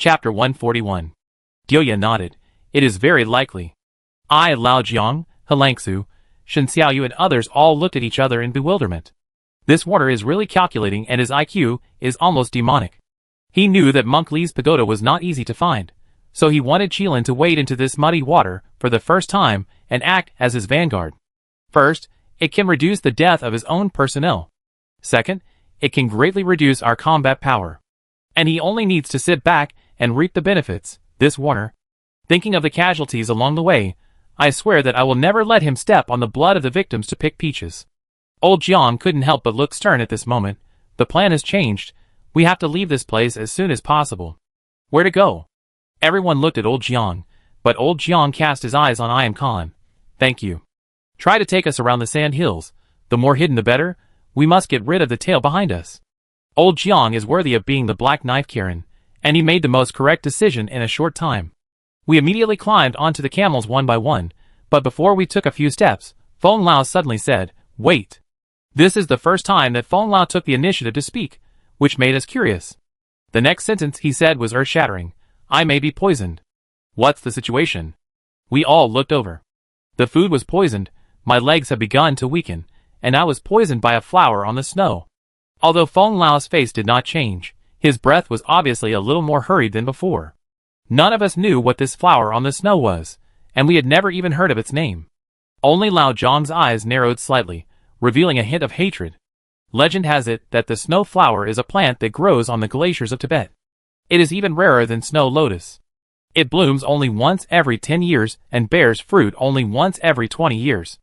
Chapter 141. Dioya nodded. It is very likely. I, Lao Jiang, Helangsu, Shen Xiaoyu and others all looked at each other in bewilderment. This water is really calculating and his IQ is almost demonic. He knew that Monk Li's pagoda was not easy to find, so he wanted Qilin to wade into this muddy water for the first time and act as his vanguard. First, it can reduce the death of his own personnel. Second, it can greatly reduce our combat power. And he only needs to sit back and reap the benefits, this water. Thinking of the casualties along the way, I swear that I will never let him step on the blood of the victims to pick peaches. Old Jiang couldn't help but look stern at this moment. The plan has changed. We have to leave this place as soon as possible. Where to go? Everyone looked at Old Jiang, but Old Jiang cast his eyes on I Am Khan. Thank you. Try to take us around the sand hills. The more hidden the better. We must get rid of the tail behind us. Old Jiang is worthy of being the Black Knife Karen, and he made the most correct decision in a short time. We immediately climbed onto the camels one by one, but before we took a few steps, Feng Lao suddenly said, "Wait." This is the first time that Feng Lao took the initiative to speak, which made us curious. The next sentence he said was earth-shattering. I may be poisoned. What's the situation? We all looked over. The food was poisoned, my legs had begun to weaken, and I was poisoned by a flower on the snow. Although Feng Lao's face did not change, his breath was obviously a little more hurried than before. None of us knew what this flower on the snow was, and we had never even heard of its name. Only Lao Zhang's eyes narrowed slightly, revealing a hint of hatred. Legend has it that the snow flower is a plant that grows on the glaciers of Tibet. It is even rarer than snow lotus. It blooms only once every 10 years and bears fruit only once every 20 years.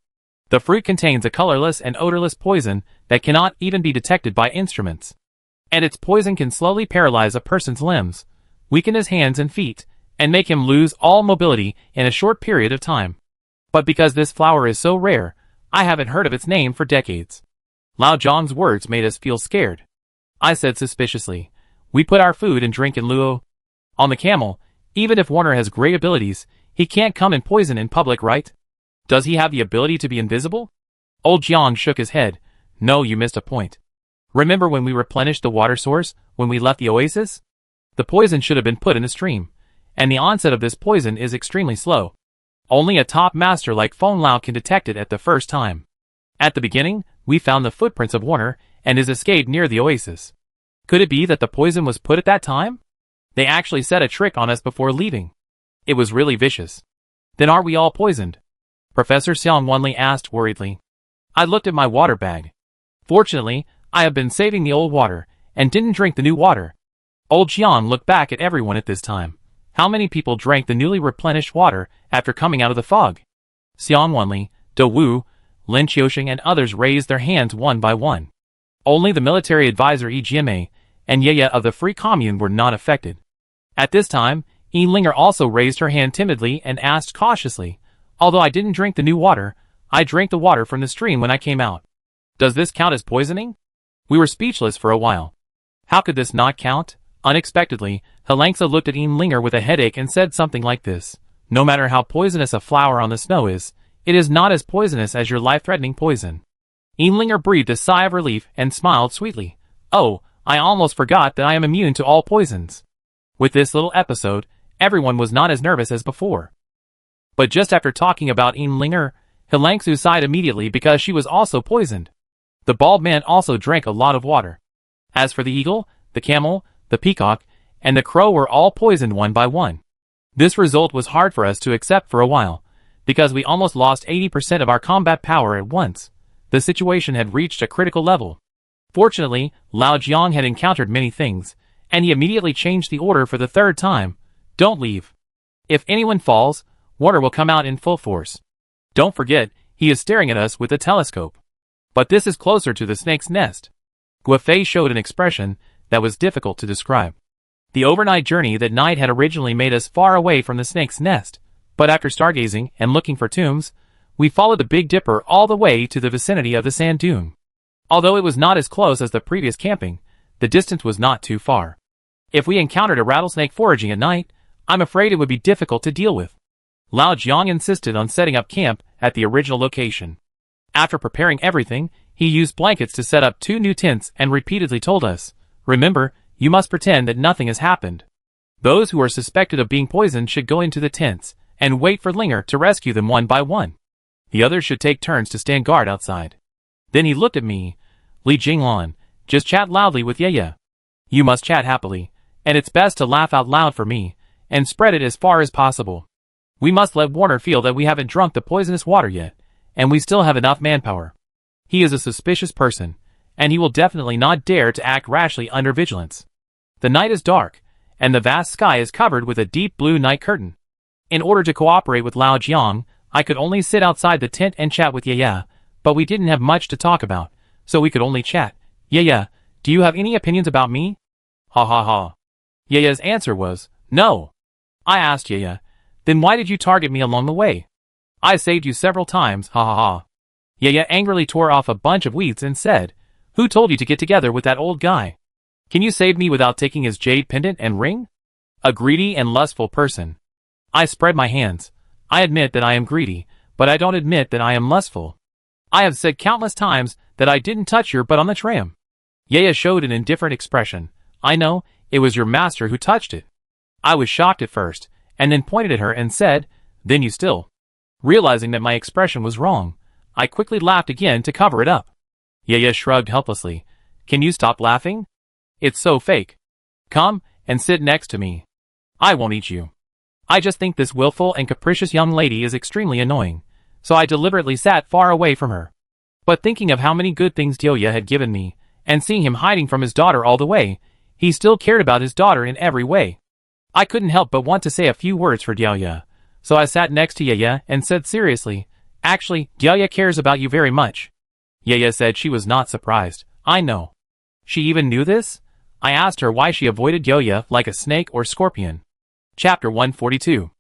The fruit contains a colorless and odorless poison that cannot even be detected by instruments. And its poison can slowly paralyze a person's limbs, weaken his hands and feet, and make him lose all mobility in a short period of time. But because this flower is so rare, I haven't heard of its name for decades. Lao Zhang's words made us feel scared. I said suspiciously, we put our food and drink in Luo. On the camel, even if Warner has great abilities, he can't come and poison in public, right? Does he have the ability to be invisible? Old Jiang shook his head. No, you missed a point. Remember when we replenished the water source, when we left the oasis? The poison should have been put in a stream, and the onset of this poison is extremely slow. Only a top master like Feng Lao can detect it at the first time. At the beginning, we found the footprints of Warner and his escape near the oasis. Could it be that the poison was put at that time? They actually set a trick on us before leaving. It was really vicious. Then are we all poisoned? Professor Xiang Wanli asked worriedly. I looked at my water bag. Fortunately, I have been saving the old water, and didn't drink the new water. Old Jiang looked back at everyone at this time. How many people drank the newly replenished water after coming out of the fog? Xiang Wanli, De Wu, Lin Qiuxing and others raised their hands one by one. Only the military advisor Yi Jianmei and Ye of the Free Commune were not affected. At this time, Yi Linger also raised her hand timidly and asked cautiously, although I didn't drink the new water, I drank the water from the stream when I came out. Does this count as poisoning? We were speechless for a while. How could this not count? Unexpectedly, Helangsa looked at Yi Linger with a headache and said something like this. No matter how poisonous a flower on the snow is, it is not as poisonous as your life-threatening poison. Yi Linger breathed a sigh of relief and smiled sweetly. Oh, I almost forgot that I am immune to all poisons. With this little episode, everyone was not as nervous as before. But just after talking about Yi Linger, Helangsu sighed immediately because she was also poisoned. The bald man also drank a lot of water. As for the eagle, the camel, the peacock, and the crow were all poisoned one by one. This result was hard for us to accept for a while, because we almost lost 80% of our combat power at once. The situation had reached a critical level. Fortunately, Lao Jiang had encountered many things, and he immediately changed the order for the third time. Don't leave. If anyone falls, water will come out in full force. Don't forget, he is staring at us with a telescope. But this is closer to the snake's nest. Guofei showed an expression that was difficult to describe. The overnight journey that night had originally made us far away from the snake's nest, but after stargazing and looking for tombs, we followed the Big Dipper all the way to the vicinity of the sand dune. Although it was not as close as the previous camping, the distance was not too far. If we encountered a rattlesnake foraging at night, I'm afraid it would be difficult to deal with. Lao Jiang insisted on setting up camp at the original location. After preparing everything, he used blankets to set up 2 new tents and repeatedly told us, remember, you must pretend that nothing has happened. Those who are suspected of being poisoned should go into the tents and wait for Linger to rescue them one by one. The others should take turns to stand guard outside. Then he looked at me. Li Jinglan, just chat loudly with Ye. You must chat happily, and it's best to laugh out loud for me, and spread it as far as possible. We must let Warner feel that we haven't drunk the poisonous water yet, and we still have enough manpower. He is a suspicious person, and he will definitely not dare to act rashly under vigilance. The night is dark, and the vast sky is covered with a deep blue night curtain. In order to cooperate with Lao Jiang, I could only sit outside the tent and chat with Ye, but we didn't have much to talk about, so we could only chat. Ye, do you have any opinions about me? Ha ha ha. Ye's answer was, no. I asked Ye, then why did you target me along the way? I saved you several times, ha ha ha. Ye angrily tore off a bunch of weeds and said, who told you to get together with that old guy? Can you save me without taking his jade pendant and ring? A greedy and lustful person. I spread my hands. I admit that I am greedy, but I don't admit that I am lustful. I have said countless times that I didn't touch your butt on the tram. Ye showed an indifferent expression. I know, it was your master who touched it. I was shocked at first, and then pointed at her and said, then you still. Realizing that my expression was wrong, I quickly laughed again to cover it up. Ye shrugged helplessly. Can you stop laughing? It's so fake. Come, and sit next to me. I won't eat you. I just think this willful and capricious young lady is extremely annoying, so I deliberately sat far away from her. But thinking of how many good things Deoya had given me, and seeing him hiding from his daughter all the way, he still cared about his daughter in every way. I couldn't help but want to say a few words for Deoya, so I sat next to Ye and said seriously, actually, Deoya cares about you very much. Ye said she was not surprised. I know. She even knew this? I asked her why she avoided Deoya like a snake or scorpion. Chapter 142.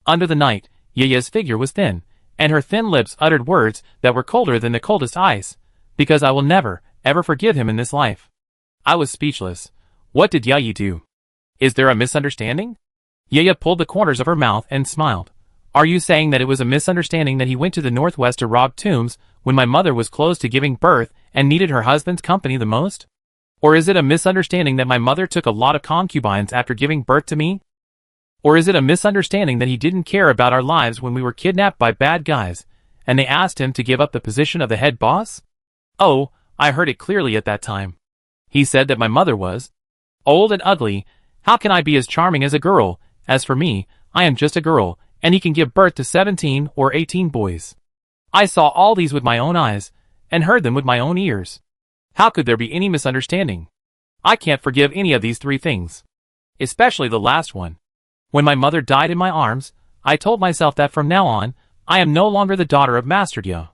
Under the night, Ye's figure was thin, and her thin lips uttered words that were colder than the coldest ice, because I will never, ever forgive him in this life. I was speechless. What did Ye do? Is there a misunderstanding? Ye pulled the corners of her mouth and smiled. Are you saying that it was a misunderstanding that he went to the northwest to rob tombs when my mother was close to giving birth and needed her husband's company the most? Or is it a misunderstanding that my mother took a lot of concubines after giving birth to me? Or is it a misunderstanding that he didn't care about our lives when we were kidnapped by bad guys, and they asked him to give up the position of the head boss? Oh, I heard it clearly at that time. He said that my mother was old and ugly. How can I be as charming as a girl? As for me, I am just a girl, and he can give birth to 17 or 18 boys. I saw all these with my own eyes, and heard them with my own ears. How could there be any misunderstanding? I can't forgive any of these three things. Especially the last one. When my mother died in my arms, I told myself that from now on, I am no longer the daughter of Master Dia.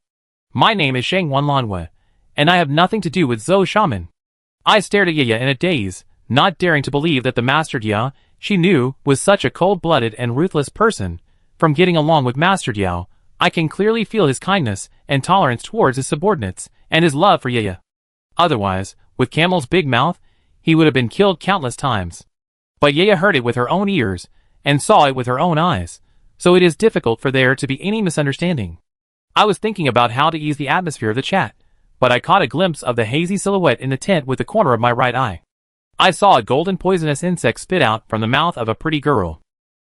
My name is Shang Wanlanwe, and I have nothing to do with Zhou Shaman. I stared at Ye in a daze, not daring to believe that the Master Dia she knew was such a cold-blooded and ruthless person. From getting along with Master Diao, I can clearly feel his kindness and tolerance towards his subordinates, and his love for Ye. Otherwise, with Camel's big mouth, he would have been killed countless times. But Ye heard it with her own ears, and saw it with her own eyes, so it is difficult for there to be any misunderstanding. I was thinking about how to ease the atmosphere of the chat, but I caught a glimpse of the hazy silhouette in the tent with the corner of my right eye. I saw a golden poisonous insect spit out from the mouth of a pretty girl.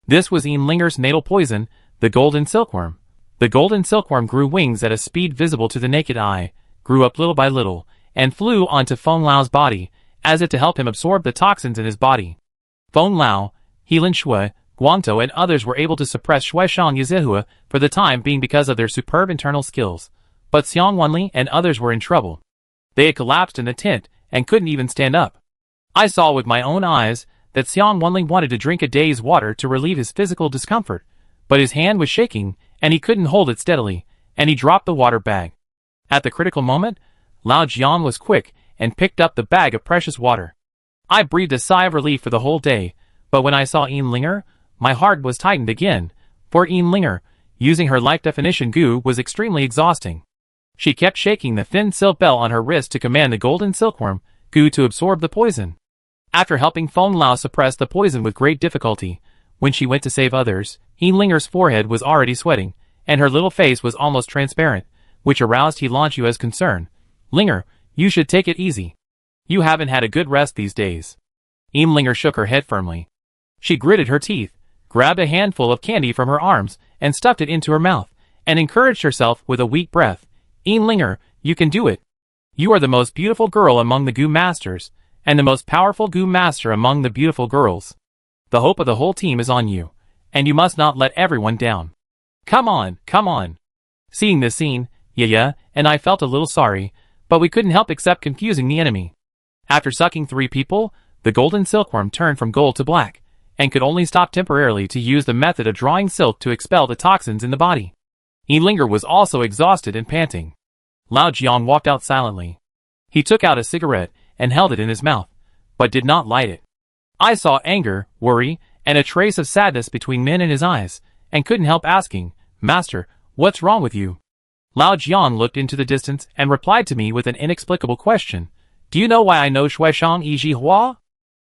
This was Linger's natal poison, the golden silkworm. The golden silkworm grew wings at a speed visible to the naked eye, grew up little by little, and flew onto Feng Lao's body, as if to help him absorb the toxins in his body. Feng Lao, Helan Shui, Guangtou and others were able to suppress Shuishang Yizihua for the time being because of their superb internal skills, but Xiang Wanli and others were in trouble. They had collapsed in the tent, and couldn't even stand up. I saw with my own eyes that Xiang Wanli wanted to drink a day's water to relieve his physical discomfort, but his hand was shaking, and he couldn't hold it steadily, and he dropped the water bag. At the critical moment, Lao Jiang was quick, and picked up the bag of precious water. I breathed a sigh of relief for the whole day, but when I saw Linger, my heart was tightened again, for Linger, using her life definition goo was extremely exhausting. She kept shaking the thin silk bell on her wrist to command the golden silkworm goo to absorb the poison. After helping Feng Lao suppress the poison with great difficulty, when she went to save others, Linger's forehead was already sweating, and her little face was almost transparent, which aroused Helanchua's concern. Linger, you should take it easy. You haven't had a good rest these days. Linger shook her head firmly. She gritted her teeth, grabbed a handful of candy from her arms, and stuffed it into her mouth, and encouraged herself with a weak breath. Linger, you can do it. You are the most beautiful girl among the Goo Masters, and the most powerful Goo Master among the beautiful girls. The hope of the whole team is on you, and you must not let everyone down. Come on, come on. Seeing this scene, Yaya and I felt a little sorry, but we couldn't help except confusing the enemy. After sucking 3 people, the golden silkworm turned from gold to black, and could only stop temporarily to use the method of drawing silk to expel the toxins in the body. Linger was also exhausted and panting. Lao Jiang walked out silently. He took out a cigarette and held it in his mouth, but did not light it. I saw anger, worry, and a trace of sadness between men in his eyes, and couldn't help asking, Master, what's wrong with you? Lao Jiang looked into the distance and replied to me with an inexplicable question. Do you know why I know Shuishang Yi Hua?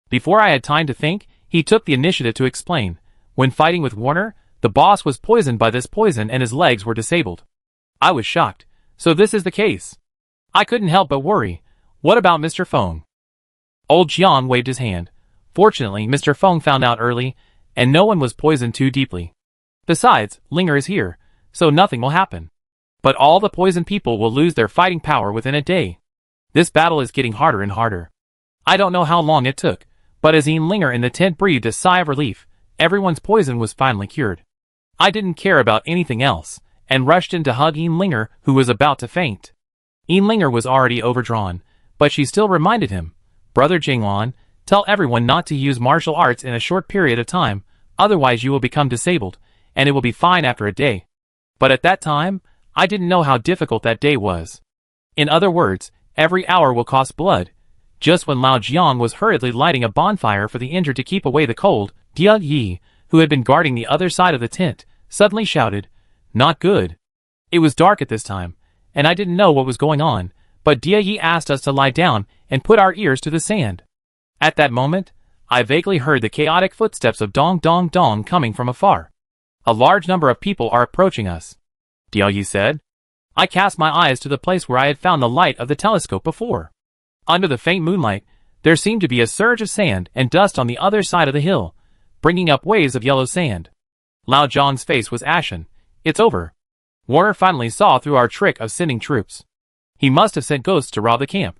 Before I had time to think, he took the initiative to explain. When fighting with Warner, the boss was poisoned by this poison and his legs were disabled. I was shocked. So this is the case. I couldn't help but worry. What about Mr. Feng? Old Jiang waved his hand. Fortunately, Mr. Feng found out early, and no one was poisoned too deeply. Besides, Linger is here, so nothing will happen. But all the poisoned people will lose their fighting power within a day. This battle is getting harder and harder. I don't know how long it took, but as Linger in the tent breathed a sigh of relief, everyone's poison was finally cured. I didn't care about anything else, and rushed in to hug Linger, who was about to faint. Linger was already overdrawn, but she still reminded him, Brother Jinglan, tell everyone not to use martial arts in a short period of time, otherwise you will become disabled, and it will be fine after a day. But at that time, I didn't know how difficult that day was. In other words, every hour will cost blood. Just when Lao Jiang was hurriedly lighting a bonfire for the injured to keep away the cold, Dia Yi, who had been guarding the other side of the tent, suddenly shouted, Not good. It was dark at this time, and I didn't know what was going on, but Dia Yi asked us to lie down and put our ears to the sand. At that moment, I vaguely heard the chaotic footsteps of dong dong dong coming from afar. A large number of people are approaching us, Dia Yi said. I cast my eyes to the place where I had found the light of the telescope before. Under the faint moonlight, there seemed to be a surge of sand and dust on the other side of the hill, bringing up waves of yellow sand. Lao Jiang's face was ashen. It's over. Warner finally saw through our trick of sending troops. He must have sent ghosts to rob the camp.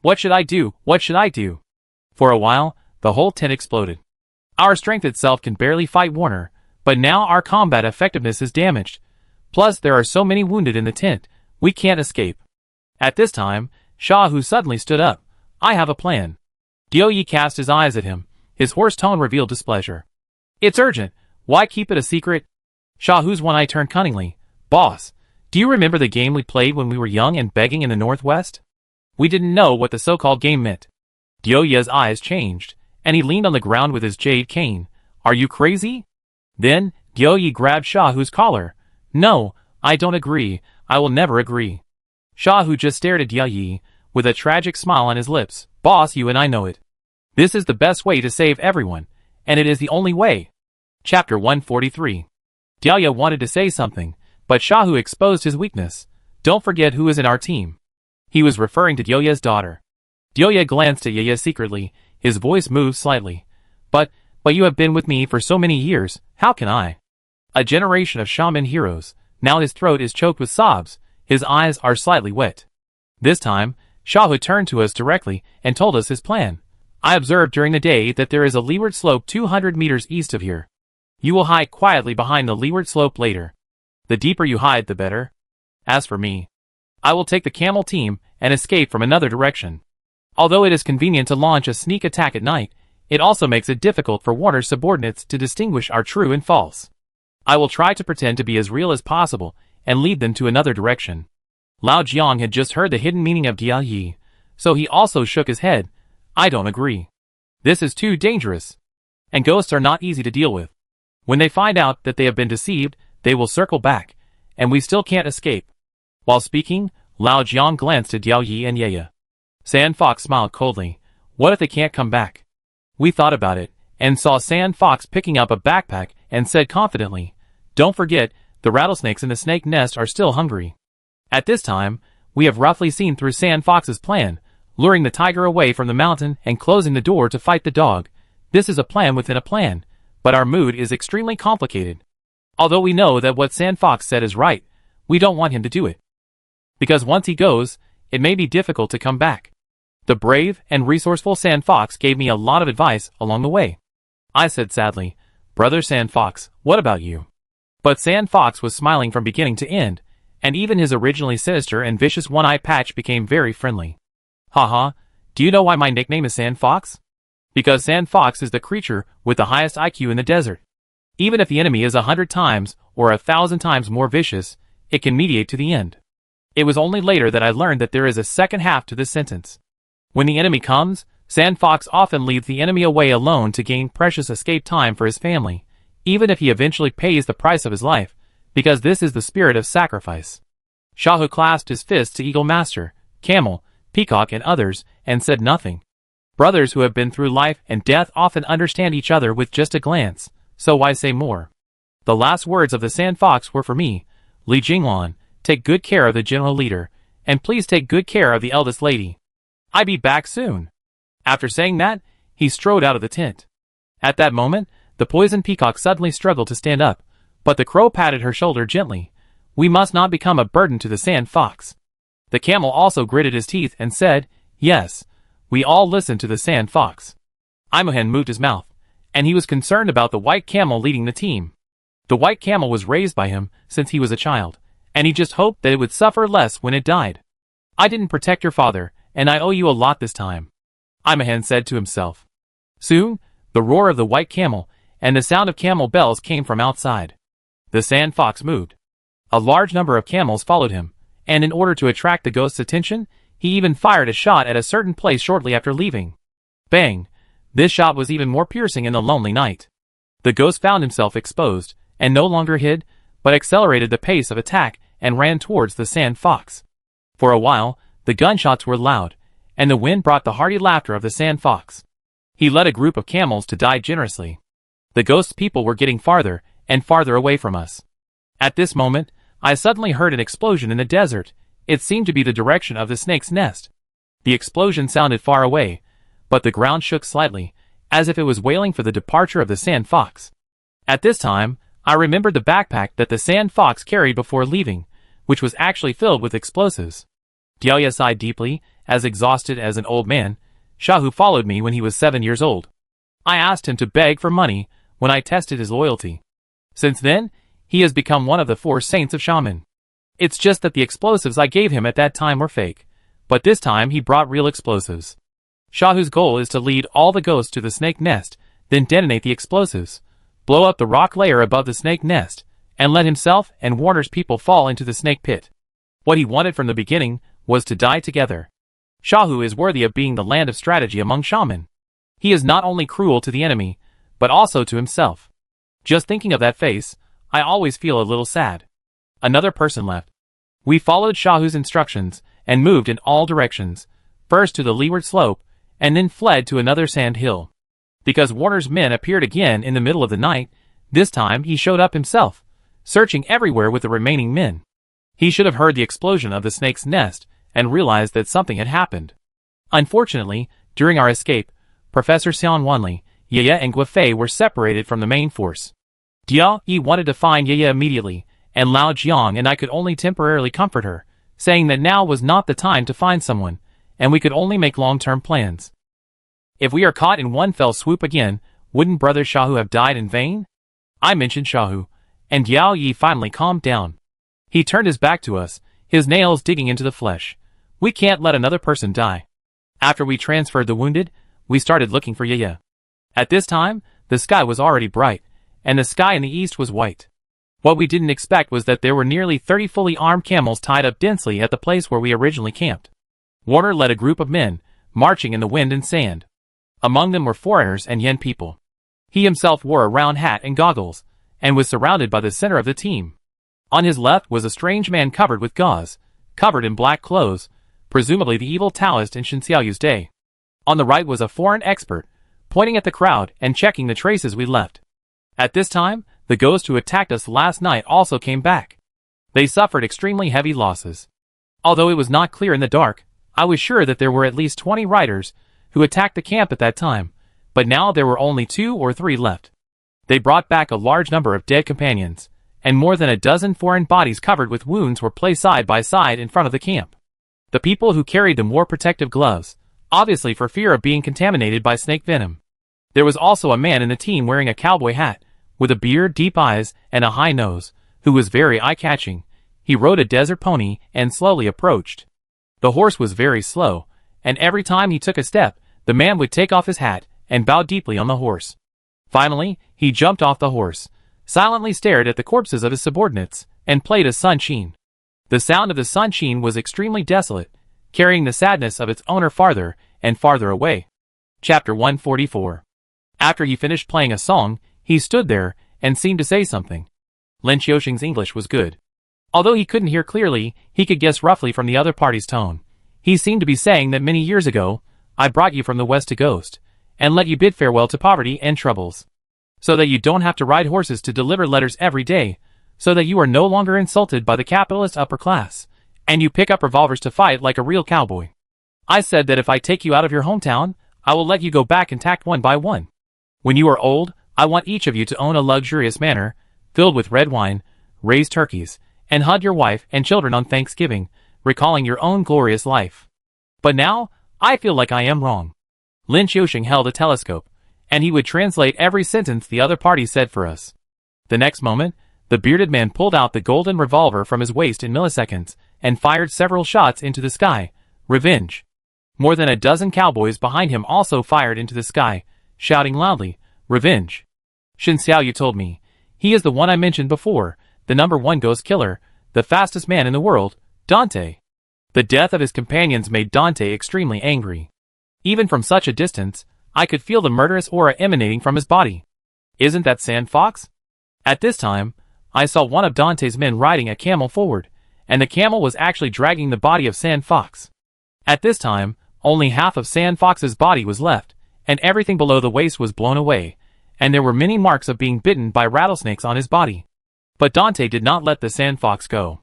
What should I do? What should I do? For a while, the whole tent exploded. Our strength itself can barely fight Warner, but now our combat effectiveness is damaged. Plus, there are so many wounded in the tent, we can't escape. At this time, Shahu suddenly stood up. I have a plan. Dioyi cast his eyes at him. His hoarse tone revealed displeasure. It's urgent. Why keep it a secret? Shahu's one eye turned cunningly. Boss, do you remember the game we played when we were young and begging in the Northwest? We didn't know what the so-called game meant. Dioya's eyes changed, and he leaned on the ground with his jade cane. Are you crazy? Then, Dioyi grabbed Shahu's collar. No, I don't agree. I will never agree. Shahu just stared at Dioyi, with a tragic smile on his lips. Boss, you and I know it. This is the best way to save everyone, and it is the only way. Chapter 143. Dioya wanted to say something, but Shahu exposed his weakness. Don't forget who is in our team. He was referring to Dioya's daughter. Dioya glanced at Yaya secretly, his voice moved slightly. But you have been with me for so many years, how can I? A generation of shaman heroes. Now his throat is choked with sobs, his eyes are slightly wet. This time, Shahu turned to us directly and told us his plan. I observed during the day that there is a leeward slope 200 meters east of here. You will hide quietly behind the leeward slope later. The deeper you hide, the better. As for me, I will take the camel team and escape from another direction. Although it is convenient to launch a sneak attack at night, it also makes it difficult for Warner's subordinates to distinguish our true and false. I will try to pretend to be as real as possible and lead them to another direction. Lao Jiang had just heard the hidden meaning of Dia Yi, so he also shook his head. I don't agree. This is too dangerous. And ghosts are not easy to deal with. When they find out that they have been deceived, they will circle back, and we still can't escape. While speaking, Lao Jiang glanced at Diao Yi and Yaya. Sand Fox smiled coldly. What if they can't come back? We thought about it, and saw Sand Fox picking up a backpack and said confidently, Don't forget, the rattlesnakes in the snake nest are still hungry. At this time, we have roughly seen through Sand Fox's plan, luring the tiger away from the mountain and closing the door to fight the dog. This is a plan within a plan, But our mood is extremely complicated. Although we know that what Sand Fox said is right, we don't want him to do it. Because once he goes, it may be difficult to come back. The brave and resourceful Sand Fox gave me a lot of advice along the way. I said sadly, "Brother Sand Fox, what about you?" But Sand Fox was smiling from beginning to end, and even his originally sinister and vicious one-eyed patch became very friendly. Haha, do you know why my nickname is Sand Fox? Because Sand Fox is the creature with the highest IQ in the desert. Even if the enemy is 100 times or 1,000 times more vicious, it can mediate to the end. It was only later that I learned that there is a second half to this sentence. When the enemy comes, Sand Fox often leads the enemy away alone to gain precious escape time for his family, even if he eventually pays the price of his life, because this is the spirit of sacrifice. Shahu clasped his fists to Eagle Master, Camel, Peacock and others, and said nothing. Brothers who have been through life and death often understand each other with just a glance, so why say more? The last words of the Sand Fox were for me, "Li Jinglan, take good care of the general leader, and please take good care of the eldest lady. I'll be back soon." After saying that, he strode out of the tent. At that moment, the poison peacock suddenly struggled to stand up, but the crow patted her shoulder gently. "We must not become a burden to the Sand Fox." The camel also gritted his teeth and said, "Yes." We all listened to the Sand Fox. Imohen moved his mouth, and he was concerned about the white camel leading the team. The white camel was raised by him since he was a child, and he just hoped that it would suffer less when it died. "I didn't protect your father, and I owe you a lot this time," Imohen said to himself. Soon, the roar of the white camel and the sound of camel bells came from outside. The Sand Fox moved. A large number of camels followed him, and in order to attract the ghost's attention, he even fired a shot at a certain place shortly after leaving. Bang! This shot was even more piercing in the lonely night. The ghost found himself exposed, and no longer hid, but accelerated the pace of attack and ran towards the Sand Fox. For a while, the gunshots were loud, and the wind brought the hearty laughter of the Sand Fox. He led a group of camels to die generously. The ghost's people were getting farther and farther away from us. At this moment, I suddenly heard an explosion in the desert. It seemed to be the direction of the snake's nest. The explosion sounded far away, but the ground shook slightly, as if it was wailing for the departure of the Sand Fox. At this time, I remembered the backpack that the Sand Fox carried before leaving, which was actually filled with explosives. Delia sighed deeply, as exhausted as an old man. Shahu followed me when he was 7 years old. I asked him to beg for money when I tested his loyalty. Since then, he has become one of the 4 saints of Shaman. It's just that the explosives I gave him at that time were fake, but this time he brought real explosives. Shahu's goal is to lead all the ghosts to the snake nest, then detonate the explosives, blow up the rock layer above the snake nest, and let himself and Warner's people fall into the snake pit. What he wanted from the beginning was to die together. Shahu is worthy of being the land of strategy among shaman. He is not only cruel to the enemy, but also to himself. Just thinking of that face, I always feel a little sad. Another person left. We followed Shahu's instructions and moved in all directions, first to the leeward slope, and then fled to another sand hill. Because Warner's men appeared again in the middle of the night, this time he showed up himself, searching everywhere with the remaining men. He should have heard the explosion of the snake's nest and realized that something had happened. Unfortunately, during our escape, Professor Xian Wanli, Yaya and Guifei were separated from the main force. Dia Yi wanted to find Yaya immediately, and Lao Jiang and I could only temporarily comfort her, saying that now was not the time to find someone, and we could only make long-term plans. If we are caught in one fell swoop again, wouldn't Brother Shahu have died in vain? I mentioned Shahu, and Yao Yi finally calmed down. He turned his back to us, his nails digging into the flesh. We can't let another person die. After we transferred the wounded, we started looking for Yaya. At this time, the sky was already bright, and the sky in the east was white. What we didn't expect was that there were nearly 30 fully armed camels tied up densely at the place where we originally camped. Warner led a group of men, marching in the wind and sand. Among them were foreigners and Yen people. He himself wore a round hat and goggles, and was surrounded by the center of the team. On his left was a strange man covered with gauze, covered in black clothes, presumably the evil Taoist in Shen Xiaoyu's day. On the right was a foreign expert, pointing at the crowd and checking the traces we left. At this time, the ghost who attacked us last night also came back. They suffered extremely heavy losses. Although it was not clear in the dark, I was sure that there were at least 20 riders who attacked the camp at that time, but now there were only 2 or 3 left. They brought back a large number of dead companions, and more than a dozen foreign bodies covered with wounds were placed side by side in front of the camp. The people who carried them wore protective gloves, obviously for fear of being contaminated by snake venom. There was also a man in the team wearing a cowboy hat, with a beard, deep eyes, and a high nose, who was very eye-catching. He rode a desert pony and slowly approached. The horse was very slow, and every time he took a step, the man would take off his hat and bow deeply on the horse. Finally, he jumped off the horse, silently stared at the corpses of his subordinates, and played a sunshine. The sound of the sunshine was extremely desolate, carrying the sadness of its owner farther and farther away. Chapter 144. After he finished playing a song, he stood there and seemed to say something. Lin Xiaoxing's English was good. Although he couldn't hear clearly, he could guess roughly from the other party's tone. He seemed to be saying that many years ago, I brought you from the west to Ghost, and let you bid farewell to poverty and troubles, so that you don't have to ride horses to deliver letters every day, so that you are no longer insulted by the capitalist upper class, and you pick up revolvers to fight like a real cowboy. I said that if I take you out of your hometown, I will let you go back intact one by one. When you are old, I want each of you to own a luxurious manor, filled with red wine, raise turkeys, and hug your wife and children on Thanksgiving, recalling your own glorious life. But now, I feel like I am wrong. Lin Xiaoxing held a telescope, and he would translate every sentence the other party said for us. The next moment, the bearded man pulled out the golden revolver from his waist in milliseconds, and fired several shots into the sky. Revenge. More than a dozen cowboys behind him also fired into the sky, shouting loudly, Revenge. Shen Xiaoyu told me. He is the one I mentioned before, the #1 ghost killer, the fastest man in the world, Dante. The death of his companions made Dante extremely angry. Even from such a distance, I could feel the murderous aura emanating from his body. Isn't that Sand Fox? At this time, I saw one of Dante's men riding a camel forward, and the camel was actually dragging the body of Sand Fox. At this time, only half of Sand Fox's body was left, and everything below the waist was blown away, and there were many marks of being bitten by rattlesnakes on his body. But Dante did not let the Sand Fox go.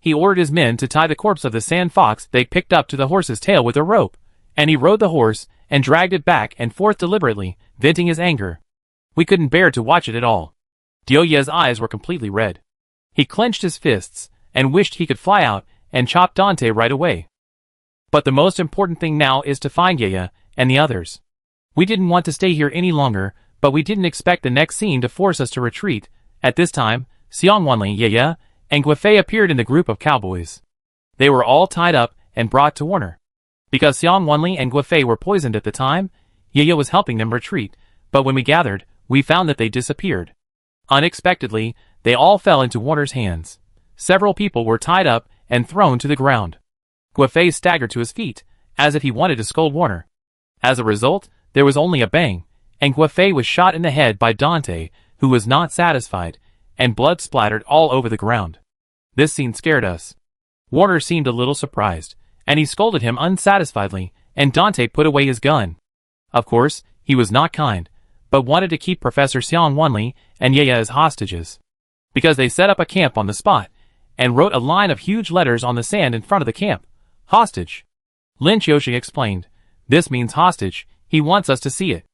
He ordered his men to tie the corpse of the Sand Fox they picked up to the horse's tail with a rope, and he rode the horse and dragged it back and forth deliberately, venting his anger. We couldn't bear to watch it at all. Diu Ye's eyes were completely red. He clenched his fists and wished he could fly out and chop Dante right away. But the most important thing now is to find Ye and the others. We didn't want to stay here any longer, but we didn't expect the next scene to force us to retreat. At this time, Xiang Wanli, Ye, and Guifei appeared in the group of cowboys. They were all tied up and brought to Warner. Because Xiang Wanli and Guifei were poisoned at the time, Ye was helping them retreat, but when we gathered, we found that they disappeared. Unexpectedly, they all fell into Warner's hands. Several people were tied up and thrown to the ground. Guifei staggered to his feet, as if he wanted to scold Warner. As a result, there was only a bang, and Guifei was shot in the head by Dante, who was not satisfied, and blood splattered all over the ground. This scene scared us. Warner seemed a little surprised, and he scolded him unsatisfiedly, and Dante put away his gun. Of course, he was not kind, but wanted to keep Professor Xiang Wanli and Ye as hostages. Because they set up a camp on the spot, and wrote a line of huge letters on the sand in front of the camp. Hostage. Lin Xiaoxing explained. This means hostage, he wants us to see it.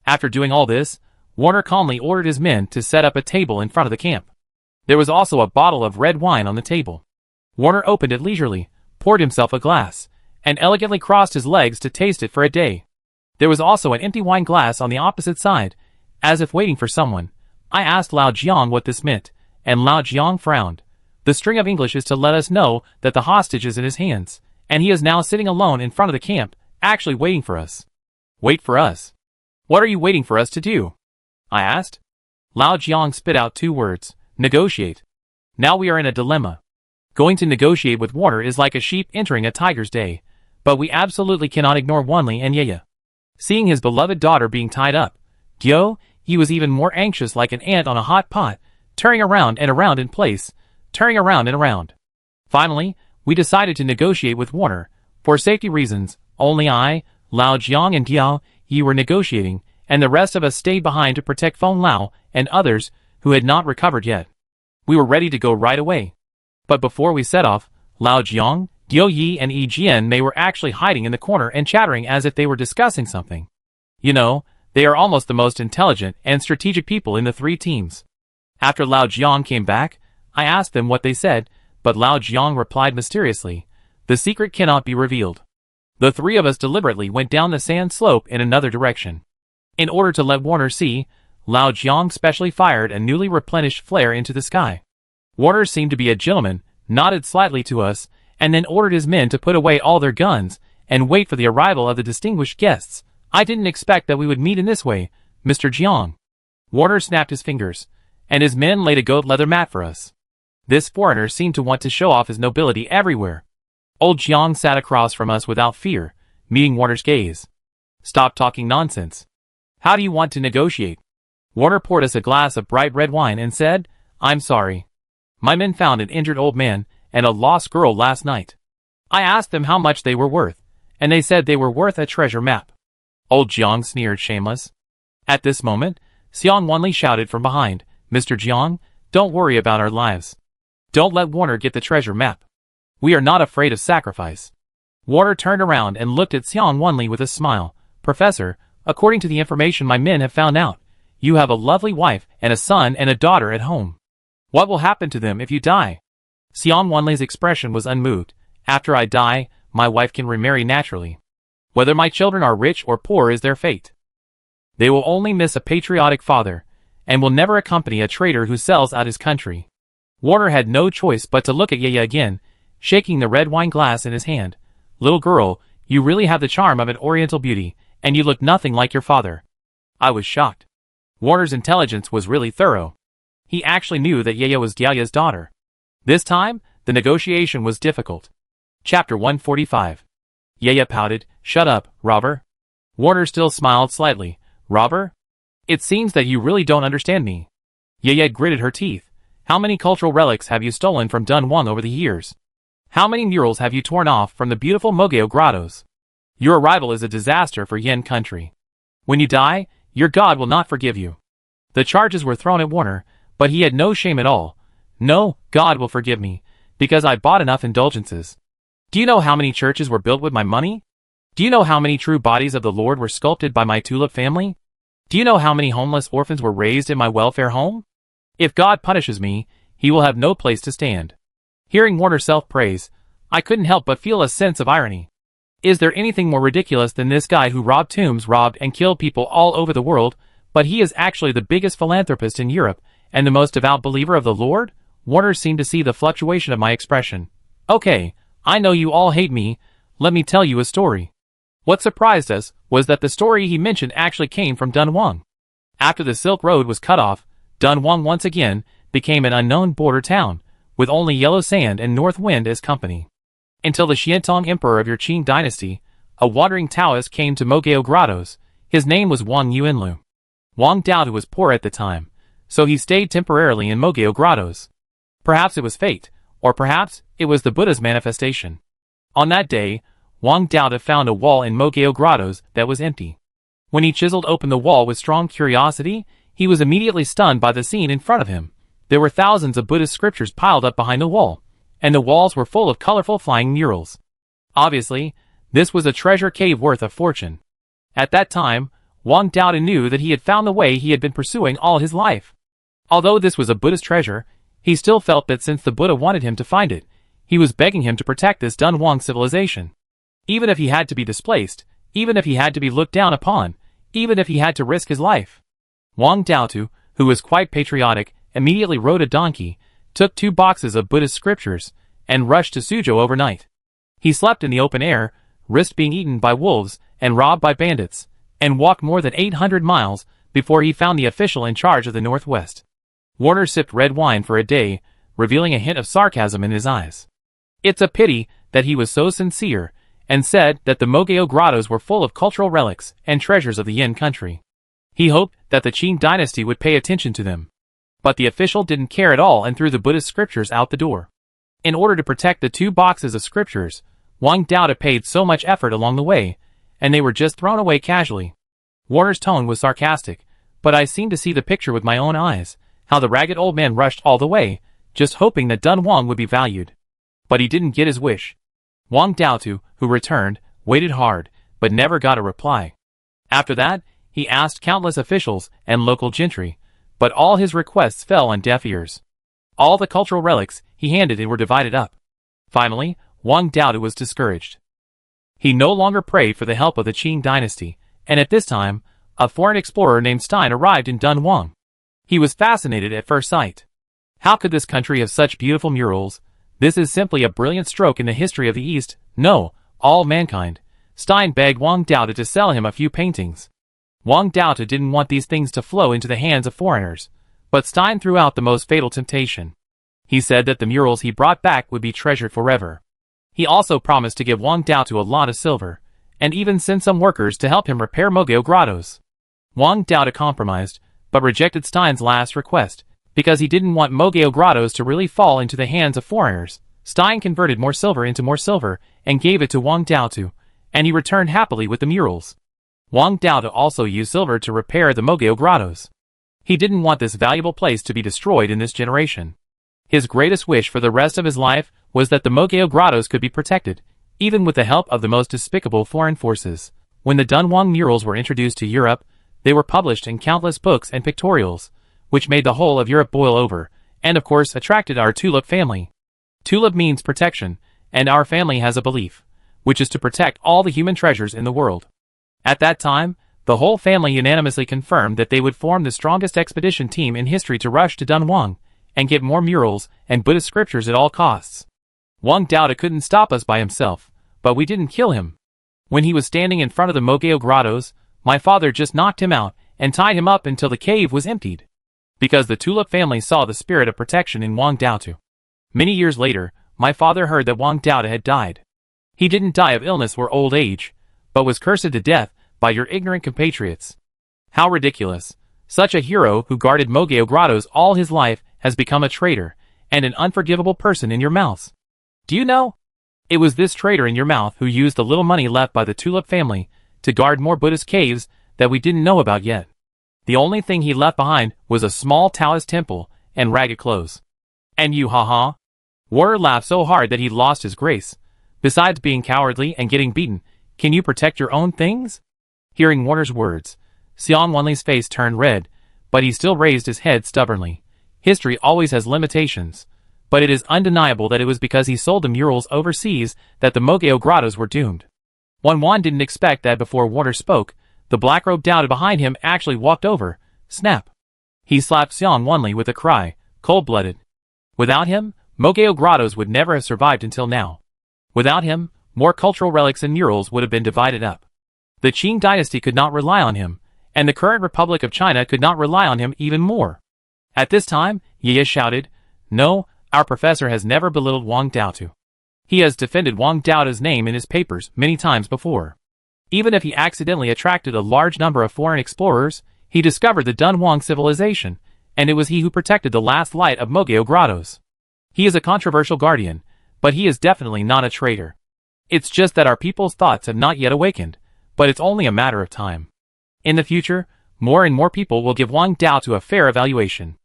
After doing all this, Warner calmly ordered his men to set up a table in front of the camp. There was also a bottle of red wine on the table. Warner opened it leisurely, poured himself a glass, and elegantly crossed his legs to taste it for a day. There was also an empty wine glass on the opposite side, as if waiting for someone. I asked Lao Jiang what this meant, and Lao Jiang frowned. The string of English is to let us know that the hostage is in his hands, and he is now sitting alone in front of the camp, actually waiting for us. Wait for us? What are you waiting for us to do? I asked. Lao Jiang spit out 2 words, negotiate. Now we are in a dilemma. Going to negotiate with Warner is like a sheep entering a tiger's day, but we absolutely cannot ignore Wanli and Ye. Seeing his beloved daughter being tied up, Dio, he was even more anxious like an ant on a hot pot, turning around and around in place, turning around and around. Finally, we decided to negotiate with Warner. For safety reasons, only I, Lao Jiang and Diao Yi were negotiating, and the rest of us stayed behind to protect Feng Lao and others who had not recovered yet. We were ready to go right away. But before we set off, Lao Jiang, Diao Yi and Yi Jian Mei were actually hiding in the corner and chattering as if they were discussing something. You know, They are almost the most intelligent and strategic people in the 3 teams. After Lao Jiang came back, I asked them what they said, but Lao Jiang replied mysteriously, "The secret cannot be revealed." The 3 of us deliberately went down the sand slope in another direction. In order to let Warner see, Lao Jiang specially fired a newly replenished flare into the sky. Warner seemed to be a gentleman, nodded slightly to us, and then ordered his men to put away all their guns and wait for the arrival of the distinguished guests. "I didn't expect that we would meet in this way, Mr. Jiang." Warner snapped his fingers, and his men laid a goat leather mat for us. This foreigner seemed to want to show off his nobility everywhere. Old Jiang sat across from us without fear, meeting Warner's gaze. "Stop talking nonsense. How do you want to negotiate?" Warner poured us a glass of bright red wine and said, "I'm sorry. My men found an injured old man and a lost girl last night. I asked them how much they were worth, and they said they were worth a treasure map." Old Jiang sneered, shameless. At this moment, Xiang Wanli shouted from behind, "Mr. Jiang, don't worry about our lives. Don't let Warner get the treasure map. We are not afraid of sacrifice." Warner turned around and looked at Xiang Wanli with a smile. "Professor, according to the information my men have found out, you have a lovely wife and a son and a daughter at home. What will happen to them if you die?" Xiang Wanli's expression was unmoved. "After I die, my wife can remarry naturally. Whether my children are rich or poor is their fate. They will only miss a patriotic father, and will never accompany a traitor who sells out his country." Warner had no choice but to look at Yaya again, shaking the red wine glass in his hand. "Little girl, you really have the charm of an oriental beauty, and you look nothing like your father." I was shocked. Warner's intelligence was really thorough. He actually knew that Yaya was Yaya's daughter. This time, the negotiation was difficult. Chapter 145. Yaya pouted, "Shut up, robber." Warner still smiled slightly. "Robber? It seems that you really don't understand me." Yaya gritted her teeth. "How many cultural relics have you stolen from Dunhuang over the years? How many murals have you torn off from the beautiful Mogao grottos? Your arrival is a disaster for Yin country. When you die, your god will not forgive you." The charges were thrown at Warner, but he had no shame at all. "No, God will forgive me, because I bought enough indulgences. Do you know how many churches were built with my money? Do you know how many true bodies of the Lord were sculpted by my tulip family? Do you know how many homeless orphans were raised in my welfare home? If God punishes me, he will have no place to stand." Hearing Warner self-praise, I couldn't help but feel a sense of irony. Is there anything more ridiculous than this guy who robbed tombs, robbed and killed people all over the world, but he is actually the biggest philanthropist in Europe and the most devout believer of the Lord? Warner seemed to see the fluctuation of my expression. "Okay, I know you all hate me. Let me tell you a story." What surprised us was that the story he mentioned actually came from Dunhuang. After the Silk Road was cut off, Dunhuang once again became an unknown border town, with only yellow sand and north wind as company. Until the Xiantong emperor of your Qing dynasty, a wandering Taoist came to Mogao grottos. His name was Wang Yuanlu. Wang Daotu was poor at the time, so he stayed temporarily in Mogao grottos. Perhaps it was fate, or perhaps it was the Buddha's manifestation. On that day, Wang Daotu found a wall in Mogao grottos that was empty. When he chiseled open the wall with strong curiosity, he was immediately stunned by the scene in front of him. There were thousands of Buddhist scriptures piled up behind the wall, and the walls were full of colorful flying murals. Obviously, this was a treasure cave worth a fortune. At that time, Wang Daotu knew that he had found the way he had been pursuing all his life. Although this was a Buddhist treasure, he still felt that since the Buddha wanted him to find it, he was begging him to protect this Dunhuang civilization. Even if he had to be displaced, even if he had to be looked down upon, even if he had to risk his life. Wang Daotu, who was quite patriotic, immediately rode a donkey, took 2 boxes of Buddhist scriptures, and rushed to Suzhou overnight. He slept in the open air, risked being eaten by wolves and robbed by bandits, and walked more than 800 miles before he found the official in charge of the Northwest. Warner sipped red wine for a day, revealing a hint of sarcasm in his eyes. It's a pity that he was so sincere, and said that the Mogao grottos were full of cultural relics and treasures of the Yin country. He hoped that the Qing dynasty would pay attention to them. But the official didn't care at all and threw the Buddhist scriptures out the door. In order to protect the 2 boxes of scriptures, Wang Daotu paid so much effort along the way, and they were just thrown away casually. Warner's tone was sarcastic, but I seemed to see the picture with my own eyes, how the ragged old man rushed all the way, just hoping that Dunhuang would be valued. But he didn't get his wish. Wang Daotu, who returned, waited hard, but never got a reply. After that, He asked countless officials and local gentry, but all his requests fell on deaf ears. All the cultural relics he handed in were divided up. Finally, Wang Daodu was discouraged. He no longer prayed for the help of the Qing dynasty, and at this time, a foreign explorer named Stein arrived in Dunhuang. He was fascinated at first sight. How could this country have such beautiful murals? This is simply a brilliant stroke in the history of the East. No, all mankind. Stein begged Wang Daodu to sell him a few paintings. Wang Daodu didn't want these things to flow into the hands of foreigners, but Stein threw out the most fatal temptation. He said that the murals he brought back would be treasured forever. He also promised to give Wang Daodu a lot of silver, and even send some workers to help him repair Mogao grottos. Wang Daodu compromised, but rejected Stein's last request, because he didn't want Mogao grottos to really fall into the hands of foreigners. Stein converted more silver into more silver, and gave it to Wang Daodu, and he returned happily with the murals. Wang Daodu also used silver to repair the Mogao grottos. He didn't want this valuable place to be destroyed in this generation. His greatest wish for the rest of his life was that the Mogao grottos could be protected, even with the help of the most despicable foreign forces. When the Dunhuang murals were introduced to Europe, they were published in countless books and pictorials, which made the whole of Europe boil over, and of course attracted our Tulip family. Tulip means protection, and our family has a belief, which is to protect all the human treasures in the world. At that time, the whole family unanimously confirmed that they would form the strongest expedition team in history to rush to Dunhuang, and get more murals and Buddhist scriptures at all costs. Wang Daodu couldn't stop us by himself, but we didn't kill him. When he was standing in front of the Mogao grottos, my father just knocked him out and tied him up until the cave was emptied. Because the Tulip family saw the spirit of protection in Wang Daodu. Many years later, my father heard that Wang Daodu had died. He didn't die of illness or old age, but was cursed to death by your ignorant compatriots. How ridiculous. Such a hero who guarded Mogao grottos all his life has become a traitor, and an unforgivable person in your mouths. Do you know? It was this traitor in your mouth who used the little money left by the Tulip family to guard more Buddhist caves that we didn't know about yet. The only thing he left behind was a small Taoist temple and ragged clothes. And you, haha. Warner laughed so hard that he lost his grace. Besides being cowardly and getting beaten, can you protect your own things? Hearing Warner's words, Xiang Wenli's face turned red, but he still raised his head stubbornly. History always has limitations, but it is undeniable that it was because he sold the murals overseas that the Mogao grottos were doomed. Wan didn't expect that before Warner spoke, the black-robed Daodu behind him actually walked over. Snap! He slapped Xiang Wenli with a cry, cold-blooded. Without him, Mogao grottos would never have survived until now. Without him, more cultural relics and murals would have been divided up. The Qing dynasty could not rely on him, and the current Republic of China could not rely on him even more. At this time, Ye shouted, "No, our professor has never belittled Wang Daodu. He has defended Wang Daodu's name in his papers many times before. Even if he accidentally attracted a large number of foreign explorers, he discovered the Dunhuang civilization, and it was he who protected the last light of Mogao grottos. He is a controversial guardian, but he is definitely not a traitor. It's just that our people's thoughts have not yet awakened, but it's only a matter of time. In the future, more and more people will give Wang Daodu a fair evaluation.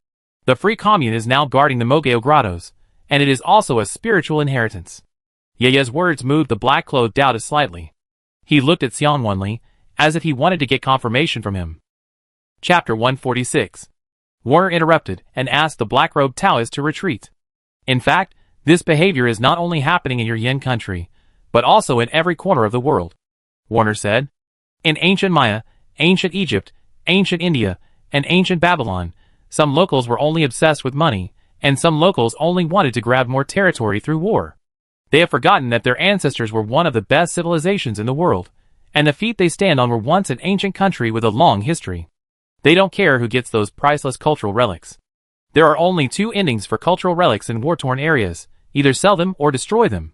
The Free Commune is now guarding the Mogao grottos, and it is also a spiritual inheritance." Ye's words moved the black-clothed Daodu slightly. He looked at Xiang Wenli, as if he wanted to get confirmation from him. Chapter 146. Warner interrupted and asked the black-robed Taoist to retreat. In fact, this behavior is not only happening in your Yin country, but also in every corner of the world, Warner said. In ancient Maya, ancient Egypt, ancient India, and ancient Babylon, some locals were only obsessed with money, and some locals only wanted to grab more territory through war. They have forgotten that their ancestors were one of the best civilizations in the world, and the feet they stand on were once an ancient country with a long history. They don't care who gets those priceless cultural relics. There are only two endings for cultural relics in war-torn areas, either sell them or destroy them.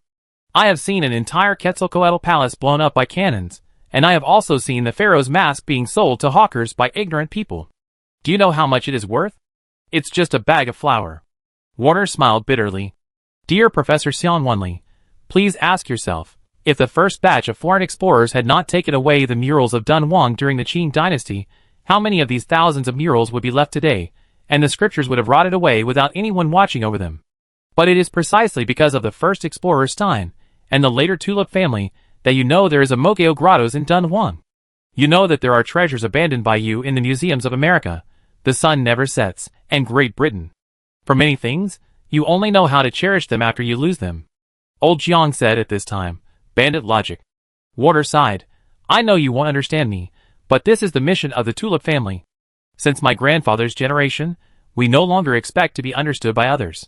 I have seen an entire Quetzalcoatl palace blown up by cannons, and I have also seen the pharaoh's mask being sold to hawkers by ignorant people. Do you know how much it is worth? It's just a bag of flour. Warner smiled bitterly. Dear Professor Xiang Wenli, please ask yourself, if the first batch of foreign explorers had not taken away the murals of Dunhuang during the Qing dynasty, how many of these thousands of murals would be left today, and the scriptures would have rotted away without anyone watching over them? But it is precisely because of the first explorer Stein, and the later Tulip family, that you know there is a Mogao grottos in Dunhuang. You know that there are treasures abandoned by you in the museums of America, the sun never sets, and Great Britain. For many things, you only know how to cherish them after you lose them. Old Jiang said at this time, bandit logic. Water sighed. I know you won't understand me, but this is the mission of the Tulip family. Since my grandfather's generation, we no longer expect to be understood by others.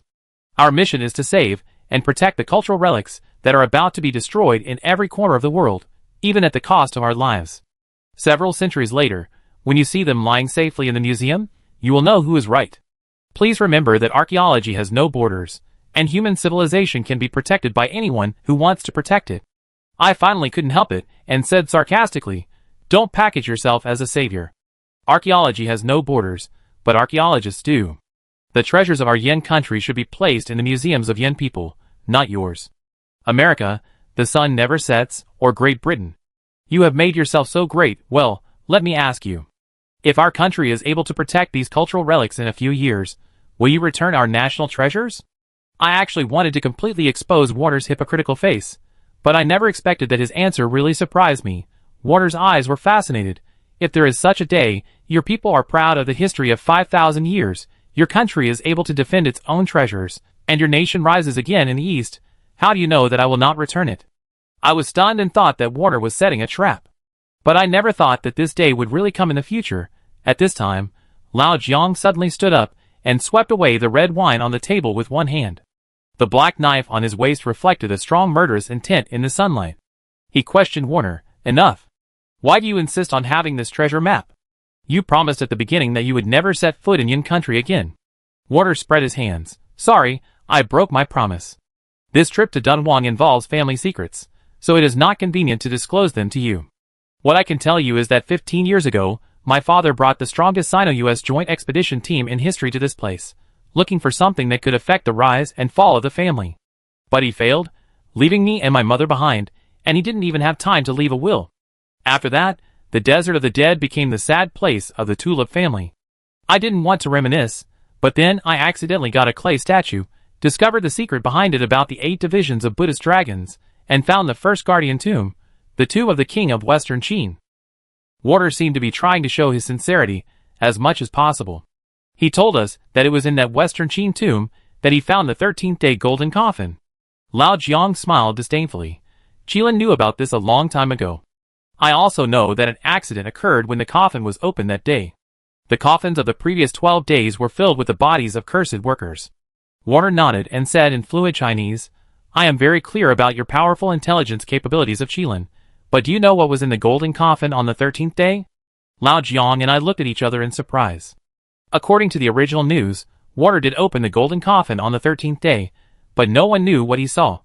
Our mission is to save and protect the cultural relics that are about to be destroyed in every corner of the world, even at the cost of our lives. Several centuries later, when you see them lying safely in the museum, you will know who is right. Please remember that archaeology has no borders, and human civilization can be protected by anyone who wants to protect it. I finally couldn't help it and said sarcastically, don't package yourself as a savior. Archaeology has no borders, but archaeologists do. The treasures of our Yen country should be placed in the museums of Yen people, not yours. America, the sun never sets, or Great Britain. You have made yourself so great, well, let me ask you. If our country is able to protect these cultural relics in a few years, will you return our national treasures? I actually wanted to completely expose Water's hypocritical face, but I never expected that his answer really surprised me. Water's eyes were fascinated. If there is such a day, your people are proud of the history of 5,000 years, your country is able to defend its own treasures, and your nation rises again in the East, how do you know that I will not return it? I was stunned and thought that Water was setting a trap. But I never thought that this day would really come in the future. At this time, Lao Jiang suddenly stood up and swept away the red wine on the table with one hand. The black knife on his waist reflected a strong murderous intent in the sunlight. He questioned Warner, enough. Why do you insist on having this treasure map? You promised at the beginning that you would never set foot in Yin country again. Warner spread his hands. Sorry, I broke my promise. This trip to Dunhuang involves family secrets, so it is not convenient to disclose them to you. What I can tell you is that 15 years ago, my father brought the strongest Sino-US joint expedition team in history to this place, looking for something that could affect the rise and fall of the family. But he failed, leaving me and my mother behind, and he didn't even have time to leave a will. After that, the desert of the dead became the sad place of the Tulip family. I didn't want to reminisce, but then I accidentally got a clay statue, discovered the secret behind it about the 8 divisions of Buddhist dragons, and found the first guardian tomb, the tomb of the king of Western Qin. Water seemed to be trying to show his sincerity as much as possible. He told us that it was in that Western Qin tomb that he found the 13th-day golden coffin. Lao Jiang smiled disdainfully. Qilin knew about this a long time ago. I also know that an accident occurred when the coffin was opened that day. The coffins of the previous 12 days were filled with the bodies of cursed workers. Warner nodded and said in fluent Chinese, I am very clear about your powerful intelligence capabilities of Qilin, but do you know what was in the golden coffin on the 13th day? Lao Jiang and I looked at each other in surprise. According to the original news, Warner did open the golden coffin on the 13th day, but no one knew what he saw.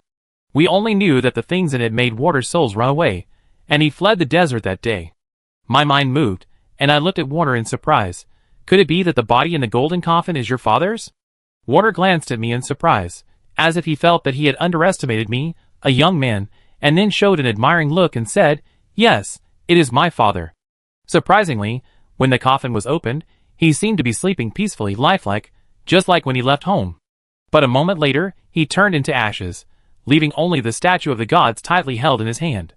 We only knew that the things in it made Warner's souls run away, and he fled the desert that day. My mind moved, and I looked at Warner in surprise. Could it be that the body in the golden coffin is your father's? Warner glanced at me in surprise, as if he felt that he had underestimated me, a young man, and then showed an admiring look and said, Yes, it is my father. Surprisingly, when the coffin was opened, he seemed to be sleeping peacefully, lifelike, just like when he left home. But a moment later, he turned into ashes, leaving only the statue of the gods tightly held in his hand.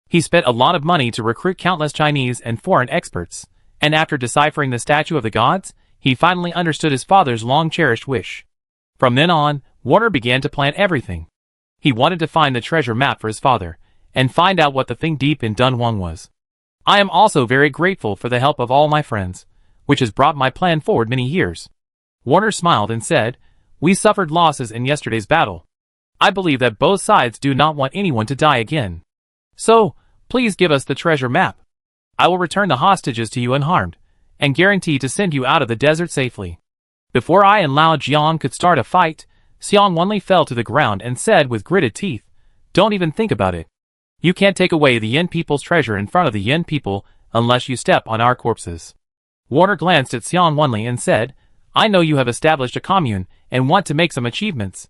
He spent a lot of money to recruit countless Chinese and foreign experts, and after deciphering the statue of the gods, he finally understood his father's long-cherished wish. From then on, Warner began to plan everything. He wanted to find the treasure map for his father, and find out what the thing deep in Dunhuang was. I am also very grateful for the help of all my friends, which has brought my plan forward many years. Warner smiled and said, We suffered losses in yesterday's battle. I believe that both sides do not want anyone to die again. So, please give us the treasure map. I will return the hostages to you unharmed, and guarantee to send you out of the desert safely. Before I and Lao Jiang could start a fight, Xiang Wenli fell to the ground and said with gritted teeth, Don't even think about it. You can't take away the Yen people's treasure in front of the Yen people unless you step on our corpses. Warner glanced at Xiang Wenli and said, I know you have established a commune and want to make some achievements.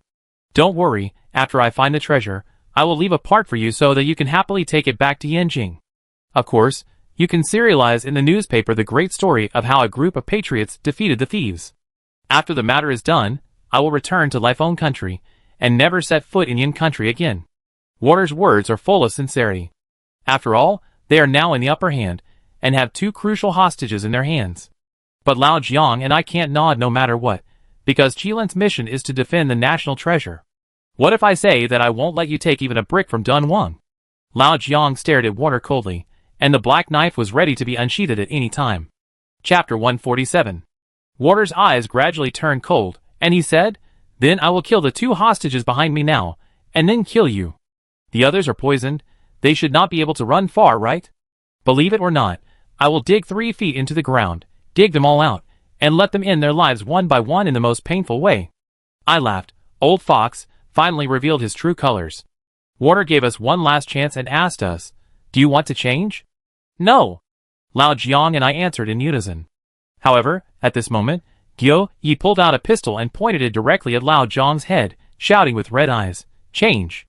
Don't worry, after I find the treasure, I will leave a part for you so that you can happily take it back to Yanjing. Of course, you can serialize in the newspaper the great story of how a group of patriots defeated the thieves. After the matter is done, I will return to Life's own country, and never set foot in Yin country again. Warner's words are full of sincerity. After all, they are now in the upper hand, and have two crucial hostages in their hands. But Lao Jiang and I can't nod no matter what, because Qilin's mission is to defend the national treasure. What if I say that I won't let you take even a brick from Dun Wang? Lao Jiang stared at Warner coldly, and the black knife was ready to be unsheathed at any time. Chapter 147. Warner's eyes gradually turned cold, and he said, "Then I will kill the two hostages behind me now, and then kill you. The others are poisoned. They should not be able to run far, right? Believe it or not, I will dig 3 feet into the ground, dig them all out, and let them end their lives one by one in the most painful way." I laughed. Old Fox finally revealed his true colors. Warner gave us one last chance and asked us, "Do you want to change?" "No." Lao Jiang and I answered in unison. However, at this moment, Guo Yi pulled out a pistol and pointed it directly at Lao Jiang's head, shouting with red eyes, "Change."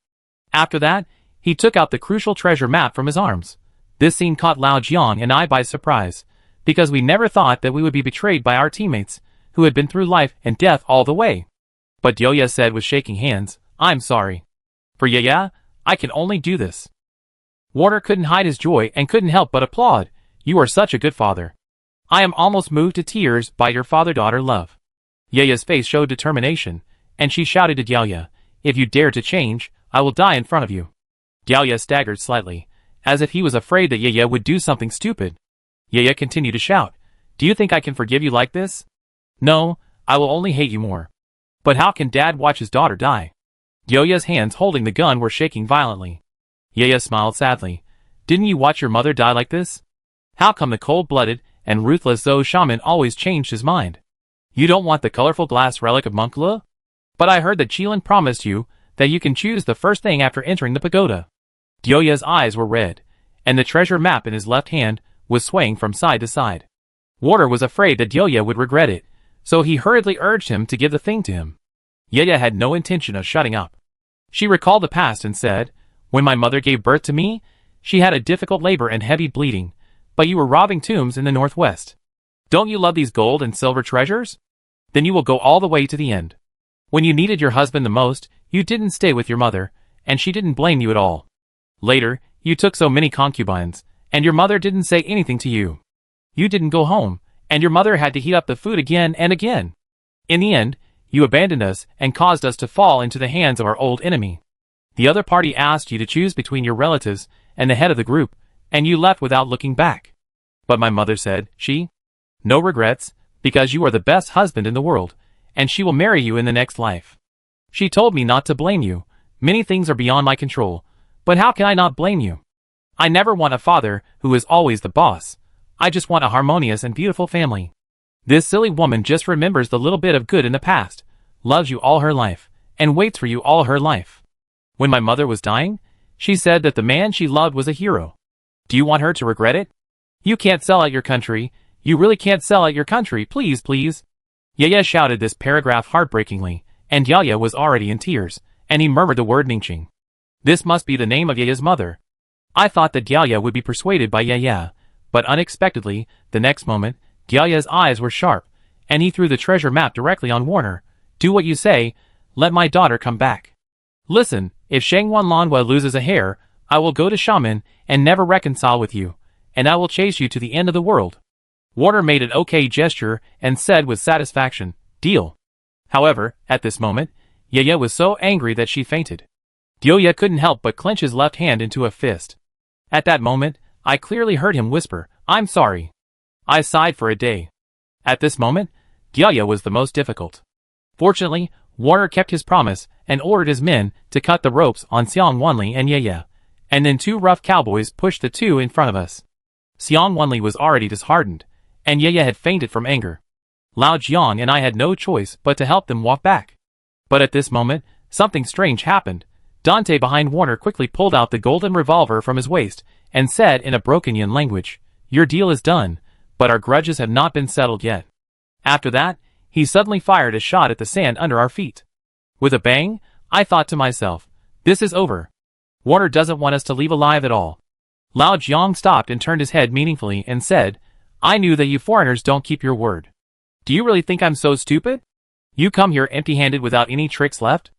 After that, he took out the crucial treasure map from his arms. This scene caught Lao Jiang and I by surprise, because we never thought that we would be betrayed by our teammates, who had been through life and death all the way. But Dioya said with shaking hands, "I'm sorry. For Yaya, I can only do this." Warner couldn't hide his joy and couldn't help but applaud. "You are such a good father. I am almost moved to tears by your father-daughter love." Yaya's face showed determination, and she shouted to Dioya, "If you dare to change, I will die in front of you." Dioya staggered slightly, as if he was afraid that Yaya would do something stupid. Yaya continued to shout, "Do you think I can forgive you like this? No, I will only hate you more." "But how can Dad watch his daughter die?" Dioya's hands holding the gun were shaking violently. Yaya smiled sadly. "Didn't you watch your mother die like this? How come the cold-blooded and ruthless Zhou shaman always changed his mind? You don't want the colorful glass relic of Monk Le? But I heard that Qilin promised you that you can choose the first thing after entering the pagoda." Dioya's eyes were red, and the treasure map in his left hand was swaying from side to side. Warner was afraid that Dioya would regret it, so he hurriedly urged him to give the thing to him. Yaya had no intention of shutting up. She recalled the past and said, "When my mother gave birth to me, she had a difficult labor and heavy bleeding, but you were robbing tombs in the northwest. Don't you love these gold and silver treasures? Then you will go all the way to the end. When you needed your husband the most, you didn't stay with your mother, and she didn't blame you at all. Later, you took so many concubines, and your mother didn't say anything to you. You didn't go home, and your mother had to heat up the food again and again. In the end, you abandoned us and caused us to fall into the hands of our old enemy. The other party asked you to choose between your relatives and the head of the group, and you left without looking back. But my mother said, no regrets, because you are the best husband in the world, and she will marry you in the next life. She told me not to blame you. Many things are beyond my control, but how can I not blame you? I never want a father who is always the boss. I just want a harmonious and beautiful family. This silly woman just remembers the little bit of good in the past, loves you all her life, and waits for you all her life. When my mother was dying, she said that the man she loved was a hero. Do you want her to regret it? You can't sell out your country. You really can't sell out your country, please, please." Yaya shouted this paragraph heartbreakingly, and Yaya was already in tears, and he murmured the word Ningqing. This must be the name of Yaya's mother. I thought that Yaya would be persuaded by Yaya, but unexpectedly, the next moment, Yaya's eyes were sharp, and he threw the treasure map directly on Warner. "Do what you say. Let my daughter come back. Listen, if Shangwan Lanhua loses a hair, I will go to Shaman and never reconcile with you, and I will chase you to the end of the world." Warner made an okay gesture and said with satisfaction, "Deal." However, at this moment, Yaya was so angry that she fainted. Dioya couldn't help but clench his left hand into a fist. At that moment, I clearly heard him whisper, "I'm sorry." I sighed for a day. At this moment, Yaya was the most difficult. Fortunately, Warner kept his promise and ordered his men to cut the ropes on Xiang Wanli and Yaya, and then two rough cowboys pushed the two in front of us. Xiang Wanli was already disheartened, and Yaya had fainted from anger. Lao Jiang and I had no choice but to help them walk back. But at this moment, something strange happened. Dante behind Warner quickly pulled out the golden revolver from his waist and said in a broken Yin language, "Your deal is done, but our grudges have not been settled yet." After that, he suddenly fired a shot at the sand under our feet. With a bang, I thought to myself, this is over. Warner doesn't want us to leave alive at all. Lao Jiang stopped and turned his head meaningfully and said, "I knew that you foreigners don't keep your word. Do you really think I'm so stupid? You come here empty-handed without any tricks left?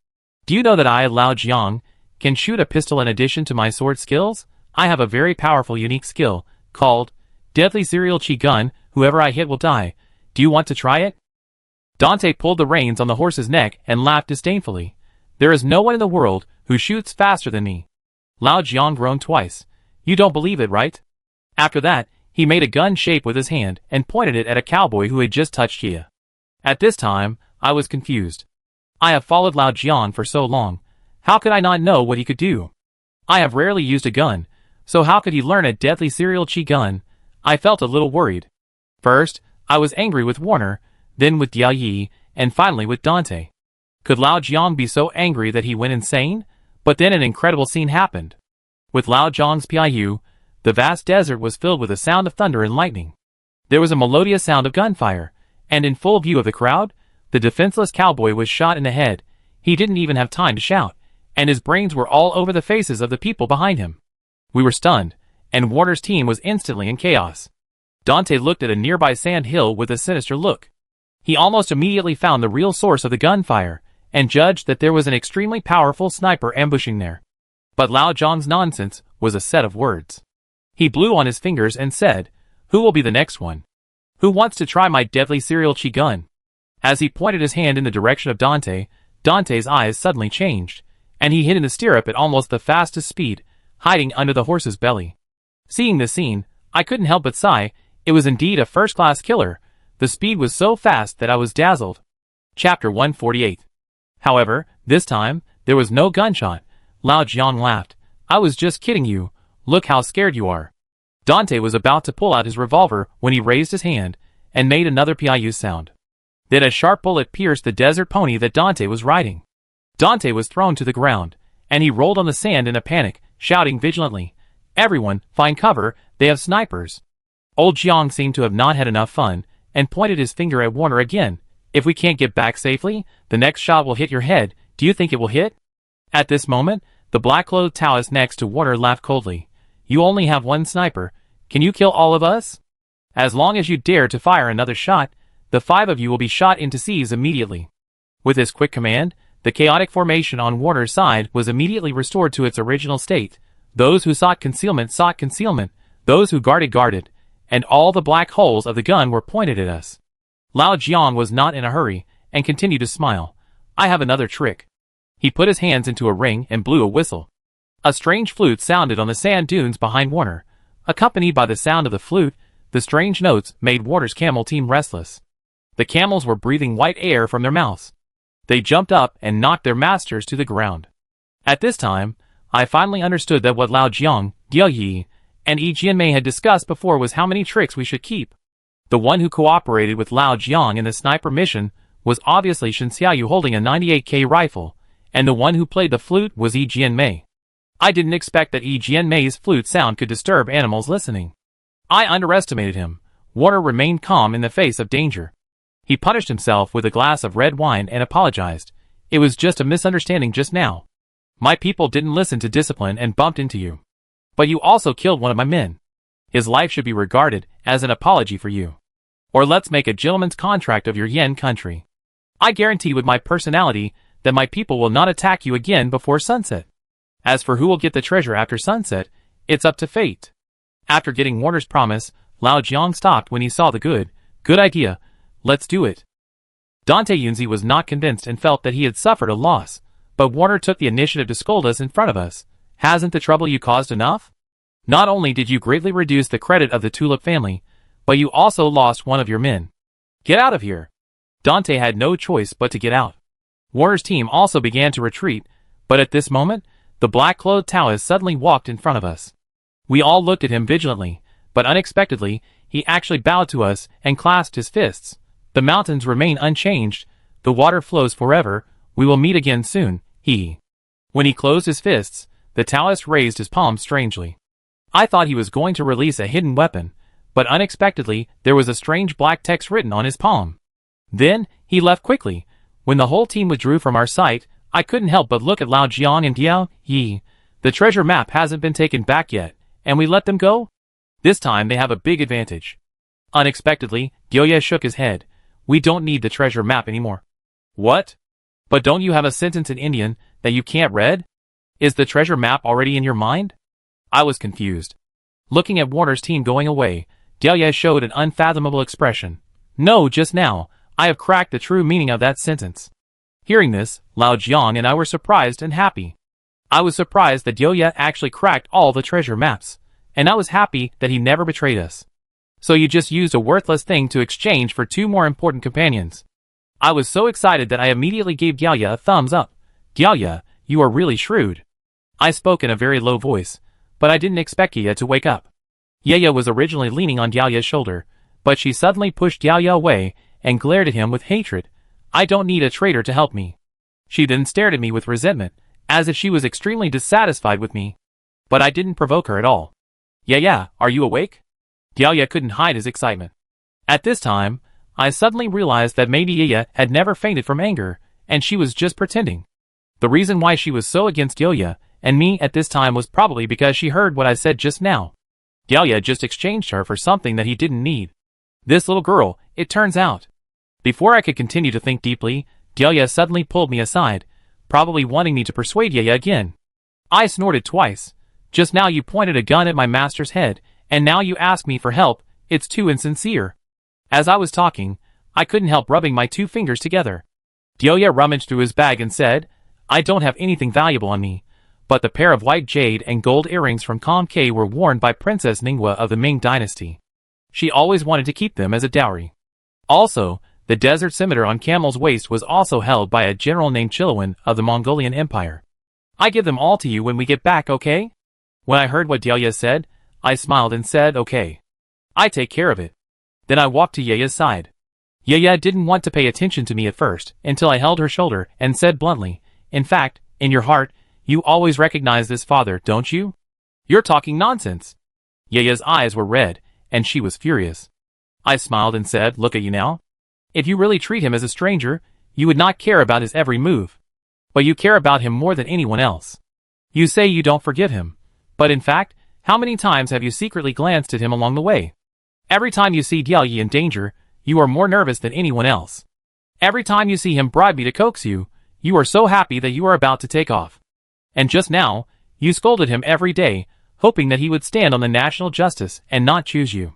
Do you know that I, Lao Jiang, can shoot a pistol in addition to my sword skills? I have a very powerful unique skill, called Deadly serial chi gun, whoever I hit will die. Do you want to try it? Dante pulled the reins on the horse's neck and laughed disdainfully. There is no one in the world who shoots faster than me. Lao Jiang groaned twice. You don't believe it, right? After that, he made a gun shape with his hand and pointed it at a cowboy who had just touched Kia. At this time, I was confused. I have followed Lao Jiang for so long. How could I not know what he could do? I have rarely used a gun, so how could he learn a deadly serial chi gun? I felt a little worried. First, I was angry with Warner, then with Diao Yi, and finally with Dante. Could Lao Jiang be so angry that he went insane? But then an incredible scene happened. With Lao Jiang's PIU, the vast desert was filled with a sound of thunder and lightning. There was a melodious sound of gunfire, and in full view of the crowd, the defenseless cowboy was shot in the head. He didn't even have time to shout, and his brains were all over the faces of the people behind him. We were stunned, and Warner's team was instantly in chaos. Dante looked at a nearby sand hill with a sinister look. He almost immediately found the real source of the gunfire, and judged that there was an extremely powerful sniper ambushing there. But Lao Jiang's nonsense was a set of words. He blew on his fingers and said, "Who will be the next one? Who wants to try my deadly serial chi gun?" As he pointed his hand in the direction of Dante, Dante's eyes suddenly changed, and he hid in the stirrup at almost the fastest speed, hiding under the horse's belly. Seeing this scene, I couldn't help but sigh. It was indeed a first-class killer. The speed was so fast that I was dazzled. Chapter 148. However, this time, there was no gunshot. Lao Jiang laughed. I was just kidding you. Look how scared you are. Dante was about to pull out his revolver when he raised his hand and made another PIU sound. Then a sharp bullet pierced the desert pony that Dante was riding. Dante was thrown to the ground, and he rolled on the sand in a panic, shouting vigilantly, "Everyone, find cover, they have snipers." Old Jiang seemed to have not had enough fun, and pointed his finger at Warner again. "If we can't get back safely, the next shot will hit your head. Do you think it will hit?" At this moment, the black-clothed Taoist next to Warner laughed coldly. "You only have one sniper. Can you kill all of us? As long as you dare to fire another shot, the 5 of you will be shot into seas immediately." With this quick command, the chaotic formation on Warner's side was immediately restored to its original state. Those who sought concealment, those who guarded, and all the black holes of the gun were pointed at us. Lao Jiang was not in a hurry, and continued to smile. "I have another trick." He put his hands into a ring and blew a whistle. A strange flute sounded on the sand dunes behind Warner. Accompanied by the sound of the flute, the strange notes made Warner's camel team restless. The camels were breathing white air from their mouths. They jumped up and knocked their masters to the ground. At this time, I finally understood that what Lao Jiang, Diao Yi, and Yi Jianmei had discussed before was how many tricks we should keep. The one who cooperated with Lao Jiang in the sniper mission was obviously Shen Xiaoyu holding a 98K rifle, and the one who played the flute was Yi Jianmei. I didn't expect that Yi Jianmei's flute sound could disturb animals listening. I underestimated him. Warner remained calm in the face of danger. He punished himself with a glass of red wine and apologized. "It was just a misunderstanding just now. My people didn't listen to discipline and bumped into you. But you also killed one of my men. His life should be regarded as an apology for you. Or let's make a gentleman's contract of your yen country. I guarantee with my personality that my people will not attack you again before sunset. As for who will get the treasure after sunset, it's up to fate." After getting Warner's promise, Lao Jiang stopped when he saw the good idea. "Let's do it." Dante Yunzi was not convinced and felt that he had suffered a loss, but Warner took the initiative to scold us in front of us. "Hasn't the trouble you caused enough? Not only did you greatly reduce the credit of the Tulip family, but you also lost one of your men. Get out of here." Dante had no choice but to get out. Warner's team also began to retreat, but at this moment, the black-clothed Taoist suddenly walked in front of us. We all looked at him vigilantly, but unexpectedly, he actually bowed to us and clasped his fists. "The mountains remain unchanged. The water flows forever. We will meet again soon." When he closed his fists, the Taoist raised his palms strangely. I thought he was going to release a hidden weapon, but unexpectedly, there was a strange black text written on his palm. Then, he left quickly. When the whole team withdrew from our sight, I couldn't help but look at Lao Jiang and Diao Yi. The treasure map hasn't been taken back yet, and we let them go? This time they have a big advantage. Unexpectedly, Gyoye shook his head. "We don't need the treasure map anymore." "What? But don't you have a sentence in Indian that you can't read? Is the treasure map already in your mind?" I was confused. Looking at Warner's team going away, Delia showed an unfathomable expression. No, just now, I have cracked the true meaning of that sentence. Hearing this, Lao Jiang and I were surprised and happy. I was surprised that Delia actually cracked all the treasure maps, and I was happy that he never betrayed us. So you just used a worthless thing to exchange for 2 more important companions. I was so excited that I immediately gave Delia a thumbs up. Delia, you are really shrewd. I spoke in a very low voice, but I didn't expect Delia to wake up. Delia was originally leaning on Delia's shoulder, but she suddenly pushed Delia away and glared at him with hatred. I don't need a traitor to help me. She then stared at me with resentment, as if she was extremely dissatisfied with me. But I didn't provoke her at all. Yeah, are you awake? Delia couldn't hide his excitement. At this time, I suddenly realized that maybe Delia had never fainted from anger, and she was just pretending. The reason why she was so against Delia and me at this time was probably because she heard what I said just now. Delia just exchanged her for something that he didn't need. This little girl, it turns out. Before I could continue to think deeply, Delia suddenly pulled me aside, probably wanting me to persuade Delia again. I snorted twice. Just now you pointed a gun at my master's head, and now you ask me for help. It's too insincere. As I was talking, I couldn't help rubbing my 2 fingers together. Delia rummaged through his bag and said, I don't have anything valuable on me, but the pair of white jade and gold earrings from Kong K were worn by Princess Ningwa of the Ming dynasty. She always wanted to keep them as a dowry. Also, the desert scimitar on Camel's waist was also held by a general named Chiluan of the Mongolian Empire. I give them all to you when we get back, okay? When I heard what Delia said, I smiled and said, okay. I take care of it. Then I walked to Yaya's side. Yaya didn't want to pay attention to me at first, until I held her shoulder and said bluntly, in fact, in your heart, you always recognize this father, don't you? You're talking nonsense. Yaya's eyes were red, and she was furious. I smiled and said, look at you now. If you really treat him as a stranger, you would not care about his every move. But you care about him more than anyone else. You say you don't forgive him. But in fact, how many times have you secretly glanced at him along the way? Every time you see Delia in danger, you are more nervous than anyone else. Every time you see him bribe me to coax you, you are so happy that you are about to take off. And just now, you scolded him every day, hoping that he would stand on the national justice and not choose you.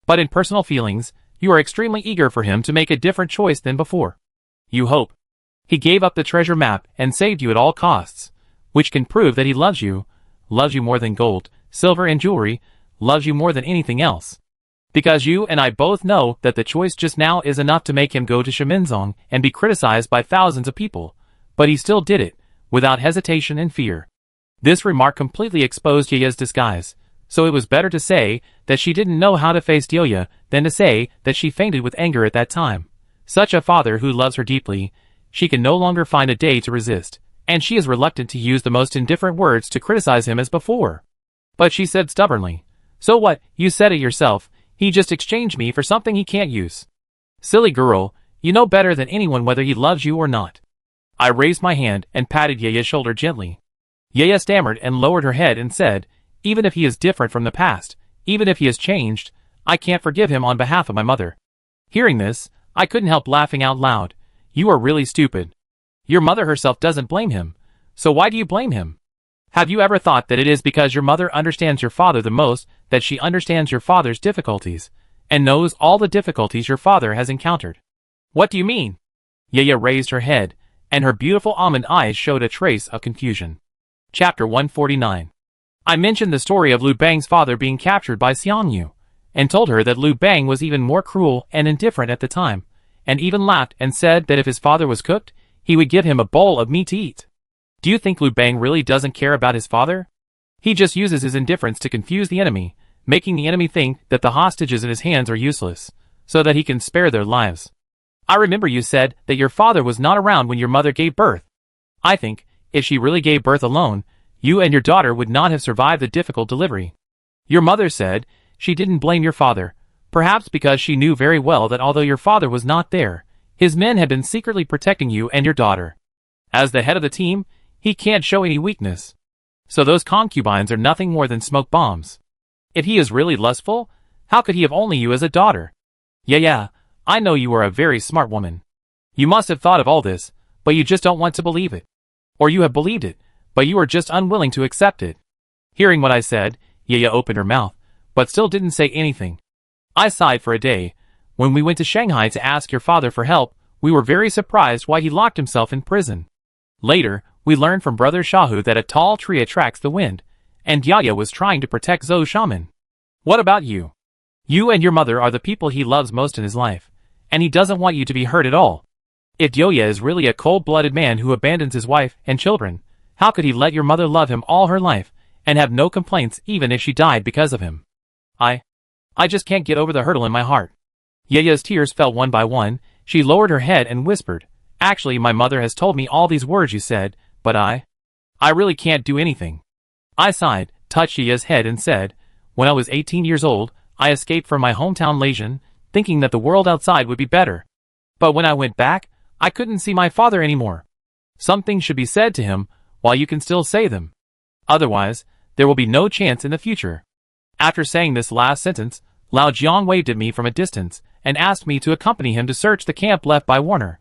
But in personal feelings, you are extremely eager for him to make a different choice than before. You hope. He gave up the treasure map and saved you at all costs, which can prove that he loves you more than gold, silver and jewelry, loves you more than anything else. Because you and I both know that the choice just now is enough to make him go to Shiminzong and be criticized by thousands of people, but he still did it, without hesitation and fear. This remark completely exposed Yaya's disguise, so it was better to say that she didn't know how to face Delia than to say that she fainted with anger at that time. Such a father who loves her deeply, she can no longer find a day to resist, and she is reluctant to use the most indifferent words to criticize him as before. But she said stubbornly, so what, you said it yourself, he just exchanged me for something he can't use. Silly girl, you know better than anyone whether he loves you or not. I raised my hand and patted Yaya's shoulder gently. Yaya stammered and lowered her head and said, even if he is different from the past, even if he has changed, I can't forgive him on behalf of my mother. Hearing this, I couldn't help laughing out loud. You are really stupid. Your mother herself doesn't blame him, so why do you blame him? Have you ever thought that it is because your mother understands your father the most that she understands your father's difficulties, and knows all the difficulties your father has encountered? What do you mean? Yaya raised her head, and her beautiful almond eyes showed a trace of confusion. Chapter 149. I mentioned the story of Lu Bang's father being captured by Xiang Yu, and told her that Lu Bang was even more cruel and indifferent at the time, and even laughed and said that if his father was cooked, he would give him a bowl of meat to eat. Do you think Lu Bang really doesn't care about his father? He just uses his indifference to confuse the enemy, making the enemy think that the hostages in his hands are useless, so that he can spare their lives. I remember you said that your father was not around when your mother gave birth. I think, if she really gave birth alone, you and your daughter would not have survived the difficult delivery. Your mother said she didn't blame your father, perhaps because she knew very well that although your father was not there, his men had been secretly protecting you and your daughter. As the head of the team, he can't show any weakness. So those concubines are nothing more than smoke bombs. If he is really lustful, how could he have only you as a daughter? Yeah, I know you are a very smart woman. You must have thought of all this, but you just don't want to believe it. Or you have believed it, but you are just unwilling to accept it. Hearing what I said, Yaya opened her mouth, but still didn't say anything. I sighed for a day. When we went to Shanghai to ask your father for help, we were very surprised why he locked himself in prison. Later, we learned from Brother Shahu that a tall tree attracts the wind, and Yaya was trying to protect Zhou Shaman. What about you? You and your mother are the people he loves most in his life, and he doesn't want you to be hurt at all. If Yoya is really a cold-blooded man who abandons his wife and children, how could he let your mother love him all her life, and have no complaints even if she died because of him? I just can't get over the hurdle in my heart. Yaya's tears fell one by one. She lowered her head and whispered, "Actually, my mother has told me all these words you said, but I really can't do anything." I sighed, touched Yaya's head and said, "When I was 18 years old, I escaped from my hometown Lasian, thinking that the world outside would be better. But when I went back, I couldn't see my father anymore. Something should be said to him while you can still say them. Otherwise, there will be no chance in the future." After saying this last sentence, Lao Jiang waved at me from a distance and asked me to accompany him to search the camp left by Warner.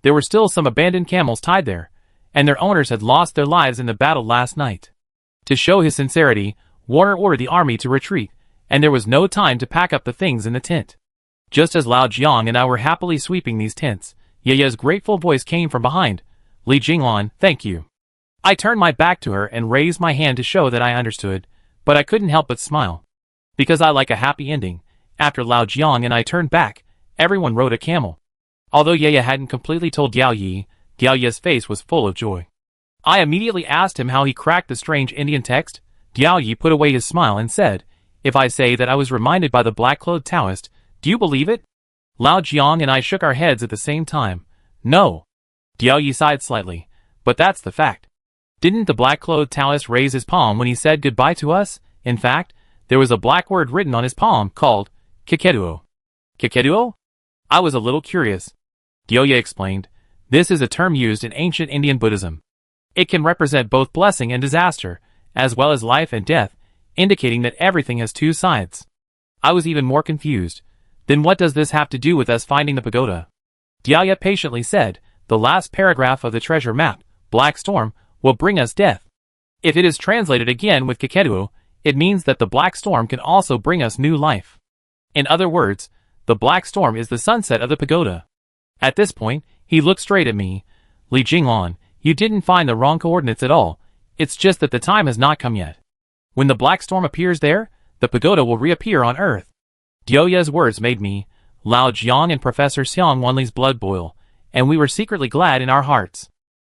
There were still some abandoned camels tied there, and their owners had lost their lives in the battle last night. To show his sincerity, Warner ordered the army to retreat, and there was no time to pack up the things in the tent. Just as Lao Jiang and I were happily sweeping these tents, Yaya's grateful voice came from behind. "Li Jinglan, thank you." I turned my back to her and raised my hand to show that I understood, but I couldn't help but smile. Because I like a happy ending, after Lao Jiang and I turned back, everyone rode a camel. Although Yaya hadn't completely told Gao Yi, Gao Yi's face was full of joy. I immediately asked him how he cracked the strange Indian text. Gao Yi put away his smile and said, "If I say that I was reminded by the black-clothed Taoist, do you believe it?" Lao Jiang and I shook our heads at the same time. "No." Gao Yi sighed slightly, "But that's the fact. Didn't the black-clothed Taoist raise his palm when he said goodbye to us? In fact, there was a black word written on his palm called Kekeduo." Kekeduo? I was a little curious. Gyoya explained, "This is a term used in ancient Indian Buddhism. It can represent both blessing and disaster, as well as life and death, indicating that everything has two sides." I was even more confused. Then what does this have to do with us finding the pagoda? Gyoya patiently said, "The last paragraph of the treasure map, Black Storm, will bring us death. If it is translated again with Kekeduo, it means that the Black Storm can also bring us new life. In other words, the Black Storm is the sunset of the pagoda." At this point, he looked straight at me. "Li Jinglan, you didn't find the wrong coordinates at all. It's just that the time has not come yet. When the Black Storm appears there, the pagoda will reappear on Earth." Gyoya's words made me, Lao Jiang and Professor Xiang Wanli's blood boil, and we were secretly glad in our hearts.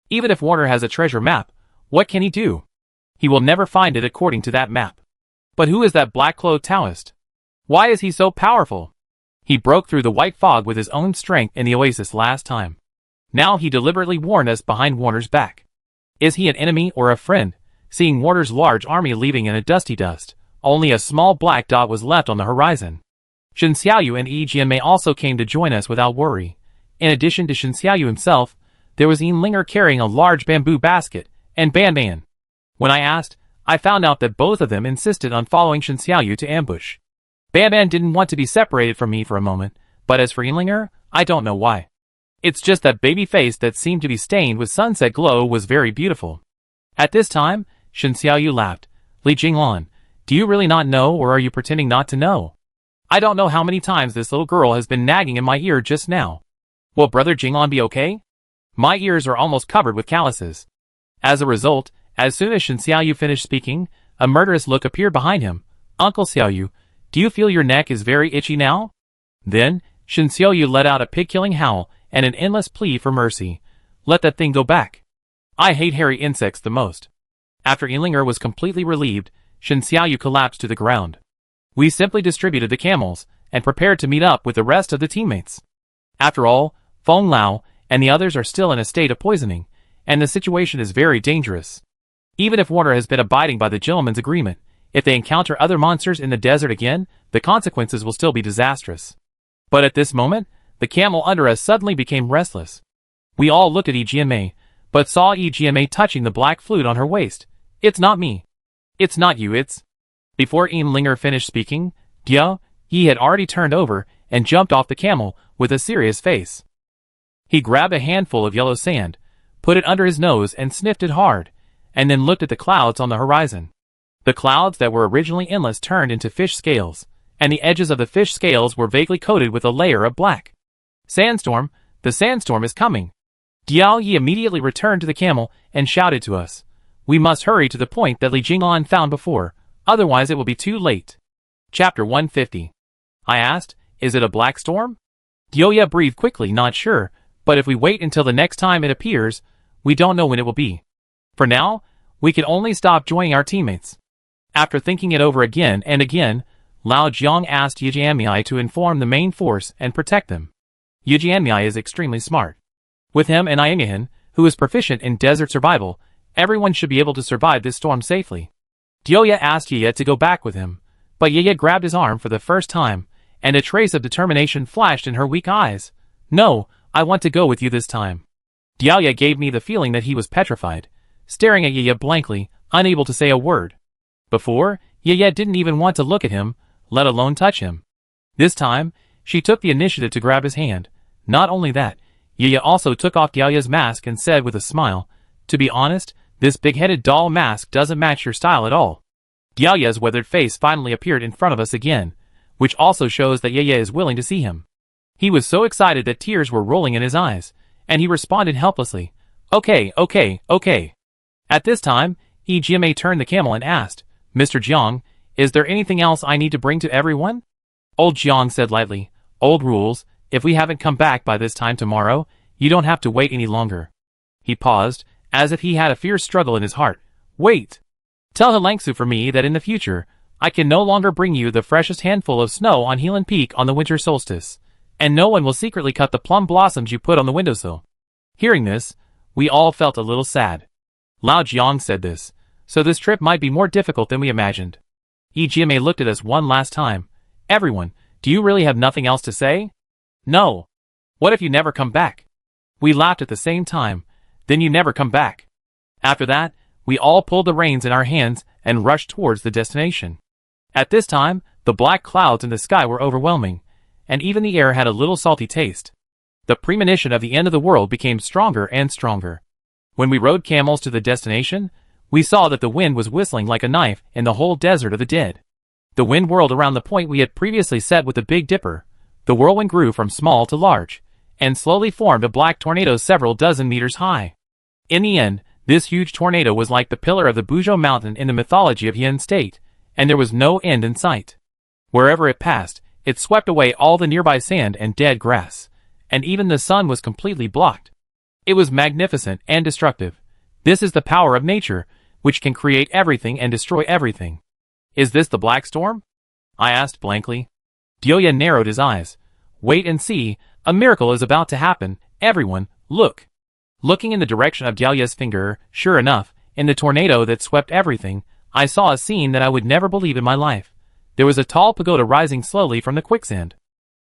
Even if Warner has a treasure map, what can he do? He will never find it according to that map. But who is that black-clothed Taoist? Why is he so powerful? He broke through the white fog with his own strength in the oasis last time. Now he deliberately warned us behind Warner's back. Is he an enemy or a friend? Seeing Warner's large army leaving in a dusty dust, only a small black dot was left on the horizon. Shen Xiaoyu and Yi Jianmei also came to join us without worry. In addition to Shen Xiaoyu himself, there was Yin Linger carrying a large bamboo basket, and Ban Man. When I asked, I found out that both of them insisted on following Shen Xiaoyu to ambush. Ban Man didn't want to be separated from me for a moment, but as for Yin Linger, I don't know why. It's just that baby face that seemed to be stained with sunset glow was very beautiful. At this time, Shen Xiaoyu laughed. "Li Jinglan, do you really not know, or are you pretending not to know? I don't know how many times this little girl has been nagging in my ear just now. Will Brother Jinglan be okay? My ears are almost covered with calluses." As a result, as soon as Shen Xiaoyu finished speaking, a murderous look appeared behind him. "Uncle Xiaoyu, do you feel your neck is very itchy now?" Then, Shen Xiaoyu let out a pig-killing howl and an endless plea for mercy. "Let that thing go back. I hate hairy insects the most." After Yinlinger was completely relieved, Shen Xiaoyu collapsed to the ground. We simply distributed the camels, and prepared to meet up with the rest of the teammates. After all, Feng Lao and the others are still in a state of poisoning, and the situation is very dangerous. Even if Warner has been abiding by the gentleman's agreement, if they encounter other monsters in the desert again, the consequences will still be disastrous. But at this moment, the camel under us suddenly became restless. We all looked at Yi Jianmei, but saw Yi Jianmei touching the black flute on her waist. "It's not me. It's not you, it's..." Before Yin Linger finished speaking, Yi had already turned over and jumped off the camel with a serious face. He grabbed a handful of yellow sand, put it under his nose and sniffed it hard, and then looked at the clouds on the horizon. The clouds that were originally endless turned into fish scales, and the edges of the fish scales were vaguely coated with a layer of black. Sandstorm, the sandstorm is coming. Diao Yi immediately returned to the camel and shouted to us. We must hurry to the point that Li Jinglan found before, otherwise it will be too late. Chapter 150. I asked, is it a black storm? Dioya breathed quickly, not sure, but if we wait until the next time it appears, we don't know when it will be. For now, we can only stop joining our teammates. After thinking it over again and again, Lao Jiang asked Yi Jianmei to inform the main force and protect them. Yi Jianmei is extremely smart. With him and Iangahan, who is proficient in desert survival, everyone should be able to survive this storm safely. Dioya asked Ye to go back with him, but Ye grabbed his arm for the first time, and a trace of determination flashed in her weak eyes. No, I want to go with you this time. Dioya gave me the feeling that he was petrified, staring at Ye blankly, unable to say a word. Before, Ye didn't even want to look at him, let alone touch him. This time, she took the initiative to grab his hand. Not only that, Ye also took off Dioya's mask and said with a smile, to be honest, this big-headed doll mask doesn't match your style at all. Dioya's weathered face finally appeared in front of us again, which also shows that Ye is willing to see him. He was so excited that tears were rolling in his eyes, and he responded helplessly, Okay. At this time, Yi Jianmei turned the camel and asked, Mr. Jiang, is there anything else I need to bring to everyone? Old Jiang said lightly, Old rules, if we haven't come back by this time tomorrow, you don't have to wait any longer. He paused, as if he had a fierce struggle in his heart. Wait! Tell Helangsu for me that in the future, I can no longer bring you the freshest handful of snow on Helan Peak on the winter solstice, and no one will secretly cut the plum blossoms you put on the windowsill. Hearing this, we all felt a little sad. Lao Jiang said this, so this trip might be more difficult than we imagined. Yi Jianmei looked at us one last time. Everyone, do you really have nothing else to say? No. What if you never come back? We laughed at the same time. Then you never come back. After that, we all pulled the reins in our hands and rushed towards the destination. At this time, the black clouds in the sky were overwhelming, and even the air had a little salty taste. The premonition of the end of the world became stronger and stronger. When we rode camels to the destination, we saw that the wind was whistling like a knife in the whole desert of the dead. The wind whirled around the point we had previously set with the Big Dipper. The whirlwind grew from small to large, and slowly formed a black tornado several dozen meters high. In the end, this huge tornado was like the pillar of the Buzhou mountain in the mythology of Yan State, and there was no end in sight. Wherever it passed, it swept away all the nearby sand and dead grass, and even the sun was completely blocked. It was magnificent and destructive. This is the power of nature, which can create everything and destroy everything. Is this the Black Storm? I asked blankly. Dioya narrowed his eyes. Wait and see, a miracle is about to happen. Everyone, look. Looking in the direction of Dioya's finger, sure enough, in the tornado that swept everything, I saw a scene that I would never believe in my life. There was a tall pagoda rising slowly from the quicksand.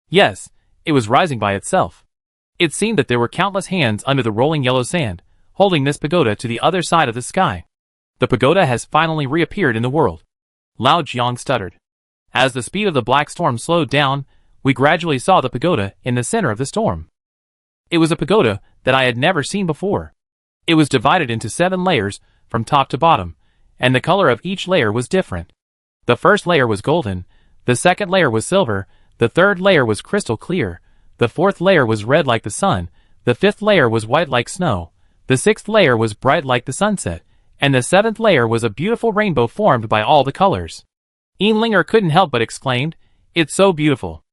Yes, it was rising by itself. It seemed that there were countless hands under the rolling yellow sand, holding this pagoda to the other side of the sky. The pagoda has finally reappeared in the world. Lao Jiang stuttered. As the speed of the black storm slowed down, we gradually saw the pagoda in the center of the storm. It was a pagoda that I had never seen before. It was divided into 7 layers, from top to bottom, and the color of each layer was different. The first layer was golden, the second layer was silver, the third layer was crystal clear, the fourth layer was red like the sun, the fifth layer was white like snow, the sixth layer was bright like the sunset, and the seventh layer was a beautiful rainbow formed by all the colors. Linger couldn't help but exclaimed, It's so beautiful.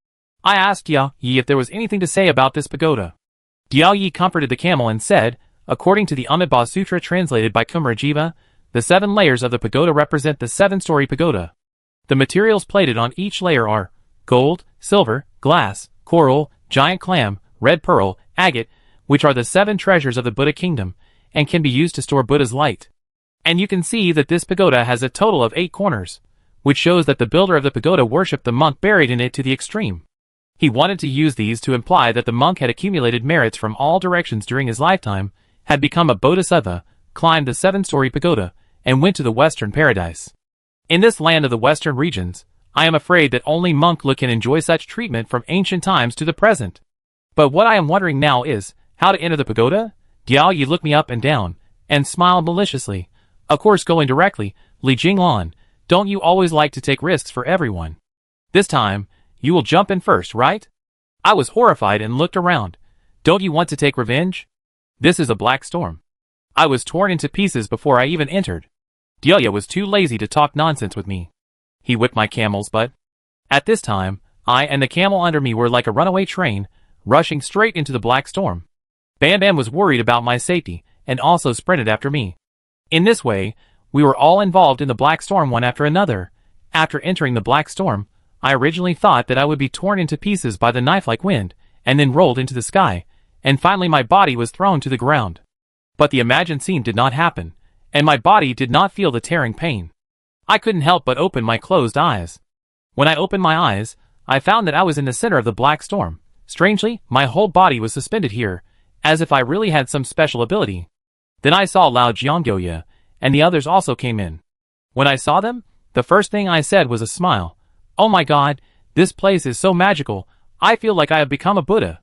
I asked Diao Yi if there was anything to say about this pagoda. Diao Yi comforted the camel and said, according to the Amitabha Sutra translated by Kumarajiva, the 7 layers of the pagoda represent the 7-story pagoda. The materials plated on each layer are gold, silver, glass, coral, giant clam, red pearl, agate, which are the 7 treasures of the Buddha kingdom, and can be used to store Buddha's light. And you can see that this pagoda has a total of 8 corners, which shows that the builder of the pagoda worshipped the monk buried in it to the extreme. He wanted to use these to imply that the monk had accumulated merits from all directions during his lifetime, had become a bodhisattva, climbed the 7-story pagoda, and went to the western paradise. In this land of the western regions, I am afraid that only monk can enjoy such treatment from ancient times to the present. But what I am wondering now is, how to enter the pagoda? Diao Yi looked me up and down, and smiled maliciously. Of course going directly, Li Jinglan, don't you always like to take risks for everyone? This time, you will jump in first, right? I was horrified and looked around. Don't you want to take revenge? This is a black storm. I was torn into pieces before I even entered. Delia was too lazy to talk nonsense with me. He whipped my camel's butt. At this time, I and the camel under me were like a runaway train, rushing straight into the black storm. Bam Bam was worried about my safety, and also sprinted after me. In this way, we were all involved in the black storm one after another. After entering the black storm, I originally thought that I would be torn into pieces by the knife-like wind, and then rolled into the sky, and finally my body was thrown to the ground. But the imagined scene did not happen, and my body did not feel the tearing pain. I couldn't help but open my closed eyes. When I opened my eyes, I found that I was in the center of the black storm. Strangely, my whole body was suspended here, as if I really had some special ability. Then I saw Lao Jiangyoya, and the others also came in. When I saw them, the first thing I said was a smile. Oh my god, this place is so magical, I feel like I have become a Buddha.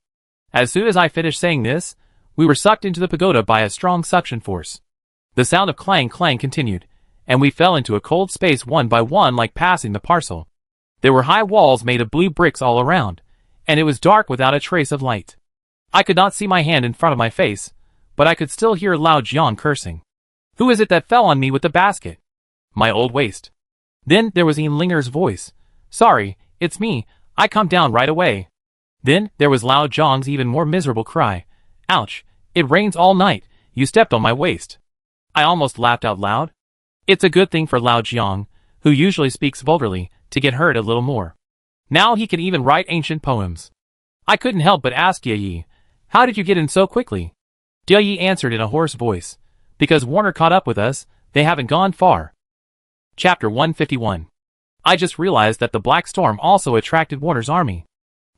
As soon as I finished saying this, we were sucked into the pagoda by a strong suction force. The sound of clang clang continued, and we fell into a cold space one by one like passing the parcel. There were high walls made of blue bricks all around, and it was dark without a trace of light. I could not see my hand in front of my face, but I could still hear Lao Jiang cursing. Who is it that fell on me with the basket? My old waist. Then there was Ian Linger's voice. Sorry, it's me, I come down right away. Then there was Lao Jiang's even more miserable cry. Ouch, it rains all night, you stepped on my waist. I almost laughed out loud. It's a good thing for Lao Jiang, who usually speaks vulgarly, to get hurt a little more. Now he can even write ancient poems. I couldn't help but ask Yi, how did you get in so quickly? Yi answered in a hoarse voice. Because Warner caught up with us, they haven't gone far. Chapter 151. I just realized that the Black Storm also attracted Warner's army.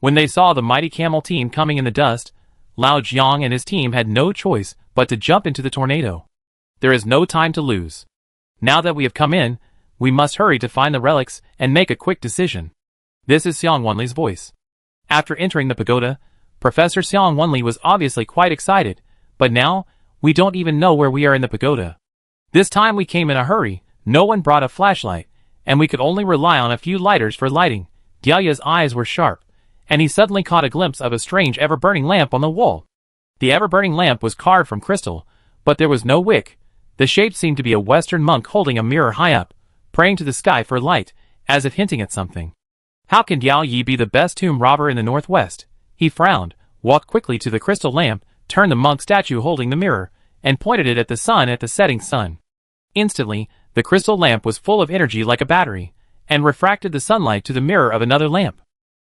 When they saw the mighty camel team coming in the dust, Lao Jiang and his team had no choice but to jump into the tornado. There is no time to lose. Now that we have come in, we must hurry to find the relics and make a quick decision. This is Xiang Wenli's voice. After entering the pagoda, Professor Xiang Wenli was obviously quite excited, but now, we don't even know where we are in the pagoda. This time we came in a hurry, no one brought a flashlight, and we could only rely on a few lighters for lighting. Delia's eyes were sharp, and he suddenly caught a glimpse of a strange ever-burning lamp on the wall. The ever-burning lamp was carved from crystal, but there was no wick. The shape seemed to be a Western monk holding a mirror high up, praying to the sky for light, as if hinting at something. How can Diao Yi be the best tomb robber in the northwest? He frowned, walked quickly to the crystal lamp, turned the monk statue holding the mirror, and pointed it at the sun at the setting sun. Instantly, the crystal lamp was full of energy like a battery, and refracted the sunlight to the mirror of another lamp.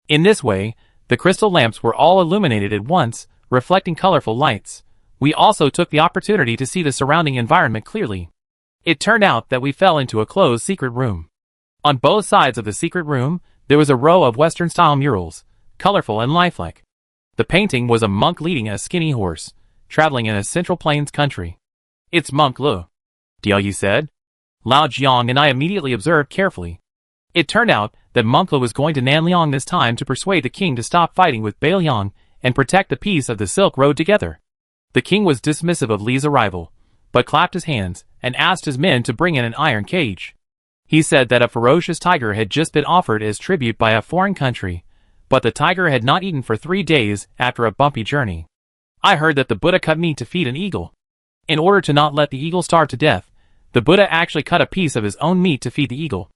In this way, the crystal lamps were all illuminated at once, reflecting colorful lights. We also took the opportunity to see the surrounding environment clearly. It turned out that we fell into a closed secret room. On both sides of the secret room, there was a row of Western-style murals, colorful and lifelike. The painting was a monk leading a skinny horse, traveling in a Central Plains country. It's Monk Lu, Diao said. Lao Jiang and I immediately observed carefully. It turned out that Monk Lu was going to Nanliang this time to persuade the king to stop fighting with Beiliang and protect the peace of the Silk Road together. The king was dismissive of Li's arrival, but clapped his hands and asked his men to bring in an iron cage. He said that a ferocious tiger had just been offered as tribute by a foreign country, but the tiger had not eaten for 3 days after a bumpy journey. I heard that the Buddha cut meat to feed an eagle. In order to not let the eagle starve to death, the Buddha actually cut a piece of his own meat to feed the eagle.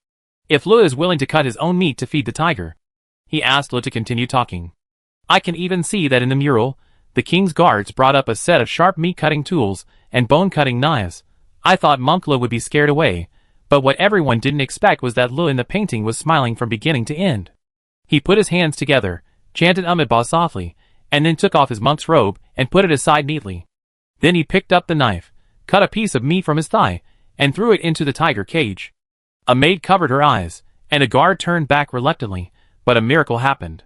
If Lu is willing to cut his own meat to feed the tiger, he asked Lu to continue talking. I can even see that in the mural, the king's guards brought up a set of sharp meat-cutting tools and bone-cutting knives. I thought Monk Lu would be scared away, but what everyone didn't expect was that Lu in the painting was smiling from beginning to end. He put his hands together, chanted Amitabha softly, and then took off his monk's robe and put it aside neatly. Then he picked up the knife, cut a piece of meat from his thigh, and threw it into the tiger cage. A maid covered her eyes, and a guard turned back reluctantly, but a miracle happened.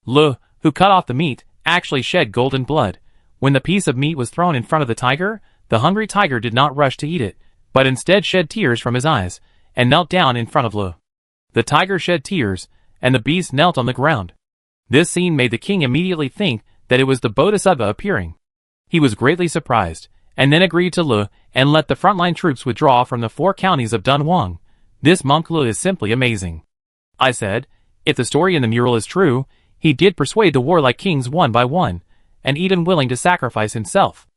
Lu, who cut off the meat, actually shed golden blood. When the piece of meat was thrown in front of the hungry tiger did not rush to eat it, but instead shed tears from his eyes, and knelt down in front of Lu. The tiger shed tears, and the beast knelt on the ground. This scene made the king immediately think that it was the Bodhisattva appearing. He was greatly surprised, and then agreed to Lu and let the frontline troops withdraw from the 4 counties of Dunhuang. This Monk Lu is simply amazing. I said, If the story in the mural is true, he did persuade the warlike kings one by one, and even willing to sacrifice himself.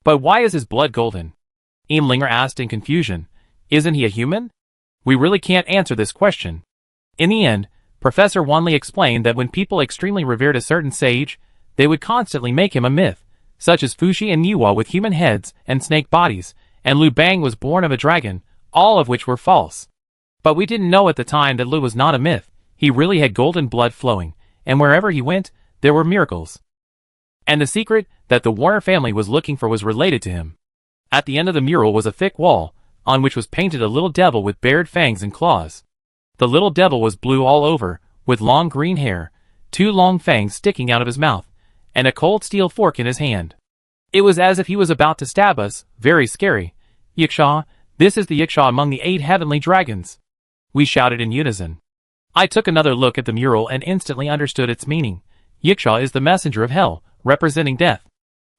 But why is his blood golden? Imlinger asked in confusion. Isn't he a human? We really can't answer this question. In the end, Professor Wanli explained that when people extremely revered a certain sage, they would constantly make him a myth, such as Fuxi and Niwa with human heads and snake bodies, and Lu Bang was born of a dragon, all of which were false. But we didn't know at the time that Lu was not a myth. He really had golden blood flowing, and wherever he went, there were miracles. And the secret that the Warner family was looking for was related to him. At the end of the mural was a thick wall, on which was painted a little devil with bared fangs and claws. The little devil was blue all over, with long green hair, 2 long fangs sticking out of his mouth, and a cold steel fork in his hand. It was as if he was about to stab us, very scary. Yiksha, this is the Yiksha among the 8 heavenly dragons. We shouted in unison. I took another look at the mural and instantly understood its meaning. Yiksha is the messenger of hell, representing death.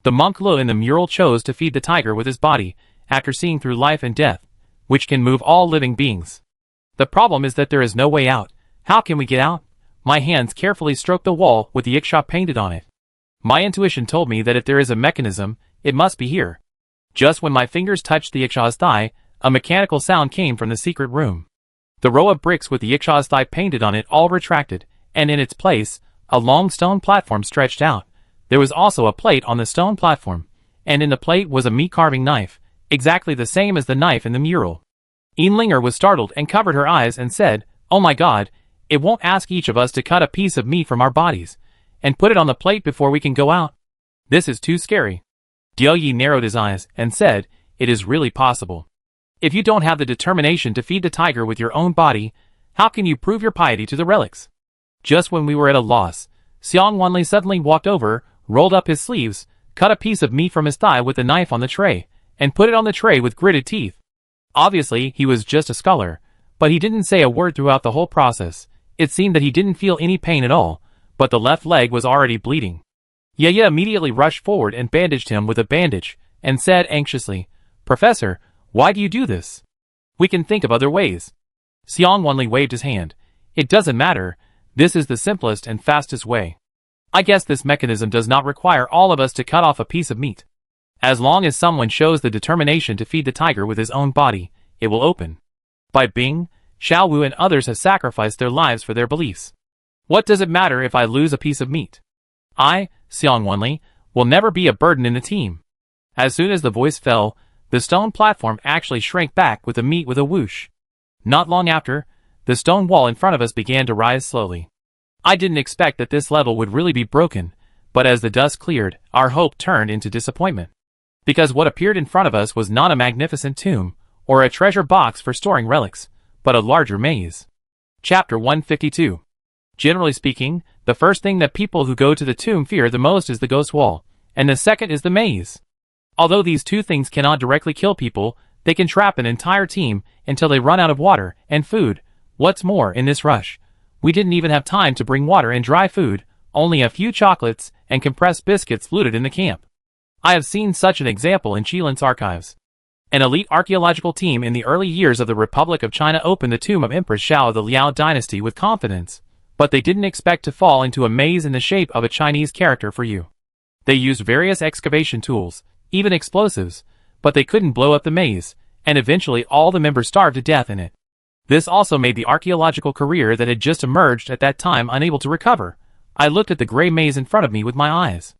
The monk Lu in the mural chose to feed the tiger with his body, after seeing through life and death, which can move all living beings. The problem is that there is no way out. How can we get out? My hands carefully stroked the wall with the Yiksha painted on it. My intuition told me that if there is a mechanism, it must be here. Just when my fingers touched the Yiksha's thigh, a mechanical sound came from the secret room. The row of bricks with the Yiksha's thigh painted on it all retracted, and in its place, a long stone platform stretched out. There was also a plate on the stone platform, and in the plate was a meat-carving knife, exactly the same as the knife in the mural. Imlinger was startled and covered her eyes and said, "Oh my God, it won't ask each of us to cut a piece of meat from our bodies, and put it on the plate before we can go out. This is too scary." Diao Yi narrowed his eyes and said, "It is really possible. If you don't have the determination to feed the tiger with your own body, how can you prove your piety to the relics?" Just when we were at a loss, Xiang Wanli suddenly walked over, rolled up his sleeves, cut a piece of meat from his thigh with a knife on the tray, and put it on the tray with gritted teeth. Obviously, he was just a scholar, but he didn't say a word throughout the whole process. It seemed that he didn't feel any pain at all, but the left leg was already bleeding. Yaya immediately rushed forward and bandaged him with a bandage, and said anxiously, "Professor, why do you do this? We can think of other ways." Xiang Wanli waved his hand. "It doesn't matter. This is the simplest and fastest way. I guess this mechanism does not require all of us to cut off a piece of meat. As long as someone shows the determination to feed the tiger with his own body, it will open. Bai Bing, Xiao Wu and others have sacrificed their lives for their beliefs. What does it matter if I lose a piece of meat? I, Xiang Wanli, will never be a burden in the team." As soon as the voice fell, the stone platform actually shrank back with the meat with a whoosh. Not long after, the stone wall in front of us began to rise slowly. I didn't expect that this level would really be broken, but as the dust cleared, our hope turned into disappointment. Because what appeared in front of us was not a magnificent tomb, or a treasure box for storing relics, but a larger maze. Chapter 152. Generally speaking, the first thing that people who go to the tomb fear the most is the ghost wall, and the second is the maze. Although these two things cannot directly kill people, they can trap an entire team until they run out of water and food. What's more, in this rush, we didn't even have time to bring water and dry food, only a few chocolates and compressed biscuits looted in the camp. I have seen such an example in Qilin's archives. An elite archaeological team in the early years of the Republic of China opened the tomb of Empress Xiao of the Liao dynasty with confidence, but they didn't expect to fall into a maze in the shape of a Chinese character for you. They used various excavation tools, even explosives, but they couldn't blow up the maze, and eventually all the members starved to death in it. This also made the archaeological career that had just emerged at that time unable to recover. I looked at the gray maze in front of me with my eyes.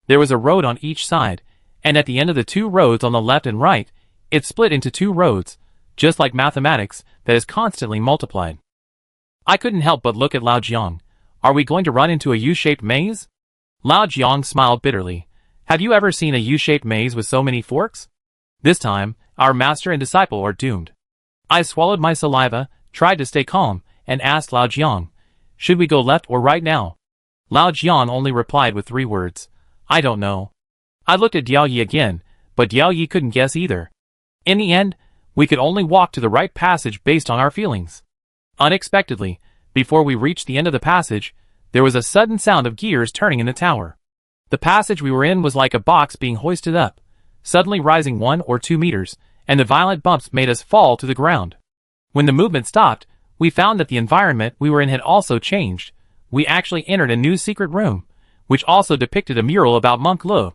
There was a road on each side, and at the end of the 2 roads on the left and right, it split into 2 roads, just like mathematics that is constantly multiplied. I couldn't help but look at Lao Jiang. Are we going to run into a U-shaped maze? Lao Jiang smiled bitterly. Have you ever seen a U-shaped maze with so many forks? This time, our master and disciple are doomed. I swallowed my saliva, tried to stay calm, and asked Lao Jiang, should we go left or right now? Lao Jiang only replied with 3 words. I don't know. I looked at Diao Yi again, but Diao Yi couldn't guess either. In the end, we could only walk to the right passage based on our feelings. Unexpectedly, before we reached the end of the passage, there was a sudden sound of gears turning in the tower. The passage we were in was like a box being hoisted up, suddenly rising 1 or 2 meters, and the violent bumps made us fall to the ground. When the movement stopped, we found that the environment we were in had also changed. We actually entered a new secret room, which also depicted a mural about Monk Lo.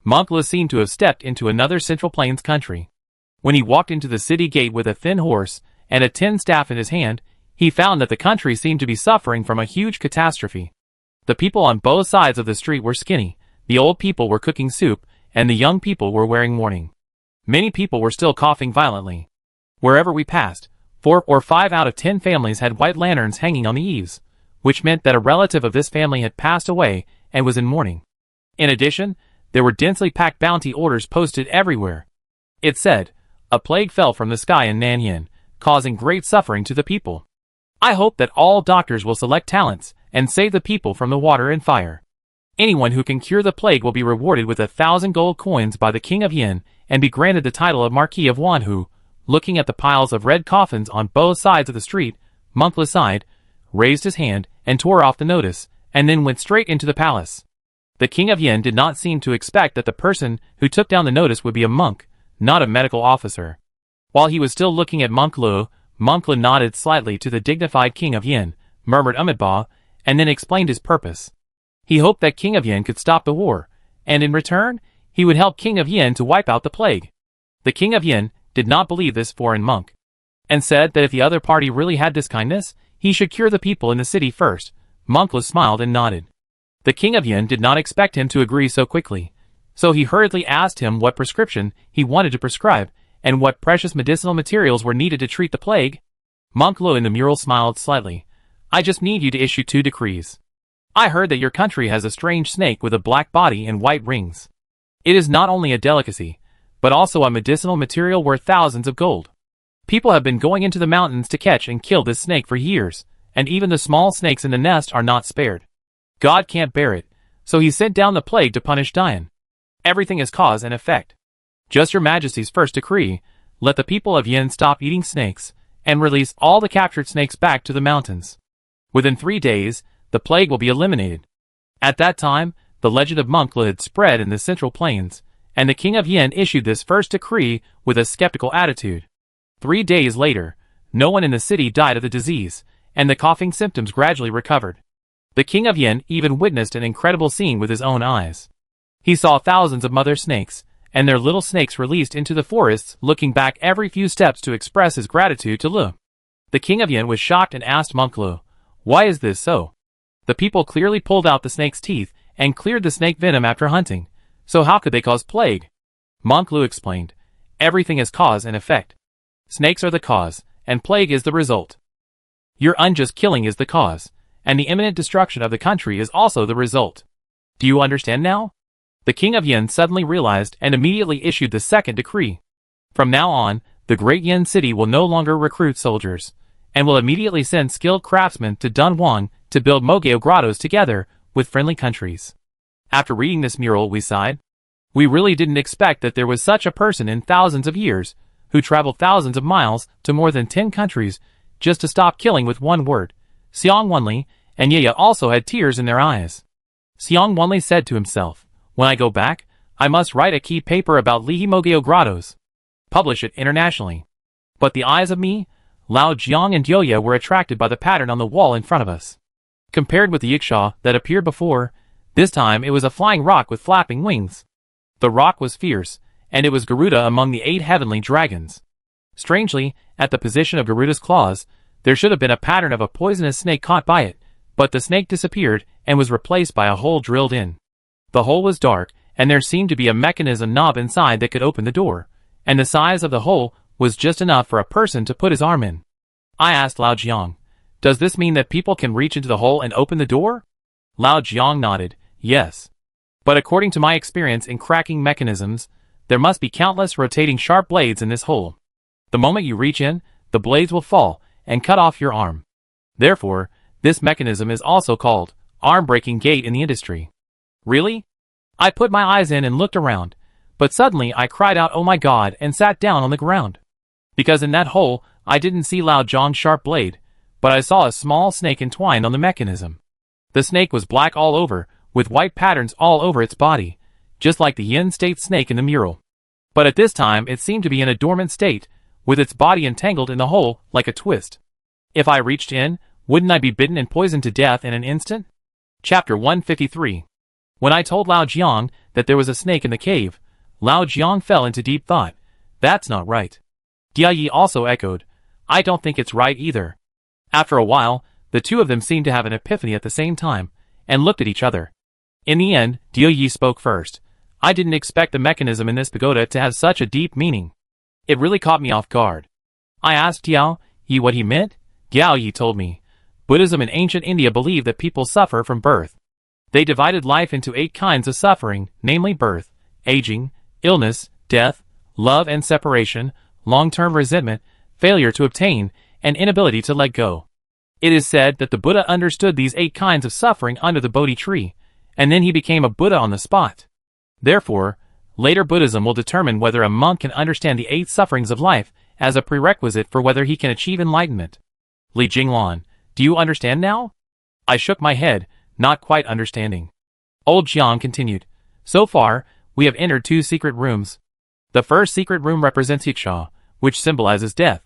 Monk Lo seemed to have stepped into another Central Plains country. When he walked into the city gate with a thin horse and a tin staff in his hand, he found that the country seemed to be suffering from a huge catastrophe. The people on both sides of the street were skinny, the old people were cooking soup, and the young people were wearing mourning. Many people were still coughing violently. Wherever we passed, 4 or 5 out of 10 families had white lanterns hanging on the eaves, which meant that a relative of this family had passed away and was in mourning. In addition, there were densely packed bounty orders posted everywhere. It said, "A plague fell from the sky in Nanyin, causing great suffering to the people. I hope that all doctors will select talents and save the people from the water and fire. Anyone who can cure the plague will be rewarded with 1,000 gold coins by the King of Yin and be granted the title of Marquis of Wanhu." Looking at the piles of red coffins on both sides of the street, Monk Lo sighed, raised his hand, and tore off the notice, and then went straight into the palace. The King of Yin did not seem to expect that the person who took down the notice would be a monk, not a medical officer. While he was still looking at Monk Lo nodded slightly to the dignified King of Yin, murmured Amitabha, and then explained his purpose. He hoped that King of Yin could stop the war, and in return, he would help King of Yin to wipe out the plague. The King of Yin did not believe this foreign monk, and said that if the other party really had this kindness, he should cure the people in the city first. Monk Lo smiled and nodded. The King of Yin did not expect him to agree so quickly, so he hurriedly asked him what prescription he wanted to prescribe, and what precious medicinal materials were needed to treat the plague. Monk Lo in the mural smiled slightly. "I just need you to issue 2 decrees. I heard that your country has a strange snake with a black body and white rings. It is not only a delicacy, but also a medicinal material worth thousands of gold. People have been going into the mountains to catch and kill this snake for years, and even the small snakes in the nest are not spared. God can't bear it, so he sent down the plague to punish Dian. Everything is cause and effect. Just your majesty's first decree, let the people of Yin stop eating snakes, and release all the captured snakes back to the mountains. Within 3 days, the plague will be eliminated." At that time, the legend of Monk Lo had spread in the Central Plains, and the King of Yin issued this first decree with a skeptical attitude. 3 days later, no one in the city died of the disease, and the coughing symptoms gradually recovered. The King of Yin even witnessed an incredible scene with his own eyes. He saw thousands of mother snakes, and their little snakes released into the forests, looking back every few steps to express his gratitude to Lo. The King of Yin was shocked and asked Monk Lo, "Why is this so? The people clearly pulled out the snake's teeth and cleared the snake venom after hunting, so how could they cause plague?" Monk Lo explained, "Everything is cause and effect. Snakes are the cause, and plague is the result. Your unjust killing is the cause, and the imminent destruction of the country is also the result. Do you understand now?" The King of Yin suddenly realized and immediately issued the second decree. From now on, the great Yin city will no longer recruit soldiers, and will immediately send skilled craftsmen to Dunhuang to build Mogeo grottos together with friendly countries. After reading this mural, we sighed. We really didn't expect that there was such a person in thousands of years, who traveled thousands of miles to more than 10 countries just to stop killing with one word. Xiong Wenli and Yeya also had tears in their eyes. Xiong Wenli said to himself, "When I go back, I must write a key paper about Lihi Mogeo grottos. Publish it internationally." But the eyes of me, Lao Jiang and Yeya were attracted by the pattern on the wall in front of us. Compared with the Yikshaw that appeared before, this time it was a flying rock with flapping wings. The rock was fierce, and it was Garuda among the 8 heavenly dragons. Strangely, at the position of Garuda's claws, there should have been a pattern of a poisonous snake caught by it, but the snake disappeared and was replaced by a hole drilled in. The hole was dark, and there seemed to be a mechanism knob inside that could open the door, and the size of the hole was just enough for a person to put his arm in. I asked Lao Jiang, "Does this mean that people can reach into the hole and open the door?" Lao Jiang nodded, "Yes. But according to my experience in cracking mechanisms, there must be countless rotating sharp blades in this hole. The moment you reach in, the blades will fall and cut off your arm. Therefore, this mechanism is also called arm-breaking gate in the industry." Really? I put my eyes in and looked around, but suddenly I cried out, "Oh my God," and sat down on the ground. Because in that hole, I didn't see Lao Jiang's sharp blade, but I saw a small snake entwined on the mechanism. The snake was black all over, with white patterns all over its body, just like the Yin state snake in the mural. But at this time it seemed to be in a dormant state, with its body entangled in the hole like a twist. If I reached in, wouldn't I be bitten and poisoned to death in an instant? Chapter 153. When I told Lao Jiang that there was a snake in the cave, Lao Jiang fell into deep thought. That's not right. Dia Yi also echoed. I don't think it's right either. After a while, the two of them seemed to have an epiphany at the same time, and looked at each other. In the end, Dia Yi spoke first. I didn't expect the mechanism in this pagoda to have such a deep meaning. It really caught me off guard. I asked Diao Yi what he meant. Diao Yi told me. Buddhism in ancient India believed that people suffer from birth. They divided life into 8 kinds of suffering, namely birth, aging, illness, death, love and separation, long-term resentment, failure to obtain, and inability to let go. It is said that the Buddha understood these 8 kinds of suffering under the Bodhi tree, and then he became a Buddha on the spot. Therefore, later Buddhism will determine whether a monk can understand the 8 sufferings of life as a prerequisite for whether he can achieve enlightenment. Li Jinglan, do you understand now? I shook my head, not quite understanding. Old Jiang continued. So far, we have entered 2 secret rooms. The first secret room represents Hiksha, which symbolizes death.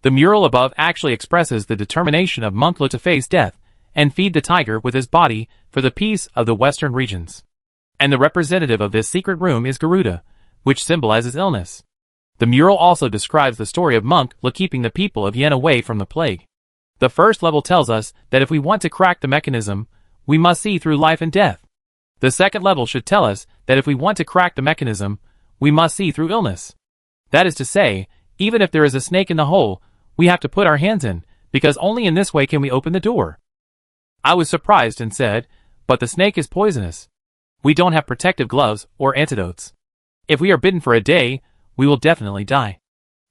The mural above actually expresses the determination of Monk Lu to face death and feed the tiger with his body for the peace of the western regions. And the representative of this secret room is Garuda, which symbolizes illness. The mural also describes the story of Monk Lu keeping the people of Yen away from the plague. The first level tells us that if we want to crack the mechanism, we must see through life and death. The second level should tell us that if we want to crack the mechanism, we must see through illness. That is to say, even if there is a snake in the hole, we have to put our hands in, because only in this way can we open the door. I was surprised and said, but the snake is poisonous. We don't have protective gloves or antidotes. If we are bitten for a day, we will definitely die.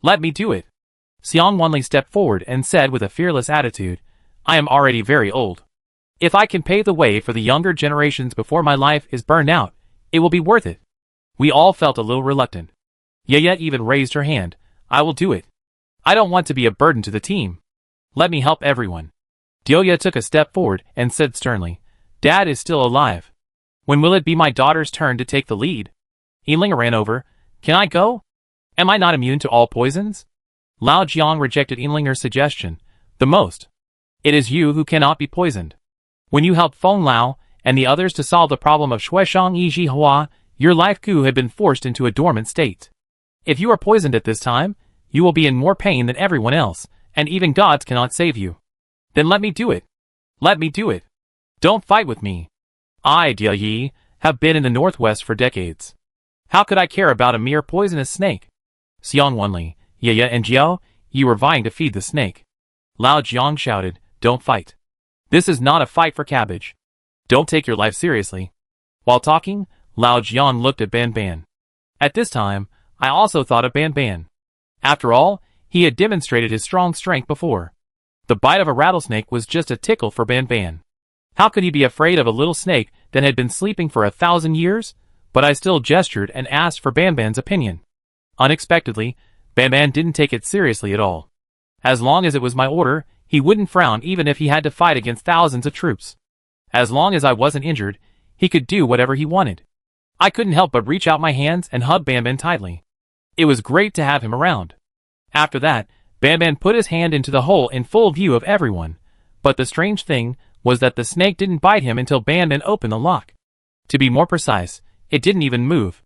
Let me do it. Xiang Wanli stepped forward and said with a fearless attitude, I am already very old. If I can pave the way for the younger generations before my life is burned out, it will be worth it. We all felt a little reluctant. Yayet even raised her hand. I will do it. I don't want to be a burden to the team. Let me help everyone. Dioya took a step forward and said sternly, Dad is still alive. When will it be my daughter's turn to take the lead? Yiling ran over. Can I go? Am I not immune to all poisons? Lao Jiang rejected Yinlinger's suggestion. The most. It is you who cannot be poisoned. When you helped Feng Lao and the others to solve the problem of Shueshang Yiji Hua, your life coup had been forced into a dormant state. If you are poisoned at this time, you will be in more pain than everyone else, and even gods cannot save you. Then let me do it. Let me do it. Don't fight with me. I, Dia Yi, have been in the northwest for decades. How could I care about a mere poisonous snake? Xiang Wanli, Yaya and Jiao, you were vying to feed the snake. Lao Jiang shouted, don't fight. This is not a fight for cabbage. Don't take your life seriously. While talking, Lao Jiang looked at Ban Ban. At this time, I also thought of Ban Ban. After all, he had demonstrated his strong strength before. The bite of a rattlesnake was just a tickle for Ban Ban. How could he be afraid of a little snake that had been sleeping for 1,000 years? But I still gestured and asked for Ban Ban's opinion. Unexpectedly, Ban Ban didn't take it seriously at all. As long as it was my order, he wouldn't frown even if he had to fight against thousands of troops. As long as I wasn't injured, he could do whatever he wanted. I couldn't help but reach out my hands and hug Ban Ban tightly. It was great to have him around. After that, Ban Ban put his hand into the hole in full view of everyone, but the strange thing was that the snake didn't bite him until Ban Ban opened the lock. To be more precise, it didn't even move.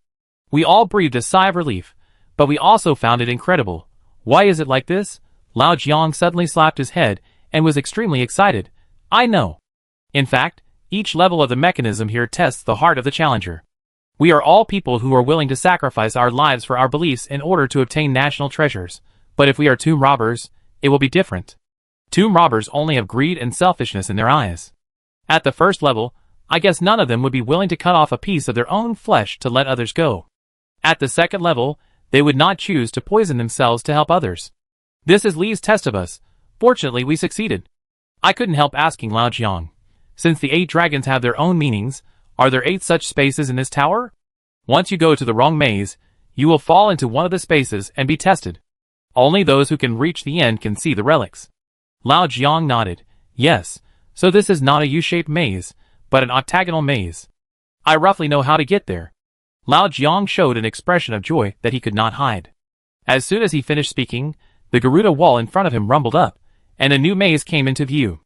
We all breathed a sigh of relief, but we also found it incredible. Why is it like this? Lao Jiang suddenly slapped his head and was extremely excited. I know. In fact, each level of the mechanism here tests the heart of the challenger. We are all people who are willing to sacrifice our lives for our beliefs in order to obtain national treasures. But if we are tomb robbers, it will be different. Tomb robbers only have greed and selfishness in their eyes. At the first level, I guess none of them would be willing to cut off a piece of their own flesh to let others go. At the second level, they would not choose to poison themselves to help others. This is Li's test of us. Fortunately, we succeeded. I couldn't help asking Lao Jiang. Since the 8 dragons have their own meanings, are there 8 such spaces in this tower? Once you go to the wrong maze, you will fall into one of the spaces and be tested. Only those who can reach the end can see the relics. Lao Jiang nodded. Yes, so this is not a U-shaped maze, but an octagonal maze. I roughly know how to get there. Lao Jiang showed an expression of joy that he could not hide. As soon as he finished speaking, the Garuda wall in front of him rumbled up, and a new maze came into view.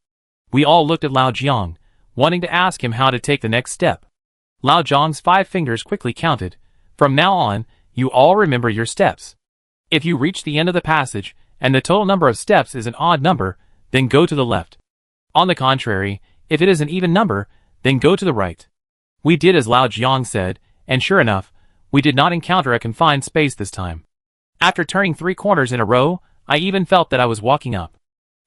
We all looked at Lao Jiang, wanting to ask him how to take the next step. Lao Jiang's 5 fingers quickly counted. From now on, you all remember your steps. If you reach the end of the passage, and the total number of steps is an odd number, then go to the left. On the contrary, if it is an even number, then go to the right. We did as Lao Jiang said, and sure enough, we did not encounter a confined space this time. After turning 3 corners in a row, I even felt that I was walking up.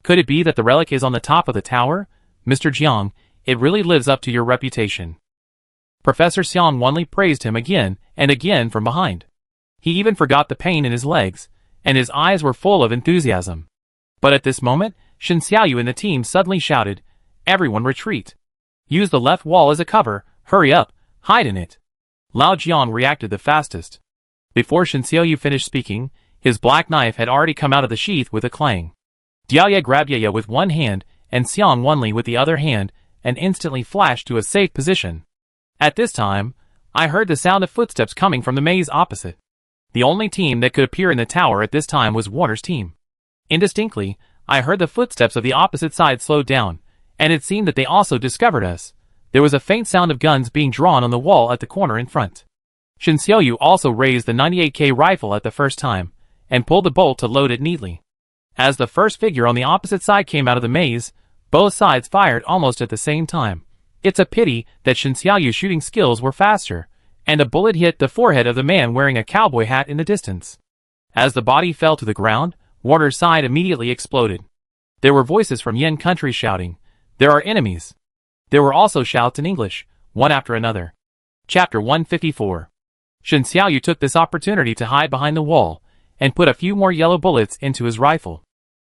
Could it be that the relic is on the top of the tower? Mr. Jiang, it really lives up to your reputation. Professor Xiang Wanli praised him again and again from behind. He even forgot the pain in his legs, and his eyes were full of enthusiasm. But at this moment, Shen Xiaoyu and the team suddenly shouted, "Everyone retreat! Use the left wall as a cover, hurry up, hide in it!" Lao Jiang reacted the fastest. Before Shen Xiaoyu finished speaking, his black knife had already come out of the sheath with a clang. Diaoye grabbed Yaya with one hand and Xiang Wanli with the other hand and instantly flashed to a safe position. At this time, I heard the sound of footsteps coming from the maze opposite. The only team that could appear in the tower at this time was Warner's team. Indistinctly, I heard the footsteps of the opposite side slow down, and it seemed that they also discovered us. There was a faint sound of guns being drawn on the wall at the corner in front. Shen Xiaoyu also raised the 98K rifle at the first time, and pulled the bolt to load it neatly. As the first figure on the opposite side came out of the maze, both sides fired almost at the same time. It's a pity that Shen Xiaoyu's shooting skills were faster, and a bullet hit the forehead of the man wearing a cowboy hat in the distance. As the body fell to the ground, Warner's side immediately exploded. There were voices from Yen country shouting, "There are enemies!" There were also shouts in English, one after another. Chapter 154. Shen Xiaoyu took this opportunity to hide behind the wall, and put a few more yellow bullets into his rifle.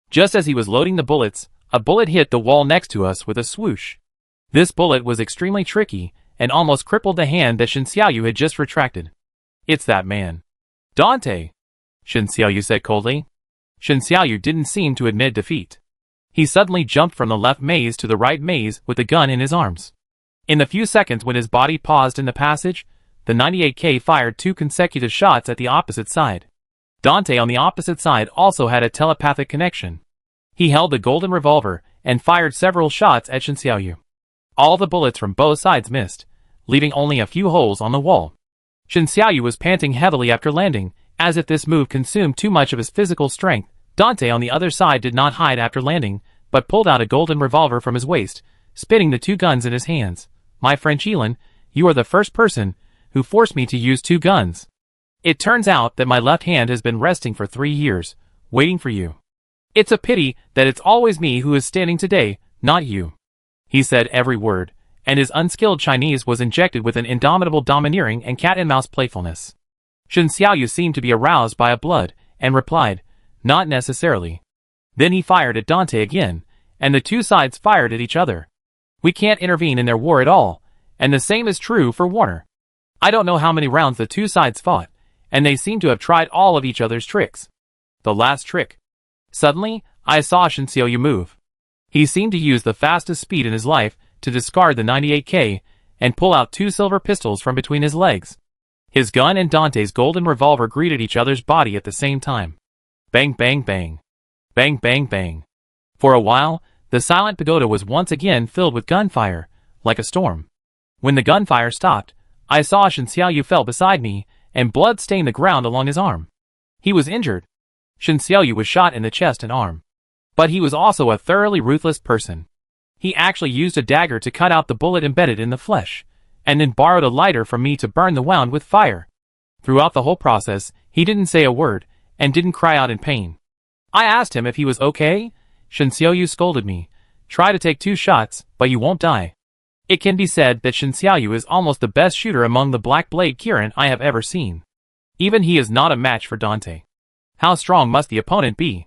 Just as he was loading the bullets, a bullet hit the wall next to us with a swoosh. This bullet was extremely tricky, and almost crippled the hand that Shen Xiaoyu had just retracted. "It's that man. Dante!" Shen Xiaoyu said coldly. Shen Xiaoyu didn't seem to admit defeat. He suddenly jumped from the left maze to the right maze with the gun in his arms. In the few seconds when his body paused in the passage, the 98K fired 2 consecutive shots at the opposite side. Dante on the opposite side also had a telepathic connection. He held the golden revolver and fired several shots at Shen Xiaoyu. All the bullets from both sides missed, leaving only a few holes on the wall. Shen Xiaoyu was panting heavily after landing, as if this move consumed too much of his physical strength. Dante on the other side did not hide after landing, but pulled out a golden revolver from his waist, spinning the 2 guns in his hands. "My friend Qilin, you are the first person who forced me to use 2 guns. It turns out that my left hand has been resting for 3 years, waiting for you. It's a pity that it's always me who is standing today, not you." He said every word, and his unskilled Chinese was injected with an indomitable domineering and cat-and-mouse playfulness. Shen Xiaoyu seemed to be aroused by a blood, and replied, "Not necessarily." Then he fired at Dante again, and the 2 sides fired at each other. We can't intervene in their war at all, and the same is true for Warner. I don't know how many rounds the 2 sides fought, and they seem to have tried all of each other's tricks. The last trick. Suddenly, I saw Shen Xiaoyu move. He seemed to use the fastest speed in his life to discard the 98K and pull out 2 silver pistols from between his legs. His gun and Dante's golden revolver greeted each other's body at the same time. Bang bang bang. Bang bang bang. For a while, the silent pagoda was once again filled with gunfire, like a storm. When the gunfire stopped, I saw Shen Xiaoyu fell beside me, and blood stained the ground along his arm. He was injured. Shen Xiaoyu was shot in the chest and arm. But he was also a thoroughly ruthless person. He actually used a dagger to cut out the bullet embedded in the flesh, and then borrowed a lighter from me to burn the wound with fire. Throughout the whole process, he didn't say a word, and didn't cry out in pain. I asked him if he was okay. Shen Xiaoyu scolded me. "Try to take 2 shots, but you won't die." It can be said that Shen Xiaoyu is almost the best shooter among the Black Blade Kirin I have ever seen. Even he is not a match for Dante. How strong must the opponent be?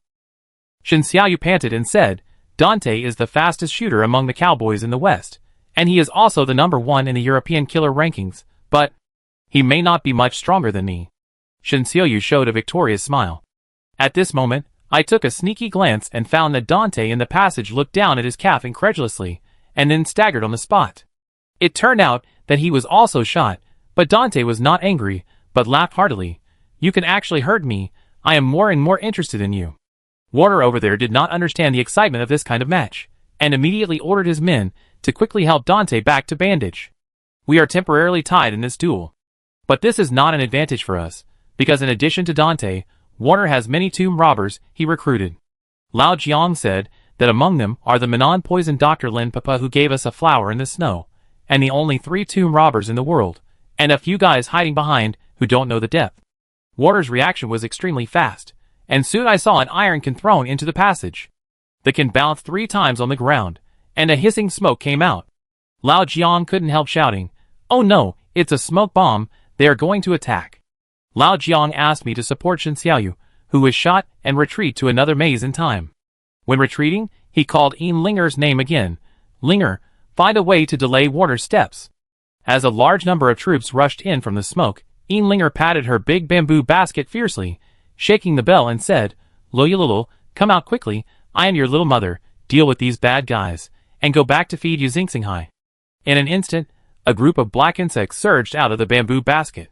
Shen Xiaoyu panted and said, "Dante is the fastest shooter among the cowboys in the West, and he is also the number 1 in the European killer rankings, but he may not be much stronger than me." Shen Xiaoyu showed a victorious smile. At this moment, I took a sneaky glance and found that Dante in the passage looked down at his calf incredulously, and then staggered on the spot. It turned out that he was also shot, but Dante was not angry, but laughed heartily. "You can actually hurt me. I am more and more interested in you." Water over there did not understand the excitement of this kind of match, and immediately ordered his men to quickly help Dante back to bandage. We are temporarily tied in this duel. But this is not an advantage for us, because in addition to Dante, Warner has many tomb robbers he recruited. Lao Jiang said that among them are the Manon-poisoned Dr. Lin Papa who gave us a flower in the snow, and the only 3 tomb robbers in the world, and a few guys hiding behind who don't know the depth. Warner's reaction was extremely fast, and soon I saw an iron can thrown into the passage. The can bounced 3 times on the ground, and a hissing smoke came out. Lao Jiang couldn't help shouting, "Oh no, it's a smoke bomb, they are going to attack." Lao Jiang asked me to support Shen Xiaoyu, who was shot, and retreat to another maze in time. When retreating, he called Yin Linger's name again. "Linger, find a way to delay Warner's steps." As a large number of troops rushed in from the smoke, Yin Linger patted her big bamboo basket fiercely, shaking the bell and said, "Loyalulu, come out quickly, I am your little mother, deal with these bad guys, and go back to feed you Xingxinghai." In an instant, a group of black insects surged out of the bamboo basket.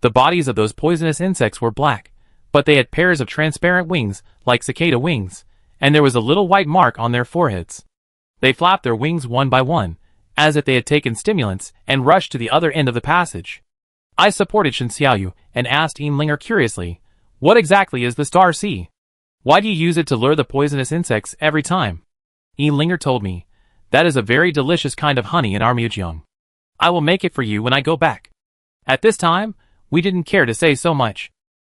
The bodies of those poisonous insects were black, but they had pairs of transparent wings like cicada wings, and there was a little white mark on their foreheads. They flapped their wings one by one, as if they had taken stimulants, and rushed to the other end of the passage. I supported Shen Xiaoyu and asked Yin Linger curiously, "What exactly is the Star Sea? Why do you use it to lure the poisonous insects every time?" Yin Linger told me, "That is a very delicious kind of honey in our Muzhong. I will make it for you when I go back." At this time, we didn't care to say so much.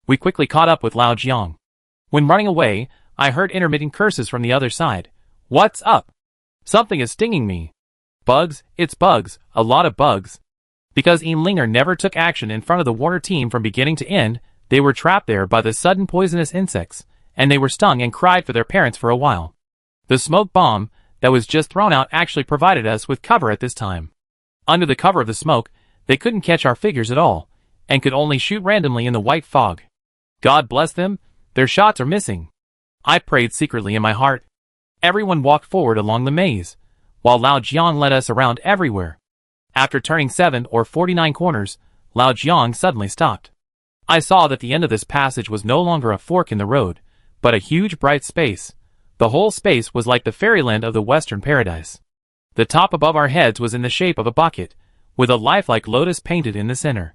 We quickly caught up with Lao Jiang. When running away, I heard intermittent curses from the other side. "What's up? Something is stinging me." "Bugs, it's bugs, a lot of bugs." Because Yin Linger never took action in front of the water team from beginning to end, they were trapped there by the sudden poisonous insects, and they were stung and cried for their parents for a while. The smoke bomb that was just thrown out actually provided us with cover at this time. Under the cover of the smoke, they couldn't catch our figures at all, and could only shoot randomly in the white fog. God bless them, their shots are missing. I prayed secretly in my heart. Everyone walked forward along the maze, while Lao Jiang led us around everywhere. After turning 7 or 49 corners, Lao Jiang suddenly stopped. I saw that the end of this passage was no longer a fork in the road, but a huge bright space. The whole space was like the fairyland of the Western paradise. The top above our heads was in the shape of a bucket, with a lifelike lotus painted in the center.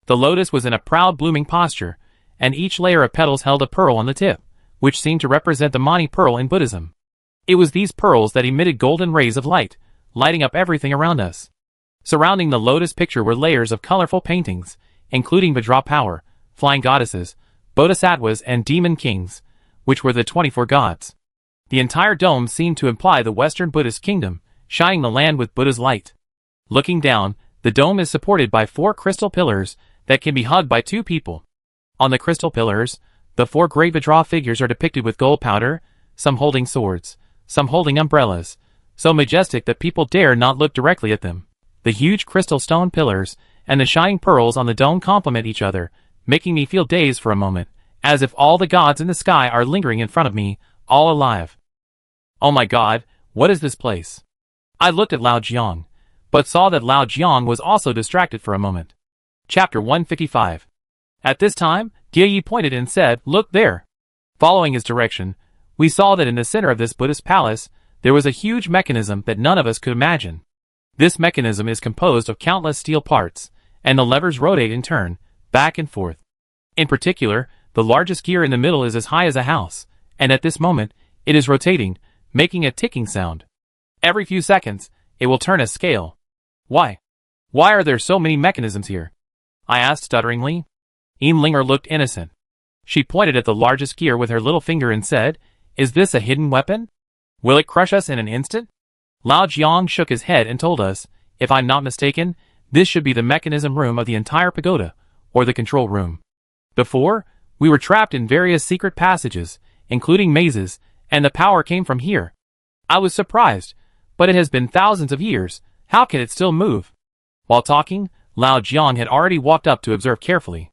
The lotus was in a proud blooming posture, and each layer of petals held a pearl on the tip, which seemed to represent the Mani pearl in Buddhism. It was these pearls that emitted golden rays of light, lighting up everything around us. Surrounding the lotus picture were layers of colorful paintings, including Vajra power, flying goddesses, bodhisattvas and demon kings, which were the 24 gods. The entire dome seemed to imply the Western Buddhist kingdom, shining the land with Buddha's light. Looking down, the dome is supported by 4 crystal pillars that can be hugged by 2 people. On the crystal pillars, the 4 great Vajra figures are depicted with gold powder, some holding swords, some holding umbrellas, so majestic that people dare not look directly at them. The huge crystal stone pillars and the shining pearls on the dome complement each other, making me feel dazed for a moment, as if all the gods in the sky are lingering in front of me, all alive. Oh my God, what is this place? I looked at Lao Jiang, but saw that Lao Jiang was also distracted for a moment. Chapter 155. At this time, Yi pointed and said, "Look there." Following his direction, we saw that in the center of this Buddhist palace, there was a huge mechanism that none of us could imagine. This mechanism is composed of countless steel parts, and the levers rotate in turn, back and forth. In particular, the largest gear in the middle is as high as a house, and at this moment, it is rotating, making a ticking sound. Every few seconds, it will turn a scale. Why? Why are there so many mechanisms here? I asked stutteringly. Yin Linger looked innocent. She pointed at the largest gear with her little finger and said, "Is this a hidden weapon? Will it crush us in an instant?" Lao Jiang shook his head and told us, if I'm not mistaken, this should be the mechanism room of the entire pagoda, or the control room. Before, we were trapped in various secret passages, including mazes, and the power came from here. I was surprised, but it has been thousands of years, how can it still move? While talking, Lao Jiang had already walked up to observe carefully.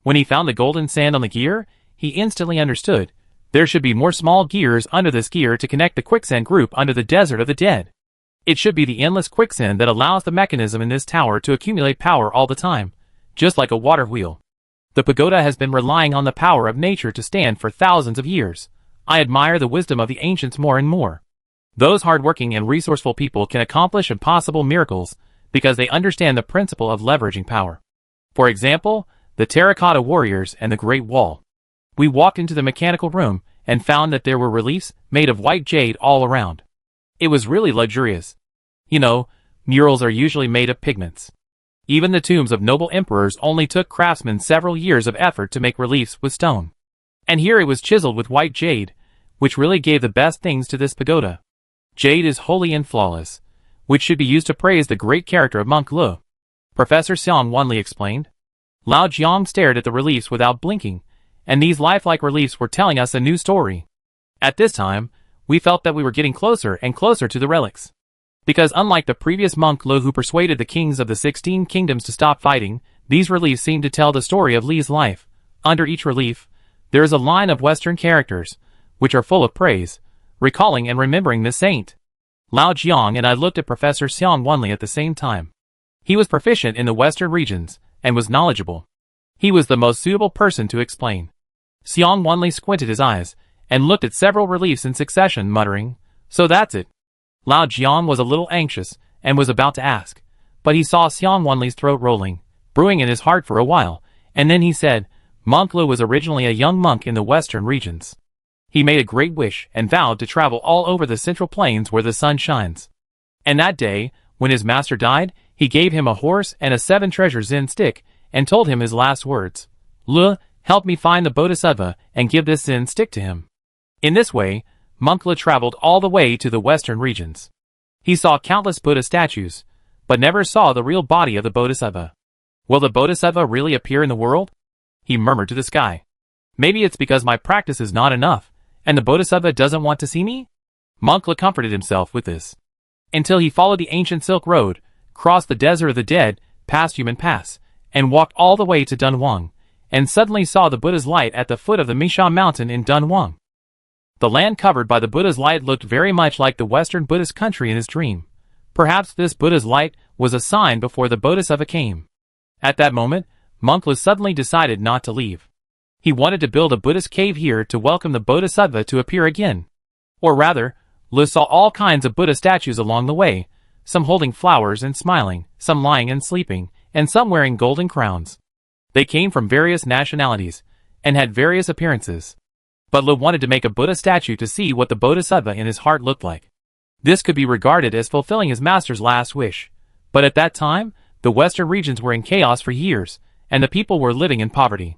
When he found the golden sand on the gear, he instantly understood. There should be more small gears under this gear to connect the quicksand group under the desert of the dead. It should be the endless quicksand that allows the mechanism in this tower to accumulate power all the time, just like a water wheel. The pagoda has been relying on the power of nature to stand for thousands of years. I admire the wisdom of the ancients more and more. Those hardworking and resourceful people can accomplish impossible miracles because they understand the principle of leveraging power. For example, the terracotta warriors and the Great Wall. We walked into the mechanical room and found that there were reliefs made of white jade all around. It was really luxurious. You know, murals are usually made of pigments. Even the tombs of noble emperors only took craftsmen several years of effort to make reliefs with stone. And here it was chiseled with white jade, which really gave the best things to this pagoda. Jade is holy and flawless, which should be used to praise the great character of Monk Lu. Professor Xiang Wanli explained. Lao Jiang stared at the reliefs without blinking, and these lifelike reliefs were telling us a new story. At this time, we felt that we were getting closer and closer to the relics. Because unlike the previous Monk Lu who persuaded the kings of the 16 kingdoms to stop fighting, these reliefs seemed to tell the story of Li's life. Under each relief, there is a line of Western characters, which are full of praise, recalling and remembering the saint. Lao Jiang and I looked at Professor Xiang Wanli at the same time. He was proficient in the Western regions, and was knowledgeable. He was the most suitable person to explain. Xiang Wanli squinted his eyes, and looked at several reliefs in succession, muttering, "So that's it." Lao Jiang was a little anxious, and was about to ask, but he saw Xiang Wanli's throat rolling, brewing in his heart for a while, and then he said, Monk Lu was originally a young monk in the Western regions. He made a great wish and vowed to travel all over the central plains where the sun shines. And that day, when his master died, he gave him a horse and a 7-treasure Zen stick, and told him his last words. Lu, help me find the Bodhisattva and give this Zen stick to him. In this way, Monk Lu traveled all the way to the Western regions. He saw countless Buddha statues, but never saw the real body of the Bodhisattva. Will the Bodhisattva really appear in the world? He murmured to the sky. Maybe it's because my practice is not enough, and the Bodhisattva doesn't want to see me? Monk Lu comforted himself with this. Until he followed the ancient Silk Road, crossed the Desert of the Dead, past Human Pass, and walked all the way to Dunhuang, and suddenly saw the Buddha's light at the foot of the Misha mountain in Dunhuang. The land covered by the Buddha's light looked very much like the Western Buddhist country in his dream. Perhaps this Buddha's light was a sign before the Bodhisattva came. At that moment, Monk Lu suddenly decided not to leave. He wanted to build a Buddhist cave here to welcome the Bodhisattva to appear again. Or rather, Lu saw all kinds of Buddha statues along the way, some holding flowers and smiling, some lying and sleeping, and some wearing golden crowns. They came from various nationalities, and had various appearances. But Lu wanted to make a Buddha statue to see what the Bodhisattva in his heart looked like. This could be regarded as fulfilling his master's last wish. But at that time, the Western regions were in chaos for years, and the people were living in poverty.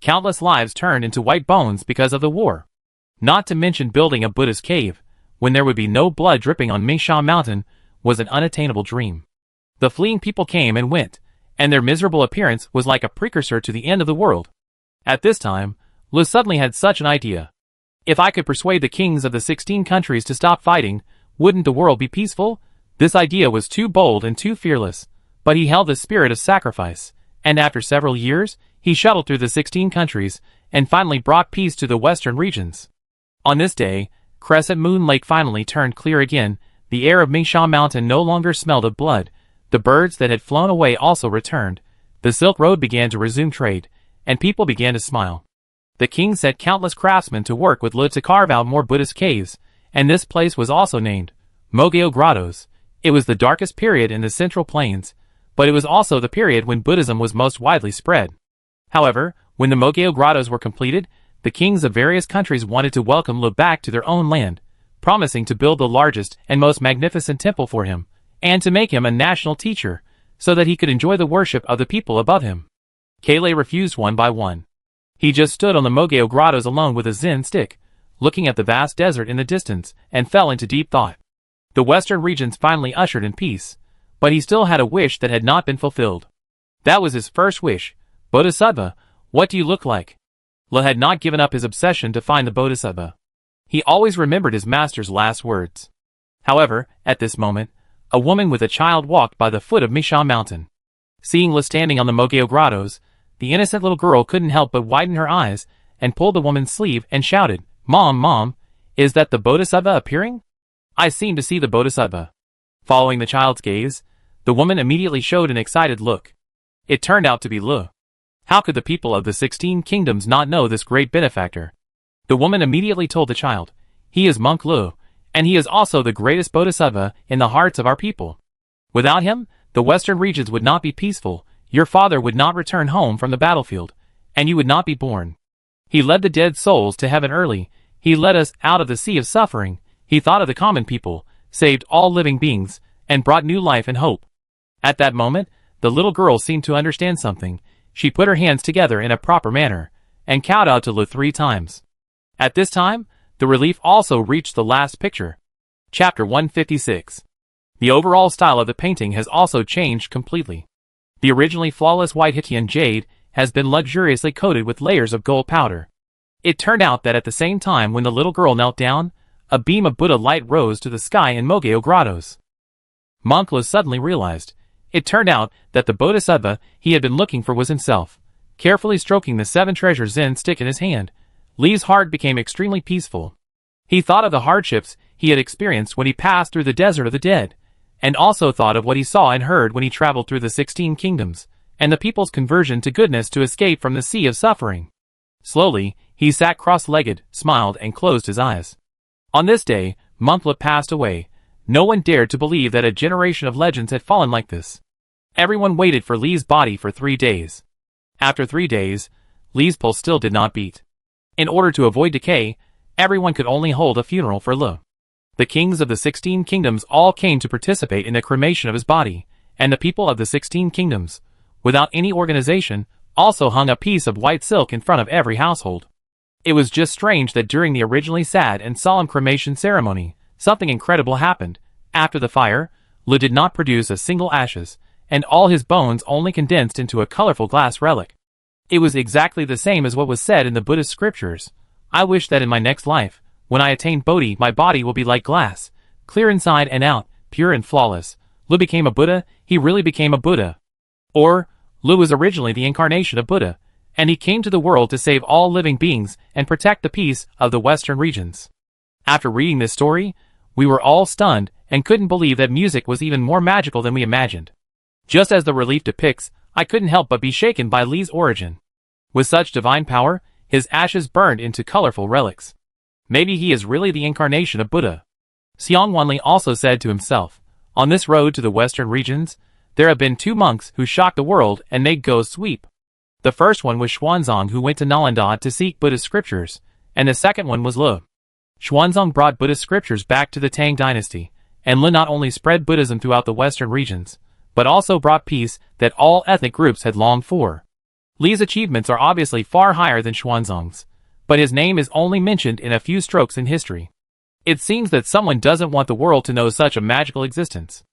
Countless lives turned into white bones because of the war. Not to mention building a Buddhist cave, when there would be no blood dripping on Misha Mountain, was an unattainable dream. The fleeing people came and went, and their miserable appearance was like a precursor to the end of the world. At this time, Lu suddenly had such an idea. If I could persuade the kings of the 16 countries to stop fighting, wouldn't the world be peaceful? This idea was too bold and too fearless, but he held the spirit of sacrifice, and after several years, he shuttled through the 16 countries, and finally brought peace to the Western regions. On this day, Crescent Moon Lake finally turned clear again, the air of Misha Mountain no longer smelled of blood, the birds that had flown away also returned, the Silk Road began to resume trade, and people began to smile. The king set countless craftsmen to work with Lu to carve out more Buddhist caves, and this place was also named Mogeo Grottos. It was the darkest period in the Central Plains, but it was also the period when Buddhism was most widely spread. However, when the Mogeo Grottos were completed, the kings of various countries wanted to welcome Lu back to their own land, promising to build the largest and most magnificent temple for him, and to make him a national teacher, so that he could enjoy the worship of the people above him. Kale refused one by one. He just stood on the Mogeo Grottos alone with a Zen stick, looking at the vast desert in the distance, and fell into deep thought. The Western regions finally ushered in peace, but he still had a wish that had not been fulfilled. That was his first wish. Bodhisattva, what do you look like? Lu had not given up his obsession to find the Bodhisattva. He always remembered his master's last words. However, at this moment, a woman with a child walked by the foot of Misha Mountain. Seeing Lu standing on the Mogeo Grottos, the innocent little girl couldn't help but widen her eyes, and pulled the woman's sleeve and shouted, Mom, Mom, is that the Bodhisattva appearing? I seem to see the Bodhisattva. Following the child's gaze, the woman immediately showed an excited look. It turned out to be Lu. How could the people of the 16 kingdoms not know this great benefactor? The woman immediately told the child, "He is Monk Lu, and he is also the greatest bodhisattva in the hearts of our people. Without him, the western regions would not be peaceful, your father would not return home from the battlefield, and you would not be born. He led the dead souls to heaven early, he led us out of the sea of suffering, he thought of the common people, saved all living beings, and brought new life and hope." At that moment, the little girl seemed to understand something. She put her hands together in a proper manner, and kowed out to Lu 3 times. At this time, the relief also reached the last picture. Chapter 156. The overall style of the painting has also changed completely. The originally flawless white Hittian jade has been luxuriously coated with layers of gold powder. It turned out that at the same time when the little girl knelt down, a beam of Buddha light rose to the sky in Mogeo grottos. Monk Lu suddenly realized. It turned out that the bodhisattva he had been looking for was himself. Carefully stroking the 7 treasure Zen stick in his hand, Li's heart became extremely peaceful. He thought of the hardships he had experienced when he passed through the desert of the dead, and also thought of what he saw and heard when he traveled through the 16 kingdoms, and the people's conversion to goodness to escape from the sea of suffering. Slowly, he sat cross-legged, smiled, and closed his eyes. On this day, Monk Lu passed away. No one dared to believe that a generation of legends had fallen like this. Everyone waited for Li's body for 3 days. After 3 days, Li's pulse still did not beat. In order to avoid decay, everyone could only hold a funeral for Lu. The kings of the 16 kingdoms all came to participate in the cremation of his body, and the people of the 16 kingdoms, without any organization, also hung a piece of white silk in front of every household. It was just strange that during the originally sad and solemn cremation ceremony, something incredible happened. After the fire, Lu did not produce a single ashes, and all his bones only condensed into a colorful glass relic. It was exactly the same as what was said in the Buddhist scriptures. I wish that in my next life, when I attain Bodhi, my body will be like glass, clear inside and out, pure and flawless. Lu became a Buddha, he really became a Buddha. Or, Lu was originally the incarnation of Buddha, and he came to the world to save all living beings and protect the peace of the western regions. After reading this story, we were all stunned and couldn't believe that music was even more magical than we imagined. Just as the relief depicts, I couldn't help but be shaken by Li's origin. With such divine power, his ashes burned into colorful relics. Maybe he is really the incarnation of Buddha. Xiang Wanli also said to himself, on this road to the western regions, there have been 2 monks who shocked the world and made ghosts weep. The first one was Xuanzang, who went to Nalanda to seek Buddhist scriptures, and the second one was Lu. Xuanzang brought Buddhist scriptures back to the Tang dynasty, and Lu not only spread Buddhism throughout the western regions, but also brought peace that all ethnic groups had longed for. Li's achievements are obviously far higher than Xuanzang's, but his name is only mentioned in a few strokes in history. It seems that someone doesn't want the world to know such a magical existence.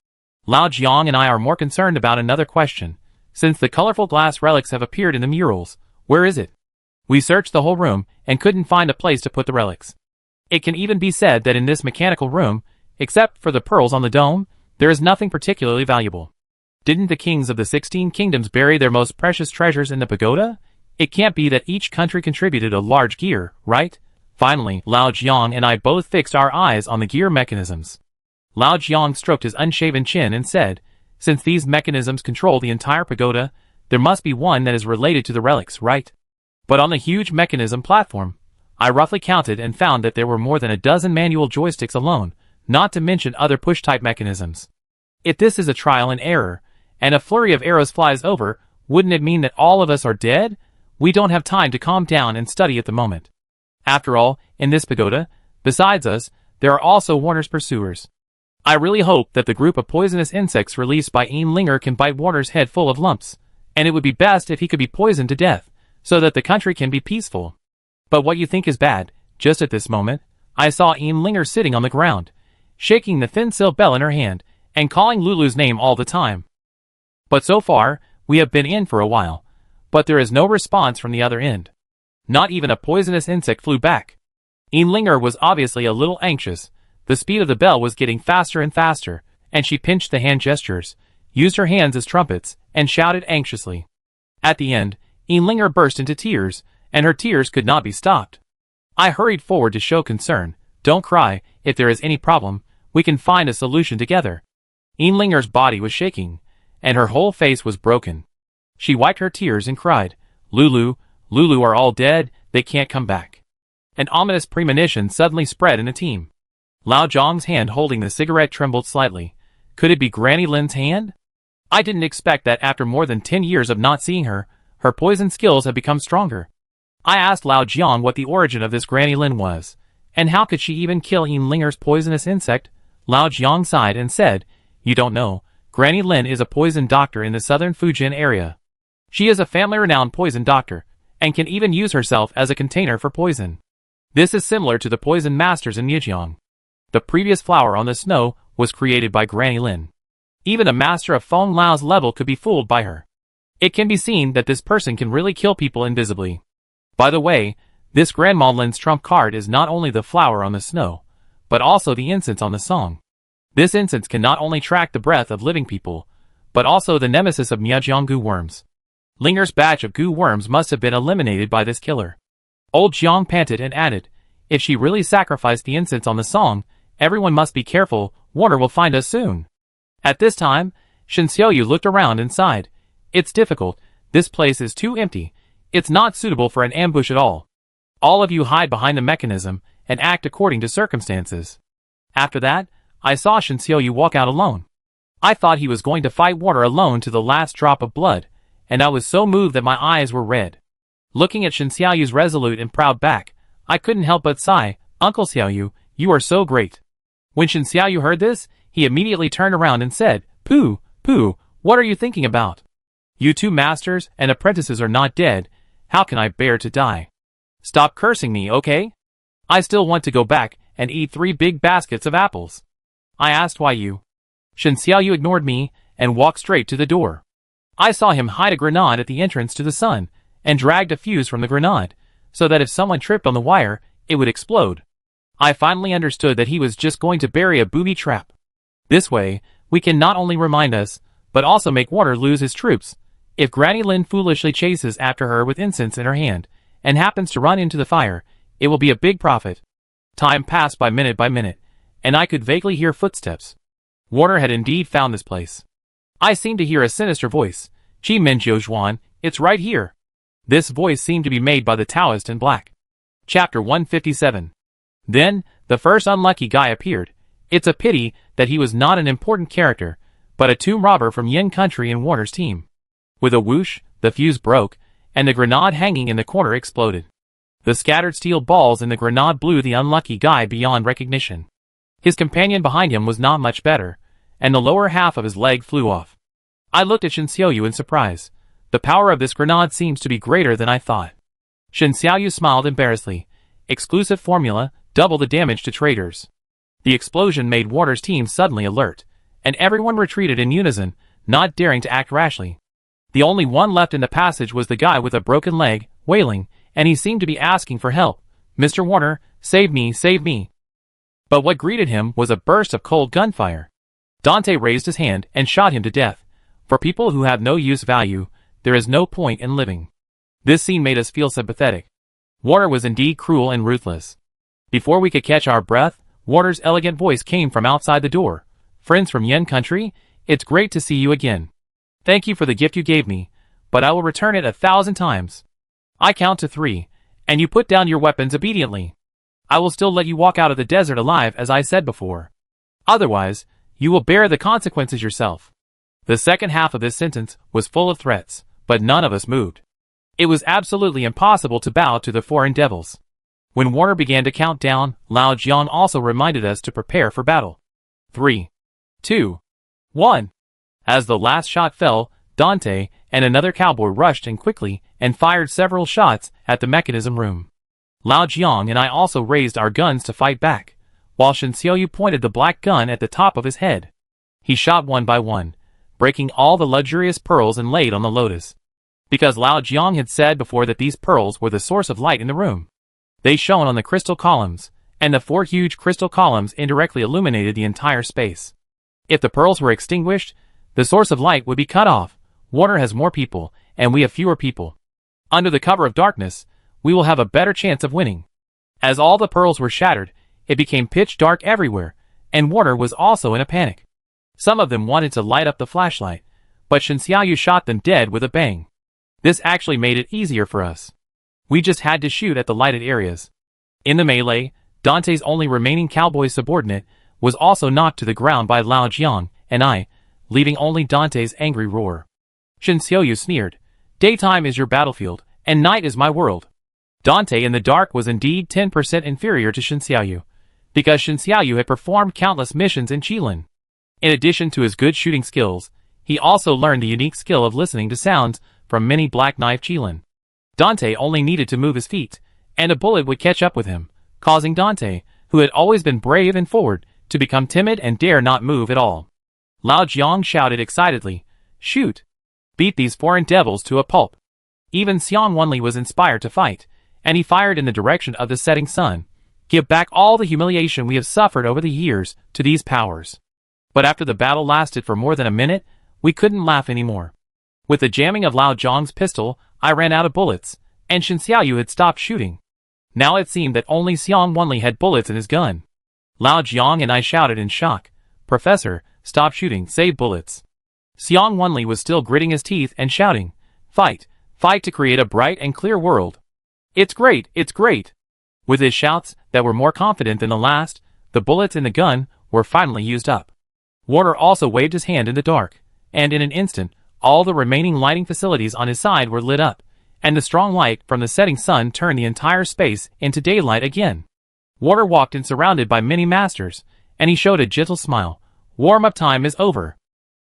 Lao Jiang and I are more concerned about another question. Since the colorful glass relics have appeared in the murals, where is it? We searched the whole room and couldn't find a place to put the relics. It can even be said that in this mechanical room, except for the pearls on the dome, there is nothing particularly valuable. Didn't the kings of the 16 kingdoms bury their most precious treasures in the pagoda? It can't be that each country contributed a large gear, right? Finally, Lao Jiang and I both fixed our eyes on the gear mechanisms. Lao Jiang stroked his unshaven chin and said, since these mechanisms control the entire pagoda, there must be one that is related to the relics, right? But on the huge mechanism platform, I roughly counted and found that there were more than a dozen manual joysticks alone, not to mention other push-type mechanisms. If this is a trial and error, and a flurry of arrows flies over, wouldn't it mean that all of us are dead? We don't have time to calm down and study at the moment. After all, in this pagoda, besides us, there are also Warner's pursuers. I really hope that the group of poisonous insects released by Linger can bite Warner's head full of lumps, and it would be best if he could be poisoned to death, so that the country can be peaceful. But what you think is bad, just at this moment, I saw Linger sitting on the ground, shaking the thin silk bell in her hand, and calling Lulu's name all the time. But so far, we have been in for a while, but there is no response from the other end. Not even a poisonous insect flew back. Linger was obviously a little anxious. The speed of the bell was getting faster and faster, and she pinched the hand gestures, used her hands as trumpets, and shouted anxiously. At the end, Linger burst into tears, and her tears could not be stopped. I hurried forward to show concern. Don't cry, if there is any problem, we can find a solution together. Linger's body was shaking, and her whole face was broken. She wiped her tears and cried, Lulu are all dead, they can't come back. An ominous premonition suddenly spread in the team. Lao Zhang's hand holding the cigarette trembled slightly. Could it be Granny Lin's hand? I didn't expect that after more than 10 years of not seeing her, her poison skills have become stronger. I asked Lao Jiang what the origin of this Granny Lin was, and how could she even kill Yin Linger's poisonous insect? Lao Jiang sighed and said, "You don't know, Granny Lin is a poison doctor in the southern Fujian area. She is a family-renowned poison doctor, and can even use herself as a container for poison. This is similar to the poison masters in Yijiang. The previous flower on the snow was created by Granny Lin. Even a master of Feng Lao's level could be fooled by her. It can be seen that this person can really kill people invisibly. By the way, this Grandma Lin's trump card is not only the flower on the snow, but also the incense on the song. This incense can not only track the breath of living people, but also the nemesis of Miajiang goo worms. Linger's batch of goo worms must have been eliminated by this killer." Old Jiang panted and added, "If she really sacrificed the incense on the song, everyone must be careful, Warner will find us soon." At this time, Shen Xiaoyu looked around and sighed. "It's difficult, this place is too empty, it's not suitable for an ambush at all. All of you hide behind the mechanism, and act according to circumstances." After that, I saw Shen Xiaoyu walk out alone. I thought he was going to fight Warner alone to the last drop of blood, and I was so moved that my eyes were red. Looking at Shen Xiaoyu's resolute and proud back, I couldn't help but sigh, "Uncle Xiaoyu, you are so great." When Shen Xiaoyu heard this, he immediately turned around and said, Pooh, what are you thinking about? You two masters and apprentices are not dead, how can I bear to die? Stop cursing me, okay? I still want to go back and eat 3 big baskets of apples. I asked why you. Shen Xiaoyu ignored me and walked straight to the door. I saw him hide a grenade at the entrance to the sun, and dragged a fuse from the grenade, so that if someone tripped on the wire, it would explode. I finally understood that he was just going to bury a booby trap. This way, we can not only remind us, but also make Warner lose his troops. If Granny Lin foolishly chases after her with incense in her hand, and happens to run into the fire, it will be a big profit. Time passed by minute, and I could vaguely hear footsteps. Warner had indeed found this place. I seemed to hear a sinister voice. "Ji Min Jiu Zhuan, it's right here." This voice seemed to be made by the Taoist in black. Chapter 157. Then, the first unlucky guy appeared. It's a pity that he was not an important character, but a tomb robber from Yin country in Warner's team. With a whoosh, the fuse broke, and the grenade hanging in the corner exploded. The scattered steel balls in the grenade blew the unlucky guy beyond recognition. His companion behind him was not much better, and the lower half of his leg flew off. I looked at Shen Xiaoyu in surprise. The power of this grenade seems to be greater than I thought. Shen Xiaoyu smiled embarrassedly. Exclusive formula, double the damage to traitors. The explosion made Warner's team suddenly alert, and everyone retreated in unison, not daring to act rashly. The only one left in the passage was the guy with a broken leg, wailing, and he seemed to be asking for help. "Mr. Warner, save me, save me." But what greeted him was a burst of cold gunfire. Dante raised his hand and shot him to death. For people who have no use value, there is no point in living. This scene made us feel sympathetic. Warner was indeed cruel and ruthless. Before we could catch our breath, Warner's elegant voice came from outside the door. "Friends from Yen country, it's great to see you again. Thank you for the gift you gave me, but I will return it 1,000 times. I count to 3, and you put down your weapons obediently. I will still let you walk out of the desert alive as I said before. Otherwise, you will bear the consequences yourself." The second half of this sentence was full of threats, but none of us moved. It was absolutely impossible to bow to the foreign devils. When Warner began to count down, Lao Jiang also reminded us to prepare for battle. 3, 2, 1. As the last shot fell, Dante and another cowboy rushed in quickly and fired several shots at the mechanism room. Lao Jiang and I also raised our guns to fight back, while Shen Xiaoyu pointed the black gun at the top of his head. He shot one by one, breaking all the luxurious pearls and laid on the lotus. Because Lao Jiang had said before that these pearls were the source of light in the room. They shone on the crystal columns, and the 4 huge crystal columns indirectly illuminated the entire space. If the pearls were extinguished, the source of light would be cut off. Warner has more people, and we have fewer people. Under the cover of darkness, we will have a better chance of winning. As all the pearls were shattered, it became pitch dark everywhere, and Warner was also in a panic. Some of them wanted to light up the flashlight, but Shen Xiaoyu shot them dead with a bang. This actually made it easier for us. We just had to shoot at the lighted areas. In the melee, Dante's only remaining cowboy subordinate was also knocked to the ground by Lao Jiang and I, leaving only Dante's angry roar. Shen Xiaoyu sneered, "Daytime is your battlefield, and night is my world." Dante in the dark was indeed 10% inferior to Shen Xiaoyu, because Shen Xiaoyu had performed countless missions in Qilin. In addition to his good shooting skills, he also learned the unique skill of listening to sounds from many Black Knife Qilin. Dante only needed to move his feet, and a bullet would catch up with him, causing Dante, who had always been brave and forward, to become timid and dare not move at all. Lao Jiang shouted excitedly, "Shoot! Beat these foreign devils to a pulp." Even Xiang Wenli was inspired to fight, and he fired in the direction of the setting sun. "Give back all the humiliation we have suffered over the years to these powers." But after the battle lasted for more than a minute, we couldn't laugh anymore. With the jamming of Lao Jiang's pistol, I ran out of bullets, and Shen Xiaoyu had stopped shooting. Now it seemed that only Xiang Wenli had bullets in his gun. Lao Jiang and I shouted in shock, "Professor, stop shooting, save bullets." Xiang Wenli was still gritting his teeth and shouting, "Fight, fight to create a bright and clear world. It's great, it's great." With his shouts that were more confident than the last, the bullets in the gun were finally used up. Warner also waved his hand in the dark, and in an instant, all the remaining lighting facilities on his side were lit up, and the strong light from the setting sun turned the entire space into daylight again. Warner walked in surrounded by many masters, and he showed a gentle smile. "Warm-up time is over."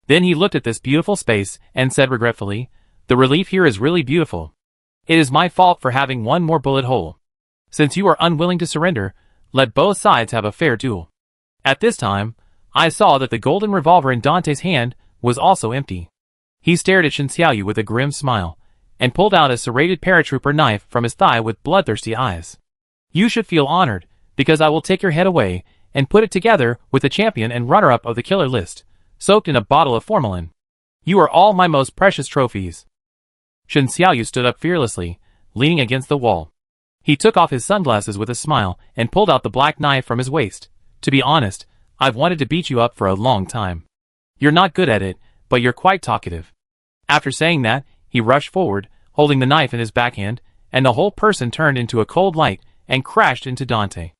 Then he looked at this beautiful space and said regretfully, "The relief here is really beautiful. It is my fault for having one more bullet hole. Since you are unwilling to surrender, let both sides have a fair duel." At this time, I saw that the golden revolver in Dante's hand was also empty. He stared at Shen Xiaoyu with a grim smile, and pulled out a serrated paratrooper knife from his thigh with bloodthirsty eyes. "You should feel honored, because I will take your head away and put it together with the champion and runner-up of the killer list, soaked in a bottle of formalin. You are all my most precious trophies." Shen Xiaoyu stood up fearlessly, leaning against the wall. He took off his sunglasses with a smile and pulled out the black knife from his waist. "To be honest, I've wanted to beat you up for a long time. You're not good at it, but you're quite talkative." After saying that, he rushed forward, holding the knife in his backhand, and the whole person turned into a cold light and crashed into Dante.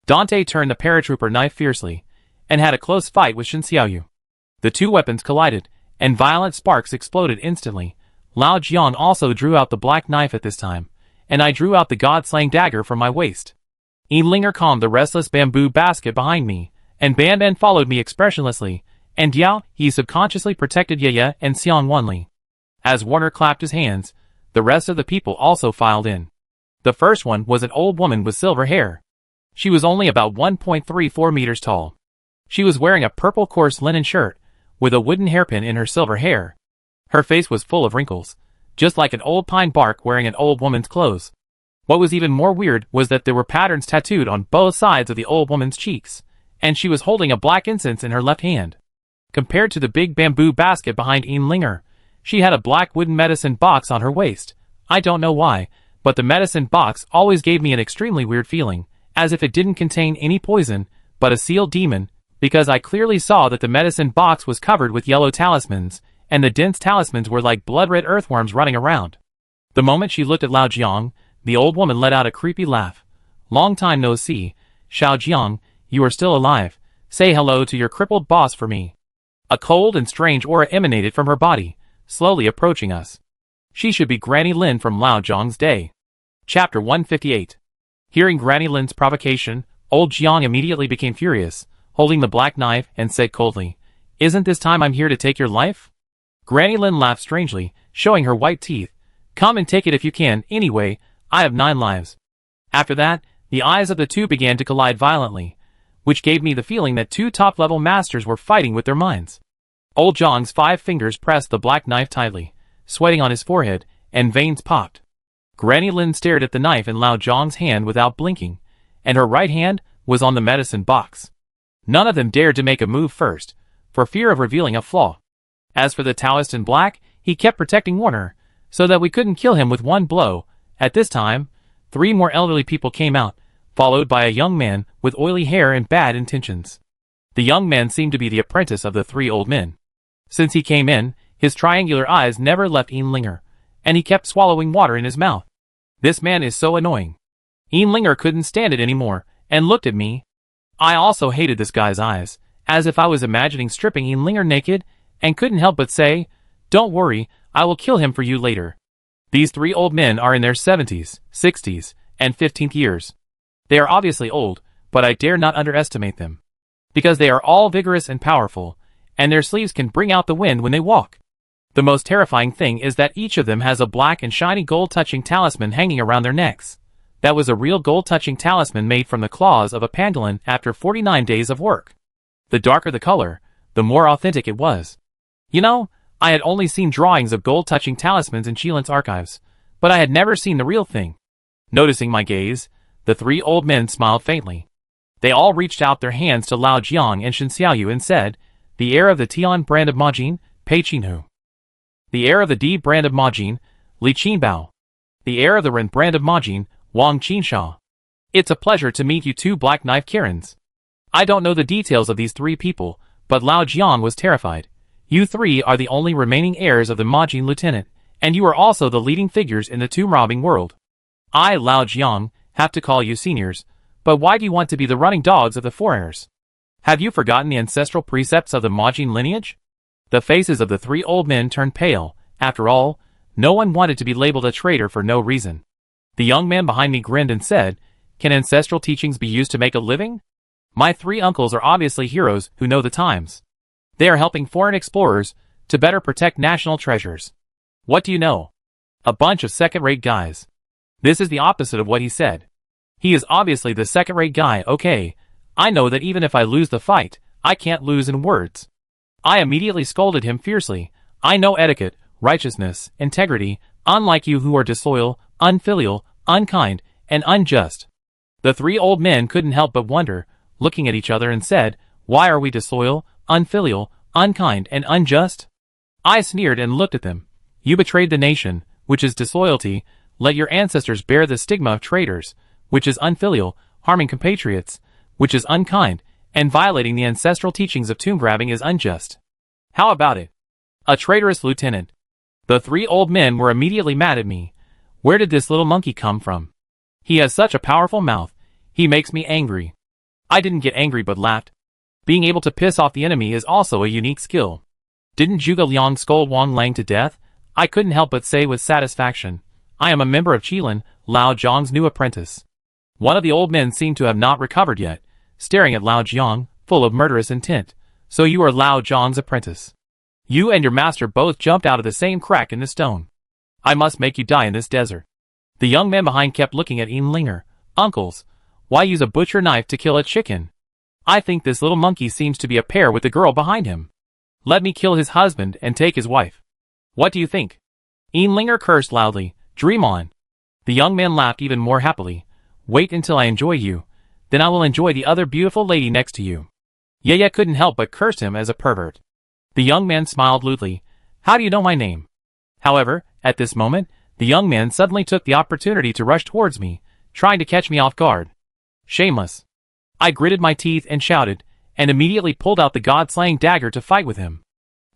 Dante turned the paratrooper knife fiercely, and had a close fight with Shen Xiaoyu. The two weapons collided, and violent sparks exploded instantly. Lao Jiang also drew out the black knife at this time, and I drew out the god-slaying dagger from my waist. Linger calmed the restless bamboo basket behind me, and Ban Ban followed me expressionlessly, and Yao He subconsciously protected Yaya and Xiang Wenli. As Warner clapped his hands, the rest of the people also filed in. The first one was an old woman with silver hair. She was only about 1.34 meters tall. She was wearing a purple coarse linen shirt, with a wooden hairpin in her silver hair. Her face was full of wrinkles, just like an old pine bark wearing an old woman's clothes. What was even more weird was that there were patterns tattooed on both sides of the old woman's cheeks, and she was holding a black incense in her left hand. Compared to the big bamboo basket behind Linger, she had a black wooden medicine box on her waist. I don't know why, but the medicine box always gave me an extremely weird feeling, as if it didn't contain any poison, but a sealed demon, because I clearly saw that the medicine box was covered with yellow talismans, and the dense talismans were like blood-red earthworms running around. The moment she looked at Lao Jiang, the old woman let out a creepy laugh. "Long time no see, Xiao Jiang, you are still alive. Say hello to your crippled boss for me." A cold and strange aura emanated from her body, slowly approaching us. She should be Granny Lin from Lao Jiang's day. Chapter 158. Hearing Granny Lin's provocation, old Jiang immediately became furious, holding the black knife, and said coldly, "Isn't this time I'm here to take your life?" Granny Lin laughed strangely, showing her white teeth. "Come and take it if you can, anyway, I have 9 lives. After that, the eyes of the two began to collide violently, which gave me the feeling that two top-level masters were fighting with their minds. Old Jiang's 5 fingers pressed the black knife tightly, sweating on his forehead, and veins popped. Granny Lin stared at the knife in Lao Jiang's hand without blinking, and her right hand was on the medicine box. None of them dared to make a move first, for fear of revealing a flaw. As for the Taoist in black, he kept protecting Warner, so that we couldn't kill him with one blow. At this time, 3 more elderly people came out, followed by a young man with oily hair and bad intentions. The young man seemed to be the apprentice of the 3 old men. Since he came in, his triangular eyes never left Linger, and he kept swallowing water in his mouth. This man is so annoying. Linger couldn't stand it anymore, and looked at me. I also hated this guy's eyes, as if I was imagining stripping Linger naked, and couldn't help but say, "Don't worry, I will kill him for you later." These three old men are in their 70s, 60s, and 15th years. They are obviously old, but I dare not underestimate them. Because they are all vigorous and powerful, and their sleeves can bring out the wind when they walk. The most terrifying thing is that each of them has a black and shiny gold-touching talisman hanging around their necks. That was a real gold-touching talisman made from the claws of a pangolin after 49 days of work. The darker the color, the more authentic it was. You know, I had only seen drawings of gold-touching talismans in Qilin's archives, but I had never seen the real thing. Noticing my gaze, the three old men smiled faintly. They all reached out their hands to Lao Jiang and Shen Xiaoyu and said, "The heir of the Tian brand of Majin, Pei Qinhu. The heir of the Di brand of Majin, Li Qinbao. The heir of the Ren brand of Majin, Wang Qinsha. It's a pleasure to meet you two Black Knife Karens." I don't know the details of these three people, but Lao Jiang was terrified. "You three are the only remaining heirs of the Majin lieutenant, and you are also the leading figures in the tomb robbing world. I, Lao Jiang, have to call you seniors, but why do you want to be the running dogs of the foreigners? Have you forgotten the ancestral precepts of the Majin lineage?" The faces of the three old men turned pale. After all, no one wanted to be labeled a traitor for no reason. The young man behind me grinned and said, "Can ancestral teachings be used to make a living? My three uncles are obviously heroes who know the times. They are helping foreign explorers to better protect national treasures. What do you know? A bunch of second-rate guys." This is the opposite of what he said. He is obviously the second-rate guy. Okay, I know that even if I lose the fight, I can't lose in words. I immediately scolded him fiercely. "I know etiquette, righteousness, integrity, unlike you who are disloyal, unfilial, unkind, and unjust." The three old men couldn't help but wonder, looking at each other, and said, "Why are we disloyal, unfilial, unkind, and unjust?" I sneered and looked at them. "You betrayed the nation, which is disloyalty. Let your ancestors bear the stigma of traitors, which is unfilial, harming compatriots, which is unkind, and violating the ancestral teachings of tomb grabbing is unjust. How about it? A traitorous lieutenant." The three old men were immediately mad at me. Where did this little monkey come from? He has such a powerful mouth. He makes me angry. I didn't get angry but laughed. Being able to piss off the enemy is also a unique skill. Didn't Zhuge Liang scold Wang Lang to death? I couldn't help but say with satisfaction, "I am a member of Qilin, Lao Jiang's new apprentice." One of the old men seemed to have not recovered yet, staring at Lao Jiang, full of murderous intent. "So you are Lao Jiang's apprentice. You and your master both jumped out of the same crack in the stone. I must make you die in this desert." The young man behind kept looking at Linger. "Uncles, why use a butcher knife to kill a chicken? I think this little monkey seems to be a pair with the girl behind him. Let me kill his husband and take his wife. What do you think?" Linger cursed loudly. "Dream on." The young man laughed even more happily. "Wait until I enjoy you. Then I will enjoy the other beautiful lady next to you." Yaya couldn't help but curse him as a pervert. The young man smiled lewdly. "How do you know my name?" However, at this moment, the young man suddenly took the opportunity to rush towards me, trying to catch me off guard. Shameless. I gritted my teeth and shouted, and immediately pulled out the god-slaying dagger to fight with him.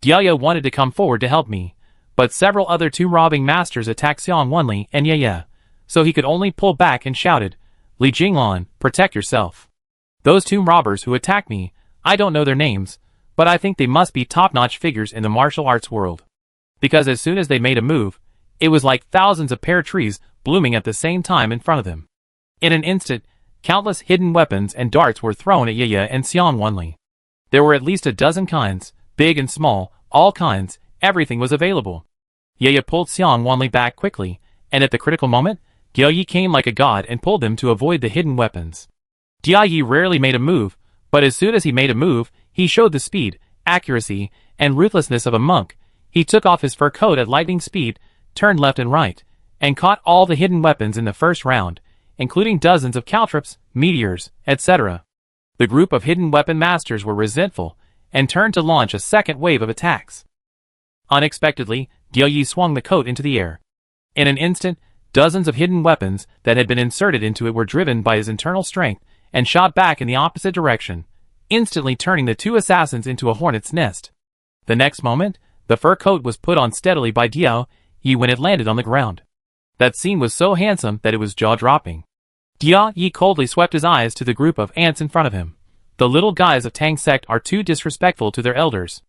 Yaya wanted to come forward to help me, but several other tomb-robbing masters attacked Xiang Wenli and Yaya, so he could only pull back and shouted, "Li Jinglan, protect yourself." Those tomb robbers who attacked me, I don't know their names, but I think they must be top-notch figures in the martial arts world. Because as soon as they made a move, it was like thousands of pear trees blooming at the same time in front of them. In an instant, countless hidden weapons and darts were thrown at Yaya and Xiang Wenli. There were at least a dozen kinds, big and small, all kinds, everything was available. Yaya pulled Xiang Wenli back quickly, and at the critical moment, Yi came like a god and pulled him to avoid the hidden weapons. Yi rarely made a move, but as soon as he made a move, he showed the speed, accuracy, and ruthlessness of a monk. He took off his fur coat at lightning speed, turned left and right, and caught all the hidden weapons in the first round, including dozens of caltrops, meteors, etc. The group of hidden weapon masters were resentful, and turned to launch a second wave of attacks. Unexpectedly, Yi swung the coat into the air. In an instant, dozens of hidden weapons that had been inserted into it were driven by his internal strength and shot back in the opposite direction, instantly turning the two assassins into a hornet's nest. The next moment, the fur coat was put on steadily by Yi when it landed on the ground. That scene was so handsome that it was jaw-dropping. Jia Yi coldly swept his eyes to the group of ants in front of him. The little guys of Tang sect are too disrespectful to their elders.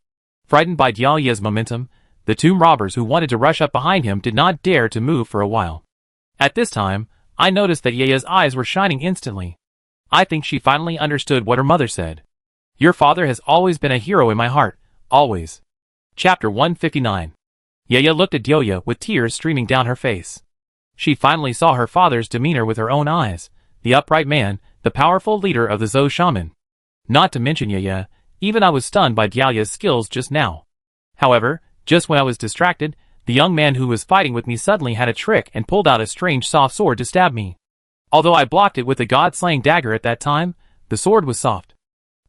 Frightened by Jia Yi's momentum, the tomb robbers who wanted to rush up behind him did not dare to move for a while. At this time, I noticed that Yaya's eyes were shining instantly. I think she finally understood what her mother said. Your father has always been a hero in my heart, always. Chapter 159. Yaya looked at Dioya with tears streaming down her face. She finally saw her father's demeanor with her own eyes, the upright man, the powerful leader of the Zhou shaman. Not to mention Yaya, even I was stunned by Diaya's skills just now. However, just when I was distracted, the young man who was fighting with me suddenly had a trick and pulled out a strange soft sword to stab me. Although I blocked it with a god-slaying dagger at that time, the sword was soft.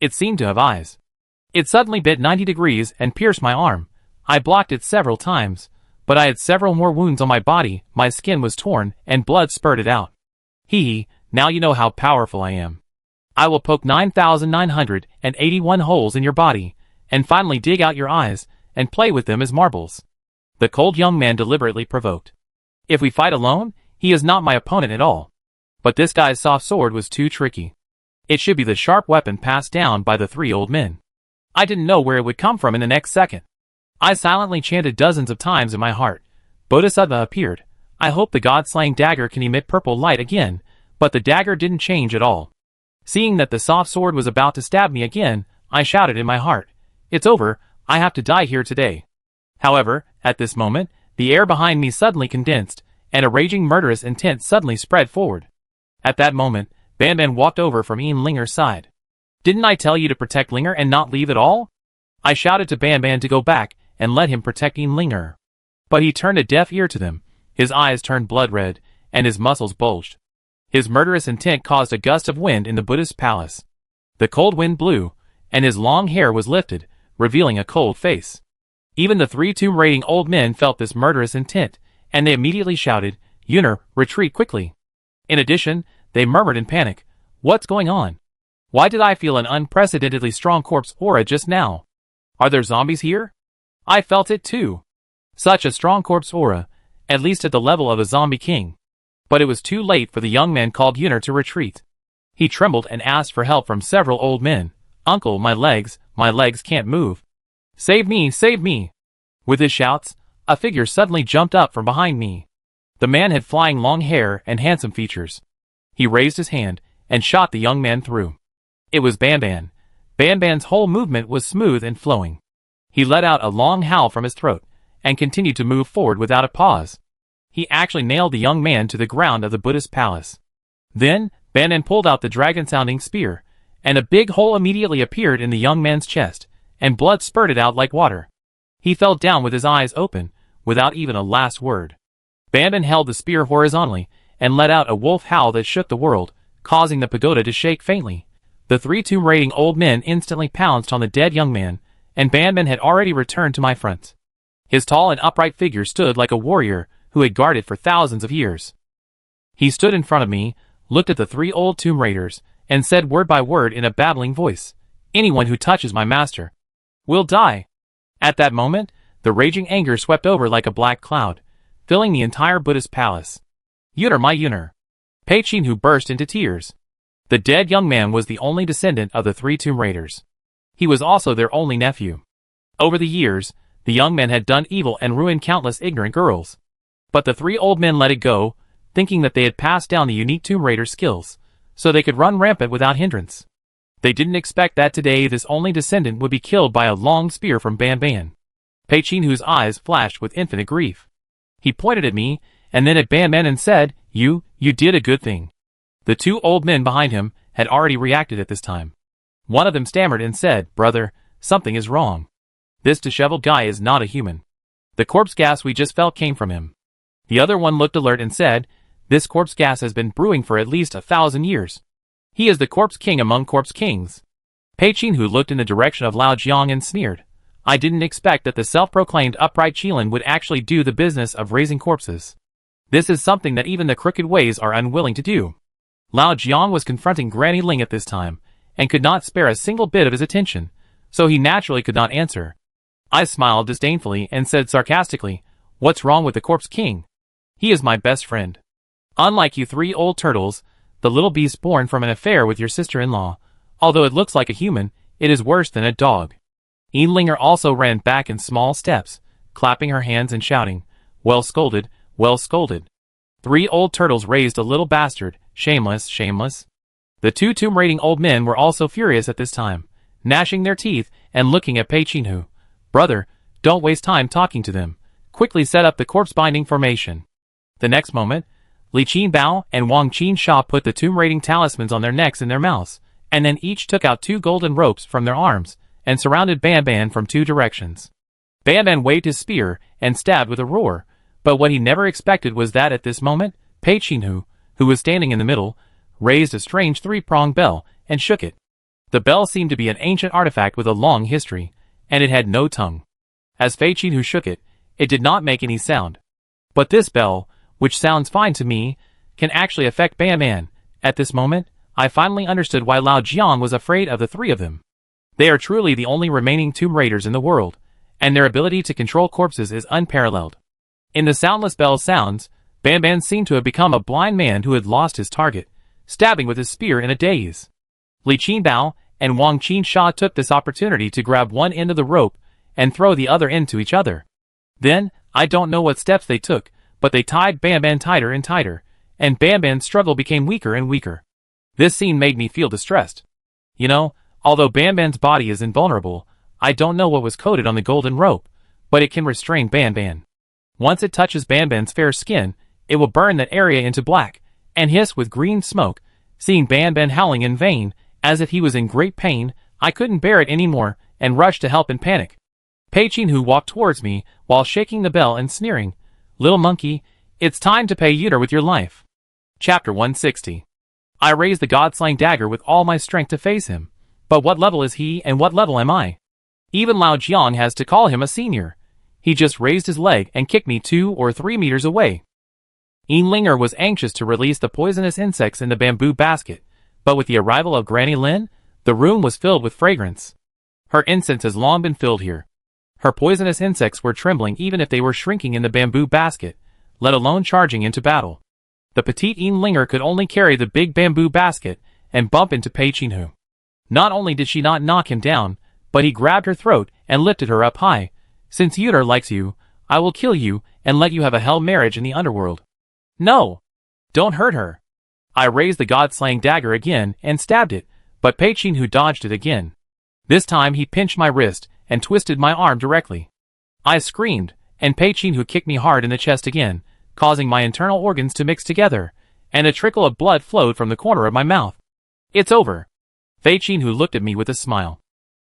It seemed to have eyes. It suddenly bit 90 degrees and pierced my arm. I blocked it several times, but I had several more wounds on my body, my skin was torn, and blood spurted out. Hee, now you know how powerful I am. I will poke 9,981 holes in your body, and finally dig out your eyes, and play with them as marbles. The cold young man deliberately provoked. If we fight alone, he is not my opponent at all. But this guy's soft sword was too tricky. It should be the sharp weapon passed down by the three old men. I didn't know where it would come from in the next second. I silently chanted dozens of times in my heart. Bodhisattva appeared. I hope the god-slaying dagger can emit purple light again, but the dagger didn't change at all. Seeing that the soft sword was about to stab me again, I shouted in my heart. It's over, I have to die here today. However, at this moment, the air behind me suddenly condensed, and a raging murderous intent suddenly spread forward. At that moment, Ban Ban walked over from Ian Linger's side. Didn't I tell you to protect Linger and not leave at all? I shouted to Ban Ban to go back and let him protect Ian Linger. But he turned a deaf ear to them, his eyes turned blood red, and his muscles bulged. His murderous intent caused a gust of wind in the Buddhist palace. The cold wind blew, and his long hair was lifted, revealing a cold face. Even the three tomb-raiding old men felt this murderous intent, and they immediately shouted, Yuner, retreat quickly. In addition, they murmured in panic, what's going on? Why did I feel an unprecedentedly strong corpse aura just now? Are there zombies here? I felt it too. Such a strong corpse aura, at least at the level of a zombie king. But it was too late for the young man called Yuner to retreat. He trembled and asked for help from several old men. Uncle, my legs can't move. Save me, save me. With his shouts, a figure suddenly jumped up from behind me. The man had flying long hair and handsome features. He raised his hand and shot the young man through. It was Ban Ban. Ban Ban's whole movement was smooth and flowing. He let out a long howl from his throat and continued to move forward without a pause. He actually nailed the young man to the ground of the Buddhist palace. Then, Ban Ban pulled out the dragon-sounding spear, and a big hole immediately appeared in the young man's chest, and blood spurted out like water. He fell down with his eyes open, without even a last word. Ban Ban held the spear horizontally, and let out a wolf howl that shook the world, causing the pagoda to shake faintly. The three tomb-raiding old men instantly pounced on the dead young man, and Ban Ban had already returned to my front. His tall and upright figure stood like a warrior who had guarded for thousands of years. He stood in front of me, looked at the three old tomb raiders, and said word by word in a babbling voice, anyone who touches my master will die. At that moment, the raging anger swept over like a black cloud, filling the entire Buddhist palace. Yuner, my Yuner. Pei Qin, who burst into tears. The dead young man was the only descendant of the three tomb raiders. He was also their only nephew. Over the years, the young man had done evil and ruined countless ignorant girls. But the three old men let it go, thinking that they had passed down the unique tomb raider skills, so they could run rampant without hindrance. They didn't expect that today this only descendant would be killed by a long spear from Ban Ban. Pei Qin, whose eyes flashed with infinite grief. He pointed at me, and then at Ban Ban and said, You did a good thing. The two old men behind him had already reacted at this time. One of them stammered and said, Brother, something is wrong. This disheveled guy is not a human. The corpse gas we just felt came from him. The other one looked alert and said, This corpse gas has been brewing for at least 1,000 years. He is the corpse king among corpse kings. Pei Qin, who looked in the direction of Lao Jiang and sneered. I didn't expect that the self-proclaimed upright Qilin would actually do the business of raising corpses. This is something that even the crooked ways are unwilling to do. Lao Jiang was confronting Granny Ling at this time, and could not spare a single bit of his attention, so he naturally could not answer. I smiled disdainfully and said sarcastically, What's wrong with the corpse king? He is my best friend. Unlike you three old turtles, the the little beast born from an affair with your sister-in-law. Although it looks like a human, it is worse than a dog. Linger also ran back in small steps, clapping her hands and shouting, "Well scolded, well scolded." 3 old turtles raised a little bastard, shameless, shameless. The 2 tomb-raiding old men were also furious at this time, gnashing their teeth and looking at Pei Qinhu. "Brother, don't waste time talking to them. Quickly set up the corpse-binding formation." The next moment, Li Qinbao and Wang Qinsha put the tomb-raiding talismans on their necks and their mouths, and then each took out 2 golden ropes from their arms and surrounded Ban Ban from 2 directions. Ban Ban waved his spear and stabbed with a roar, but what he never expected was that at this moment, Pei Qinhu, who was standing in the middle, raised a strange 3-pronged bell and shook it. The bell seemed to be an ancient artifact with a long history, and it had no tongue. As Pei Qinhu shook it, it did not make any sound. But this bell, which sounds fine to me, can actually affect Ban Ban. At this moment, I finally understood why Lao Jiang was afraid of the 3 of them. They are truly the only remaining tomb raiders in the world, and their ability to control corpses is unparalleled. In the soundless bell's sounds, Ban Ban seemed to have become a blind man who had lost his target, stabbing with his spear in a daze. Li Qinbao and Wang Qinsha took this opportunity to grab one end of the rope and throw the other end to each other. Then, I don't know what steps they took, but they tied Ban Ban tighter and tighter, and Ban Ban's struggle became weaker and weaker. This scene made me feel distressed. You know, although Ban Ban's body is invulnerable, I don't know what was coated on the golden rope, but it can restrain Ban Ban. Once it touches Ban Ban's fair skin, it will burn that area into black, and hiss with green smoke. Seeing Ban Ban howling in vain, as if he was in great pain, I couldn't bear it anymore, and rushed to help in panic. Pei Qinhu walked towards me, while shaking the bell and sneering, "Little monkey, it's time to pay Yuta with your life." Chapter 160. I raised the god-slaying dagger with all my strength to face him. But what level is he and what level am I? Even Lao Jiang has to call him a senior. He just raised his leg and kicked me 2 or 3 meters away. Linger was anxious to release the poisonous insects in the bamboo basket, but with the arrival of Granny Lin, the room was filled with fragrance. Her incense has long been filled here. Her poisonous insects were trembling even if they were shrinking in the bamboo basket, let alone charging into battle. The petite Linger could only carry the big bamboo basket and bump into Pei Qinhu. Not only did she not knock him down, but he grabbed her throat and lifted her up high. "Since Yuta likes you, I will kill you and let you have a hell marriage in the underworld." "No! Don't hurt her!" I raised the god-slaying dagger again and stabbed it, but Pei Qinhu dodged it again. This time he pinched my wrist and twisted my arm directly. I screamed, and Pei Qinhu kicked me hard in the chest again, causing my internal organs to mix together, and a trickle of blood flowed from the corner of my mouth. "It's over." Pei Qinhu looked at me with a smile.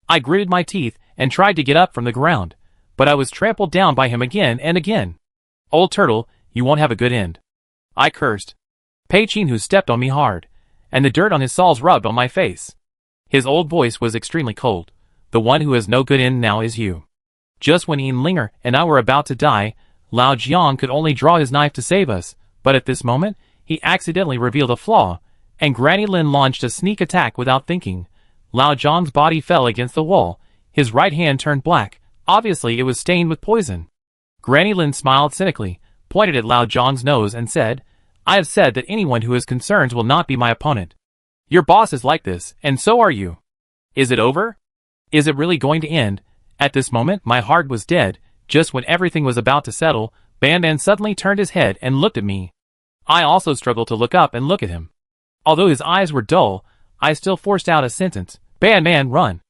I gritted my teeth and tried to get up from the ground, but I was trampled down by him again and again. "Old turtle, you won't have a good end." I cursed. Pei Qinhu stepped on me hard, and the dirt on his soles rubbed on my face. His old voice was extremely cold. "The one who has no good end now is you." Just when Linger and I were about to die, Lao Jiang could only draw his knife to save us, but at this moment, he accidentally revealed a flaw, and Granny Lin launched a sneak attack without thinking. Lao Jiang's body fell against the wall, his right hand turned black, obviously it was stained with poison. Granny Lin smiled cynically, pointed at Lao Jiang's nose and said, "I have said that anyone who has concerns will not be my opponent. Your boss is like this, and so are you. Is it over? Is it really going to end?" At this moment my heart was dead. Just when everything was about to settle, Ban Ban suddenly turned his head and looked at me. I also struggled to look up and look at him. Although his eyes were dull, I still forced out a sentence, "Ban Ban, run."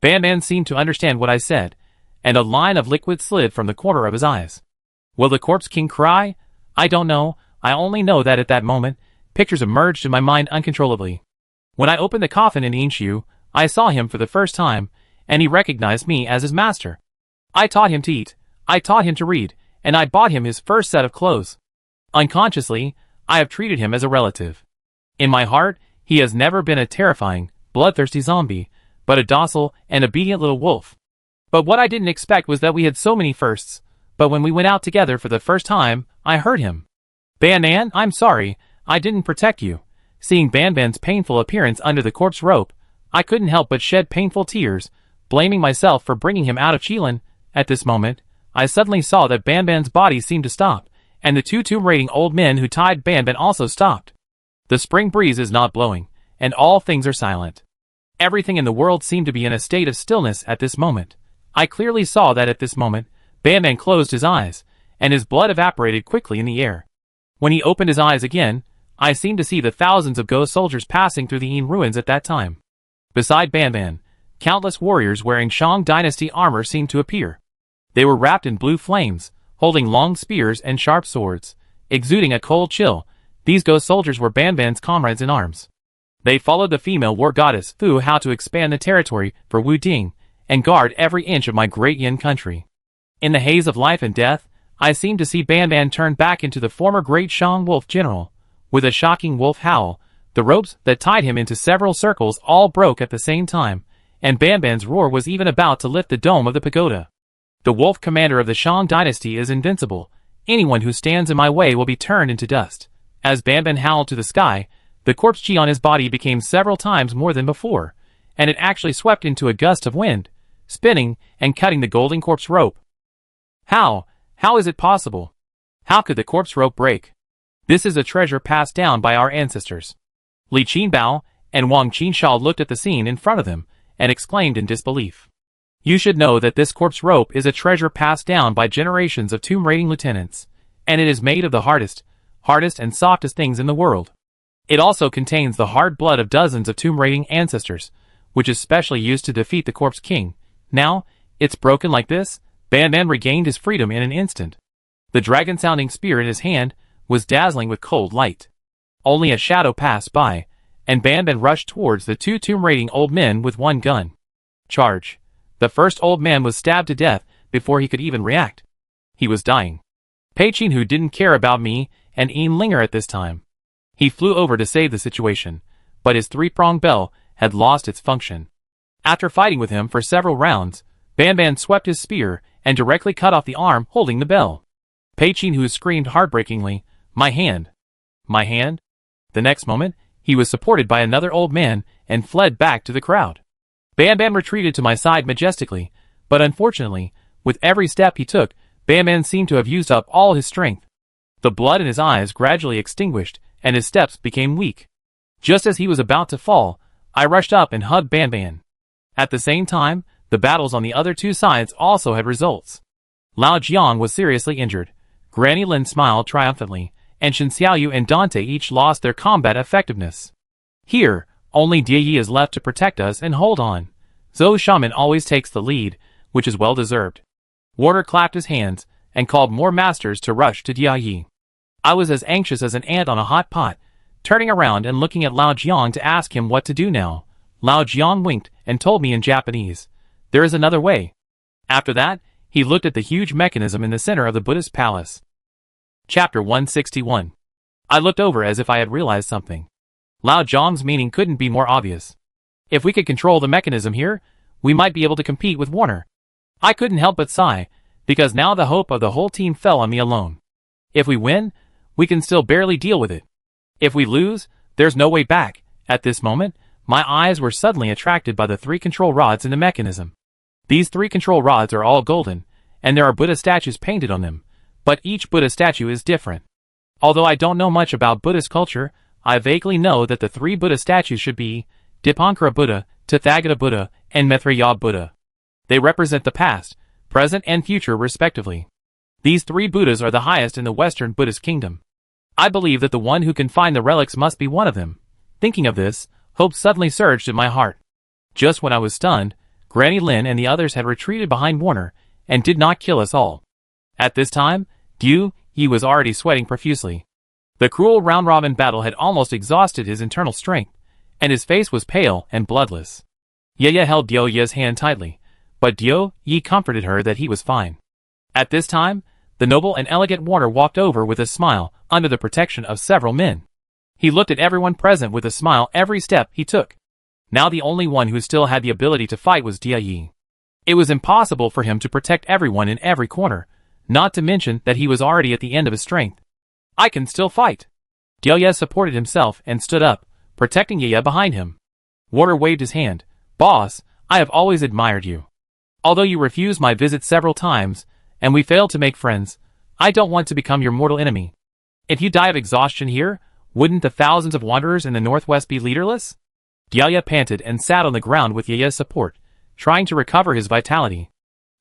Ban Ban seemed to understand what I said, and a line of liquid slid from the corner of his eyes. Will the Corpse King cry? I don't know. I only know that at that moment, pictures emerged in my mind uncontrollably. When I opened the coffin in Inshu, I saw him for the first time, and he recognized me as his master. I taught him to eat, I taught him to read, and I bought him his first set of clothes. Unconsciously, I have treated him as a relative. In my heart, he has never been a terrifying, bloodthirsty zombie, but a docile and obedient little wolf. But what I didn't expect was that we had so many firsts. But when we went out together for the first time, I hurt him. "Ban Ban, I'm sorry, I didn't protect you." Seeing Ban Ban's painful appearance under the corpse rope, I couldn't help but shed painful tears, blaming myself for bringing him out of Qilin. At this moment, I suddenly saw that Ban Ban's body seemed to stop, and the 2 tomb-raiding old men who tied Ban Ban also stopped. The spring breeze is not blowing, and all things are silent. Everything in the world seemed to be in a state of stillness at this moment. I clearly saw that at this moment, Banban closed his eyes, and his blood evaporated quickly in the air. When he opened his eyes again, I seemed to see the thousands of ghost soldiers passing through the Yin ruins at that time. Beside Banban, countless warriors wearing Shang dynasty armor seemed to appear. They were wrapped in blue flames, holding long spears and sharp swords. Exuding a cold chill, these ghost soldiers were Banban's comrades in arms. They followed the female war goddess Fu Hao to expand the territory for Wu Ding and guard every inch of my great Yin country. In the haze of life and death, I seemed to see Banban turn back into the former great Shang wolf general. With a shocking wolf howl, the ropes that tied him into several circles all broke at the same time, and Banban's roar was even about to lift the dome of the pagoda. The wolf commander of the Shang dynasty is invincible. Anyone who stands in my way will be turned into dust. As Banban howled to the sky, the corpse chi on his body became several times more than before, and it actually swept into a gust of wind, spinning and cutting the golden corpse rope. How is it possible? How could the corpse rope break? This is a treasure passed down by our ancestors. Li Qinbao and Wang Qinsha looked at the scene in front of them and exclaimed in disbelief. You should know that this corpse rope is a treasure passed down by generations of tomb raiding lieutenants, and it is made of the hardest and softest things in the world. It also contains the hard blood of dozens of tomb raiding ancestors, which is specially used to defeat the corpse king. Now, it's broken like this. Banban regained his freedom in an instant. The dragon-sounding spear in his hand was dazzling with cold light. Only a shadow passed by, and Banban rushed towards the two tomb-raiding old men with one gun. Charge! The first old man was stabbed to death before he could even react. He was dying. Pei Qin, who didn't care about me and Yin Linger at this time. He flew over to save the situation, but his three-pronged bell had lost its function. After fighting with him for several rounds, Banban swept his spear and directly cut off the arm holding the bell. Pei Qin, who screamed heartbreakingly, My hand! My hand! The next moment, he was supported by another old man and fled back to the crowd. Banban retreated to my side majestically, but unfortunately, with every step he took, Banban seemed to have used up all his strength. The blood in his eyes gradually extinguished, and his steps became weak. Just as he was about to fall, I rushed up and hugged Banban. At the same time, the battles on the other two sides also had results. Lao Jiang was seriously injured. Granny Lin smiled triumphantly, and Shen Xiaoyu and Dante each lost their combat effectiveness. Here, only Die Yi is left to protect us and hold on. Zhou Shaman always takes the lead, which is well deserved. Warder clapped his hands and called more masters to rush to Die Yi. I was as anxious as an ant on a hot pot, turning around and looking at Lao Jiang to ask him what to do now. Lao Jiang winked and told me in Japanese, There is another way. After that, he looked at the huge mechanism in the center of the Buddhist palace. Chapter 161. I looked over as if I had realized something. Lao Jiang's meaning couldn't be more obvious. If we could control the mechanism here, we might be able to compete with Warner. I couldn't help but sigh, because now the hope of the whole team fell on me alone. If we win, we can still barely deal with it. If we lose, there's no way back. At this moment, my eyes were suddenly attracted by the three control rods in the mechanism. These three control rods are all golden, and there are Buddha statues painted on them, but each Buddha statue is different. Although I don't know much about Buddhist culture, I vaguely know that the three Buddha statues should be Dipankara Buddha, Tathagata Buddha, and Maitreya Buddha. They represent the past, present, and future respectively. These three Buddhas are the highest in the Western Buddhist kingdom. I believe that the one who can find the relics must be one of them. Thinking of this, hope suddenly surged in my heart. Just when I was stunned, Granny Lin and the others had retreated behind Warner and did not kill us all. At this time, Diu Yi was already sweating profusely. The cruel round-robin battle had almost exhausted his internal strength, and his face was pale and bloodless. Ye held Diu Yi's hand tightly, but Diu Yi comforted her that he was fine. At this time, the noble and elegant Warner walked over with a smile under the protection of several men. He looked at everyone present with a smile every step he took. Now the only one who still had the ability to fight was Die Yi. It was impossible for him to protect everyone in every corner, not to mention that he was already at the end of his strength. I can still fight. Die Yi supported himself and stood up, protecting Ye behind him. Warner waved his hand. Boss, I have always admired you. Although you refused my visit several times, and we failed to make friends, I don't want to become your mortal enemy. If you die of exhaustion here, Wouldn't the thousands of wanderers in the northwest be leaderless? Delia panted and sat on the ground with Yaya's support, trying to recover his vitality.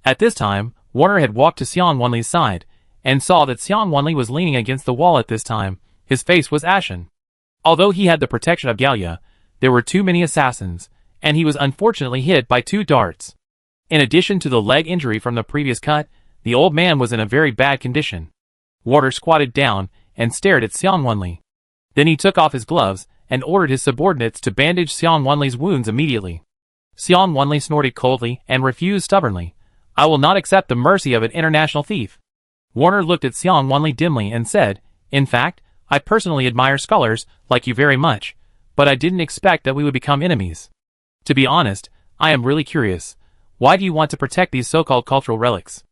At this time, Warner had walked to Xiang Wenli's side, and saw that Xiang Wenli was leaning against the wall at this time. His face was ashen. Although he had the protection of Galia, there were too many assassins, and he was unfortunately hit by 2 darts. In addition to the leg injury from the previous cut, the old man was in a very bad condition. Warner squatted down and stared at Xiang Wenli. Then he took off his gloves and ordered his subordinates to bandage Xiang Wenli's wounds immediately. Xiang Wenli snorted coldly and refused stubbornly. I will not accept the mercy of an international thief. Warner looked at Xiang Wenli dimly and said, in fact, I personally admire scholars like you very much, but I didn't expect that we would become enemies. To be honest, I am really curious. Why do you want to protect these so-called cultural relics?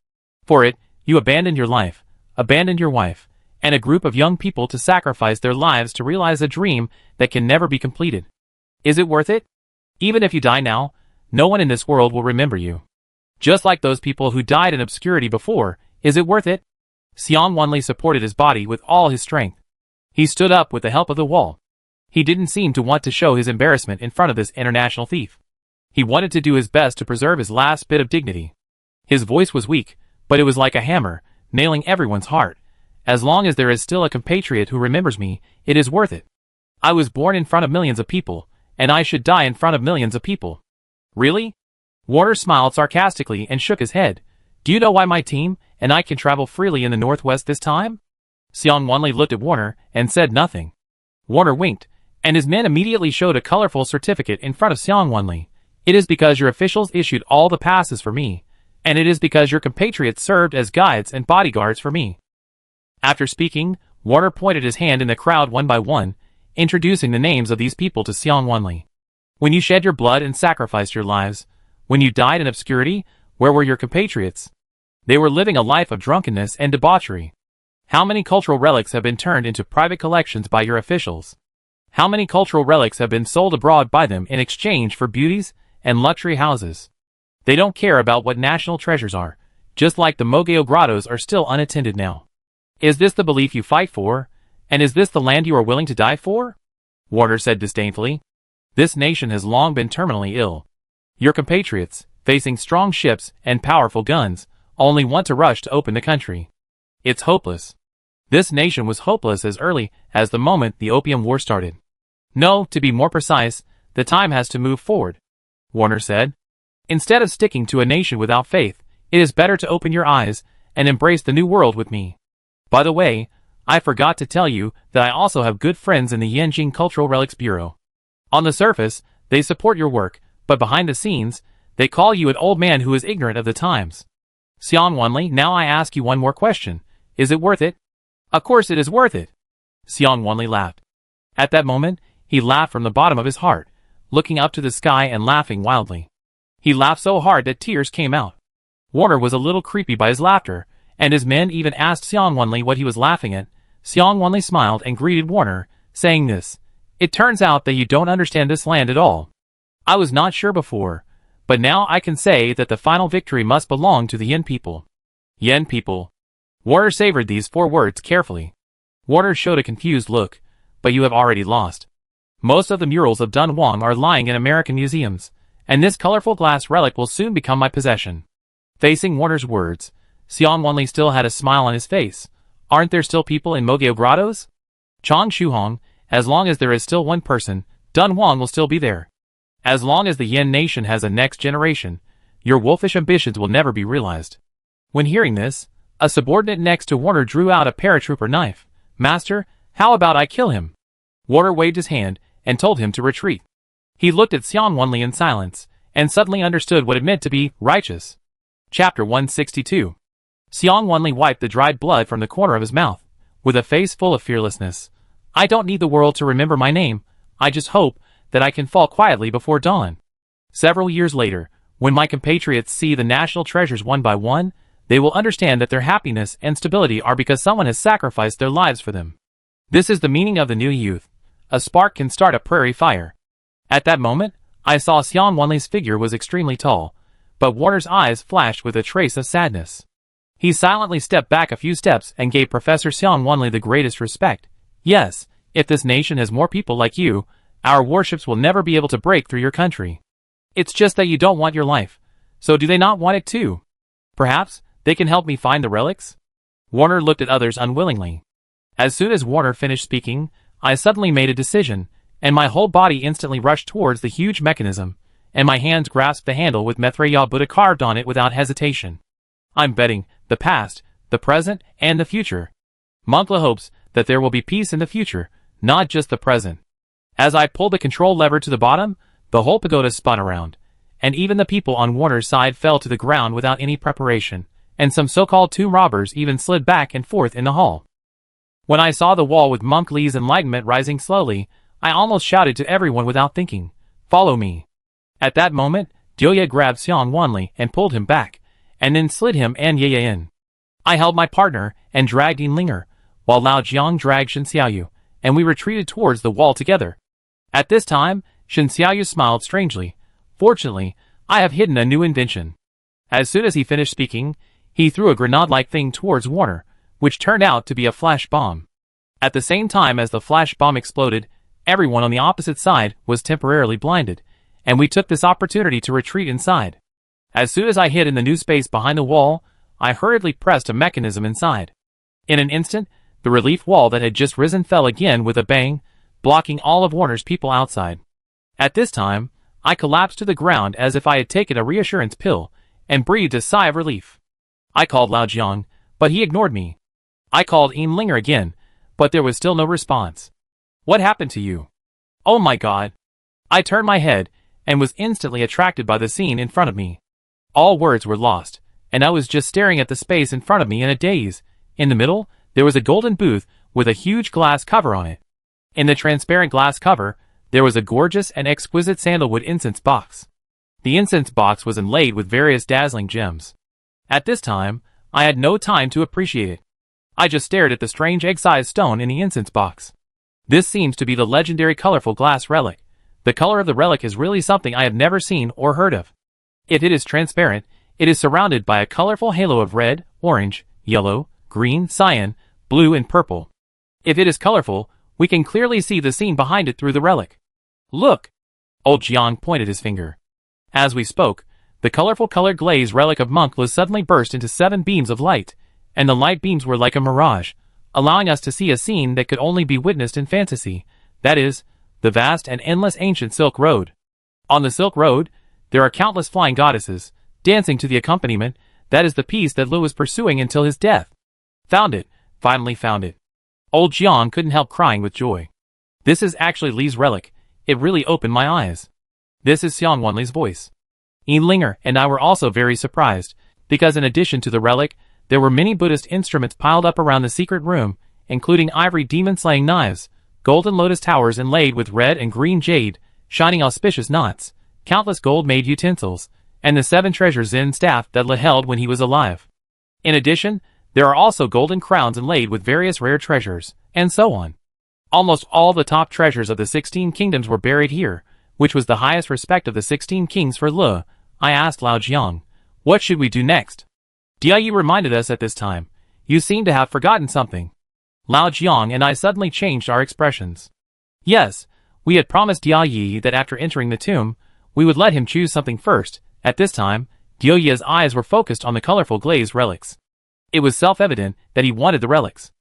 For it, you abandoned your life, abandoned your wife, and a group of young people to sacrifice their lives to realize a dream that can never be completed. Is it worth it? Even if you die now, no one in this world will remember you. Just like those people who died in obscurity before, is it worth it? Xiang Wenli supported his body with all his strength. He stood up with the help of the wall. He didn't seem to want to show his embarrassment in front of this international thief. He wanted to do his best to preserve his last bit of dignity. His voice was weak, but it was like a hammer, nailing everyone's heart. As long as there is still a compatriot who remembers me, it is worth it. I was born in front of millions of people, and I should die in front of millions of people. Really? Warner smiled sarcastically and shook his head. Do you know why my team and I can travel freely in the northwest this time? Xiang Wenli looked at Warner and said nothing. Warner winked, and his men immediately showed a colorful certificate in front of Xiang Wenli. It is because your officials issued all the passes for me, and it is because your compatriots served as guides and bodyguards for me. After speaking, Warner pointed his hand in the crowd one by one, introducing the names of these people to Xiang Wenli. When you shed your blood and sacrificed your lives, when you died in obscurity, where were your compatriots? They were living a life of drunkenness and debauchery. How many cultural relics have been turned into private collections by your officials? How many cultural relics have been sold abroad by them in exchange for beauties and luxury houses? They don't care about what national treasures are, just like the Mogeo grottos are still unattended now. Is this the belief you fight for? And is this the land you are willing to die for? Warner said disdainfully. This nation has long been terminally ill. Your compatriots, facing strong ships and powerful guns, only want to rush to open the country. It's hopeless. This nation was hopeless as early as the moment the Opium War started. No, to be more precise, the time has to move forward, Warner said. Instead of sticking to a nation without faith, it is better to open your eyes and embrace the new world with me. By the way, I forgot to tell you that I also have good friends in the Yanjing Cultural Relics Bureau. On the surface, they support your work, but behind the scenes, they call you an old man who is ignorant of the times. Xiang Wenli, now I ask you one more question. Is it worth it? Of course it is worth it. Xiang Wenli laughed. At that moment, he laughed from the bottom of his heart, looking up to the sky and laughing wildly. He laughed so hard that tears came out. Warner was a little creepy by his laughter, and his men even asked Xiang Wenli what he was laughing at. Xiang Wenli smiled and greeted Warner, saying this. It turns out that you don't understand this land at all. I was not sure before, but now I can say that the final victory must belong to the Yen people. Yen people. Warner savored these 4 words carefully. Warner showed a confused look, but you have already lost. Most of the murals of Dun Huang are lying in American museums, and this colorful glass relic will soon become my possession. Facing Warner's words, Xiang Wenli still had a smile on his face. Aren't there still people in Mogeo grottos? Chang Shuhong, as long as there is still one person, Dun Huang will still be there. As long as the Yen nation has a next generation, your wolfish ambitions will never be realized. When hearing this, a subordinate next to Warner drew out a paratrooper knife. Master, how about I kill him? Warner waved his hand and told him to retreat. He looked at Xiang Wenli in silence, and suddenly understood what it meant to be righteous. Chapter 162. Xiang Wenli wiped the dried blood from the corner of his mouth, with a face full of fearlessness. I don't need the world to remember my name, I just hope that I can fall quietly before dawn. Several years later, when my compatriots see the national treasures one by one, they will understand that their happiness and stability are because someone has sacrificed their lives for them. This is the meaning of the new youth. A spark can start a prairie fire. At that moment, I saw Xiang Wenli's figure was extremely tall, but Warner's eyes flashed with a trace of sadness. He silently stepped back a few steps and gave Professor Xiang Wenli the greatest respect. Yes, If this nation has more people like you, our warships will never be able to break through your country. It's just that you don't want your life. So do they not want it too? Perhaps they can help me find the relics? Warner looked at others unwillingly. As soon as Warner finished speaking, I suddenly made a decision, and my whole body instantly rushed towards the huge mechanism, and my hands grasped the handle with Mithraea Buddha carved on it without hesitation. I'm betting the past, the present, and the future. Monkla hopes that there will be peace in the future, not just the present. As I pulled the control lever to the bottom, the whole pagoda spun around, and even the people on Warner's side fell to the ground without any preparation, and some so-called tomb robbers even slid back and forth in the hall. When I saw the wall with Monk Lee's enlightenment rising slowly, I almost shouted to everyone without thinking, "Follow me." At that moment, Deoye grabbed Xiang Wanli and pulled him back, and then slid him and Ye in. I held my partner and dragged Linger, while Lao Jiang dragged Shen Xiaoyu, and we retreated towards the wall together. At this time, Shen Xiaoyu smiled strangely. Fortunately, I have hidden a new invention. As soon as he finished speaking, he threw a grenade-like thing towards Warner, which turned out to be a flash bomb. At the same time as the flash bomb exploded, everyone on the opposite side was temporarily blinded, and we took this opportunity to retreat inside. As soon as I hid in the new space behind the wall, I hurriedly pressed a mechanism inside. In an instant, the relief wall that had just risen fell again with a bang, blocking all of Warner's people outside. At this time, I collapsed to the ground as if I had taken a reassurance pill, and breathed a sigh of relief. I called Lao Jiang, but he ignored me. I called Linger again, but there was still no response. What happened to you? Oh my god. I turned my head, and was instantly attracted by the scene in front of me. All words were lost, and I was just staring at the space in front of me in a daze. In the middle, there was a golden booth with a huge glass cover on it. In the transparent glass cover, there was a gorgeous and exquisite sandalwood incense box. The incense box was inlaid with various dazzling gems. At this time, I had no time to appreciate it. I just stared at the strange egg-sized stone in the incense box. This seems to be the legendary colorful glass relic. The color of the relic is really something I have never seen or heard of. If it is transparent, it is surrounded by a colorful halo of red, orange, yellow, green, cyan, blue, and purple. If it is colorful, we can clearly see the scene behind it through the relic. Look! Old Jiang pointed his finger. As we spoke, the colorful colored glaze relic of Monk was suddenly burst into 7 beams of light, and the light beams were like a mirage, allowing us to see a scene that could only be witnessed in fantasy, that is, the vast and endless ancient Silk Road. On the Silk Road, there are countless flying goddesses, dancing to the accompaniment. That is the piece that Lu was pursuing until his death. Found it, finally found it. Old Jiang couldn't help crying with joy. This is actually Li's relic. It really opened my eyes. This is Xiang Wanli's voice. Linger and I were also very surprised, because in addition to the relic, there were many Buddhist instruments piled up around the secret room, including ivory demon-slaying knives, golden lotus towers inlaid with red and green jade, shining auspicious knots, countless gold-made utensils, and the 7 treasure Zen staff that Li held when he was alive. In addition, there are also golden crowns inlaid with various rare treasures, and so on. Almost all the top treasures of the 16 kingdoms were buried here, which was the highest respect of the 16 kings for Li. I asked Lao Jiang, what should we do next? Diayi reminded us at this time. You seem to have forgotten something. Lao Jiang and I suddenly changed our expressions. Yes, we had promised Diayi that after entering the tomb, we would let him choose something first. At this time, Diayi's eyes were focused on the colorful glazed relics. It was self-evident that he wanted the relics.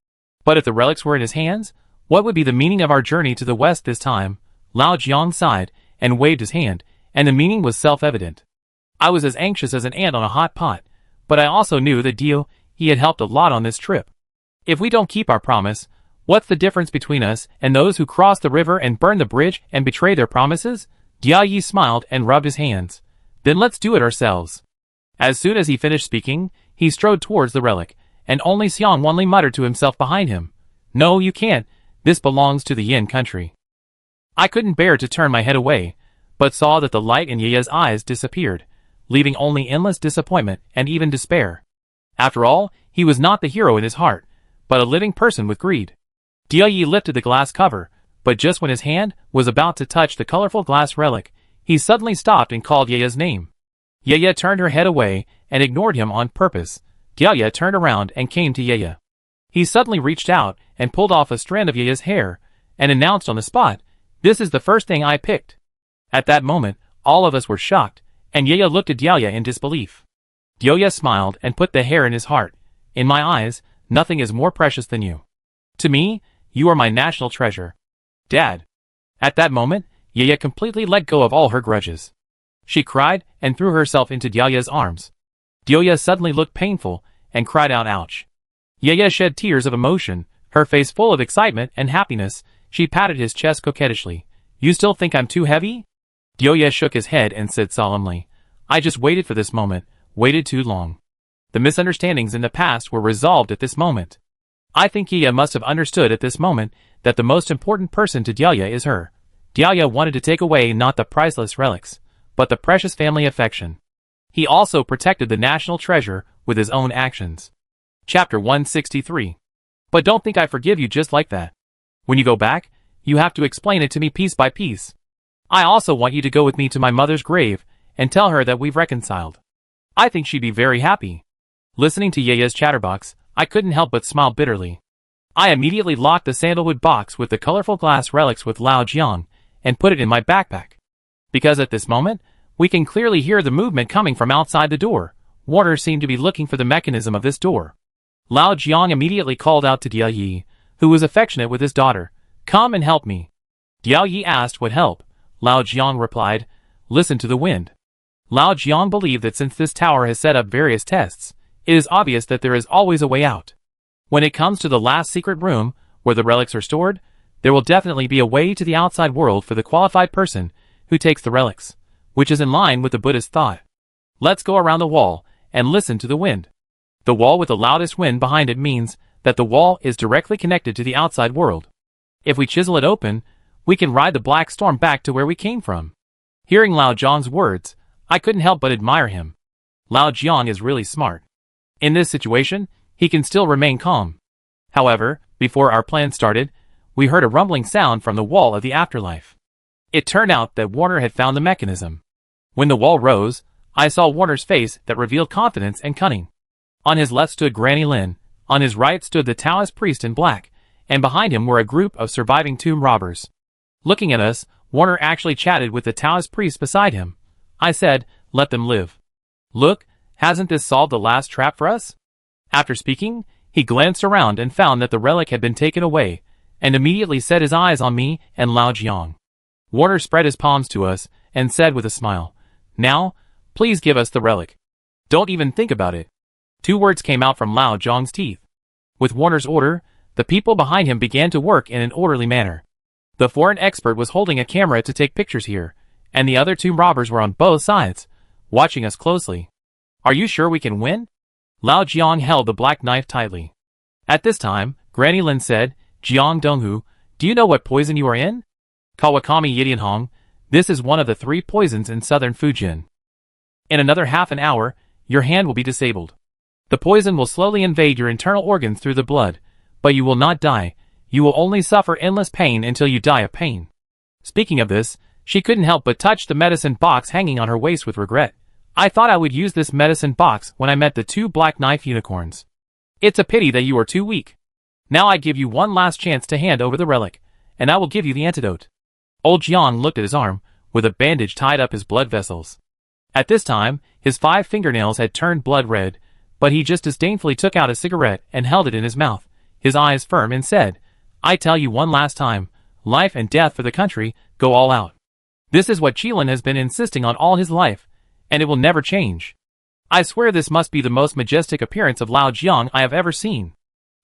But if the relics were in his hands, what would be the meaning of our journey to the west this time? Lao Jiang sighed and waved his hand, and the meaning was self-evident. I was as anxious as an ant on a hot pot, but I also knew that he had helped a lot on this trip. If we don't keep our promise, what's the difference between us and those who cross the river and burn the bridge and betray their promises? Diayi smiled and rubbed his hands. Then let's do it ourselves. As soon as he finished speaking, he strode towards the relic, and only Xiang Wanli muttered to himself behind him. No, you can't. This belongs to the Yin country. I couldn't bear to turn my head away, but saw that the light in Ye's eyes disappeared, leaving only endless disappointment and even despair. After all, he was not the hero in his heart, but a living person with greed. Diayi lifted the glass cover, but just when his hand was about to touch the colorful glass relic, he suddenly stopped and called Ye's name. Ye turned her head away and ignored him on purpose. Diayi turned around and came to Ye. He suddenly reached out and pulled off a strand of Ye's hair, and announced on the spot, "This is the first thing I picked." At that moment, all of us were shocked, and Yaya looked at Deoya in disbelief. Deoya smiled and put the hair in his heart. "In my eyes, nothing is more precious than you. To me, you are my national treasure. Dad." At that moment, Yaya completely let go of all her grudges. She cried and threw herself into Deoya's arms. Deoya suddenly looked painful and cried out, "Ouch." Yaya shed tears of emotion, her face full of excitement and happiness. She patted his chest coquettishly. "You still think I'm too heavy?" Deoya shook his head and said solemnly, "I just waited for this moment, waited too long." The misunderstandings in the past were resolved at this moment. I think Yaya must have understood at this moment that the most important person to Deoya is her. Deoya wanted to take away not the priceless relics, but the precious family affection. He also protected the national treasure with his own actions. Chapter 163. But don't think I forgive you just like that. When you go back, you have to explain it to me piece by piece. I also want you to go with me to my mother's grave and tell her that we've reconciled. I think she'd be very happy. Listening to Yaya's chatterbox, I couldn't help but smile bitterly. I immediately locked the sandalwood box with the colorful glass relics with Lao Jiang and put it in my backpack. Because at this moment, we can clearly hear the movement coming from outside the door. Warner seemed to be looking for the mechanism of this door. Lao Jiang immediately called out to Diao Yi, who was affectionate with his daughter, "Come and help me." Diao Yi asked what help. Lao Jiang replied, "Listen to the wind." Lao Jiang believed that since this tower has set up various tests, it is obvious that there is always a way out. When it comes to the last secret room, where the relics are stored, there will definitely be a way to the outside world for the qualified person who takes the relics, which is in line with the Buddhist thought. Let's go around the wall and listen to the wind. The wall with the loudest wind behind it means that the wall is directly connected to the outside world. If we chisel it open, we can ride the black storm back to where we came from. Hearing Lao Jiang's words, I couldn't help but admire him. Lao Jiang is really smart. In this situation, he can still remain calm. However, before our plan started, we heard a rumbling sound from the wall of the afterlife. It turned out that Warner had found the mechanism. When the wall rose, I saw Warner's face that revealed confidence and cunning. On his left stood Granny Lin, on his right stood the Taoist priest in black, and behind him were a group of surviving tomb robbers. Looking at us, Warner actually chatted with the Taoist priest beside him. I said, "Let them live. Look, hasn't this solved the last trap for us?" After speaking, he glanced around and found that the relic had been taken away, and immediately set his eyes on me and Lao Jiang. Warner spread his palms to us and said with a smile, "Now, please give us the relic. Don't even think about it." 2 words came out from Lao Jiang's teeth. With Warner's order, the people behind him began to work in an orderly manner. The foreign expert was holding a camera to take pictures here, and the other tomb robbers were on both sides, watching us closely. "Are you sure we can win?" Lao Jiang held the black knife tightly. At this time, Granny Lin said, "Jiang Donghu, do you know what poison you are in?" "Kawakami Yidianhong, this is one of the 3 poisons in southern Fujian. In another half an hour, your hand will be disabled. The poison will slowly invade your internal organs through the blood, but you will not die. You will only suffer endless pain until you die of pain." Speaking of this, she couldn't help but touch the medicine box hanging on her waist with regret. "I thought I would use this medicine box when I met the 2 black knife unicorns. It's a pity that you are too weak. Now I give you one last chance to hand over the relic, and I will give you the antidote." Old Jiang looked at his arm, with a bandage tied up his blood vessels. At this time, his 5 fingernails had turned blood red, but he just disdainfully took out a cigarette and held it in his mouth, his eyes firm, and said, "I tell you one last time, life and death for the country, go all out. This is what Qilin has been insisting on all his life, and it will never change. I swear this must be the most majestic appearance of Lao Jiang I have ever seen."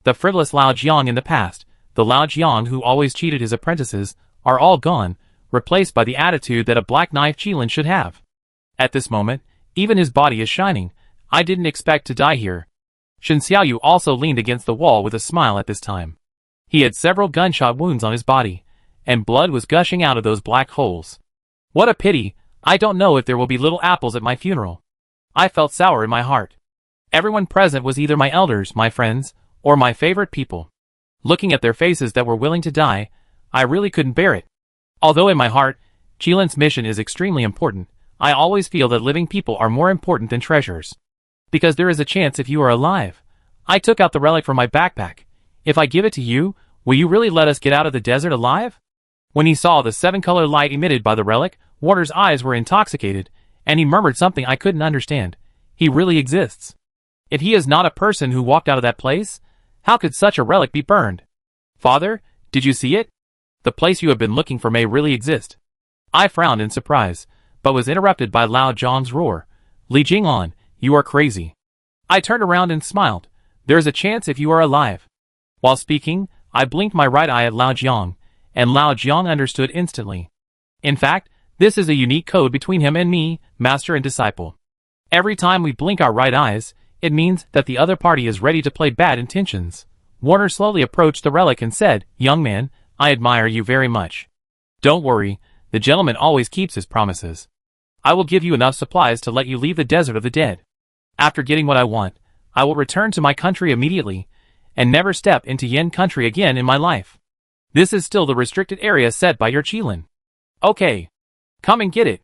The frivolous Lao Jiang in the past, the Lao Jiang who always cheated his apprentices, are all gone, replaced by the attitude that a black knife Qilin should have. At this moment, even his body is shining. I didn't expect to die here. Shen Xiaoyu also leaned against the wall with a smile at this time. He had several gunshot wounds on his body, and blood was gushing out of those black holes. What a pity, I don't know if there will be little apples at my funeral. I felt sour in my heart. Everyone present was either my elders, my friends, or my favorite people. Looking at their faces that were willing to die, I really couldn't bear it. Although in my heart, Qilin's mission is extremely important, I always feel that living people are more important than treasures. Because there is a chance if you are alive. I took out the relic from my backpack. If I give it to you, Will you really let us get out of the desert alive? When he saw the seven-color light emitted by the relic, Warner's eyes were intoxicated, and he murmured something I couldn't understand. He really exists. If he is not a person who walked out of that place, how could such a relic be burned? Father, did you see it? The place you have been looking for may really exist. I frowned in surprise, but was interrupted by Lao Zhang's roar. Li Jinglan, you are crazy. I turned around and smiled. There is a chance if you are alive. While speaking, I blinked my right eye at Lao Jiang, and Lao Jiang understood instantly. In fact, this is a unique code between him and me, master and disciple. Every time we blink our right eyes, it means that the other party is ready to play bad intentions. Warner slowly approached the relic and said, Young man, I admire you very much. Don't worry, the gentleman always keeps his promises. I will give you enough supplies to let you leave the desert of the dead. After getting what I want, I will return to my country immediately, and never step into Yin country again in my life. This is still the restricted area set by your Qilin. Okay. Come and get it.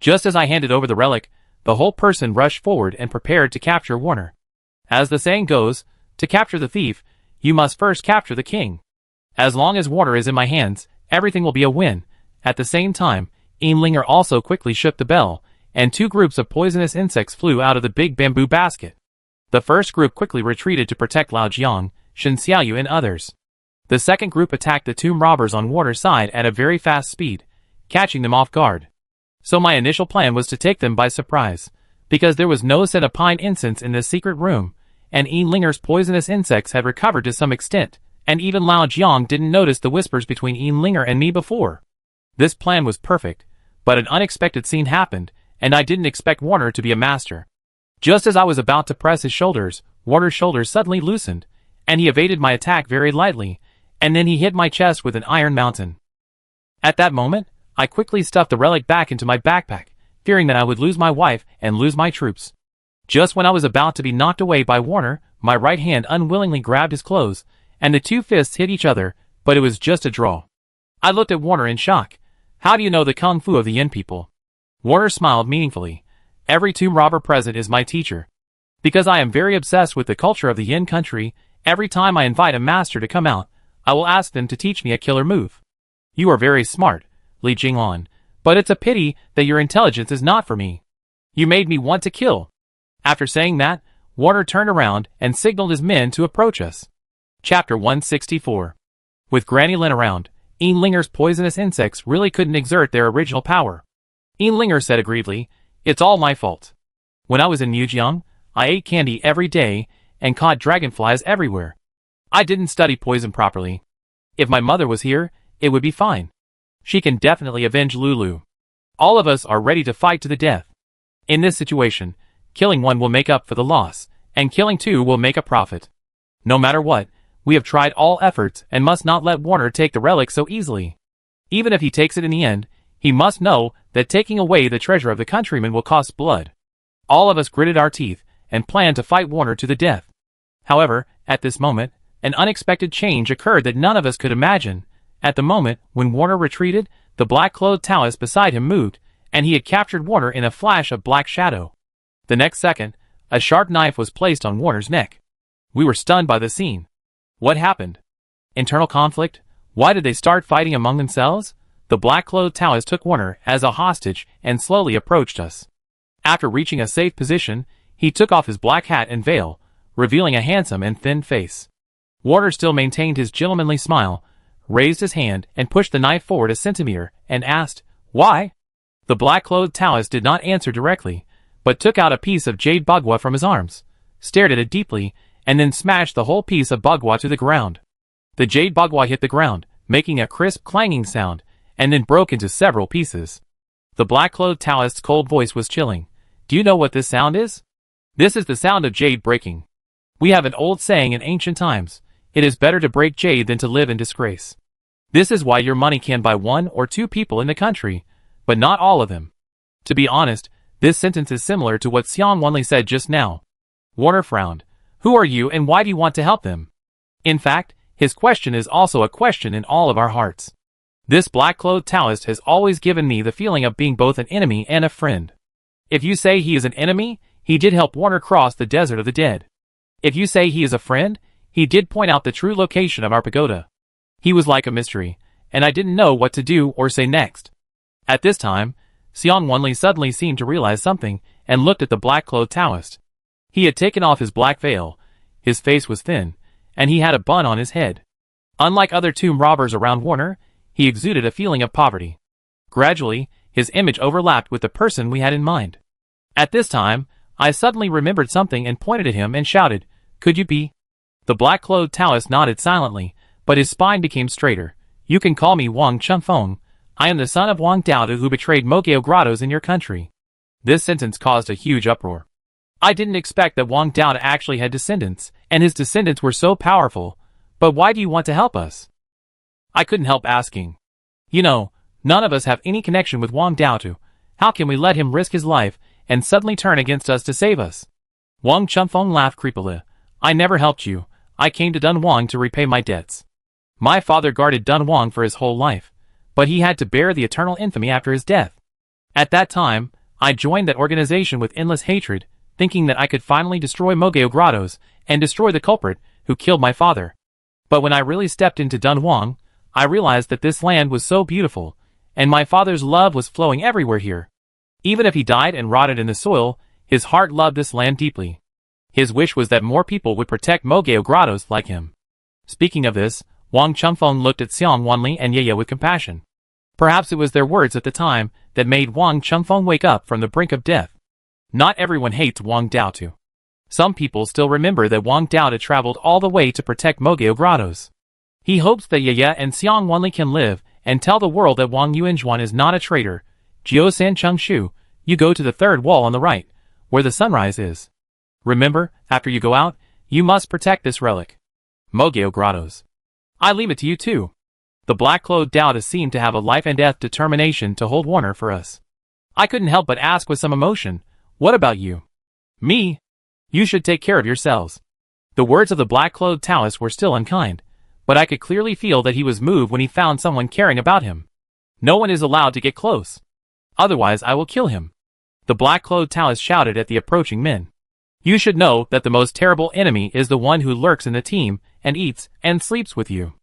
Just as I handed over the relic, the whole person rushed forward and prepared to capture Warner. As the saying goes, to capture the thief, you must first capture the king. As long as Warner is in my hands, everything will be a win. At the same time, Linger also quickly shook the bell, and two groups of poisonous insects flew out of the big bamboo basket. The first group quickly retreated to protect Lao Jiang, Shen Xiaoyu and others. The second group attacked the tomb robbers on Warner's side at a very fast speed, catching them off guard. So my initial plan was to take them by surprise, because there was no scent of pine incense in this secret room, and Linger's poisonous insects had recovered to some extent, and even Lao Jiang didn't notice the whispers between Linger and me before. This plan was perfect, but an unexpected scene happened, and I didn't expect Warner to be a master. Just as I was about to press his shoulders, Warner's shoulders suddenly loosened, and he evaded my attack very lightly, and then he hit my chest with an iron mountain. At that moment, I quickly stuffed the relic back into my backpack, fearing that I would lose my wife and lose my troops. Just when I was about to be knocked away by Warner, my right hand unwillingly grabbed his clothes, and the two fists hit each other, but it was just a draw. I looked at Warner in shock. How do you know the kung fu of the Yin people? Warner smiled meaningfully. Every tomb robber present is my teacher. Because I am very obsessed with the culture of the Yin country, every time I invite a master to come out, I will ask them to teach me a killer move. You are very smart, Li Jinglan, but it's a pity that your intelligence is not for me. You made me want to kill. After saying that, Warner turned around and signaled his men to approach us. Chapter 164. With Granny Lin around, Linger's poisonous insects really couldn't exert their original power. Linger said aggrievedly, It's all my fault. When I was in Mujiang, I ate candy every day and caught dragonflies everywhere. I didn't study poison properly. If my mother was here, it would be fine. She can definitely avenge Lulu. All of us are ready to fight to the death. In this situation, killing one will make up for the loss, and killing two will make a profit. No matter what, we have tried all efforts and must not let Warner take the relic so easily. Even if he takes it in the end, he must know that taking away the treasure of the countryman will cost blood. All of us gritted our teeth and planned to fight Warner to the death. However, at this moment, an unexpected change occurred that none of us could imagine. At the moment when Warner retreated, the black-clothed Taoist beside him moved, and he had captured Warner in a flash of black shadow. The next second, a sharp knife was placed on Warner's neck. We were stunned by the scene. What happened? Internal conflict? Why did they start fighting among themselves? The black-clothed Taoist took Warner as a hostage and slowly approached us. After reaching a safe position, he took off his black hat and veil, revealing a handsome and thin face. Warner still maintained his gentlemanly smile, raised his hand and pushed the knife forward a centimeter, and asked, Why? The black-clothed Taoist did not answer directly, but took out a piece of jade bagua from his arms, stared at it deeply, and then smashed the whole piece of bagua to the ground. The jade bagua hit the ground, making a crisp clanging sound, and then broke into several pieces. The black-clothed Taoist's cold voice was chilling. Do you know what this sound is? This is the sound of jade breaking. We have an old saying in ancient times, it is better to break jade than to live in disgrace. This is why your money can buy 1 or 2 people in the country, but not all of them. To be honest, this sentence is similar to what Xiang Wanli said just now. Warner frowned. Who are you and why do you want to help them? In fact, his question is also a question in all of our hearts. This black-clothed Taoist has always given me the feeling of being both an enemy and a friend. If you say he is an enemy, he did help Warner cross the desert of the dead. If you say he is a friend, he did point out the true location of our pagoda. He was like a mystery, and I didn't know what to do or say next. At this time, Xiang Wenli suddenly seemed to realize something and looked at the black-clothed Taoist. He had taken off his black veil, his face was thin, and he had a bun on his head. Unlike other tomb robbers around Warner, he exuded a feeling of poverty. Gradually, his image overlapped with the person we had in mind. At this time, I suddenly remembered something and pointed at him and shouted, "Could you be?" The black-clothed Taoist nodded silently, but his spine became straighter. "You can call me Wang Chunfeng. I am the son of Wang Dao who betrayed Mogao grottos in your country." This sentence caused a huge uproar. I didn't expect that Wang Dao actually had descendants, and his descendants were so powerful. But why do you want to help us? I couldn't help asking. You know, none of us have any connection with Wang Dao. How can we let him risk his life and suddenly turn against us to save us? Wang Chunfeng laughed creepily. "I never helped you. I came to Dunhuang to repay my debts. My father guarded Dunhuang for his whole life, but he had to bear the eternal infamy after his death. At that time, I joined that organization with endless hatred, thinking that I could finally destroy Mogao grottos and destroy the culprit who killed my father. But when I really stepped into Dunhuang, I realized that this land was so beautiful, and my father's love was flowing everywhere here. Even if he died and rotted in the soil, his heart loved this land deeply. His wish was that more people would protect Mogao grottos like him." Speaking of this, Wang Chunfeng looked at Xiang Wenli and Yeye with compassion. Perhaps it was their words at the time that made Wang Chunfeng wake up from the brink of death. Not everyone hates Wang Dao. Some people still remember that Wang Dao traveled all the way to protect Mogao grottos. He hopes that Yeye and Xiang Wenli can live and tell the world that Wang Yuanjuan is not a traitor. Jiusan Chengshu, you go to the third wall on the right, where the sunrise is. Remember, after you go out, you must protect this relic. Mogao grottos. I leave it to you too. The black-clothed Taoist seemed to have a life-and-death determination to hold Warner for us. I couldn't help but ask with some emotion, "What about you?" "Me? You should take care of yourselves." The words of the black-clothed Taoist were still unkind, but I could clearly feel that he was moved when he found someone caring about him. "No one is allowed to get close. Otherwise I will kill him." The black-clothed Taoist shouted at the approaching men. "You should know that the most terrible enemy is the one who lurks in the team and eats and sleeps with you.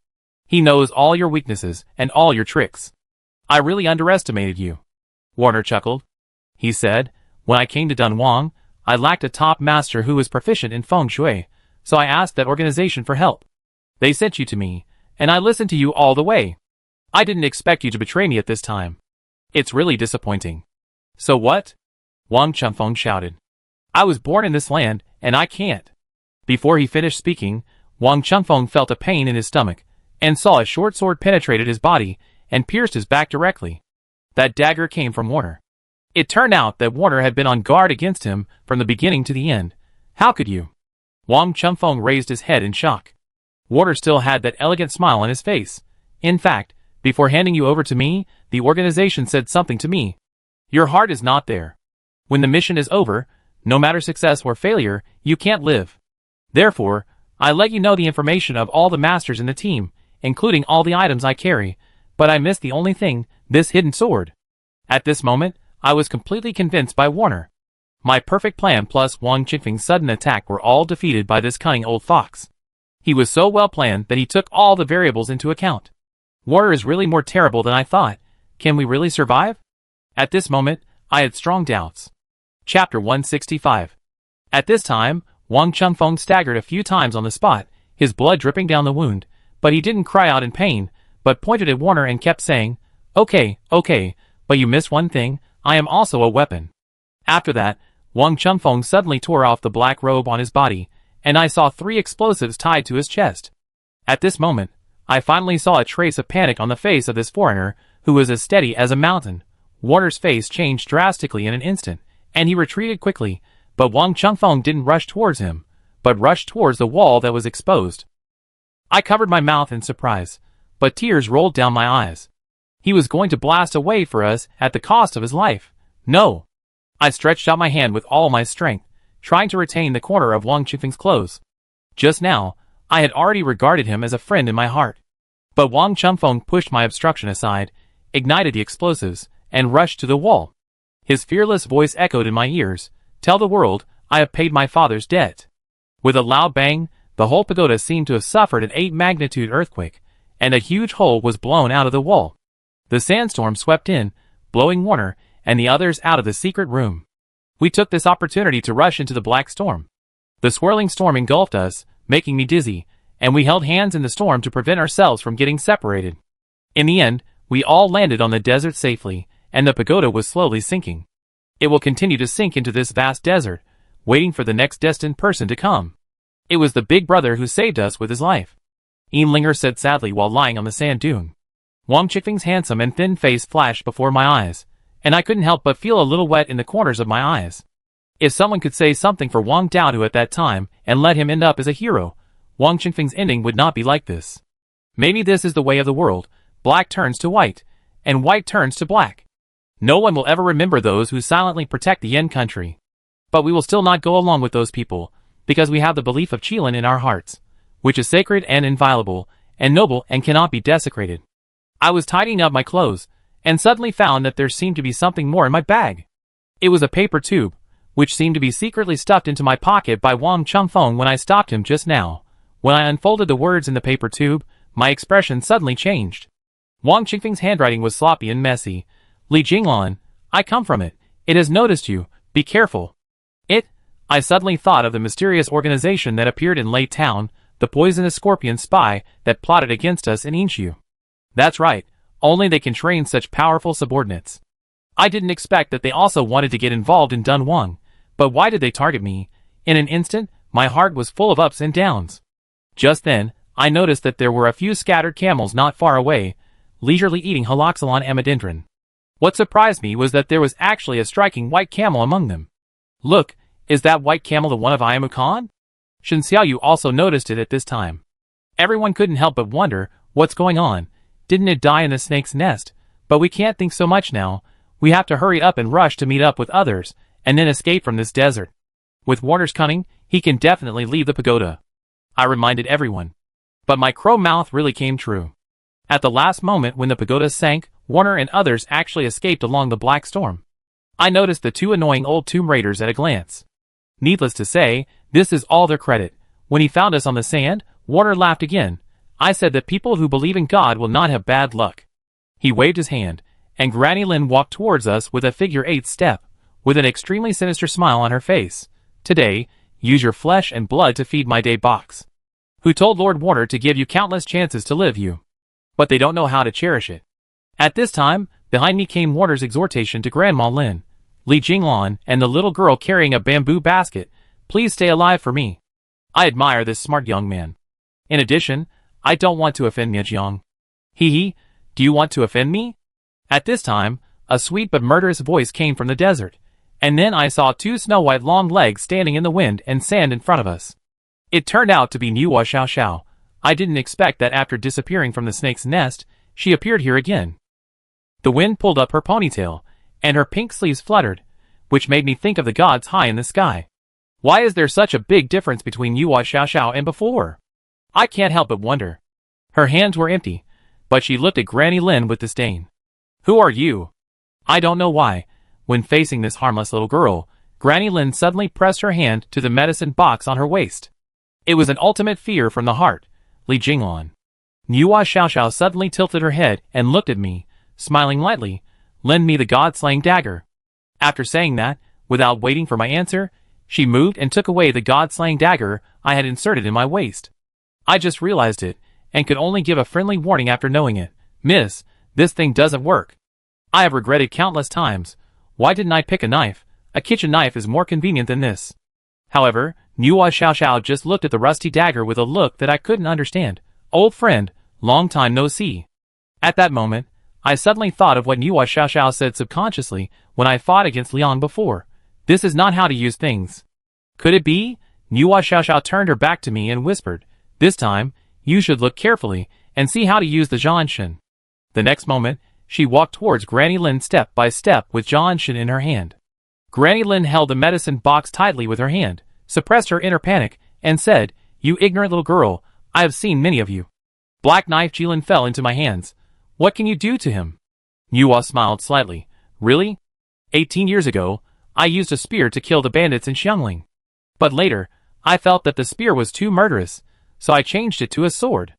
He knows all your weaknesses and all your tricks. I really underestimated you." Warner chuckled. He said, "When I came to Dunhuang, I lacked a top master who was proficient in feng shui, so I asked that organization for help. They sent you to me, and I listened to you all the way. I didn't expect you to betray me at this time. It's really disappointing." "So what?" Wang Chunfeng shouted. "I was born in this land, and I can't." Before he finished speaking, Wang Chunfeng felt a pain in his stomach, and saw a short sword penetrated his body and pierced his back directly. That dagger came from Warner. It turned out that Warner had been on guard against him from the beginning to the end. "How could you?" Wang Chunfeng raised his head in shock. Warner still had that elegant smile on his face. "In fact, before handing you over to me, the organization said something to me. Your heart is not there. When the mission is over, no matter success or failure, you can't live. Therefore, I let you know the information of all the masters in the team, including all the items I carry, but I missed the only thing, this hidden sword." At this moment, I was completely convinced by Warner. My perfect plan plus Wang Chunfeng's sudden attack were all defeated by this cunning old fox. He was so well planned that he took all the variables into account. Warner is really more terrible than I thought. Can we really survive? At this moment, I had strong doubts. Chapter 165. At this time, Wang Chunfeng staggered a few times on the spot, his blood dripping down the wound, but he didn't cry out in pain, but pointed at Warner and kept saying, okay, but you missed one thing, I am also a weapon." After that, Wang Chunfeng suddenly tore off the black robe on his body, and I saw 3 explosives tied to his chest. At this moment, I finally saw a trace of panic on the face of this foreigner, who was as steady as a mountain. Warner's face changed drastically in an instant, and he retreated quickly, but Wang Chunfeng didn't rush towards him, but rushed towards the wall that was exposed. I covered my mouth in surprise, but tears rolled down my eyes. He was going to blast away for us at the cost of his life. No! I stretched out my hand with all my strength, trying to retain the corner of Wang Chunfeng's clothes. Just now, I had already regarded him as a friend in my heart. But Wang Chunfeng pushed my obstruction aside, ignited the explosives, and rushed to the wall. His fearless voice echoed in my ears, "Tell the world, I have paid my father's debt." With a loud bang, the whole pagoda seemed to have suffered an 8-magnitude earthquake, and a huge hole was blown out of the wall. The sandstorm swept in, blowing Warner and the others out of the secret room. We took this opportunity to rush into the black storm. The swirling storm engulfed us, making me dizzy, and we held hands in the storm to prevent ourselves from getting separated. In the end, we all landed on the desert safely, and the pagoda was slowly sinking. It will continue to sink into this vast desert, waiting for the next destined person to come. It was the big brother who saved us with his life, Linger said sadly while lying on the sand dune. Wang Qingfeng's handsome and thin face flashed before my eyes, and I couldn't help but feel a little wet in the corners of my eyes. If someone could say something for Wang Daodu at that time and let him end up as a hero, Wang Qingfeng's ending would not be like this. Maybe this is the way of the world. Black turns to white, and white turns to black. No one will ever remember those who silently protect the Yen country. But we will still not go along with those people, because we have the belief of Qilin in our hearts, which is sacred and inviolable, and noble and cannot be desecrated. I was tidying up my clothes, and suddenly found that there seemed to be something more in my bag. It was a paper tube, which seemed to be secretly stuffed into my pocket by Wang Chengfeng when I stopped him just now. When I unfolded the words in the paper tube, my expression suddenly changed. Wang Qingfeng's handwriting was sloppy and messy. Li Jinglan, I come from it. It has noticed you. Be careful. I suddenly thought of the mysterious organization that appeared in Lei Town, the poisonous scorpion spy that plotted against us in Inshu. That's right, only they can train such powerful subordinates. I didn't expect that they also wanted to get involved in Dunhuang, but why did they target me? In an instant, my heart was full of ups and downs. Just then, I noticed that there were a few scattered camels not far away, leisurely eating haloxylon amidendrin. What surprised me was that there was actually a striking white camel among them. Look, is that white camel the one of Ayamu Khan? Shen Xiaoyu also noticed it at this time. Everyone couldn't help but wonder, what's going on? Didn't it die in the snake's nest? But we can't think so much now. We have to hurry up and rush to meet up with others, and then escape from this desert. With Warner's cunning, he can definitely leave the pagoda, I reminded everyone. But my crow mouth really came true. At the last moment when the pagoda sank, Warner and others actually escaped along the black storm. I noticed the two annoying old tomb raiders at a glance. Needless to say, this is all their credit. When he found us on the sand, Warner laughed again. I said that people who believe in God will not have bad luck. He waved his hand, and Granny Lin walked towards us with a figure-8 step, with an extremely sinister smile on her face. Today, use your flesh and blood to feed my day box. Who told Lord Warner to give you countless chances to live you? But they don't know how to cherish it. At this time, behind me came Warner's exhortation to Grandma Lin, Li Jinglan, and the little girl carrying a bamboo basket. Please stay alive for me. I admire this smart young man. In addition, I don't want to offend Miajiang. Hee, do you want to offend me? At this time, a sweet but murderous voice came from the desert, and then I saw two snow-white long legs standing in the wind and sand in front of us. It turned out to be Nuwa Xiao Xiao. I didn't expect that after disappearing from the snake's nest, she appeared here again. The wind pulled up her ponytail, and her pink sleeves fluttered, which made me think of the gods high in the sky. Why is there such a big difference between Nuwa Xiao Xiao and before? I can't help but wonder. Her hands were empty, but she looked at Granny Lin with disdain. Who are you? I don't know why, when facing this harmless little girl, Granny Lin suddenly pressed her hand to the medicine box on her waist. It was an ultimate fear from the heart, Li Jinglan. Nuwa Xiao Xiao suddenly tilted her head and looked at me, smiling lightly. Lend me the god-slaying dagger. After saying that, without waiting for my answer, she moved and took away the god-slaying dagger I had inserted in my waist. I just realized it, and could only give a friendly warning after knowing it. Miss, this thing doesn't work. I have regretted countless times. Why didn't I pick a knife? A kitchen knife is more convenient than this. However, Nuwa Xiao Xiao just looked at the rusty dagger with a look that I couldn't understand. Old friend, long time no see. At that moment, I suddenly thought of what Nuwa Xiao Xiao said subconsciously when I fought against Liang before. This is not how to use things. Could it be? Nuwa Xiao Xiao turned her back to me and whispered, this time, you should look carefully and see how to use the Zhanshin. The next moment, she walked towards Granny Lin step by step with Zhanshin in her hand. Granny Lin held the medicine box tightly with her hand, suppressed her inner panic, and said, you ignorant little girl, I have seen many of you. Black Knife Jilin fell into my hands. What can you do to him? Nuwa smiled slightly. Really? 18 years ago, I used a spear to kill the bandits in Xiangling. But later, I felt that the spear was too murderous, so I changed it to a sword.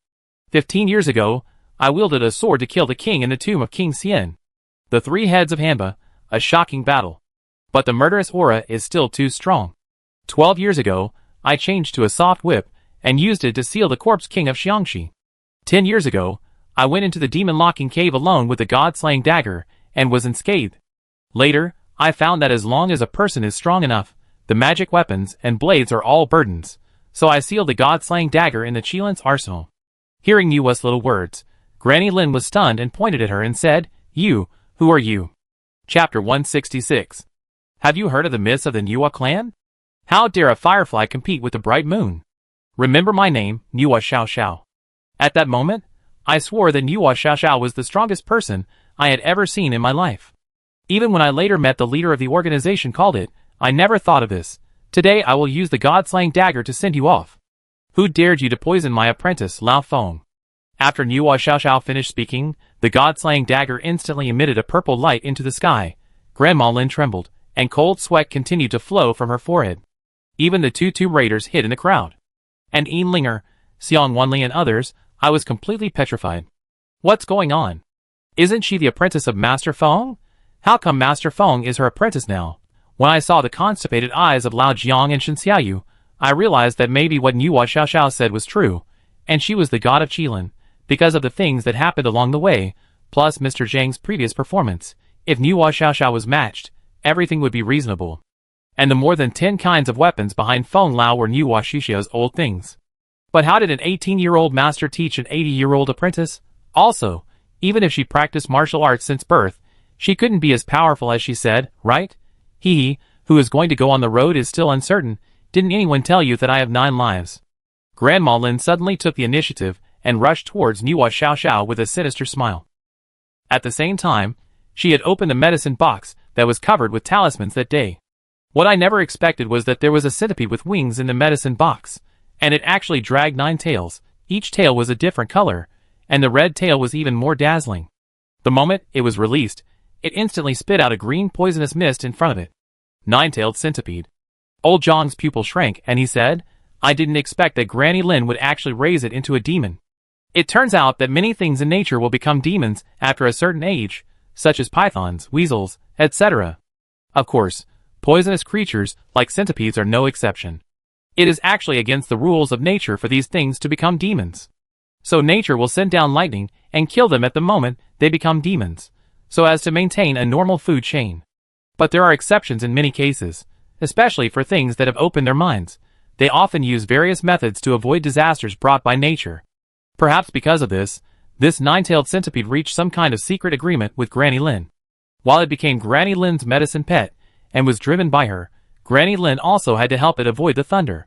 15 years ago, I wielded a sword to kill the king in the tomb of King Xian. The three heads of Hanba, a shocking battle. But the murderous aura is still too strong. 12 years ago, I changed to a soft whip and used it to seal the corpse king of Xiangxi. 10 years ago, I went into the demon-locking cave alone with the god-slaying dagger and was unscathed. Later, I found that as long as a person is strong enough, the magic weapons and blades are all burdens, so I sealed the god-slaying dagger in the Qilin's arsenal. Hearing Nuwa's little words, Granny Lin was stunned and pointed at her and said, "You, who are you?" Chapter 166. Have you heard of the myths of the Nuwa clan? How dare a firefly compete with the bright moon? Remember my name, Nuwa Xiao Xiao. At that moment, I swore that Nuwa Xiao Xiao was the strongest person I had ever seen in my life. Even when I later met the leader of the organization called it, I never thought of this. Today I will use the god-slaying dagger to send you off. Who dared you to poison my apprentice, Lao Feng? After Nuwa Xiao Xiao finished speaking, the god-slaying dagger instantly emitted a purple light into the sky. Grandma Lin trembled, and cold sweat continued to flow from her forehead. Even the two raiders hid in the crowd. And Yin Linger, Xiang Wanli and others, I was completely petrified. What's going on? Isn't she the apprentice of Master Feng? How come Master Feng is her apprentice now? When I saw the constipated eyes of Lao Jiang and Shen Xiaoyu, I realized that maybe what Nuwa Xiao Xiao said was true, and she was the god of Qilin, because of the things that happened along the way, plus Mr. Zhang's previous performance. If Nuwa Xiao Xiao was matched, everything would be reasonable. And the more than 10 kinds of weapons behind Feng Lao were Nuwa Xiaoxiao's old things. But how did an 18-year-old master teach an 80-year-old apprentice? Also, even if she practiced martial arts since birth, she couldn't be as powerful as she said, right? He who is going to go on the road is still uncertain. Didn't anyone tell you that I have 9 lives? Grandma Lin suddenly took the initiative and rushed towards Nuwa Xiao Xiao with a sinister smile. At the same time, she had opened a medicine box that was covered with talismans that day. What I never expected was that there was a centipede with wings in the medicine box, and it actually dragged 9 tails. Each tail was a different color, and the red tail was even more dazzling. The moment it was released, it instantly spit out a green poisonous mist in front of it. 9-tailed centipede. Old Zhang's pupil shrank, and he said, I didn't expect that Granny Lin would actually raise it into a demon. It turns out that many things in nature will become demons after a certain age, such as pythons, weasels, etc. Of course, poisonous creatures like centipedes are no exception. It is actually against the rules of nature for these things to become demons. So nature will send down lightning and kill them at the moment they become demons, so as to maintain a normal food chain. But there are exceptions in many cases, especially for things that have opened their minds. They often use various methods to avoid disasters brought by nature. Perhaps because of this 9-tailed centipede reached some kind of secret agreement with Granny Lin. While it became Granny Lin's medicine pet and was driven by her, Granny Lin also had to help it avoid the thunder.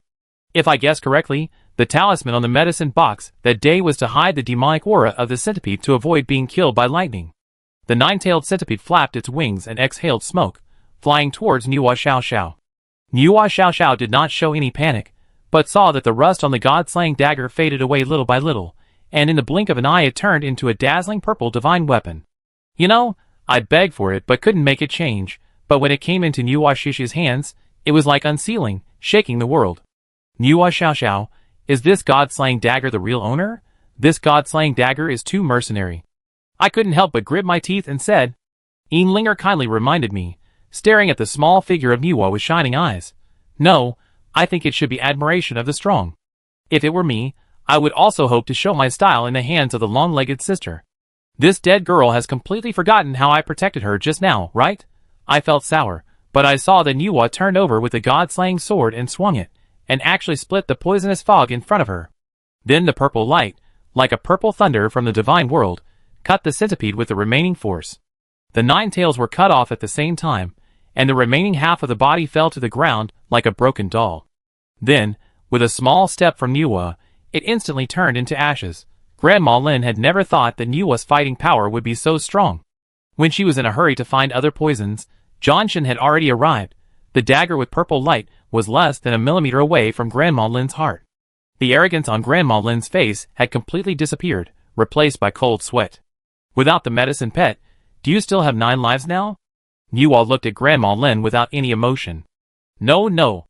If I guess correctly, the talisman on the medicine box that day was to hide the demonic aura of the centipede to avoid being killed by lightning. The 9-tailed centipede flapped its wings and exhaled smoke, flying towards Nuwa Xiao Xiao. Nuwa Xiao Xiao did not show any panic, but saw that the rust on the god-slaying dagger faded away little by little, and in the blink of an eye it turned into a dazzling purple divine weapon. You know, I begged for it but couldn't make it change, but when it came into Nuwa Xiaoxia's hands, it was like unsealing, shaking the world. Nuwa Xiao Xiao, is this god-slaying dagger the real owner? This god-slaying dagger is too mercenary. I couldn't help but grit my teeth and said, Yin Linger kindly reminded me, staring at the small figure of Nuwa with shining eyes. No, I think it should be admiration of the strong. If it were me, I would also hope to show my style in the hands of the long-legged sister. This dead girl has completely forgotten how I protected her just now, right? I felt sour, but I saw that Nuwa turned over with the god-slaying sword and swung it, and actually split the poisonous fog in front of her. Then the purple light, like a purple thunder from the divine world, cut the centipede with the remaining force. The 9 tails were cut off at the same time, and the remaining half of the body fell to the ground like a broken doll. Then, with a small step from Nuwa, it instantly turned into ashes. Grandma Lin had never thought that Nuwa's fighting power would be so strong. When she was in a hurry to find other poisons, Zhangshan had already arrived. The dagger with purple light was less than a millimeter away from Grandma Lin's heart. The arrogance on Grandma Lin's face had completely disappeared, replaced by cold sweat. Without the medicine pet, do you still have 9 lives now? Nuwa looked at Grandma Lin without any emotion. No.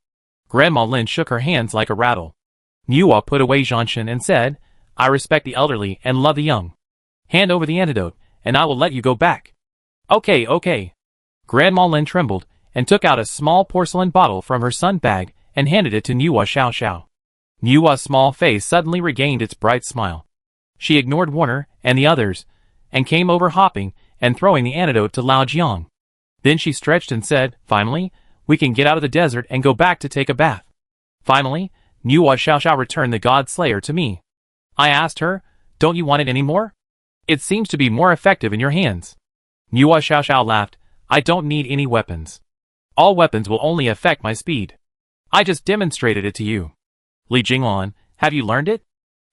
Grandma Lin shook her hands like a rattle. Nuwa put away Zhangshan and said, I respect the elderly and love the young. Hand over the antidote, and I will let you go back. Okay, okay. Grandma Lin trembled, and took out a small porcelain bottle from her sun bag, and handed it to Nuwa Xiao Xiao. Nuwa's small face suddenly regained its bright smile. She ignored Warner and the others, and came over hopping and throwing the antidote to Lao Jiang. Then she stretched and said, finally, we can get out of the desert and go back to take a bath. Finally, Nuwa Xiao Xiao returned the God Slayer to me. I asked her, don't you want it anymore? It seems to be more effective in your hands. Nuwa Xiao Xiao laughed, I don't need any weapons. All weapons will only affect my speed. I just demonstrated it to you. Li Jinglan, have you learned it?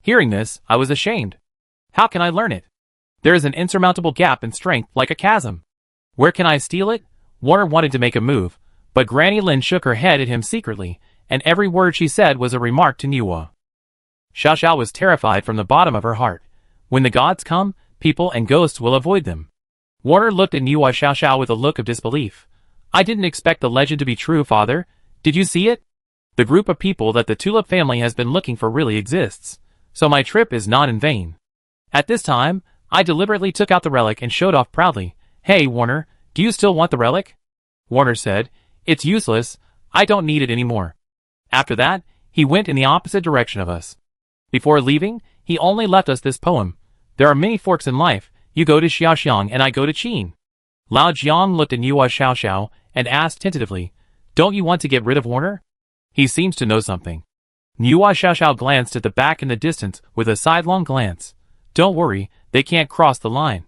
Hearing this, I was ashamed. How can I learn it? There is an insurmountable gap in strength like a chasm. Where can I steal it? Warner wanted to make a move, but Granny Lin shook her head at him secretly, and every word she said was a remark to Nuwa. Xiao Xiao was terrified from the bottom of her heart. When the gods come, people and ghosts will avoid them. Warner looked at Nuwa Xiao Xiao with a look of disbelief. I didn't expect the legend to be true, father. Did you see it? The group of people that the Tulip family has been looking for really exists, so my trip is not in vain. At this time, I deliberately took out the relic and showed off proudly. Hey, Warner, do you still want the relic? Warner said, it's useless, I don't need it anymore. After that, he went in the opposite direction of us. Before leaving, he only left us this poem. There are many forks in life, you go to Xiaoxiang and I go to Qin. Lao Jiang looked at Nuwa Xiao Xiao and asked tentatively, don't you want to get rid of Warner? He seems to know something. Nuwa Xiao Xiao glanced at the back in the distance with a sidelong glance. Don't worry, they can't cross the line.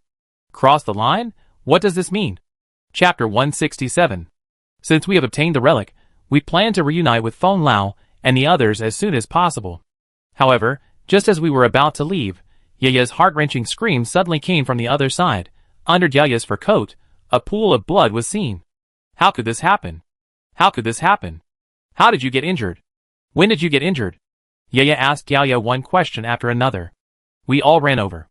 Cross the line? What does this mean? Chapter 167. Since we have obtained the relic, we plan to reunite with Feng Lao and the others as soon as possible. However, just as we were about to leave, Yaya's heart-wrenching scream suddenly came from the other side. Under Yaya's fur coat, a pool of blood was seen. How could this happen? How could this happen? How did you get injured? When did you get injured? Yaya asked Yaya one question after another. We all ran over.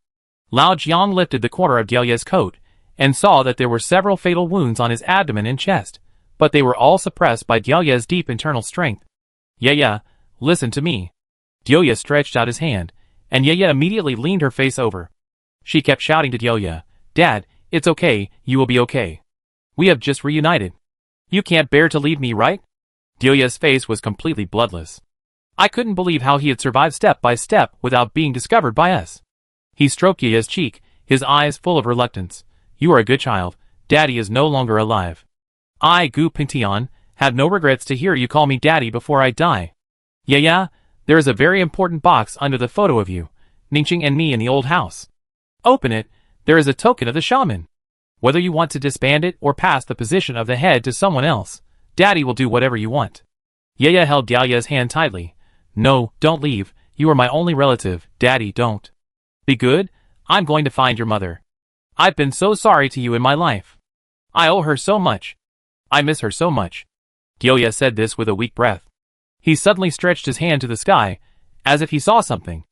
Lao Jiang lifted the corner of Yaya's coat, and saw that there were several fatal wounds on his abdomen and chest, but they were all suppressed by Yaya's deep internal strength. Yaya, listen to me. Yaya stretched out his hand, and Yaya immediately leaned her face over. She kept shouting to Yaya, Dad, it's okay, you will be okay. We have just reunited. You can't bear to leave me, right? Yaya's face was completely bloodless. I couldn't believe how he had survived step by step without being discovered by us. He stroked Yaya's cheek, his eyes full of reluctance. You are a good child. Daddy is no longer alive. I, Gu Pingtian, have no regrets to hear you call me Daddy before I die. Yaya, there is a very important box under the photo of you, Ningqing and me in the old house. Open it, there is a token of the shaman. Whether you want to disband it or pass the position of the head to someone else, Daddy will do whatever you want. Yaya held Yaya's hand tightly. No, don't leave, you are my only relative, Daddy, don't. Be good, I'm going to find your mother. I've been so sorry to you in my life. I owe her so much. I miss her so much. Yaya said this with a weak breath. He suddenly stretched his hand to the sky, as if he saw something.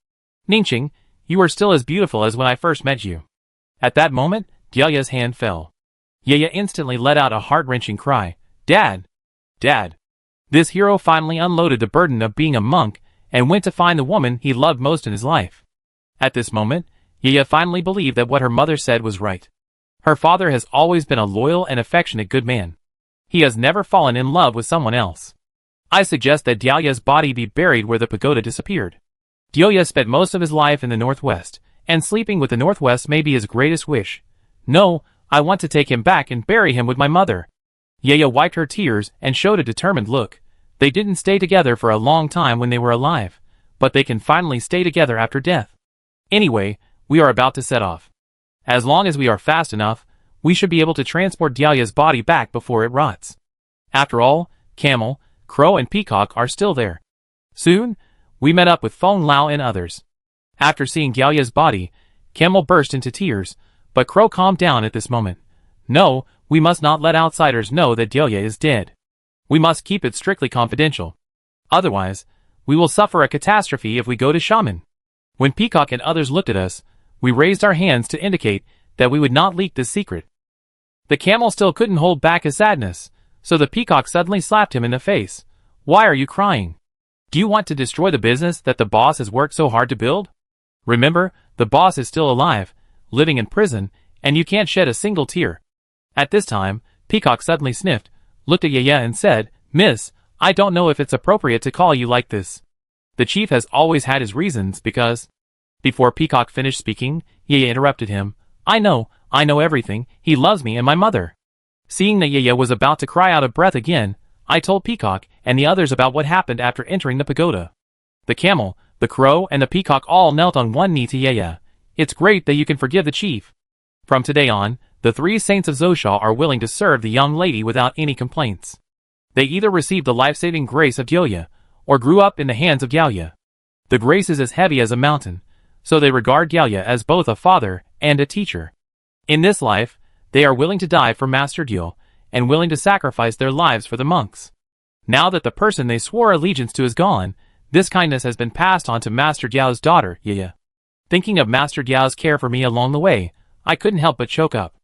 Ningqing, you are still as beautiful as when I first met you. At that moment, Yaya's hand fell. Yaya instantly let out a heart-wrenching cry. Dad! Dad! This hero finally unloaded the burden of being a monk and went to find the woman he loved most in his life. At this moment, Yaya finally believed that what her mother said was right. Her father has always been a loyal and affectionate good man. He has never fallen in love with someone else. I suggest that Yaya's body be buried where the pagoda disappeared. Yaya spent most of his life in the Northwest, and sleeping with the Northwest may be his greatest wish. No, I want to take him back and bury him with my mother. Yaya wiped her tears and showed a determined look. They didn't stay together for a long time when they were alive, but they can finally stay together after death. Anyway, we are about to set off. As long as we are fast enough, we should be able to transport Yaya's body back before it rots. After all, Camel, Crow and Peacock are still there. Soon, we met up with Feng Lao and others. After seeing Yaya's body, Camel burst into tears, but Crow calmed down at this moment. No, we must not let outsiders know that Yaya is dead. We must keep it strictly confidential. Otherwise, we will suffer a catastrophe if we go to Shaman. When Peacock and others looked at us, we raised our hands to indicate that we would not leak this secret. The Camel still couldn't hold back his sadness, so the Peacock suddenly slapped him in the face. Why are you crying? Do you want to destroy the business that the boss has worked so hard to build? Remember, the boss is still alive. living in prison, and you can't shed a single tear. At this time, Peacock suddenly sniffed, looked at Yaya and said, "Miss, I don't know if it's appropriate to call you like this. The chief has always had his reasons because—" Before Peacock finished speaking, Yaya interrupted him. I know everything, he loves me and my mother." Seeing that Yaya was about to cry out of breath again, I told Peacock and the others about what happened after entering the pagoda. The camel, the crow, and the peacock all knelt on one knee to Yaya. "It's great that you can forgive the chief. From today on, the 3 saints of Zosha are willing to serve the young lady without any complaints. They either received the life-saving grace of Gyoya, or grew up in the hands of Gyoya. The grace is as heavy as a mountain, so they regard Gyoya as both a father and a teacher. In this life, they are willing to die for Master Gyo, and willing to sacrifice their lives for the monks. Now that the person they swore allegiance to is gone, this kindness has been passed on to Master Gyao's daughter, Yaya." Thinking of Master Gyao's care for me along the way, I couldn't help but choke up.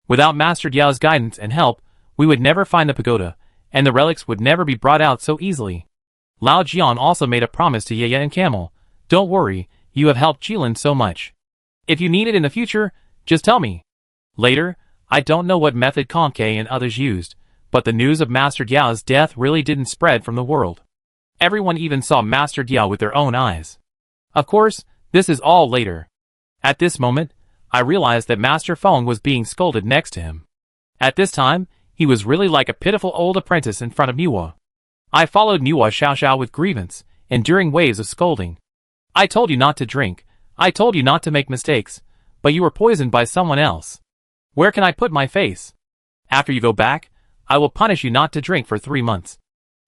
Without Master Gyao's guidance and help, we would never find the pagoda, and the relics would never be brought out so easily. Lao Jian also made a promise to Yaya and Camel. "Don't worry, you have helped Jilin so much. If you need it in the future, just tell me." Later, I don't know what method Conke and others used, but the news of Master Gyao's death really didn't spread from the world. Everyone even saw Master Gyao with their own eyes. Of course, this is all later. At this moment, I realized that Master Feng was being scolded next to him. At this time, he was really like a pitiful old apprentice in front of Niwa. I followed Niwa Xiao with grievance, enduring waves of scolding. "I told you not to drink. I told you not to make mistakes, but you were poisoned by someone else. Where can I put my face? After you go back, I will punish you not to drink for 3 months."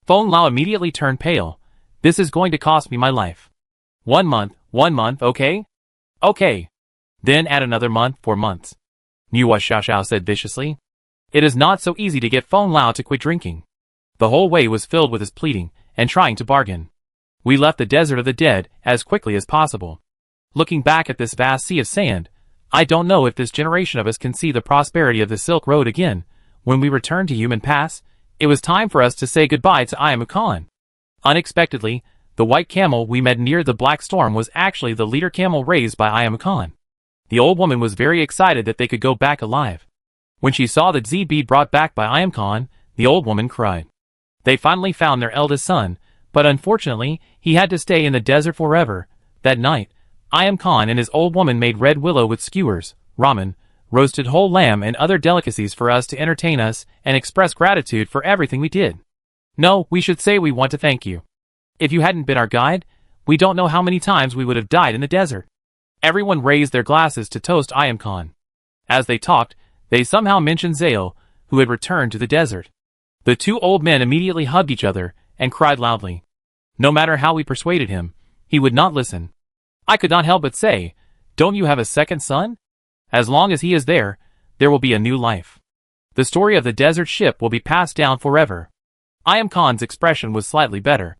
Feng Lao immediately turned pale. "This is going to cost me my life." 1 month, okay? Okay. Then add another month, 4 months. Niwa Xiao said viciously. It is not so easy to get Feng Lao to quit drinking. The whole way was filled with his pleading and trying to bargain. We left the desert of the dead as quickly as possible. Looking back at this vast sea of sand, I don't know if this generation of us can see the prosperity of the Silk Road again. When we returned to Human Pass, it was time for us to say goodbye to Ayamu Khan. Unexpectedly, the white camel we met near the Black Storm was actually the leader camel raised by Ayamu Khan. The old woman was very excited that they could go back alive. When she saw the Z-bead brought back by Ayamu Khan, the old woman cried. They finally found their eldest son, but unfortunately, he had to stay in the desert forever. That night, Ayamu Khan and his old woman made red willow with skewers, ramen, roasted whole lamb and other delicacies for us to entertain us and express gratitude for everything we did. No, we should say we want to thank you. If you hadn't been our guide, we don't know how many times we would have died in the desert. Everyone raised their glasses to toast Ayamu Khan. As they talked, they somehow mentioned Zao, who had returned to the desert. The 2 old men immediately hugged each other and cried loudly. No matter how we persuaded him, he would not listen. I could not help but say, "Don't you have a second son? As long as he is there, there will be a new life. The story of the desert ship will be passed down forever." Ayamu Khan's expression was slightly better.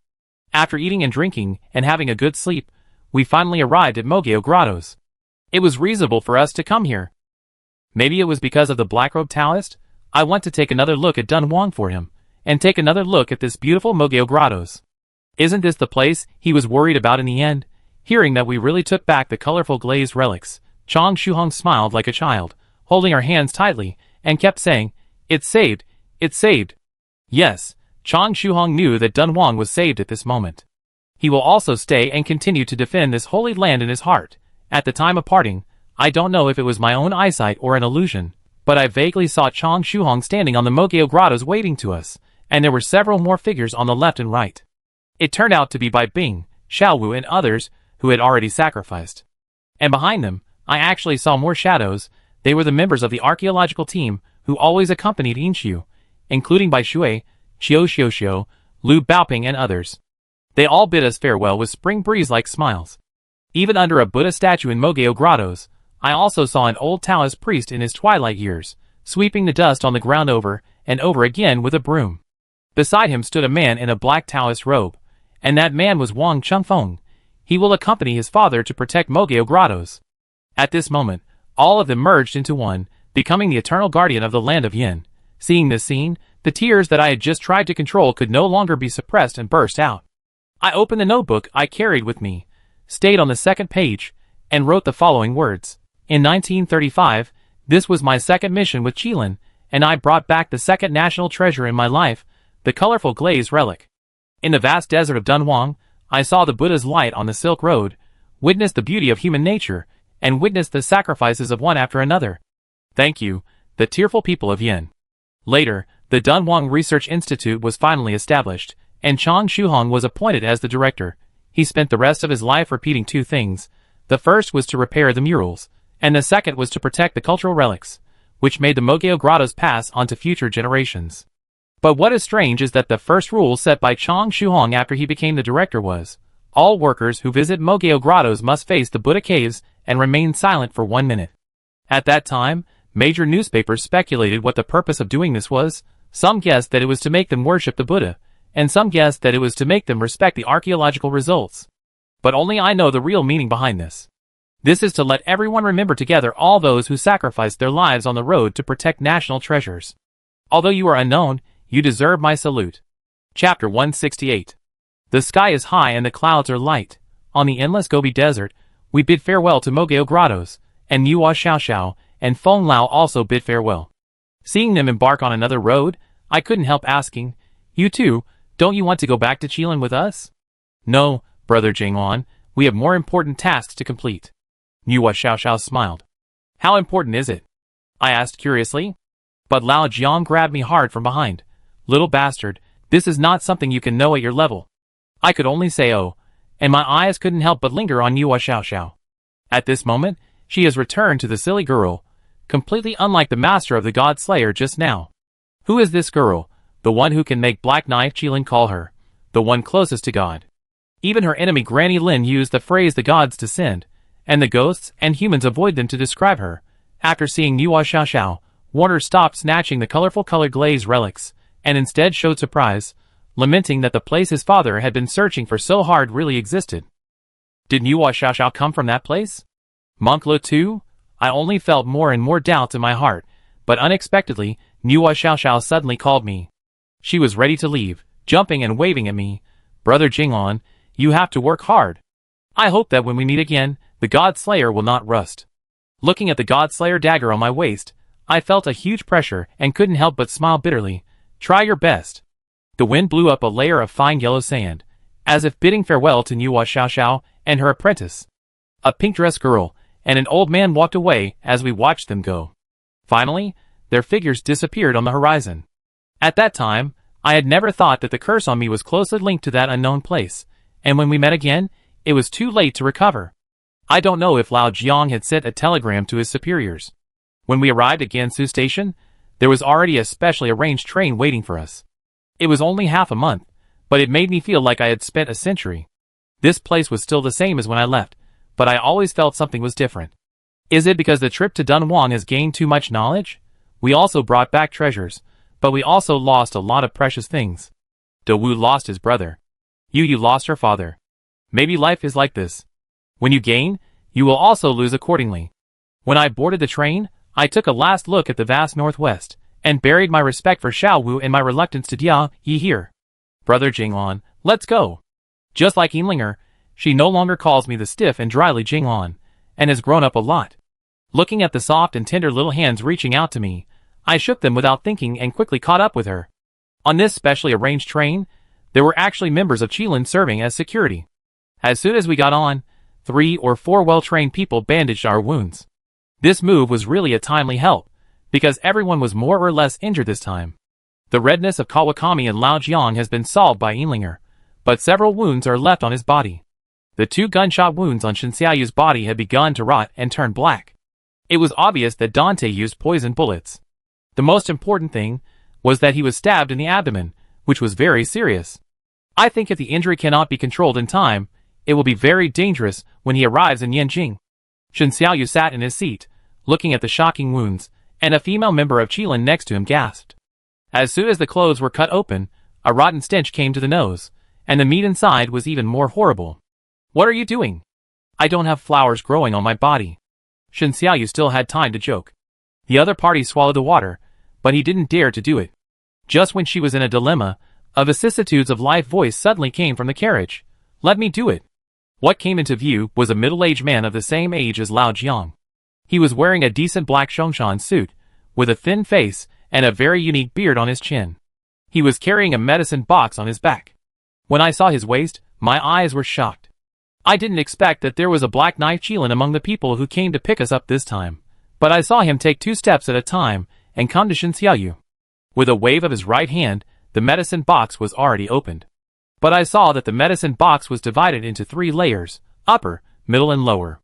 After eating and drinking and having a good sleep, we finally arrived at Mogeo Grottoes. It was reasonable for us to come here. Maybe it was because of the black-robed Taoist. I want to take another look at Dunhuang for him, and take another look at this beautiful Mogeo Grottoes. Isn't this the place he was worried about in the end? Hearing that we really took back the colorful glazed relics, Chang Shuhong smiled like a child, holding our hands tightly, and kept saying, "It's saved, it's saved." Yes, Chang Shuhong knew that Dunhuang was saved at this moment. He will also stay and continue to defend this holy land in his heart. At the time of parting, I don't know if it was my own eyesight or an illusion, but I vaguely saw Chang Shuhong standing on the Mogeo Grottoes waiting to us, and there were several more figures on the left and right. It turned out to be Bai Bing, Xiaowu and others who had already sacrificed. And behind them, I actually saw more shadows. They were the members of the archaeological team who always accompanied Inshu, including Bai Shui, Qiu Xiuxiu, Lu Baoping and others. They all bid us farewell with spring breeze-like smiles. Even under a Buddha statue in Mogeo Grottoes, I also saw an old Taoist priest in his twilight years, sweeping the dust on the ground over and over again with a broom. Beside him stood a man in a black Taoist robe, and that man was Wang Chengfeng. He will accompany his father to protect Mogeo Grottoes. At this moment, all of them merged into one, becoming the eternal guardian of the land of Yin. Seeing this scene, the tears that I had just tried to control could no longer be suppressed and burst out. I opened the notebook I carried with me, stayed on the second page, and wrote the following words. In 1935, this was my second mission with Qilin, and I brought back the second national treasure in my life, the colorful glazed relic. In the vast desert of Dunhuang, I saw the Buddha's light on the Silk Road, witnessed the beauty of human nature, and witnessed the sacrifices of one after another. Thank you, the tearful people of Yin. Later, the Dunhuang Research Institute was finally established, and Chang Shuhong was appointed as the director. He spent the rest of his life repeating two things. The first was to repair the murals, and the second was to protect the cultural relics, which made the Mogao grottos pass on to future generations. But what is strange is that the first rule set by Chang Shuhong after he became the director was, all workers who visit Mogao grottos must face the Buddha caves and remain silent for 1 minute. At that time, major newspapers speculated what the purpose of doing this was. Some guessed that it was to make them worship the Buddha, and some guessed that it was to make them respect the archaeological results. But only I know the real meaning behind this. This is to let everyone remember together all those who sacrificed their lives on the road to protect national treasures. Although you are unknown, you deserve my salute. Chapter 168. The sky is high and the clouds are light. On the endless Gobi Desert, we bid farewell to Mogao grottos, and Nuwa Xiaoxiao and Feng Lao also bid farewell. Seeing them embark on another road, I couldn't help asking, you too, don't you want to go back to Qilin with us? No, Brother Jingwan, we have more important tasks to complete. Nuwa Xiaoxiao smiled. How important is it? I asked curiously. But Lao Jiang grabbed me hard from behind. Little bastard, this is not something you can know at your level. I could only say oh, and my eyes couldn't help but linger on Nuwa Xiaoxiao. At this moment, she has returned to the silly girl, completely unlike the master of the God Slayer just now. Who is this girl? The one who can make Black Knight Qilin call her, the one closest to God. Even her enemy Granny Lin used the phrase the gods descend, and the ghosts and humans avoid them to describe her. After seeing Nuwa Xiaoxiao, Warner stopped snatching the colorful colored glazed relics, and instead showed surprise, lamenting that the place his father had been searching for so hard really existed. Did Nuwa Xiaoxiao come from that place? Monk Lo too? I only felt more and more doubts in my heart, but unexpectedly, Nuwa Xiaoxiao suddenly called me. She was ready to leave, jumping and waving at me. Brother Jinglan, you have to work hard. I hope that when we meet again, the God Slayer will not rust. Looking at the God Slayer dagger on my waist, I felt a huge pressure and couldn't help but smile bitterly. Try your best. The wind blew up a layer of fine yellow sand, as if bidding farewell to Nuwa Xiaoxiao and her apprentice. A pink-dressed girl and an old man walked away as we watched them go. Finally, their figures disappeared on the horizon. At that time, I had never thought that the curse on me was closely linked to that unknown place, and when we met again, it was too late to recover. I don't know if Lao Jiang had sent a telegram to his superiors. When we arrived at Gansu Station, there was already a specially arranged train waiting for us. It was only half a month, but it made me feel like I had spent a century. This place was still the same as when I left, but I always felt something was different. Is it because the trip to Dunhuang has gained too much knowledge? We also brought back treasures, but we also lost a lot of precious things. De Wu lost his brother. You lost her father. Maybe life is like this. When you gain, you will also lose accordingly. When I boarded the train, I took a last look at the vast northwest, and buried my respect for Xiao Wu and my reluctance to Dia Yi here. Brother Jinglan, let's go. Just like Yinlinger, she no longer calls me the stiff and dryly Jinglan, and has grown up a lot. Looking at the soft and tender little hands reaching out to me, I shook them without thinking and quickly caught up with her. On this specially arranged train, there were actually members of Qilin serving as security. As soon as we got on, 3 or 4 well-trained people bandaged our wounds. This move was really a timely help, because everyone was more or less injured this time. The redness of Kawakami and Lao Jiang has been solved by Yinlinger, but several wounds are left on his body. The 2 gunshot wounds on Shinxiaoyu's body had begun to rot and turn black. It was obvious that Dante used poison bullets. The most important thing was that he was stabbed in the abdomen, which was very serious. I think if the injury cannot be controlled in time, it will be very dangerous when he arrives in Yanjing. Shinxiaoyu sat in his seat, looking at the shocking wounds, and a female member of Qilin next to him gasped. As soon as the clothes were cut open, a rotten stench came to the nose, and the meat inside was even more horrible. What are you doing? I don't have flowers growing on my body. Shinxiaoyu still had time to joke. The other party swallowed the water, but he didn't dare to do it. Just when she was in a dilemma, a vicissitudes of life voice suddenly came from the carriage. Let me do it. What came into view was a middle-aged man of the same age as Lao Jiang. He was wearing a decent black Shongshan suit, with a thin face and a very unique beard on his chin. He was carrying a medicine box on his back. When I saw his waist, my eyes were shocked. I didn't expect that there was a black knife Qilin among the people who came to pick us up this time, but I saw him take 2 steps at a time and come to Shen Xiaoyu. With a wave of his right hand, the medicine box was already opened. But I saw that the medicine box was divided into 3 layers, upper, middle and lower.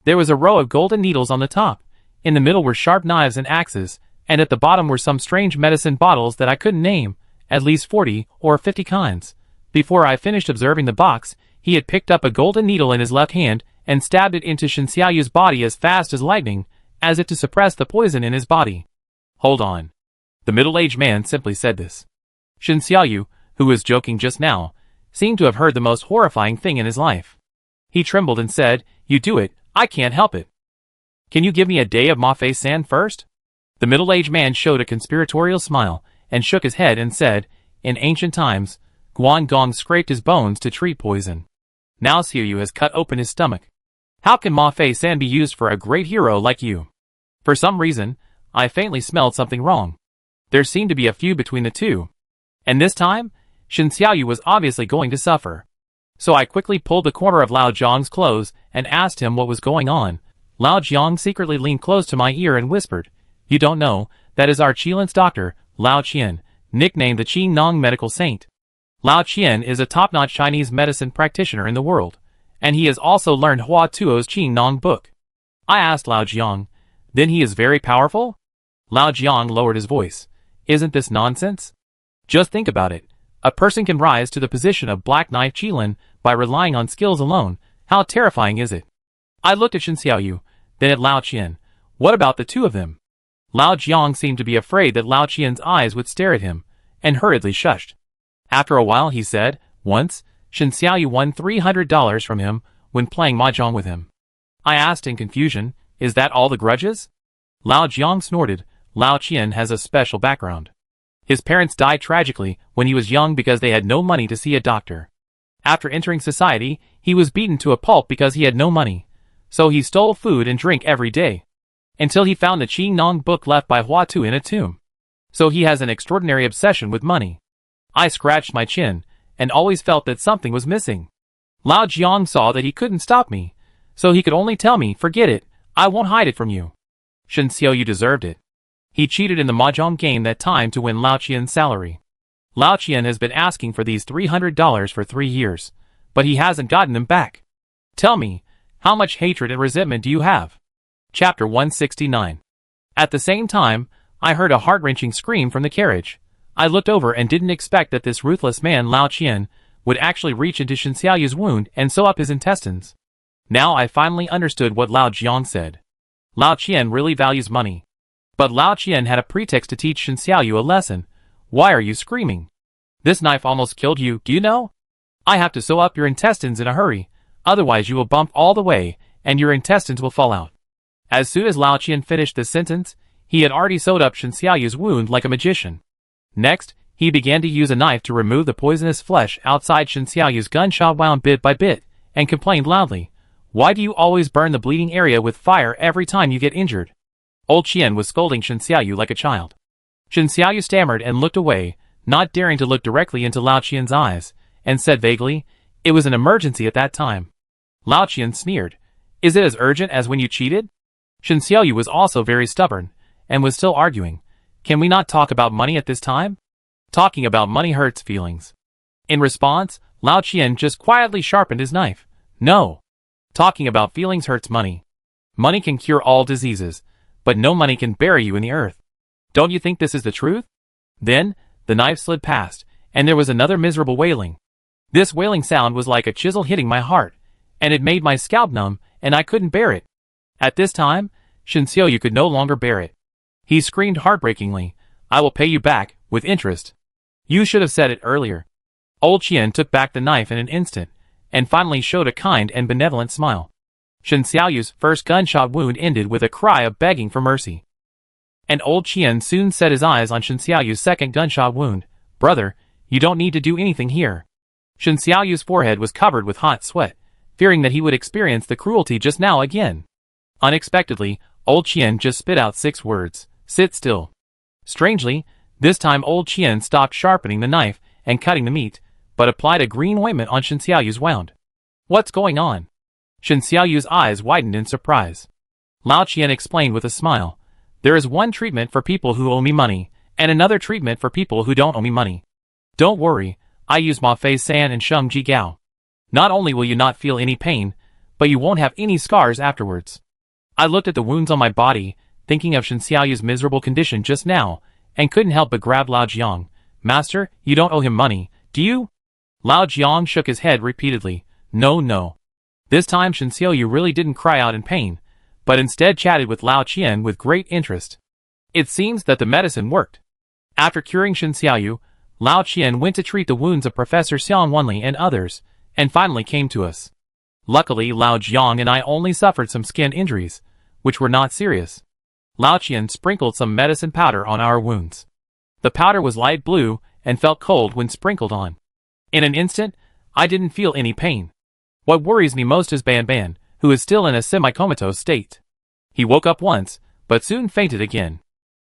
There was a row of golden needles on the top, in the middle were sharp knives and axes, and at the bottom were some strange medicine bottles that I couldn't name, at least 40 or 50 kinds. Before I finished observing the box, he had picked up a golden needle in his left hand and stabbed it into Shen Xiaoyu's body as fast as lightning, as if to suppress the poison in his body. Hold on. The middle-aged man simply said this. Shen Xiaoyu, who was joking just now, seemed to have heard the most horrifying thing in his life. He trembled and said, "You do it, I can't help it. Can you give me a day of Ma Fei San first?" The middle-aged man showed a conspiratorial smile and shook his head and said, "In ancient times, Guan Gong scraped his bones to treat poison. Now Xiaoyu has cut open his stomach. How can Ma Fei San be used for a great hero like you?" For some reason, I faintly smelled something wrong. There seemed to be a feud between the two. And this time, Shen Xiaoyu was obviously going to suffer. So I quickly pulled the corner of Lao Jiang's clothes and asked him what was going on. Lao Jiang secretly leaned close to my ear and whispered, "You don't know, that is our Qilin's doctor, Lao Qian, nicknamed the Qi Nong medical saint. Lao Qian is a top-notch Chinese medicine practitioner in the world, and he has also learned Hua Tuo's Qi Nong book." I asked Lao Jiang, "Then he is very powerful?" Lao Jiang lowered his voice. "Isn't this nonsense? Just think about it. A person can rise to the position of Black Knife Qilin by relying on skills alone. How terrifying is it?" I looked at Shen Xiaoyu, then at Lao Qian. What about the two of them? Lao Jiang seemed to be afraid that Lao Qian's eyes would stare at him, and hurriedly shushed. After a while he said, "Once, Shen Xiaoyu won $300 from him when playing mahjong with him." I asked in confusion, "Is that all the grudges?" Lao Jiang snorted. Lao Qian has a special background. His parents died tragically when he was young because they had no money to see a doctor. After entering society, he was beaten to a pulp because he had no money. So he stole food and drink every day. Until he found the Qi Nong book left by Hua Tu in a tomb. So he has an extraordinary obsession with money. I scratched my chin, and always felt that something was missing. Lao Jiang saw that he couldn't stop me, so he could only tell me, "Forget it, I won't hide it from you." Shen Xiaoyu deserved it. He cheated in the mahjong game that time to win Lao Qian's salary. Lao Qian has been asking for these $300 for 3 years, but he hasn't gotten them back. Tell me, how much hatred and resentment do you have? Chapter 169. At the same time, I heard a heart-wrenching scream from the carriage. I looked over and didn't expect that this ruthless man Lao Qian would actually reach into Shen Xiaoyu's wound and sew up his intestines. Now I finally understood what Lao Jiang said. Lao Qian really values money. But Lao Qian had a pretext to teach Shen Xiaoyu a lesson. "Why are you screaming? This knife almost killed you, do you know? I have to sew up your intestines in a hurry, otherwise you will bump all the way, and your intestines will fall out." As soon as Lao Qian finished this sentence, he had already sewed up Shen Xiaoyu's wound like a magician. Next, he began to use a knife to remove the poisonous flesh outside Shen Xiaoyu's gunshot wound bit by bit, and complained loudly, "Why do you always burn the bleeding area with fire every time you get injured?" Old Qian was scolding Shen Xiaoyu like a child. Shen Xiaoyu stammered and looked away, not daring to look directly into Lao Qian's eyes, and said vaguely, "It was an emergency at that time." Lao Qian sneered, "Is it as urgent as when you cheated?" Shen Xiaoyu was also very stubborn, and was still arguing, "Can we not talk about money at this time? Talking about money hurts feelings." In response, Lao Qian just quietly sharpened his knife. "No. Talking about feelings hurts money. Money can cure all diseases, but no money can bury you in the earth. Don't you think this is the truth?" Then, the knife slid past, and there was another miserable wailing. This wailing sound was like a chisel hitting my heart, and it made my scalp numb, and I couldn't bear it. At this time, Shen Xiaoyu could no longer bear it. He screamed heartbreakingly, "I will pay you back, with interest. You should have said it earlier." Old Qian took back the knife in an instant, and finally showed a kind and benevolent smile. Shen Xiaoyu's first gunshot wound ended with a cry of begging for mercy. And Old Qian soon set his eyes on Shen Xiaoyu's second gunshot wound. "Brother, you don't need to do anything here." Shen Xiaoyu's forehead was covered with hot sweat, fearing that he would experience the cruelty just now again. Unexpectedly, Old Qian just spit out 6 words. Sit still. Strangely, this time Old Qian stopped sharpening the knife and cutting the meat, but applied a green ointment on Shen Xiaoyu's wound. What's going on? Shen Xiaoyu's eyes widened in surprise. Lao Qian explained with a smile. There is one treatment for people who owe me money, and another treatment for people who don't owe me money. Don't worry, I use Ma Fei San and Sheng Ji Gao. Not only will you not feel any pain, but you won't have any scars afterwards. I looked at the wounds on my body, thinking of Shen Xiaoyu's miserable condition just now, and couldn't help but grab Lao Jiang. Master, you don't owe him money, do you? Lao Jiang shook his head repeatedly. No. This time Shen Xiaoyu really didn't cry out in pain, but instead chatted with Lao Qian with great interest. It seems that the medicine worked. After curing Shen Xiaoyu, Lao Qian went to treat the wounds of Professor Xiang Wenli and others, and finally came to us. Luckily, Lao Jiang and I only suffered some skin injuries, which were not serious. Lao Qian sprinkled some medicine powder on our wounds. The powder was light blue and felt cold when sprinkled on. In an instant, I didn't feel any pain. What worries me most is Ban Ban, who is still in a semi-comatose state. He woke up once, but soon fainted again.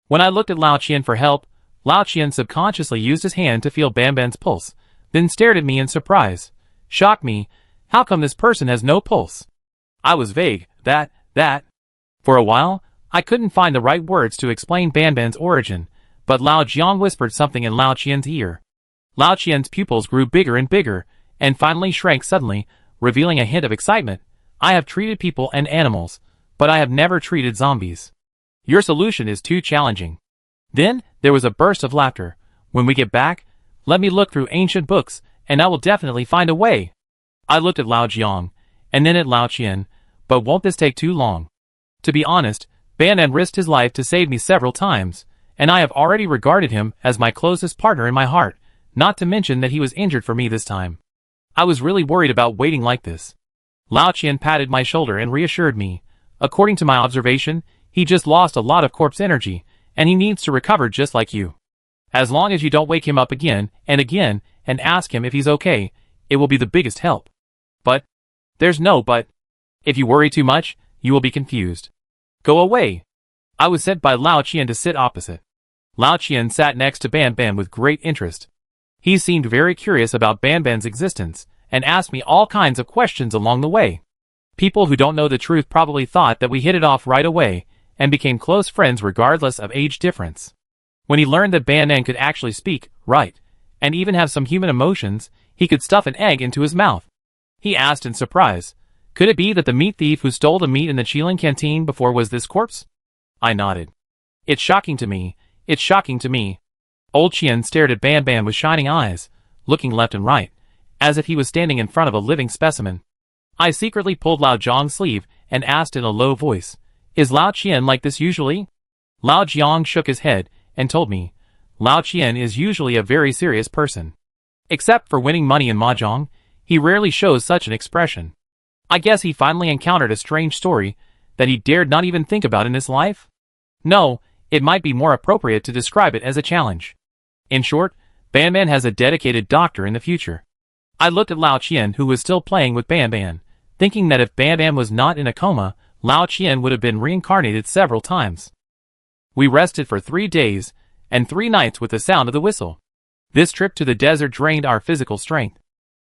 When I looked at Lao Qian for help, Lao Qian subconsciously used his hand to feel Ban Ban's pulse, then stared at me in surprise. Shocked me. How come this person has no pulse? I was vague. That. For a while, I couldn't find the right words to explain Ban Ban's origin, but Lao Jiang whispered something in Lao Qian's ear. Lao Qian's pupils grew bigger and bigger, and finally shrank suddenly, revealing a hint of excitement. I have treated people and animals, but I have never treated zombies. Your solution is too challenging. Then, there was a burst of laughter. When we get back, let me look through ancient books, and I will definitely find a way. I looked at Lao Jiang, and then at Lao Qian, but won't this take too long? To be honest, Ban Ban risked his life to save me several times, and I have already regarded him as my closest partner in my heart, not to mention that he was injured for me this time. I was really worried about waiting like this. Lao Qian patted my shoulder and reassured me. According to my observation, he just lost a lot of corpse energy, and he needs to recover just like you. As long as you don't wake him up again, and ask him if he's okay, it will be the biggest help. But, there's no but. If you worry too much, you will be confused. Go away. I was sent by Lao Qian to sit opposite. Lao Qian sat next to Ban Ban with great interest. He seemed very curious about Ban Ban's existence, and asked me all kinds of questions along the way. People who don't know the truth probably thought that we hit it off right away, and became close friends regardless of age difference. When he learned that Ban Ban could actually speak, write, and even have some human emotions, he could stuff an egg into his mouth. He asked in surprise, could it be that the meat thief who stole the meat in the Qilin canteen before was this corpse? I nodded. It's shocking to me. Old Qian stared at Ban Ban with shining eyes, looking left and right, as if he was standing in front of a living specimen. I secretly pulled Lao Jiang's sleeve and asked in a low voice, is Lao Qian like this usually? Lao Jiang shook his head and told me, Lao Qian is usually a very serious person. Except for winning money in mahjong, he rarely shows such an expression. I guess he finally encountered a strange story that he dared not even think about in his life? No, it might be more appropriate to describe it as a challenge. In short, Ban Ban has a dedicated doctor in the future. I looked at Lao Qian, who was still playing with Ban Ban, thinking that if Ban Ban was not in a coma, Lao Qian would have been reincarnated several times. We rested for 3 days, and 3 nights with the sound of the whistle. This trip to the desert drained our physical strength.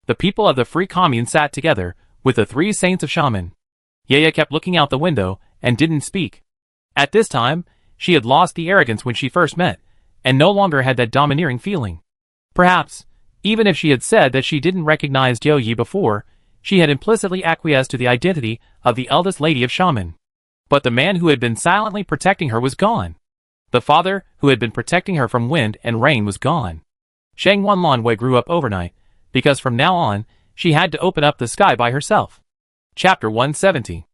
The people of the Free Commune sat together, with the 3 saints of shaman. Yaya kept looking out the window, and didn't speak. At this time, she had lost the arrogance when she first met, and no longer had that domineering feeling. Perhaps, even if she had said that she didn't recognize Diao Yi before, she had implicitly acquiesced to the identity of the eldest lady of shaman. But the man who had been silently protecting her was gone. The father who had been protecting her from wind and rain was gone. Sheng Wanlanwei grew up overnight, because from now on, she had to open up the sky by herself. Chapter 170.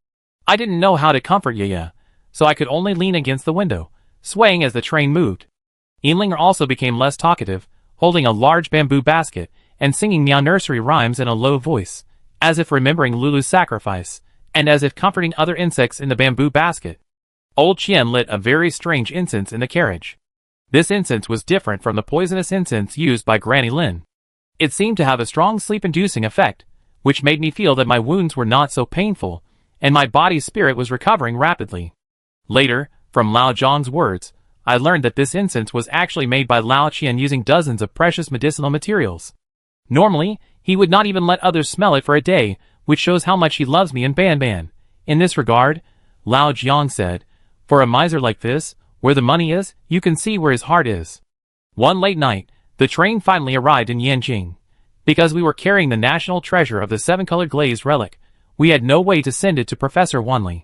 I didn't know how to comfort Yaya, so I could only lean against the window, swaying as the train moved. Yinling also became less talkative, holding a large bamboo basket, and singing meow nursery rhymes in a low voice, as if remembering Lulu's sacrifice, and as if comforting other insects in the bamboo basket. Old Qian lit a very strange incense in the carriage. This incense was different from the poisonous incense used by Granny Lin. It seemed to have a strong sleep-inducing effect, which made me feel that my wounds were not so painful, and my body's spirit was recovering rapidly. Later, from Lao Zhang's words, I learned that this incense was actually made by Lao Qian using dozens of precious medicinal materials. Normally, he would not even let others smell it for a day, which shows how much he loves me and Ban Ban. In this regard, Lao Jiang said, for a miser like this, where the money is, you can see where his heart is. One late night, the train finally arrived in Yanjing. Because we were carrying the national treasure of the seven-colored glazed relic, we had no way to send it to Professor Wanli.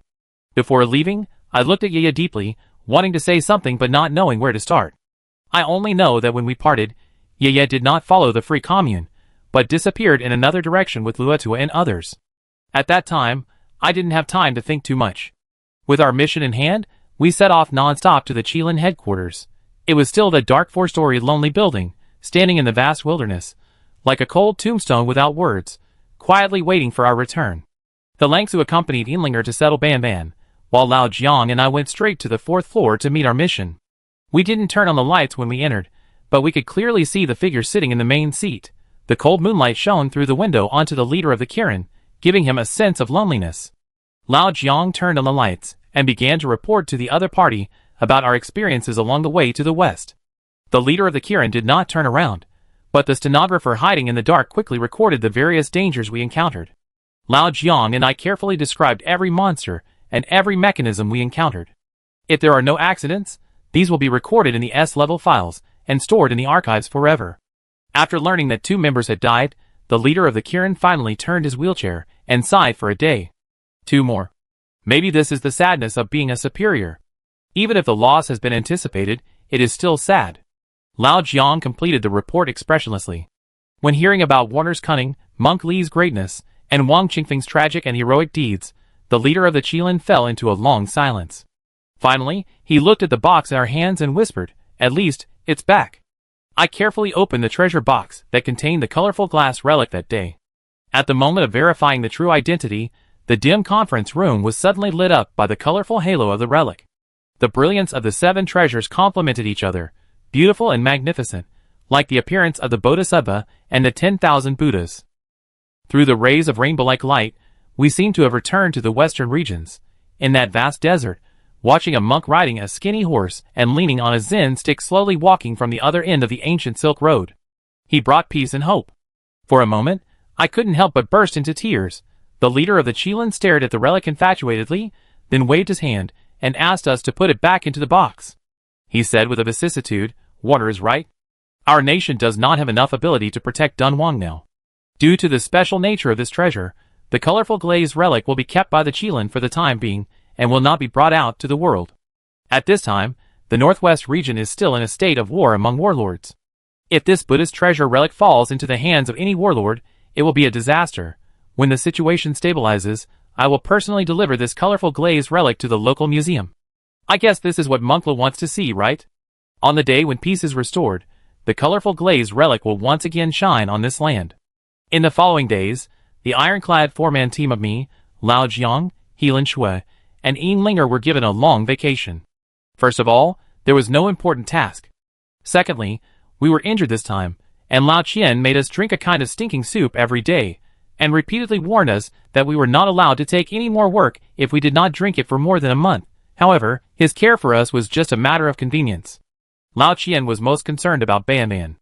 Before leaving, I looked at Yaya deeply, wanting to say something but not knowing where to start. I only know that when we parted, Yaya did not follow the free commune, but disappeared in another direction with Luotua and others. At that time, I didn't have time to think too much. With our mission in hand, we set off non-stop to the Qilin headquarters. It was still the dark four-story lonely building, standing in the vast wilderness, like a cold tombstone without words, quietly waiting for our return. The Langsu accompanied Inlinger to settle Ban Ban, while Lao Jiang and I went straight to the 4th floor to meet our mission. We didn't turn on the lights when we entered, but we could clearly see the figure sitting in the main seat. The cold moonlight shone through the window onto the leader of the Kirin, giving him a sense of loneliness. Lao Jiang turned on the lights and began to report to the other party about our experiences along the way to the west. The leader of the Kirin did not turn around, but the stenographer hiding in the dark quickly recorded the various dangers we encountered. Lao Jiang and I carefully described every monster and every mechanism we encountered. If there are no accidents, these will be recorded in the S-level files and stored in the archives forever. After learning that 2 members had died, the leader of the Kirin finally turned his wheelchair and sighed for a day. 2 more. Maybe this is the sadness of being a superior. Even if the loss has been anticipated, it is still sad. Lao Jiang completed the report expressionlessly. When hearing about Warner's cunning, Monk Li's greatness, and Wang Qingfeng's tragic and heroic deeds, the leader of the Qilin fell into a long silence. Finally, he looked at the box in our hands and whispered, "At least, it's back." I carefully opened the treasure box that contained the colorful glass relic that day. At the moment of verifying the true identity, the dim conference room was suddenly lit up by the colorful halo of the relic. The brilliance of the 7 treasures complemented each other, beautiful and magnificent, like the appearance of the Bodhisattva and the 10,000 Buddhas. Through the rays of rainbow-like light, we seemed to have returned to the western regions. In that vast desert, watching a monk riding a skinny horse and leaning on a Zen stick slowly walking from the other end of the ancient Silk Road. He brought peace and hope. For a moment, I couldn't help but burst into tears. The leader of the Qilin stared at the relic infatuatedly, then waved his hand and asked us to put it back into the box. He said with a vicissitude, "Water is right. Our nation does not have enough ability to protect Dunhuang now. Due to the special nature of this treasure, the colorful glazed relic will be kept by the Qilin for the time being and will not be brought out to the world. At this time, the northwest region is still in a state of war among warlords. If this Buddhist treasure relic falls into the hands of any warlord, it will be a disaster. When the situation stabilizes, I will personally deliver this colorful glazed relic to the local museum. I guess this is what Monkla wants to see, right? On the day when peace is restored, the colorful glazed relic will once again shine on this land." In the following days, the ironclad 4-man team of me, Lao Jiang, Helan Shui, and Yin Linger were given a long vacation. First of all, there was no important task. Secondly, we were injured this time, and Lao Qian made us drink a kind of stinking soup every day, and repeatedly warned us that we were not allowed to take any more work if we did not drink it for more than a month. However, his care for us was just a matter of convenience. Lao Qian was most concerned about Ban Ban.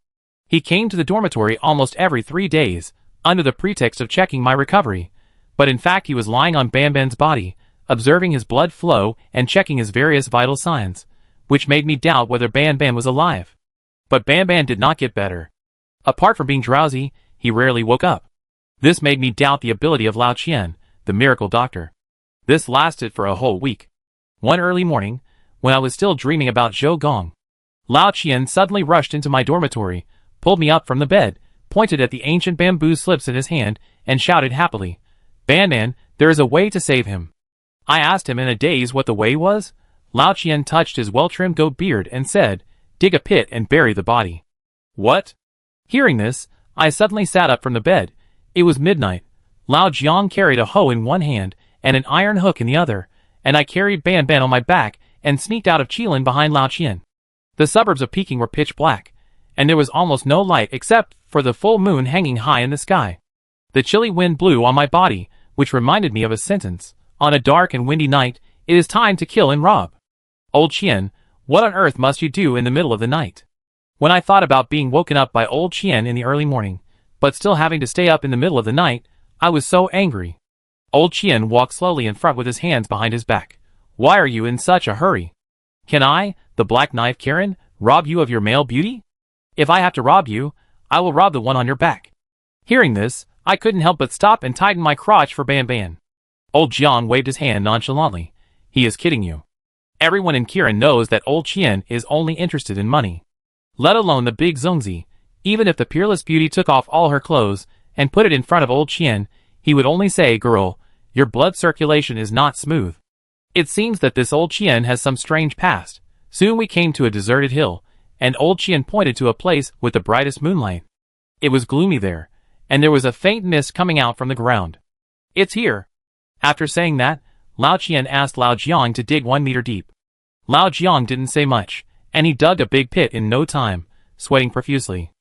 He came to the dormitory almost every 3 days, under the pretext of checking my recovery, but in fact he was lying on Ban Ban's body, observing his blood flow and checking his various vital signs, which made me doubt whether Ban Ban was alive. But Ban Ban did not get better. Apart from being drowsy, he rarely woke up. This made me doubt the ability of Lao Qian, the miracle doctor. This lasted for a whole week. One early morning, when I was still dreaming about Zhou Gong, Lao Qian suddenly rushed into my dormitory, pulled me up from the bed, pointed at the ancient bamboo slips in his hand, and shouted happily, "Ban Ban, there is a way to save him." I asked him in a daze what the way was. Lao Qian touched his well-trimmed goat beard and said, "Dig a pit and bury the body." What? Hearing this, I suddenly sat up from the bed. It was midnight. Lao Jiang carried a hoe in one hand and an iron hook in the other, and I carried Ban Ban on my back and sneaked out of Qilin behind Lao Qian. The suburbs of Peking were pitch black, and there was almost no light except for the full moon hanging high in the sky. The chilly wind blew on my body, which reminded me of a sentence. On a dark and windy night, It is time to kill and rob. Old Qian, what on earth must you do in the middle of the night? When I thought about being woken up by old Qian in the early morning, but still having to stay up in the middle of the night, I was so angry. Old Qian walked slowly in front with his hands behind his back. Why are you in such a hurry? Can I, the Black Knife Karen, rob you of your male beauty? If I have to rob you, I will rob the one on your back. Hearing this, I couldn't help but stop and tighten my crotch for Ban Ban. Old Jiang waved his hand nonchalantly. He is kidding you. Everyone in Kirin knows that old Qian is only interested in money. Let alone the big Zongzi. Even if the peerless beauty took off all her clothes and put it in front of old Qian, he would only say, girl, your blood circulation is not smooth. It seems that this old Qian has some strange past. Soon we came to a deserted hill, and old Qian pointed to a place with the brightest moonlight. It was gloomy there, and there was a faint mist coming out from the ground. It's here. After saying that, Lao Qian asked Lao Jiang to dig 1 meter deep. Lao Jiang didn't say much, and he dug a big pit in no time, sweating profusely.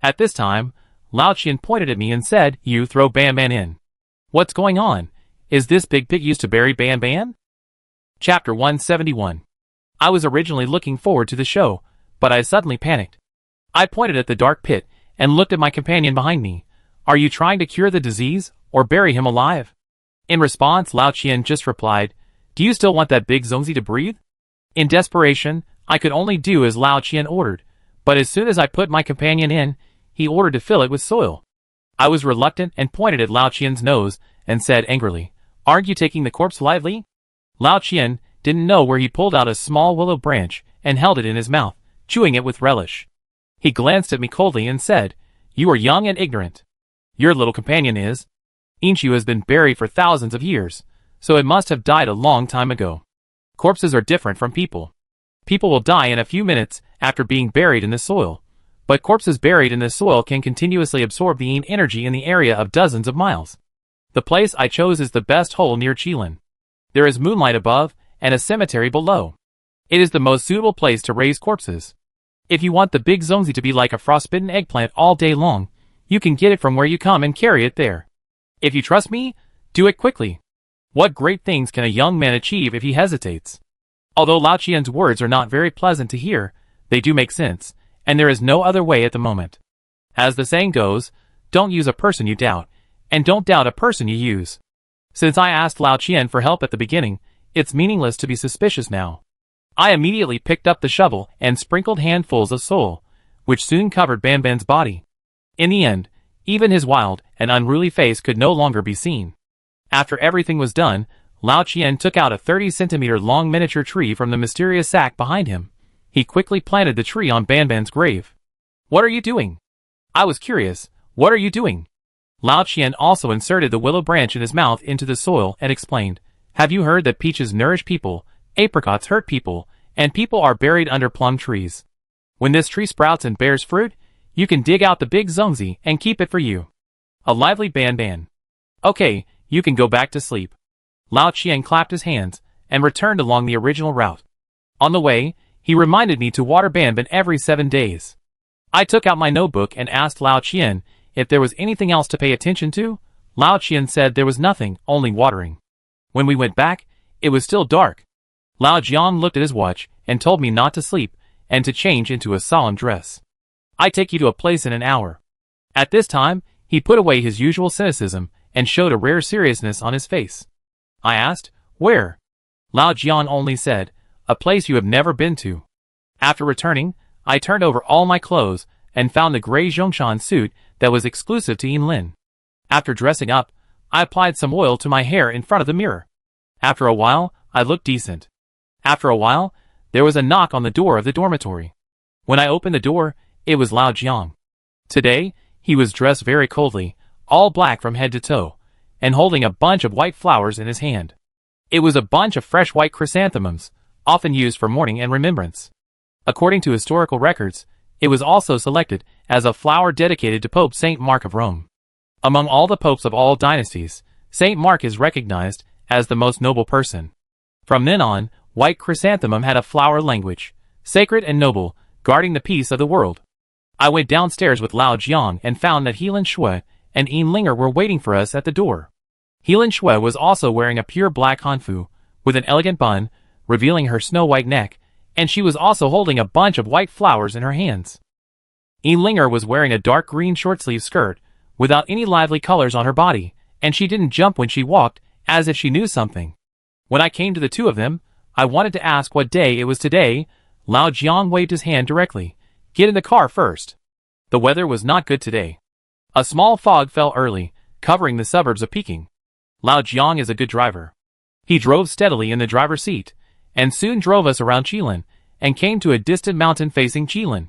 At this time, Lao Qian pointed at me and said, you throw Ban Ban in. What's going on? Is this big pit used to bury Ban Ban? Chapter 171. I was originally looking forward to the show, but I suddenly panicked. I pointed at the dark pit and looked at my companion behind me. Are you trying to cure the disease, or bury him alive? In response, Lao Qian just replied, do you still want that big Zongzi to breathe? In desperation, I could only do as Lao Qian ordered, but as soon as I put my companion in, he ordered to fill it with soil. I was reluctant and pointed at Lao Qian's nose and said angrily, aren't you taking the corpse lightly? Lao Qian didn't know where he pulled out a small willow branch and held it in his mouth, chewing it with relish. He glanced at me coldly and said, you are young and ignorant. Your little companion is. Inshu has been buried for thousands of years, so it must have died a long time ago. Corpses are different from people. People will die in a few minutes after being buried in the soil, but corpses buried in the soil can continuously absorb the yin energy in the area of dozens of miles. The place I chose is the best hole near Qilin. There is moonlight above and a cemetery below. It is the most suitable place to raise corpses. If you want the big Zongzi to be like a frostbitten eggplant all day long, you can get it from where you come and carry it there. If you trust me, do it quickly. What great things can a young man achieve if he hesitates? Although Lao Qian's words are not very pleasant to hear, they do make sense, and there is no other way at the moment. As the saying goes, don't use a person you doubt, and don't doubt a person you use. Since I asked Lao Qian for help at the beginning, it's meaningless to be suspicious now. I immediately picked up the shovel and sprinkled handfuls of soil, which soon covered Ban Ban's body. In the end, even his wild and unruly face could no longer be seen. After everything was done, Lao Qian took out a 30-centimeter long miniature tree from the mysterious sack behind him. He quickly planted the tree on Ban Ban's grave. What are you doing? I was curious. What are you doing? Lao Qian also inserted the willow branch in his mouth into the soil and explained, have you heard that peaches nourish people, apricots hurt people, and people are buried under plum trees? When this tree sprouts and bears fruit, you can dig out the big Zongzi and keep it for you. A lively Ban Ban. Okay, you can go back to sleep. Lao Qian clapped his hands and returned along the original route. On the way, he reminded me to water Ban Ban every 7 days. I took out my notebook and asked Lao Qian if there was anything else to pay attention to. Lao Qian said there was nothing, only watering. When we went back, it was still dark. Lao Jiang looked at his watch and told me not to sleep and to change into a solemn dress. I take you to a place in an hour. At this time, he put away his usual cynicism and showed a rare seriousness on his face. I asked, where? Lao Jiang only said, a place you have never been to. After returning, I turned over all my clothes and found the gray Zhongshan suit that was exclusive to Yinlin. After dressing up, I applied some oil to my hair in front of the mirror. After a while, I looked decent. After a while, there was a knock on the door of the dormitory. When I opened the door, it was Lao Jiang. Today, he was dressed very coldly, all black from head to toe, and holding a bunch of white flowers in his hand. It was a bunch of fresh white chrysanthemums, often used for mourning and remembrance. According to historical records, it was also selected as a flower dedicated to Pope Saint Mark of Rome. Among all the popes of all dynasties, Saint Mark is recognized as the most noble person. From then on, white chrysanthemum had a flower language, sacred and noble, guarding the peace of the world. I went downstairs with Lao Jiang and found that Helan Shui and Yin Linger were waiting for us at the door. Helan Shui was also wearing a pure black hanfu, with an elegant bun, revealing her snow-white neck, and she was also holding a bunch of white flowers in her hands. Linger was wearing a dark green short-sleeve skirt, without any lively colors on her body, and she didn't jump when she walked, as if she knew something. When I came to the two of them, I wanted to ask what day it was today. Lao Jiang waved his hand directly. Get in the car first. The weather was not good today. A small fog fell early, covering the suburbs of Peking. Lao Jiang is a good driver. He drove steadily in the driver's seat, and soon drove us around Qilin, and came to a distant mountain facing Qilin.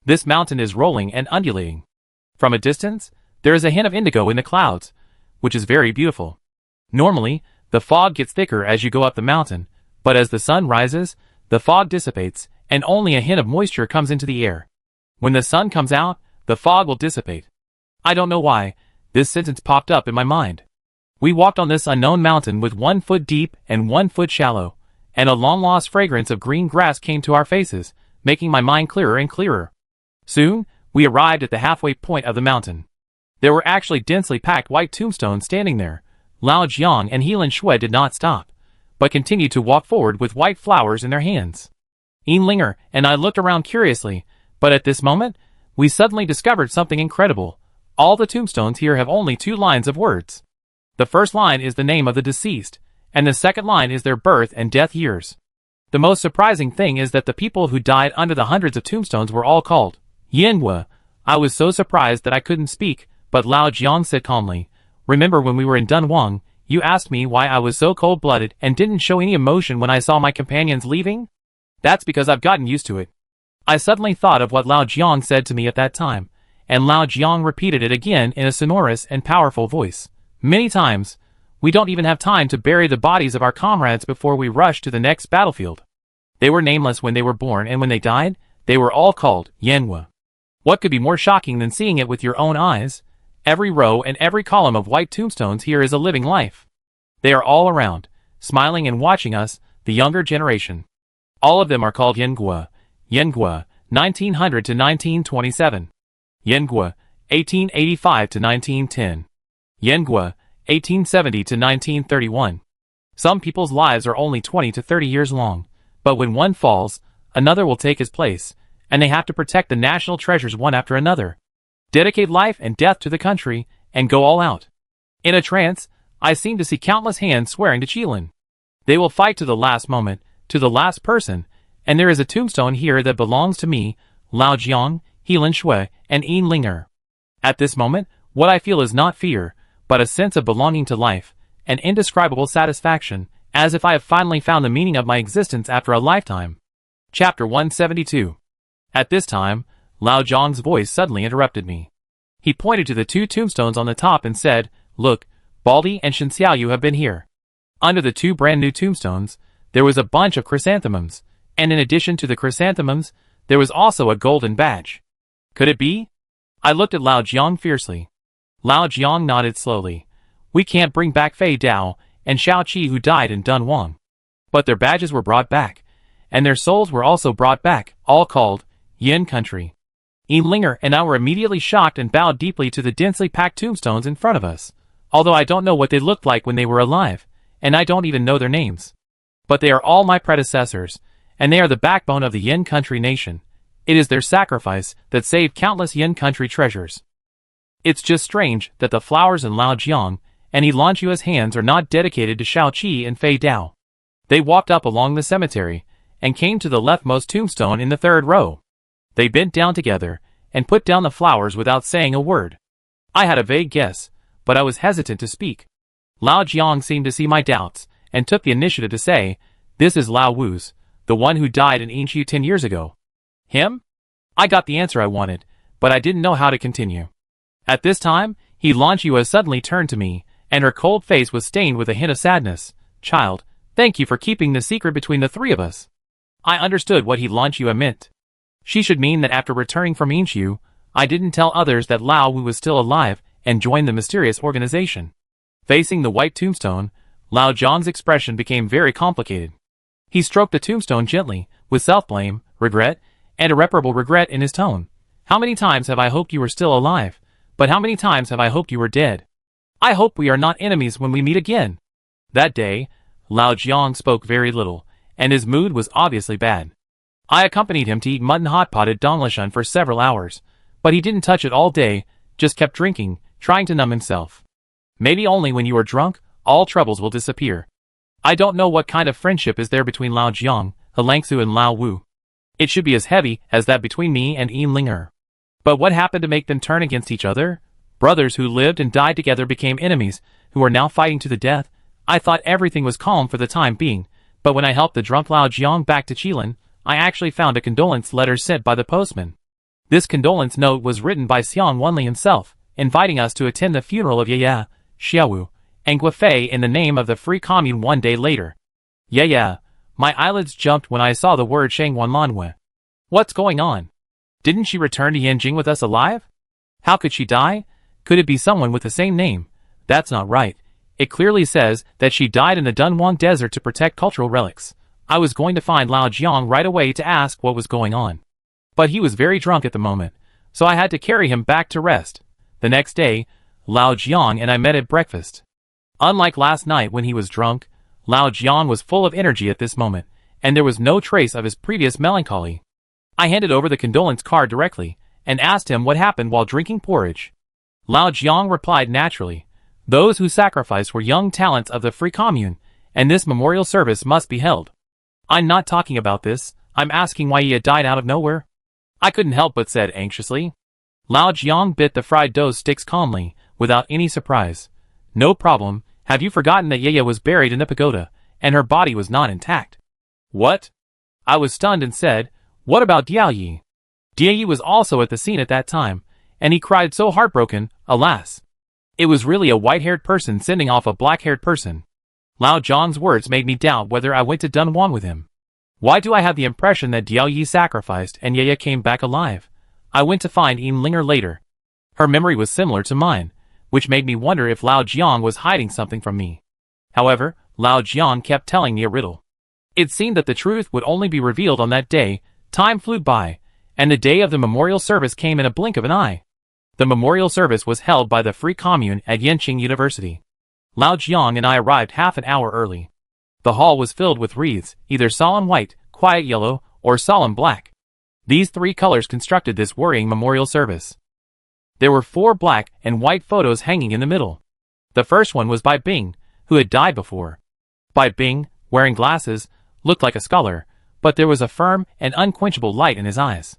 This mountain is rolling and undulating. From a distance, there is a hint of indigo in the clouds, which is very beautiful. Normally, the fog gets thicker as you go up the mountain, but as the sun rises, the fog dissipates, and only a hint of moisture comes into the air. When the sun comes out, the fog will dissipate. I don't know why, this sentence popped up in my mind. We walked on this unknown mountain with 1 foot deep and 1 foot shallow, and a long-lost fragrance of green grass came to our faces, making my mind clearer and clearer. Soon, we arrived at the halfway point of the mountain. There were actually densely packed white tombstones standing there. Lao Jiang and Helan Shui did not stop, but continued to walk forward with white flowers in their hands. Linger and I looked around curiously, but at this moment, we suddenly discovered something incredible. All the tombstones here have only 2 lines of words. The first line is the name of the deceased, and the second line is their birth and death years. The most surprising thing is that the people who died under the hundreds of tombstones were all called Yanhua. I was so surprised that I couldn't speak, but Lao Jiang said calmly, "Remember when we were in Dunhuang, you asked me why I was so cold-blooded and didn't show any emotion when I saw my companions leaving? That's because I've gotten used to it." I suddenly thought of what Lao Jiang said to me at that time, and Lao Jiang repeated it again in a sonorous and powerful voice. Many times, we don't even have time to bury the bodies of our comrades before we rush to the next battlefield. They were nameless when they were born, and when they died, they were all called Yanhua. What could be more shocking than seeing it with your own eyes? Every row and every column of white tombstones here is a living life. They are all around, smiling and watching us, the younger generation. All of them are called Yanhua. Yanhua, 1900 to 1927. Yanhua, 1885 to 1910. Yanhua, 1870 to 1931. Some people's lives are only 20 to 30 years long, but when one falls, another will take his place, and they have to protect the national treasures one after another. Dedicate life and death to the country, and go all out. In a trance, I seem to see countless hands swearing to Qilin. They will fight to the last moment, to the last person, and there is a tombstone here that belongs to me, Lao Jiang, Helan Shui, and Linger. At this moment, what I feel is not fear, but a sense of belonging to life, an indescribable satisfaction, as if I have finally found the meaning of my existence after a lifetime. Chapter 172. At this time, Lao Jiang's voice suddenly interrupted me. He pointed to the 2 tombstones on the top and said, "Look, Baldi and Shen Xiaoyu have been here." Under the 2 brand new tombstones, there was a bunch of chrysanthemums, and in addition to the chrysanthemums, there was also a golden badge. Could it be? I looked at Lao Jiang fiercely. Lao Jiang nodded slowly. "We can't bring back Fei Dao and Xiao Qi who died in Dunhuang. But their badges were brought back, and their souls were also brought back, all called Yin Country." Linger and I were immediately shocked and bowed deeply to the densely packed tombstones in front of us, although I don't know what they looked like when they were alive, and I don't even know their names. But they are all my predecessors, and they are the backbone of the Yin Country nation. It is their sacrifice that saved countless Yin Country treasures. It's just strange that the flowers in Lao Jiang and Helan Shui's hands are not dedicated to Xiao Qi and Fei Dao. They walked up along the cemetery, and came to the leftmost tombstone in the 3rd row. They bent down together, and put down the flowers without saying a word. I had a vague guess, but I was hesitant to speak. Lao Jiang seemed to see my doubts, and took the initiative to say, "This is Lao Wu's, the one who died in Yinshu 10 years ago." Him? I got the answer I wanted, but I didn't know how to continue. At this time, Helan Shui suddenly turned to me, and her cold face was stained with a hint of sadness. "Child, thank you for keeping the secret between the 3 of us." I understood what Helan Shui meant. She should mean that after returning from Yinshu, I didn't tell others that Lao Wu was still alive and joined the mysterious organization. Facing the white tombstone, Lao Jiang's expression became very complicated. He stroked the tombstone gently, with self-blame, regret, and irreparable regret in his tone. "How many times have I hoped you were still alive, but how many times have I hoped you were dead? I hope we are not enemies when we meet again." That day, Lao Jiang spoke very little, and his mood was obviously bad. I accompanied him to eat mutton hot pot at Donglishan for several hours, but he didn't touch it all day, just kept drinking, trying to numb himself. Maybe only when you are drunk, all troubles will disappear. I don't know what kind of friendship is there between Lao Jiang, Helangsu and Lao Wu. It should be as heavy as that between me and Yin Linger. But what happened to make them turn against each other? Brothers who lived and died together became enemies, who are now fighting to the death. I thought everything was calm for the time being, but when I helped the drunk Lao Jiang back to Qilin, I actually found a condolence letter sent by the postman. This condolence note was written by Xiang Wenli himself, inviting us to attend the funeral of Yaya, Xiaowu, and Guifei in the name of the Free Commune one day later. Yeah, my eyelids jumped when I saw the word Shangwanlanwe. What's going on? Didn't she return to Yanjing with us alive? How could she die? Could it be someone with the same name? That's not right. It clearly says that she died in the Dunhuang Desert to protect cultural relics. I was going to find Lao Jiang right away to ask what was going on. But he was very drunk at the moment, so I had to carry him back to rest. The next day, Lao Jiang and I met at breakfast. Unlike last night when he was drunk, Lao Jiang was full of energy at this moment, and there was no trace of his previous melancholy. I handed over the condolence card directly, and asked him what happened while drinking porridge. Lao Jiang replied naturally, "Those who sacrificed were young talents of the Free Commune, and this memorial service must be held." I'm not talking about this, I'm asking why he had died out of nowhere. I couldn't help but said anxiously. Lao Jiang bit the fried dough sticks calmly, without any surprise. No problem, have you forgotten that Yaya was buried in the pagoda, and her body was not intact? What? I was stunned and said, what about Diaoyi? Diaoyi was also at the scene at that time, and he cried so heartbroken, alas. It was really a white-haired person sending off a black-haired person. Lao Jiang's words made me doubt whether I went to Dunhuang with him. Why do I have the impression that Diaoyi sacrificed and Yaya came back alive? I went to find Yin Linger later. Her memory was similar to mine, which made me wonder if Lao Jiang was hiding something from me. However, Lao Jiang kept telling me a riddle. It seemed that the truth would only be revealed on that day. Time flew by, and the day of the memorial service came in a blink of an eye. The memorial service was held by the Free Commune at Yenqing University. Lao Jiang and I arrived half an hour early. The hall was filled with wreaths, either solemn white, quiet yellow, or solemn black. These three colors constructed this worrying memorial service. There were 4 black and white photos hanging in the middle. The first one was by Bing, who had died before. Bai Bing, wearing glasses, looked like a scholar, but there was a firm and unquenchable light in his eyes.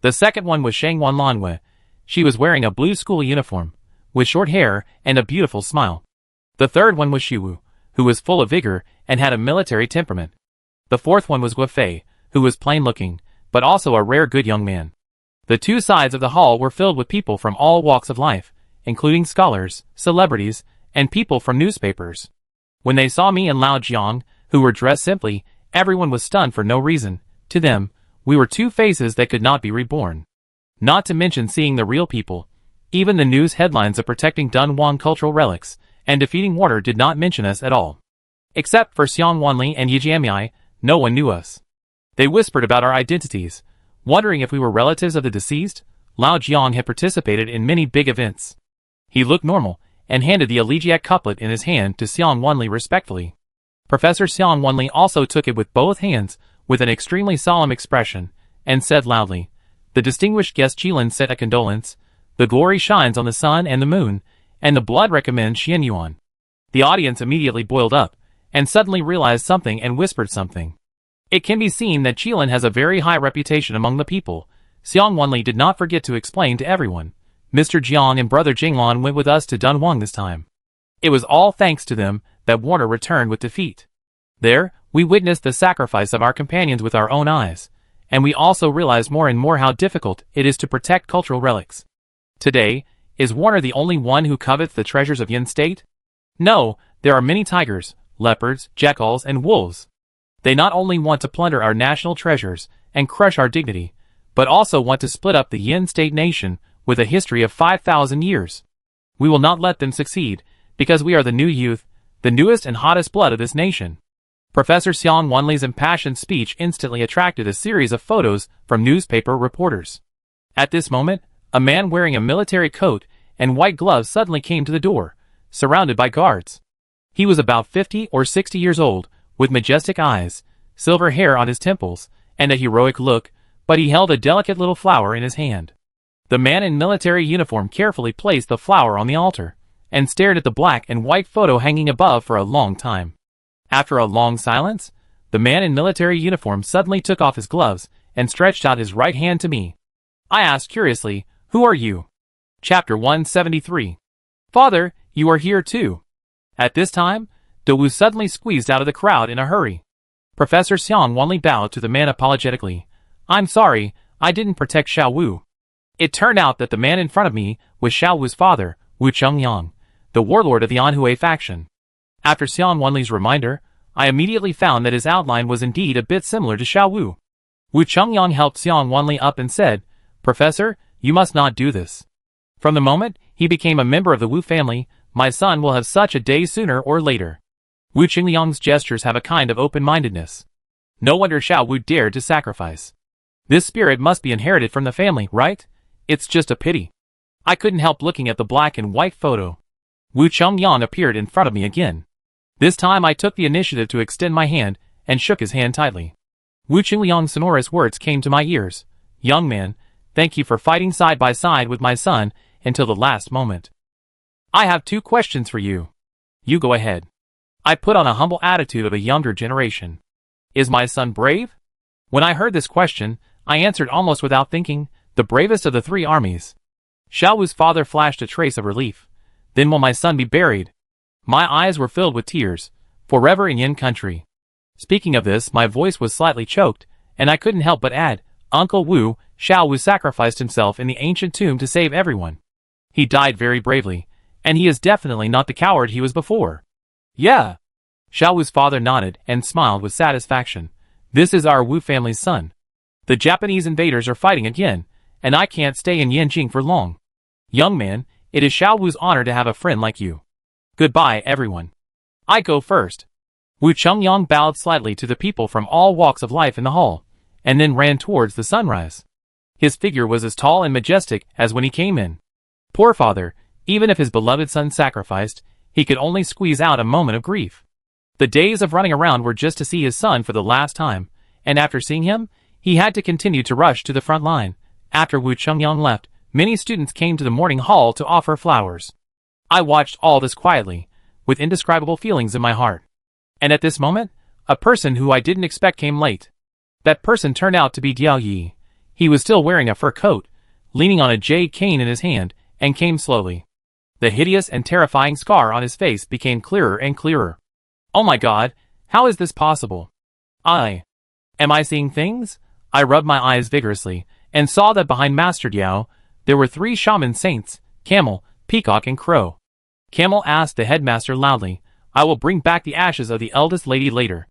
The second one was Shang Wanlanwe. She was wearing a blue school uniform, with short hair and a beautiful smile. The third one was Shiwu, who was full of vigor and had a military temperament. The fourth one was Guifei, who was plain-looking, but also a rare good young man. The 2 sides of the hall were filled with people from all walks of life, including scholars, celebrities, and people from newspapers. When they saw me and Lao Jiang, who were dressed simply, everyone was stunned for no reason. To them, we were 2 faces that could not be reborn. Not to mention seeing the real people. Even the news headlines of protecting Dunhuang cultural relics and defeating water did not mention us at all. Except for Xiang Wanli and Yi Jiamiai, no one knew us. They whispered about our identities, wondering if we were relatives of the deceased. Lao Jiang had participated in many big events. He looked normal, and handed the elegiac couplet in his hand to Xiang Wanli respectfully. Professor Xiang Wanli also took it with both hands, with an extremely solemn expression, and said loudly, "The distinguished guest Qilin sent a condolence. The glory shines on the sun and the moon, and the blood recommends Xianyuan." The audience immediately boiled up, and suddenly realized something and whispered something. It can be seen that Qilin has a very high reputation among the people. Xiang Wanli did not forget to explain to everyone. Mr. Jiang and brother Jinglan went with us to Dunhuang this time. It was all thanks to them that Warner returned with defeat. There, we witnessed the sacrifice of our companions with our own eyes, and we also realized more and more how difficult it is to protect cultural relics. Today, is Warner the only one who covets the treasures of Yin State? No, there are many tigers, leopards, jackals, and wolves. They not only want to plunder our national treasures and crush our dignity, but also want to split up the Yin State nation with a history of 5,000 years. We will not let them succeed, because we are the new youth, the newest and hottest blood of this nation. Professor Xiang Wanli's impassioned speech instantly attracted a series of photos from newspaper reporters. At this moment, a man wearing a military coat and white gloves suddenly came to the door, surrounded by guards. He was about 50 or 60 years old, with majestic eyes, silver hair on his temples, and a heroic look, but he held a delicate little flower in his hand. The man in military uniform carefully placed the flower on the altar, and stared at the black and white photo hanging above for a long time. After a long silence, the man in military uniform suddenly took off his gloves and stretched out his right hand to me. I asked curiously, "Who are you?" Chapter 173. Father, you are here too. At this time, De Wu suddenly squeezed out of the crowd in a hurry. Professor Xiang Wanli bowed to the man apologetically. "I'm sorry, I didn't protect Xiao Wu." It turned out that the man in front of me was Xiao Wu's father, Wu Chengyang, the warlord of the Anhui faction. After Xiang Wanli's reminder, I immediately found that his outline was indeed a bit similar to Xiao Wu. Wu Chengyang helped Xiang Wanli up and said, "Professor, you must not do this. From the moment he became a member of the Wu family, my son will have such a day sooner or later." Wu Chengyang's gestures have a kind of open-mindedness. No wonder Xiao Wu dared to sacrifice. This spirit must be inherited from the family, right? It's just a pity. I couldn't help looking at the black and white photo. Wu Chengyang appeared in front of me again. This time I took the initiative to extend my hand and shook his hand tightly. Wu Chengyang's sonorous words came to my ears. "Young man, thank you for fighting side by side with my son until the last moment. I have 2 questions for you. You go ahead." I put on a humble attitude of a younger generation. "Is my son brave?" When I heard this question, I answered almost without thinking, "The bravest of the 3 armies." Xiao Wu's father flashed a trace of relief. "Then will my son be buried?" My eyes were filled with tears. "Forever in Yin country." Speaking of this, my voice was slightly choked, and I couldn't help but add, "Uncle Wu, Xiao Wu sacrificed himself in the ancient tomb to save everyone. He died very bravely, and he is definitely not the coward he was before." "Yeah." Xiao Wu's father nodded and smiled with satisfaction. "This is our Wu family's son. The Japanese invaders are fighting again, and I can't stay in Yanjing for long. Young man, it is Xiao Wu's honor to have a friend like you. Goodbye, everyone. I go first." Wu Chengyang bowed slightly to the people from all walks of life in the hall, and then ran towards the sunrise. His figure was as tall and majestic as when he came in. Poor father, even if his beloved son sacrificed, he could only squeeze out a moment of grief. The days of running around were just to see his son for the last time, and after seeing him, he had to continue to rush to the front line. After Wu Chengyang left, many students came to the morning hall to offer flowers. I watched all this quietly, with indescribable feelings in my heart. And at this moment, a person who I didn't expect came late. That person turned out to be Diao Yi. He was still wearing a fur coat, leaning on a jade cane in his hand, and came slowly. The hideous and terrifying scar on his face became clearer and clearer. Oh my god, how is this possible? Am I seeing things? I rubbed my eyes vigorously, and saw that behind Master Diao, there were 3 shaman saints, Camel, Peacock and Crow. Camel asked the headmaster loudly, "I will bring back the ashes of the eldest lady later.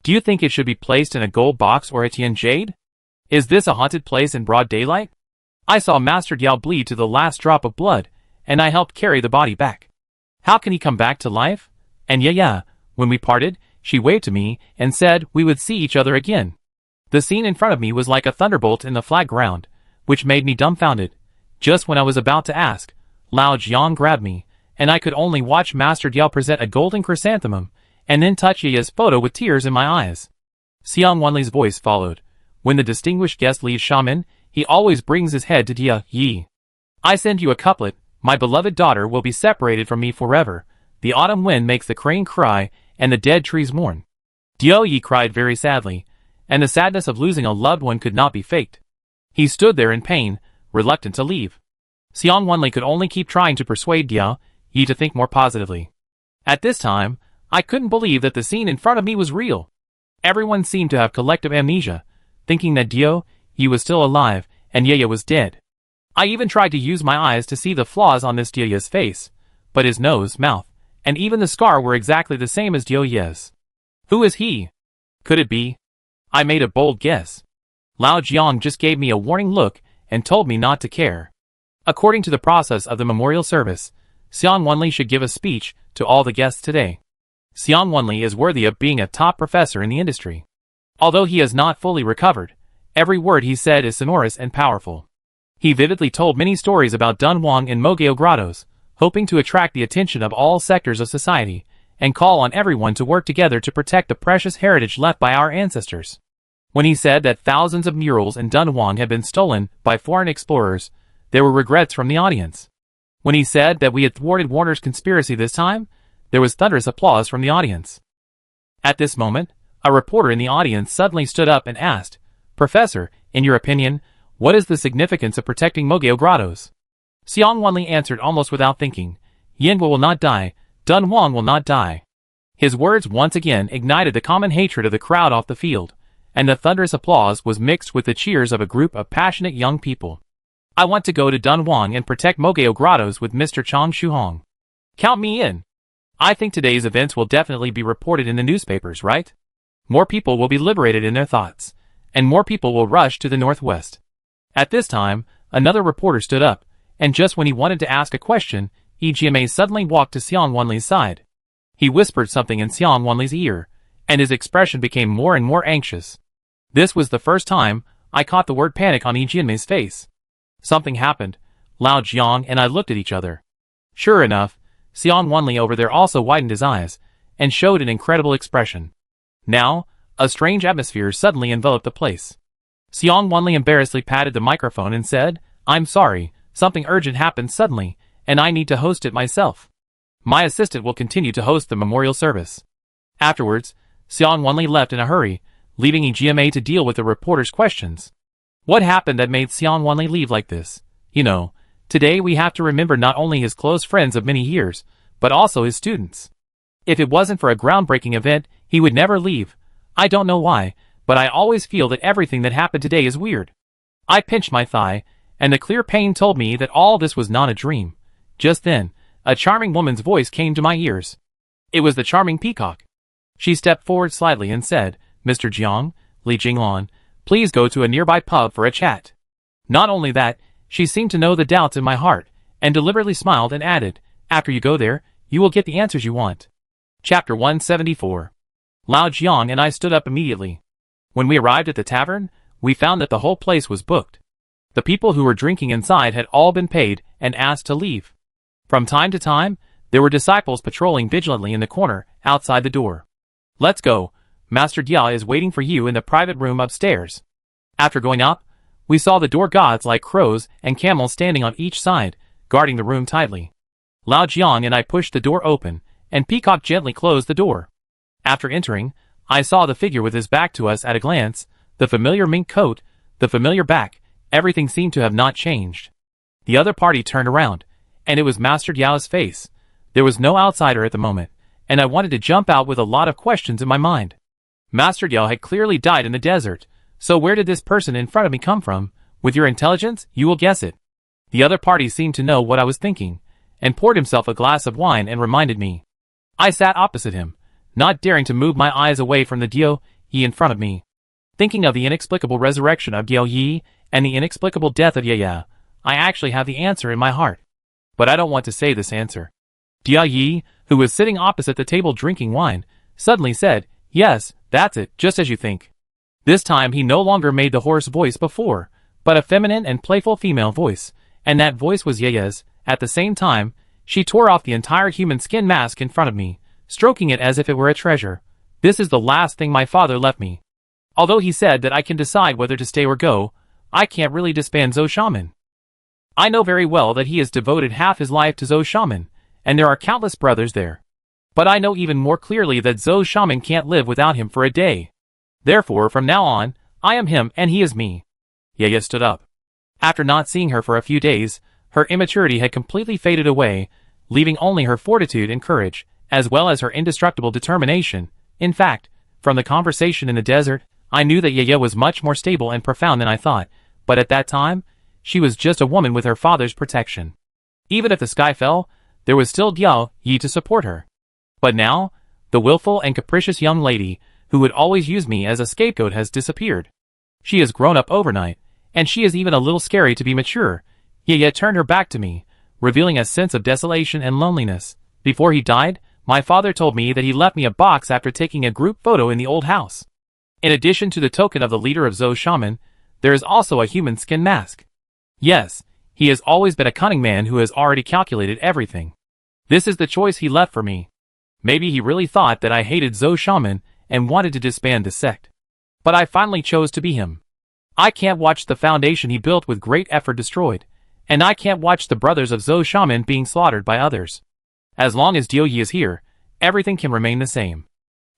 Do you think it should be placed in a gold box or a Tian jade? Is this a haunted place in broad daylight?" I saw Master Diao bleed to the last drop of blood, and I helped carry the body back. How can he come back to life? And yeah, when we parted, she waved to me and said we would see each other again. The scene in front of me was like a thunderbolt in the flat ground, which made me dumbfounded. Just when I was about to ask, Lao Jiang grabbed me, and I could only watch Master Diao present a golden chrysanthemum, and then touch Yaya's photo with tears in my eyes. Xiang Wanli's voice followed. "When the distinguished guest leaves shaman, he always brings his head to Dia Yi. I send you a couplet. My beloved daughter will be separated from me forever. The autumn wind makes the crane cry, and the dead trees mourn." Diao Yi cried very sadly, and the sadness of losing a loved one could not be faked. He stood there in pain, reluctant to leave. Xiang Wanli could only keep trying to persuade Diao Yi to think more positively. At this time, I couldn't believe that the scene in front of me was real. Everyone seemed to have collective amnesia, thinking that Diao Yi was still alive and Yaya was dead. I even tried to use my eyes to see the flaws on this Yaya's face, but his nose, mouth, and even the scar were exactly the same as Diao Yi's. Who is he? Could it be? I made a bold guess. Lao Jiang just gave me a warning look and told me not to care. According to the process of the memorial service, Xiang Wanli should give a speech to all the guests today. Xiang Wanli is worthy of being a top professor in the industry. Although he has not fully recovered, every word he said is sonorous and powerful. He vividly told many stories about Dunhuang and Mogao grottos, hoping to attract the attention of all sectors of society, and call on everyone to work together to protect the precious heritage left by our ancestors. When he said that thousands of murals in Dunhuang had been stolen by foreign explorers, there were regrets from the audience. When he said that we had thwarted Warner's conspiracy this time, there was thunderous applause from the audience. At this moment, a reporter in the audience suddenly stood up and asked, "Professor, in your opinion, what is the significance of protecting Mogao grottos?" Xiang Wanli answered almost without thinking, "Yinhua will not die, Dunhuang will not die." His words once again ignited the common hatred of the crowd off the field, and the thunderous applause was mixed with the cheers of a group of passionate young people. "I want to go to Dunhuang and protect Mogao grottos with Mr. Chang Shuhong. Count me in. I think today's events will definitely be reported in the newspapers, right? More people will be liberated in their thoughts, and more people will rush to the northwest." At this time, another reporter stood up, and just when he wanted to ask a question, EGMA suddenly walked to Xiang Wanli's side. He whispered something in Xiang Wanli's ear, and his expression became more and more anxious. This was the first time I caught the word panic on EGMA's face. Something happened. Lao Jiang and I looked at each other. Sure enough, Xiang Wanli over there also widened his eyes, and showed an incredible expression. Now, a strange atmosphere suddenly enveloped the place. Xiang Wanli embarrassedly patted the microphone and said, "I'm sorry, something urgent happened suddenly, and I need to host it myself. My assistant will continue to host the memorial service." Afterwards, Xiang Wanli left in a hurry, leaving EGMA to deal with the reporter's questions. What happened that made Xiang Wanli leave like this? You know, today we have to remember not only his close friends of many years, but also his students. If it wasn't for a groundbreaking event, he would never leave. I don't know why, but I always feel that everything that happened today is weird. I pinched my thigh, and the clear pain told me that all this was not a dream. Just then, a charming woman's voice came to my ears. It was the charming peacock. She stepped forward slightly and said, "Mr. Jiang, Li Jinglan, please go to a nearby pub for a chat." Not only that, she seemed to know the doubts in my heart, and deliberately smiled and added, "After you go there, you will get the answers you want." Chapter 174. Lao Jiang and I stood up immediately. When we arrived at the tavern, we found that the whole place was booked. The people who were drinking inside had all been paid and asked to leave. From time to time, there were disciples patrolling vigilantly in the corner, outside the door. "Let's go. Master Dia is waiting for you in the private room upstairs." After going up, we saw the door gods like crows and camels standing on each side, guarding the room tightly. Lao Jiang and I pushed the door open, and Peacock gently closed the door. After entering, I saw the figure with his back to us at a glance, the familiar mink coat, the familiar back, everything seemed to have not changed. The other party turned around, and it was Master Diao's face. There was no outsider at the moment, and I wanted to jump out with a lot of questions in my mind. Master Diao had clearly died in the desert, so where did this person in front of me come from? With your intelligence, you will guess it. The other party seemed to know what I was thinking, and poured himself a glass of wine and reminded me. I sat opposite him, not daring to move my eyes away from the Diao Yi in front of me. Thinking of the inexplicable resurrection of Diao Yi and the inexplicable death of Yaya, I actually have the answer in my heart. But I don't want to say this answer. Diao Yi, who was sitting opposite the table drinking wine, suddenly said, "Yes, that's it, just as you think." This time he no longer made the hoarse voice before, but a feminine and playful female voice, and that voice was Yaya's. At the same time, she tore off the entire human skin mask in front of me, stroking it as if it were a treasure. This is the last thing my father left me. Although he said that I can decide whether to stay or go, I can't really disband Zhou Shaman. I know very well that he has devoted half his life to Zhou Shaman, and there are countless brothers there. But I know even more clearly that Zhou Shaman can't live without him for a day. Therefore, from now on, I am him and he is me. Yaya stood up. After not seeing her for a few days, her immaturity had completely faded away, leaving only her fortitude and courage, as well as her indestructible determination. In fact, from the conversation in the desert, I knew that Yaya was much more stable and profound than I thought, but at that time, she was just a woman with her father's protection. Even if the sky fell, there was still Diao Yi to support her. But now, the willful and capricious young lady, who would always use me as a scapegoat, has disappeared. She has grown up overnight, and she is even a little scary to be mature. Yaya turned her back to me, revealing a sense of desolation and loneliness. Before he died, my father told me that he left me a box after taking a group photo in the old house. In addition to the token of the leader of Zhou Shaman, there is also a human skin mask. Yes, he has always been a cunning man who has already calculated everything. This is the choice he left for me. Maybe he really thought that I hated Zhou Shaman and wanted to disband the sect. But I finally chose to be him. I can't watch the foundation he built with great effort destroyed, and I can't watch the brothers of Zhou Shaman being slaughtered by others. As long as Diao Yi is here, everything can remain the same.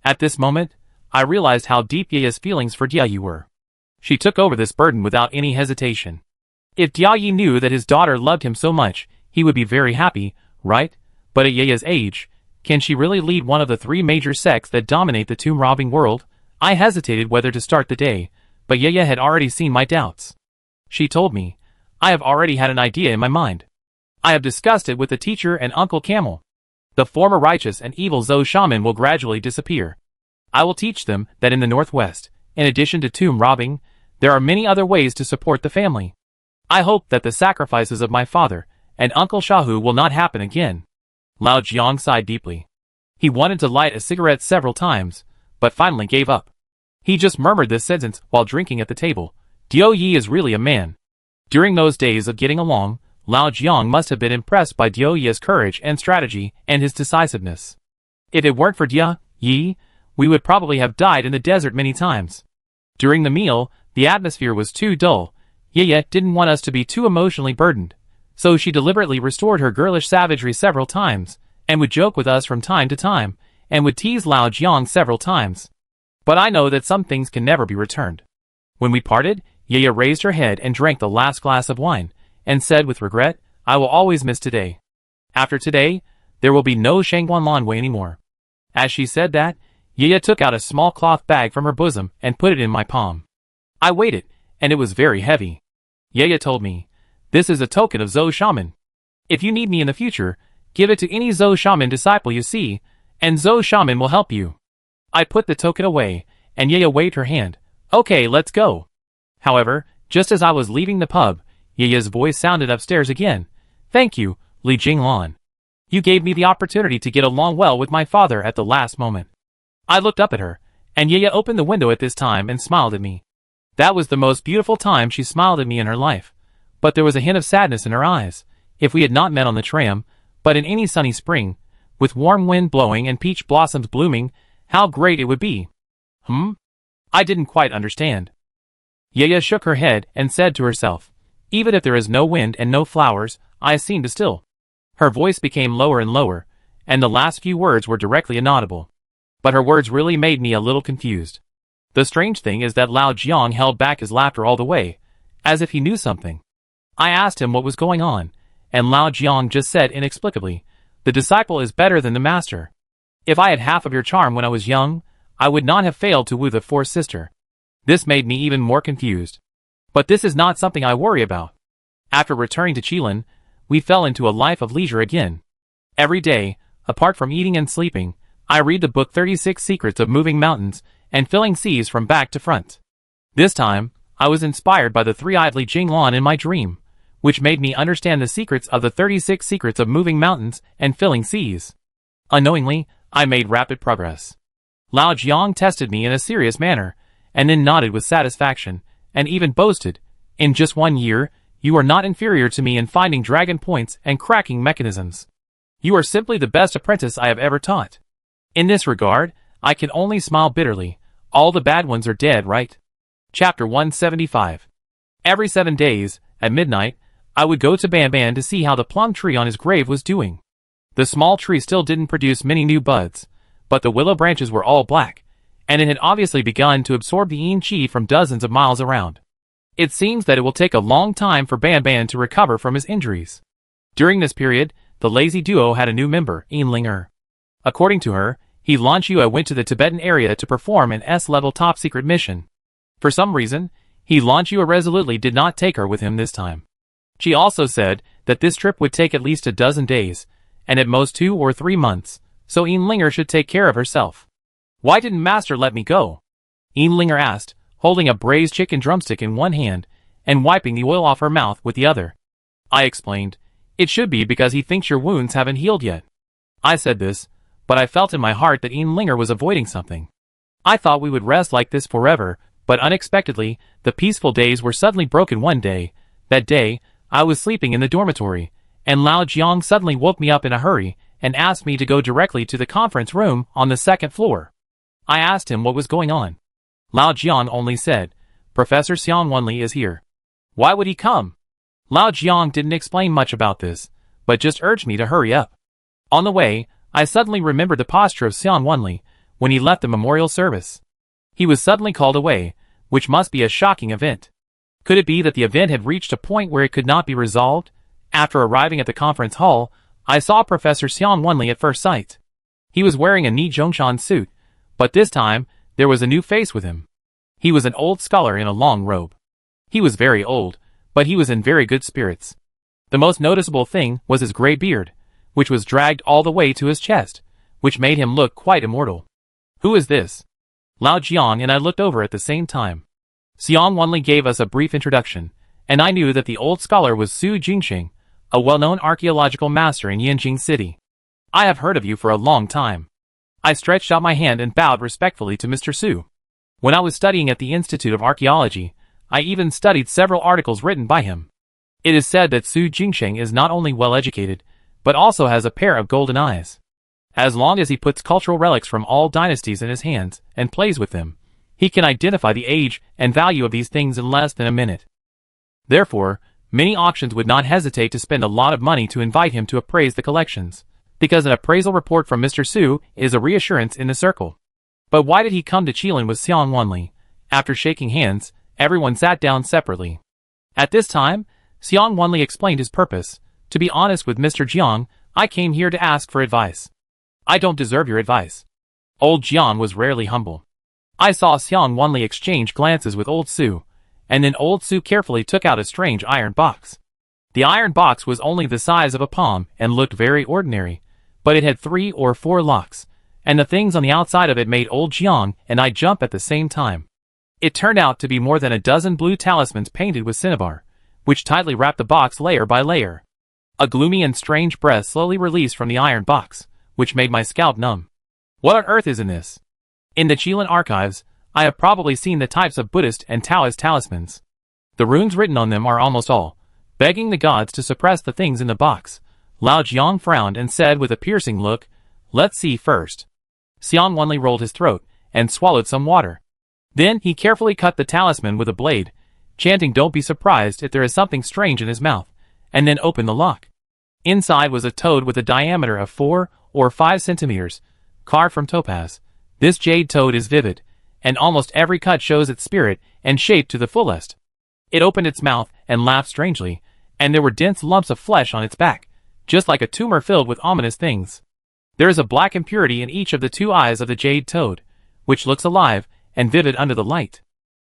At this moment, I realized how deep Yaya's feelings for Diao Yi were. She took over this burden without any hesitation. If Diao Yi knew that his daughter loved him so much, he would be very happy, right? But at Yaya's age, can she really lead one of the 3 major sects that dominate the tomb-robbing world? I hesitated whether to start the day, but Yaya had already seen my doubts. She told me, I have already had an idea in my mind. I have discussed it with the teacher and Uncle Camel. The former righteous and evil Zhou Shaman will gradually disappear. I will teach them that in the Northwest, in addition to tomb robbing, there are many other ways to support the family. I hope that the sacrifices of my father and Uncle Shahu will not happen again. Lao Jiang sighed deeply. He wanted to light a cigarette several times, but finally gave up. He just murmured this sentence while drinking at the table. Diao Yi is really a man. During those days of getting along, Lao Jiang must have been impressed by Diao Yi's courage and strategy and his decisiveness. If it weren't for Diao Yi, we would probably have died in the desert many times. During the meal, the atmosphere was too dull. Yaya didn't want us to be too emotionally burdened, so she deliberately restored her girlish savagery several times, and would joke with us from time to time, and would tease Lao Jiang several times. But I know that some things can never be returned. When we parted, Yaya raised her head and drank the last glass of wine, and said with regret, I will always miss today. After today, there will be no Shangguan Lanwei anymore. As she said that, Yaya took out a small cloth bag from her bosom and put it in my palm. I weighed it, and it was very heavy. Yaya told me, this is a token of Zhou Shaman. If you need me in the future, give it to any Zhou Shaman disciple you see, and Zhou Shaman will help you. I put the token away, and Yaya waved her hand. Okay, let's go. However, just as I was leaving the pub, Yaya's voice sounded upstairs again. Thank you, Li Jinglan. You gave me the opportunity to get along well with my father at the last moment. I looked up at her, and Yaya opened the window at this time and smiled at me. That was the most beautiful time she smiled at me in her life. But there was a hint of sadness in her eyes. If we had not met on the tram, but in any sunny spring, with warm wind blowing and peach blossoms blooming, how great it would be. I didn't quite understand. Yaya shook her head and said to herself, even if there is no wind and no flowers, I seem to still. Her voice became lower and lower, and the last few words were directly inaudible. But her words really made me a little confused. The strange thing is that Lao Jiang held back his laughter all the way, as if he knew something. I asked him what was going on, and Lao Jiang just said inexplicably, the disciple is better than the master. If I had half of your charm when I was young, I would not have failed to woo the fourth sister. This made me even more confused. But this is not something I worry about. After returning to Qilin, we fell into a life of leisure again. Every day, apart from eating and sleeping, I read the book 36 Secrets of Moving Mountains and Filling Seas from back to front. This time, I was inspired by the three-eyed Li Jinglan in my dream, which made me understand the secrets of the 36 Secrets of Moving Mountains and Filling Seas. Unknowingly, I made rapid progress. Lao Jiang tested me in a serious manner, and then nodded with satisfaction, and even boasted, in just 1 year, you are not inferior to me in finding dragon points and cracking mechanisms. You are simply the best apprentice I have ever taught. In this regard, I can only smile bitterly. All the bad ones are dead, right? Chapter 175. Every 7 days, at midnight, I would go to Ban Ban to see how the plum tree on his grave was doing. The small tree still didn't produce many new buds, but the willow branches were all black, and it had obviously begun to absorb the yin qi from dozens of miles around. It seems that it will take a long time for Ban Ban to recover from his injuries. During this period, the lazy duo had a new member, Linger. According to her, Lan Yue went to the Tibetan area to perform an S-level top-secret mission. For some reason, Lan Yue resolutely did not take her with him this time. She also said that this trip would take at least a dozen days, and at most 2 or 3 months, so Linger should take care of herself. Why didn't Master let me go? Linger asked, holding a braised chicken drumstick in one hand, and wiping the oil off her mouth with the other. I explained, it should be because he thinks your wounds haven't healed yet. I said this, but I felt in my heart that Linger was avoiding something. I thought we would rest like this forever, but unexpectedly, the peaceful days were suddenly broken one day. That day, I was sleeping in the dormitory, and Lao Jiang suddenly woke me up in a hurry, and asked me to go directly to the conference room on the second floor. I asked him what was going on. Lao Jiang only said, "Professor Xiang Wenli is here." Why would he come? Lao Jiang didn't explain much about this, but just urged me to hurry up. On the way, I suddenly remembered the posture of Xiang Wenli when he left the memorial service. He was suddenly called away, which must be a shocking event. Could it be that the event had reached a point where it could not be resolved? After arriving at the conference hall, I saw Professor Xiang Wenli at first sight. He was wearing a neat Zhongshan suit, but this time, there was a new face with him. He was an old scholar in a long robe. He was very old, but he was in very good spirits. The most noticeable thing was his gray beard, which was dragged all the way to his chest, which made him look quite immortal. Who is this? Lao Jiang and I looked over at the same time. Xiang Wenli gave us a brief introduction, and I knew that the old scholar was Su Jingxing, a well-known archaeological master in Yanjing City. I have heard of you for a long time. I stretched out my hand and bowed respectfully to Mr. Su. When I was studying at the Institute of Archaeology, I even studied several articles written by him. It is said that Su Jingxing is not only well-educated, but also has a pair of golden eyes. As long as he puts cultural relics from all dynasties in his hands and plays with them, he can identify the age and value of these things in less than a minute. Therefore, many auctions would not hesitate to spend a lot of money to invite him to appraise the collections, because an appraisal report from Mr. Su is a reassurance in the circle. But why did he come to Qilin with Xiang Wenli? After shaking hands, everyone sat down separately. At this time, Xiang Wenli explained his purpose. To be honest with Mr. Jiang, I came here to ask for advice. I don't deserve your advice. Old Jiang was rarely humble. I saw Xiang Wenli exchange glances with Old Su, and then Old Su carefully took out a strange iron box. The iron box was only the size of a palm and looked very ordinary, but it had 3 or 4 locks, and the things on the outside of it made Old Jiang and I jump at the same time. It turned out to be more than a dozen blue talismans painted with cinnabar, which tightly wrapped the box layer by layer. A gloomy and strange breath slowly released from the iron box, which made my scalp numb. What on earth is in this? In the Qilin archives, I have probably seen the types of Buddhist and Taoist talismans. The runes written on them are almost all, begging the gods to suppress the things in the box. Lao Jiang frowned and said with a piercing look, "Let's see first." Xiang Wenli rolled his throat and swallowed some water. Then he carefully cut the talisman with a blade, chanting, "Don't be surprised if there is something strange in his mouth," and then opened the lock. Inside was a toad with a diameter of 4 or 5 centimeters, carved from topaz. This jade toad is vivid, and almost every cut shows its spirit and shape to the fullest. It opened its mouth and laughed strangely, and there were dense lumps of flesh on its back, just like a tumor filled with ominous things. There is a black impurity in each of the 2 eyes of the jade toad, which looks alive and vivid under the light,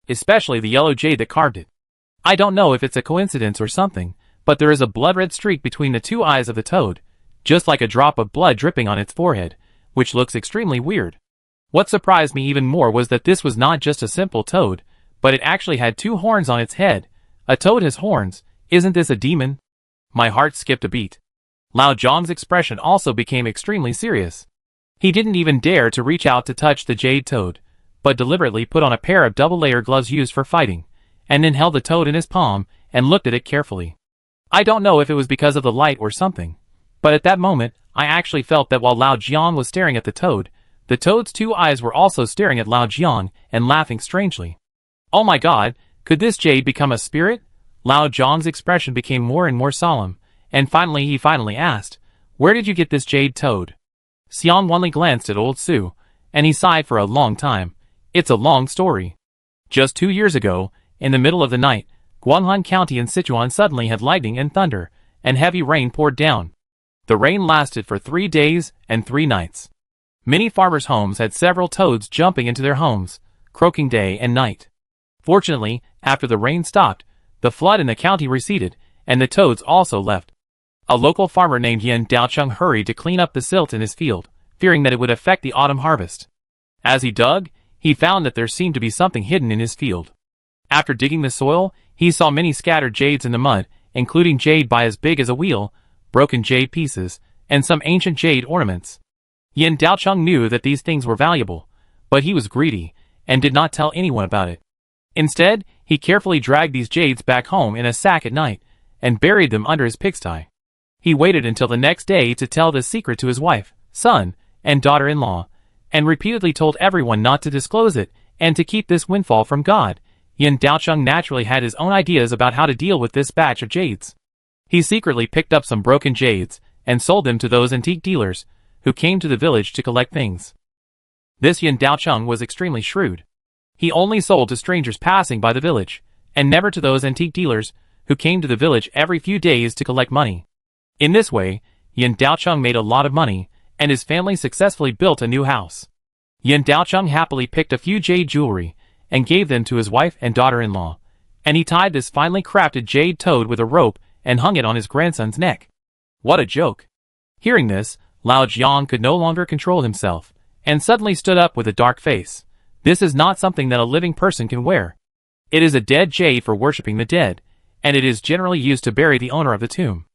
especially the yellow jade that carved it. I don't know if it's a coincidence or something, but there is a blood-red streak between the 2 eyes of the toad, just like a drop of blood dripping on its forehead, which looks extremely weird. What surprised me even more was that this was not just a simple toad, but it actually had 2 horns on its head. A toad has horns. Isn't this a demon? My heart skipped a beat. Lao Jiang's expression also became extremely serious. He didn't even dare to reach out to touch the jade toad, but deliberately put on a pair of double-layer gloves used for fighting, and then held the toad in his palm and looked at it carefully. I don't know if it was because of the light or something, but at that moment, I actually felt that while Lao Jiang was staring at the toad's 2 eyes were also staring at Lao Jiang and laughing strangely. Oh my god, could this jade become a spirit? Lao Jiang's expression became more and more solemn, and he finally asked, "Where did you get this jade toad?" Xiang Wenli glanced at Old Su, and he sighed for a long time. It's a long story. Just 2 years ago, in the middle of the night, Guanghan County in Sichuan suddenly had lightning and thunder, and heavy rain poured down. The rain lasted for 3 days and 3 nights. Many farmers' homes had several toads jumping into their homes, croaking day and night. Fortunately, after the rain stopped, the flood in the county receded, and the toads also left. A local farmer named Yan Daocheng hurried to clean up the silt in his field, fearing that it would affect the autumn harvest. As he dug, he found that there seemed to be something hidden in his field. After digging the soil, he saw many scattered jades in the mud, including jade by as big as a wheel, broken jade pieces, and some ancient jade ornaments. Yan Daocheng knew that these things were valuable, but he was greedy, and did not tell anyone about it. Instead, he carefully dragged these jades back home in a sack at night, and buried them under his pigsty. He waited until the next day to tell this secret to his wife, son, and daughter-in-law, and repeatedly told everyone not to disclose it and to keep this windfall from God. Yin Daocheng naturally had his own ideas about how to deal with this batch of jades. He secretly picked up some broken jades and sold them to those antique dealers who came to the village to collect things. This Yin Daocheng was extremely shrewd. He only sold to strangers passing by the village, and never to those antique dealers who came to the village every few days to collect money. In this way, Yin Daocheng made a lot of money, and his family successfully built a new house. Yin Daocheng happily picked a few jade jewelry and gave them to his wife and daughter-in-law, and he tied this finely crafted jade toad with a rope and hung it on his grandson's neck. What a joke! Hearing this, Lao Jiang could no longer control himself, and suddenly stood up with a dark face. This is not something that a living person can wear. It is a dead jade for worshipping the dead, and it is generally used to bury the owner of the tomb.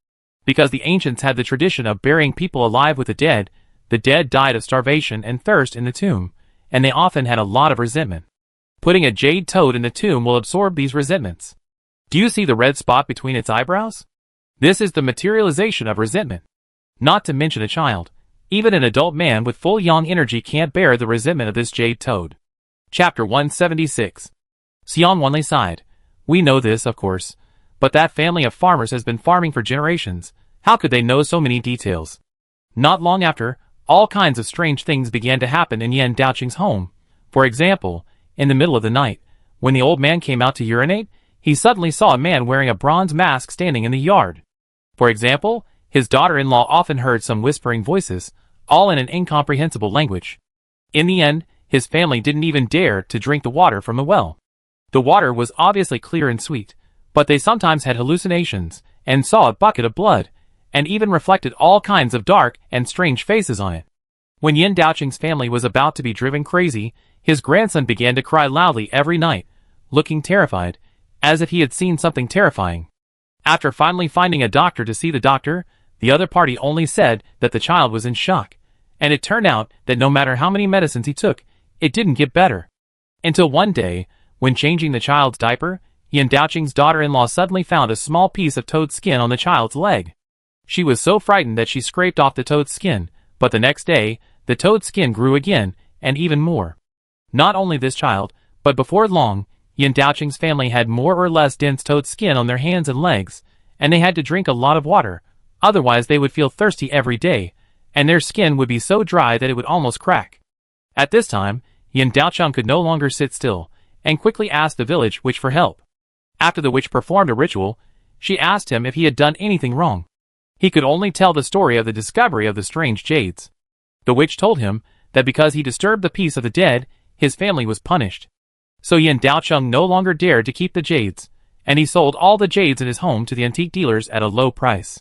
Because the ancients had the tradition of burying people alive with the dead died of starvation and thirst in the tomb, and they often had a lot of resentment. Putting a jade toad in the tomb will absorb these resentments. Do you see the red spot between its eyebrows? This is the materialization of resentment. Not to mention a child. Even an adult man with full yang energy can't bear the resentment of this jade toad. Chapter 176. Xiang Wanlei sighed. We know this, of course. But that family of farmers has been farming for generations. How could they know so many details? Not long after, all kinds of strange things began to happen in Yin Daocheng's home. For example, in the middle of the night, when the old man came out to urinate, he suddenly saw a man wearing a bronze mask standing in the yard. For example, his daughter-in-law often heard some whispering voices, all in an incomprehensible language. In the end, his family didn't even dare to drink the water from the well. The water was obviously clear and sweet, but they sometimes had hallucinations, and saw a bucket of blood, and even reflected all kinds of dark and strange faces on it. When Yin Daocheng's family was about to be driven crazy, his grandson began to cry loudly every night, looking terrified, as if he had seen something terrifying. After finally finding a doctor to see the doctor, the other party only said that the child was in shock, and it turned out that no matter how many medicines he took, it didn't get better. Until one day, when changing the child's diaper, Yin Daocheng's daughter-in-law suddenly found a small piece of toad skin on the child's leg. She was so frightened that she scraped off the toad's skin, but the next day, the toad's skin grew again, and even more. Not only this child, but before long, Yin Daocheng's family had more or less dense toad skin on their hands and legs, and they had to drink a lot of water, otherwise they would feel thirsty every day, and their skin would be so dry that it would almost crack. At this time, Yin Daocheng could no longer sit still, and quickly asked the village witch for help. After the witch performed a ritual, she asked him if he had done anything wrong. He could only tell the story of the discovery of the strange jades. The witch told him that because he disturbed the peace of the dead, his family was punished. So Yin Daocheng no longer dared to keep the jades, and he sold all the jades in his home to the antique dealers at a low price.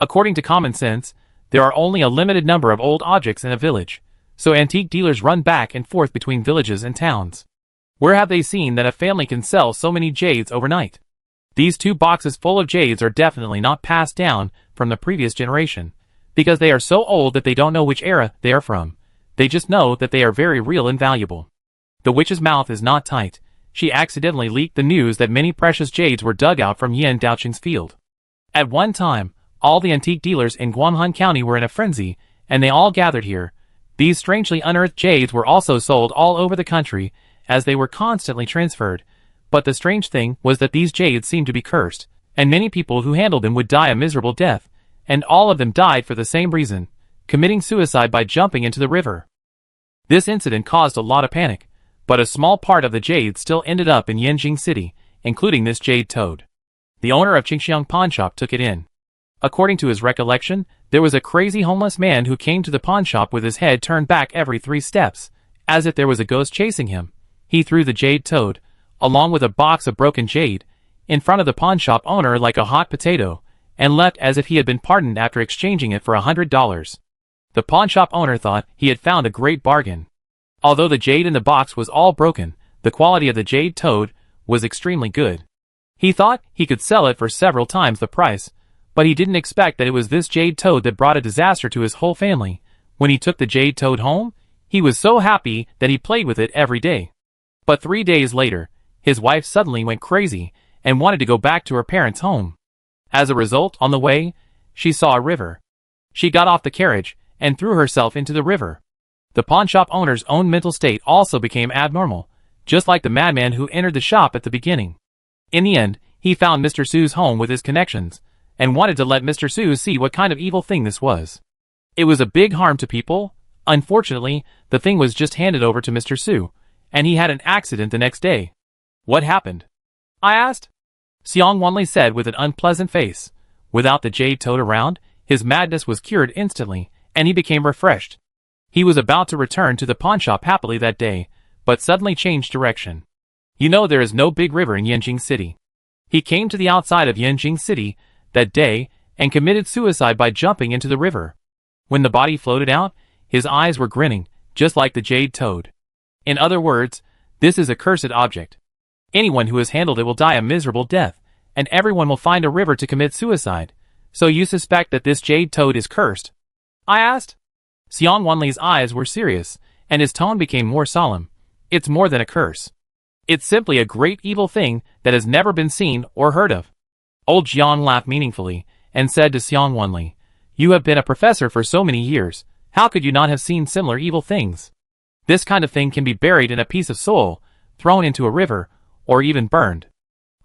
According to common sense, there are only a limited number of old objects in a village, so antique dealers run back and forth between villages and towns. Where have they seen that a family can sell so many jades overnight? These 2 boxes full of jades are definitely not passed down from the previous generation, because they are so old that they don't know which era they are from. They just know that they are very real and valuable. The witch's mouth is not tight. She accidentally leaked the news that many precious jades were dug out from Yin Daocheng's field. At one time, all the antique dealers in Guanghan County were in a frenzy, and they all gathered here. These strangely unearthed jades were also sold all over the country, as they were constantly transferred. But the strange thing was that these jades seemed to be cursed, and many people who handled them would die a miserable death, and all of them died for the same reason, committing suicide by jumping into the river. This incident caused a lot of panic, but a small part of the jade still ended up in Yanjing City, including this jade toad. The owner of Qingxiang pawn shop took it in. According to his recollection, there was a crazy homeless man who came to the pawn shop with his head turned back every 3 steps, as if there was a ghost chasing him. He threw the jade toad, along with a box of broken jade, in front of the pawn shop owner like a hot potato, and left as if he had been pardoned after exchanging it for $100. The pawn shop owner thought he had found a great bargain. Although the jade in the box was all broken, the quality of the jade toad was extremely good. He thought he could sell it for several times the price, but he didn't expect that it was this jade toad that brought a disaster to his whole family. When he took the jade toad home, he was so happy that he played with it every day. But 3 days later, his wife suddenly went crazy and wanted to go back to her parents' home. As a result, on the way, she saw a river. She got off the carriage and threw herself into the river. The pawnshop owner's own mental state also became abnormal, just like the madman who entered the shop at the beginning. In the end, he found Mr. Su's home with his connections, and wanted to let Mr. Su see what kind of evil thing this was. It was a big harm to people. Unfortunately, the thing was just handed over to Mr. Su, and he had an accident the next day. What happened? I asked. Xiang Wanli said with an unpleasant face. Without the jade toad around, his madness was cured instantly, and he became refreshed. He was about to return to the pawnshop happily that day, but suddenly changed direction. You know there is no big river in Yanjing City. He came to the outside of Yanjing City that day and committed suicide by jumping into the river. When the body floated out, his eyes were grinning, just like the jade toad. In other words, this is a cursed object. Anyone who has handled it will die a miserable death, and everyone will find a river to commit suicide. So you suspect that this jade toad is cursed? I asked. Xiang Wanli's eyes were serious, and his tone became more solemn. It's more than a curse. It's simply a great evil thing that has never been seen or heard of. Old Jiang laughed meaningfully, and said to Xiang Wanli, "You have been a professor for so many years, how could you not have seen similar evil things? This kind of thing can be buried in a piece of soil, thrown into a river, or even burned.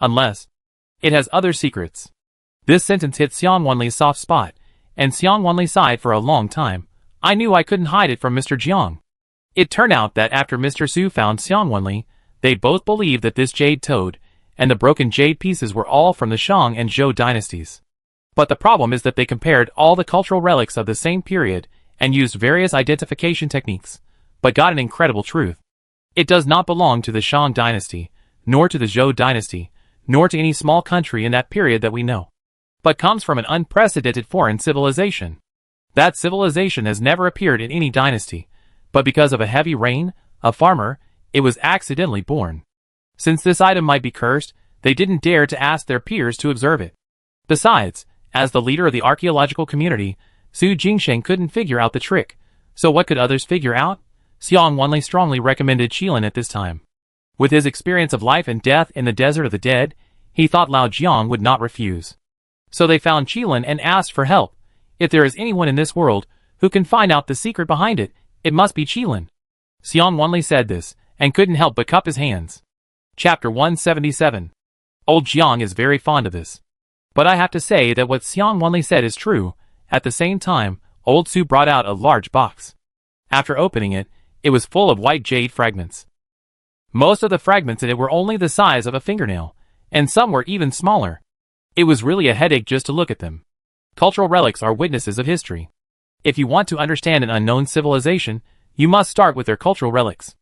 Unless it has other secrets." This sentence hit Xiang Wanli's soft spot, and Xiang Wanli sighed for a long time. I knew I couldn't hide it from Mr. Jiang. It turned out that after Mr. Su found Xiang Wanli, they both believed that this jade toad and the broken jade pieces were all from the Shang and Zhou dynasties. But the problem is that they compared all the cultural relics of the same period and used various identification techniques, but got an incredible truth. It does not belong to the Shang dynasty, nor to the Zhou dynasty, nor to any small country in that period that we know, but comes from an unprecedented foreign civilization. That civilization has never appeared in any dynasty, but because of a heavy rain, a farmer, it was accidentally born. Since this item might be cursed, they didn't dare to ask their peers to observe it. Besides, as the leader of the archaeological community, Su Jingsheng couldn't figure out the trick, so what could others figure out? Xiang Wanli strongly recommended Qilin at this time. With his experience of life and death in the desert of the dead, he thought Lao Jiang would not refuse. So they found Qilin and asked for help. If there is anyone in this world who can find out the secret behind it, it must be Qilin. Xiang Wanli said this, and couldn't help but cup his hands. Chapter 177. Old Jiang is very fond of this. But I have to say that what Xiang Wanli said is true. At the same time, Old Su brought out a large box. After opening it, it was full of white jade fragments. Most of the fragments in it were only the size of a fingernail, and some were even smaller. It was really a headache just to look at them. Cultural relics are witnesses of history. If you want to understand an unknown civilization, you must start with their cultural relics.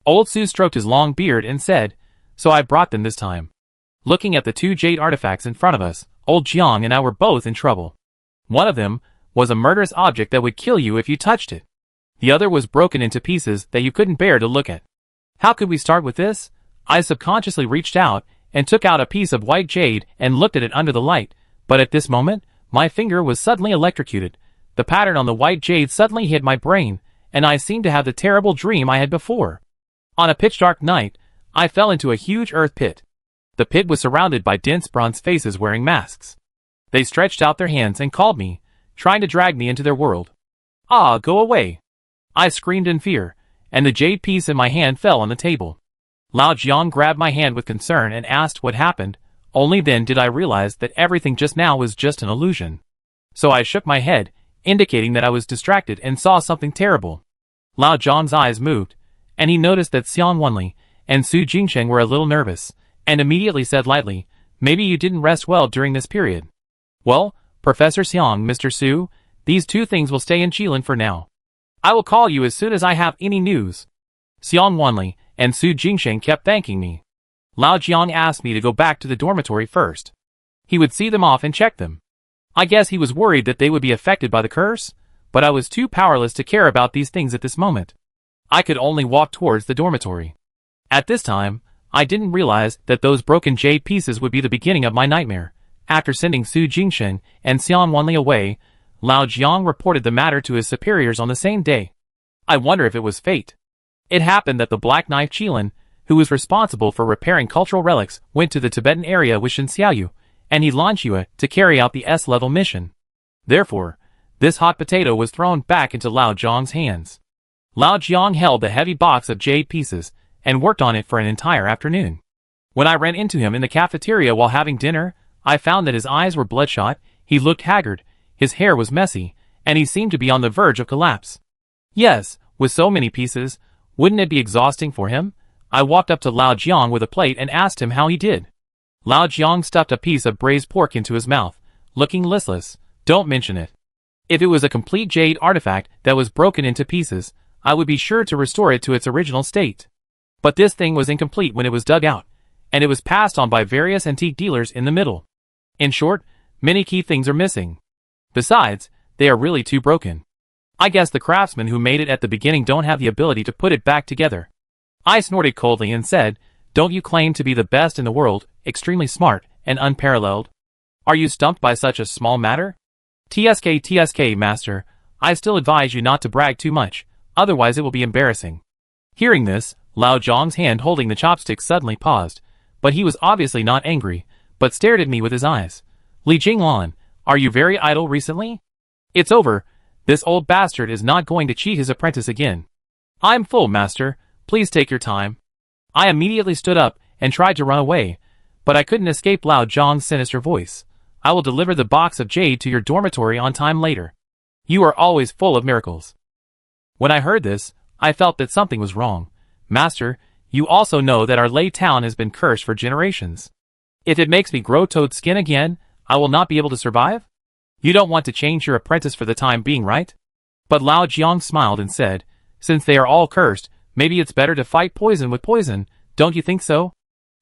Old Su stroked his long beard and said, "So I brought them this time." Looking at the two jade artifacts in front of us, Old Jiang and I were both in trouble. One of them was a murderous object that would kill you if you touched it. The other was broken into pieces that you couldn't bear to look at. How could we start with this? I subconsciously reached out and took out a piece of white jade and looked at it under the light, but at this moment, my finger was suddenly electrocuted. The pattern on the white jade suddenly hit my brain, and I seemed to have the terrible dream I had before. On a pitch-dark night, I fell into a huge earth pit. The pit was surrounded by dense bronze faces wearing masks. They stretched out their hands and called me, trying to drag me into their world. "Ah, go away!" I screamed in fear, and the jade piece in my hand fell on the table. Lao Jiang grabbed my hand with concern and asked what happened. Only then did I realize that everything just now was just an illusion. So I shook my head, indicating that I was distracted and saw something terrible. Lao Jiang's eyes moved, and he noticed that Xiang Wanli and Su Jingsheng were a little nervous, and immediately said lightly, "Maybe you didn't rest well during this period." "Well, Professor Xiang, Mr. Su, these two things will stay in Qilin for now. I will call you as soon as I have any news." Xiang Wanli and Su Jingsheng kept thanking me. Lao Jiang asked me to go back to the dormitory first. He would see them off and check them. I guess he was worried that they would be affected by the curse, but I was too powerless to care about these things at this moment. I could only walk towards the dormitory. At this time, I didn't realize that those broken jade pieces would be the beginning of my nightmare. After sending Su Jingsheng and Xiang Wanli away, Lao Jiang reported the matter to his superiors on the same day. I wonder if it was fate. It happened that the Black Knife Qilin, who was responsible for repairing cultural relics, went to the Tibetan area with Shen Xiaoyu, and he launched Yue to carry out the S-level mission. Therefore, this hot potato was thrown back into Lao Jiang's hands. Lao Jiang held the heavy box of jade pieces and worked on it for an entire afternoon. When I ran into him in the cafeteria while having dinner, I found that his eyes were bloodshot, he looked haggard, his hair was messy, and he seemed to be on the verge of collapse. Yes, with so many pieces, wouldn't it be exhausting for him? I walked up to Lao Jiang with a plate and asked him how he did. Lao Jiang stuffed a piece of braised pork into his mouth, looking listless. Don't mention it. If it was a complete jade artifact that was broken into pieces, I would be sure to restore it to its original state. But this thing was incomplete when it was dug out, and it was passed on by various antique dealers in the middle. In short, many key things are missing. Besides, they are really too broken. I guess the craftsmen who made it at the beginning don't have the ability to put it back together. I snorted coldly and said, "Don't you claim to be the best in the world, extremely smart, and unparalleled? Are you stumped by such a small matter?" TSK, master, I still advise you not to brag too much, otherwise it will be embarrassing." Hearing this, Lao Jiang's hand holding the chopsticks suddenly paused, but he was obviously not angry, but stared at me with his eyes. "Li Jinglan, are you very idle recently? It's over. This old bastard is not going to cheat his apprentice again." "I'm full, master. Please take your time." I immediately stood up and tried to run away, but I couldn't escape Lao Jiang's sinister voice. "I will deliver the box of jade to your dormitory on time later. You are always full of miracles." When I heard this, I felt that something was wrong. "Master, you also know that our Lei town has been cursed for generations. If it makes me grow toad skin again, I will not be able to survive? You don't want to change your apprentice for the time being, right?" But Lao Jiang smiled and said, "Since they are all cursed, maybe it's better to fight poison with poison, don't you think so?"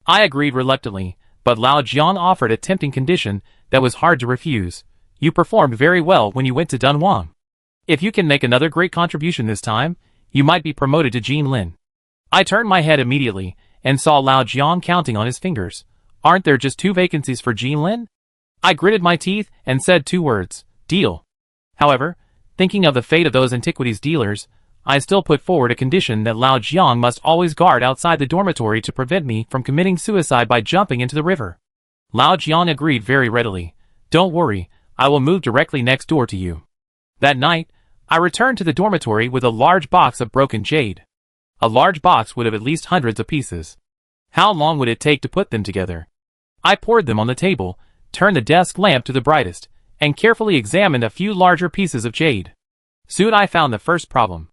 I agreed reluctantly, but Lao Jiang offered a tempting condition that was hard to refuse. "You performed very well when you went to Dunhuang. If you can make another great contribution this time, you might be promoted to Jin Lin." I turned my head immediately and saw Lao Jiang counting on his fingers. "Aren't there just 2 vacancies for Jin Lin?" I gritted my teeth and said 2 words, "Deal." However, thinking of the fate of those antiquities dealers, I still put forward a condition that Lao Jiang must always guard outside the dormitory to prevent me from committing suicide by jumping into the river. Lao Jiang agreed very readily. "Don't worry, I will move directly next door to you." That night, I returned to the dormitory with a large box of broken jade. A large box would have at least hundreds of pieces. How long would it take to put them together? I poured them on the table, turned the desk lamp to the brightest, and carefully examined a few larger pieces of jade. Soon I found the first problem.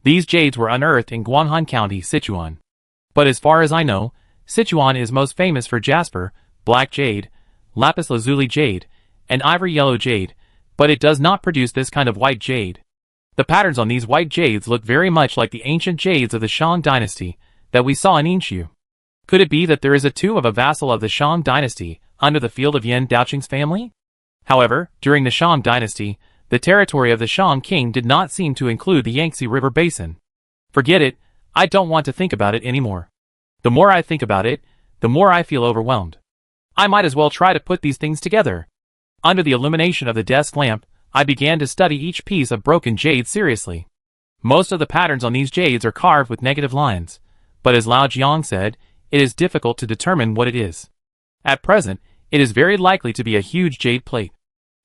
These jades were unearthed in Guanghan County, Sichuan. But as far as I know, Sichuan is most famous for jasper, black jade, lapis lazuli jade, and ivory yellow jade, but it does not produce this kind of white jade. The patterns on these white jades look very much like the ancient jades of the Shang dynasty that we saw in Yinshu. Could it be that there is a tomb of a vassal of the Shang dynasty under the field of Yan Daoqing's family? However, during the Shang dynasty, the territory of the Shang king did not seem to include the Yangtze River basin. Forget it, I don't want to think about it anymore. The more I think about it, the more I feel overwhelmed. I might as well try to put these things together. Under the illumination of the desk lamp, I began to study each piece of broken jade seriously. Most of the patterns on these jades are carved with negative lines, but as Lao Jiang said, it is difficult to determine what it is. At present, it is very likely to be a huge jade plate.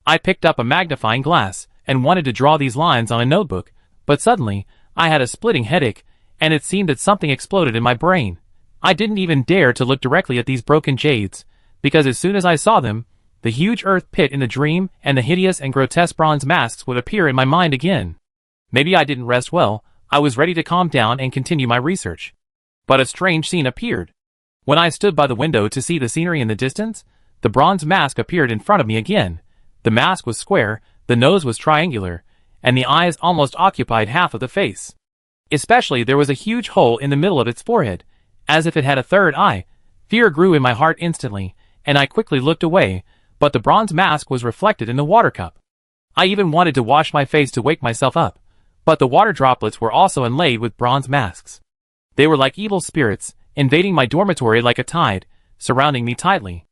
I picked up a magnifying glass and wanted to draw these lines on a notebook, but suddenly, I had a splitting headache, and it seemed that something exploded in my brain. I didn't even dare to look directly at these broken jades, because as soon as I saw them, the huge earth pit in the dream and the hideous and grotesque bronze masks would appear in my mind again. Maybe I didn't rest well. I was ready to calm down and continue my research. But a strange scene appeared. When I stood by the window to see the scenery in the distance, the bronze mask appeared in front of me again. The mask was square, the nose was triangular, and the eyes almost occupied half of the face. Especially there was a huge hole in the middle of its forehead, as if it had a third eye. Fear grew in my heart instantly, and I quickly looked away, but the bronze mask was reflected in the water cup. I even wanted to wash my face to wake myself up, but the water droplets were also inlaid with bronze masks. They were like evil spirits, invading my dormitory like a tide, surrounding me tightly.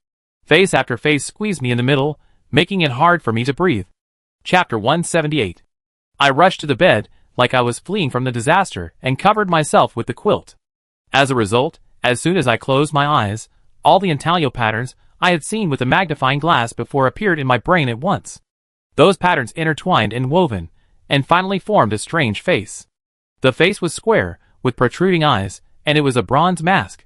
Face after face squeezed me in the middle, making it hard for me to breathe. Chapter 178. I rushed to the bed, like I was fleeing from the disaster, and covered myself with the quilt. As a result, as soon as I closed my eyes, all the intaglio patterns I had seen with the magnifying glass before appeared in my brain at once. Those patterns intertwined and woven, and finally formed a strange face. The face was square, with protruding eyes, and it was a bronze mask.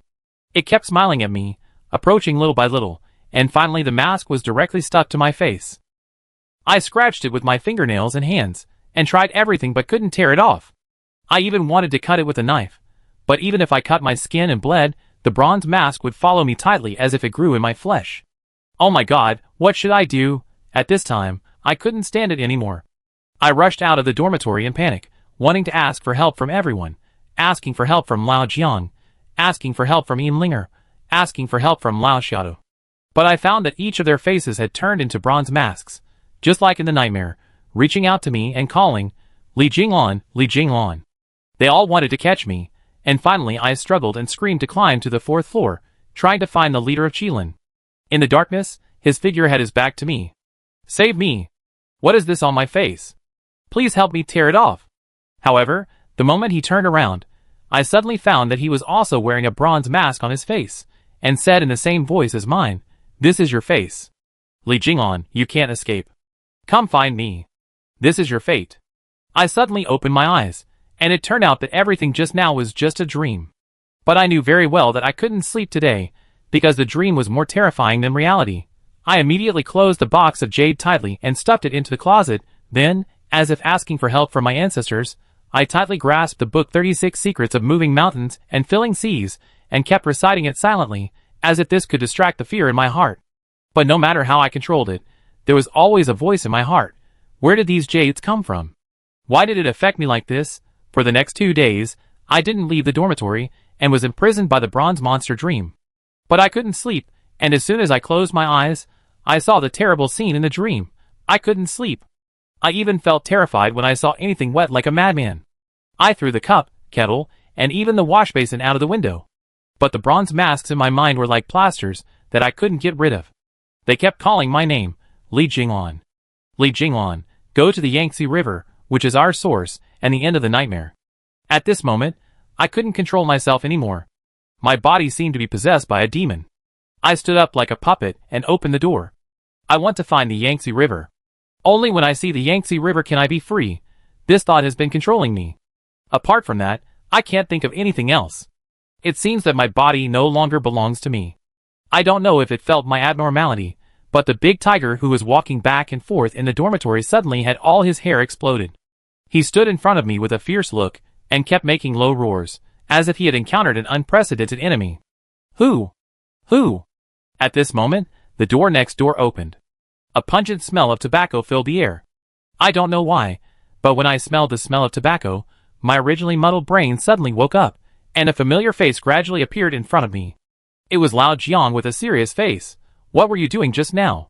It kept smiling at me, approaching little by little, and finally the mask was directly stuck to my face. I scratched it with my fingernails and hands, and tried everything but couldn't tear it off. I even wanted to cut it with a knife, but even if I cut my skin and bled, the bronze mask would follow me tightly as if it grew in my flesh. Oh my God, what should I do? At this time, I couldn't stand it anymore. I rushed out of the dormitory in panic, wanting to ask for help from everyone, asking for help from Lao Jiang, asking for help from Linger, asking for help from Lao Xiaodu. But I found that each of their faces had turned into bronze masks, just like in the nightmare, reaching out to me and calling, Li Jinglan, Li Jinglan. They all wanted to catch me, and finally I struggled and screamed to climb to the 4th floor, trying to find the leader of Qilin. In the darkness, his figure had his back to me. Save me! What is this on my face? Please help me tear it off. However, the moment he turned around, I suddenly found that he was also wearing a bronze mask on his face, and said in the same voice as mine, This is your face. Li Jinglan, you can't escape. Come find me. This is your fate. I suddenly opened my eyes, and it turned out that everything just now was just a dream. But I knew very well that I couldn't sleep today, because the dream was more terrifying than reality. I immediately closed the box of jade tightly and stuffed it into the closet, then, as if asking for help from my ancestors, I tightly grasped the book 36 Secrets of Moving Mountains and Filling Seas, and kept reciting it silently, as if this could distract the fear in my heart. But no matter how I controlled it, there was always a voice in my heart. Where did these jades come from? Why did it affect me like this? For the next 2 days, I didn't leave the dormitory, and was imprisoned by the bronze monster dream. But I couldn't sleep, and as soon as I closed my eyes, I saw the terrible scene in the dream. I couldn't sleep. I even felt terrified when I saw anything wet like a madman. I threw the cup, kettle, and even the wash basin out of the window. But the bronze masks in my mind were like plasters that I couldn't get rid of. They kept calling my name, Li Jinglan. Li Jinglan, go to the Yangtze River, which is our source, and the end of the nightmare. At this moment, I couldn't control myself anymore. My body seemed to be possessed by a demon. I stood up like a puppet and opened the door. I want to find the Yangtze River. Only when I see the Yangtze River can I be free. This thought has been controlling me. Apart from that, I can't think of anything else. It seems that my body no longer belongs to me. I don't know if it felt my abnormality, but the big tiger who was walking back and forth in the dormitory suddenly had all his hair exploded. He stood in front of me with a fierce look, and kept making low roars, as if he had encountered an unprecedented enemy. Who? Who? At this moment, the door next door opened. A pungent smell of tobacco filled the air. I don't know why, but when I smelled the smell of tobacco, my originally muddled brain suddenly woke up, and a familiar face gradually appeared in front of me. It was Lao Jiang with a serious face. What were you doing just now?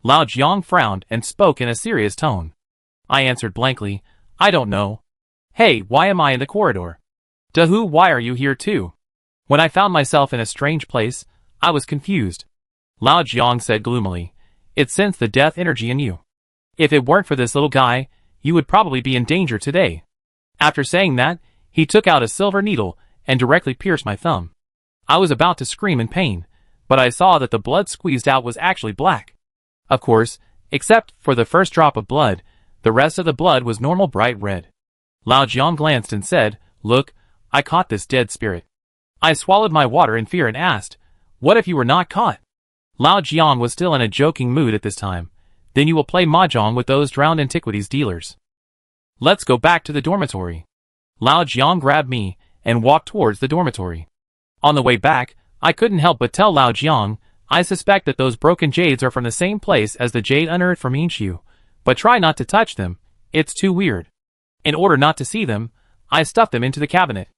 Lao Jiang frowned and spoke in a serious tone. I answered blankly, I don't know. Hey, why am I in the corridor? Dahu, why are you here too? When I found myself in a strange place, I was confused. Lao Jiang said gloomily, it sensed the death energy in you. If it weren't for this little guy, you would probably be in danger today. After saying that, he took out a silver needle and directly pierced my thumb. I was about to scream in pain, but I saw that the blood squeezed out was actually black. Of course, except for the first drop of blood, the rest of the blood was normal bright red. Lao Jiang glanced and said, look, I caught this dead spirit. I swallowed my water in fear and asked, what if you were not caught? Lao Jiang was still in a joking mood at this time. Then you will play mahjong with those drowned antiquities dealers. Let's go back to the dormitory. Lao Jiang grabbed me and walked towards the dormitory. On the way back, I couldn't help but tell Lao Jiang, I suspect that those broken jades are from the same place as the jade unearthed from Yinshu, but try not to touch them, it's too weird. In order not to see them, I stuffed them into the cabinet.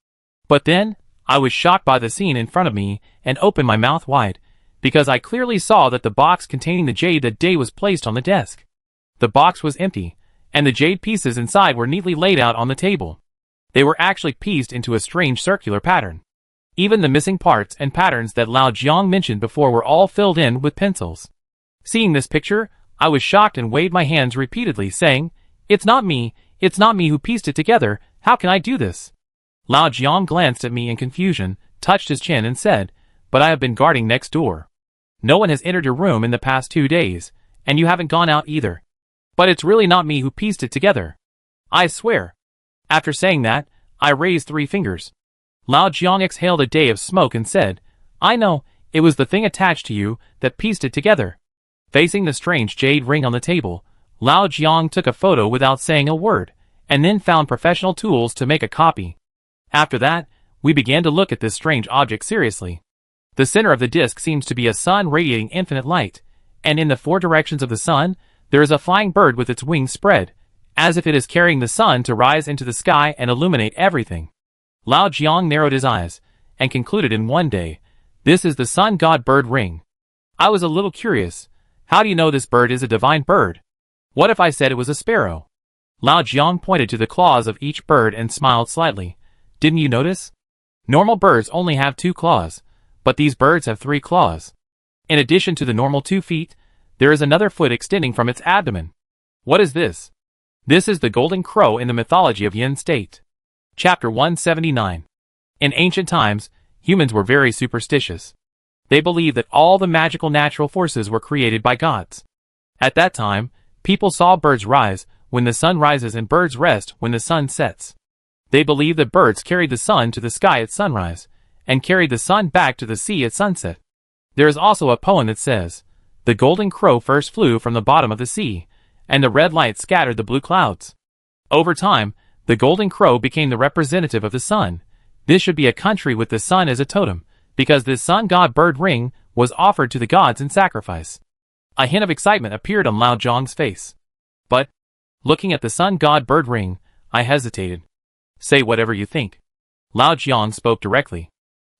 But then, I was shocked by the scene in front of me and opened my mouth wide, because I clearly saw that the box containing the jade that day was placed on the desk. The box was empty, and the jade pieces inside were neatly laid out on the table. They were actually pieced into a strange circular pattern. Even the missing parts and patterns that Lao Jiang mentioned before were all filled in with pencils. Seeing this picture, I was shocked and waved my hands repeatedly, saying, it's not me who pieced it together, how can I do this? Lao Jiang glanced at me in confusion, touched his chin and said, but I have been guarding next door. No one has entered your room in the past 2 days, and you haven't gone out either. But it's really not me who pieced it together. I swear. After saying that, I raised 3 fingers. Lao Jiang exhaled a day of smoke and said, I know, it was the thing attached to you that pieced it together. Facing the strange jade ring on the table, Lao Jiang took a photo without saying a word, and then found professional tools to make a copy. After that, we began to look at this strange object seriously. The center of the disc seems to be a sun radiating infinite light, and in the 4 directions of the sun, there is a flying bird with its wings spread, as if it is carrying the sun to rise into the sky and illuminate everything. Lao Jiang narrowed his eyes, and concluded in one day, this is the sun god bird ring. I was a little curious. How do you know this bird is a divine bird? What if I said it was a sparrow? Lao Jiang pointed to the claws of each bird and smiled slightly. Didn't you notice? Normal birds only have 2 claws, but these birds have 3 claws. In addition to the normal 2 feet, there is another foot extending from its abdomen. What is this? This is the golden crow in the mythology of Yin State. Chapter 179. In ancient times, humans were very superstitious. They believed that all the magical natural forces were created by gods. At that time, people saw birds rise when the sun rises and birds rest when the sun sets. They believed that birds carried the sun to the sky at sunrise, and carried the sun back to the sea at sunset. There is also a poem that says, the golden crow first flew from the bottom of the sea, and the red light scattered the blue clouds. Over time, the golden crow became the representative of the sun. This should be a country with the sun as a totem, because this sun god bird ring was offered to the gods in sacrifice. A hint of excitement appeared on Lao Jiang's face. But, looking at the sun god bird ring, I hesitated. Say whatever you think. Lao Jiang spoke directly.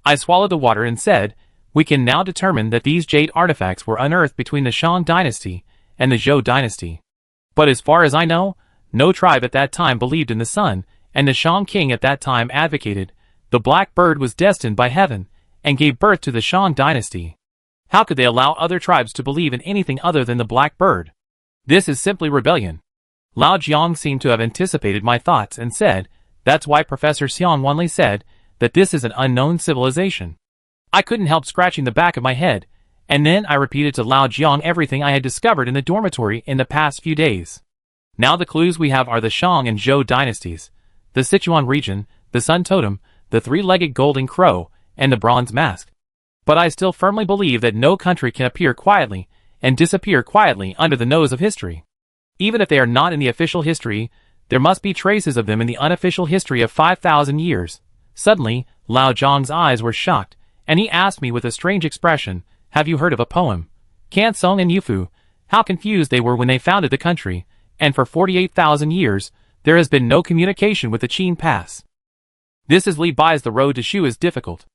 I swallowed the water and said, we can now determine that these jade artifacts were unearthed between the Shang dynasty and the Zhou dynasty. But as far as I know, no tribe at that time believed in the sun, and the Shang king at that time advocated, the black bird was destined by heaven, and gave birth to the Shang dynasty. How could they allow other tribes to believe in anything other than the black bird? This is simply rebellion. Lao Jiang seemed to have anticipated my thoughts and said, that's why Professor Xiang Wanli said that this is an unknown civilization. I couldn't help scratching the back of my head, and then I repeated to Lao Jiang everything I had discovered in the dormitory in the past few days. Now the clues we have are the Shang and Zhou dynasties, the Sichuan region, the sun totem, the 3-legged golden crow, and the bronze mask. But I still firmly believe that no country can appear quietly and disappear quietly under the nose of history. Even if they are not in the official history, there must be traces of them in the unofficial history of 5,000 years. Suddenly, Lao Jiang's eyes were shocked, and he asked me with a strange expression, have you heard of a poem? Kansong and Yufu, how confused they were when they founded the country, and for 48,000 years, there has been no communication with the Qin Pass. This is Li Bai's the road to Shu is difficult.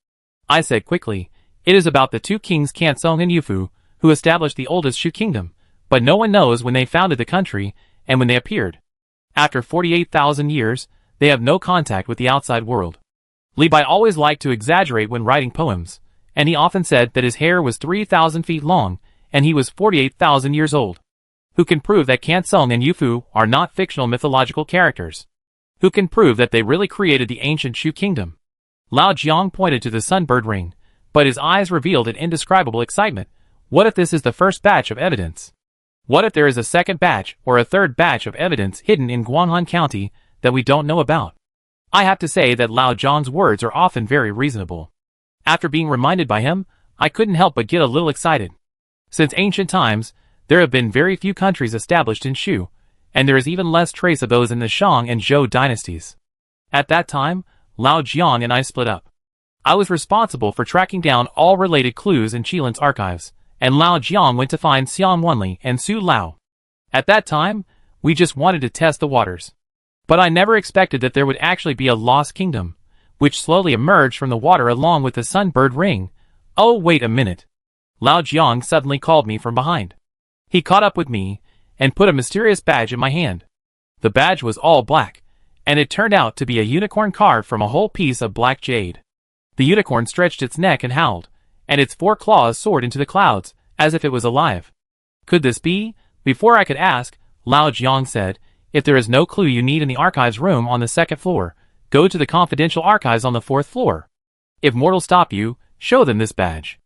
I said quickly, it is about the 2 kings Kansong and Yufu, who established the oldest Shu kingdom, but no one knows when they founded the country, and when they appeared. After 48,000 years, they have no contact with the outside world. Li Bai always liked to exaggerate when writing poems, and he often said that his hair was 3,000 feet long, and he was 48,000 years old. Who can prove that Kansong and Yufu are not fictional mythological characters? Who can prove that they really created the ancient Shu kingdom? Lao Jiang pointed to the sunbird ring, but his eyes revealed an indescribable excitement. What if this is the first batch of evidence? What if there is a second batch or a third batch of evidence hidden in Guanghan County that we don't know about? I have to say that Lao Jiang's words are often very reasonable. After being reminded by him, I couldn't help but get a little excited. Since ancient times, there have been very few countries established in Shu, and there is even less trace of those in the Shang and Zhou dynasties. At that time, Lao Jiang and I split up. I was responsible for tracking down all related clues in Qilin's archives, and Lao Jiang went to find Xiang Wanli and Su Lao. At that time, we just wanted to test the waters. But I never expected that there would actually be a lost kingdom, which slowly emerged from the water along with the sunbird ring. Oh, wait a minute. Lao Jiang suddenly called me from behind. He caught up with me, and put a mysterious badge in my hand. The badge was all black, and it turned out to be a unicorn carved from a whole piece of black jade. The unicorn stretched its neck and howled, and its 4 claws soared into the clouds, as if it was alive. Could this be? Before I could ask, Lao Jiang said, if there is no clue you need in the archives room on the 2nd floor, go to the confidential archives on the 4th floor. If mortals stop you, show them this badge.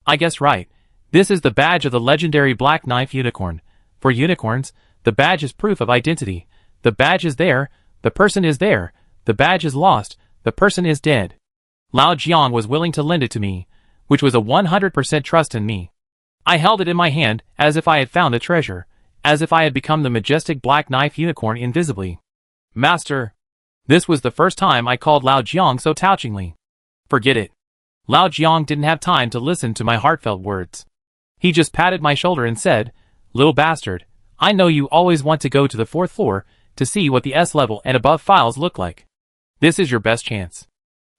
I guessed right. This is the badge of the legendary Black Knife Unicorn. For unicorns, The badge is proof of identity. The badge is there. The person is there. The badge is lost. The person is dead. Lao Jiang was willing to lend it to me, which was a 100% trust in me. I held it in my hand as if I had found a treasure, as if I had become the majestic black knife unicorn invisibly. Master. This was the first time I called Lao Jiang so touchingly. Forget it. Lao Jiang didn't have time to listen to my heartfelt words. He just patted my shoulder and said, "Little bastard, I know you always want to go to the 4th floor to see what the S-level and above files look like. This is your best chance.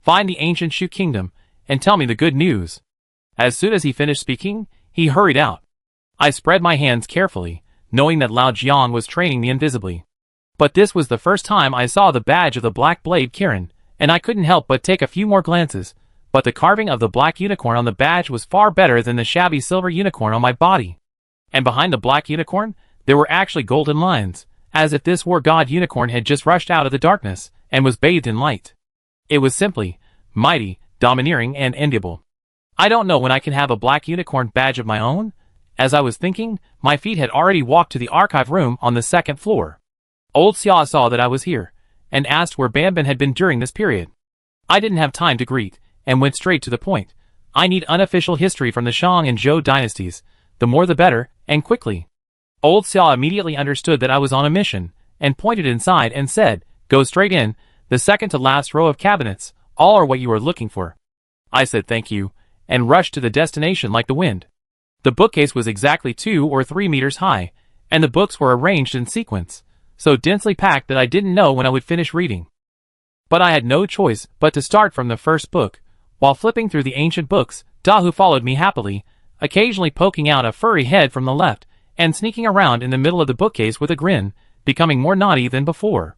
Find the ancient Shu kingdom and tell me the good news." As soon as he finished speaking, he hurried out. I spread my hands carefully, knowing that Lao Jiang was training me invisibly. But this was the first time I saw the badge of the Black Blade Kirin, and I couldn't help but take a few more glances, but the carving of the black unicorn on the badge was far better than the shabby silver unicorn on my body. And behind the black unicorn, there were actually golden lines, as if this war god unicorn had just rushed out of the darkness and was bathed in light. It was simply mighty, domineering, and enviable. I don't know when I can have a black unicorn badge of my own. As I was thinking, my feet had already walked to the archive room on the 2nd floor. Old Xia saw that I was here, and asked where Banban had been during this period. I didn't have time to greet, and went straight to the point. I need unofficial history from the Shang and Zhou dynasties, the more the better, and quickly. Old Xia immediately understood that I was on a mission, and pointed inside and said, "Go straight in, the second to last row of cabinets, all are what you are looking for." I said thank you, and rushed to the destination like the wind. The bookcase was exactly 2 or 3 meters high, and the books were arranged in sequence, so densely packed that I didn't know when I would finish reading. But I had no choice but to start from the first book. While flipping through the ancient books, Dahu followed me happily, occasionally poking out a furry head from the left, and sneaking around in the middle of the bookcase with a grin, becoming more naughty than before.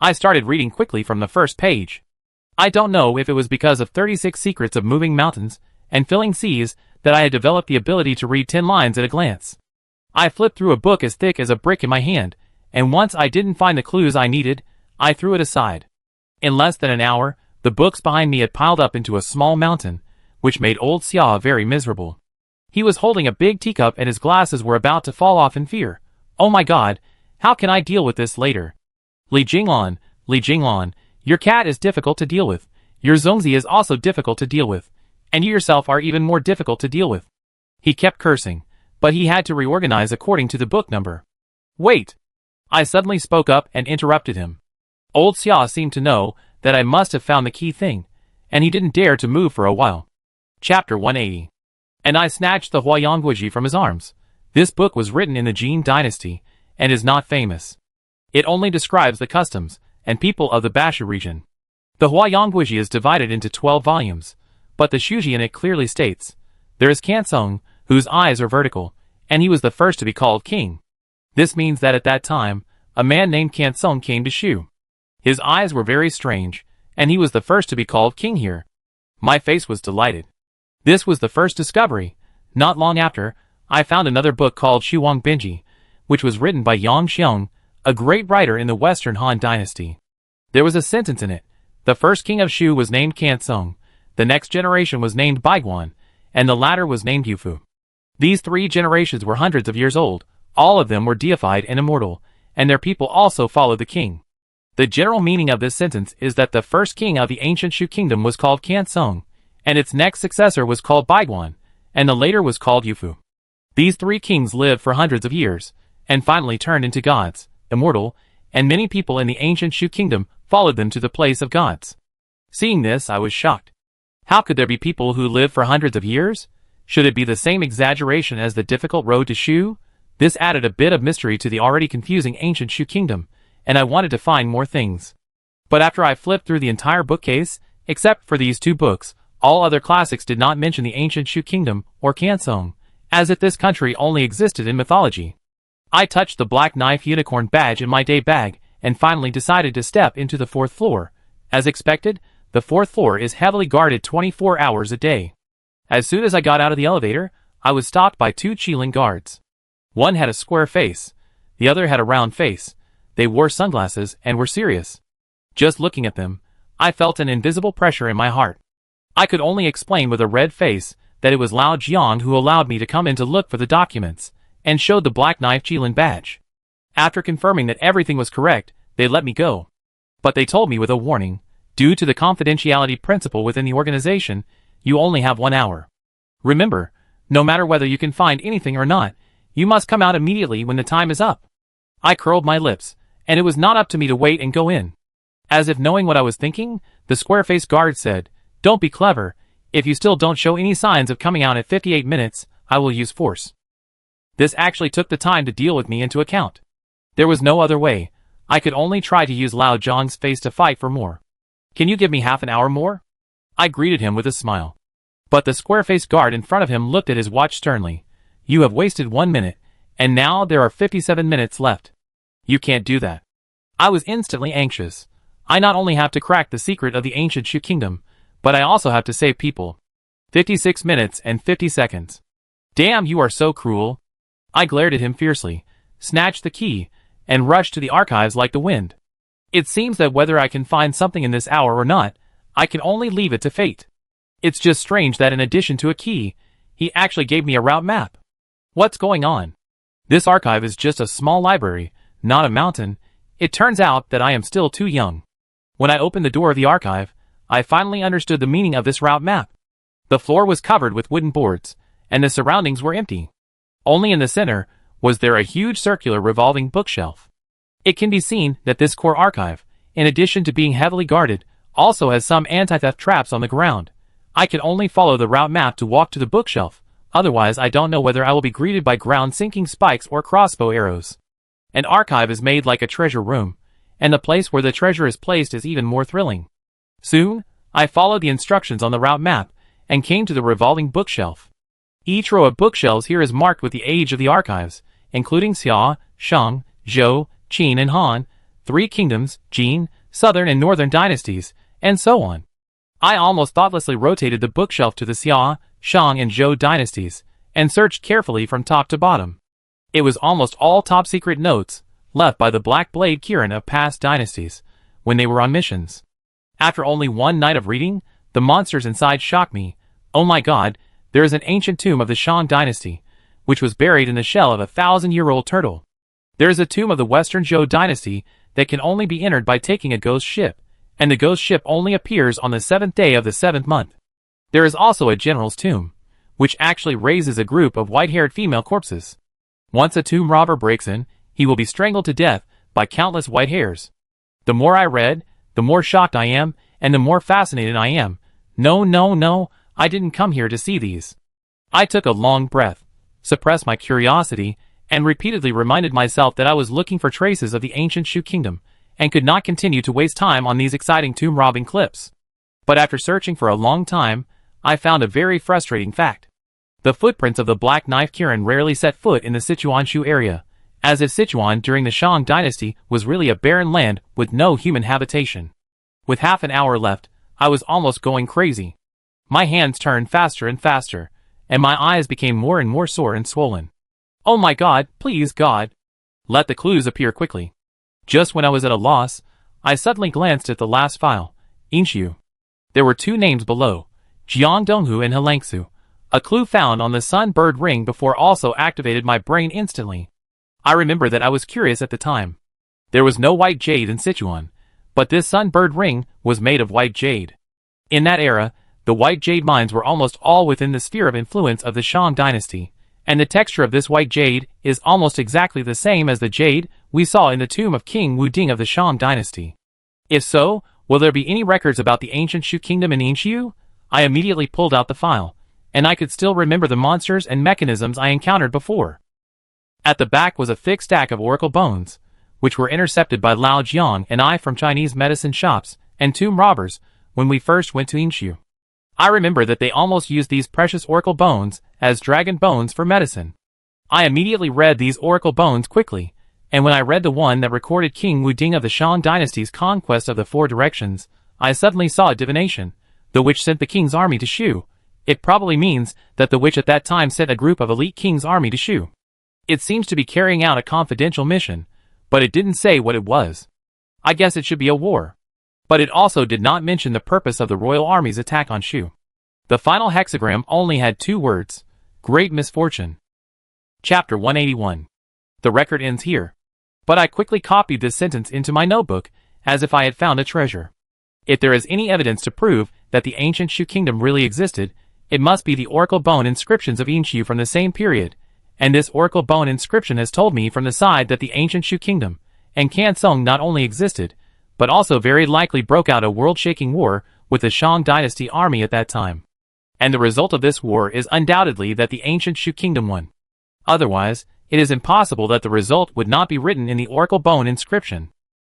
I started reading quickly from the first page. I don't know if it was because of 36 Secrets of Moving Mountains and Filling Seas that I had developed the ability to read 10 lines at a glance. I flipped through a book as thick as a brick in my hand, and once I didn't find the clues I needed, I threw it aside. In less than an hour, the books behind me had piled up into a small mountain, which made old Xia very miserable. He was holding a big teacup and his glasses were about to fall off in fear. "Oh my god, how can I deal with this later? Li Jinglan, your cat is difficult to deal with. Your Zongzi is also difficult to deal with. And you yourself are even more difficult to deal with." He kept cursing, but he had to reorganize according to the book number. "Wait!" I suddenly spoke up and interrupted him. Old Xia seemed to know that I must have found the key thing, and he didn't dare to move for a while. Chapter 180. And I snatched the Huayangguiji from his arms. This book was written in the Jin dynasty, and is not famous. It only describes the customs and people of the Bashu region. The Huayangguiji is divided into 12 volumes, but the Shuji in it clearly states, there is Kansong, whose eyes are vertical, and he was the first to be called king. This means that at that time, a man named Kansong came to Shu. His eyes were very strange, and he was the first to be called king here. My face was delighted. This was the first discovery. Not long after, I found another book called Shuang Binji, which was written by Yang Xiong, a great writer in the Western Han dynasty. There was a sentence in it. The first king of Shu was named Kansong, the next generation was named Baiguan, and the latter was named Yufu. These 3 generations were hundreds of years old, all of them were deified and immortal, and their people also followed the king. The general meaning of this sentence is that the first king of the ancient Shu kingdom was called Kansong, and its next successor was called Baiguan, and the later was called Yufu. These 3 kings lived for hundreds of years, and finally turned into gods, immortal, and many people in the ancient Shu kingdom followed them to the place of gods. Seeing this, I was shocked. How could there be people who lived for hundreds of years? Should it be the same exaggeration as the difficult road to Shu? This added a bit of mystery to the already confusing ancient Shu kingdom, and I wanted to find more things. But after I flipped through the entire bookcase, except for these 2 books, all other classics did not mention the ancient Shu kingdom or Kansong, as if this country only existed in mythology. I touched the black knife unicorn badge in my day bag, and finally decided to step into the 4th floor. As expected, the 4th floor is heavily guarded 24 hours a day. As soon as I got out of the elevator, I was stopped by 2 Qilin guards. One had a square face, the other had a round face. They wore sunglasses and were serious. Just looking at them, I felt an invisible pressure in my heart. I could only explain with a red face that it was Lao Jiang who allowed me to come in to look for the documents, and showed the black knife Qilin badge. After confirming that everything was correct, they let me go. But they told me with a warning, due to the confidentiality principle within the organization, you only have 1 hour. Remember, no matter whether you can find anything or not, you must come out immediately when the time is up. I curled my lips, and it was not up to me to wait and go in. As if knowing what I was thinking, the square-faced guard said, "Don't be clever. If you still don't show any signs of coming out at 58 minutes, I will use force." This actually took the time to deal with me into account. There was no other way. I could only try to use Lao Zhang's face to fight for more. "Can you give me half an hour more?" I greeted him with a smile. But the square-faced guard in front of him looked at his watch sternly. "You have wasted 1 minute, and now there are 57 minutes left. You can't do that." I was instantly anxious. I not only have to crack the secret of the ancient Shu kingdom, but I also have to save people. 56 minutes and 50 seconds. Damn, you are so cruel. I glared at him fiercely, snatched the key, and rushed to the archives like the wind. It seems that whether I can find something in this hour or not, I can only leave it to fate. It's just strange that in addition to a key, he actually gave me a route map. What's going on? This archive is just a small library, not a mountain. It turns out that I am still too young. When I opened the door of the archive, I finally understood the meaning of this route map. The floor was covered with wooden boards, and the surroundings were empty. Only in the center was there a huge circular revolving bookshelf. It can be seen that this core archive, in addition to being heavily guarded, also has some anti-theft traps on the ground. I can only follow the route map to walk to the bookshelf, otherwise I don't know whether I will be greeted by ground-sinking spikes or crossbow arrows. An archive is made like a treasure room, and the place where the treasure is placed is even more thrilling. Soon, I followed the instructions on the route map, and came to the revolving bookshelf. Each row of bookshelves here is marked with the age of the archives, including Xia, Shang, Zhou, Qin and Han, 3 kingdoms, Jin, southern and northern dynasties, and so on. I almost thoughtlessly rotated the bookshelf to the Xia, Shang and Zhou dynasties, and searched carefully from top to bottom. It was almost all top-secret notes, left by the Black Blade Kirin of past dynasties, when they were on missions. After only 1 night of reading, the monsters inside shocked me. Oh my god, there is an ancient tomb of the Shang dynasty, which was buried in the shell of a 1,000-year-old turtle. There is a tomb of the Western Zhou dynasty that can only be entered by taking a ghost ship, and the ghost ship only appears on the 7th day of the 7th month. There is also a general's tomb, which actually raises a group of white-haired female corpses. Once a tomb robber breaks in, he will be strangled to death by countless white hairs. The more I read, the more shocked I am, and the more fascinated I am. No, I didn't come here to see these. I took a long breath, suppressed my curiosity, and repeatedly reminded myself that I was looking for traces of the ancient Shu kingdom, and could not continue to waste time on these exciting tomb-robbing clips. But after searching for a long time, I found a very frustrating fact. The footprints of the Black Knife Kirin rarely set foot in the Sichuan Shu area, as if Sichuan during the Shang dynasty was really a barren land with no human habitation. With half an hour left, I was almost going crazy. My hands turned faster and faster, and my eyes became more and more sore and swollen. Oh my god, please God! Let the clues appear quickly. Just when I was at a loss, I suddenly glanced at the last file, Inshu. There were 2 names below, Jiang Donghu and Helangsu. A clue found on the Sun-Bird ring before also activated my brain instantly. I remember that I was curious at the time. There was no white jade in Sichuan, but this Sun-Bird ring was made of white jade. In that era, the white jade mines were almost all within the sphere of influence of the Shang dynasty, and the texture of this white jade is almost exactly the same as the jade we saw in the tomb of King Wuding of the Shang dynasty. If so, will there be any records about the ancient Shu kingdom in Inshu? I immediately pulled out the file, and I could still remember the monsters and mechanisms I encountered before. At the back was a thick stack of oracle bones, which were intercepted by Lao Jiang and I from Chinese medicine shops and tomb robbers when we first went to Inshu. I remember that they almost used these precious oracle bones as dragon bones for medicine. I immediately read these oracle bones quickly, and when I read the one that recorded King Wuding of the Shang dynasty's conquest of the 4 directions, I suddenly saw a divination, the witch sent the king's army to Shu. It probably means that the witch at that time sent a group of elite king's army to Shu. It seems to be carrying out a confidential mission, but it didn't say what it was. I guess it should be a war. But it also did not mention the purpose of the royal army's attack on Shu. The final hexagram only had 2 words: great misfortune. Chapter 181. The record ends here. But I quickly copied this sentence into my notebook, as if I had found a treasure. If there is any evidence to prove that the ancient Shu kingdom really existed, it must be the oracle bone inscriptions of Inshu from the same period, and this oracle bone inscription has told me from the side that the ancient Shu kingdom and Kansong not only existed, but also very likely broke out a world-shaking war with the Shang dynasty army at that time. And the result of this war is undoubtedly that the ancient Shu kingdom won. Otherwise, it is impossible that the result would not be written in the oracle bone inscription.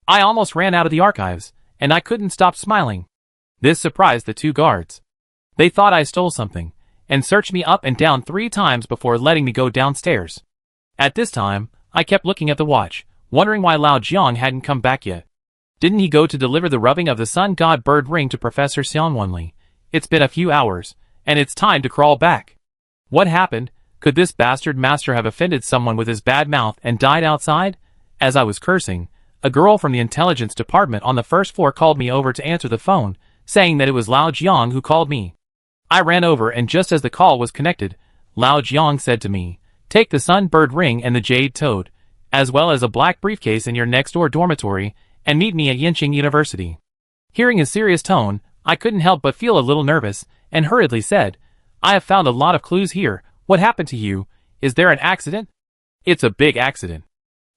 I almost ran out of the archives, and I couldn't stop smiling. This surprised the two guards. They thought I stole something, and searched me up and down 3 times before letting me go downstairs. At this time, I kept looking at the watch, wondering why Lao Jiang hadn't come back yet. Didn't he go to deliver the rubbing of the sun god bird ring to Professor Xiangwenli? It's been a few hours, and it's time to crawl back. What happened? Could this bastard master have offended someone with his bad mouth and died outside? As I was cursing, a girl from the intelligence department on the first floor called me over to answer the phone, saying that it was Lao Jiang who called me. I ran over, and just as the call was connected, Lao Jiang said to me, "Take the sun bird ring and the jade toad, as well as a black briefcase in your next-door dormitory, and meet me at Yinqing University." Hearing his serious tone, I couldn't help but feel a little nervous, and hurriedly said, "I have found a lot of clues here. What happened to you? Is there an accident?" "It's a big accident."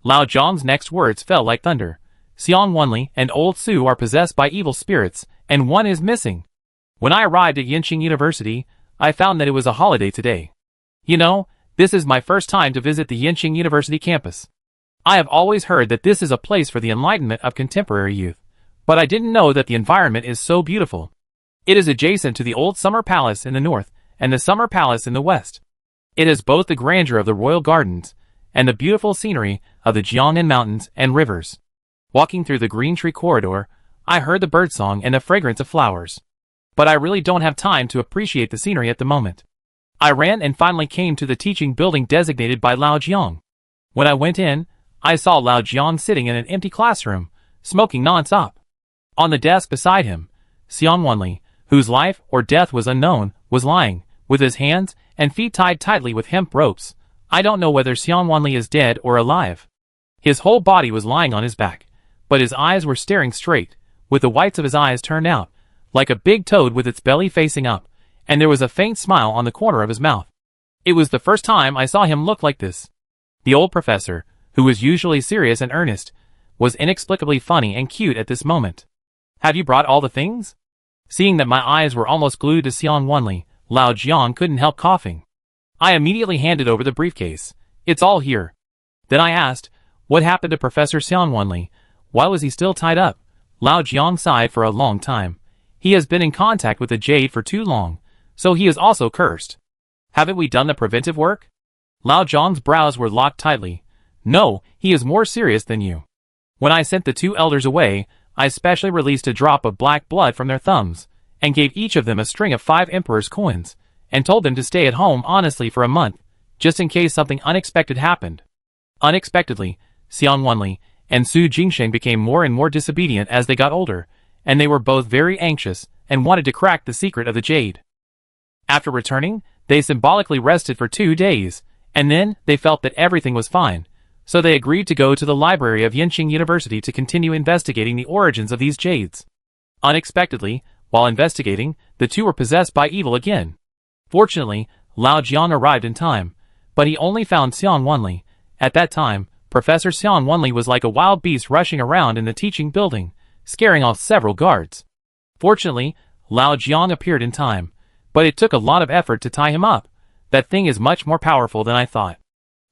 Lao Jiang's next words fell like thunder. "Xiang Wenli and old Su are possessed by evil spirits, and one is missing." When I arrived at Yinqing University, I found that it was a holiday today. You know, this is my first time to visit the Yinqing University campus. I have always heard that this is a place for the enlightenment of contemporary youth, but I didn't know that the environment is so beautiful. It is adjacent to the old Summer Palace in the north and the Summer Palace in the west. It has both the grandeur of the royal gardens and the beautiful scenery of the Jiangnan mountains and rivers. Walking through the green tree corridor, I heard the birdsong and the fragrance of flowers. But I really don't have time to appreciate the scenery at the moment. I ran and finally came to the teaching building designated by Lao Jiang. When I went in, I saw Lao Jiang sitting in an empty classroom, smoking non-stop. On the desk beside him, Xiang Wenli, whose life or death was unknown, was lying, with his hands and feet tied tightly with hemp ropes. I don't know whether Xiang Wenli is dead or alive. His whole body was lying on his back, but his eyes were staring straight, with the whites of his eyes turned out, like a big toad with its belly facing up, and there was a faint smile on the corner of his mouth. It was the first time I saw him look like this. The old professor, who was usually serious and earnest, was inexplicably funny and cute at this moment. "Have you brought all the things?" Seeing that my eyes were almost glued to Xiang Wenli, Lao Jiang couldn't help coughing. I immediately handed over the briefcase. "It's all here." Then I asked, "What happened to Professor Xiang Wenli? Why was he still tied up?" Lao Jiang sighed for a long time. "He has been in contact with the jade for too long, so he is also cursed." "Haven't we done the preventive work?" Lao Jiang's brows were locked tightly. "No, he is more serious than you. When I sent the 2 elders away, I specially released a drop of black blood from their thumbs, and gave each of them a string of 5 emperor's coins, and told them to stay at home honestly for a month, just in case something unexpected happened." Unexpectedly, Xiang Wenli and Su Jingsheng became more and more disobedient as they got older, and they were both very anxious and wanted to crack the secret of the jade. After returning, they symbolically rested for 2 days, and then they felt that everything was fine, so they agreed to go to the library of Yinqing University to continue investigating the origins of these jades. Unexpectedly, while investigating, the 2 were possessed by evil again. Fortunately, Lao Jiang arrived in time, but he only found Xiang Wenli. At that time, Professor Xiang Wenli was like a wild beast rushing around in the teaching building, scaring off several guards. Fortunately, Lao Jiang appeared in time, but it took a lot of effort to tie him up. That thing is much more powerful than I thought.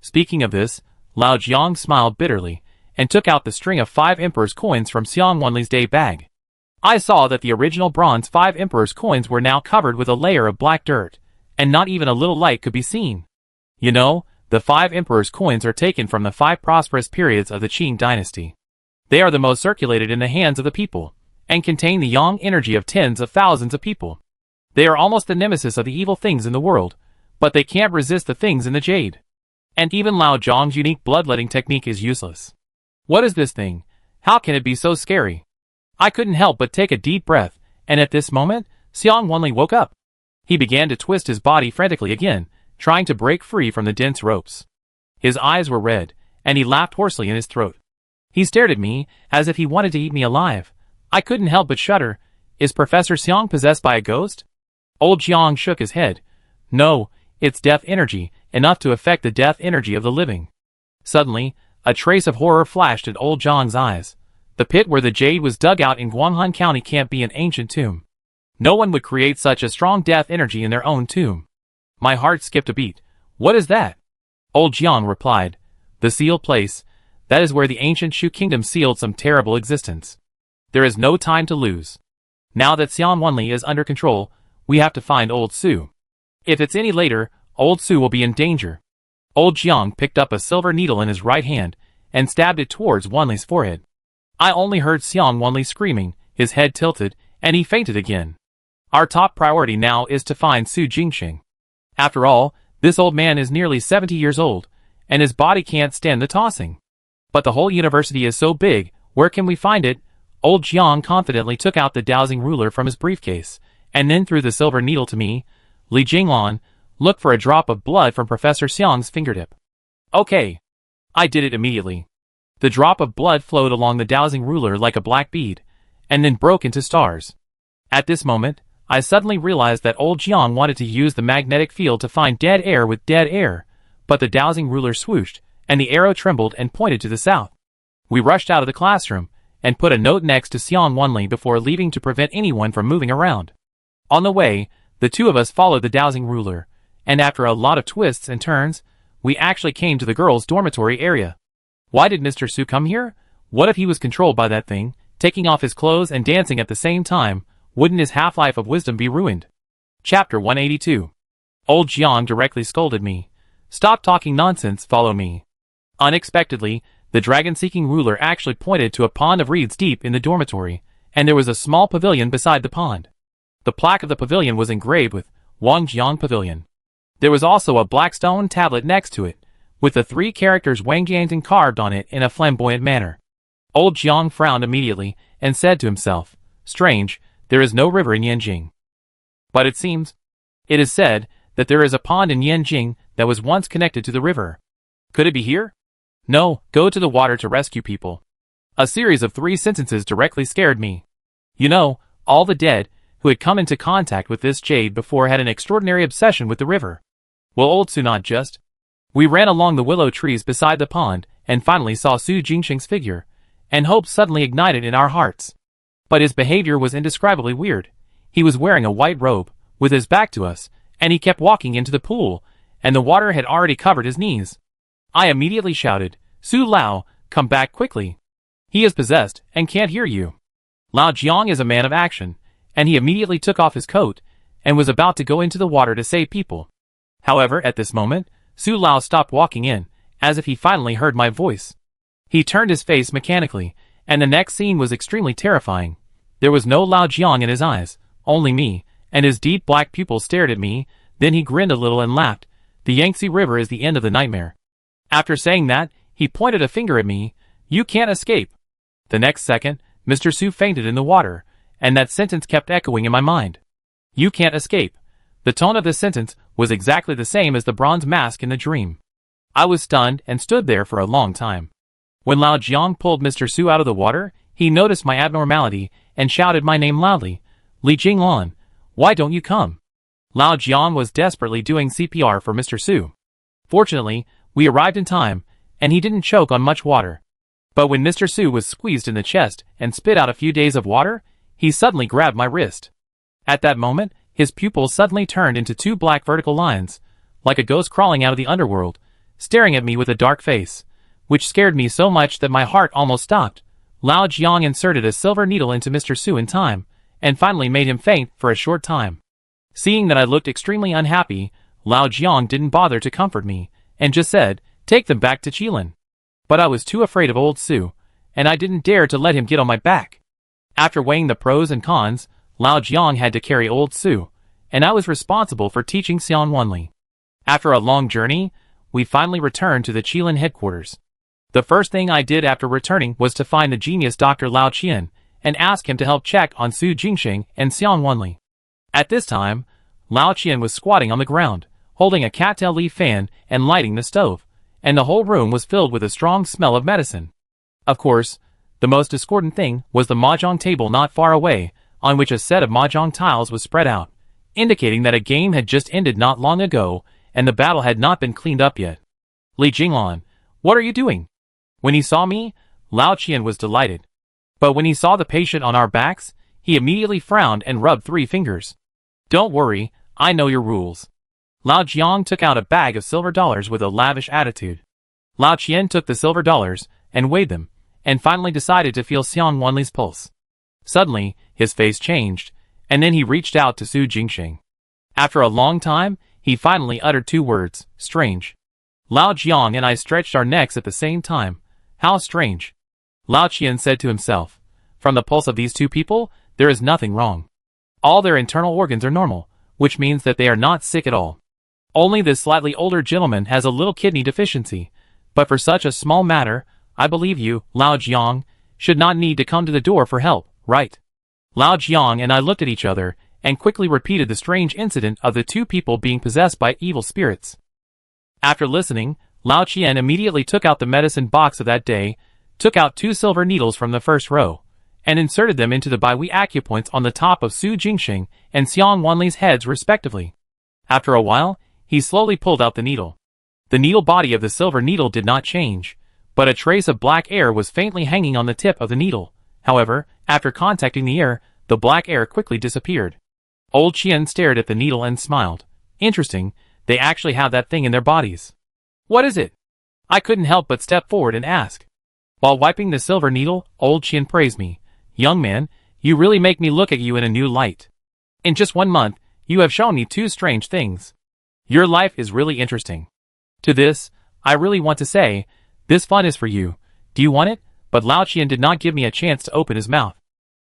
Speaking of this, Lao Jiang smiled bitterly, and took out the string of 5 emperor's coins from Xiang Wenli's day bag. I saw that the original bronze 5 emperor's coins were now covered with a layer of black dirt, and not even a little light could be seen. You know, the 5 emperor's coins are taken from the 5 prosperous periods of the Qing dynasty. They are the most circulated in the hands of the people, and contain the yang energy of tens of thousands of people. They are almost the nemesis of the evil things in the world, but they can't resist the things in the jade. And even Lao Jiang's unique bloodletting technique is useless. What is this thing? How can it be so scary? I couldn't help but take a deep breath, and at this moment, Xiang Wenli woke up. He began to twist his body frantically again, trying to break free from the dense ropes. His eyes were red, and he laughed hoarsely in his throat. He stared at me, as if he wanted to eat me alive. I couldn't help but shudder. Is Professor Xiang possessed by a ghost? Old Jiang shook his head. No, it's death energy, enough to affect the death energy of the living. Suddenly, a trace of horror flashed at old Jiang's eyes. The pit where the jade was dug out in Guanghan County can't be an ancient tomb. No one would create such a strong death energy in their own tomb. My heart skipped a beat. What is that? Old Jiang replied. The sealed place. That is where the ancient Shu kingdom sealed some terrible existence. There is no time to lose. Now that Xian Wenli is under control, we have to find Old Su. If it's any later, Old Su will be in danger. Old Jiang picked up a silver needle in his right hand and stabbed it towards Wenli's forehead. I only heard Xian Wenli screaming, his head tilted, and he fainted again. Our top priority now is to find Su Jingxing. After all, this old man is nearly 70 years old, and his body can't stand the tossing. But the whole university is so big, where can we find it? Old Jiang confidently took out the dowsing ruler from his briefcase, and then threw the silver needle to me. Li Jinglan, look for a drop of blood from Professor Xiang's fingertip. Okay. I did it immediately. The drop of blood flowed along the dowsing ruler like a black bead, and then broke into stars. At this moment, I suddenly realized that old Jiang wanted to use the magnetic field to find dead air with dead air, but the dowsing ruler swooshed, and the arrow trembled and pointed to the south. We rushed out of the classroom, and put a note next to Xian Wenli before leaving to prevent anyone from moving around. On the way, the two of us followed the dowsing ruler, and after a lot of twists and turns, we actually came to the girls' dormitory area. Why did Mr. Su come here? What if he was controlled by that thing, taking off his clothes and dancing at the same time? Wouldn't his half-life of wisdom be ruined? Chapter 182. Old Jiang directly scolded me. Stop talking nonsense, follow me. Unexpectedly, the dragon-seeking ruler actually pointed to a pond of reeds deep in the dormitory, and there was a small pavilion beside the pond. The plaque of the pavilion was engraved with Wang Jiang Pavilion. There was also a black stone tablet next to it, with the three characters Wang Jiangting carved on it in a flamboyant manner. Old Jiang frowned immediately, and said to himself, Strange, there is no river in Yanjing. But it seems. It is said that there is a pond in Yanjing that was once connected to the river. Could it be here? No, go to the water to rescue people. A series of 3 sentences directly scared me. You know, all the dead who had come into contact with this jade before had an extraordinary obsession with the river. Well, old Su not just. We ran along the willow trees beside the pond and finally saw Su Jingxing's figure, and hope suddenly ignited in our hearts. But his behavior was indescribably weird. He was wearing a white robe, with his back to us, and he kept walking into the pool, and the water had already covered his knees. I immediately shouted, Su Lao, come back quickly. He is possessed, and can't hear you. Lao Jiang is a man of action, and he immediately took off his coat, and was about to go into the water to save people. However, at this moment, Su Lao stopped walking in, as if he finally heard my voice. He turned his face mechanically, and the next scene was extremely terrifying. There was no Lao Jiang in his eyes, only me, and his deep black pupils stared at me. Then he grinned a little and laughed. The Yangtze River is the end of the nightmare. After saying that, he pointed a finger at me. You can't escape. The next second, Mr. Su fainted in the water, and that sentence kept echoing in my mind. You can't escape. The tone of the sentence was exactly the same as the bronze mask in the dream. I was stunned and stood there for a long time. When Lao Jiang pulled Mr. Su out of the water, he noticed my abnormality and shouted my name loudly. Li Jinglan, why don't you come? Lao Jiang was desperately doing CPR for Mr. Su. Fortunately, we arrived in time, and he didn't choke on much water. But when Mr. Su was squeezed in the chest and spit out a few days of water, he suddenly grabbed my wrist. At that moment, his pupils suddenly turned into 2 black vertical lines, like a ghost crawling out of the underworld, staring at me with a dark face, which scared me so much that my heart almost stopped. Lao Jiang inserted a silver needle into Mr. Su in time, and finally made him faint for a short time. Seeing that I looked extremely unhappy, Lao Jiang didn't bother to comfort me, and just said, take them back to Qilin. But I was too afraid of old Su, and I didn't dare to let him get on my back. After weighing the pros and cons, Lao Jiang had to carry old Su, and I was responsible for teaching Xian Wenli. After a long journey, we finally returned to the Qilin headquarters. The first thing I did after returning was to find the genius Dr. Lao Qian, and ask him to help check on Su Jingxing and Xian Wenli. At this time, Lao Qian was squatting on the ground, holding a cattail leaf fan and lighting the stove, and the whole room was filled with a strong smell of medicine. Of course, the most discordant thing was the mahjong table not far away, on which a set of mahjong tiles was spread out, indicating that a game had just ended not long ago, and the battle had not been cleaned up yet. Li Jinglan, what are you doing? When he saw me, Lao Qian was delighted. But when he saw the patient on our backs, he immediately frowned and rubbed 3 fingers. Don't worry, I know your rules. Lao Jiang took out a bag of silver dollars with a lavish attitude. Lao Qian took the silver dollars and weighed them, and finally decided to feel Xiang Wanli's pulse. Suddenly, his face changed, and then he reached out to Su Jingsheng. After a long time, he finally uttered 2 words, strange. Lao Jiang and I stretched our necks at the same time. How strange. Lao Qian said to himself. From the pulse of these 2 people, there is nothing wrong. All their internal organs are normal, which means that they are not sick at all. Only this slightly older gentleman has a little kidney deficiency, but for such a small matter, I believe you, Lao Jiang, should not need to come to the door for help, right? Lao Jiang and I looked at each other, and quickly repeated the strange incident of the 2 people being possessed by evil spirits. After listening, Lao Qian immediately took out the medicine box of that day, took out 2 silver needles from the first row, and inserted them into the Baihui acupoints on the top of Su Jingsheng and Xiang Wanli's heads respectively. After a while, he slowly pulled out the needle. The needle body of the silver needle did not change, but a trace of black air was faintly hanging on the tip of the needle. However, after contacting the air, the black air quickly disappeared. Old Qian stared at the needle and smiled. Interesting, they actually have that thing in their bodies. What is it? I couldn't help but step forward and ask. While wiping the silver needle, Old Qian praised me. Young man, you really make me look at you in a new light. In just 1 month, you have shown me 2 strange things. Your life is really interesting. To this, I really want to say, this fun is for you. Do you want it? But Lao Qian did not give me a chance to open his mouth.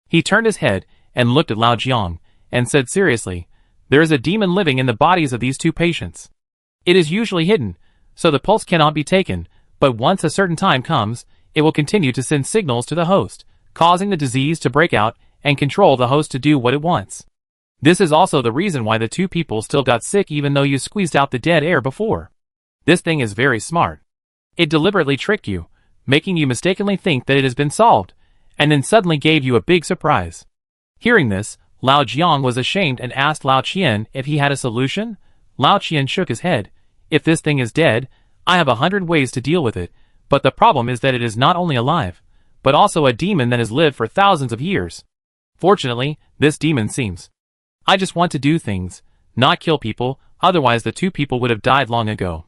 He turned his head and looked at Lao Jiang, and said seriously, there is a demon living in the bodies of these 2 patients. It is usually hidden, so the pulse cannot be taken, but once a certain time comes, it will continue to send signals to the host, causing the disease to break out and control the host to do what it wants. This is also the reason why the 2 people still got sick even though you squeezed out the dead air before. This thing is very smart. It deliberately tricked you, making you mistakenly think that it has been solved, and then suddenly gave you a big surprise. Hearing this, Lao Jiang was ashamed and asked Lao Qian if he had a solution. Lao Qian shook his head. If this thing is dead, I have 100 ways to deal with it, but the problem is that it is not only alive, but also a demon that has lived for thousands of years. Fortunately, this demon seems. I just want to do things, not kill people, otherwise the 2 people would have died long ago.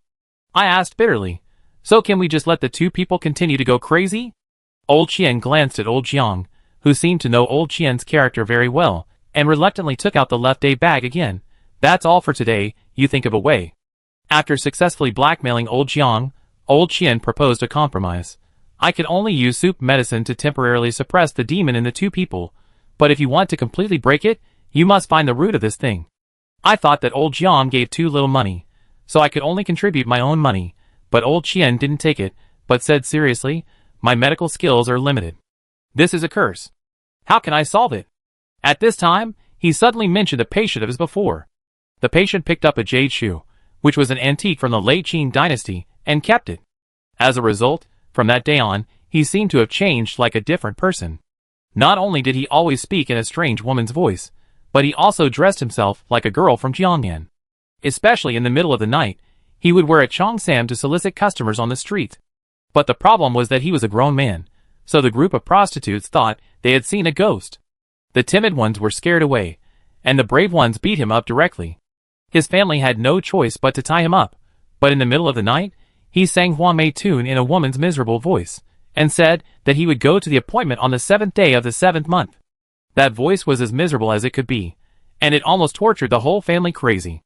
I asked bitterly. So can we just let the 2 people continue to go crazy? Old Qian glanced at Old Jiang, who seemed to know Old Qian's character very well, and reluctantly took out the left day bag again. That's all for today, you think of a way. After successfully blackmailing Old Jiang, Old Qian proposed a compromise. I could only use soup medicine to temporarily suppress the demon in the 2 people, but if you want to completely break it, you must find the root of this thing. I thought that Old Jiang gave too little money, so I could only contribute my own money, but Old Qian didn't take it, but said seriously, my medical skills are limited. This is a curse. How can I solve it? At this time, he suddenly mentioned a patient of his before. The patient picked up a jade shoe, which was an antique from the late Qin dynasty, and kept it. As a result, from that day on, he seemed to have changed like a different person. Not only did he always speak in a strange woman's voice, but he also dressed himself like a girl from Jiangnan. Especially in the middle of the night, he would wear a cheongsam to solicit customers on the street. But the problem was that he was a grown man, so the group of prostitutes thought they had seen a ghost. The timid ones were scared away, and the brave ones beat him up directly. His family had no choice but to tie him up, but in the middle of the night, he sang Huangmei tune in a woman's miserable voice, and said that he would go to the appointment on the 7th day of the 7th month. That voice was as miserable as it could be, and it almost tortured the whole family crazy.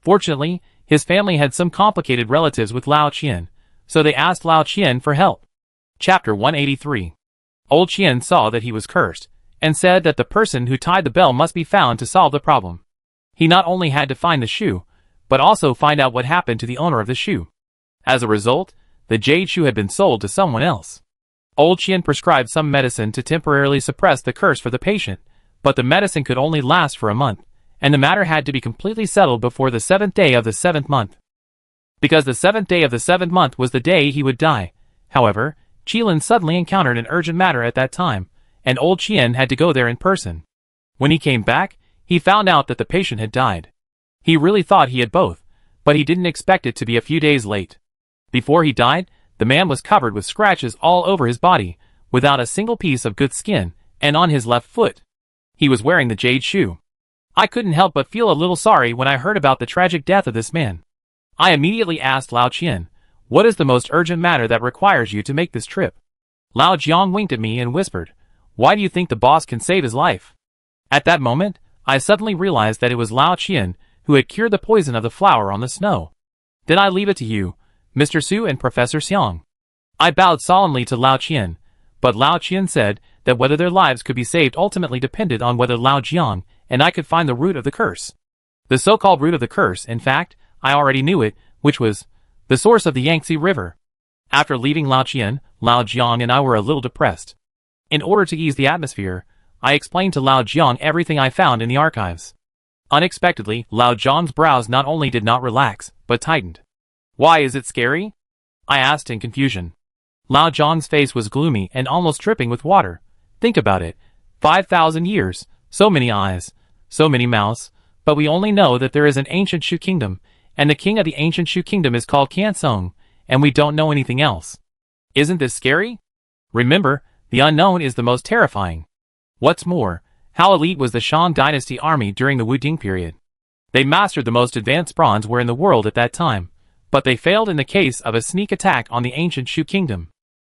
Fortunately, his family had some complicated relatives with Lao Qian, so they asked Lao Qian for help. Chapter 183. Old Qian saw that he was cursed, and said that the person who tied the bell must be found to solve the problem. He not only had to find the shoe, but also find out what happened to the owner of the shoe. As a result, the jade shoe had been sold to someone else. Old Qian prescribed some medicine to temporarily suppress the curse for the patient, but the medicine could only last for a month, and the matter had to be completely settled before the 7th day of the 7th month. Because the 7th day of the 7th month was the day he would die. However, Qilin suddenly encountered an urgent matter at that time, and old Qian had to go there in person. When he came back, he found out that the patient had died. He really thought he had both, but he didn't expect it to be a few days late. Before he died, the man was covered with scratches all over his body, without a single piece of good skin, and on his left foot. He was wearing the jade shoe. I couldn't help but feel a little sorry when I heard about the tragic death of this man. I immediately asked Lao Qian, "What is the most urgent matter that requires you to make this trip?" Lao Jiang winked at me and whispered, "Why do you think the boss can save his life?" At that moment, I suddenly realized that it was Lao Qian who had cured the poison of the flower on the snow. "Then I leave it to you, Mr. Su and Professor Xiang." I bowed solemnly to Lao Qian, but Lao Qian said that whether their lives could be saved ultimately depended on whether Lao Jiang and I could find the root of the curse. The so-called root of the curse, in fact, I already knew it, which was the source of the Yangtze River. After leaving Lao Qian, Lao Jiang and I were a little depressed. In order to ease the atmosphere, I explained to Lao Jiang everything I found in the archives. Unexpectedly, Lao Jiang's brows not only did not relax, but tightened. "Why is it scary?" I asked in confusion. Lao Jiang's face was gloomy and almost dripping with water. Think about it. 5,000 years, so many eyes, so many mouths, but we only know that there is an ancient Shu kingdom, and the king of the ancient Shu kingdom is called Kansong, and we don't know anything else. Isn't this scary? Remember, the unknown is the most terrifying. What's more, how elite was the Shang dynasty army during the Wu Ding period? They mastered the most advanced bronze ware in the world at that time, but they failed in the case of a sneak attack on the ancient Shu kingdom.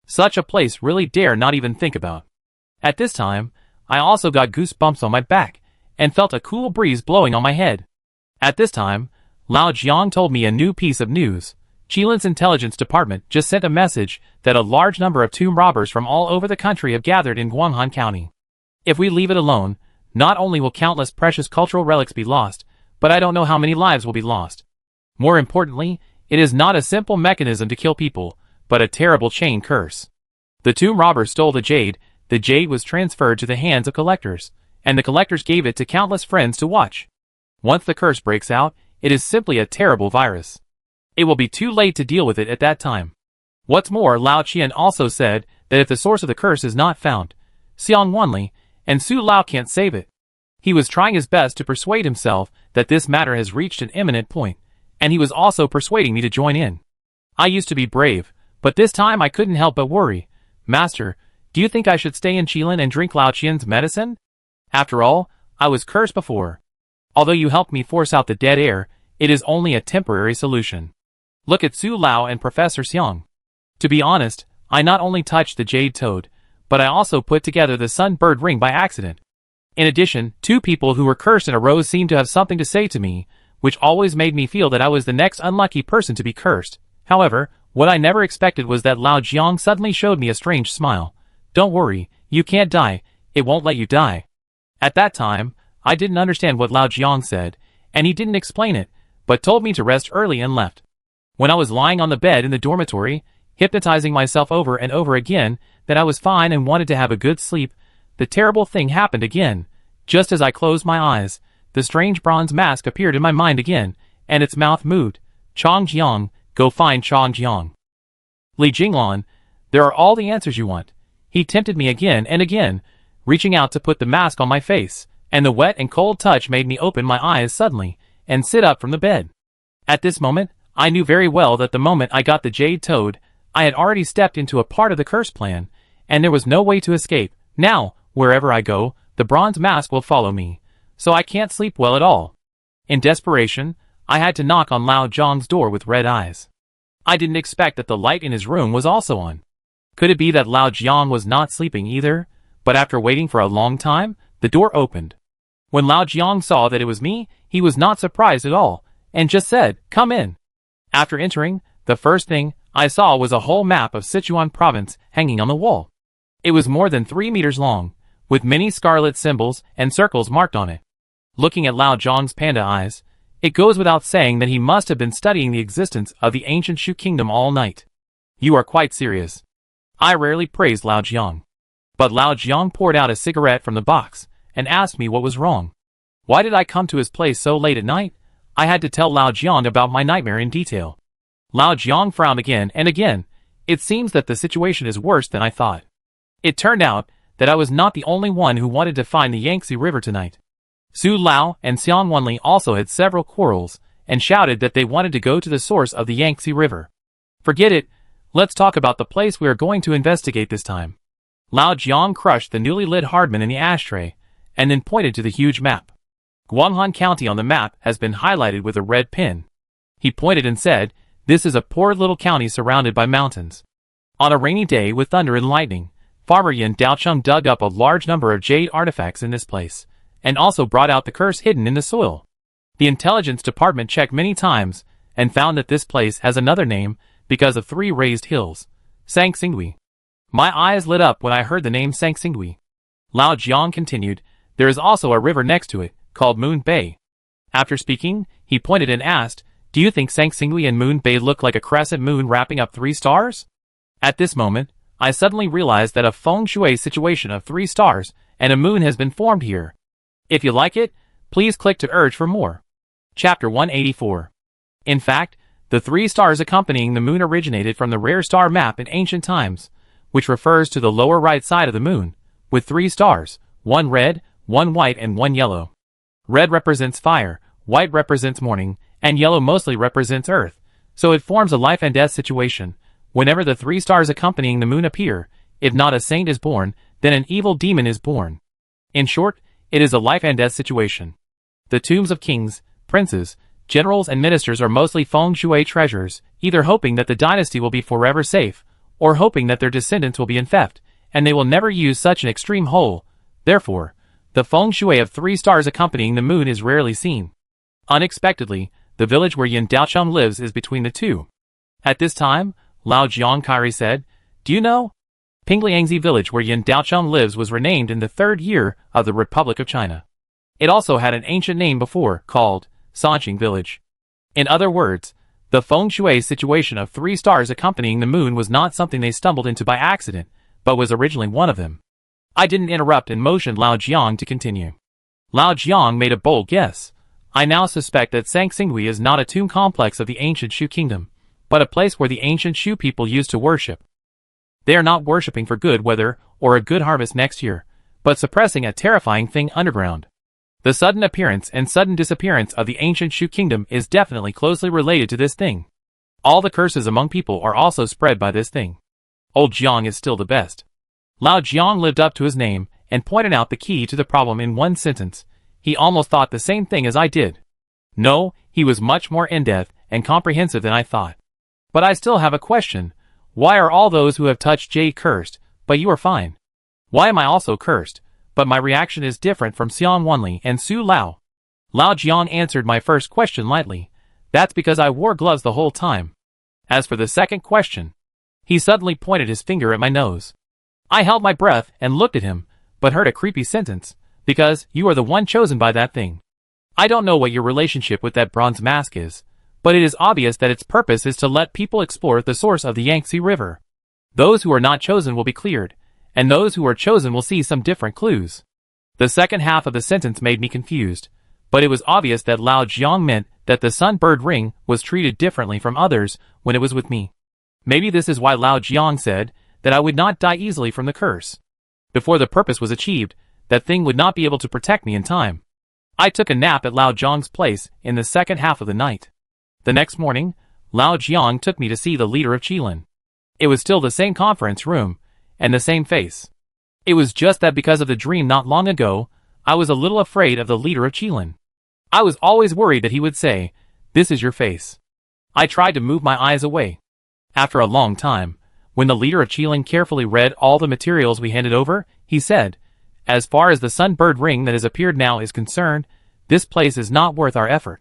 Such a place really dare not even think about. At this time, I also got goosebumps on my back, and felt a cool breeze blowing on my head. At this time, Lao Jiang told me a new piece of news. Qilin's intelligence department just sent a message that a large number of tomb robbers from all over the country have gathered in Guanghan County. If we leave it alone, not only will countless precious cultural relics be lost, but I don't know how many lives will be lost. More importantly, it is not a simple mechanism to kill people, but a terrible chain curse. The tomb robbers stole the jade was transferred to the hands of collectors, and the collectors gave it to countless friends to watch. Once the curse breaks out, it is simply a terrible virus. It will be too late to deal with it at that time. What's more, Lao Qian also said that if the source of the curse is not found, Xiang Wanli and Su Lao can't save it. He was trying his best to persuade himself that this matter has reached an imminent point, and he was also persuading me to join in. I used to be brave, but this time I couldn't help but worry. "Master, do you think I should stay in Qilin and drink Lao Qian's medicine? After all, I was cursed before. Although you helped me force out the dead air, it is only a temporary solution. Look at Su Lao and Professor Xiang. To be honest, I not only touched the jade toad, but I also put together the sun bird ring by accident. In addition, two people who were cursed in a row seemed to have something to say to me, which always made me feel that I was the next unlucky person to be cursed. However, what I never expected was that Lao Jiang suddenly showed me a strange smile. Don't worry, you can't die, it won't let you die." At that time, I didn't understand what Lao Jiang said, and he didn't explain it, but told me to rest early and left. When I was lying on the bed in the dormitory, hypnotizing myself over and over again that I was fine and wanted to have a good sleep, the terrible thing happened again. Just as I closed my eyes, the strange bronze mask appeared in my mind again, and its mouth moved. "Chong Jiang, go find Chong Jiang. Li Jinglan, there are all the answers you want." He tempted me again and again, reaching out to put the mask on my face, and the wet and cold touch made me open my eyes suddenly, and sit up from the bed. At this moment, I knew very well that the moment I got the jade toad, I had already stepped into a part of the curse plan, and there was no way to escape. Now, wherever I go, the bronze mask will follow me, so I can't sleep well at all. In desperation, I had to knock on Lao Jiang's door with red eyes. I didn't expect that the light in his room was also on. Could it be that Lao Jiang was not sleeping either? But after waiting for a long time, the door opened. When Lao Jiang saw that it was me, he was not surprised at all, and just said, "Come in." After entering, the first thing I saw was a whole map of Sichuan province hanging on the wall. It was more than 3 meters long, with many scarlet symbols and circles marked on it. Looking at Lao Jiang's panda eyes, it goes without saying that he must have been studying the existence of the ancient Shu kingdom all night. "You are quite serious." I rarely praised Lao Jiang. But Lao Jiang poured out a cigarette from the box, and asked me what was wrong. Why did I come to his place so late at night? I had to tell Lao Jiang about my nightmare in detail. Lao Jiang frowned again and again. It seems that the situation is worse than I thought. It turned out that I was not the only one who wanted to find the Yangtze River tonight. Su Lao and Xiang Wenli also had several quarrels and shouted that they wanted to go to the source of the Yangtze River. Forget it, let's talk about the place we are going to investigate this time. Lao Jiang crushed the newly lit Hardman in the ashtray and then pointed to the huge map. Guanghan County on the map has been highlighted with a red pin. He pointed and said, "This is a poor little county surrounded by mountains." On a rainy day with thunder and lightning, Farmer Yin Daocheng dug up a large number of jade artifacts in this place, and also brought out the curse hidden in the soil. The intelligence department checked many times, and found that this place has another name because of 3 raised hills, Sangsingui. My eyes lit up when I heard the name Sangsingui. Lao Jiang continued, "There is also a river next to it, called Moon Bay." After speaking, he pointed and asked, "Do you think Sangsingui and Moon Bay look like a crescent moon wrapping up 3 stars? At this moment, I suddenly realized that a feng shui situation of 3 stars and a moon has been formed here. If you like it, please click to urge for more. Chapter 184. In fact, the 3 stars accompanying the moon originated from the rare star map in ancient times, which refers to the lower right side of the moon, with 3 stars, 1 red, 1 white and 1 yellow. Red represents fire, white represents morning, and yellow mostly represents earth, so it forms a life and death situation. Whenever the 3 stars accompanying the moon appear, if not a saint is born, then an evil demon is born. In short, it is a life and death situation. The tombs of kings, princes, generals and ministers are mostly feng shui treasures, either hoping that the dynasty will be forever safe, or hoping that their descendants will be in theft, and they will never use such an extreme hole. Therefore, the feng shui of 3 stars accompanying the moon is rarely seen. Unexpectedly, the village where Yin Daocheng lives is between the 2. At this time, Lao Jiangkai said, "Do you know? Pingliangzi village where Yin Daocheng lives was renamed in the 3rd year of the Republic of China. It also had an ancient name before, called Sanqing village." In other words, the feng shui situation of 3 stars accompanying the moon was not something they stumbled into by accident, but was originally one of them. I didn't interrupt and motioned Lao Jiang to continue. Lao Jiang made a bold guess. "I now suspect that Sangsingui is not a tomb complex of the ancient Shu kingdom, but a place where the ancient Shu people used to worship. They are not worshipping for good weather or a good harvest next year, but suppressing a terrifying thing underground. The sudden appearance and sudden disappearance of the ancient Shu kingdom is definitely closely related to this thing. All the curses among people are also spread by this thing. Old Jiang is still the best." Lao Jiang lived up to his name and pointed out the key to the problem in one sentence. He almost thought the same thing as I did. No, he was much more in-depth and comprehensive than I thought. But I still have a question. Why are all those who have touched jade cursed, but you are fine? Why am I also cursed, but my reaction is different from Xiang Wenli and Su Lao? Lao Jiang answered my first question lightly. "That's because I wore gloves the whole time." As for the second question, he suddenly pointed his finger at my nose. I held my breath and looked at him, but heard a creepy sentence, "Because you are the one chosen by that thing." I don't know what your relationship with that bronze mask is, but it is obvious that its purpose is to let people explore the source of the Yangtze River. Those who are not chosen will be cleared, and those who are chosen will see some different clues. The second half of the sentence made me confused, but it was obvious that Lao Jiang meant that the sunbird ring was treated differently from others when it was with me. Maybe this is why Lao Jiang said that I would not die easily from the curse. Before the purpose was achieved, that thing would not be able to protect me in time. I took a nap at Lao Jiang's place in the second half of the night. The next morning, Lao Jiang took me to see the leader of Qilin. It was still the same conference room, and the same face. It was just that because of the dream not long ago, I was a little afraid of the leader of Qilin. I was always worried that he would say, "This is your face." I tried to move my eyes away. After a long time, when the leader of Qilin carefully read all the materials we handed over, he said, "As far as the sunbird ring that has appeared now is concerned, this place is not worth our effort.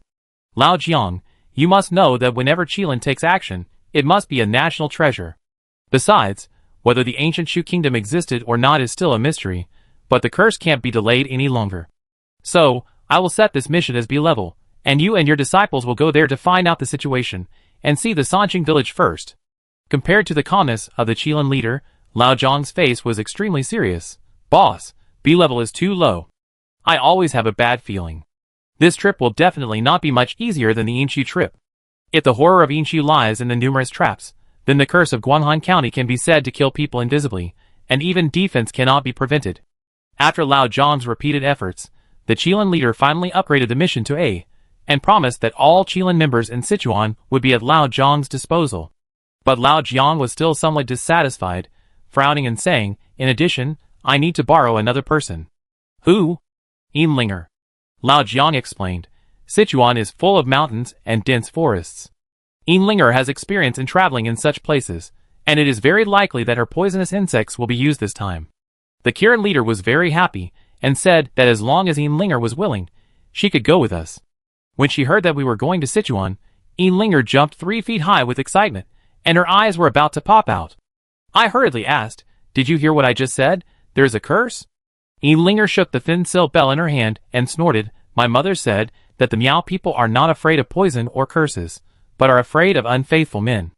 Lao Jiang, you must know that whenever Qilin takes action, it must be a national treasure. Besides, whether the ancient Shu kingdom existed or not is still a mystery, but the curse can't be delayed any longer. So, I will set this mission as B-level, and you and your disciples will go there to find out the situation, and see the Sanqing village first." Compared to the calmness of the Qilin leader, Lao Jiang's face was extremely serious. "Boss, B-level is too low. I always have a bad feeling. This trip will definitely not be much easier than the Inshu trip. If the horror of Inshu lies in the numerous traps, then the curse of Guanghan County can be said to kill people invisibly, and even defense cannot be prevented. After Lao Jiang's repeated efforts, the Qilin leader finally upgraded the mission to A, and promised that all Qilin members in Sichuan would be at Lao Jiang's disposal. But Lao Jiang was still somewhat dissatisfied, frowning and saying, "In addition, I need to borrow another person." "Who?" "Linger." Lao Jiang explained. "Sichuan is full of mountains and dense forests. Linger has experience in traveling in such places, and it is very likely that her poisonous insects will be used this time." The Kirin leader was very happy, and said that as long as Linger was willing, she could go with us. When she heard that we were going to Sichuan, Linger jumped 3 feet high with excitement, and her eyes were about to pop out. I hurriedly asked, "Did you hear what I just said? There is a curse?" Linger shook the thin silk bell in her hand and snorted. "My mother said that the Miao people are not afraid of poison or curses, but are afraid of unfaithful men.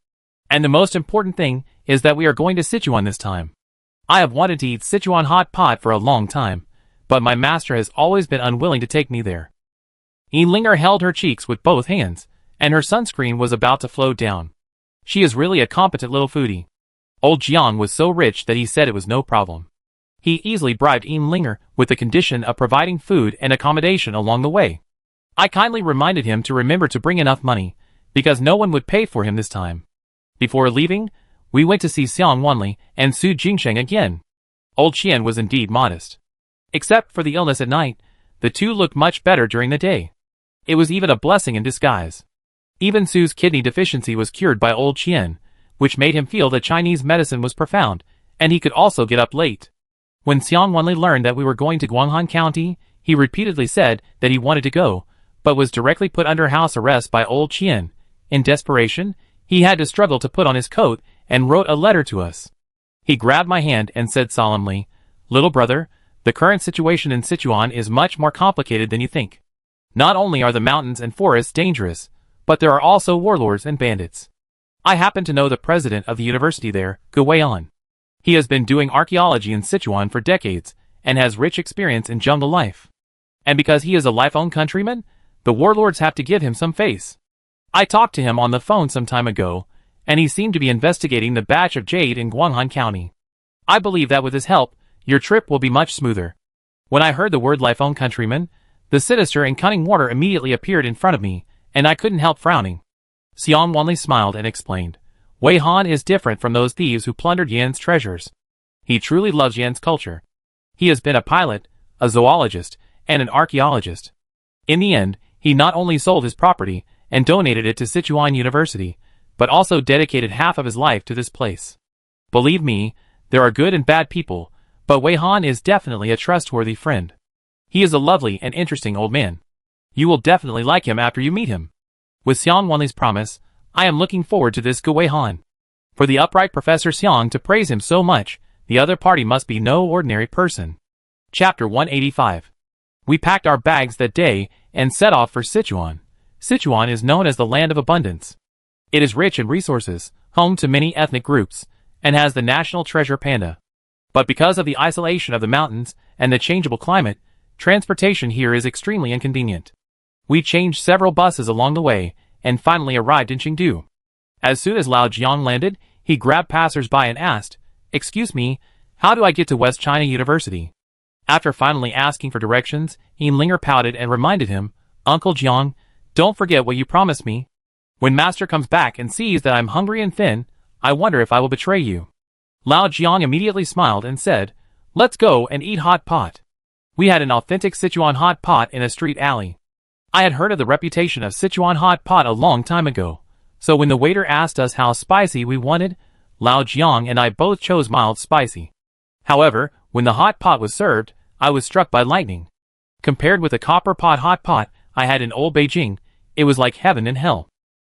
And the most important thing is that we are going to Sichuan this time. I have wanted to eat Sichuan hot pot for a long time, but my master has always been unwilling to take me there." Linger held her cheeks with both hands, and her sunscreen was about to flow down. She is really a competent little foodie. Old Jiang was so rich that he said it was no problem. He easily bribed Linger with the condition of providing food and accommodation along the way. I kindly reminded him to remember to bring enough money, because no one would pay for him this time. Before leaving, we went to see Xiang Wanli and Su Jingsheng again. Old Qian was indeed modest. Except for the illness at night, the two looked much better during the day. It was even a blessing in disguise. Even Su's kidney deficiency was cured by old Qian, which made him feel that Chinese medicine was profound, and he could also get up late. When Xiang Wanli learned that we were going to Guanghan County, he repeatedly said that he wanted to go, but was directly put under house arrest by old Qian. In desperation, he had to struggle to put on his coat and wrote a letter to us. He grabbed my hand and said solemnly, "Little brother, the current situation in Sichuan is much more complicated than you think. Not only are the mountains and forests dangerous, but there are also warlords and bandits. I happen to know the president of the university there, Gu Weian. He has been doing archaeology in Sichuan for decades, and has rich experience in jungle life. And because he is a life-owned countryman, the warlords have to give him some face. I talked to him on the phone some time ago, and he seemed to be investigating the batch of jade in Guanghan County. I believe that with his help, your trip will be much smoother." When I heard the word life-owned countryman, the sinister and cunning warder immediately appeared in front of me, and I couldn't help frowning. Xiang Wanli smiled and explained, "Wei Han is different from those thieves who plundered Yan's treasures. He truly loves Yan's culture. He has been a pilot, a zoologist, and an archaeologist. In the end, he not only sold his property and donated it to Sichuan University, but also dedicated half of his life to this place. Believe me, there are good and bad people, but Wei Han is definitely a trustworthy friend. He is a lovely and interesting old man. You will definitely like him after you meet him." With Xiang Wanli's promise, I am looking forward to this Gu Wei Han. For the upright Professor Xiang to praise him so much, the other party must be no ordinary person. Chapter 185. We packed our bags that day and set off for Sichuan. Sichuan is known as the land of abundance. It is rich in resources, home to many ethnic groups, and has the national treasure panda. But because of the isolation of the mountains and the changeable climate, transportation here is extremely inconvenient. We changed several buses along the way, and finally arrived in Chengdu. As soon as Lao Jiang landed, he grabbed passers-by and asked, "Excuse me, how do I get to West China University?" After finally asking for directions, Linger pouted and reminded him, "Uncle Jiang, don't forget what you promised me. When Master comes back and sees that I'm hungry and thin, I wonder if I will betray you." Lao Jiang immediately smiled and said, "Let's go and eat hot pot." We had an authentic Sichuan hot pot in a street alley. I had heard of the reputation of Sichuan hot pot a long time ago, so when the waiter asked us how spicy we wanted, Lao Jiang and I both chose mild spicy. However, when the hot pot was served, I was struck by lightning. Compared with the copper pot hot pot I had in old Beijing, it was like heaven and hell.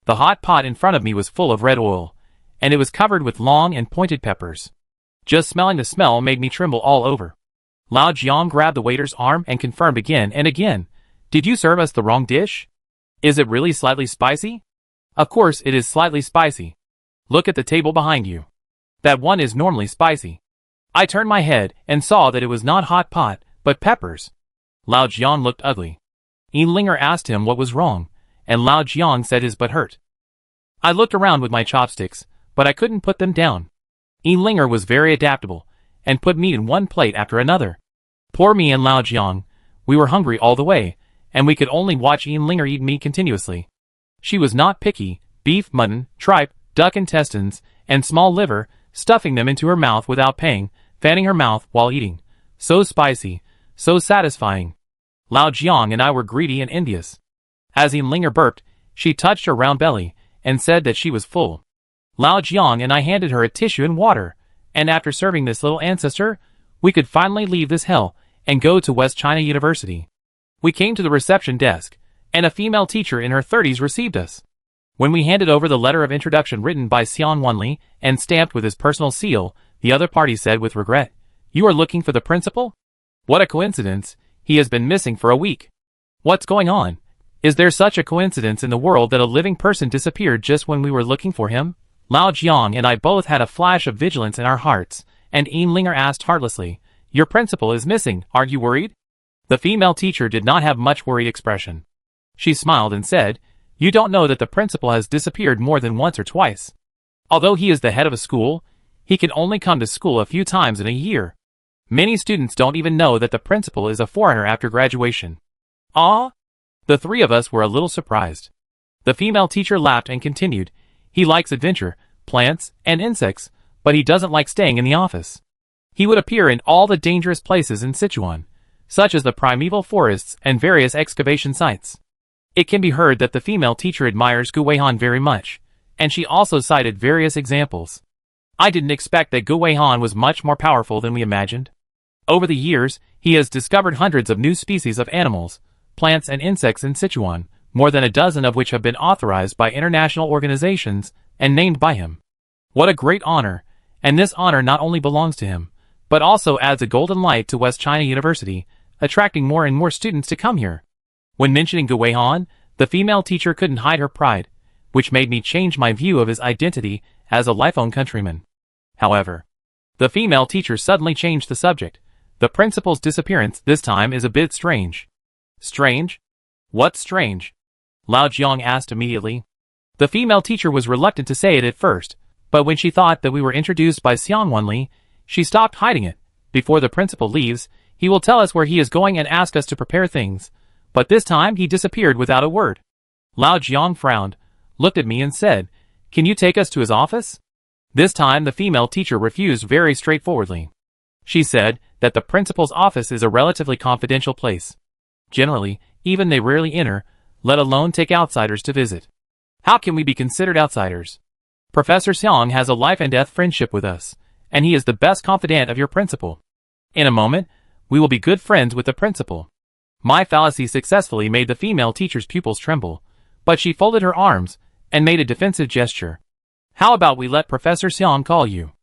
The hot pot in front of me was full of red oil, and it was covered with long and pointed peppers. Just smelling the smell made me tremble all over. Lao Jiang grabbed the waiter's arm and confirmed again and again, "Did you serve us the wrong dish? Is it really slightly spicy?" "Of course it is slightly spicy. Look at the table behind you. That one is normally spicy." I turned my head and saw that it was not hot pot, but peppers. Lao Jiang looked ugly. Linger asked him what was wrong, and Lao Jiang said his butt hurt. I looked around with my chopsticks, but I couldn't put them down. Linger was very adaptable, and put meat in one plate after another. Poor me and Lao Jiang, we were hungry all the way, and we could only watch Linger eat meat continuously. She was not picky, beef, mutton, tripe, duck intestines, and small liver, stuffing them into her mouth without paying, fanning her mouth while eating. So spicy, so satisfying. Lao Jiang and I were greedy and envious. As Linger burped, she touched her round belly, and said that she was full. Lao Jiang and I handed her a tissue and water, and after serving this little ancestor, we could finally leave this hell, and go to West China University. We came to the reception desk, and a female teacher in her 30s received us. When we handed over the letter of introduction written by Xiang Wenli and stamped with his personal seal, the other party said with regret, "You are looking for the principal? What a coincidence, he has been missing for a week. What's going on? Is there such a coincidence in the world that a living person disappeared just when we were looking for him?" Lao Jiang and I both had a flash of vigilance in our hearts, and Linger asked heartlessly, "Your principal is missing, aren't you worried?" The female teacher did not have much worried expression. She smiled and said, "You don't know that the principal has disappeared more than once or twice. Although he is the head of a school, he can only come to school a few times in a year. Many students don't even know that the principal is a foreigner after graduation." Ah! The three of us were a little surprised. The female teacher laughed and continued, "He likes adventure, plants, and insects, but he doesn't like staying in the office. He would appear in all the dangerous places in Sichuan, such as the primeval forests and various excavation sites." It can be heard that the female teacher admires Gu Weihan very much, and she also cited various examples. I didn't expect that Gu Weihan was much more powerful than we imagined. Over the years, he has discovered hundreds of new species of animals, plants and insects in Sichuan, more than a dozen of which have been authorized by international organizations and named by him. What a great honor, and this honor not only belongs to him, but also adds a golden light to West China University, attracting more and more students to come here. When mentioning Gu Weihan, the female teacher couldn't hide her pride, which made me change my view of his identity as a lifelong countryman. However, the female teacher suddenly changed the subject. The principal's disappearance this time is a bit strange. Strange? What's strange? Lao Jiang asked immediately. The female teacher was reluctant to say it at first, but when she thought that we were introduced by Xiang Wenli, she stopped hiding it. Before the principal leaves, he will tell us where he is going and ask us to prepare things. But this time he disappeared without a word. Lao Jiang frowned, looked at me and said, "Can you take us to his office?" This time the female teacher refused very straightforwardly. She said that the principal's office is a relatively confidential place. Generally, even they rarely enter, let alone take outsiders to visit. How can we be considered outsiders? Professor Xiang has a life and death friendship with us, and he is the best confidant of your principal. In a moment, we will be good friends with the principal. My fallacy successfully made the female teacher's pupils tremble, but she folded her arms and made a defensive gesture. "How about we let Professor Xiang call you?"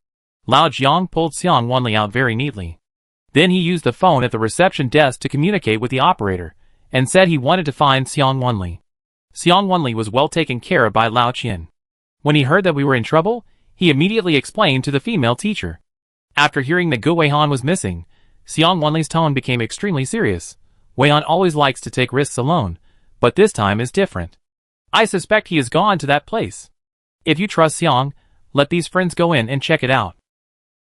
Lao Jiang pulled Xiang Wenli out very neatly. Then he used the phone at the reception desk to communicate with the operator, and said he wanted to find Xiang Wenli. Xiang Wenli was well taken care of by Lao Qian. When he heard that we were in trouble, he immediately explained to the female teacher. After hearing that Gu Weihan was missing, Xiang Wenli's tone became extremely serious. Weihan always likes to take risks alone, but this time is different. I suspect he has gone to that place. If you trust Xiang, let these friends go in and check it out.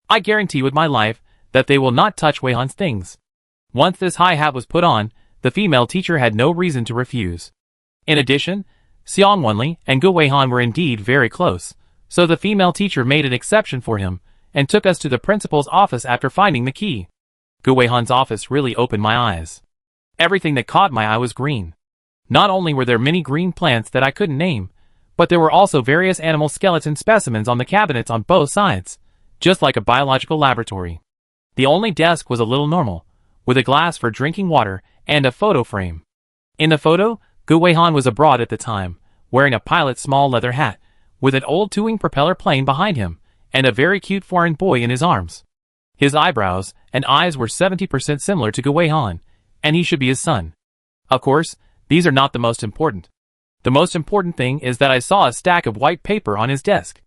I guarantee with my life that they will not touch Weihan's things. Once this high hat was put on, the female teacher had no reason to refuse. In addition, Xiang Wenli and Gu Weihan were indeed very close, so the female teacher made an exception for him, and took us to the principal's office after finding the key. Gu Weihan's office really opened my eyes. Everything that caught my eye was green. Not only were there many green plants that I couldn't name, but there were also various animal skeleton specimens on the cabinets on both sides, just like a biological laboratory. The only desk was a little normal, with a glass for drinking water and a photo frame. In the photo, Gu Weihan was abroad at the time, wearing a pilot's small leather hat, with an old two-wing propeller plane behind him, and a very cute foreign boy in his arms. His eyebrows and eyes were 70% similar to Gu Weihan, and he should be his son. Of course, these are not the most important. The most important thing is that I saw a stack of white paper on his desk.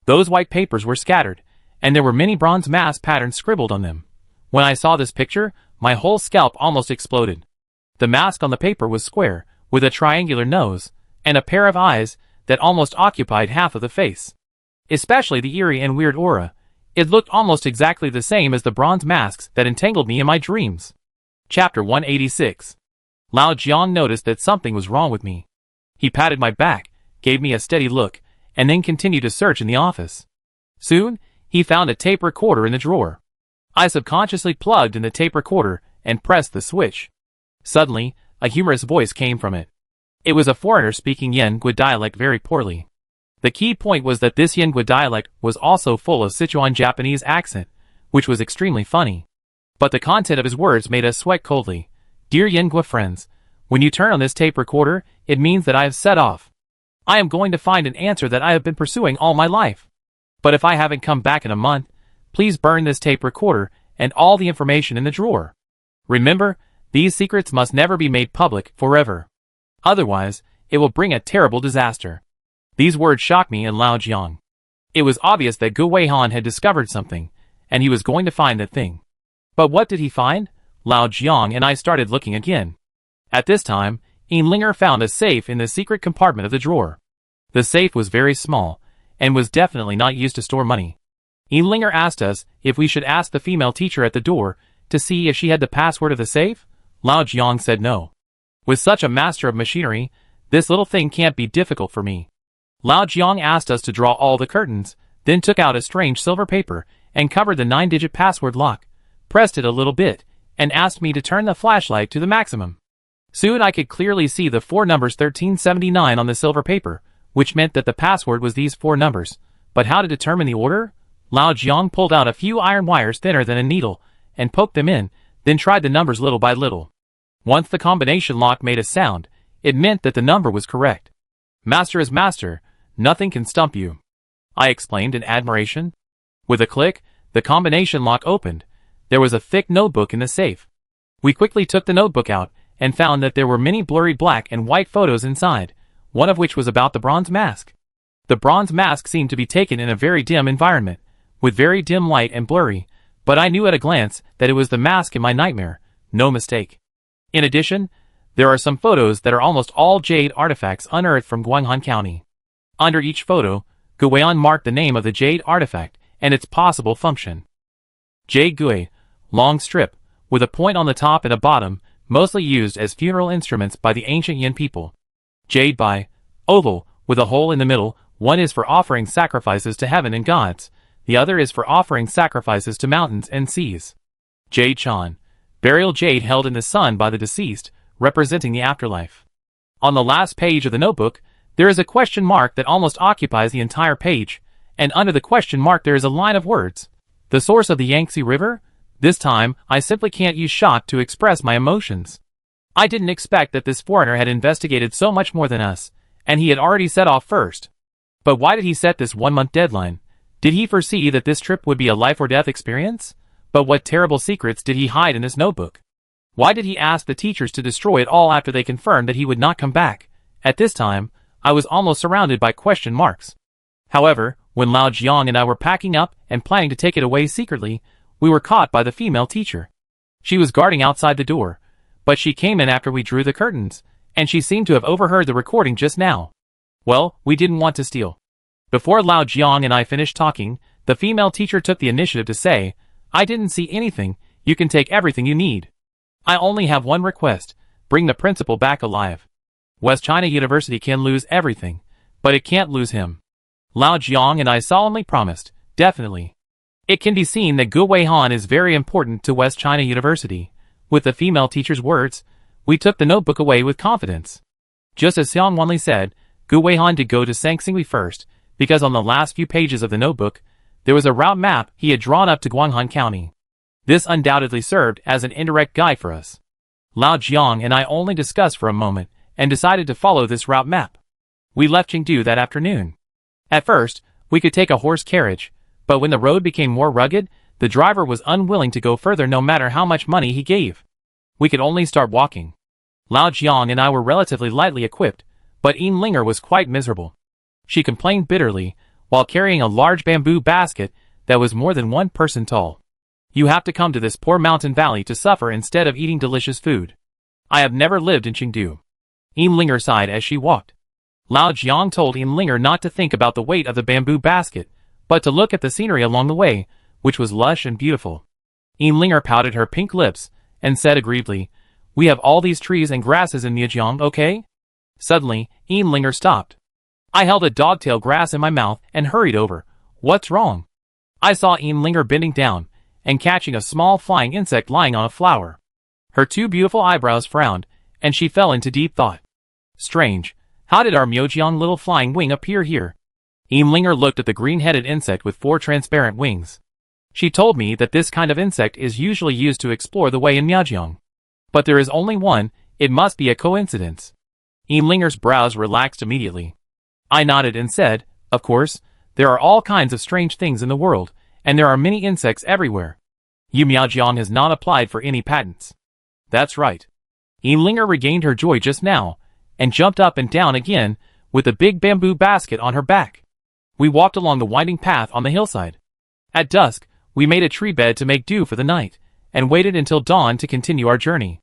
Those white papers were scattered, and there were many bronze mask patterns scribbled on them. When I saw this picture, my whole scalp almost exploded. The mask on the paper was square, with a triangular nose, and a pair of eyes that almost occupied half of the face. especially the eerie and weird aura. It looked almost exactly the same as the bronze masks that entangled me in my dreams. Chapter 186. Lao Jiang noticed that something was wrong with me. He patted my back, gave me a steady look, and then continued to search in the office. Soon, he found a tape recorder in the drawer. I subconsciously plugged in the tape recorder and pressed the switch. Suddenly, a humorous voice came from it. It was a foreigner speaking Yangui dialect very poorly. The key point was that this Yangui dialect was also full of Sichuan Japanese accent, which was extremely funny. But the content of his words made us sweat coldly. Dear Yangui friends, when you turn on this tape recorder, it means that I have set off. I am going to find an answer that I have been pursuing all my life. But if I haven't come back in a month, please burn this tape recorder and all the information in the drawer. Remember, these secrets must never be made public forever. Otherwise, it will bring a terrible disaster. These words shocked me and Lao Jiang. It was obvious that Gu Weihan had discovered something, and he was going to find that thing. But what did he find? Lao Jiang and I started looking again. At this time, Linger found a safe in the secret compartment of the drawer. The safe was very small, and was definitely not used to store money. Linger asked us if we should ask the female teacher at the door to see if she had the password of the safe. Lao Jiang said no. With such a master of machinery, this little thing can't be difficult for me. Lao Jiang asked us to draw all the curtains, then took out a strange silver paper and covered the 9-digit password lock, pressed it a little bit, and asked me to turn the flashlight to the maximum. Soon I could clearly see the 4 numbers 1379 on the silver paper, which meant that the password was these 4 numbers. But how to determine the order? Lao Jiang pulled out a few iron wires thinner than a needle and poked them in, then tried the numbers little by little. Once the combination lock made a sound, it meant that the number was correct. Master is master, nothing can stump you, I exclaimed in admiration. With a click, the combination lock opened. There was a thick notebook in the safe. We quickly took the notebook out and found that there were many blurry black and white photos inside, one of which was about the bronze mask. The bronze mask seemed to be taken in a very dim environment, with very dim light and blurry, but I knew at a glance that it was the mask in my nightmare, no mistake. In addition, there are some photos that are almost all jade artifacts unearthed from Guanghan County. Under each photo, Gu Weihan marked the name of the jade artifact and its possible function. Jade Gui, long strip, with a point on the top and a bottom, mostly used as funeral instruments by the ancient Yin people. Jade Bai, oval, with a hole in the middle, one is for offering sacrifices to heaven and gods, the other is for offering sacrifices to mountains and seas. Jade Chan, burial jade held in the sun by the deceased, representing the afterlife. On the last page of the notebook, there is a question mark that almost occupies the entire page, and under the question mark there is a line of words. The source of the Yangtze River? This time, I simply can't use shock to express my emotions. I didn't expect that this foreigner had investigated so much more than us, and he had already set off first. But why did he set this 1-month deadline? Did he foresee that this trip would be a life-or-death experience? But what terrible secrets did he hide in this notebook? Why did he ask the teachers to destroy it all after they confirmed that he would not come back? At this time, I was almost surrounded by question marks. However, when Lao Jiang and I were packing up and planning to take it away secretly, we were caught by the female teacher. She was guarding outside the door, but she came in after we drew the curtains, and she seemed to have overheard the recording just now. Well, we didn't want to steal. Before Lao Jiang and I finished talking, the female teacher took the initiative to say, I didn't see anything, you can take everything you need. I only have one request, bring the principal back alive. West China University can lose everything, but it can't lose him. Lao Jiang and I solemnly promised, definitely. It can be seen that Gu Weihan is very important to West China University. With the female teacher's words, we took the notebook away with confidence. Just as Xiang Wanli said, Gu Weihan did go to Sangsingli first, because on the last few pages of the notebook, there was a route map he had drawn up to Guanghan County. This undoubtedly served as an indirect guide for us. Lao Jiang and I only discussed for a moment, and decided to follow this route map. We left Chengdu that afternoon. At first, we could take a horse carriage, but when the road became more rugged, the driver was unwilling to go further no matter how much money he gave. We could only start walking. Lao Jiang and I were relatively lightly equipped, but Linger was quite miserable. She complained bitterly, while carrying a large bamboo basket that was more than 1 person tall. You have to come to this poor mountain valley to suffer instead of eating delicious food. I have never lived in Chengdu. Linger sighed as she walked. Lao Jiang told Linger not to think about the weight of the bamboo basket, but to look at the scenery along the way, which was lush and beautiful. Linger pouted her pink lips and said aggrievedly, "We have all these trees and grasses in Miajiang, okay?" Suddenly, Linger stopped. I held a dogtail grass in my mouth and hurried over. "What's wrong?" I saw Linger bending down and catching a small flying insect lying on a flower. Her two beautiful eyebrows frowned, and she fell into deep thought. Strange, how did our Miajiang little flying wing appear here? Linger looked at the green-headed insect with 4 transparent wings. She told me that this kind of insect is usually used to explore the way in Miajiang. But there is only one, it must be a coincidence. Linger's brows relaxed immediately. I nodded and said, "Of course, there are all kinds of strange things in the world, and there are many insects everywhere. Miajiang has not applied for any patents." "That's right." Linger regained her joy just now, and jumped up and down again, with a big bamboo basket on her back. We walked along the winding path on the hillside. At dusk, we made a tree bed to make do for the night, and waited until dawn to continue our journey.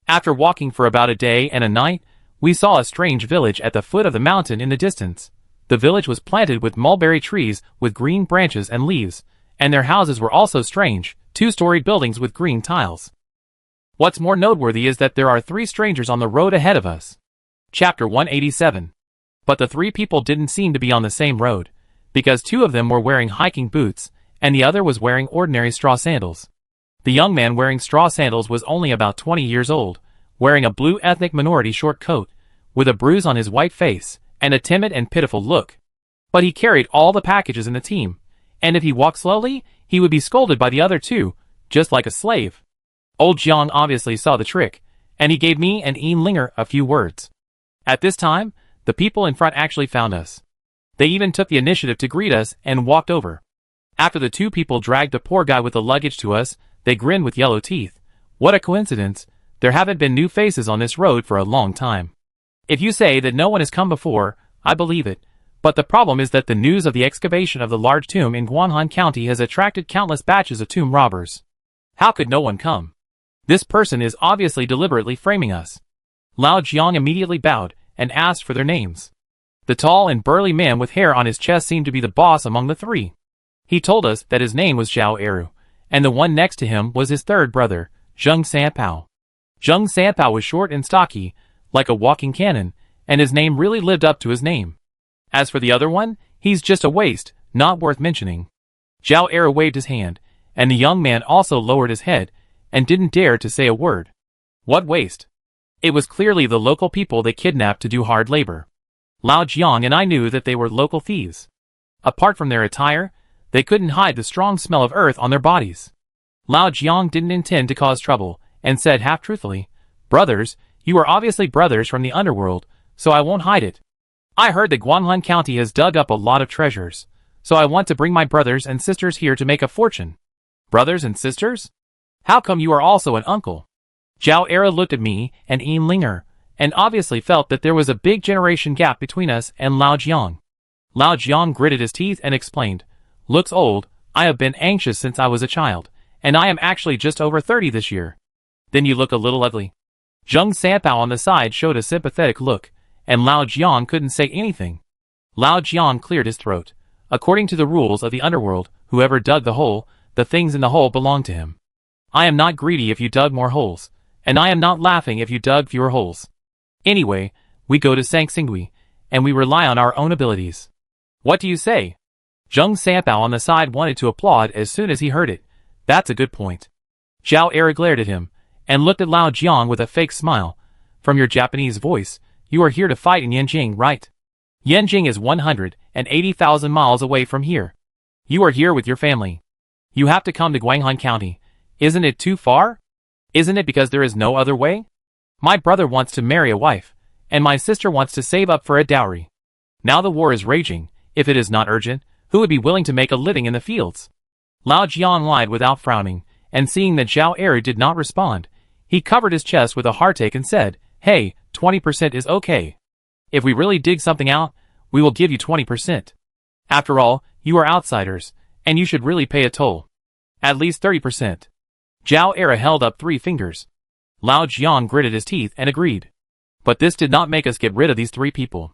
After walking for about a day and a night, we saw a strange village at the foot of the mountain in the distance. The village was planted with mulberry trees with green branches and leaves, and their houses were also strange, 2-storied buildings with green tiles. What's more noteworthy is that there are 3 strangers on the road ahead of us. Chapter 187. But the 3 people didn't seem to be on the same road, because 2 of them were wearing hiking boots, and the other was wearing ordinary straw sandals. The young man wearing straw sandals was only about 20 years old, wearing a blue ethnic minority short coat, with a bruise on his white face, and a timid and pitiful look. But he carried all the packages in the team, and if he walked slowly, he would be scolded by the other 2, just like a slave. Old Jiang obviously saw the trick, and he gave me and Linger a few words. At this time, the people in front actually found us. They even took the initiative to greet us and walked over. After the 2 people dragged the poor guy with the luggage to us, they grinned with yellow teeth. What a coincidence, there haven't been new faces on this road for a long time. If you say that no one has come before, I believe it, but the problem is that the news of the excavation of the large tomb in Guanghan County has attracted countless batches of tomb robbers. How could no one come? This person is obviously deliberately framing us. Lao Jiang immediately bowed and asked for their names. The tall and burly man with hair on his chest seemed to be the boss among the 3. He told us that his name was Zhao Eru, and the one next to him was his 3rd brother, Zheng Sanpao. Zheng Sanpao was short and stocky, like a walking cannon, and his name really lived up to his name. As for the other one, he's just a waste, not worth mentioning. Zhao Eru waved his hand, and the young man also lowered his head, and didn't dare to say a word. What waste? It was clearly the local people they kidnapped to do hard labor. Lao Jiang and I knew that they were local thieves. Apart from their attire, they couldn't hide the strong smell of earth on their bodies. Lao Jiang didn't intend to cause trouble, and said half-truthfully, "Brothers, you are obviously brothers from the underworld, so I won't hide it. I heard that Guanghan County has dug up a lot of treasures, so I want to bring my brothers and sisters here to make a fortune." "Brothers and sisters? How come you are also an uncle?" Zhao Eru looked at me and Linger, and obviously felt that there was a big generation gap between us and Lao Jiang. Lao Jiang gritted his teeth and explained, "Looks old, I have been anxious since I was a child, and I am actually just over 30 this year." "Then you look a little ugly." Zheng Sanpao on the side showed a sympathetic look, and Lao Jiang couldn't say anything. Lao Jiang cleared his throat. According to the rules of the underworld, whoever dug the hole, the things in the hole belonged to him. I am not greedy if you dug more holes, and I am not laughing if you dug fewer holes. Anyway, we go to Sangsingui, and we rely on our own abilities. What do you say? Zheng Sanpao on the side wanted to applaud as soon as he heard it. That's a good point. Zhao Eru glared at him, and looked at Lao Jiang with a fake smile. From your Japanese voice, you are here to fight in Yanjing, right? Yanjing is 180,000 miles away from here. You are here with your family. You have to come to Guanghan County. Isn't it too far? Isn't it because there is no other way? My brother wants to marry a wife, and my sister wants to save up for a dowry. Now the war is raging. If it is not urgent, who would be willing to make a living in the fields? Lao Jiang lied without frowning, and seeing that Zhao Eru did not respond, he covered his chest with a heartache and said, "Hey, 20% is okay. If we really dig something out, we will give you 20%. After all, you are outsiders, and you should really pay a toll. At least 30%. Zhao Eru held up 3 fingers. Lao Jiang gritted his teeth and agreed. But this did not make us get rid of these 3 people.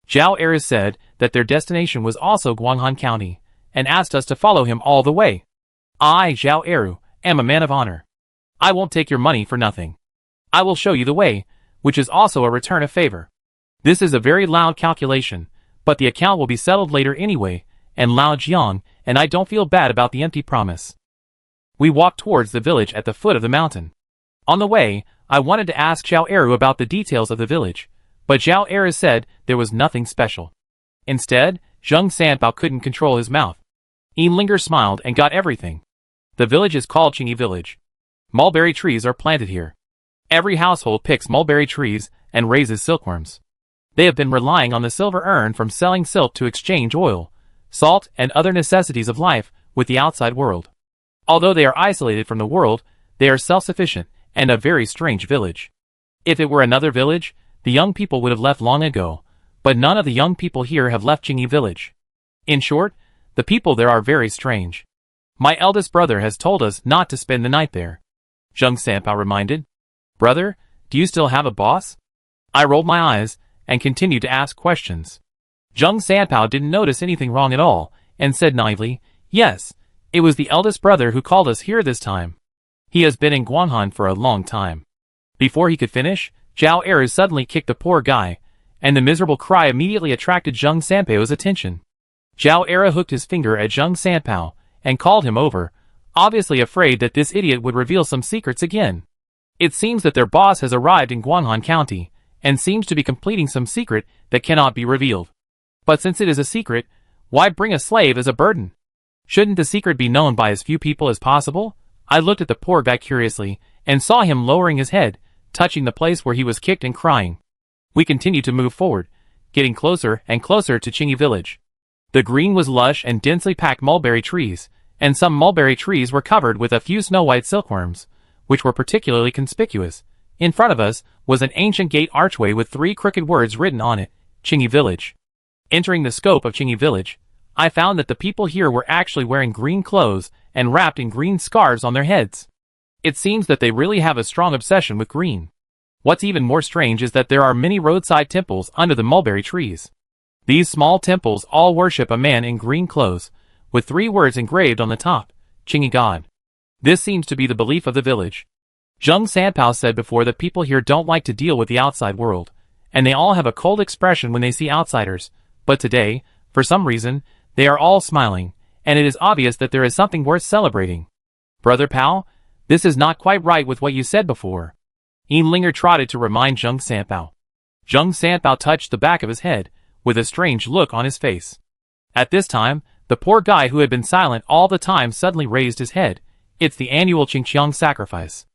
Zhao Eru said that their destination was also Guanghan County, and asked us to follow him all the way. I, Zhao Eru, am a man of honor. I won't take your money for nothing. I will show you the way, which is also a return of favor. This is a very loud calculation, but the account will be settled later anyway, and Lao Jiang, and I don't feel bad about the empty promise. We walked towards the village at the foot of the mountain. On the way, I wanted to ask Zhao Eru about the details of the village, but Zhao Eru said there was nothing special. Instead, Zheng Sanpao couldn't control his mouth. Linger smiled and got everything. The village is called Qingyi Village. Mulberry trees are planted here. Every household picks mulberry trees and raises silkworms. They have been relying on the silver urn from selling silk to exchange oil, salt, and other necessities of life with the outside world. Although they are isolated from the world, they are self-sufficient and a very strange village. If it were another village, the young people would have left long ago, but none of the young people here have left Qingyi Village. In short, the people there are very strange. My eldest brother has told us not to spend the night there. Zheng Sanpao reminded. Brother, do you still have a boss? I rolled my eyes and continued to ask questions. Zheng Sanpao didn't notice anything wrong at all and said naively, yes, it was the eldest brother who called us here this time. He has been in Guanghan for a long time. Before he could finish, Zhao Eru suddenly kicked the poor guy, and the miserable cry immediately attracted Zheng Sanpao's attention. Zhao Eru hooked his finger at Zheng Sanpao and called him over, obviously afraid that this idiot would reveal some secrets again. It seems that their boss has arrived in Guanghan County, and seems to be completing some secret that cannot be revealed. But since it is a secret, why bring a slave as a burden? Shouldn't the secret be known by as few people as possible? I looked at the poor guy curiously, and saw him lowering his head, touching the place where he was kicked and crying. We continued to move forward, getting closer and closer to Qingyi Village. The green was lush and densely packed mulberry trees, and some mulberry trees were covered with a few snow-white silkworms, which were particularly conspicuous. In front of us was an ancient gate archway with 3 crooked words written on it, Qingyi Village. Entering the scope of Qingyi Village, I found that the people here were actually wearing green clothes and wrapped in green scarves on their heads. It seems that they really have a strong obsession with green. What's even more strange is that there are many roadside temples under the mulberry trees. These small temples all worship a man in green clothes, with 3 words engraved on the top, Qingyi God. This seems to be the belief of the village. Zheng Sanpao said before that people here don't like to deal with the outside world, and they all have a cold expression when they see outsiders, but today, for some reason, they are all smiling, and it is obvious that there is something worth celebrating. Brother Pao, this is not quite right with what you said before. Linger trotted to remind Zheng Sanpao. Zheng Sanpao touched the back of his head, with a strange look on his face. At this time, the poor guy who had been silent all the time suddenly raised his head. It's the annual Qingqiang sacrifice.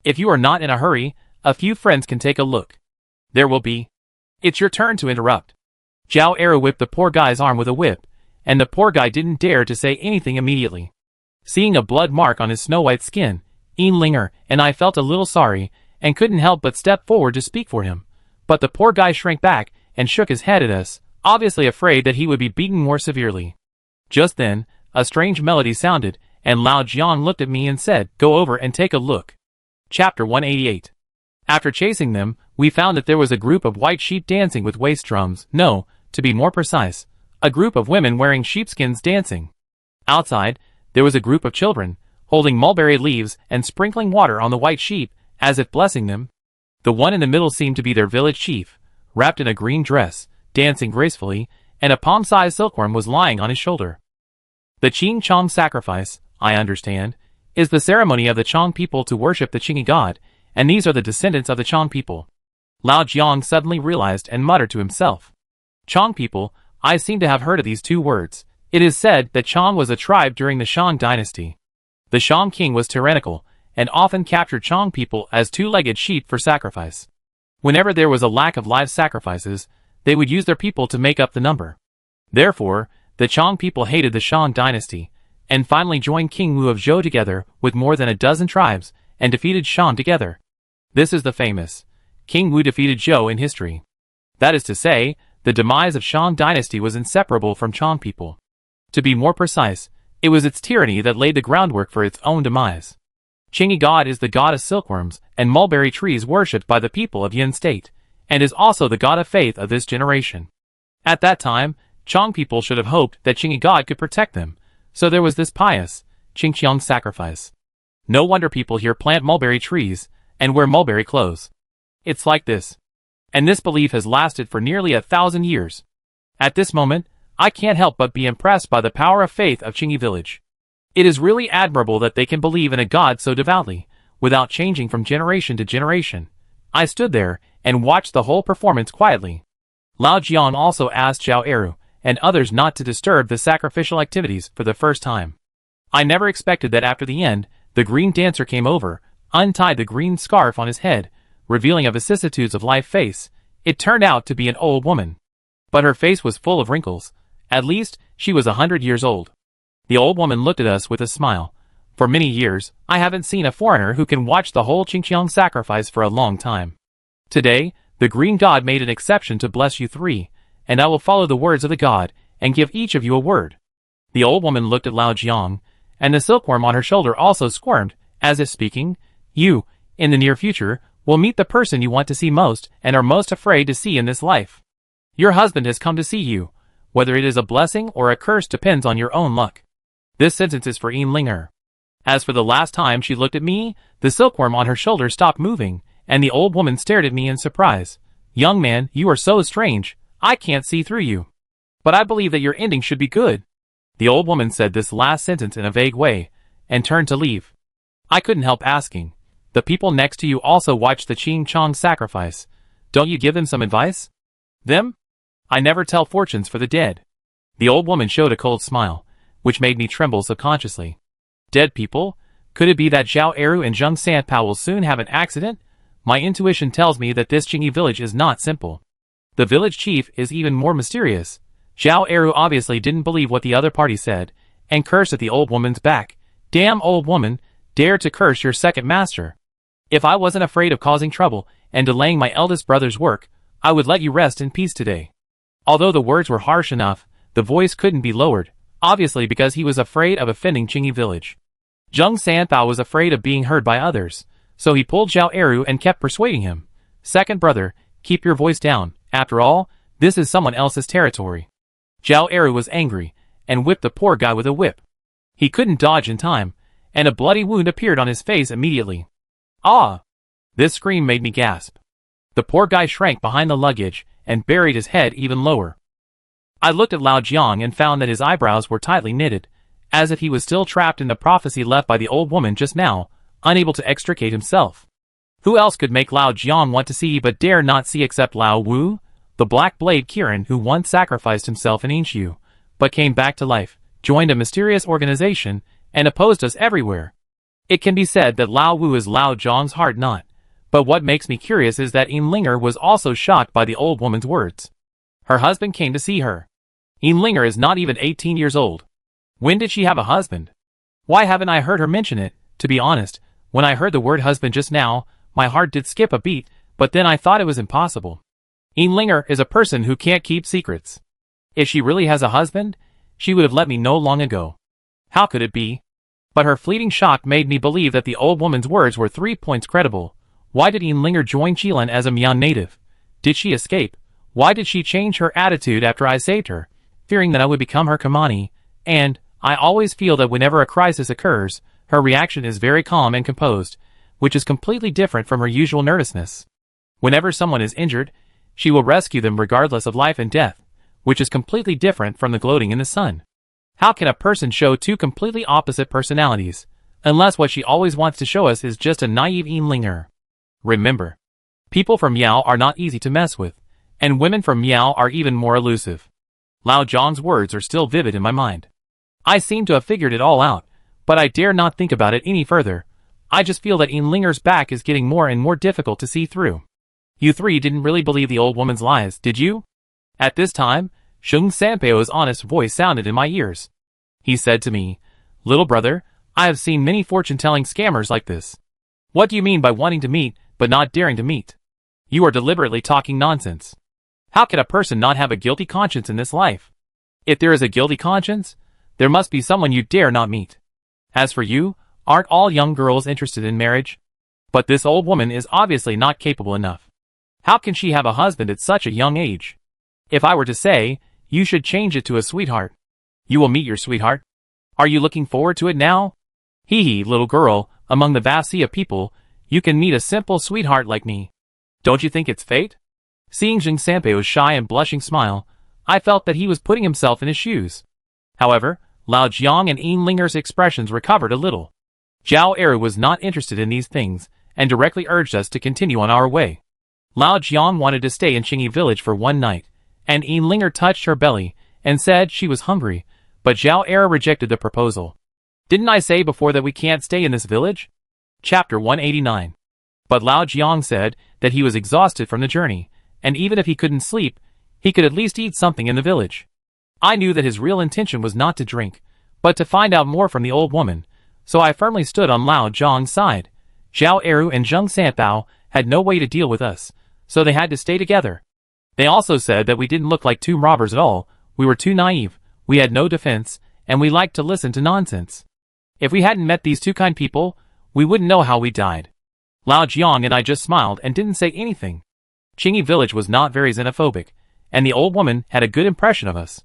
If you are not in a hurry, a few friends can take a look. There will be. It's your turn to interrupt. Zhao Eru whipped the poor guy's arm with a whip, and the poor guy didn't dare to say anything immediately. Seeing a blood mark on his snow-white skin, Linger and I felt a little sorry, and couldn't help but step forward to speak for him. But the poor guy shrank back and shook his head at us, obviously afraid that he would be beaten more severely. Just then, a strange melody sounded, and Lao Jiang looked at me and said, "Go over and take a look." Chapter 188. After chasing them, we found that there was a group of white sheep dancing with waist drums. No, to be more precise, a group of women wearing sheepskins dancing. Outside, there was a group of children, holding mulberry leaves and sprinkling water on the white sheep, as if blessing them. The one in the middle seemed to be their village chief, wrapped in a green dress, dancing gracefully, and a palm-sized silkworm was lying on his shoulder. The Qingqiang sacrifice, I understand, is the ceremony of the Chong people to worship the Qingyi God, and these are the descendants of the Chong people. Lao Jiang suddenly realized and muttered to himself. Chong people, I seem to have heard of these 2 words. It is said that Chong was a tribe during the Shang dynasty. The Shang king was tyrannical, and often captured Chong people as 2-legged sheep for sacrifice. Whenever there was a lack of live sacrifices, they would use their people to make up the number. Therefore, the Chong people hated the Shang dynasty, and finally joined King Wu of Zhou together with more than a dozen tribes, and defeated Shang together. This is the famous King Wu defeated Zhou in history. That is to say, the demise of Shang dynasty was inseparable from Chong people. To be more precise, it was its tyranny that laid the groundwork for its own demise. Qingyi God is the god of silkworms and mulberry trees worshipped by the people of Yin State, and is also the god of faith of this generation. At that time, Chong people should have hoped that Qingyi God could protect them, So there was this pious Qingqiang sacrifice. No wonder people here plant mulberry trees and wear mulberry clothes. It's like this. And this belief has lasted for nearly 1,000 years. At this moment, I can't help but be impressed by the power of faith of Qingyi village. It is really admirable that they can believe in a god so devoutly, without changing from generation to generation. I stood there and watched the whole performance quietly. Lao Jiang also asked Zhao Eru and others not to disturb the sacrificial activities for the first time. I never expected that after the end, the green dancer came over, untied the green scarf on his head, revealing a vicissitudes of life face. It turned out to be an old woman. But her face was full of wrinkles. At least, she was 100 years old. The old woman looked at us with a smile. For many years, I haven't seen a foreigner who can watch the whole Qingqiang sacrifice for a long time. Today, the green god made an exception to bless you three, and I will follow the words of the god, and give each of you a word. The old woman looked at Lao Jiang, and the silkworm on her shoulder also squirmed, as if speaking, you, in the near future, will meet the person you want to see most and are most afraid to see in this life. Your husband has come to see you. Whether it is a blessing or a curse depends on your own luck. This sentence is for Linger. As for the last time she looked at me, the silkworm on her shoulder stopped moving, and the old woman stared at me in surprise. Young man, you are so strange, I can't see through you. But I believe that your ending should be good. The old woman said this last sentence in a vague way, and turned to leave. I couldn't help asking. The people next to you also watched the Qingqiang sacrifice. Don't you give them some advice? Them? I never tell fortunes for the dead. The old woman showed a cold smile, which made me tremble subconsciously. Dead people? Could it be that Zhao Eru and Zheng Sanpao will soon have an accident? My intuition tells me that this Qingyi village is not simple. The village chief is even more mysterious. Zhao Eru obviously didn't believe what the other party said, and cursed at the old woman's back. Damn old woman, dare to curse your second master. If I wasn't afraid of causing trouble and delaying my eldest brother's work, I would let you rest in peace today. Although the words were harsh enough, the voice couldn't be lowered, obviously because he was afraid of offending Qingyi village. Zheng Sanpao was afraid of being heard by others, so he pulled Zhao Eru and kept persuading him. Second brother, keep your voice down. After all, this is someone else's territory. Zhao Eru was angry, and whipped the poor guy with a whip. He couldn't dodge in time, and a bloody wound appeared on his face immediately. Ah! This scream made me gasp. The poor guy shrank behind the luggage, and buried his head even lower. I looked at Lao Jiang and found that his eyebrows were tightly knitted, as if he was still trapped in the prophecy left by the old woman just now, unable to extricate himself. Who else could make Lao Jiang want to see but dare not see except Lao Wu, the Black Blade Kirin who once sacrificed himself in Yinshu, but came back to life, joined a mysterious organization, and opposed us everywhere. It can be said that Lao Wu is Lao Jiang's heart not, but what makes me curious is that Linger was also shocked by the old woman's words. Her husband came to see her. Linger is not even 18 years old. When did she have a husband? Why haven't I heard her mention it? To be honest, when I heard the word husband just now, my heart did skip a beat, but then I thought it was impossible. Linger is a person who can't keep secrets. If she really has a husband, she would have let me know long ago. How could it be? But her fleeting shock made me believe that the old woman's words were 3 points credible. Why did Linger join Chilan as a Mian native? Did she escape? Why did she change her attitude after I saved her, fearing that I would become her Kamani? And I always feel that whenever a crisis occurs, her reaction is very calm and composed, which is completely different from her usual nervousness. Whenever someone is injured, she will rescue them regardless of life and death, which is completely different from the gloating in the sun. How can a person show two completely opposite personalities, unless what she always wants to show us is just a naive Linger? Remember, people from Miao are not easy to mess with, and women from Miao are even more elusive. Lao Jiang's words are still vivid in my mind. I seem to have figured it all out, but I dare not think about it any further. I just feel that Linger's back is getting more and more difficult to see through. You three didn't really believe the old woman's lies, did you? At this time, Zheng Sanpao's honest voice sounded in my ears. He said to me, "Little brother, I have seen many fortune-telling scammers like this. What do you mean by wanting to meet, but not daring to meet? You are deliberately talking nonsense. How can a person not have a guilty conscience in this life? If there is a guilty conscience, there must be someone you dare not meet. As for you, aren't all young girls interested in marriage? But this old woman is obviously not capable enough. How can she have a husband at such a young age? If I were to say, you should change it to a sweetheart. You will meet your sweetheart? Are you looking forward to it now? Hee hee, little girl, among the vast sea of people, you can meet a simple sweetheart like me. Don't you think it's fate? Seeing Jing Sanpei's shy and blushing smile, I felt that he was putting himself in his shoes. However, Lao Jiang and Yin Linger's expressions recovered a little. Zhao Eru was not interested in these things, and directly urged us to continue on our way. Lao Jiang wanted to stay in Qingyi village for one night, and Yin Linger touched her belly, and said she was hungry, but Zhao Eru rejected the proposal. Didn't I say before that we can't stay in this village? Chapter 189. But Lao Jiang said that he was exhausted from the journey, and even if he couldn't sleep, he could at least eat something in the village. I knew that his real intention was not to drink, but to find out more from the old woman, so I firmly stood on Lao Jiang's side. Zhao Eru and Zheng Sanpao had no way to deal with us, so they had to stay together. They also said that we didn't look like tomb robbers at all, we were too naive, we had no defense, and we liked to listen to nonsense. If we hadn't met these two kind people, we wouldn't know how we died. Lao Jiang and I just smiled and didn't say anything. Qingyi village was not very xenophobic, and the old woman had a good impression of us.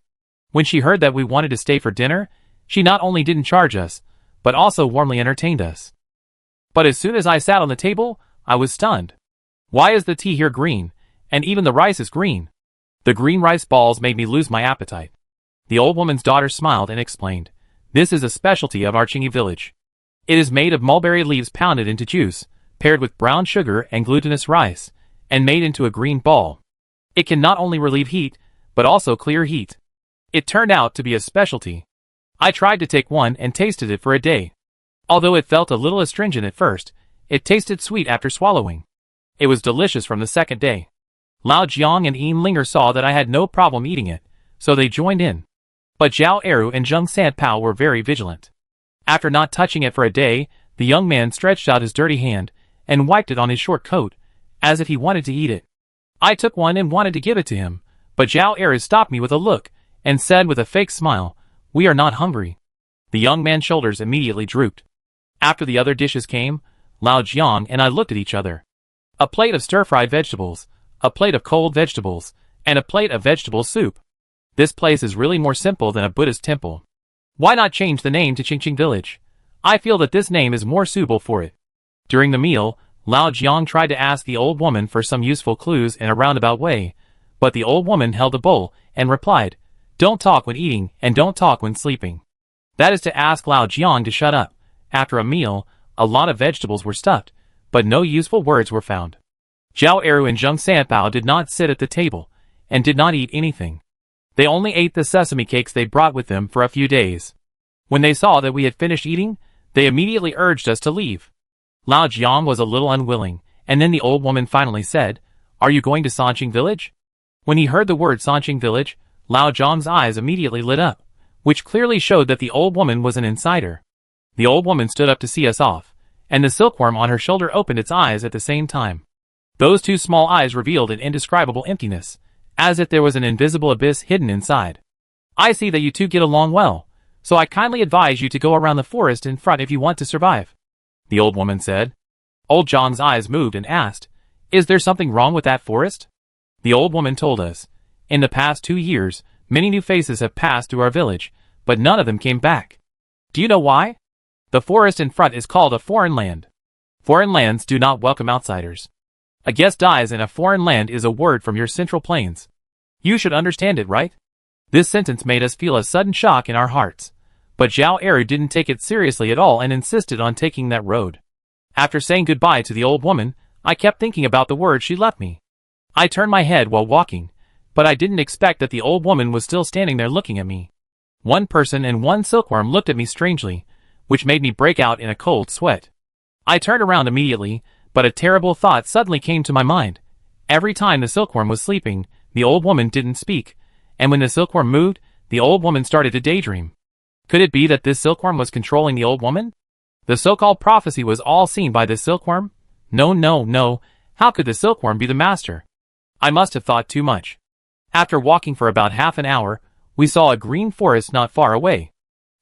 When she heard that we wanted to stay for dinner, she not only didn't charge us, but also warmly entertained us. But as soon as I sat on the table, I was stunned. Why is the tea here green, and even the rice is green? The green rice balls made me lose my appetite. The old woman's daughter smiled and explained, "This is a specialty of our Qingyi village. It is made of mulberry leaves pounded into juice, paired with brown sugar and glutinous rice, and made into a green ball. It can not only relieve heat, but also clear heat." It turned out to be a specialty. I tried to take one and tasted it for a day. Although it felt a little astringent at first, it tasted sweet after swallowing. It was delicious from the second day. Lao Jiang and Yin Linger saw that I had no problem eating it, so they joined in. But Zhao Eru and Zheng Sanpao were very vigilant. After not touching it for a day, the young man stretched out his dirty hand and wiped it on his short coat, as if he wanted to eat it. I took one and wanted to give it to him, but Zhao Eru stopped me with a look, and said with a fake smile, "We are not hungry." The young man's shoulders immediately drooped. After the other dishes came, Lao Jiang and I looked at each other. A plate of stir-fried vegetables, a plate of cold vegetables, and a plate of vegetable soup. This place is really more simple than a Buddhist temple. Why not change the name to Qingqing Village? I feel that this name is more suitable for it. During the meal, Lao Jiang tried to ask the old woman for some useful clues in a roundabout way, but the old woman held a bowl and replied, "Don't talk when eating and don't talk when sleeping." That is to ask Lao Jiang to shut up. After a meal, a lot of vegetables were stuffed, but no useful words were found. Zhao Eru and Zheng Sanpao did not sit at the table, and did not eat anything. They only ate the sesame cakes they brought with them for a few days. When they saw that we had finished eating, they immediately urged us to leave. Lao Jiang was a little unwilling, and then the old woman finally said, "Are you going to Sanqing village?" When he heard the word Sanqing village, Lao Jiang's eyes immediately lit up, which clearly showed that the old woman was an insider. The old woman stood up to see us off, and the silkworm on her shoulder opened its eyes at the same time. Those two small eyes revealed an indescribable emptiness, as if there was an invisible abyss hidden inside. "I see that you two get along well, so I kindly advise you to go around the forest in front if you want to survive," the old woman said. Old Zhang's eyes moved and asked, "Is there something wrong with that forest?" The old woman told us, "In the past 2 years, many new faces have passed through our village, but none of them came back. Do you know why? The forest in front is called a foreign land. Foreign lands do not welcome outsiders. A guest dies in a foreign land is a word from your central plains. You should understand it, right?" This sentence made us feel a sudden shock in our hearts, but Zhao Eru didn't take it seriously at all and insisted on taking that road. After saying goodbye to the old woman, I kept thinking about the words she left me. I turned my head while walking, but I didn't expect that the old woman was still standing there looking at me. One person and one silkworm looked at me strangely, which made me break out in a cold sweat. I turned around immediately, but a terrible thought suddenly came to my mind. Every time the silkworm was sleeping, the old woman didn't speak, and when the silkworm moved, the old woman started to daydream. Could it be that this silkworm was controlling the old woman? The so-called prophecy was all seen by this silkworm? No, no, no, how could the silkworm be the master? I must have thought too much. After walking for about half an hour, we saw a green forest not far away.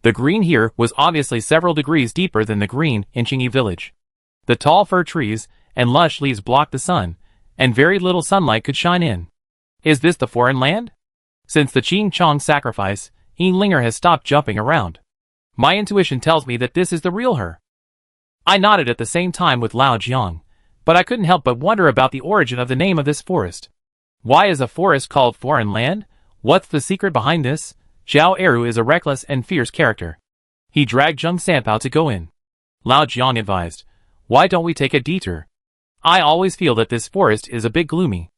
The green here was obviously several degrees deeper than the green in Qingyi village. The tall fir trees and lush leaves blocked the sun, and very little sunlight could shine in. Is this the foreign land? Since the Qing Chong sacrifice, Yin Linger has stopped jumping around. My intuition tells me that this is the real her. I nodded at the same time with Lao Jiang, but I couldn't help but wonder about the origin of the name of this forest. Why is a forest called foreign land? What's the secret behind this? Zhao Eru is a reckless and fierce character. He dragged Zheng Sanpao to go in. Lao Jiang advised, why don't we take a detour? I always feel that this forest is a bit gloomy.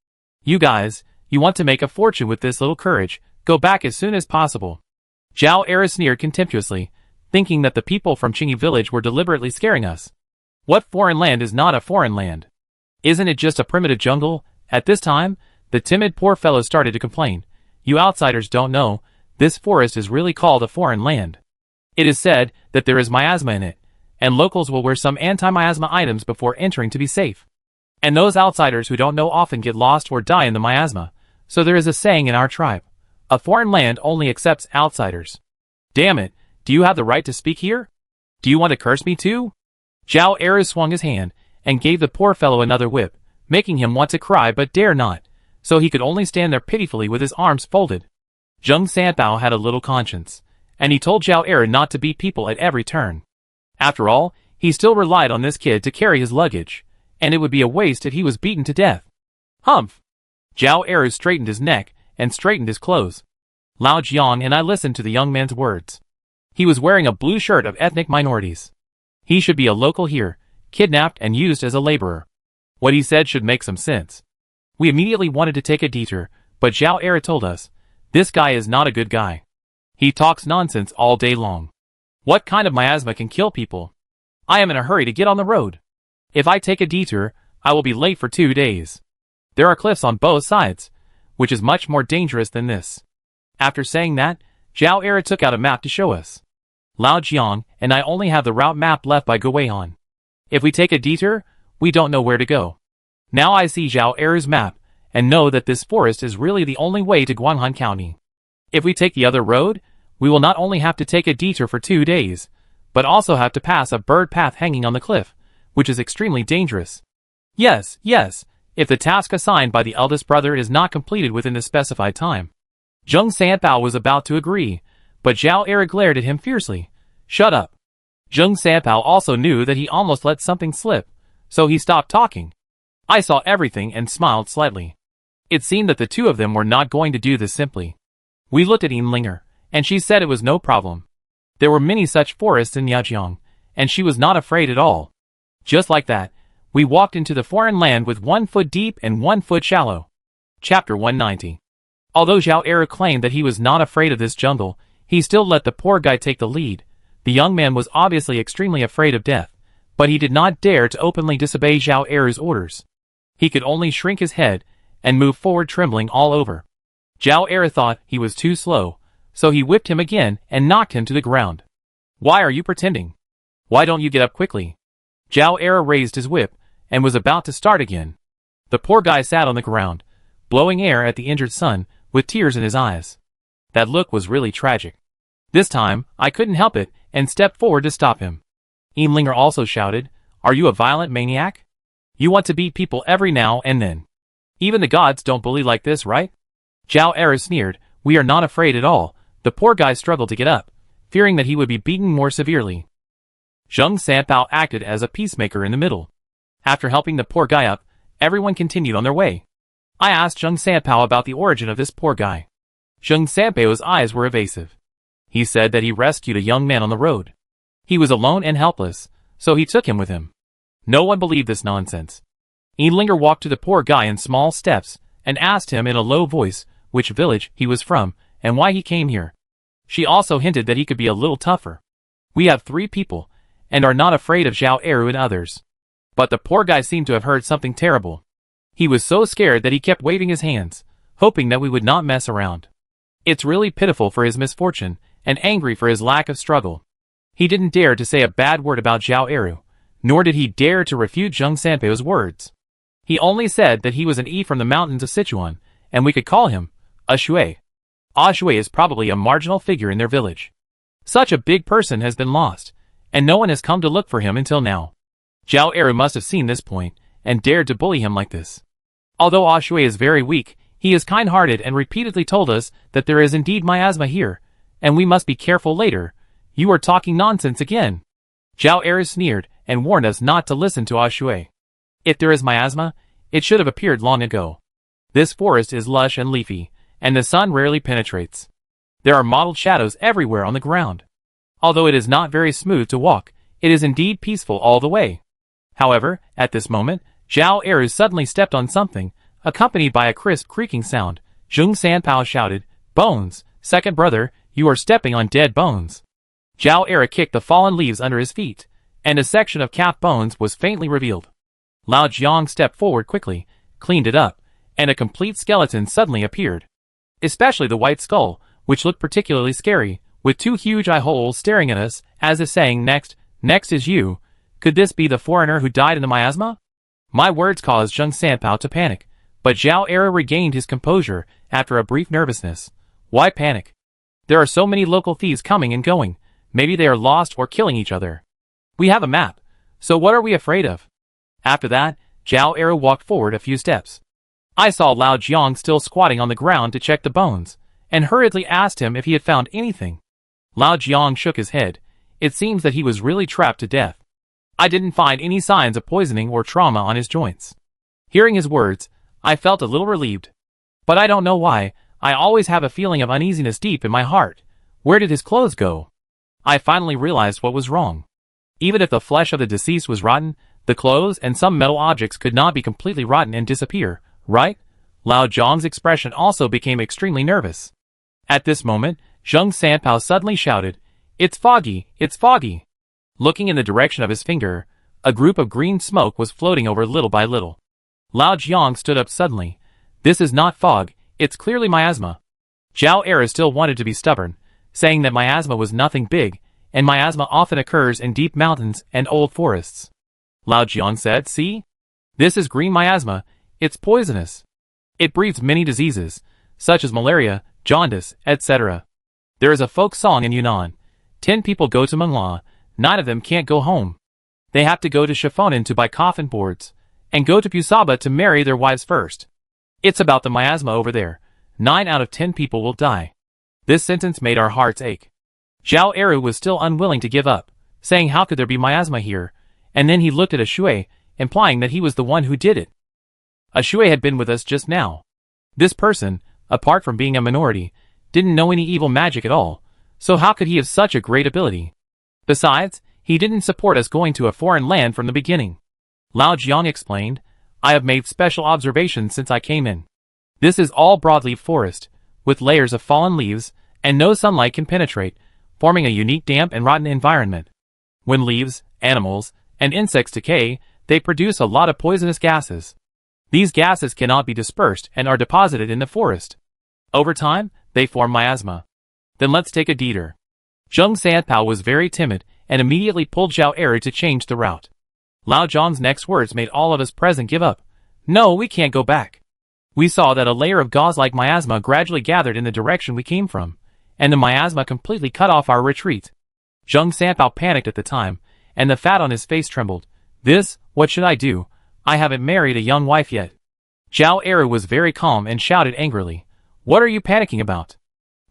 You guys, you want to make a fortune with this little courage, go back as soon as possible. Zhao Eru sneered contemptuously, thinking that the people from Qingyi village were deliberately scaring us. What foreign land is not a foreign land? Isn't it just a primitive jungle? At this time, the timid poor fellow started to complain. You outsiders don't know, this forest is really called a foreign land. It is said that there is miasma in it, and locals will wear some anti-miasma items before entering to be safe. And those outsiders who don't know often get lost or die in the miasma, so there is a saying in our tribe. A foreign land only accepts outsiders. Damn it, do you have the right to speak here? Do you want to curse me too? Zhao Eru swung his hand, and gave the poor fellow another whip, making him want to cry but dare not, so he could only stand there pitifully with his arms folded. Zheng Sanpao had a little conscience, and he told Zhao Eru not to beat people at every turn. After all, he still relied on this kid to carry his luggage, and it would be a waste if he was beaten to death. Humph! Zhao Eru straightened his neck, and straightened his clothes. Lao Jiang and I listened to the young man's words. He was wearing a blue shirt of ethnic minorities. He should be a local here, kidnapped and used as a laborer. What he said should make some sense. We immediately wanted to take a detour, but Zhao Eru told us, this guy is not a good guy. He talks nonsense all day long. What kind of miasma can kill people? I am in a hurry to get on the road. If I take a detour, I will be late for 2 days. There are cliffs on both sides, which is much more dangerous than this. After saying that, Zhao Eru took out a map to show us. Lao Jiang and I only have the route map left by Guihan. If we take a detour, we don't know where to go. Now I see Zhao Eru's map, and know that this forest is really the only way to Guanghan County. If we take the other road, we will not only have to take a detour for 2 days, but also have to pass a bird path hanging on the cliff, which is extremely dangerous. Yes, if the task assigned by the eldest brother is not completed within the specified time. Zheng Sanpao was about to agree, but Zhao Eru glared at him fiercely. Shut up. Zheng Sanpao also knew that he almost let something slip, so he stopped talking. I saw everything and smiled slightly. It seemed that the two of them were not going to do this simply. We looked at Linger, and she said it was no problem. There were many such forests in Yajiang, and she was not afraid at all. Just like that, we walked into the foreign land with 1 foot deep and 1 foot shallow. Chapter 190. Although Zhao Eru claimed that he was not afraid of this jungle, he still let the poor guy take the lead. The young man was obviously extremely afraid of death, but he did not dare to openly disobey Zhao Eru's orders. He could only shrink his head and move forward trembling all over. Zhao Eru thought he was too slow, so he whipped him again and knocked him to the ground. Why are you pretending? Why don't you get up quickly? Zhao Eru raised his whip and was about to start again. The poor guy sat on the ground, blowing air at the injured son, with tears in his eyes. That look was really tragic. This time, I couldn't help it and stepped forward to stop him. Linger also shouted, "Are you a violent maniac? You want to beat people every now and then. Even the gods don't bully like this, right?" Zhao Eru sneered, "We are not afraid at all." The poor guy struggled to get up, fearing that he would be beaten more severely. Zheng Sanpao acted as a peacemaker in the middle. After helping the poor guy up, everyone continued on their way. I asked Zheng Sanpao about the origin of this poor guy. Zheng Sanpao's eyes were evasive. He said that he rescued a young man on the road. He was alone and helpless, so he took him with him. No one believed this nonsense. Linger walked to the poor guy in small steps, and asked him in a low voice which village he was from, and why he came here. She also hinted that he could be a little tougher. We have 3 people, and are not afraid of Zhao Eru and others. But the poor guy seemed to have heard something terrible. He was so scared that he kept waving his hands, hoping that we would not mess around. It's really pitiful for his misfortune, and angry for his lack of struggle. He didn't dare to say a bad word about Zhao Eru, nor did he dare to refute Zheng Sanpao's words. He only said that he was an E from the mountains of Sichuan, and we could call him a Shui. A Shui is probably a marginal figure in their village. Such a big person has been lost, and no one has come to look for him until now. Zhao Eru must have seen this point, and dared to bully him like this. Although A Shui is very weak, he is kind-hearted and repeatedly told us that there is indeed miasma here, and we must be careful later. You are talking nonsense again. Zhao Er sneered and warned us not to listen to Shui. If there is miasma, it should have appeared long ago. This forest is lush and leafy, and the sun rarely penetrates. There are mottled shadows everywhere on the ground. Although it is not very smooth to walk, it is indeed peaceful all the way. However, at this moment, Zhao Er suddenly stepped on something, accompanied by a crisp creaking sound. Zheng Sanpao shouted, "Bones, second brother, you are stepping on dead bones." Zhao Er kicked the fallen leaves under his feet, and a section of calf bones was faintly revealed. Lao Jiang stepped forward quickly, cleaned it up, and a complete skeleton suddenly appeared. Especially the white skull, which looked particularly scary, with two huge eye holes staring at us, as if saying, next is you. Could this be the foreigner who died in the miasma? My words caused Zheng Sanpao to panic, but Zhao Er regained his composure after a brief nervousness. Why panic? There are so many local thieves coming and going, maybe they are lost or killing each other. We have a map, so what are we afraid of? After that, Zhao Er walked forward a few steps. I saw Lao Jiang still squatting on the ground to check the bones, and hurriedly asked him if he had found anything. Lao Jiang shook his head. It seems that he was really trapped to death. I didn't find any signs of poisoning or trauma on his joints. Hearing his words, I felt a little relieved. But I don't know why, I always have a feeling of uneasiness deep in my heart. Where did his clothes go? I finally realized what was wrong. Even if the flesh of the deceased was rotten, the clothes and some metal objects could not be completely rotten and disappear, right? Lao Jiang's expression also became extremely nervous. At this moment, Zheng Sanpao suddenly shouted, "It's foggy, it's foggy!" Looking in the direction of his finger, a group of green smoke was floating over little by little. Lao Jiang stood up suddenly. This is not fog, it's clearly miasma. Zhao Er still wanted to be stubborn, saying that miasma was nothing big, and miasma often occurs in deep mountains and old forests. Lao Jiang said, "See? This is green miasma, it's poisonous. It breeds many diseases, such as malaria, jaundice, etc. There is a folk song in Yunnan. 10 people go to Mengla, 9 of them can't go home. They have to go to Chifonin to buy coffin boards, and go to Pusaba to marry their wives first. It's about the miasma over there. 9 out of 10 people will die." This sentence made our hearts ache. Zhao Er was still unwilling to give up, saying how could there be miasma here, and then he looked at Shui, implying that he was the one who did it. Shui had been with us just now. This person, apart from being a minority, didn't know any evil magic at all, so how could he have such a great ability? Besides, he didn't support us going to a foreign land from the beginning. Lao Jiang explained, "I have made special observations since I came in. This is all broadleaf forest, with layers of fallen leaves, and no sunlight can penetrate, forming a unique damp and rotten environment. When leaves, animals, and insects decay, they produce a lot of poisonous gases. These gases cannot be dispersed and are deposited in the forest. Over time, they form miasma. Then let's take a detour." Zheng Sanpao was very timid and immediately pulled Zhao Er to change the route. Lao Jiang's next words made all of us present give up. "No, we can't go back." We saw that a layer of gauze-like miasma gradually gathered in the direction we came from, and the miasma completely cut off our retreat. Zheng Sanpao panicked at the time, and the fat on his face trembled. What should I do? I haven't married a young wife yet." Zhao Er was very calm and shouted angrily, "What are you panicking about?"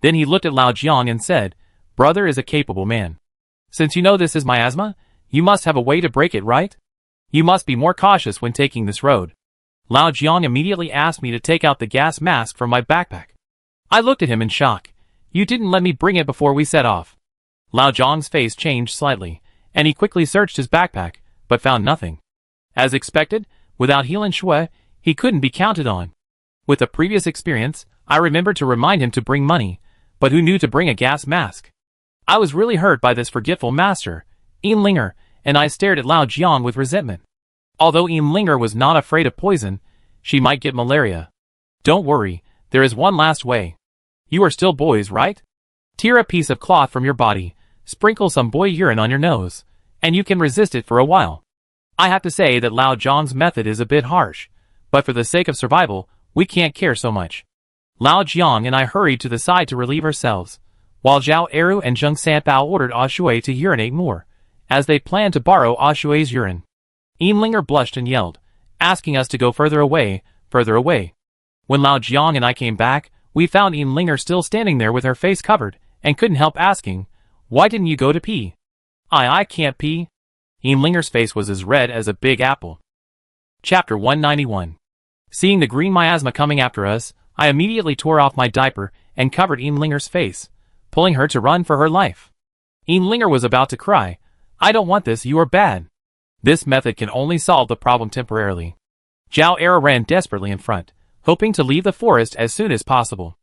Then he looked at Lao Jiang and said, "Brother is a capable man. Since you know this is miasma, you must have a way to break it, right? You must be more cautious when taking this road." Lao Jiang immediately asked me to take out the gas mask from my backpack. I looked at him in shock. "You didn't let me bring it before we set off." Lao Jiang's face changed slightly, and he quickly searched his backpack, but found nothing. As expected, without Healan Shui, he couldn't be counted on. With a previous experience, I remembered to remind him to bring money, but who knew to bring a gas mask? I was really hurt by this forgetful master, Linger, and I stared at Lao Jiang with resentment. Although Linger was not afraid of poison, she might get malaria. "Don't worry, there is one last way. You are still boys, right? Tear a piece of cloth from your body, sprinkle some boy urine on your nose, and you can resist it for a while." I have to say that Lao Jiang's method is a bit harsh, but for the sake of survival, we can't care so much. Lao Jiang and I hurried to the side to relieve ourselves, while Zhao Er and Zheng Sanpao ordered Shui to urinate more, as they planned to borrow Shui's urine. Linger blushed and yelled, asking us to go further away, further away. When Lao Jiang and I came back, we found Linger still standing there with her face covered, and couldn't help asking, why didn't you go to pee? I can't pee. Linger's face was as red as a big apple. Chapter 191. Seeing the green miasma coming after us, I immediately tore off my diaper and covered Linger's face, pulling her to run for her life. Linger was about to cry. I don't want this, you are bad. This method can only solve the problem temporarily. Zhao Era ran desperately in front, hoping to leave the forest as soon as possible.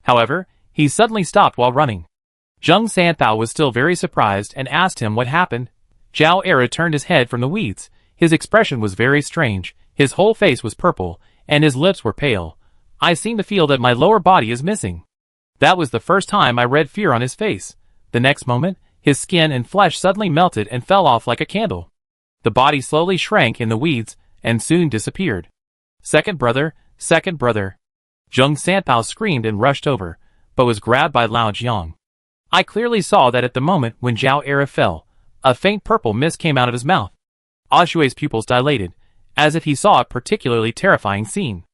However, he suddenly stopped while running. Zheng Sanpao was still very surprised and asked him what happened. Zhao Era turned his head from the weeds. His expression was very strange. His whole face was purple, and his lips were pale. I seem to feel that my lower body is missing. That was the first time I read fear on his face. The next moment, his skin and flesh suddenly melted and fell off like a candle. The body slowly shrank in the weeds and soon disappeared. Second brother, second brother. Zheng Sanpao screamed and rushed over, but was grabbed by Lao Jiang. I clearly saw that at the moment when Zhao Era fell, a faint purple mist came out of his mouth. Ashue's pupils dilated, as if he saw a particularly terrifying scene.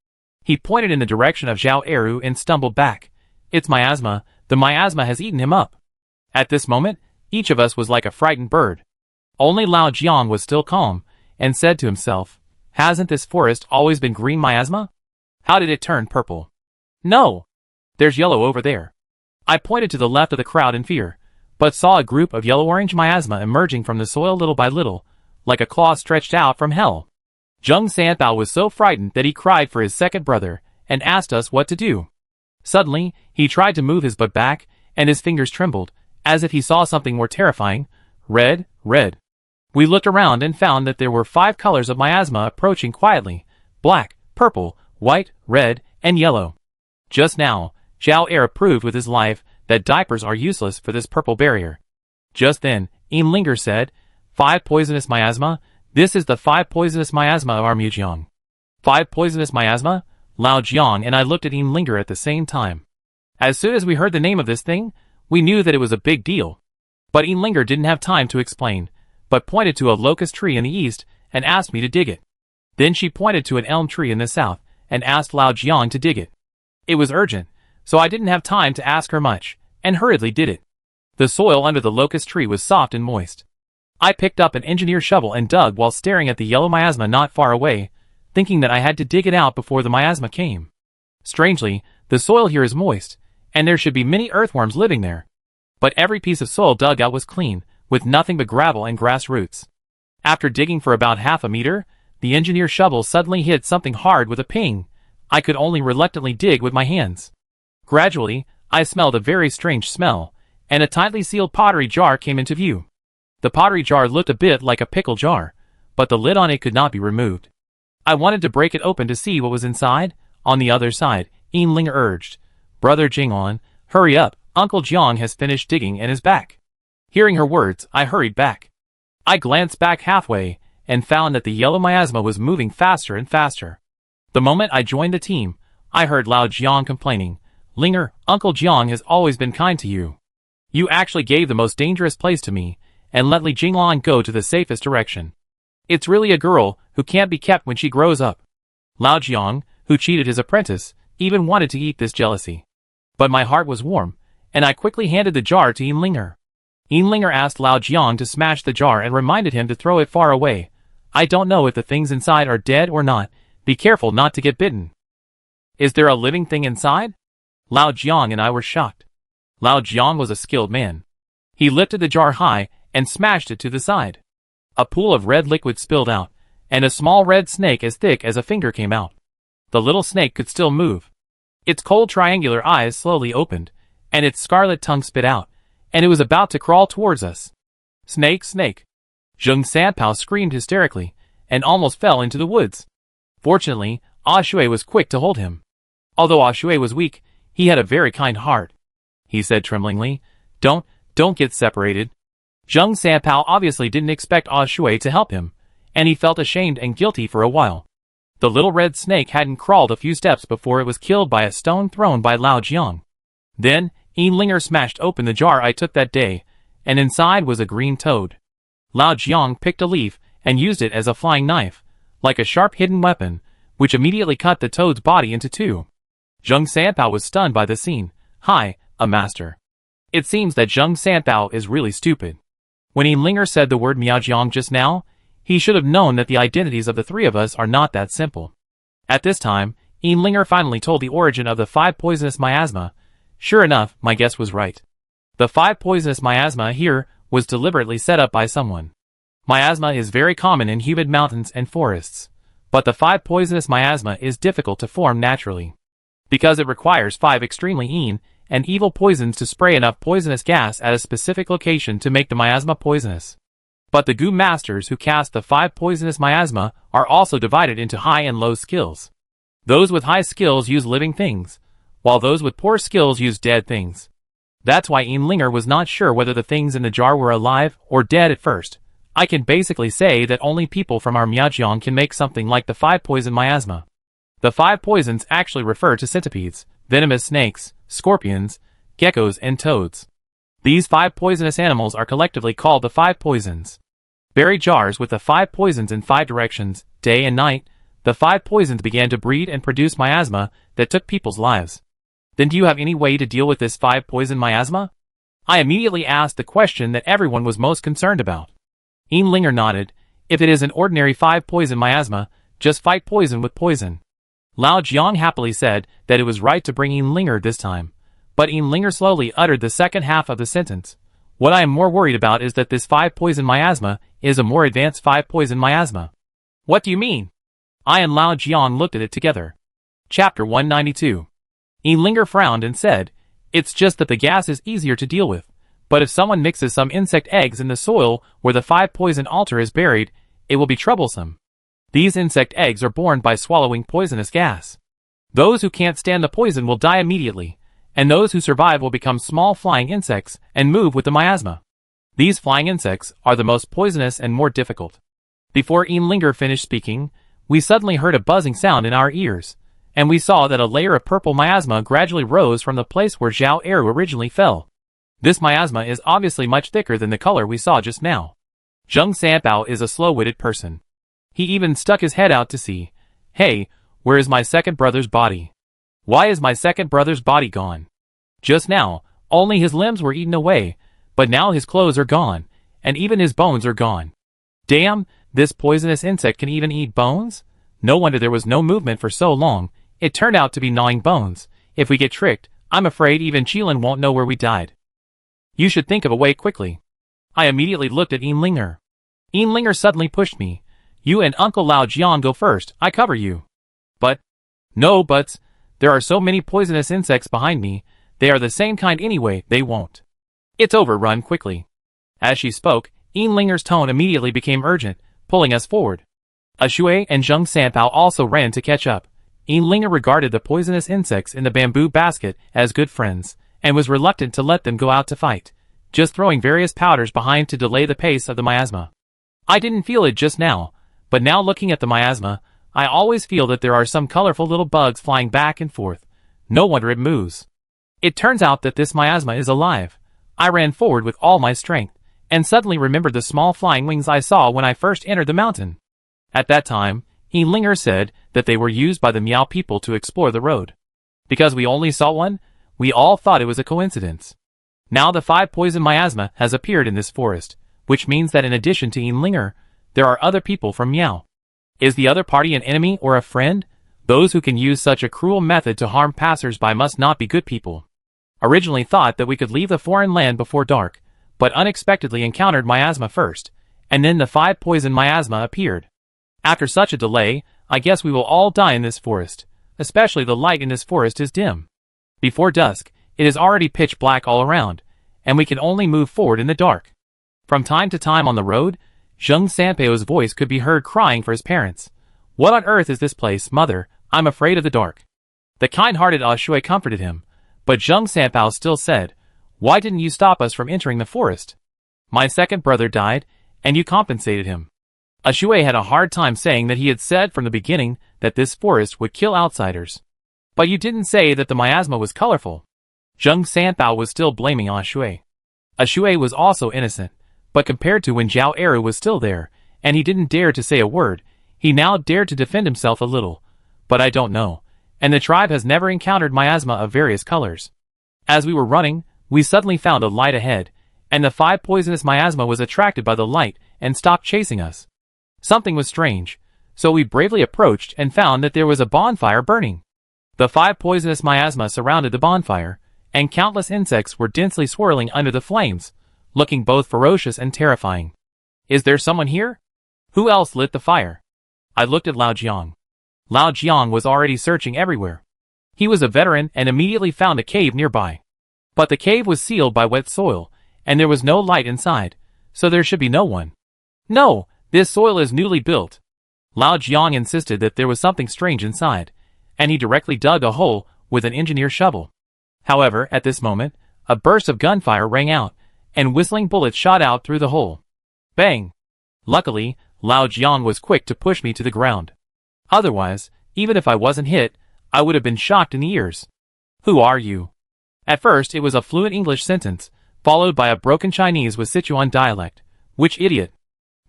He pointed in the direction of Zhao Eru and stumbled back. It's miasma, the miasma has eaten him up. At this moment, each of us was like a frightened bird. Only Lao Jiang was still calm, and said to himself, hasn't this forest always been green miasma? How did it turn purple? No! There's yellow over there. I pointed to the left of the crowd in fear, but saw a group of yellow-orange miasma emerging from the soil little by little, like a claw stretched out from hell. Zheng Sanpao was so frightened that he cried for his second brother, and asked us what to do. Suddenly, he tried to move his butt back, and his fingers trembled, as if he saw something more terrifying. Red, red. We looked around and found that there were 5 colors of miasma approaching quietly: black, purple, white, red, and yellow. Just now, Zhao Era proved with his life that diapers are useless for this purple barrier. Just then, Linger said, 5 poisonous miasma, this is the 5 poisonous miasma of our Mujiang. 5 poisonous miasma? Lao Jiang and I looked at Linger at the same time. As soon as we heard the name of this thing, we knew that it was a big deal. But Linger didn't have time to explain, but pointed to a locust tree in the east and asked me to dig it. Then she pointed to an elm tree in the south and asked Lao Jiang to dig it. It was urgent, so I didn't have time to ask her much, and hurriedly did it. The soil under the locust tree was soft and moist. I picked up an engineer shovel and dug while staring at the yellow miasma not far away, thinking that I had to dig it out before the miasma came. Strangely, the soil here is moist, and there should be many earthworms living there. But every piece of soil dug out was clean, with nothing but gravel and grass roots. After digging for about half a meter, the engineer shovel suddenly hit something hard with a ping. I could only reluctantly dig with my hands. Gradually, I smelled a very strange smell, and a tightly sealed pottery jar came into view. The pottery jar looked a bit like a pickle jar, but the lid on it could not be removed. I wanted to break it open to see what was inside. On the other side, Linger urged, Brother Jing'an, hurry up, Uncle Jiang has finished digging and is back. Hearing her words, I hurried back. I glanced back halfway, and found that the yellow miasma was moving faster and faster. The moment I joined the team, I heard Lao Jiang complaining, Linger, Uncle Jiang has always been kind to you. You actually gave the most dangerous place to me, and let Li Jinglan go to the safest direction. It's really a girl who can't be kept when she grows up. Lao Jiang, who cheated his apprentice, even wanted to eat this jealousy. But my heart was warm, and I quickly handed the jar to Linger. Linger asked Lao Jiang to smash the jar and reminded him to throw it far away. I don't know if the things inside are dead or not. Be careful not to get bitten. Is there a living thing inside? Lao Jiang and I were shocked. Lao Jiang was a skilled man. He lifted the jar high and smashed it to the side. A pool of red liquid spilled out, and a small red snake as thick as a finger came out. The little snake could still move. Its cold triangular eyes slowly opened, and its scarlet tongue spit out, and it was about to crawl towards us. Snake, snake! Zheng Sanpao screamed hysterically, and almost fell into the woods. Fortunately, Ashui was quick to hold him. Although Ashui was weak, he had a very kind heart. He said tremblingly, Don't get separated. Zheng Sanpao obviously didn't expect Ashui to help him, and he felt ashamed and guilty for a while. The little red snake hadn't crawled a few steps before it was killed by a stone thrown by Lao Jiang. Then, Linger smashed open the jar I took that day, and inside was a green toad. Lao Jiang picked a leaf and used it as a flying knife, like a sharp hidden weapon, which immediately cut the toad's body into 2. Zheng Sanpao was stunned by the scene. Hi, a master. It seems that Zheng Sanbao is really stupid. When Yinlinger said the word Miaojiang just now, he should have known that the identities of the three of us are not that simple. At this time, Yinlinger finally told the origin of the 5 poisonous miasma. Sure enough, my guess was right. The 5 poisonous miasma here was deliberately set up by someone. Miasma is very common in humid mountains and forests, but the 5 poisonous miasma is difficult to form naturally, because it requires 5 extremely and evil poisons to spray enough poisonous gas at a specific location to make the miasma poisonous. But the Gu masters who cast the 5 poisonous miasma are also divided into high and low skills. Those with high skills use living things, while those with poor skills use dead things. That's why Yinlinger was not sure whether the things in the jar were alive or dead at first. I can basically say that only people from our Miaojiang can make something like the 5 poison miasma. The 5 poisons actually refer to centipedes, venomous snakes, scorpions, geckos, and toads. These 5 poisonous animals are collectively called the 5 poisons. Buried jars with the 5 poisons in 5 directions, day and night, the 5 poisons began to breed and produce miasma that took people's lives. Then do you have any way to deal with this 5 poison miasma? I immediately asked the question that everyone was most concerned about. Yinlinger nodded. If it is an ordinary 5 poison miasma, just fight poison with poison. Lao Jiang happily said that it was right to bring Yinlinger this time, but Yinlinger slowly uttered the second half of the sentence. What I am more worried about is that this 5 poison miasma is a more advanced 5 poison miasma. What do you mean? I and Lao Jiang looked at it together. Chapter 192. Yinlinger frowned and said, it's just that the gas is easier to deal with, but if someone mixes some insect eggs in the soil where the 5 poison altar is buried, it will be troublesome. These insect eggs are born by swallowing poisonous gas. Those who can't stand the poison will die immediately, and those who survive will become small flying insects and move with the miasma. These flying insects are the most poisonous and more difficult. Before Yinlinger finished speaking, we suddenly heard a buzzing sound in our ears, and we saw that a layer of purple miasma gradually rose from the place where Zhao Eru originally fell. This miasma is obviously much thicker than the color we saw just now. Zheng Sanbao is a slow-witted person. He even stuck his head out to see. Hey, where is my second brother's body? Why is my second brother's body gone? Just now, only his limbs were eaten away, but now his clothes are gone, and even his bones are gone. Damn, this poisonous insect can even eat bones? No wonder there was no movement for so long. It turned out to be gnawing bones. If we get tricked, I'm afraid even Qilin won't know where we died. You should think of a way quickly. I immediately looked at Yinlinger. Yinlinger suddenly pushed me. You and Uncle Lao Jiang go first, I cover you. But, no buts, there are so many poisonous insects behind me, they are the same kind anyway, they won't. It's over, run quickly. As she spoke, Yinlinger's tone immediately became urgent, pulling us forward. Shui and Zheng Sanbao also ran to catch up. Yinlinger regarded the poisonous insects in the bamboo basket as good friends, and was reluctant to let them go out to fight, just throwing various powders behind to delay the pace of the miasma. I didn't feel it just now, but now looking at the miasma, I always feel that there are some colorful little bugs flying back and forth. No wonder it moves. It turns out that this miasma is alive. I ran forward with all my strength, and suddenly remembered the small flying wings I saw when I first entered the mountain. At that time, Yinlinger said that they were used by the Miao people to explore the road. Because we only saw one, we all thought it was a coincidence. Now the 5 poison miasma has appeared in this forest, which means that in addition to Yinlinger, there are other people from Miao. Is the other party an enemy or a friend? Those who can use such a cruel method to harm passers-by must not be good people. Originally thought that we could leave the foreign land before dark, but unexpectedly encountered miasma first, and then the 5 poison miasma appeared. After such a delay, I guess we will all die in this forest, especially the light in this forest is dim. Before dusk, it is already pitch black all around, and we can only move forward in the dark. From time to time on the road, Zheng Sanbao's voice could be heard crying for his parents. What on earth is this place, mother? I'm afraid of the dark. The kind-hearted Shui comforted him, but Zheng Sanbao still said, why didn't you stop us from entering the forest? My second brother died, and you compensated him. Shui had a hard time saying that he had said from the beginning that this forest would kill outsiders. But you didn't say that the miasma was colorful. Zheng Sanbao was still blaming Shui. Shui was also innocent, but compared to when Zhao Eru was still there, and he didn't dare to say a word, he now dared to defend himself a little. But I don't know, and the tribe has never encountered miasma of various colors. As we were running, We suddenly found a light ahead, and the 5 poisonous miasma was attracted by the light and stopped chasing us. Something was strange, so we bravely approached and found that there was a bonfire burning. The 5 poisonous miasma surrounded the bonfire, and countless insects were densely swirling under the flames, looking both ferocious and terrifying. Is there someone here? Who else lit the fire? I looked at Lao Jiang. Lao Jiang was already searching everywhere. He was a veteran and immediately found a cave nearby. But the cave was sealed by wet soil, and there was no light inside, so there should be no one. No, this soil is newly built. Lao Jiang insisted that there was something strange inside, and he directly dug a hole with an engineer's shovel. However, at this moment, a burst of gunfire rang out, and whistling bullets shot out through the hole. Bang! Luckily, Lao Jiang was quick to push me to the ground. Otherwise, even if I wasn't hit, I would have been shocked in the ears. Who are you? At first it was a fluent English sentence, followed by a broken Chinese with Sichuan dialect. Which idiot?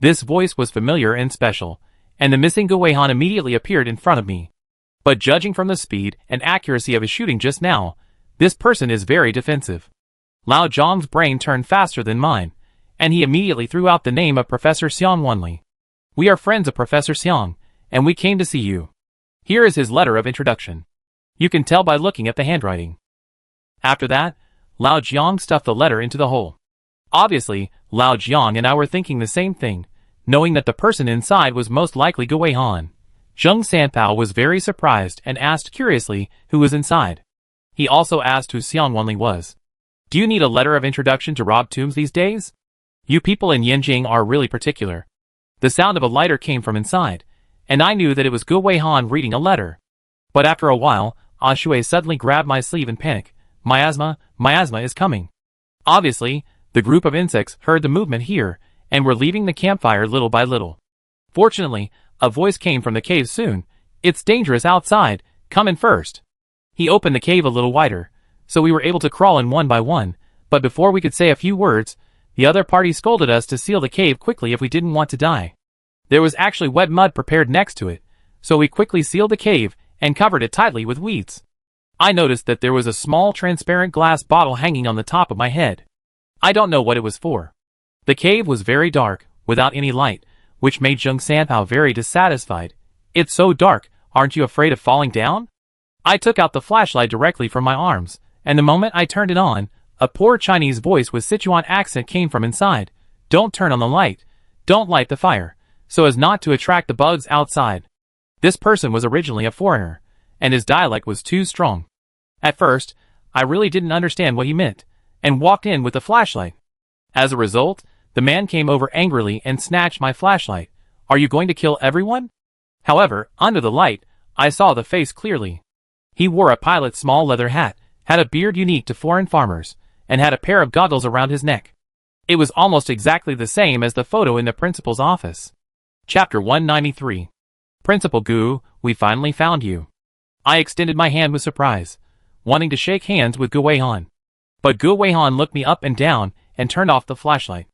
This voice was familiar and special, and the missing Gu Weihan immediately appeared in front of me. But judging from the speed and accuracy of his shooting just now, this person is very defensive. Lao Jiang's brain turned faster than mine, and he immediately threw out the name of Professor Xiang Wanli. We are friends of Professor Xiang, and we came to see you. Here is his letter of introduction. You can tell by looking at the handwriting. After that, Lao Jiang stuffed the letter into the hole. Obviously, Lao Jiang and I were thinking the same thing, knowing that the person inside was most likely Gu Weihan. Zheng Sanpao was very surprised and asked curiously who was inside. He also asked who Xiang Wanli was. Do you need a letter of introduction to rob tombs these days? You people in Yanjing are really particular. The sound of a lighter came from inside, and I knew that it was Gu Weihan reading a letter. But after a while, Shui suddenly grabbed my sleeve in panic. Miasma is coming. Obviously, the group of insects heard the movement here, and were leaving the campfire little by little. Fortunately, a voice came from the cave soon. It's dangerous outside, come in first. He opened the cave a little wider, so we were able to crawl in one by one, but before we could say a few words, the other party scolded us to seal the cave quickly if we didn't want to die. There was actually wet mud prepared next to it, so we quickly sealed the cave and covered it tightly with weeds. I noticed that there was a small transparent glass bottle hanging on the top of my head. I don't know what it was for. The cave was very dark, without any light, which made Zheng Sanpao very dissatisfied. It's so dark, aren't you afraid of falling down? I took out the flashlight directly from my arms, and the moment I turned it on, a poor Chinese voice with Sichuan accent came from inside. Don't turn on the light. Don't light the fire, so as not to attract the bugs outside. This person was originally a foreigner, and his dialect was too strong. At first, I really didn't understand what he meant, and walked in with the flashlight. As a result, the man came over angrily and snatched my flashlight. Are you going to kill everyone? However, under the light, I saw the face clearly. He wore a pilot's small leather hat, had a beard unique to foreign farmers, and had a pair of goggles around his neck. It was almost exactly the same as the photo in the principal's office. Chapter 193. Principal Gu, we finally found you. I extended my hand with surprise, wanting to shake hands with Gu Weihan. But Gu Weihan looked me up and down and turned off the flashlight.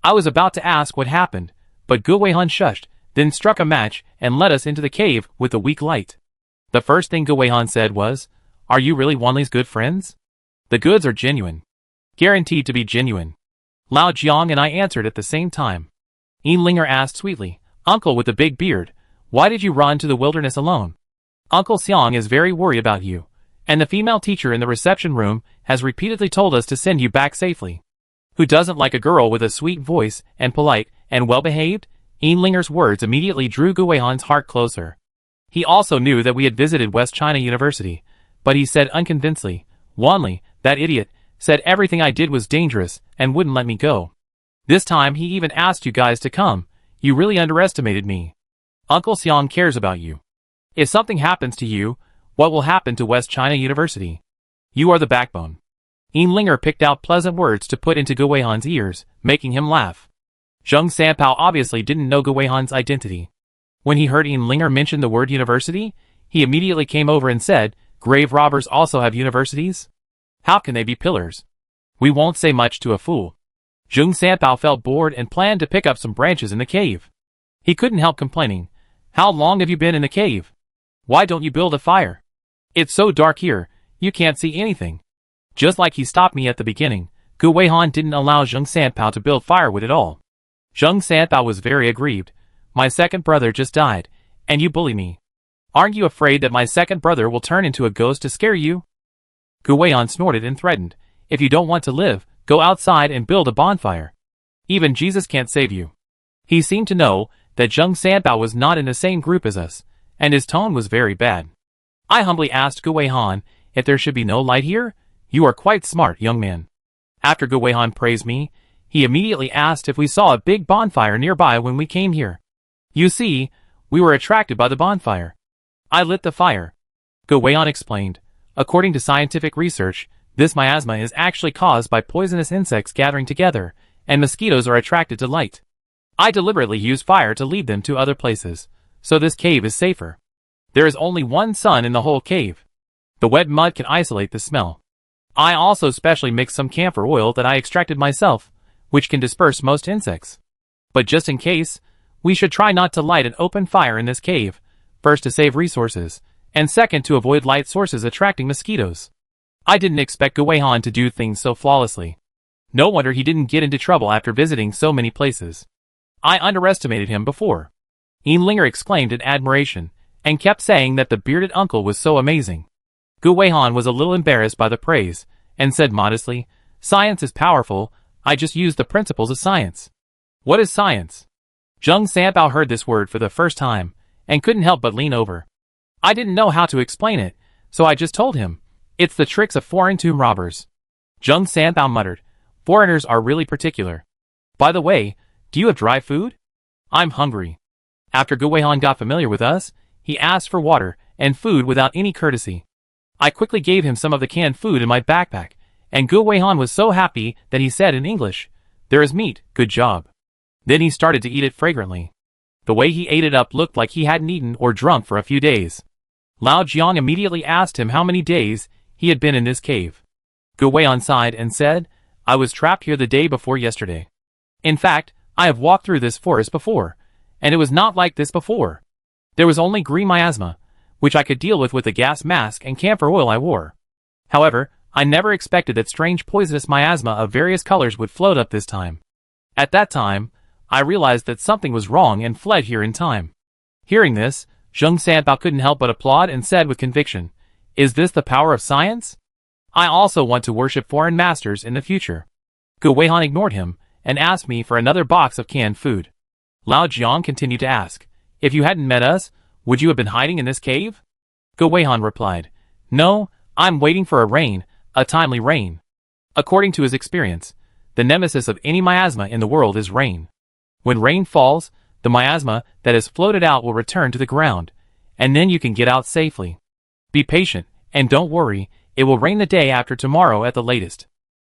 I was about to ask what happened, but Gu Weihan shushed, then struck a match and led us into the cave with the weak light. The first thing Gu Weihan said was, "Are you really Wanli's good friends?" "The goods are genuine. Guaranteed to be genuine." Lao Jiang and I answered at the same time. Linger asked sweetly, "Uncle with the big beard, why did you run to the wilderness alone?" "Uncle Xiang is very worried about you, and the female teacher in the reception room has repeatedly told us to send you back safely." "Who doesn't like a girl with a sweet voice and polite and well-behaved?" Linger's words immediately drew Gu Weihan's heart closer. He also knew that we had visited West China University, but he said unconvincingly, "Wanli, that idiot, said everything I did was dangerous and wouldn't let me go. This time he even asked you guys to come. You really underestimated me. Uncle Xiang cares about you. If something happens to you, what will happen to West China University? You are the backbone." Linger picked out pleasant words to put into Gu Weihan's ears, making him laugh. Zheng Sanpao obviously didn't know Gu Weihan's identity. When he heard Linger mention the word university, he immediately came over and said, "Grave robbers also have universities? How can they be pillars? We won't say much to a fool." Zheng Sanpao felt bored and planned to pick up some branches in the cave. He couldn't help complaining. "How long have you been in the cave? Why don't you build a fire? It's so dark here, you can't see anything." Just like he stopped me at the beginning, Gu Weihan didn't allow Zheng Sanpao to build firewood at all. Zheng Sanpao was very aggrieved. My second brother just died, and you bully me. Aren't you afraid that my second brother will turn into a ghost to scare you? Gu Weihan snorted and threatened, if you don't want to live, go outside and build a bonfire. Even Jesus can't save you. He seemed to know that Zheng Sanpao was not in the same group as us, and his tone was very bad. I humbly asked Gu Weihan if there should be no light here. You are quite smart, young man. After Gu Weihan praised me, he immediately asked if we saw a big bonfire nearby when we came here. You see, we were attracted by the bonfire. I lit the fire. Gu Weihan explained, according to scientific research, this miasma is actually caused by poisonous insects gathering together, and mosquitoes are attracted to light. I deliberately use fire to lead them to other places, so this cave is safer. There is only one sun in the whole cave. The wet mud can isolate the smell. I also specially mixed some camphor oil that I extracted myself, which can disperse most insects. But just in case, we should try not to light an open fire in this cave, first to save resources, and second to avoid light sources attracting mosquitoes. I didn't expect Gu Weihan to do things so flawlessly. No wonder he didn't get into trouble after visiting so many places. I underestimated him before. Linger exclaimed in admiration, and kept saying that the bearded uncle was so amazing. Gu Weihan was a little embarrassed by the praise, and said modestly, science is powerful, I just used the principles of science. What is science? Zheng Sanpao heard this word for the first time, and couldn't help but lean over. I didn't know how to explain it, so I just told him, it's the tricks of foreign tomb robbers. Zheng Sanpao muttered, foreigners are really particular. By the way, do you have dry food? I'm hungry. After Gu Weihan got familiar with us, he asked for water and food without any courtesy. I quickly gave him some of the canned food in my backpack, and Gu Weihan was so happy that he said in English, there is meat, good job. Then he started to eat it fragrantly. The way he ate it up looked like he hadn't eaten or drunk for a few days. Lao Jiang immediately asked him how many days he had been in this cave. Gu Weihan sighed and said, I was trapped here the day before yesterday. In fact, I have walked through this forest before, and it was not like this before. There was only green miasma, which I could deal with the gas mask and camphor oil I wore. However, I never expected that strange poisonous miasma of various colors would float up this time. At that time, I realized that something was wrong and fled here in time. Hearing this, Zheng Sanpao couldn't help but applaud and said with conviction, is this the power of science? I also want to worship foreign masters in the future. Gu Weihan ignored him, and asked me for another box of canned food. Lao Jiang continued to ask, if you hadn't met us, would you have been hiding in this cave? Gu Weihan replied, no, I'm waiting for a timely rain. According to his experience, the nemesis of any miasma in the world is rain. When rain falls, the miasma that has floated out will return to the ground, and then you can get out safely. Be patient, and don't worry, it will rain the day after tomorrow at the latest.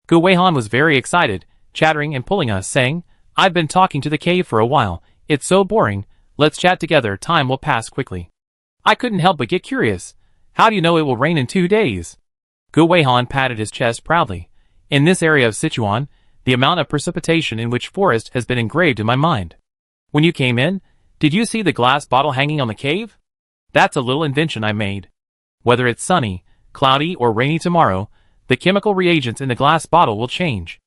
Gu Weihan was very excited, chattering and pulling us, saying, I've been talking to the cave for a while, it's so boring, let's chat together, time will pass quickly. I couldn't help but get curious, how do you know it will rain in 2 days? Gu Weihan patted his chest proudly. In this area of Sichuan, the amount of precipitation in which forest has been engraved in my mind. When you came in, did you see the glass bottle hanging on the cave? That's a little invention I made. Whether it's sunny, cloudy, or rainy tomorrow, the chemical reagents in the glass bottle will change.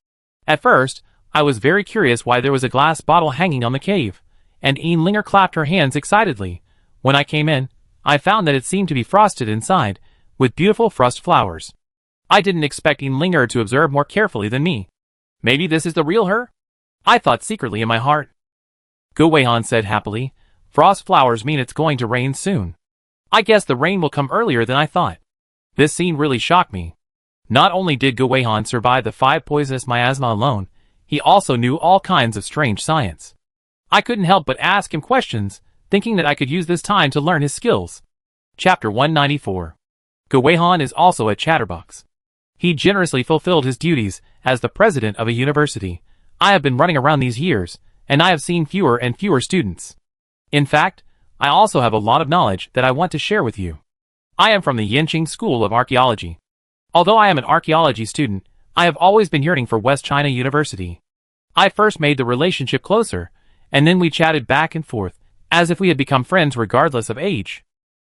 At first, I was very curious why there was a glass bottle hanging on the cave, and Linger clapped her hands excitedly. When I came in, I found that it seemed to be frosted inside, with beautiful frost flowers. I didn't expect Linger to observe more carefully than me. Maybe this is the real her? I thought secretly in my heart. Gu Weihan said happily, frost flowers mean it's going to rain soon. I guess the rain will come earlier than I thought. This scene really shocked me. Not only did Gu Weihan survive the 5 poisonous miasma alone, he also knew all kinds of strange science. I couldn't help but ask him questions, thinking that I could use this time to learn his skills. Chapter 194. Gu Weihan is also a chatterbox. He generously fulfilled his duties as the president of a university. I have been running around these years, and I have seen fewer and fewer students. In fact, I also have a lot of knowledge that I want to share with you. I am from the Yanqing School of Archaeology. Although I am an archaeology student, I have always been yearning for West China University. I first made the relationship closer, and then we chatted back and forth, as if we had become friends regardless of age.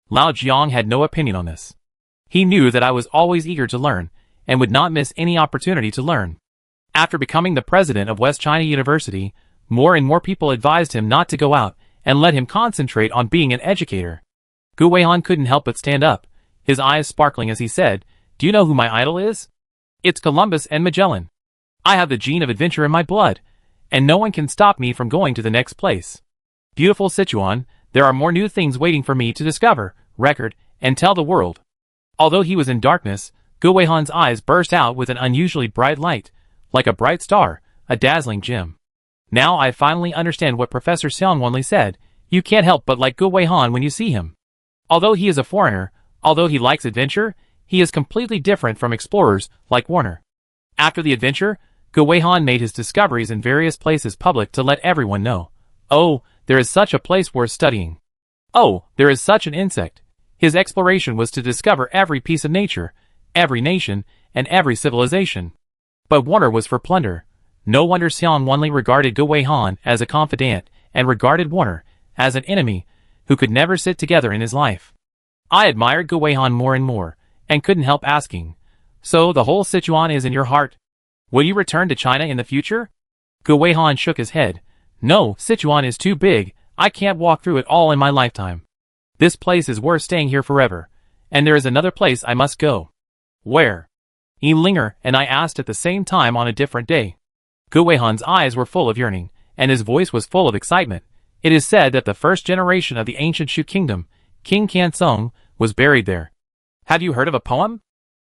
Lao Jiang had no opinion on this. He knew that I was always eager to learn, and would not miss any opportunity to learn. After becoming the president of West China University, more and more people advised him not to go out and let him concentrate on being an educator. Gu Weihan couldn't help but stand up, his eyes sparkling as he said, "Do you know who my idol is? It's Columbus and Magellan. I have the gene of adventure in my blood, and no one can stop me from going to the next place. Beautiful Sichuan, there are more new things waiting for me to discover, record, and tell the world." Although he was in darkness, Gu Weihan's eyes burst out with an unusually bright light, like a bright star, a dazzling gem. "Now I finally understand what Professor Xiang Wanli said. You can't help but like Gu Weihan when you see him. Although he is a foreigner, although he likes adventure, he is completely different from explorers like Warner." After the adventure, Gu Weihan made his discoveries in various places public to let everyone know. "Oh, there is such a place worth studying. Oh, there is such an insect." His exploration was to discover every piece of nature, every nation, and every civilization. But Warner was for plunder. No wonder Xiang Wanli regarded Gu Weihan as a confidant and regarded Warner as an enemy who could never sit together in his life. I admired Gu Weihan more and more, and couldn't help asking, "So the whole Sichuan is in your heart? Will you return to China in the future?" Gu Weihan shook his head. "No, Sichuan is too big, I can't walk through it all in my lifetime. This place is worth staying here forever, and there is another place I must go." "Where?" Linger and I asked at the same time on a different day. Gu Weihan's eyes were full of yearning, and his voice was full of excitement. "It is said that the first generation of the ancient Shu kingdom, King Kansong, was buried there. Have you heard of a poem?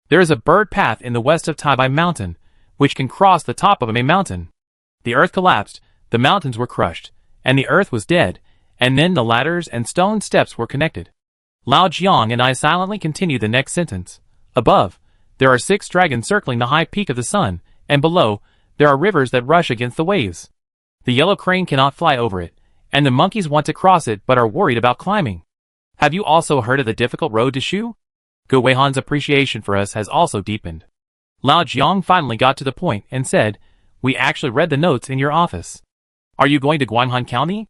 There is a bird path in the west of Taibai Mountain, which can cross the top of a mountain. The earth collapsed, the mountains were crushed, and the earth was dead, and then the ladders and stone steps were connected." Lao Jiang and I silently continued the next sentence. "Above, there are 6 dragons circling the high peak of the sun, and below, there are rivers that rush against the waves. The yellow crane cannot fly over it, and the monkeys want to cross it but are worried about climbing. Have you also heard of the difficult road to Shu?" Gu Weihan's appreciation for us has also deepened. Lao Jiang finally got to the point and said, "We actually read the notes in your office. Are you going to Guanghan County?"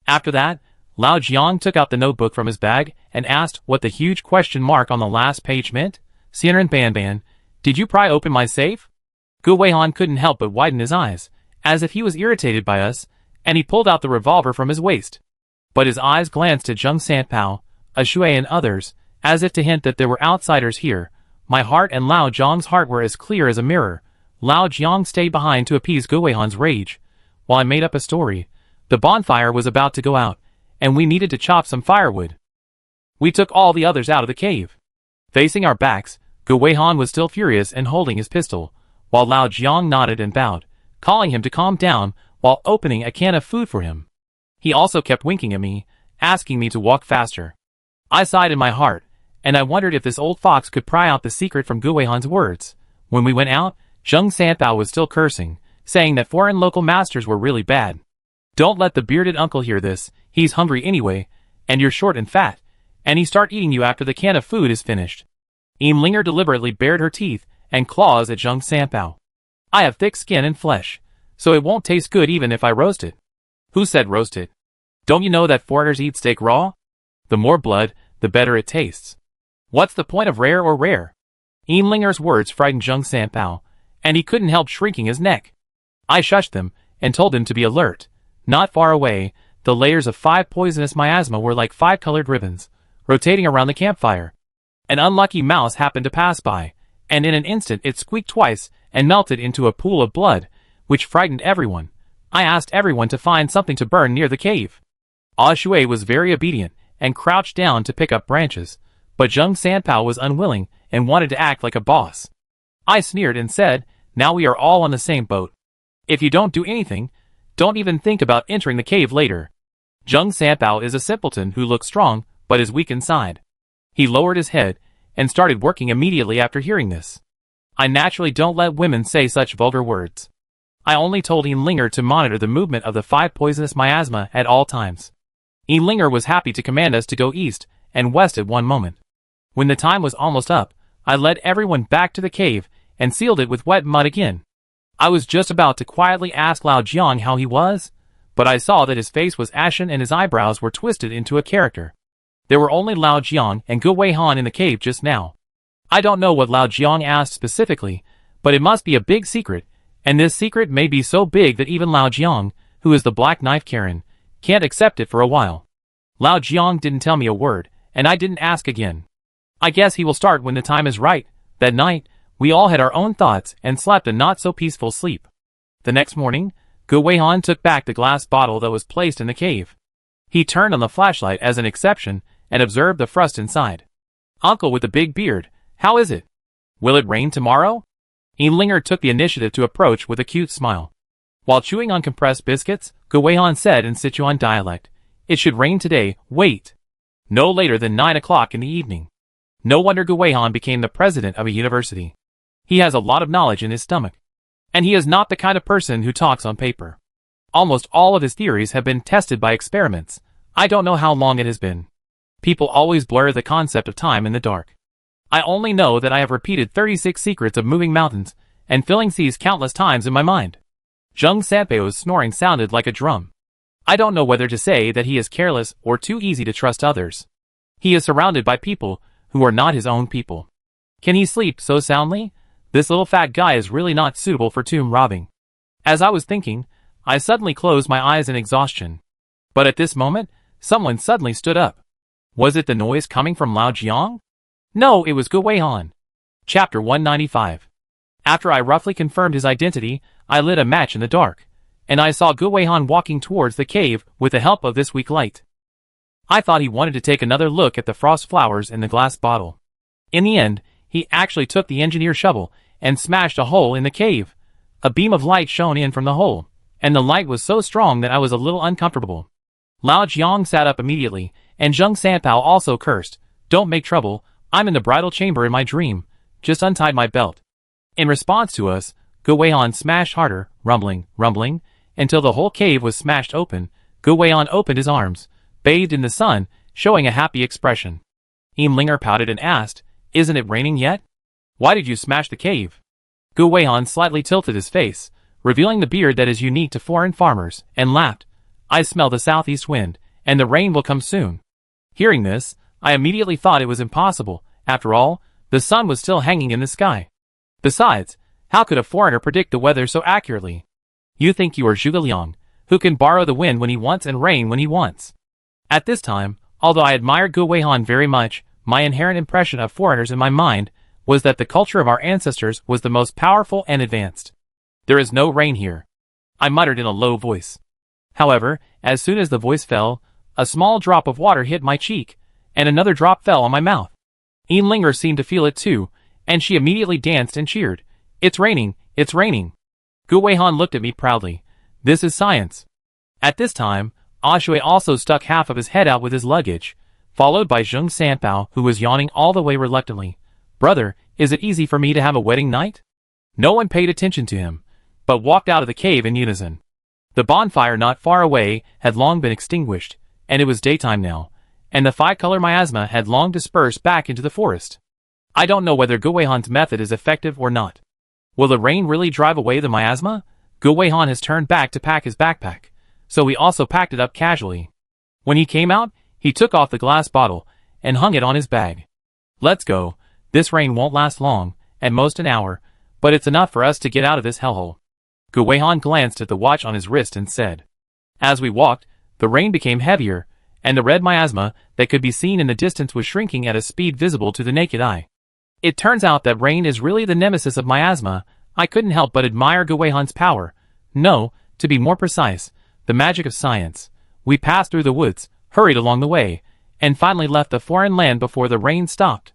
After that, Lao Jiang took out the notebook from his bag and asked what the huge question mark on the last page meant. "Xianren Banban, did you pry open my safe?" Gu Weihan couldn't help but widen his eyes, as if he was irritated by us, and he pulled out the revolver from his waist. But his eyes glanced at Zheng Sanpao, Shui and others, as if to hint that there were outsiders here. My heart and Lao Jiang's heart were as clear as a mirror. Lao Jiang stayed behind to appease Gu Weihan's rage, while I made up a story. The bonfire was about to go out, and we needed to chop some firewood. We took all the others out of the cave. Facing our backs, Gu Weihan was still furious and holding his pistol, while Lao Jiang nodded and bowed, calling him to calm down while opening a can of food for him. He also kept winking at me, asking me to walk faster. I sighed in my heart, and I wondered if this old fox could pry out the secret from Gu Weihan's words. When we went out, Zheng Sanpao was still cursing, saying that foreign local masters were really bad. "Don't let the bearded uncle hear this, he's hungry anyway, and you're short and fat, and he start eating you after the can of food is finished." Linger deliberately bared her teeth and claws at Zheng Sanpao. "I have thick skin and flesh, so it won't taste good even if I roast it." "Who said roast it? Don't you know that foreigners eat steak raw? The more blood, the better it tastes. What's the point of rare or rare?" Linger's words frightened Zheng Sanpao, and he couldn't help shrinking his neck. I shushed them and told him to be alert. Not far away, the layers of 5 poisonous miasma were like 5 colored ribbons, rotating around the campfire. An unlucky mouse happened to pass by, and in an instant it squeaked twice and melted into a pool of blood, which frightened everyone. I asked everyone to find something to burn near the cave. Shui was very obedient and crouched down to pick up branches, but Zheng Sanpao was unwilling and wanted to act like a boss. I sneered and said, "Now we are all on the same boat. If you don't do anything, don't even think about entering the cave later." Zheng Sanpao is a simpleton who looks strong, but is weak inside. He lowered his head and started working immediately after hearing this. I naturally don't let women say such vulgar words. I only told Linger to monitor the movement of the 5 poisonous miasma at all times. Linger was happy to command us to go east and west at one moment. When the time was almost up, I led everyone back to the cave and sealed it with wet mud again. I was just about to quietly ask Lao Jiang how he was, but I saw that his face was ashen and his eyebrows were twisted into a character. There were only Lao Jiang and Gu Weihan in the cave just now. I don't know what Lao Jiang asked specifically, but it must be a big secret, and this secret may be so big that even Lao Jiang, who is the Black Knife Karen, can't accept it for a while. Lao Jiang didn't tell me a word, and I didn't ask again. I guess he will start when the time is right. That night, we all had our own thoughts and slept a not-so-peaceful sleep. The next morning, Gu Weihan took back the glass bottle that was placed in the cave. He turned on the flashlight as an exception and observed the frost inside. "Uncle with the big beard, how is it? Will it rain tomorrow?" Linger took the initiative to approach with a cute smile. While chewing on compressed biscuits, Gu Weihan said in Sichuan dialect, "It should rain today, wait. No later than 9 o'clock in the evening." No wonder Gu Weihan became the president of a university. He has a lot of knowledge in his stomach. And he is not the kind of person who talks on paper. Almost all of his theories have been tested by experiments. I don't know how long it has been. People always blur the concept of time in the dark. I only know that I have repeated 36 secrets of moving mountains and filling seas countless times in my mind. Zheng Sanpeo's snoring sounded like a drum. I don't know whether to say that he is careless or too easy to trust others. He is surrounded by people who are not his own people. Can he sleep so soundly? This little fat guy is really not suitable for tomb robbing. As I was thinking, I suddenly closed my eyes in exhaustion. But at this moment, someone suddenly stood up. Was it the noise coming from Lao Jiang? No, it was Gu Weihan. Chapter 195. After I roughly confirmed his identity, I lit a match in the dark, and I saw Gu Weihan walking towards the cave with the help of this weak light. I thought he wanted to take another look at the frost flowers in the glass bottle. In the end, he actually took the engineer shovel and smashed a hole in the cave. A beam of light shone in from the hole, and the light was so strong that I was a little uncomfortable. Lao Jiang sat up immediately, and Zheng Sanpao also cursed, "Don't make trouble, I'm in the bridal chamber in my dream, just untied my belt." In response to us, Gu Weihan smashed harder, rumbling, until the whole cave was smashed open. Gu Weihan opened his arms, bathed in the sun, showing a happy expression. Linger pouted and asked, "Isn't it raining yet? Why did you smash the cave?" Gu Weihan slightly tilted his face, revealing the beard that is unique to foreign farmers, and laughed. "I smell the southeast wind, and the rain will come soon." Hearing this, I immediately thought it was impossible. After all, the sun was still hanging in the sky. Besides, how could a foreigner predict the weather so accurately? You think you are Zhuge Liang, who can borrow the wind when he wants and rain when he wants. At this time, although I admired Gu Weihan very much, my inherent impression of foreigners in my mind was that the culture of our ancestors was the most powerful and advanced. "There is no rain here," I muttered in a low voice. However, as soon as the voice fell, a small drop of water hit my cheek, and another drop fell on my mouth. Linger seemed to feel it too, and she immediately danced and cheered. "It's raining, it's raining." Gu Weihan looked at me proudly. "This is science." At this time, Ashui also stuck half of his head out with his luggage, followed by Zheng Sanpao, who was yawning all the way reluctantly. "Brother, is it easy for me to have a wedding night?" No one paid attention to him, but walked out of the cave in unison. The bonfire not far away had long been extinguished, and it was daytime now, and the five-color miasma had long dispersed back into the forest. I don't know whether Gu Weihan's method is effective or not. Will the rain really drive away the miasma? Gu Weihan has turned back to pack his backpack, so he also packed it up casually. When he came out, he took off the glass bottle and hung it on his bag. "Let's go. This rain won't last long, at most an hour, but it's enough for us to get out of this hellhole." Gu Weihan glanced at the watch on his wrist and said. As we walked, the rain became heavier, and the red miasma that could be seen in the distance was shrinking at a speed visible to the naked eye. It turns out that rain is really the nemesis of miasma. I couldn't help but admire Gu Weihan's power. No, to be more precise, the magic of science. We passed through the woods, hurried along the way, and finally left the foreign land before the rain stopped.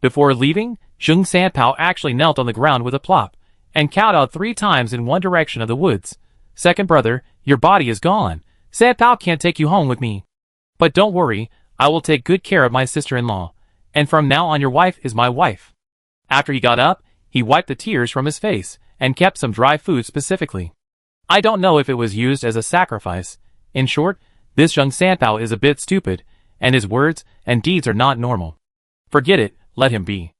Before leaving, Zheng Sanpao actually knelt on the ground with a plop, and kowtowed 3 times in one direction of the woods. "Second brother, your body is gone. Sanpao can't take you home with me. But don't worry, I will take good care of my sister-in-law, and from now on your wife is my wife." After he got up, he wiped the tears from his face, and kept some dry food specifically. I don't know if it was used as a sacrifice. In short, this Zheng Sanpao is a bit stupid, and his words and deeds are not normal. Forget it, let him be.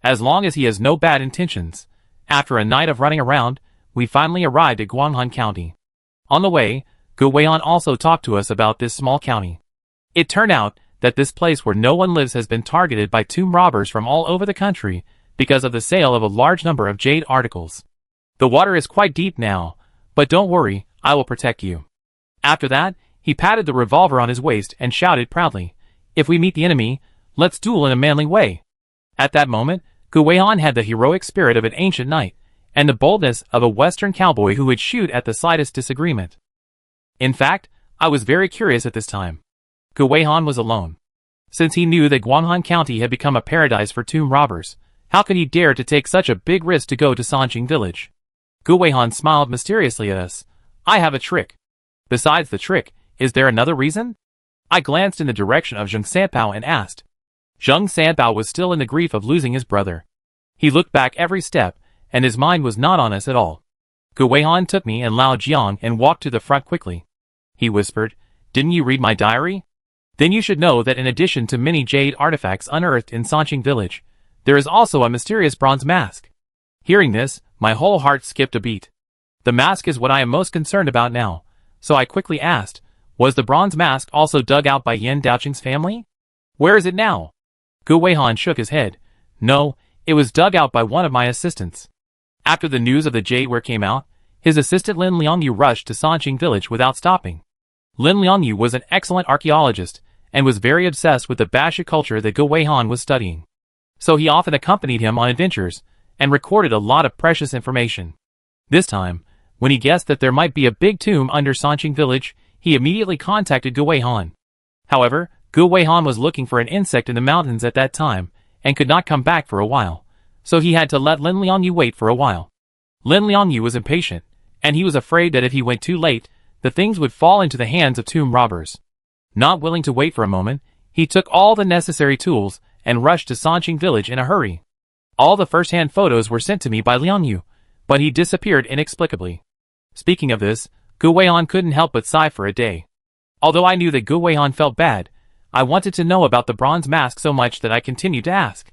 As long as he has no bad intentions. After a night of running around, we finally arrived at Guanghan County. On the way, Gu Weihan also talked to us about this small county. It turned out that this place where no one lives has been targeted by tomb robbers from all over the country because of the sale of a large number of jade articles. The water is quite deep now, but don't worry, I will protect you." After that, he patted the revolver on his waist and shouted proudly, "If we meet the enemy, let's duel in a manly way." At that moment, Gu Weihan had the heroic spirit of an ancient knight, and the boldness of a Western cowboy who would shoot at the slightest disagreement. In fact, I was very curious at this time. Gu Weihan was alone. Since he knew that Guanghan County had become a paradise for tomb robbers, how could he dare to take such a big risk to go to Sanqing village? Gu Weihan smiled mysteriously at us. "I have a trick." "Besides the trick, is there another reason?" I glanced in the direction of Zheng Sanpao and asked. Zheng Sanpao was still in the grief of losing his brother. He looked back every step, and his mind was not on us at all. Gu Weihan took me and Lao Jiang and walked to the front quickly. He whispered, "Didn't you read my diary? Then you should know that in addition to many jade artifacts unearthed in Sanqing village, there is also a mysterious bronze mask." Hearing this, my whole heart skipped a beat. The mask is what I am most concerned about now, so I quickly asked, "Was the bronze mask also dug out by Yan Daoqing's family? Where is it now?" Gu Weihan shook his head. "No, it was dug out by one of my assistants." After the news of the jadeware came out, his assistant Lin Liangyu rushed to Sanqing village without stopping. Lin Liangyu was an excellent archaeologist and was very obsessed with the Basha culture that Gu Weihan was studying. So he often accompanied him on adventures and recorded a lot of precious information. This time, when he guessed that there might be a big tomb under Sanqing village, he immediately contacted Gu Weihan. However, Gu Weihan was looking for an insect in the mountains at that time and could not come back for a while, so he had to let Lin Liangyu wait for a while. Lin Liangyu was impatient, and he was afraid that if he went too late, the things would fall into the hands of tomb robbers. Not willing to wait for a moment, he took all the necessary tools and rushed to Sanqing village in a hurry. All the first-hand photos were sent to me by Liangyu, but he disappeared inexplicably. Speaking of this, Gu Weihan couldn't help but sigh for a day. Although I knew that Gu Weihan felt bad, I wanted to know about the bronze mask so much that I continued to ask.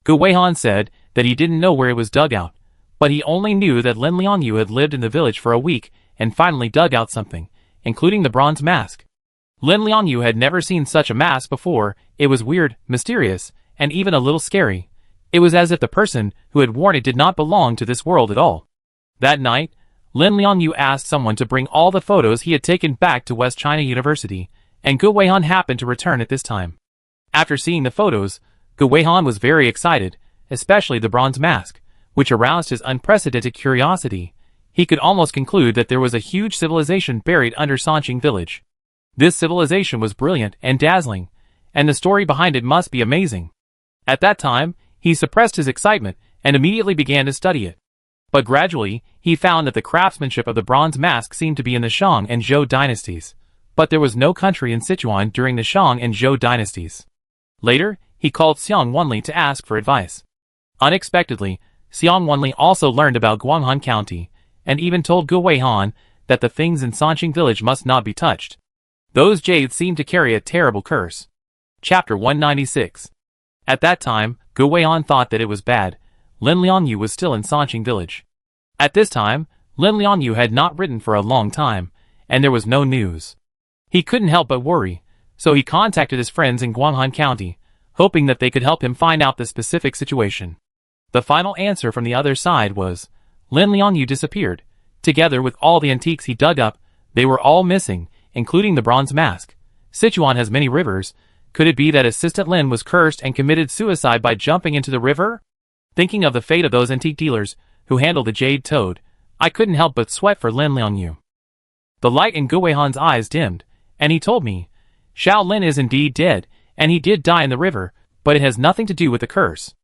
Gu Weihan said that he didn't know where it was dug out, but he only knew that Lin Liangyu had lived in the village for a week and finally dug out something, including the bronze mask. Lin Liangyu had never seen such a mask before. It was weird, mysterious, and even a little scary. It was as if the person who had worn it did not belong to this world at all. That night, Lin Liangyu asked someone to bring all the photos he had taken back to West China University, and Gu Weihan happened to return at this time. After seeing the photos, Gu Weihan was very excited, especially the bronze mask, which aroused his unprecedented curiosity. He could almost conclude that there was a huge civilization buried under Sanqing village. This civilization was brilliant and dazzling, and the story behind it must be amazing. At that time, he suppressed his excitement and immediately began to study it. But gradually, he found that the craftsmanship of the bronze mask seemed to be in the Shang and Zhou dynasties, but there was no country in Sichuan during the Shang and Zhou dynasties. Later, he called Xiang Wenli to ask for advice. Unexpectedly, Xiang Wenli also learned about Guanghan County, and even told Gu Weihan that the things in Sanqing village must not be touched. Those jades seemed to carry a terrible curse. Chapter 196. At that time, Gu Weihan thought that it was bad. Lin Liangyu was still in Sanqing village. At this time, Lin Liangyu had not written for a long time, and there was no news. He couldn't help but worry, so he contacted his friends in Guanghan County, hoping that they could help him find out the specific situation. The final answer from the other side was, Lin Liangyu disappeared. Together with all the antiques he dug up, they were all missing, including the bronze mask. Sichuan has many rivers. Could it be that Assistant Lin was cursed and committed suicide by jumping into the river? Thinking of the fate of those antique dealers who handled the jade toad, I couldn't help but sweat for Lin Liangyu. The light in Gu Weihan's eyes dimmed, and he told me, Xiao Lin is indeed dead, and he did die in the river, but it has nothing to do with the curse.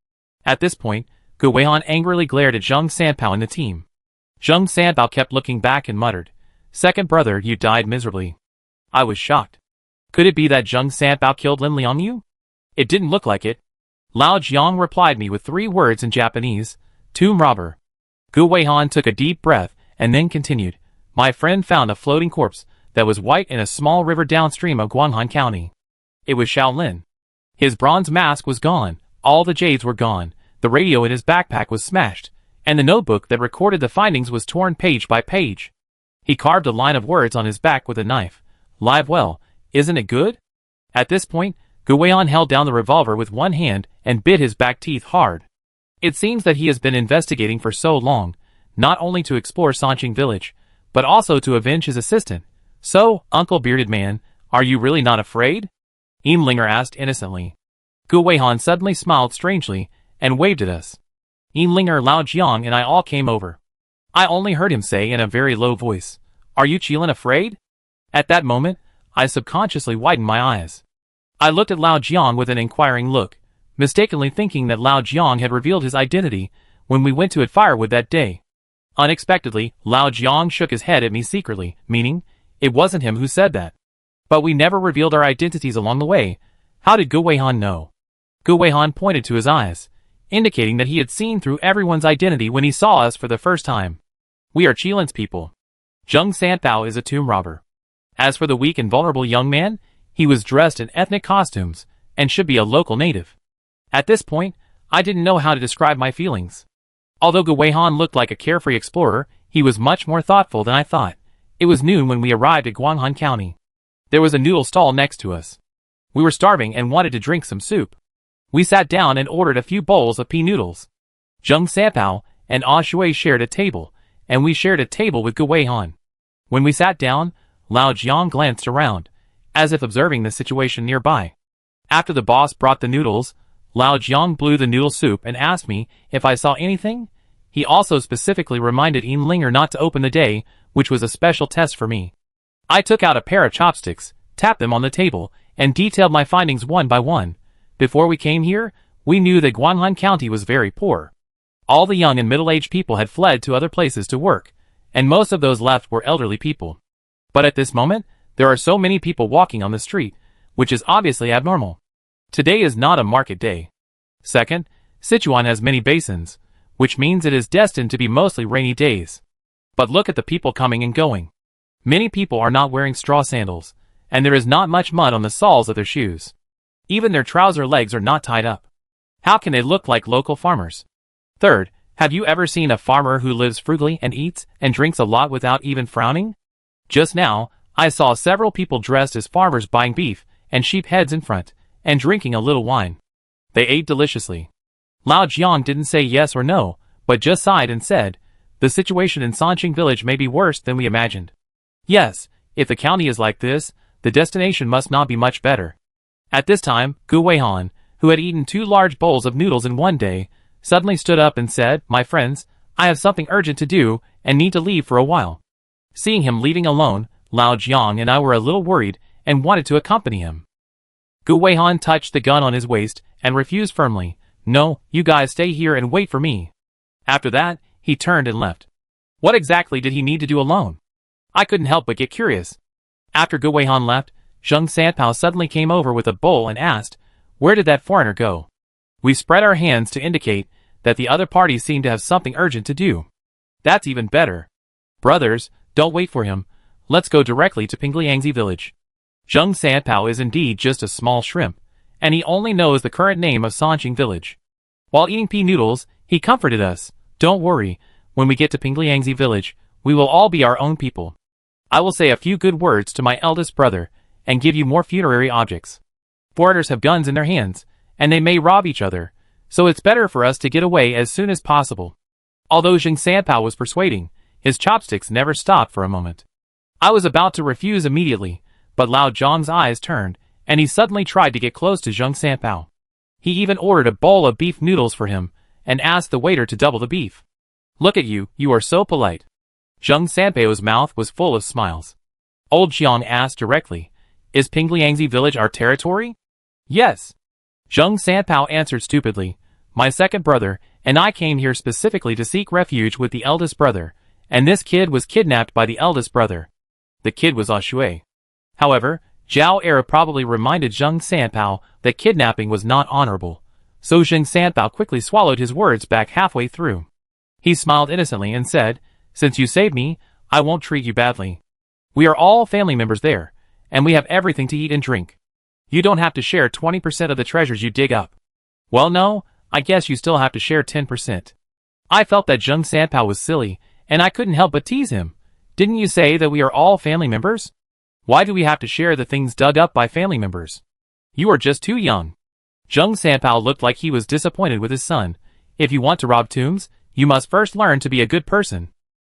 At this point, Gu Weihan angrily glared at Zheng Sanpao and the team. Zheng Sanpao kept looking back and muttered, Second brother, you died miserably. I was shocked. Could it be that Zheng Sanpao killed Lin Liangyu? It didn't look like it. Lao Jiang replied me with 3 words in Japanese, tomb robber. Gu Weihan took a deep breath and then continued, My friend found a floating corpse that was white in a small river downstream of Guanghan County. It was Xiao Lin. His bronze mask was gone, all the jades were gone, the radio in his backpack was smashed, and the notebook that recorded the findings was torn page by page. He carved a line of words on his back with a knife. Live well, isn't it good? At this point, Gu Weihan held down the revolver with one hand and bit his back teeth hard. It seems that he has been investigating for so long, not only to explore Sanqing village, but also to avenge his assistant. So, Uncle Bearded Man, are you really not afraid? Imlinger asked innocently. Gu Weihan suddenly smiled strangely and waved at us. Imlinger, Lao Jiang and I all came over. I only heard him say in a very low voice, "Are you Qilin afraid?" At that moment, I subconsciously widened my eyes. I looked at Lao Jiang with an inquiring look, mistakenly thinking that Lao Jiang had revealed his identity when we went to at Firewood that day. Unexpectedly, Lao Jiang shook his head at me secretly, meaning, it wasn't him who said that. But we never revealed our identities along the way. How did Gu Weihan know? Gu Weihan pointed to his eyes, indicating that he had seen through everyone's identity when he saw us for the first time. We are Qilin's people. Zheng Sanpao is a tomb robber. As for the weak and vulnerable young man, he was dressed in ethnic costumes, and should be a local native. At this point, I didn't know how to describe my feelings. Although Gu Weihan looked like a carefree explorer, he was much more thoughtful than I thought. It was noon when we arrived at Guanghan County. There was a noodle stall next to us. We were starving and wanted to drink some soup. We sat down and ordered a few bowls of pea noodles. Zheng Sanpao and Ah Shui shared a table, and we shared a table with Gu Weihan. When we sat down, Lao Jiang glanced around, as if observing the situation nearby. After the boss brought the noodles, Lao Jiang blew the noodle soup and asked me if I saw anything. He also specifically reminded Imlinger not to open the day, which was a special test for me. I took out a pair of chopsticks, tapped them on the table, and detailed my findings one by one. Before we came here, we knew that Guanghan County was very poor. All the young and middle-aged people had fled to other places to work, and most of those left were elderly people. But at this moment, there are so many people walking on the street, which is obviously abnormal. Today is not a market day. Second, Sichuan has many basins, which means it is destined to be mostly rainy days. But look at the people coming and going. Many people are not wearing straw sandals, and there is not much mud on the soles of their shoes. Even their trouser legs are not tied up. How can they look like local farmers? Third, have you ever seen a farmer who lives frugally and eats and drinks a lot without even frowning? Just now, I saw several people dressed as farmers buying beef and sheep heads in front, and drinking a little wine. They ate deliciously. Lao Jiang didn't say yes or no, but just sighed and said, the situation in Sanqing village may be worse than we imagined. Yes, if the county is like this, the destination must not be much better. At this time, Gu Weihan, who had eaten 2 large bowls of noodles in one day, suddenly stood up and said, my friends, I have something urgent to do and need to leave for a while. Seeing him leaving alone, Lao Jiang and I were a little worried and wanted to accompany him. Gu Weihan touched the gun on his waist and refused firmly, no, you guys stay here and wait for me. After that, he turned and left. What exactly did he need to do alone? I couldn't help but get curious. After Gu Weihan left, Zheng Sanpao suddenly came over with a bowl and asked, where did that foreigner go? We spread our hands to indicate that the other party seemed to have something urgent to do. That's even better. Brothers, don't wait for him. Let's go directly to Pingliangzi village. Zheng Sanpao is indeed just a small shrimp, and he only knows the current name of Sanqing village. While eating pea noodles, he comforted us. Don't worry, when we get to Pingliangzi village, we will all be our own people. I will say a few good words to my eldest brother, and give you more funerary objects. Foreigners have guns in their hands, and they may rob each other, so it's better for us to get away as soon as possible. Although Zheng Sanpao was persuading, his chopsticks never stopped for a moment. I was about to refuse immediately, but Lao Jiang's eyes turned, and he suddenly tried to get close to Zheng Sanpao. He even ordered a bowl of beef noodles for him, and asked the waiter to double the beef. Look at you, you are so polite. Zheng Sanpao's mouth was full of smiles. Old Jiang asked directly, is Pingliangzi village our territory? Yes. Zheng Sanpao answered stupidly, my second brother and I came here specifically to seek refuge with the eldest brother, and this kid was kidnapped by the eldest brother. The kid was Ah Shui. However, Zhao Era probably reminded Zheng Sanpao that kidnapping was not honorable, so Zheng Sanpao quickly swallowed his words back halfway through. He smiled innocently and said, since you saved me, I won't treat you badly. We are all family members there, and we have everything to eat and drink. You don't have to share 20% of the treasures you dig up. Well no, I guess you still have to share 10%. I felt that Zheng Sanpao was silly, and I couldn't help but tease him. Didn't you say that we are all family members? Why do we have to share the things dug up by family members? You are just too young. Zheng Sanpao looked like he was disappointed with his son. If you want to rob tombs, you must first learn to be a good person.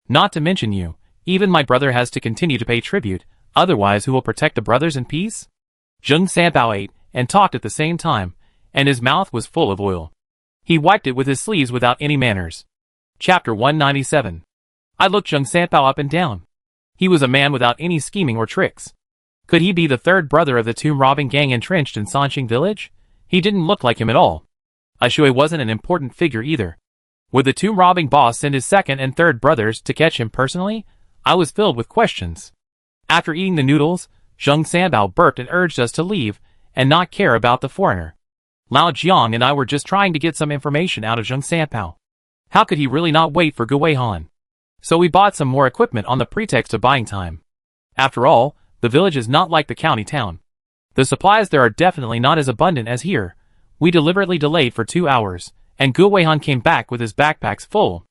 Not to mention you, even my brother has to continue to pay tribute, otherwise who will protect the brothers in peace? Zheng Sanpao ate and talked at the same time, and his mouth was full of oil. He wiped it with his sleeves without any manners. Chapter 197. I looked Zheng Sanpao up and down. He was a man without any scheming or tricks. Could he be the third brother of the tomb-robbing gang entrenched in Sanqing village? He didn't look like him at all. Shui wasn't an important figure either. Would the tomb-robbing boss send his second and third brothers to catch him personally? I was filled with questions. After eating the noodles, Zheng Sanpao burped and urged us to leave and not care about the foreigner. Lao Jiang and I were just trying to get some information out of Zheng Sanpao. How could he really not wait for Gu Weihan? So we bought some more equipment on the pretext of buying time. After all, the village is not like the county town. The supplies there are definitely not as abundant as here. We deliberately delayed for 2 hours, and Gu Weihan came back with his backpacks full.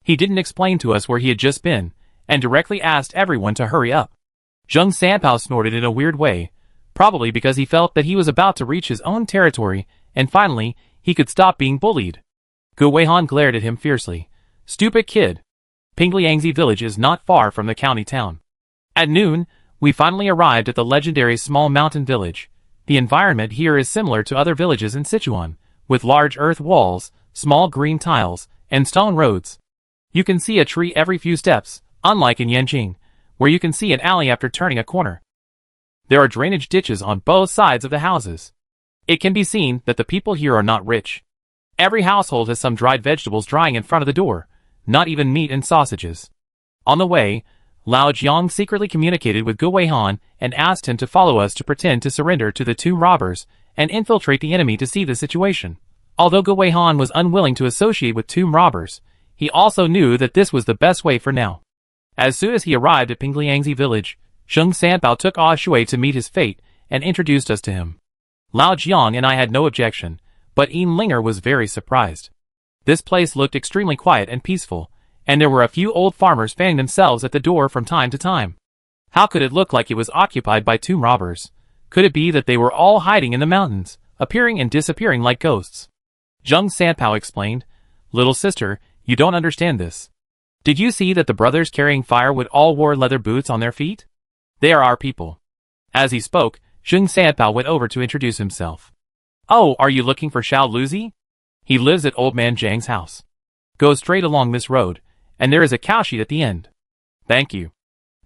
He didn't explain to us where he had just been, and directly asked everyone to hurry up. Zheng Sanpao snorted in a weird way, probably because he felt that he was about to reach his own territory, and finally, he could stop being bullied. Gu Weihan glared at him fiercely. Stupid kid. Pingliangzi village is not far from the county town. At noon, we finally arrived at the legendary small mountain village. The environment here is similar to other villages in Sichuan, with large earth walls, small green tiles, and stone roads. You can see a tree every few steps, unlike in Yanqing, where you can see an alley after turning a corner. There are drainage ditches on both sides of the houses. It can be seen that the people here are not rich. Every household has some dried vegetables drying in front of the door, not even meat and sausages. On the way, Lao Jiang secretly communicated with Gu Weihan and asked him to follow us to pretend to surrender to the two robbers and infiltrate the enemy to see the situation. Although Gu Weihan was unwilling to associate with tomb robbers, he also knew that this was the best way for now. As soon as he arrived at Pingliangzi village, Zheng Sanpao took Shui to meet his fate and introduced us to him. Lao Jiang and I had no objection, but Linger was very surprised. This place looked extremely quiet and peaceful, and there were a few old farmers fanning themselves at the door from time to time. How could it look like it was occupied by tomb robbers? Could it be that they were all hiding in the mountains, appearing and disappearing like ghosts? Zheng Sanpao explained, "Little sister, you don't understand this. Did you see that the brothers carrying firewood all wore leather boots on their feet? They are our people." As he spoke, Zheng Sanpao went over to introduce himself. "Oh, are you looking for Xiao Luzi? He lives at Old Man Zhang's house. Go straight along this road, and there is a cow sheet at the end." "Thank you."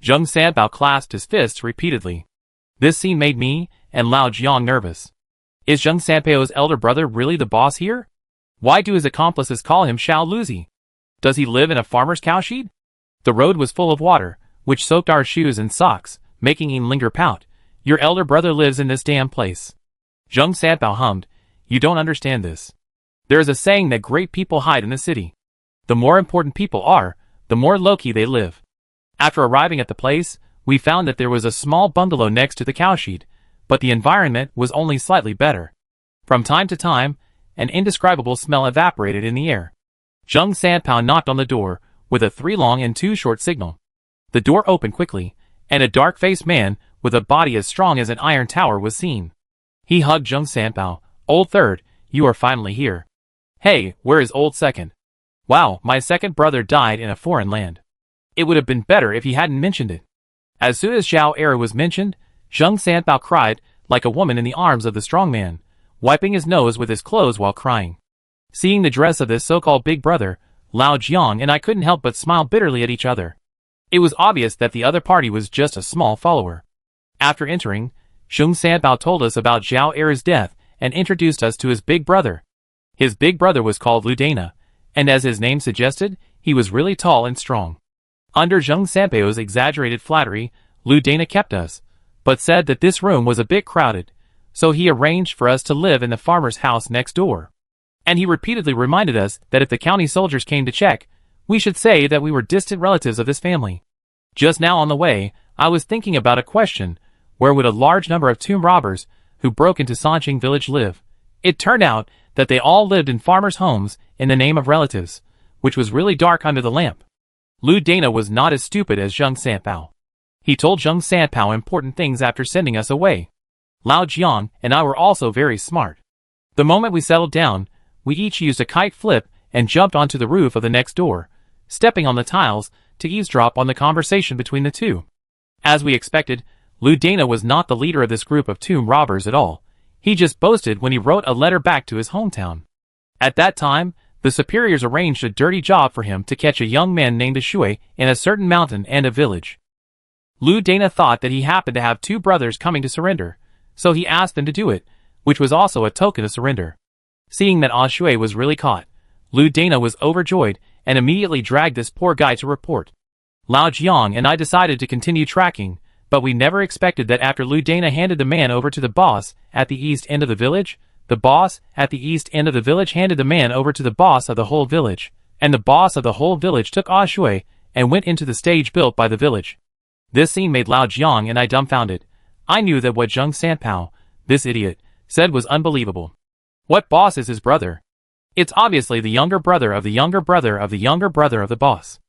Zheng Sanpao clasped his fists repeatedly. This scene made me and Lao Jiang nervous. Is Zheng Sanpao's elder brother really the boss here? Why do his accomplices call him Xiao Luzi? Does he live in a farmer's cowshed? The road was full of water, which soaked our shoes and socks, making Linger pout. "Your elder brother lives in this damn place." Zheng Sanpao hummed, "You don't understand this. There is a saying that great people hide in the city. The more important people are, the more low-key they live." After arriving at the place, we found that there was a small bungalow next to the cowshed, but the environment was only slightly better. From time to time, an indescribable smell evaporated in the air. Zheng Sanpao knocked on the door, with a 3 long and 2 short signal. The door opened quickly, and a dark-faced man, with a body as strong as an iron tower was seen. He hugged Zheng Sanpao. "Old third, you are finally here. Hey, where is old second? Wow, my second brother died in a foreign land. It would have been better if he hadn't mentioned it." As soon as Zhao Era was mentioned, Zheng Sanpao cried, like a woman in the arms of the strong man, wiping his nose with his clothes while crying. Seeing the dress of this so-called big brother, Lao Jiang and I couldn't help but smile bitterly at each other. It was obvious that the other party was just a small follower. After entering, Zheng Sanpao told us about Zhao Era's death and introduced us to his big brother. His big brother was called Lu Dana, and as his name suggested, he was really tall and strong. Under Zheng Sanpao's exaggerated flattery, Lu Dana kept us, but said that this room was a bit crowded, so he arranged for us to live in the farmer's house next door. And he repeatedly reminded us that if the county soldiers came to check, we should say that we were distant relatives of this family. Just now on the way, I was thinking about a question: where would a large number of tomb robbers who broke into Sanqing village live? It turned out that they all lived in farmers' homes in the name of relatives, which was really dark under the lamp. Lu Dana was not as stupid as Zheng Sanpao. He told Zheng Sanpao important things after sending us away. Lao Jiang and I were also very smart. The moment we settled down, we each used a kite flip and jumped onto the roof of the next door, stepping on the tiles to eavesdrop on the conversation between the two. As we expected, Liu Dana was not the leader of this group of tomb robbers at all. He just boasted when he wrote a letter back to his hometown. At that time, the superiors arranged a dirty job for him to catch a young man named Shui in a certain mountain and a village. Liu Dana thought that he happened to have two brothers coming to surrender, so he asked them to do it, which was also a token of surrender. Seeing that Shui was really caught, Liu Dana was overjoyed and immediately dragged this poor guy to report. Lao Jiang and I decided to continue tracking, but we never expected that after Liu Dana handed the man over to the boss at the east end of the village, the boss at the east end of the village handed the man over to the boss of the whole village, and the boss of the whole village took Shui and went into the stage built by the village. This scene made Lao Jiang and I dumbfounded. I knew that what Zheng Sanpao, this idiot, said was unbelievable. What boss is his brother? It's obviously the younger brother of the younger brother of the younger brother of the boss.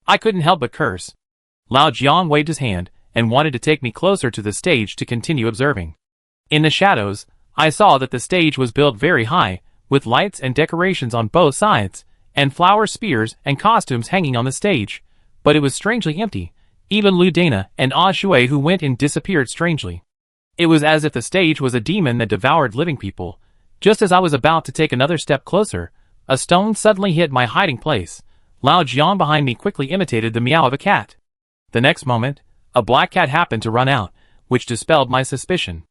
I couldn't help but curse. Lao Jiang waved his hand and wanted to take me closer to the stage to continue observing. In the shadows, I saw that the stage was built very high, with lights and decorations on both sides, and flower spears and costumes hanging on the stage, but it was strangely empty. Even Liu Dana and Shui who went in disappeared strangely. It was as if the stage was a demon that devoured living people. Just as I was about to take another step closer, a stone suddenly hit my hiding place. Lao Jiang behind me quickly imitated the meow of a cat. The next moment, a black cat happened to run out, which dispelled my suspicion.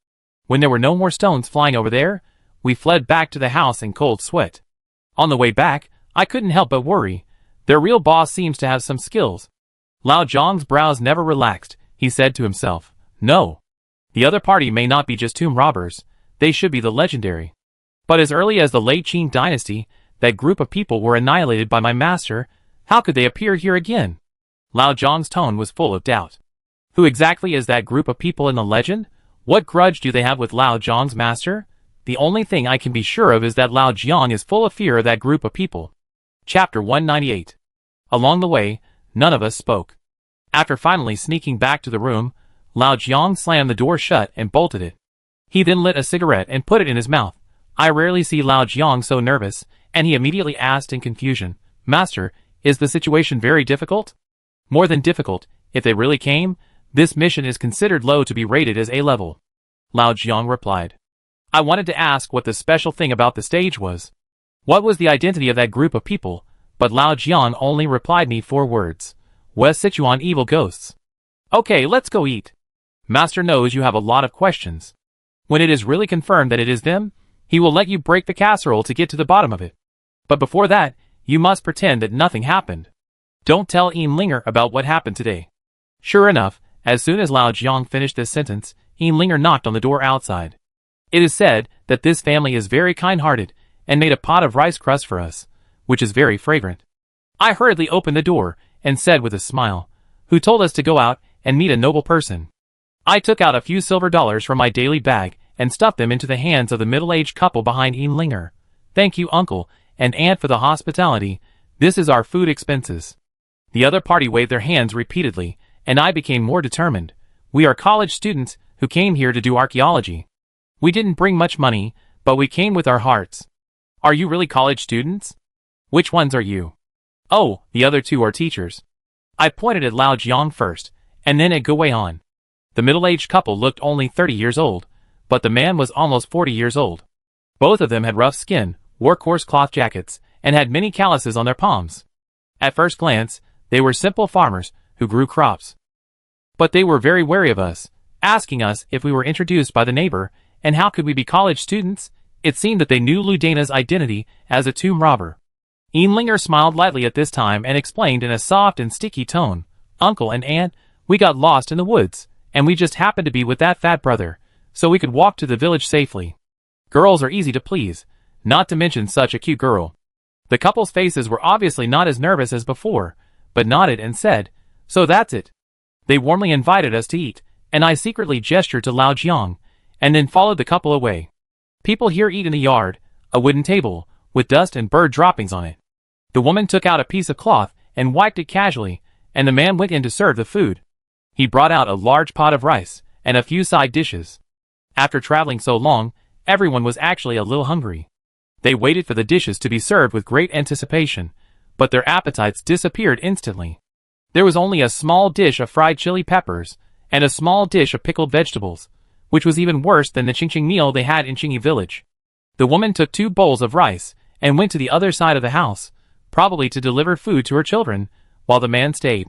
When there were no more stones flying over there, we fled back to the house in cold sweat. On the way back, I couldn't help but worry. Their real boss seems to have some skills. Lao Jiang's brows never relaxed. He said to himself, "No. The other party may not be just tomb robbers, they should be the legendary." But as early as the late Qin dynasty, that group of people were annihilated by my master. How could they appear here again? Lao Jiang's tone was full of doubt. Who exactly is that group of people in the legend? What grudge do they have with Lao Jiang's master? The only thing I can be sure of is that Lao Jiang is full of fear of that group of people. Chapter 198. Along the way, none of us spoke. After finally sneaking back to the room, Lao Jiang slammed the door shut and bolted it. He then lit a cigarette and put it in his mouth. I rarely see Lao Jiang so nervous, and he immediately asked in confusion, "Master, is the situation very difficult?" "More than difficult. If they really came, this mission is considered low to be rated as A-level." Lao Jiang replied. I wanted to ask what the special thing about the stage was. What was the identity of that group of people, but Lao Jiang only replied me 4 words. West Sichuan evil ghosts. Okay, let's go eat. Master knows you have a lot of questions. When it is really confirmed that it is them, he will let you break the casserole to get to the bottom of it. But before that, you must pretend that nothing happened. Don't tell Linger about what happened today. Sure enough, as soon as Lao Jiang finished this sentence, Linger knocked on the door outside. It is said that this family is very kind-hearted and made a pot of rice crust for us, which is very fragrant. I hurriedly opened the door and said with a smile, "Who told us to go out and meet a noble person?" I took out a few silver dollars from my daily bag and stuffed them into the hands of the middle-aged couple behind Linger. "Thank you, uncle and aunt, for the hospitality. This is our food expenses." The other party waved their hands repeatedly, and I became more determined. We are college students who came here to do archaeology. We didn't bring much money, but we came with our hearts. Are you really college students? Which ones are you? Oh, the other 2 are teachers. I pointed at Lao Jiang first, and then at Gu Weihan. The middle-aged couple looked only 30 years old, but the man was almost 40 years old. Both of them had rough skin, wore coarse cloth jackets, and had many calluses on their palms. At first glance, they were simple farmers who grew crops. But they were very wary of us, asking us if we were introduced by the neighbor, and how could we be college students. It seemed that they knew Liu Dana's identity as a tomb robber. Linger smiled lightly at this time and explained in a soft and sticky tone, "Uncle and aunt, we got lost in the woods, and we just happened to be with that fat brother, so we could walk to the village safely. Girls are easy to please, not to mention such a cute girl." The couple's faces were obviously not as nervous as before, but nodded and said, "So that's it." They warmly invited us to eat, and I secretly gestured to Lao Jiang, and then followed the couple away. People here eat in the yard, a wooden table, with dust and bird droppings on it. The woman took out a piece of cloth and wiped it casually, and the man went in to serve the food. He brought out a large pot of rice and a few side dishes. After traveling so long, everyone was actually a little hungry. They waited for the dishes to be served with great anticipation, but their appetites disappeared instantly. There was only a small dish of fried chili peppers, and a small dish of pickled vegetables, which was even worse than the Qingqing meal they had in Qingyi village. The woman took 2 bowls of rice, and went to the other side of the house, probably to deliver food to her children, while the man stayed.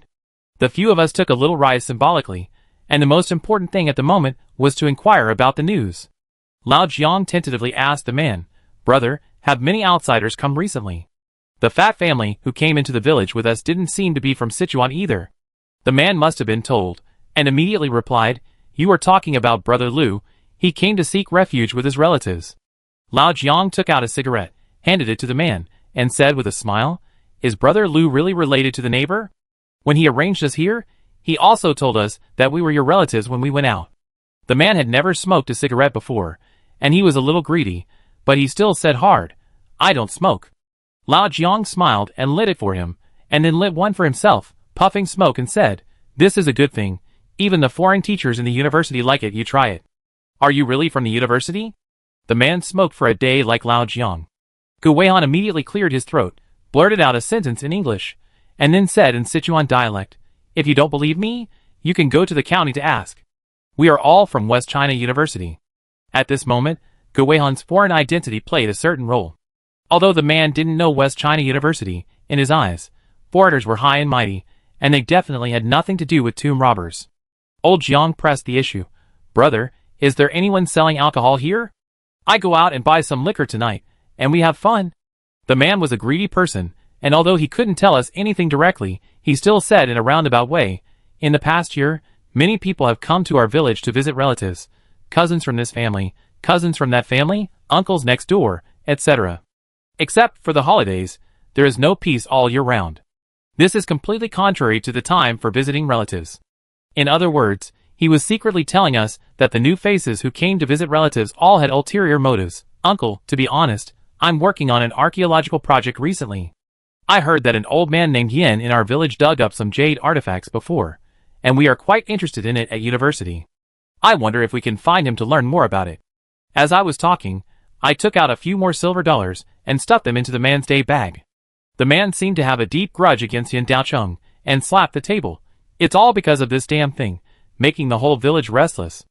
The few of us took a little rice symbolically, and the most important thing at the moment was to inquire about the news. Lao Jiang tentatively asked the man, "Brother, have many outsiders come recently?" The fat family who came into the village with us didn't seem to be from Sichuan either. The man must have been told, and immediately replied, "You are talking about Brother Lu. He came to seek refuge with his relatives." Lao Jiang took out a cigarette, handed it to the man, and said with a smile, "Is Brother Lu really related to the neighbor? When he arranged us here, he also told us that we were your relatives when we went out." The man had never smoked a cigarette before, and he was a little greedy, but he still said hard, "I don't smoke." Lao Jiang smiled and lit it for him, and then lit one for himself, puffing smoke, and said, "This is a good thing. Even the foreign teachers in the university like it. You try it." "Are you really from the university?" The man smoked for a day like Lao Jiang. Gu Weihan immediately cleared his throat, blurted out a sentence in English, and then said in Sichuan dialect, "If you don't believe me, you can go to the county to ask. We are all from West China University." At this moment, Gu Weihan's foreign identity played a certain role. Although the man didn't know West China University, in his eyes, foreigners were high and mighty, and they definitely had nothing to do with tomb robbers. Old Jiang pressed the issue. "Brother, is there anyone selling alcohol here? I go out and buy some liquor tonight, and we have fun." The man was a greedy person, and although he couldn't tell us anything directly, he still said in a roundabout way, "In the past year, many people have come to our village to visit relatives, cousins from this family, cousins from that family, uncles next door, etc. Except for the holidays, there is no peace all year round. This is completely contrary to the time for visiting relatives." In other words, he was secretly telling us that the new faces who came to visit relatives all had ulterior motives. "Uncle, to be honest, I'm working on an archaeological project recently. I heard that an old man named Yin in our village dug up some jade artifacts before, and we are quite interested in it at university. I wonder if we can find him to learn more about it." As I was talking, I took out a few more silver dollars and stuffed them into the man's day bag. The man seemed to have a deep grudge against Yin Daocheng and slapped the table. "It's all because of this damn thing, making the whole village restless."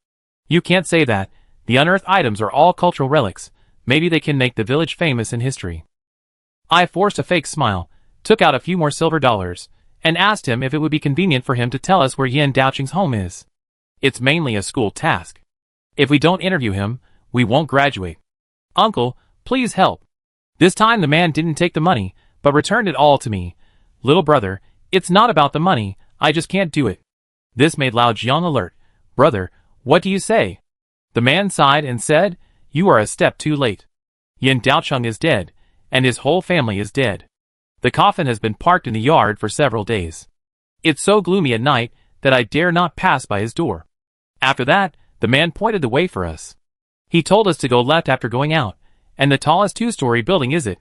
"You can't say that. The unearthed items are all cultural relics. Maybe they can make the village famous in history." I forced a fake smile, took out a few more silver dollars, and asked him if it would be convenient for him to tell us where Yin Daocheng's home is. It's mainly a school task. If we don't interview him, we won't graduate. "Uncle, please help." This time the man didn't take the money, but returned it all to me. "Little brother, it's not about the money, I just can't do it." This made Lao Jiang alert. "Brother, what do you say?" The man sighed and said, "You are a step too late. Yin Daocheng is dead, and his whole family is dead. The coffin has been parked in the yard for several days. It's so gloomy at night that I dare not pass by his door." After that, the man pointed the way for us. He told us to go left after going out, and the tallest 2-story building is it.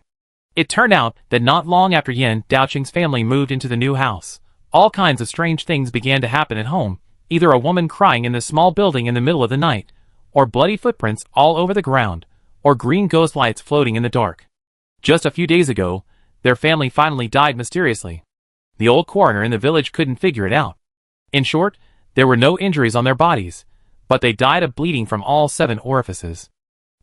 It turned out that not long after Yin Daocheng's family moved into the new house, all kinds of strange things began to happen at home, either a woman crying in the small building in the middle of the night, or bloody footprints all over the ground, or green ghost lights floating in the dark. Just a few days ago, their family finally died mysteriously. The old coroner in the village couldn't figure it out. In short, there were no injuries on their bodies, but they died of bleeding from all 7 orifices.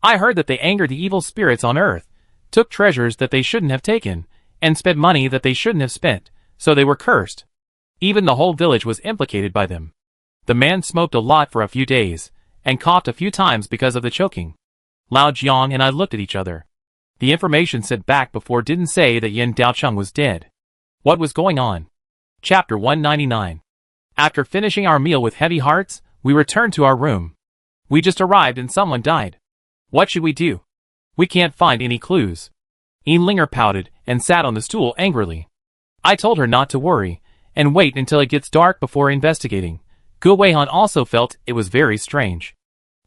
I heard that they angered the evil spirits on earth, took treasures that they shouldn't have taken, and spent money that they shouldn't have spent, so they were cursed. Even the whole village was implicated by them. The man smoked a lot for a few days, and coughed a few times because of the choking. Lao Jiang and I looked at each other. The information sent back before didn't say that Yin Daocheng was dead. What was going on? Chapter 199. After finishing our meal with heavy hearts, we returned to our room. We just arrived and someone died. What should we do? We can't find any clues. Linger pouted and sat on the stool angrily. I told her not to worry, and wait until it gets dark before investigating. Gu Weihan also felt it was very strange.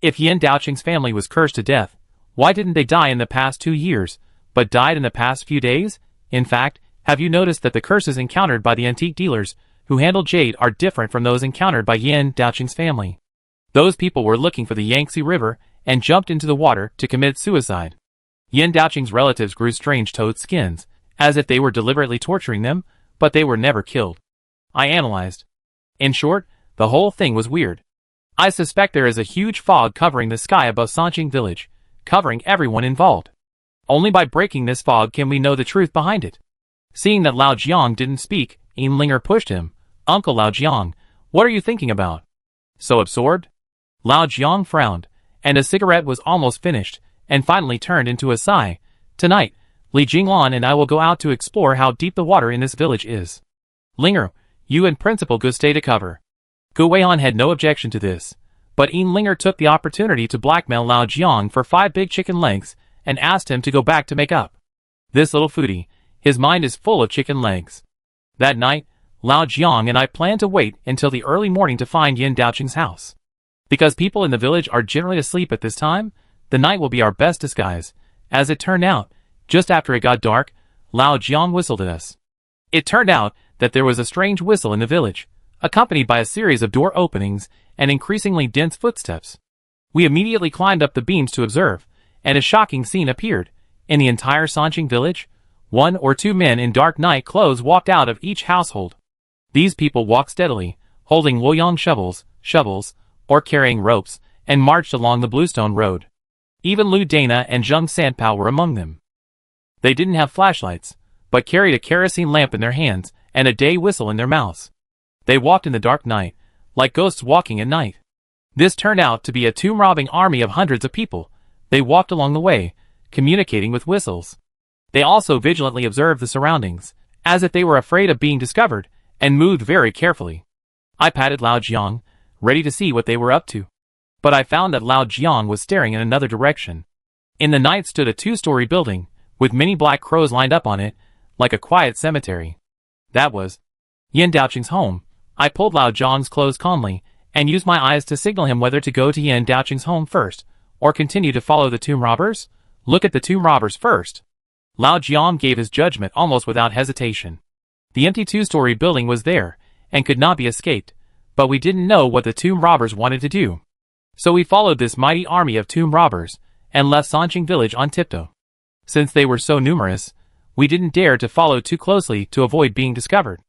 If Yin Daocheng's family was cursed to death, why didn't they die in the past 2 years, but died in the past few days? In fact, have you noticed that the curses encountered by the antique dealers who handle jade are different from those encountered by Yin Daocheng's family? Those people were looking for the Yangtze River and jumped into the water to commit suicide. Yan Daoqing's relatives grew strange toad skins, as if they were deliberately torturing them, but they were never killed. I analyzed. In short, the whole thing was weird. I suspect there is a huge fog covering the sky above Sanqing village, covering everyone involved. Only by breaking this fog can we know the truth behind it. Seeing that Lao Jiang didn't speak, Linger pushed him. Uncle Lao Jiang, what are you thinking about? So absorbed? Lao Jiang frowned, and a cigarette was almost finished, and finally turned into a sigh. Tonight, Li Jinglan and I will go out to explore how deep the water in this village is. Linger, you and Principal Gu stay to cover. Gu Weihan had no objection to this, but Linger took the opportunity to blackmail Lao Jiang for 5 big chicken legs and asked him to go back to make up. This little foodie, his mind is full of chicken legs. That night, Lao Jiang and I planned to wait until the early morning to find Yan Daoqing's house. Because people in the village are generally asleep at this time, the night will be our best disguise. As it turned out, just after it got dark, Lao Jiang whistled at us. It turned out that there was a strange whistle in the village, accompanied by a series of door openings and increasingly dense footsteps. We immediately climbed up the beams to observe, and a shocking scene appeared. In the entire Sanqing village, 1 or 2 men in dark night clothes walked out of each household. These people walked steadily, holding Luoyang shovels, or carrying ropes, and marched along the bluestone road. Even Lu Dana and Zheng Sanpao were among them. They didn't have flashlights, but carried a kerosene lamp in their hands and a day whistle in their mouths. They walked in the dark night, like ghosts walking at night. This turned out to be a tomb-robbing army of hundreds of people. They walked along the way, communicating with whistles. They also vigilantly observed the surroundings, as if they were afraid of being discovered, and moved very carefully. I patted Lao Jiang, ready to see what they were up to. But I found that Lao Jiang was staring in another direction. In the night stood a 2-story building, with many black crows lined up on it, like a quiet cemetery. That was Yan Daoqing's home. I pulled Lao Jiang's clothes calmly, and used my eyes to signal him whether to go to Yan Daoqing's home first, or continue to follow the tomb robbers. Look at the tomb robbers first. Lao Jiang gave his judgment almost without hesitation. The empty 2-story building was there, and could not be escaped, but we didn't know what the tomb robbers wanted to do. So we followed this mighty army of tomb robbers, and left Sanqing village on tiptoe. Since they were so numerous, we didn't dare to follow too closely to avoid being discovered.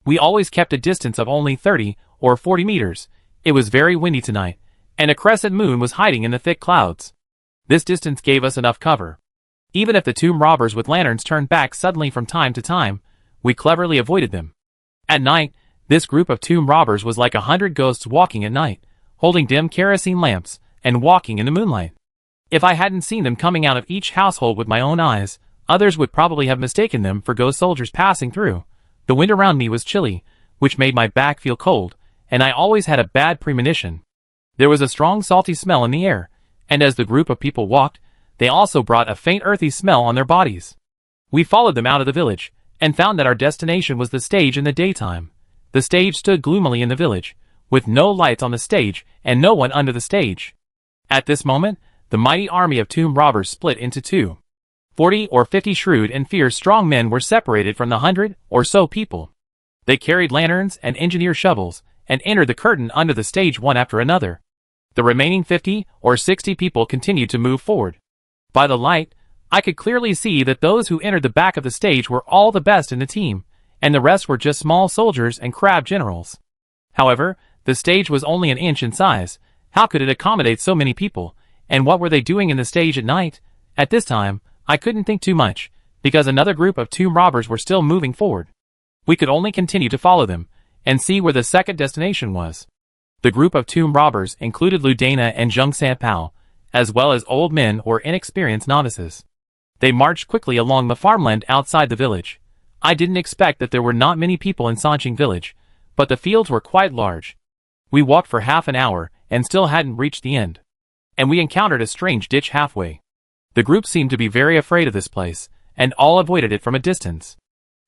We always kept a distance of only 30 or 40 meters. It was very windy tonight, and a crescent moon was hiding in the thick clouds. This distance gave us enough cover. Even if the tomb robbers with lanterns turned back suddenly from time to time, we cleverly avoided them. At night, this group of tomb robbers was like 100 ghosts walking at night, holding dim kerosene lamps, and walking in the moonlight. If I hadn't seen them coming out of each household with my own eyes, others would probably have mistaken them for ghost soldiers passing through. The wind around me was chilly, which made my back feel cold, and I always had a bad premonition. There was a strong salty smell in the air, and as the group of people walked, they also brought a faint earthy smell on their bodies. We followed them out of the village, and found that our destination was the stage in the daytime. The stage stood gloomily in the village, with no lights on the stage and no one under the stage. At this moment, the mighty army of tomb robbers split into 2. 40 or 50 shrewd and fierce strong men were separated from the 100 or so people. They carried lanterns and engineer shovels, and entered the curtain under the stage one after another. The remaining 50 or 60 people continued to move forward. By the light, I could clearly see that those who entered the back of the stage were all the best in the team, and the rest were just small soldiers and crab generals. However, the stage was only an inch in size. How could it accommodate so many people, and what were they doing in the stage at night? At this time, I couldn't think too much, because another group of tomb robbers were still moving forward. We could only continue to follow them, and see where the second destination was. The group of tomb robbers included Lu Dana and Zheng Sanpao, as well as old men or inexperienced novices. They marched quickly along the farmland outside the village. I didn't expect that there were not many people in Sanqing village, but the fields were quite large. We walked for half an hour, and still hadn't reached the end. And we encountered a strange ditch halfway. The group seemed to be very afraid of this place, and all avoided it from a distance.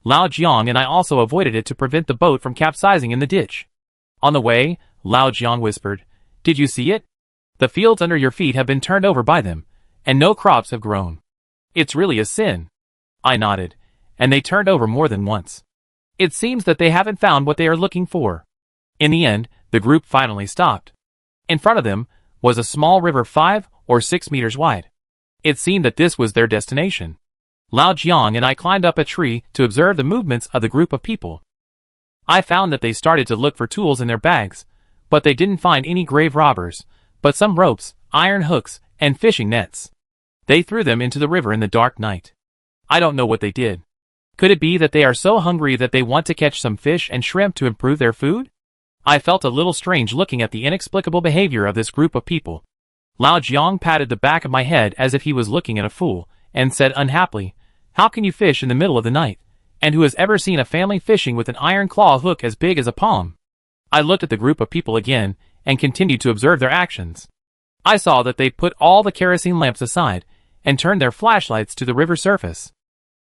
Lao Jiang and I also avoided it to prevent the boat from capsizing in the ditch. On the way, Lao Jiang whispered, "Did you see it? The fields under your feet have been turned over by them, and no crops have grown. It's really a sin." I nodded, and they turned over more than once. It seems that they haven't found what they are looking for. In the end, the group finally stopped. In front of them was a small river 5 or 6 meters wide. It seemed that this was their destination. Lao Jiang and I climbed up a tree to observe the movements of the group of people. I found that they started to look for tools in their bags, but they didn't find any grave robbers, but some ropes, iron hooks, and fishing nets. They threw them into the river in the dark night. I don't know what they did. Could it be that they are so hungry that they want to catch some fish and shrimp to improve their food? I felt a little strange looking at the inexplicable behavior of this group of people. Lao Jiang patted the back of my head as if he was looking at a fool, and said unhappily, "How can you fish in the middle of the night? And who has ever seen a family fishing with an iron claw hook as big as a palm?" I looked at the group of people again, and continued to observe their actions. I saw that they put all the kerosene lamps aside, and turned their flashlights to the river surface.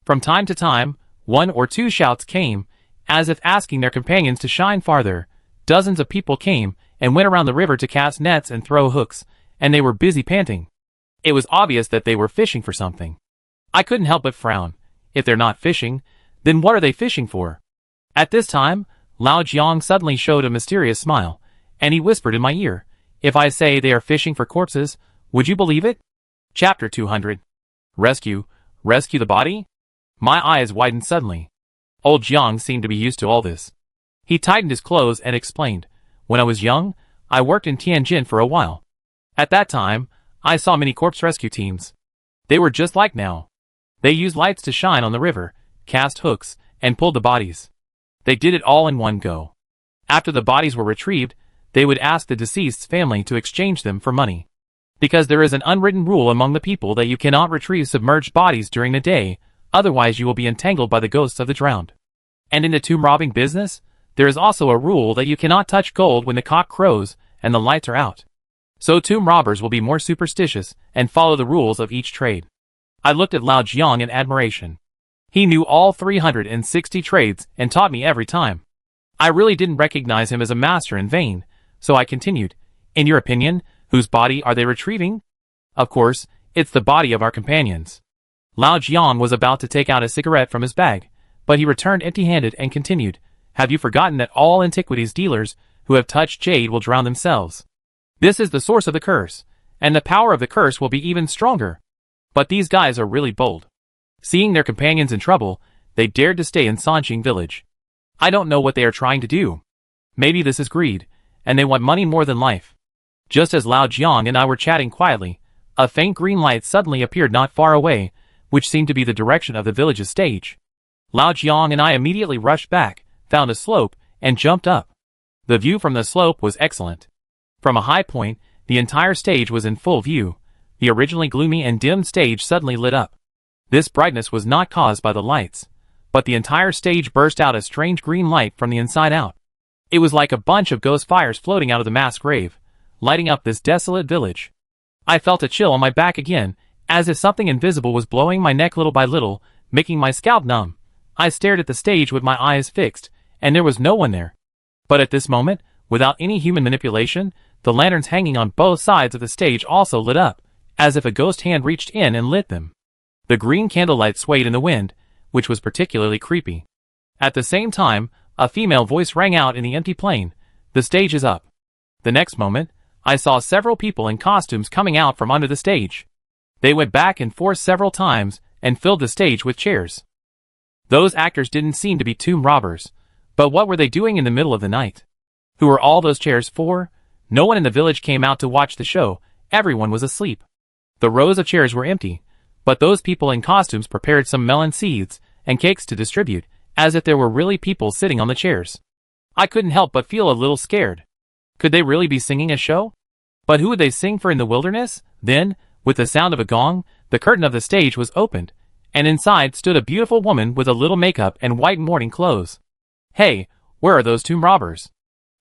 From time to time, 1 or 2 shouts came, as if asking their companions to shine farther. Dozens of people came, and went around the river to cast nets and throw hooks, and they were busy panting. It was obvious that they were fishing for something. I couldn't help but frown. If they're not fishing, then what are they fishing for? At this time, Lao Jiang suddenly showed a mysterious smile, and he whispered in my ear, "If I say they are fishing for corpses, would you believe it?" Chapter 200. Rescue the body? My eyes widened suddenly. Old Jiang seemed to be used to all this. He tightened his clothes and explained, "When I was young, I worked in Tianjin for a while. At that time, I saw many corpse rescue teams. They were just like now. They used lights to shine on the river, cast hooks, and pulled the bodies. They did it all in one go. After the bodies were retrieved, they would ask the deceased's family to exchange them for money. Because there is an unwritten rule among the people that you cannot retrieve submerged bodies during the day, otherwise you will be entangled by the ghosts of the drowned. And in the tomb robbing business, there is also a rule that you cannot touch gold when the cock crows and the lights are out. So tomb robbers will be more superstitious and follow the rules of each trade." I looked at Lao Jiang in admiration. He knew all 360 trades and taught me every time. I really didn't recognize him as a master in vain, so I continued, "In your opinion, whose body are they retrieving?" "Of course, it's the body of our companions." Lao Jiang was about to take out a cigarette from his bag, but he returned empty-handed and continued, "Have you forgotten that all antiquities dealers who have touched jade will drown themselves? This is the source of the curse, and the power of the curse will be even stronger. But these guys are really bold. Seeing their companions in trouble, they dared to stay in Sanqing village. I don't know what they are trying to do. Maybe this is greed, and they want money more than life." Just as Lao Jiang and I were chatting quietly, a faint green light suddenly appeared not far away, which seemed to be the direction of the village's stage. Lao Jiang and I immediately rushed back, found a slope, and jumped up. The view from the slope was excellent. From a high point, the entire stage was in full view. The originally gloomy and dim stage suddenly lit up. This brightness was not caused by the lights, but the entire stage burst out a strange green light from the inside out. It was like a bunch of ghost fires floating out of the mass grave, lighting up this desolate village. I felt a chill on my back again, as if something invisible was blowing my neck little by little, making my scalp numb. I stared at the stage with my eyes fixed, and there was no one there. But at this moment, without any human manipulation, the lanterns hanging on both sides of the stage also lit up, as if a ghost hand reached in and lit them. The green candlelight swayed in the wind, which was particularly creepy. At the same time, a female voice rang out in the empty plain, "The stage is up." The next moment, I saw several people in costumes coming out from under the stage. They went back and forth several times, and filled the stage with chairs. Those actors didn't seem to be tomb robbers, but what were they doing in the middle of the night? Who were all those chairs for? No one in the village came out to watch the show, everyone was asleep. The rows of chairs were empty, but those people in costumes prepared some melon seeds and cakes to distribute, as if there were really people sitting on the chairs. I couldn't help but feel a little scared. Could they really be singing a show? But who would they sing for in the wilderness? Then, with the sound of a gong, the curtain of the stage was opened, and inside stood a beautiful woman with a little makeup and white mourning clothes. Hey, where are those tomb robbers?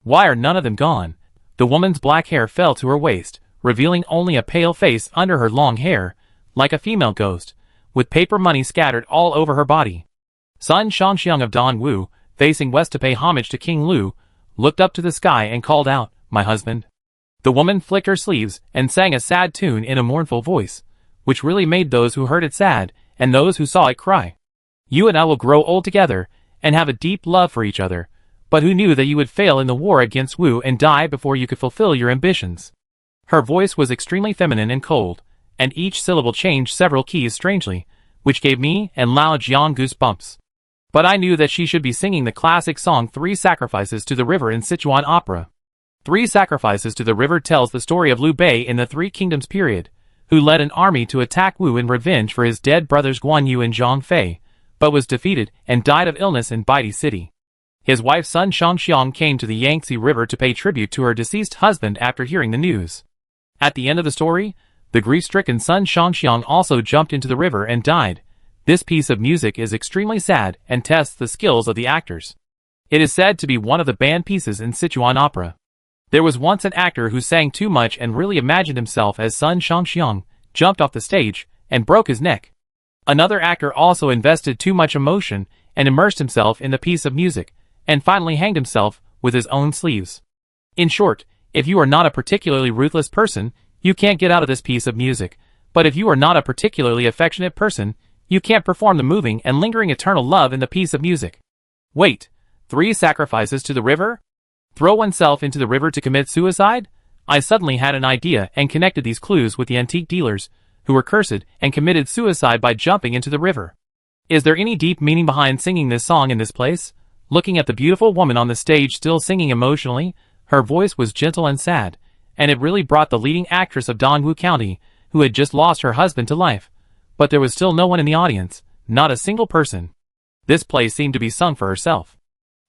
Why are none of them gone? The woman's black hair fell to her waist, revealing only a pale face under her long hair, like a female ghost, with paper money scattered all over her body. Sun Shangxiang of Dongwu, facing west to pay homage to King Lu, looked up to the sky and called out, "My husband." The woman flicked her sleeves and sang a sad tune in a mournful voice, which really made those who heard it sad, and those who saw it cry. "You and I will grow old together, and have a deep love for each other, but who knew that you would fail in the war against Wu and die before you could fulfill your ambitions?" Her voice was extremely feminine and cold, and each syllable changed several keys strangely, which gave me and Lao Jiang goosebumps. But I knew that she should be singing the classic song Three Sacrifices to the River in Sichuan opera. Three Sacrifices to the River tells the story of Liu Bei in the Three Kingdoms period, who led an army to attack Wu in revenge for his dead brothers Guan Yu and Zhang Fei, but was defeated and died of illness in Baidi City. His wife Sun Shangxiang came to the Yangtze River to pay tribute to her deceased husband after hearing the news. At the end of the story, the grief-stricken Sun Shangxiang also jumped into the river and died. This piece of music is extremely sad and tests the skills of the actors. It is said to be one of the banned pieces in Sichuan opera. There was once an actor who sang too much and really imagined himself as Sun Shangxiang, jumped off the stage, and broke his neck. Another actor also invested too much emotion and immersed himself in the piece of music, and finally hanged himself with his own sleeves. In short, if you are not a particularly ruthless person, you can't get out of this piece of music, but if you are not a particularly affectionate person, you can't perform the moving and lingering eternal love in the piece of music. Wait, 3 sacrifices to the river? Throw oneself into the river to commit suicide? I suddenly had an idea and connected these clues with the antique dealers, who were cursed and committed suicide by jumping into the river. Is there any deep meaning behind singing this song in this place? Looking at the beautiful woman on the stage still singing emotionally, her voice was gentle and sad, and it really brought the leading actress of Dongwu County, who had just lost her husband, to life. But there was still no one in the audience, not a single person. This play seemed to be sung for herself.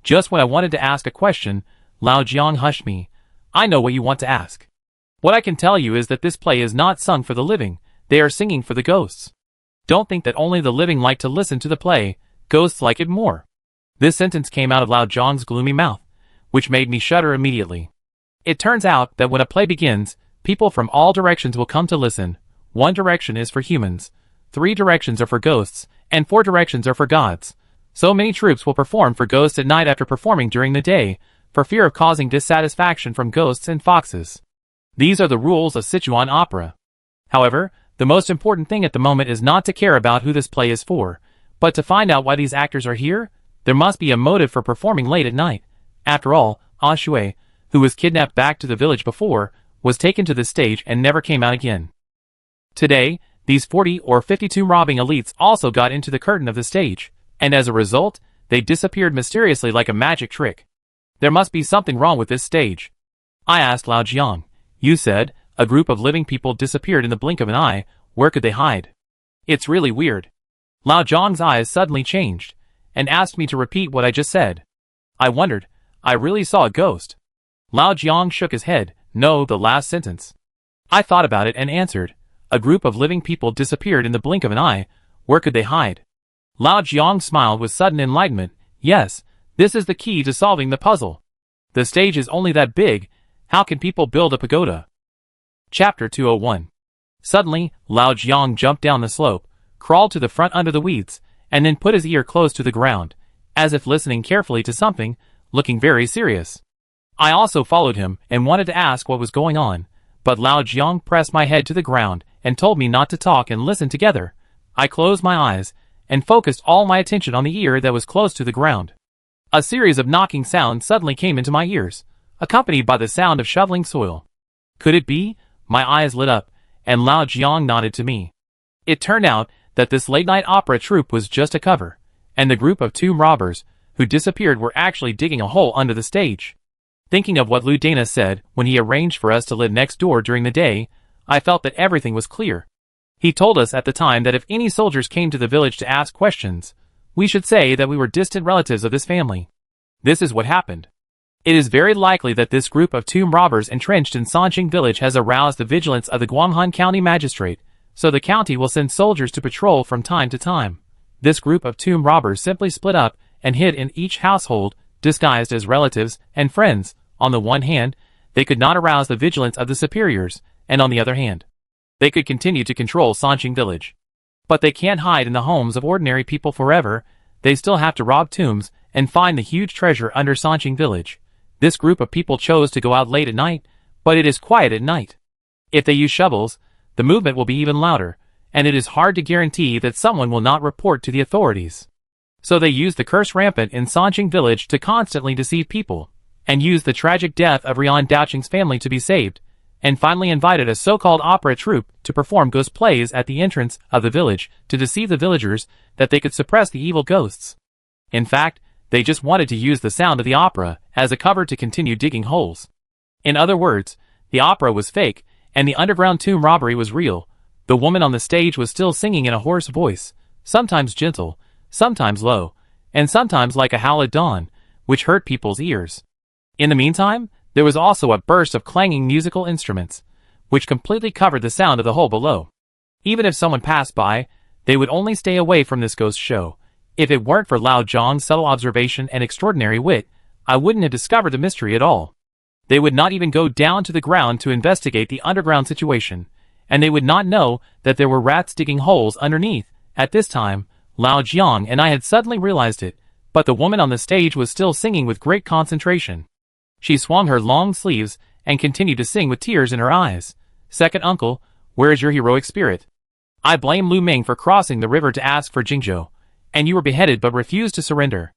Just when I wanted to ask a question, Lao Jiang hushed me. I know what you want to ask. What I can tell you is that this play is not sung for the living, they are singing for the ghosts. Don't think that only the living like to listen to the play, ghosts like it more. This sentence came out of Lao Jiang's gloomy mouth, which made me shudder immediately. It turns out that when a play begins, people from all directions will come to listen. 1 direction is for humans, 3 directions are for ghosts, and 4 directions are for gods. So many troops will perform for ghosts at night after performing during the day, for fear of causing dissatisfaction from ghosts and foxes. These are the rules of Sichuan opera. However, the most important thing at the moment is not to care about who this play is for, but to find out why these actors are here. There must be a motive for performing late at night. After all, Ah Shui, who was kidnapped back to the village before, was taken to the stage and never came out again. Today, these 40 or 52 robbing elites also got into the curtain of the stage, and as a result, they disappeared mysteriously like a magic trick. There must be something wrong with this stage. I asked Lao Jiang. You said, a group of living people disappeared in the blink of an eye. Where could they hide? It's really weird. Lao Jiang's eyes suddenly changed, and asked me to repeat what I just said. I wondered, I really saw a ghost. Lao Jiang shook his head. No, the last sentence. I thought about it and answered, a group of living people disappeared in the blink of an eye. Where could they hide? Lao Jiang smiled with sudden enlightenment. Yes, this is the key to solving the puzzle. The stage is only that big. How can people build a pagoda? Chapter 201. Suddenly, Lao Jiang jumped down the slope, crawled to the front under the weeds, and then put his ear close to the ground, as if listening carefully to something, looking very serious. I also followed him and wanted to ask what was going on, but Lao Jiang pressed my head to the ground and told me not to talk and listen together. I closed my eyes and focused all my attention on the ear that was close to the ground. A series of knocking sounds suddenly came into my ears, accompanied by the sound of shoveling soil. Could it be? My eyes lit up, and Lao Jiang nodded to me. It turned out that this late-night opera troupe was just a cover, and the group of 2 robbers who disappeared were actually digging a hole under the stage. Thinking of what Liu Dana said when he arranged for us to live next door during the day, I felt that everything was clear. He told us at the time that if any soldiers came to the village to ask questions, we should say that we were distant relatives of this family. This is what happened. It is very likely that this group of 2 robbers entrenched in Sanqing village has aroused the vigilance of the Guanghan County magistrate, so the county will send soldiers to patrol from time to time. This group of 2 robbers simply split up and hid in each household, disguised as relatives and friends. On the one hand, they could not arouse the vigilance of the superiors, and on the other hand, they could continue to control Sanqing village. But they can't hide in the homes of ordinary people forever. They still have to rob tombs and find the huge treasure under Sanqing village. This group of people chose to go out late at night, but it is quiet at night. If they use shovels, the movement will be even louder, and it is hard to guarantee that someone will not report to the authorities. So they use the curse rampant in Sanqing village to constantly deceive people, and use the tragic death of Rian Daoqing's family to be saved. and finally invited a so-called opera troupe to perform ghost plays at the entrance of the village to deceive the villagers that they could suppress the evil ghosts. In fact, they just wanted to use the sound of the opera as a cover to continue digging holes. In other words, the opera was fake, and the underground tomb robbery was real. The woman on the stage was still singing in a hoarse voice, sometimes gentle, sometimes low, and sometimes like a howl at dawn, which hurt people's ears. In the meantime, there was also a burst of clanging musical instruments, which completely covered the sound of the hole below. Even if someone passed by, they would only stay away from this ghost show. If it weren't for Lao Jiang's subtle observation and extraordinary wit, I wouldn't have discovered the mystery at all. They would not even go down to the ground to investigate the underground situation, and they would not know that there were rats digging holes underneath. At this time, Lao Jiang and I had suddenly realized it, but the woman on the stage was still singing with great concentration. She swung her long sleeves and continued to sing with tears in her eyes. Second uncle, where is your heroic spirit? I blame Lu Ming for crossing the river to ask for Jingzhou, and you were beheaded but refused to surrender.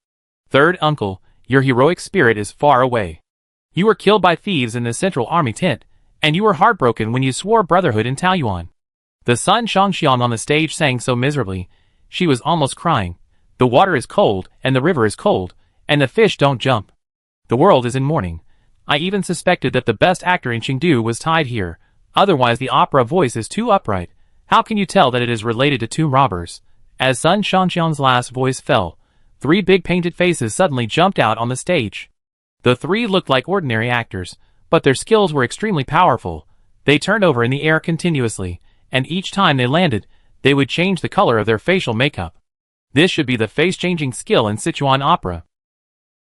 Third uncle, your heroic spirit is far away. You were killed by thieves in the Central Army tent, and you were heartbroken when you swore brotherhood in Taoyuan. The son Shangxiang on the stage sang so miserably, she was almost crying. The water is cold, and the river is cold, and the fish don't jump. The world is in mourning. I even suspected that the best actor in Chengdu was tied here, otherwise the opera voice is too upright. How can you tell that it is related to tomb robbers? As Sun Shangxiang's last voice fell, 3 big painted faces suddenly jumped out on the stage. The 3 looked like ordinary actors, but their skills were extremely powerful. They turned over in the air continuously, and each time they landed, they would change the color of their facial makeup. This should be the face-changing skill in Sichuan opera.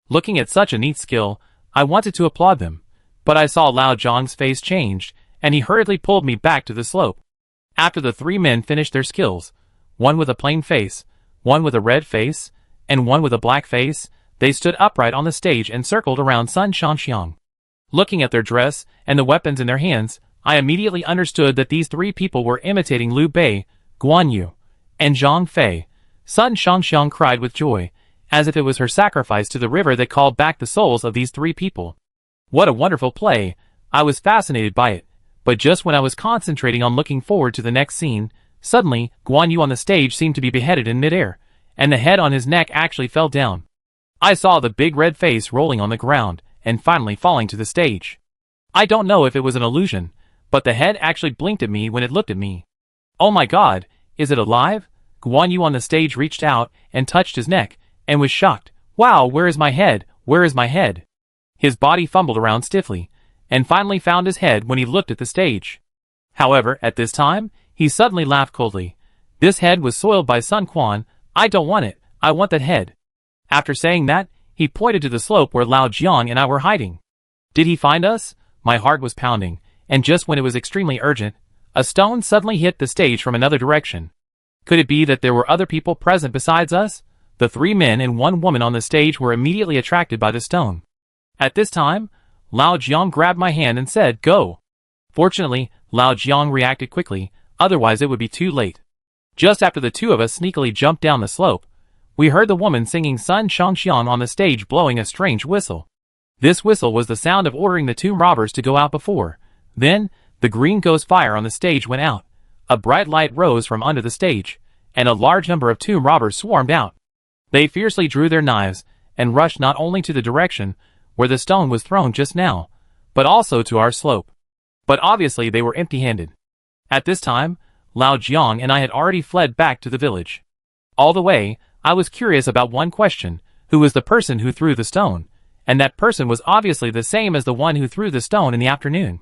Looking at such a neat skill, I wanted to applaud them, but I saw Lao Jiang's face changed, and he hurriedly pulled me back to the slope. After the 3 men finished their skills, one with a plain face, one with a red face, and one with a black face, they stood upright on the stage and circled around Sun Shangxiang. Looking at their dress and the weapons in their hands, I immediately understood that these 3 people were imitating Liu Bei, Guan Yu, and Zhang Fei. Sun Shangxiang cried with joy, as if it was her sacrifice to the river that called back the souls of these 3 people. What a wonderful play! I was fascinated by it, but just when I was concentrating on looking forward to the next scene, suddenly, Guan Yu on the stage seemed to be beheaded in midair, and the head on his neck actually fell down. I saw the big red face rolling on the ground, and finally falling to the stage. I don't know if it was an illusion, but the head actually blinked at me when it looked at me. Oh my god, is it alive? Guan Yu on the stage reached out and touched his neck, and was shocked. Wow, where is my head? Where is my head? His body fumbled around stiffly, and finally found his head when he looked at the stage. However, at this time, he suddenly laughed coldly. This head was soiled by Sun Quan. I don't want it, I want that head. After saying that, he pointed to the slope where Lao Jiang and I were hiding. Did he find us? My heart was pounding, and just when it was extremely urgent, a stone suddenly hit the stage from another direction. Could it be that there were other people present besides us? The 3 men and 1 woman on the stage were immediately attracted by the stone. At this time, Lao Jiang grabbed my hand and said, "Go." Fortunately, Lao Jiang reacted quickly, otherwise it would be too late. Just after the 2 of us sneakily jumped down the slope, we heard the woman singing Sun Shangxiang on the stage blowing a strange whistle. This whistle was the sound of ordering the tomb robbers to go out before. Then, the green ghost fire on the stage went out. A bright light rose from under the stage, and a large number of tomb robbers swarmed out. They fiercely drew their knives, and rushed not only to the direction where the stone was thrown just now, but also to our slope. But obviously they were empty-handed. At this time, Lao Jiang and I had already fled back to the village. All the way, I was curious about one question: who was the person who threw the stone? And that person was obviously the same as the one who threw the stone in the afternoon.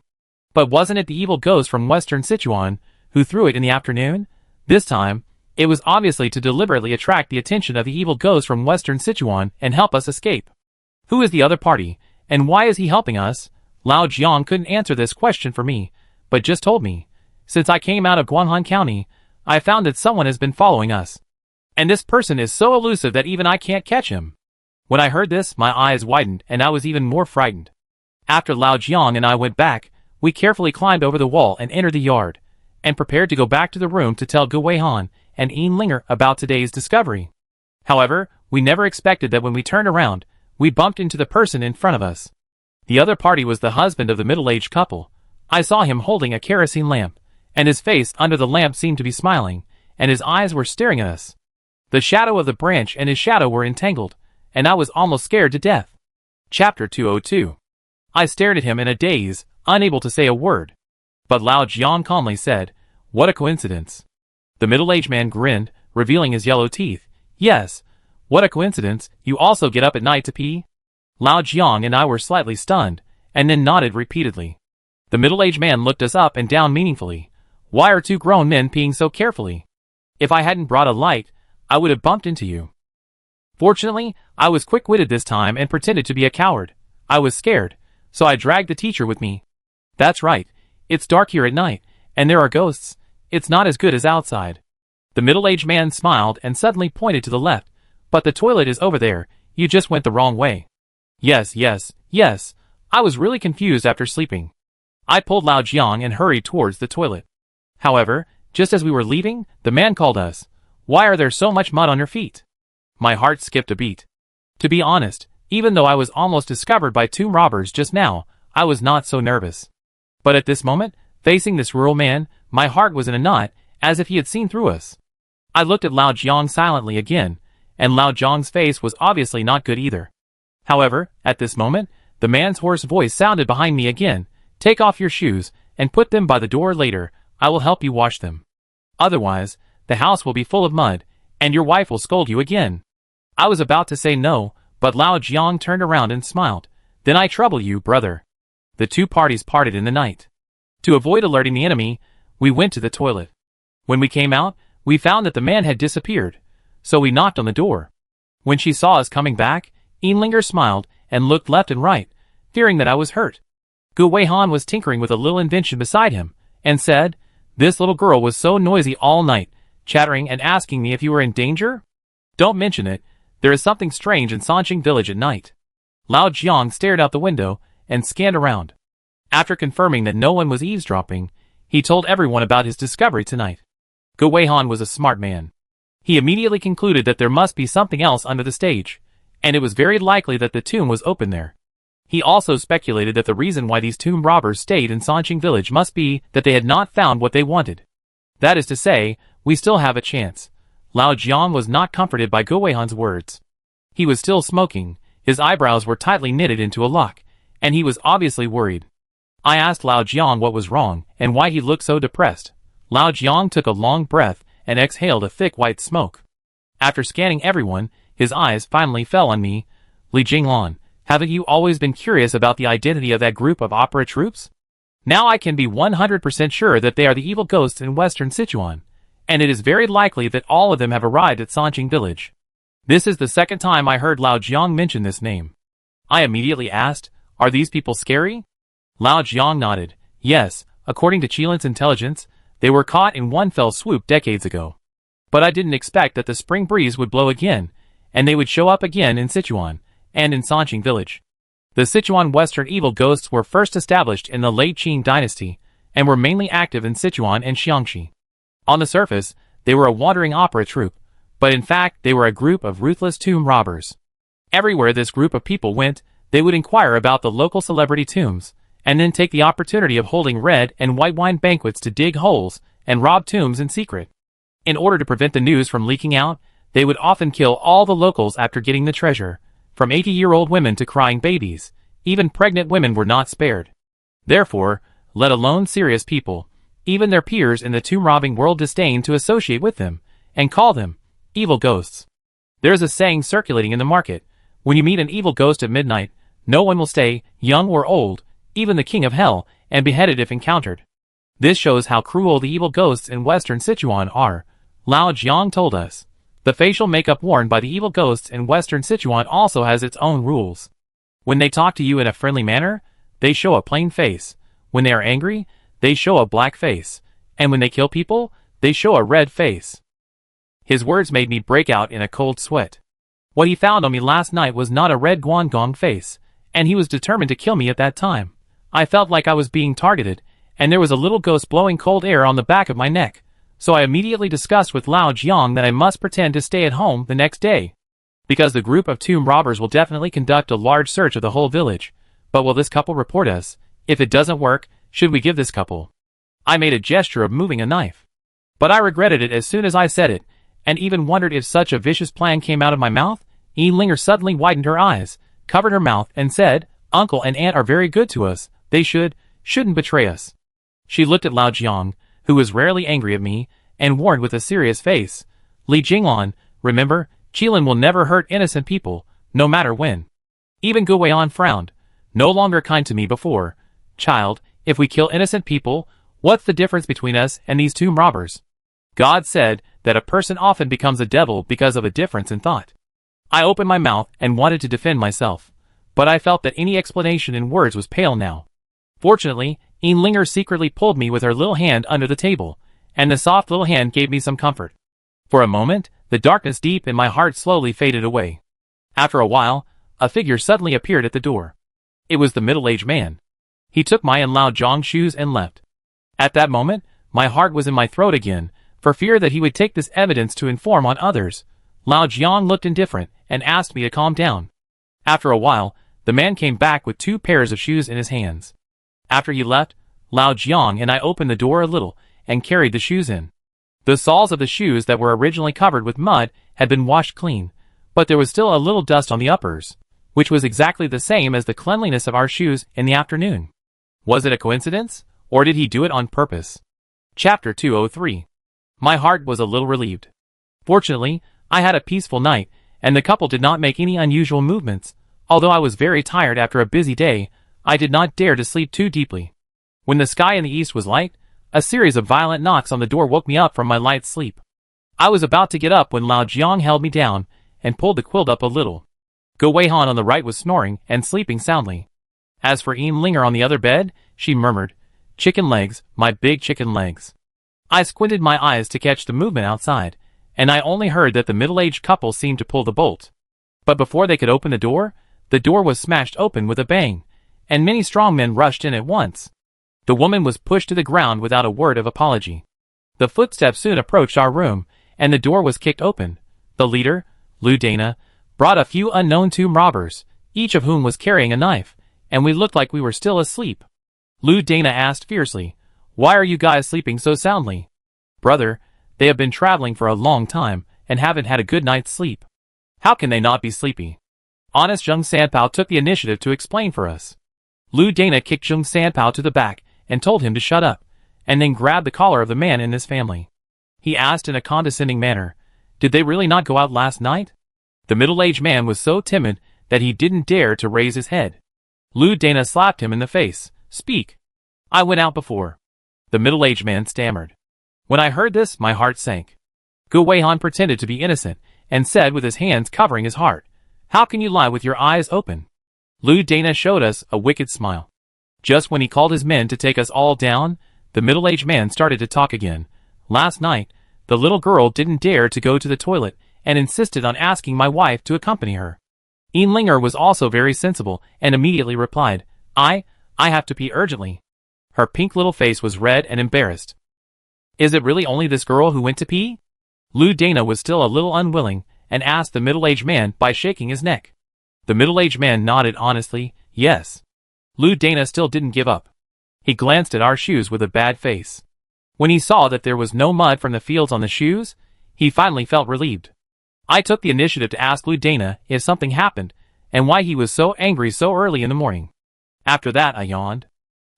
But wasn't it the evil ghost from Western Sichuan who threw it in the afternoon? This time, it was obviously to deliberately attract the attention of the evil ghost from Western Sichuan and help us escape. Who is the other party, and why is he helping us? Lao Jiang couldn't answer this question for me, but just told me. Since I came out of Guanghan County, I found that someone has been following us. And this person is so elusive that even I can't catch him. When I heard this, my eyes widened and I was even more frightened. After Lao Jiang and I went back, we carefully climbed over the wall and entered the yard, and prepared to go back to the room to tell Gu Weihan and Yin Linger about today's discovery. However, we never expected that when we turned around, we bumped into the person in front of us. The other party was the husband of the middle-aged couple. I saw him holding a kerosene lamp, and his face under the lamp seemed to be smiling, and his eyes were staring at us. The shadow of the branch and his shadow were entangled, and I was almost scared to death. Chapter 202. I stared at him in a daze, unable to say a word. But Lao Jiang calmly said, "What a coincidence." The middle-aged man grinned, revealing his yellow teeth. "Yes, what a coincidence, you also get up at night to pee?" Lao Jiang and I were slightly stunned, and then nodded repeatedly. The middle-aged man looked us up and down meaningfully. "Why are two grown men peeing so carefully? If I hadn't brought a light, I would have bumped into you." Fortunately, I was quick-witted this time and pretended to be a coward. I was scared, so I dragged the teacher with me. "That's right, it's dark here at night, and there are ghosts. It's not as good as outside." The middle-aged man smiled and suddenly pointed to the left. "But the toilet is over there, you just went the wrong way." Yes. I was really confused after sleeping. I pulled Lao Jiang and hurried towards the toilet. However, just as we were leaving, the man called us. "Why are there so much mud on your feet?" My heart skipped a beat. To be honest, even though I was almost discovered by tomb robbers just now, I was not so nervous. But at this moment, facing this rural man, my heart was in a knot, as if he had seen through us. I looked at Lao Jiang silently again, and Lao Jiang's face was obviously not good either. However, at this moment, the man's hoarse voice sounded behind me again. "Take off your shoes, and put them by the door later. I will help you wash them. Otherwise, the house will be full of mud, and your wife will scold you again." I was about to say no, but Lao Jiang turned around and smiled. "Then I trouble you, brother." The two parties parted in the night. To avoid alerting the enemy, we went to the toilet. When we came out, we found that the man had disappeared, so we knocked on the door. When she saw us coming back, Enlinger smiled and looked left and right, fearing that I was hurt. Gu Weihan was tinkering with a little invention beside him, and said, "This little girl was so noisy all night, chattering and asking me if you were in danger? Don't mention it, there is something strange in Sanqing village at night." Lao Jiang stared out the window and scanned around. After confirming that no one was eavesdropping, he told everyone about his discovery tonight. Gu Weihan was a smart man. He immediately concluded that there must be something else under the stage, and it was very likely that the tomb was open there. He also speculated that the reason why these tomb robbers stayed in Sanqing village must be that they had not found what they wanted. That is to say, we still have a chance. Lao Jiang was not comforted by Gu Weihan's words. He was still smoking, his eyebrows were tightly knitted into a lock, and he was obviously worried. I asked Lao Jiang what was wrong and why he looked so depressed. Lao Jiang took a long breath and exhaled a thick white smoke. After scanning everyone, his eyes finally fell on me. "Li Jinglan, haven't you always been curious about the identity of that group of opera troops? Now I can be 100% sure that they are the evil ghosts in western Sichuan, and it is very likely that all of them have arrived at Sanqing village." This is the second time I heard Lao Jiang mention this name. I immediately asked, "Are these people scary?" Lao Jiang nodded. "Yes, according to Qilin's intelligence, they were caught in one fell swoop decades ago. But I didn't expect that the spring breeze would blow again, and they would show up again in Sichuan, and in Sanqing village." The Sichuan Western evil ghosts were first established in the late Qing dynasty, and were mainly active in Sichuan and Xiangxi. On the surface, they were a wandering opera troupe, but in fact they were a group of ruthless tomb robbers. Everywhere this group of people went, they would inquire about the local celebrity tombs, and then take the opportunity of holding red and white wine banquets to dig holes and rob tombs in secret. In order to prevent the news from leaking out, they would often kill all the locals after getting the treasure, from 80-year-old women to crying babies. Even pregnant women were not spared. Therefore, let alone serious people, even their peers in the tomb-robbing world disdained to associate with them, and call them evil ghosts. There is a saying circulating in the market: when you meet an evil ghost at midnight, no one will stay, young or old, even the king of hell, and beheaded if encountered. This shows how cruel the evil ghosts in western Sichuan are, Lao Jiang told us. The facial makeup worn by the evil ghosts in western Sichuan also has its own rules. When they talk to you in a friendly manner, they show a plain face. When they are angry, they show a black face. And when they kill people, they show a red face. His words made me break out in a cold sweat. What he found on me last night was not a red guangong face, and he was determined to kill me at that time. I felt like I was being targeted, and there was a little ghost blowing cold air on the back of my neck, so I immediately discussed with Lao Jiang that I must pretend to stay at home the next day. Because the group of tomb robbers will definitely conduct a large search of the whole village. But will this couple report us? If it doesn't work, should we give this couple? I made a gesture of moving a knife. But I regretted it as soon as I said it, and even wondered if such a vicious plan came out of my mouth. Linger suddenly widened her eyes, covered her mouth, and said, Uncle and Aunt are very good to us. They shouldn't betray us. She looked at Lao Jiang, who was rarely angry at me, and warned with a serious face, Li Jinglan, remember, Qilin will never hurt innocent people, no matter when. Even Gu Weihan frowned, no longer kind to me before. Child, if we kill innocent people, what's the difference between us and these tomb robbers? God said that a person often becomes a devil because of a difference in thought. I opened my mouth and wanted to defend myself, but I felt that any explanation in words was pale now. Fortunately, Linger secretly pulled me with her little hand under the table, and the soft little hand gave me some comfort. For a moment, the darkness deep in my heart slowly faded away. After a while, a figure suddenly appeared at the door. It was the middle-aged man. He took my and Lao Jiang's shoes and left. At that moment, my heart was in my throat again, for fear that he would take this evidence to inform on others. Lao Jiang looked indifferent and asked me to calm down. After a while, the man came back with 2 pairs of shoes in his hands. After he left, Lao Jiang and I opened the door a little and carried the shoes in. The soles of the shoes that were originally covered with mud had been washed clean, but there was still a little dust on the uppers, which was exactly the same as the cleanliness of our shoes in the afternoon. Was it a coincidence, or did he do it on purpose? Chapter 203. My heart was a little relieved. Fortunately, I had a peaceful night, and the couple did not make any unusual movements. Although I was very tired after a busy day, I did not dare to sleep too deeply. When the sky in the east was light, a series of violent knocks on the door woke me up from my light sleep. I was about to get up when Lao Jiang held me down and pulled the quilt up a little. Gu Weihan on the right was snoring and sleeping soundly. As for Linger on the other bed, she murmured, Chicken legs, my big chicken legs. I squinted my eyes to catch the movement outside, and I only heard that the middle-aged couple seemed to pull the bolt. But before they could open the door was smashed open with a bang, and many strong men rushed in at once. The woman was pushed to the ground without a word of apology. The footsteps soon approached our room, and the door was kicked open. The leader, Lu Dana, brought a few unknown tomb robbers, each of whom was carrying a knife, and we looked like we were still asleep. Lu Dana asked fiercely, Why are you guys sleeping so soundly? Brother, they have been traveling for a long time, and haven't had a good night's sleep. How can they not be sleepy? Honest Zheng Sanpao took the initiative to explain for us. Lu Dana kicked Zheng Sanpao to the back, and told him to shut up, and then grabbed the collar of the man in this family. He asked in a condescending manner, Did they really not go out last night? The middle-aged man was so timid that he didn't dare to raise his head. Lu Dana slapped him in the face. Speak. I went out before. The middle-aged man stammered. When I heard this, my heart sank. Gu Weihan pretended to be innocent, and said with his hands covering his heart, How can you lie with your eyes open? Lu Dana showed us a wicked smile. Just when he called his men to take us all down, the middle-aged man started to talk again. Last night, the little girl didn't dare to go to the toilet and insisted on asking my wife to accompany her. Linger was also very sensible and immediately replied, I have to pee urgently. Her pink little face was red and embarrassed. Is it really only this girl who went to pee? Lu Dana was still a little unwilling and asked the middle-aged man by shaking his neck. The middle-aged man nodded honestly, yes. Lu Dana still didn't give up. He glanced at our shoes with a bad face. When he saw that there was no mud from the fields on the shoes, he finally felt relieved. I took the initiative to ask Lu Dana if something happened, and why he was so angry so early in the morning. After that I yawned.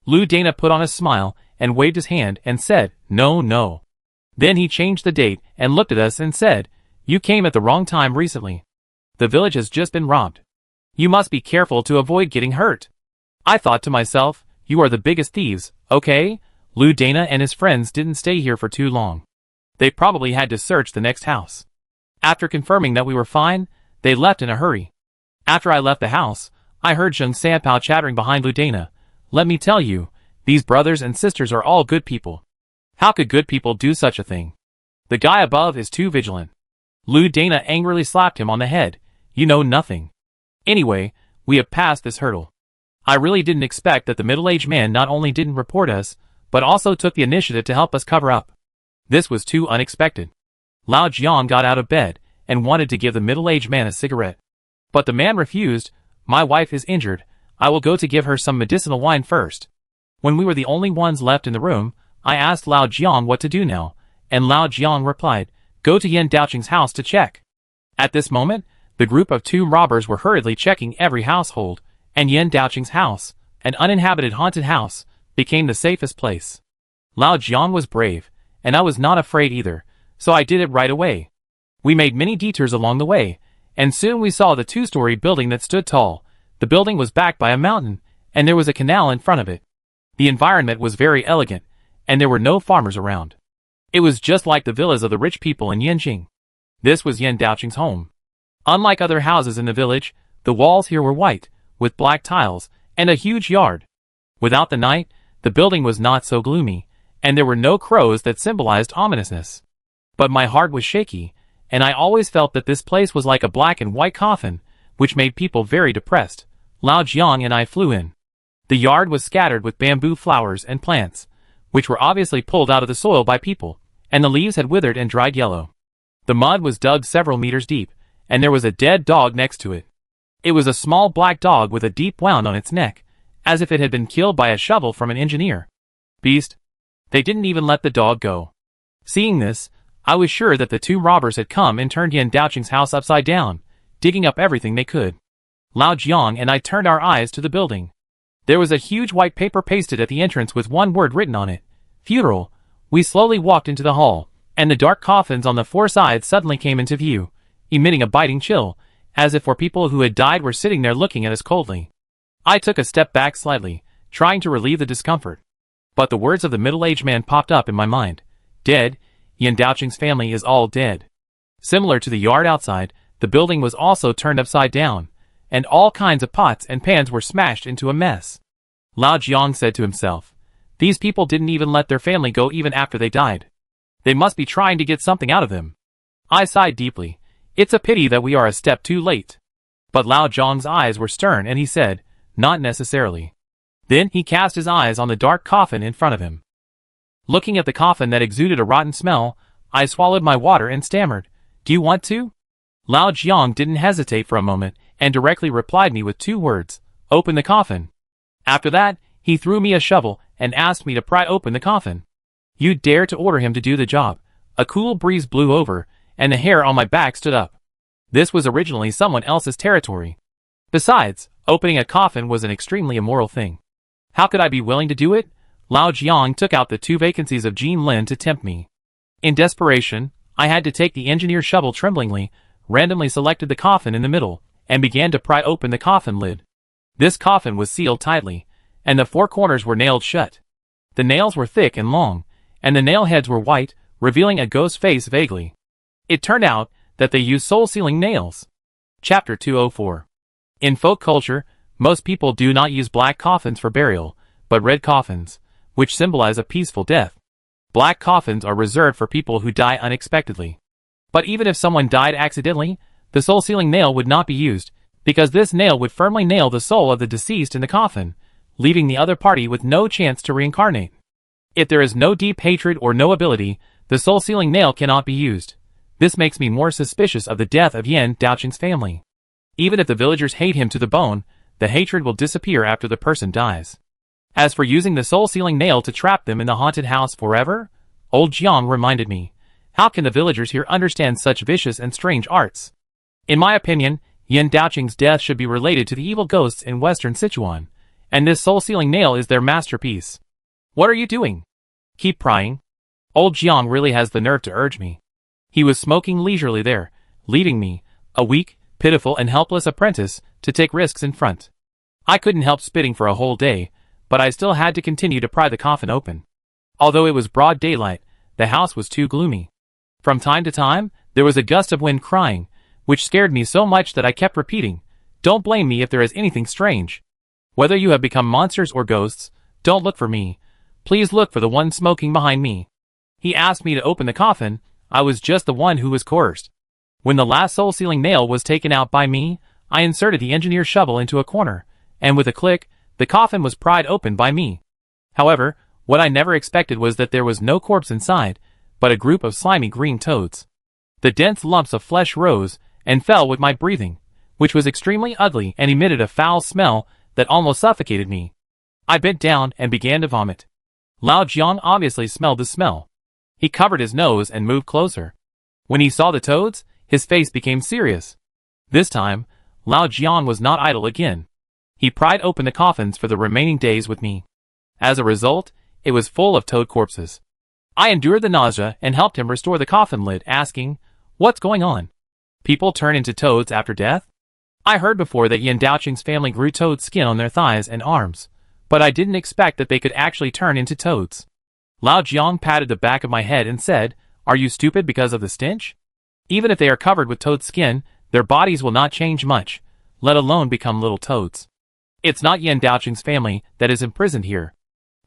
Lu Dana put on a smile and waved his hand and said, No. Then he changed the date and looked at us and said, You came at the wrong time recently. The village has just been robbed. You must be careful to avoid getting hurt. I thought to myself, You are the biggest thieves, okay? Lu Dana and his friends didn't stay here for too long. They probably had to search the next house. After confirming that we were fine, they left in a hurry. After I left the house, I heard Zheng Sanpao chattering behind Lu Dana. Let me tell you, these brothers and sisters are all good people. How could good people do such a thing? The guy above is too vigilant. Lu Dana angrily slapped him on the head. You know nothing. Anyway, we have passed this hurdle. I really didn't expect that the middle-aged man not only didn't report us, but also took the initiative to help us cover up. This was too unexpected. Lao Jiang got out of bed and wanted to give the middle-aged man a cigarette. But the man refused. My wife is injured. I will go to give her some medicinal wine first. When we were the only ones left in the room, I asked Lao Jiang what to do now, and Lao Jiang replied, "Go to Yan Daoqing's house to check." At this moment, the group of 2 robbers were hurriedly checking every household, and Yan Daoqing's house, an uninhabited haunted house, became the safest place. Lao Jiang was brave, and I was not afraid either, so I did it right away. We made many detours along the way, and soon we saw the 2-story building that stood tall. The building was backed by a mountain, and there was a canal in front of it. The environment was very elegant, and there were no farmers around. It was just like the villas of the rich people in Yanqing. This was Yan Daoqing's home. Unlike other houses in the village, the walls here were white, with black tiles, and a huge yard. Without the night, the building was not so gloomy, and there were no crows that symbolized ominousness. But my heart was shaky, and I always felt that this place was like a black and white coffin, which made people very depressed. Lao Jiang and I flew in. The yard was scattered with bamboo flowers and plants, which were obviously pulled out of the soil by people, and the leaves had withered and dried yellow. The mud was dug several meters deep, and there was a dead dog next to it. It was a small black dog with a deep wound on its neck, as if it had been killed by a shovel from an engineer. Beast. They didn't even let the dog go. Seeing this, I was sure that the 2 robbers had come and turned Yan Daoqing's house upside down, digging up everything they could. Lao Jiang and I turned our eyes to the building. There was a huge white paper pasted at the entrance with one word written on it: funeral. We slowly walked into the hall, and the dark coffins on the 4 sides suddenly came into view, emitting a biting chill, as if 4 people who had died were sitting there looking at us coldly. I took a step back slightly, trying to relieve the discomfort. But the words of the middle-aged man popped up in my mind. Dead. Yan Daoqing's family is all dead. Similar to the yard outside, the building was also turned upside down, and all kinds of pots and pans were smashed into a mess. Lao Jiang said to himself, "These people didn't even let their family go even after they died. They must be trying to get something out of them." I sighed deeply. It's a pity that we are a step too late. But Lao Jiang's eyes were stern and he said, "Not necessarily." Then he cast his eyes on the dark coffin in front of him. Looking at the coffin that exuded a rotten smell, I swallowed my water and stammered, "Do you want to?" Lao Jiang didn't hesitate for a moment, and directly replied me with 2 words, "Open the coffin." After that, he threw me a shovel and asked me to pry open the coffin. You dare to order him to do the job. A cool breeze blew over, and the hair on my back stood up. This was originally someone else's territory. Besides, opening a coffin was an extremely immoral thing. How could I be willing to do it? Lao Jiang took out the 2 vacancies of Jean Lin to tempt me. In desperation, I had to take the engineer's shovel tremblingly, randomly selected the coffin in the middle, and began to pry open the coffin lid. This coffin was sealed tightly, and the 4 corners were nailed shut. The nails were thick and long, and the nail heads were white, revealing a ghost face vaguely. It turned out that they used soul-sealing nails. Chapter 204. In folk culture, most people do not use black coffins for burial, but red coffins, which symbolize a peaceful death. Black coffins are reserved for people who die unexpectedly. But even if someone died accidentally, the soul-sealing nail would not be used, because this nail would firmly nail the soul of the deceased in the coffin, leaving the other party with no chance to reincarnate. If there is no deep hatred or no ability, the soul-sealing nail cannot be used. This makes me more suspicious of the death of Yan Daoqing's family. Even if the villagers hate him to the bone, the hatred will disappear after the person dies. As for using the soul-sealing nail to trap them in the haunted house forever, old Jiang reminded me, how can the villagers here understand such vicious and strange arts? In my opinion, Yan Daoqing's death should be related to the evil ghosts in western Sichuan, and this soul-sealing nail is their masterpiece. What are you doing? Keep prying. Old Jiang really has the nerve to urge me. He was smoking leisurely there, leaving me, a weak, pitiful and helpless apprentice, to take risks in front. I couldn't help spitting for a whole day, but I still had to continue to pry the coffin open. Although it was broad daylight, the house was too gloomy. From time to time, there was a gust of wind crying, which scared me so much that I kept repeating, "Don't blame me if there is anything strange. Whether you have become monsters or ghosts, don't look for me. Please look for the one smoking behind me." He asked me to open the coffin. I was just the one who was coerced. When the last soul-sealing nail was taken out by me, I inserted the engineer's shovel into a corner, and with a click, the coffin was pried open by me. However, what I never expected was that there was no corpse inside, but a group of slimy green toads. The dense lumps of flesh rose and fell with my breathing, which was extremely ugly and emitted a foul smell that almost suffocated me. I bent down and began to vomit. Lao Jiang obviously smelled the smell. He covered his nose and moved closer. When he saw the toads, his face became serious. This time, Lao Jiang was not idle again. He pried open the coffins for the remaining days with me. As a result, it was full of toad corpses. I endured the nausea and helped him restore the coffin lid, asking, "What's going on? People turn into toads after death?" I heard before that Yan Daoqing's family grew toad skin on their thighs and arms, but I didn't expect that they could actually turn into toads. Lao Jiang patted the back of my head and said, "Are you stupid because of the stench? Even if they are covered with toad skin, their bodies will not change much, let alone become little toads. It's not Yan Daoqing's family that is imprisoned here.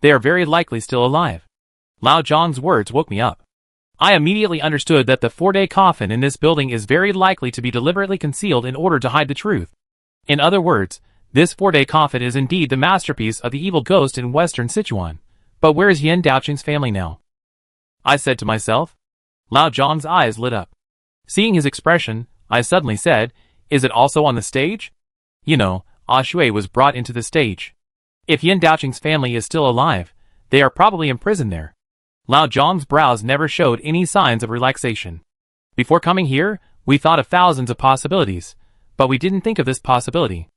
They are very likely still alive." Lao Jiang's words woke me up. I immediately understood that the 4-day coffin in this building is very likely to be deliberately concealed in order to hide the truth. In other words, this 4-day coffin is indeed the masterpiece of the evil ghost in Western Sichuan. But where is Yan Daoqing's family now? I said to myself. Lao Jiang's eyes lit up. Seeing his expression, I suddenly said, "Is it also on the stage?" You know, Shui was brought into the stage. If Yan Daoqing's family is still alive, they are probably imprisoned there. Lao Jiang's brows never showed any signs of relaxation. Before coming here, we thought of thousands of possibilities, but we didn't think of this possibility.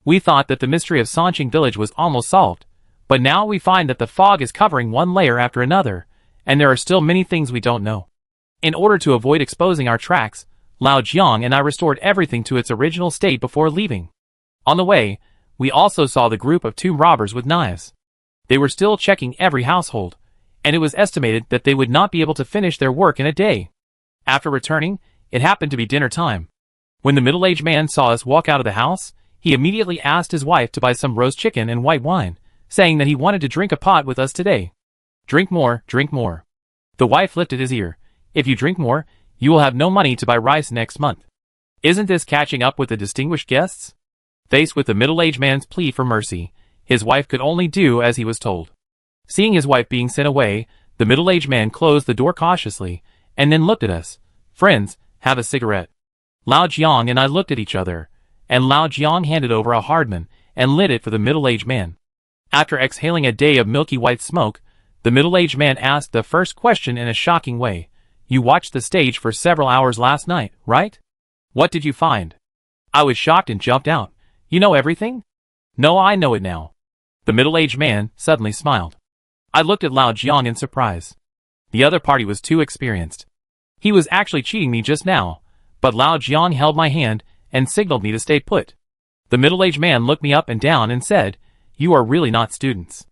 We thought that the mystery of Sanqing village was almost solved, but now we find that the fog is covering one layer after another, and there are still many things we don't know. In order to avoid exposing our tracks, Lao Jiang and I restored everything to its original state before leaving. On the way, we also saw the group of 2 robbers with knives. They were still checking every household, and it was estimated that they would not be able to finish their work in a day. After returning, it happened to be dinner time. When the middle-aged man saw us walk out of the house, he immediately asked his wife to buy some roast chicken and white wine, saying that he wanted to drink a pot with us today. Drink more, drink more. The wife lifted his ear. If you drink more, you will have no money to buy rice next month. Isn't this catching up with the distinguished guests? Faced with the middle-aged man's plea for mercy, his wife could only do as he was told. Seeing his wife being sent away, the middle-aged man closed the door cautiously, and then looked at us. "Friends, have a cigarette." Lao Jiang and I looked at each other, and Lao Jiang handed over a Hardman, and lit it for the middle-aged man. After exhaling a day of milky white smoke, the middle-aged man asked the first question in a shocking way. "You watched the stage for several hours last night, right? What did you find?" I was shocked and jumped out. "You know everything?" "No, I know it now." The middle-aged man suddenly smiled. I looked at Lao Jiang in surprise. The other party was too experienced. He was actually cheating me just now, but Lao Jiang held my hand and signaled me to stay put. The middle-aged man looked me up and down and said, "You are really not students.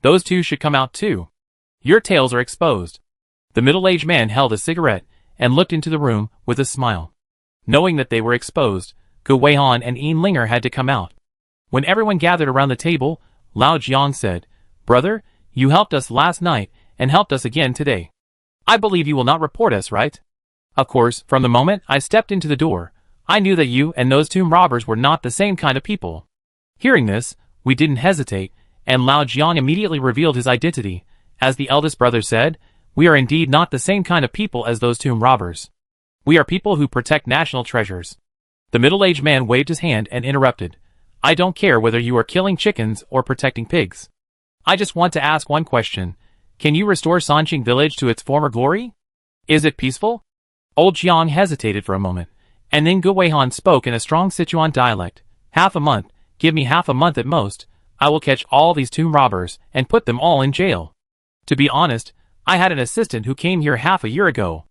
Those 2 should come out too. Your tails are exposed." The middle-aged man held a cigarette and looked into the room with a smile. Knowing that they were exposed, Gu Weihan and Yin Linger had to come out. When everyone gathered around the table, Lao Jiang said, "Brother, you helped us last night and helped us again today. I believe you will not report us, right?" Of course, from the moment I stepped into the door, I knew that you and those 2 robbers were not the same kind of people. Hearing this, we didn't hesitate, and Lao Jiang immediately revealed his identity. As the eldest brother said, "We are indeed not the same kind of people as those 2 robbers. We are people who protect national treasures." The middle-aged man waved his hand and interrupted. "I don't care whether you are killing chickens or protecting pigs. I just want to ask one question. Can you restore Sanqing village to its former glory? Is it peaceful?" Old Jiang hesitated for a moment, and then Gu Weihan spoke in a strong Sichuan dialect. "Half a month, give me half a month at most. I will catch all these 2 robbers and put them all in jail. To be honest, I had an assistant who came here half a year ago.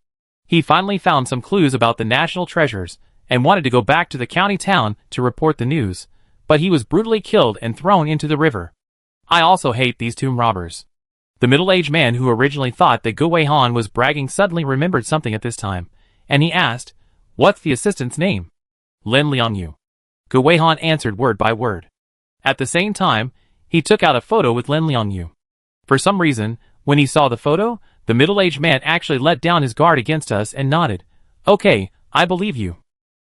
He finally found some clues about the national treasures and wanted to go back to the county town to report the news, but he was brutally killed and thrown into the river. I also hate these 2 robbers." The middle-aged man who originally thought that Gu Weihan was bragging suddenly remembered something at this time, and he asked, "What's the assistant's name?" "Lin Liangyu." Gu Weihan answered word by word. At the same time, he took out a photo with Lin Liangyu. For some reason, when he saw the photo, the middle-aged man actually let down his guard against us and nodded. "Okay, I believe you."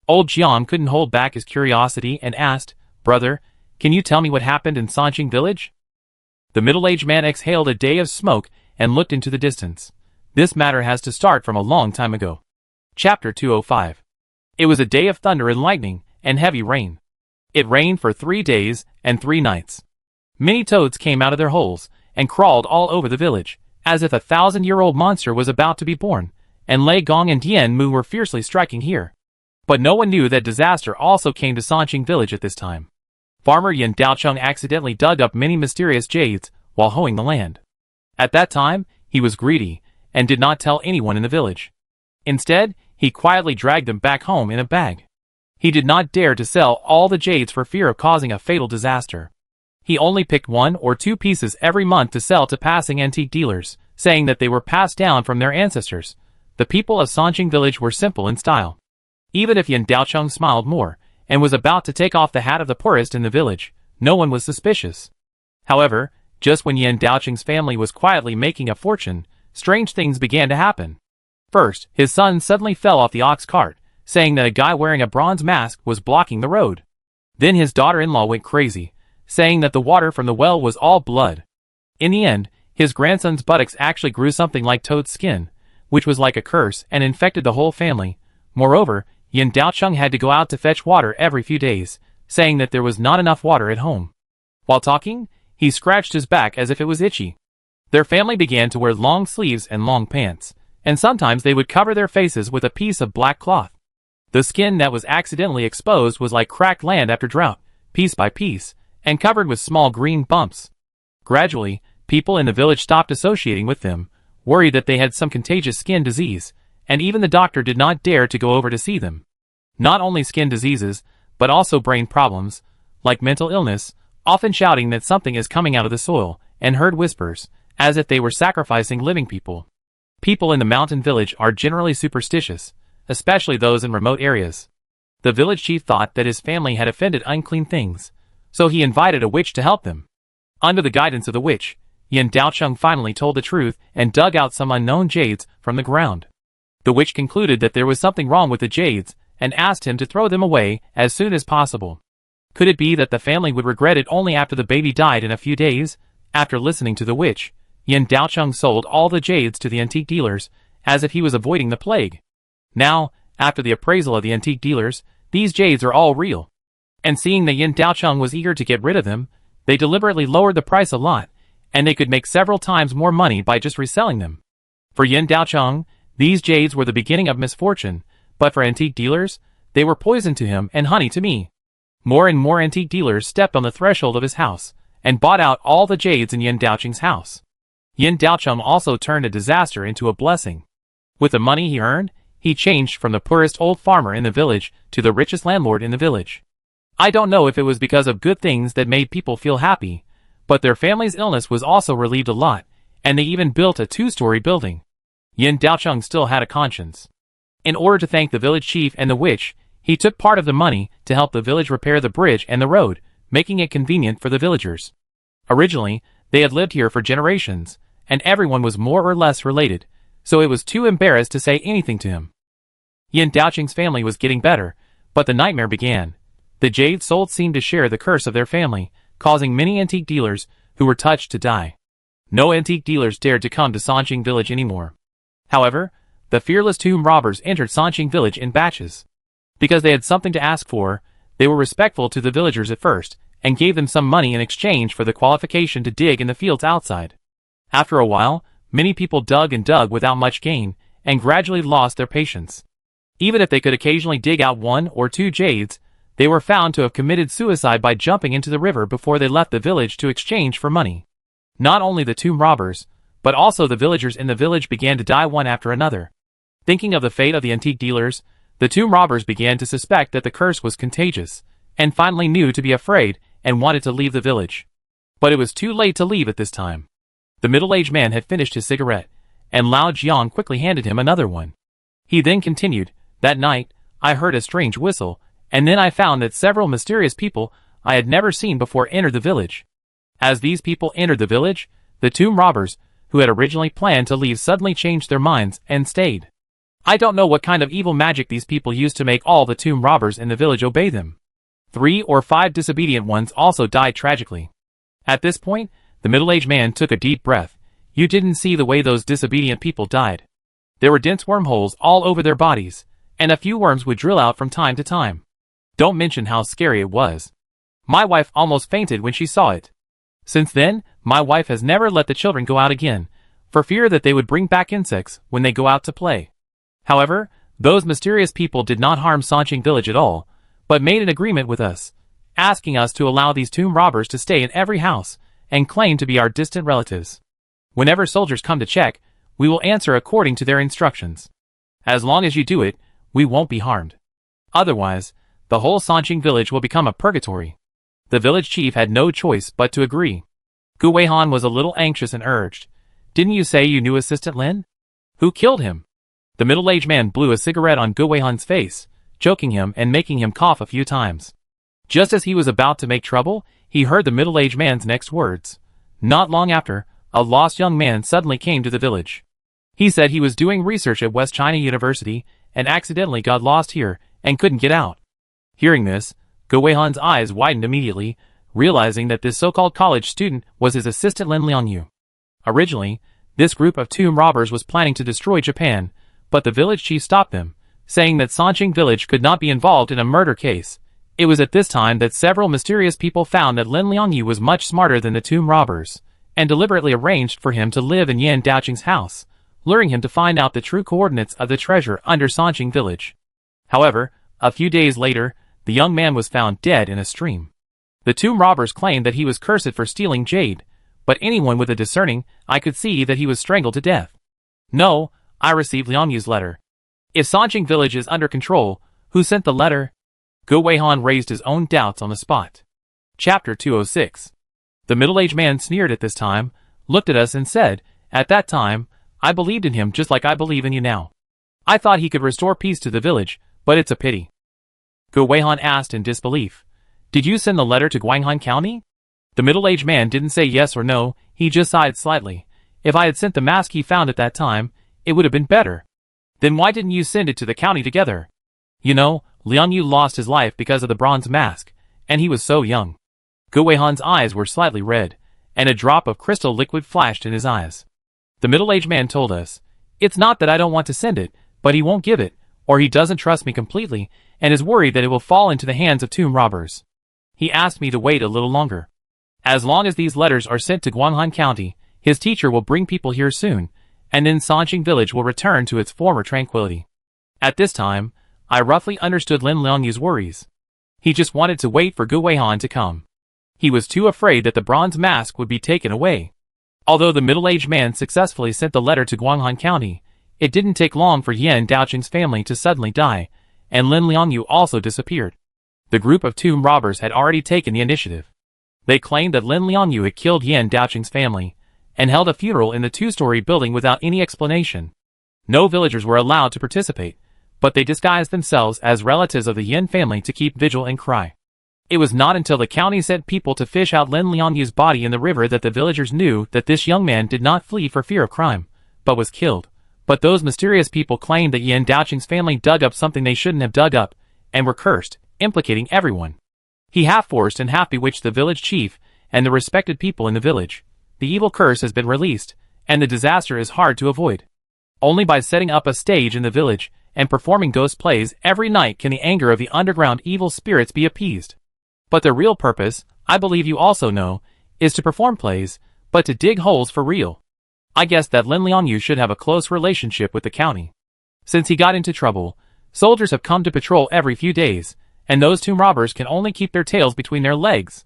Old Jiang couldn't hold back his curiosity and asked, "Brother, can you tell me what happened in Sanqing village?" The middle-aged man exhaled a day of smoke and looked into the distance. "This matter has to start from a long time ago." Chapter 205. It was a day of thunder and lightning and heavy rain. It rained for 3 days and 3 nights. Many toads came out of their holes and crawled all over the village, as if a 1,000-year-old monster was about to be born, and Lei Gong and Dian Mu were fiercely striking here. But no one knew that disaster also came to Sanqing village at this time. Farmer Yin Daocheng accidentally dug up many mysterious jades while hoeing the land. At that time, he was greedy and did not tell anyone in the village. Instead, he quietly dragged them back home in a bag. He did not dare to sell all the jades for fear of causing a fatal disaster. He only picked 1 or 2 pieces every month to sell to passing antique dealers, saying that they were passed down from their ancestors. The people of Sanqing village were simple in style. Even if Yin Daocheng smiled more and was about to take off the hat of the poorest in the village, no one was suspicious. However, just when Yin Daocheng's family was quietly making a fortune, strange things began to happen. First, his son suddenly fell off the ox cart, saying that a guy wearing a bronze mask was blocking the road. Then his daughter-in-law went crazy, saying that the water from the well was all blood. In the end, his grandson's buttocks actually grew something like toad skin, which was like a curse and infected the whole family. Moreover, Yin Daocheng had to go out to fetch water every few days, saying that there was not enough water at home. While talking, he scratched his back as if it was itchy. Their family began to wear long sleeves and long pants, and sometimes they would cover their faces with a piece of black cloth. The skin that was accidentally exposed was like cracked land after drought, piece by piece, and covered with small green bumps. Gradually, people in the village stopped associating with them, worried that they had some contagious skin disease, and even the doctor did not dare to go over to see them. Not only skin diseases, but also brain problems, like mental illness, often shouting that something is coming out of the soil, and heard whispers, as if they were sacrificing living people. People in the mountain village are generally superstitious, especially those in remote areas. The village chief thought that his family had offended unclean things, so he invited a witch to help them. Under the guidance of the witch, Yin Daocheng finally told the truth and dug out some unknown jades from the ground. The witch concluded that there was something wrong with the jades and asked him to throw them away as soon as possible. Could it be that the family would regret it only after the baby died in a few days? After listening to the witch, Yin Daocheng sold all the jades to the antique dealers, as if he was avoiding the plague. Now, after the appraisal of the antique dealers, these jades are all real. And seeing that Yin Daocheng was eager to get rid of them, they deliberately lowered the price a lot, and they could make several times more money by just reselling them. For Yin Daocheng, these jades were the beginning of misfortune, but for antique dealers, they were poison to him and honey to me. More and more antique dealers stepped on the threshold of his house, and bought out all the jades in Yin Daocheng's house. Yin Daocheng also turned a disaster into a blessing. With the money he earned, he changed from the poorest old farmer in the village to the richest landlord in the village. I don't know if it was because of good things that made people feel happy, but their family's illness was also relieved a lot, and they even built a 2-story building. Yin Daocheng still had a conscience. In order to thank the village chief and the witch, he took part of the money to help the village repair the bridge and the road, making it convenient for the villagers. Originally, they had lived here for generations, and everyone was more or less related, so it was too embarrassed to say anything to him. Yin Daocheng's family was getting better, but the nightmare began. The jade sold seemed to share the curse of their family, causing many antique dealers who were touched to die. No antique dealers dared to come to Sanqing village anymore. However, the fearless tomb robbers entered Sanqing village in batches. Because they had something to ask for, they were respectful to the villagers at first, and gave them some money in exchange for the qualification to dig in the fields outside. After a while, many people dug and dug without much gain, and gradually lost their patience. Even if they could occasionally dig out 1 or 2 jades, they were found to have committed suicide by jumping into the river before they left the village to exchange for money. Not only the tomb robbers, but also the villagers in the village began to die one after another. Thinking of the fate of the antique dealers, the tomb robbers began to suspect that the curse was contagious, and finally knew to be afraid and wanted to leave the village. But it was too late to leave at this time. The middle-aged man had finished his cigarette, and Lao Jiang quickly handed him another one. He then continued, "That night, I heard a strange whistle, and then I found that several mysterious people I had never seen before entered the village. As these people entered the village, the tomb robbers, who had originally planned to leave, suddenly changed their minds and stayed. I don't know what kind of evil magic these people used to make all the tomb robbers in the village obey them. 3 or 5 disobedient ones also died tragically." At this point, the middle-aged man took a deep breath. "You didn't see the way those disobedient people died. There were dense wormholes all over their bodies, and a few worms would drill out from time to time. Don't mention how scary it was. My wife almost fainted when she saw it. Since then, my wife has never let the children go out again, for fear that they would bring back insects when they go out to play. However, those mysterious people did not harm Sanqing village at all, but made an agreement with us, asking us to allow these tomb robbers to stay in every house, and claim to be our distant relatives. Whenever soldiers come to check, we will answer according to their instructions. As long as you do it, we won't be harmed. Otherwise, the whole Sanqing village will become a purgatory. The village chief had no choice but to agree. Gu Weihan was a little anxious and urged, "Didn't you say you knew Assistant Lin? Who killed him?" The middle-aged man blew a cigarette on Gu Weihan's face, choking him and making him cough a few times. Just as he was about to make trouble, he heard the middle-aged man's next words. Not long after, a lost young man suddenly came to the village. He said he was doing research at West China University and accidentally got lost here and couldn't get out. Hearing this, Gu Weihan's eyes widened immediately, realizing that this so-called college student was his assistant Lin Liangyu. Originally, this group of tomb robbers was planning to destroy Japan, but the village chief stopped them, saying that Sanqing village could not be involved in a murder case. It was at this time that several mysterious people found that Lin Liangyu was much smarter than the tomb robbers, and deliberately arranged for him to live in Yan Daoqing's house, luring him to find out the true coordinates of the treasure under Sanqing village. However, a few days later, the young man was found dead in a stream. The tomb robbers claimed that he was cursed for stealing jade, but anyone with a discerning eye could see that he was strangled to death. No, I received Liangyu's letter. If Sanqing village is under control, who sent the letter? Gu Weihan raised his own doubts on the spot. Chapter 206. The middle-aged man sneered at this time, looked at us and said, "At that time, I believed in him just like I believe in you now. I thought he could restore peace to the village, but it's a pity." Gu Weihan asked in disbelief, "Did you send the letter to Guanghan County?" The middle-aged man didn't say yes or no, he just sighed slightly. "If I had sent the mask he found at that time, it would have been better." "Then why didn't you send it to the county together?" "You know, Liangyu lost his life because of the bronze mask, and he was so young." Gu Weihan's eyes were slightly red, and a drop of crystal liquid flashed in his eyes. The middle-aged man told us, "It's not that I don't want to send it, but he won't give it, or he doesn't trust me completely, and is worried that it will fall into the hands of tomb robbers. He asked me to wait a little longer. As long as these letters are sent to Guanghan County, his teacher will bring people here soon, and then Sanqing village will return to its former tranquility." At this time, I roughly understood Lin Liangyu's worries. He just wanted to wait for Gu Weihan to come. He was too afraid that the bronze mask would be taken away. Although the middle-aged man successfully sent the letter to Guanghan County, it didn't take long for Yan Daoqing's family to suddenly die, and Lin Liangyu also disappeared. The group of tomb robbers had already taken the initiative. They claimed that Lin Liangyu had killed Yan Daoqing's family, and held a funeral in the two-story building without any explanation. No villagers were allowed to participate, but they disguised themselves as relatives of the Yin family to keep vigil and cry. It was not until the county sent people to fish out Lin Liangyu's body in the river that the villagers knew that this young man did not flee for fear of crime, but was killed. But those mysterious people claimed that Yan Daoqing's family dug up something they shouldn't have dug up, and were cursed, implicating everyone. He half-forced and half-bewitched the village chief and the respected people in the village. The evil curse has been released, and the disaster is hard to avoid. Only by setting up a stage in the village and performing ghost plays every night can the anger of the underground evil spirits be appeased. But their real purpose, I believe you also know, is to perform plays, but to dig holes for real. I guess that Lin Liangyu should have a close relationship with the county. Since he got into trouble, soldiers have come to patrol every few days, and those tomb robbers can only keep their tails between their legs."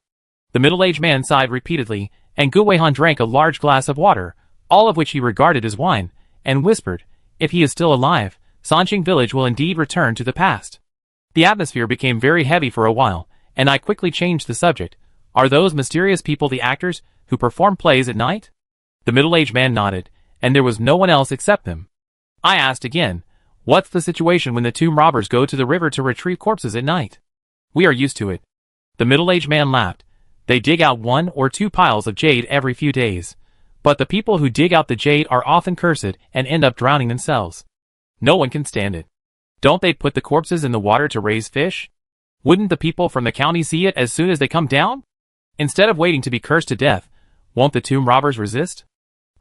The middle-aged man sighed repeatedly, and Gu Weihan drank a large glass of water, all of which he regarded as wine, and whispered, "If he is still alive, Sanqing village will indeed return to the past." The atmosphere became very heavy for a while, and I quickly changed the subject. "Are those mysterious people the actors who perform plays at night?" The middle-aged man nodded, and there was no one else except them. I asked again, "What's the situation when the tomb robbers go to the river to retrieve corpses at night?" "We are used to it." The middle-aged man laughed. "They dig out 1 or 2 piles of jade every few days. But the people who dig out the jade are often cursed and end up drowning themselves. No one can stand it. Don't they put the corpses in the water to raise fish? Wouldn't the people from the county see it as soon as they come down? Instead of waiting to be cursed to death, won't the tomb robbers resist?"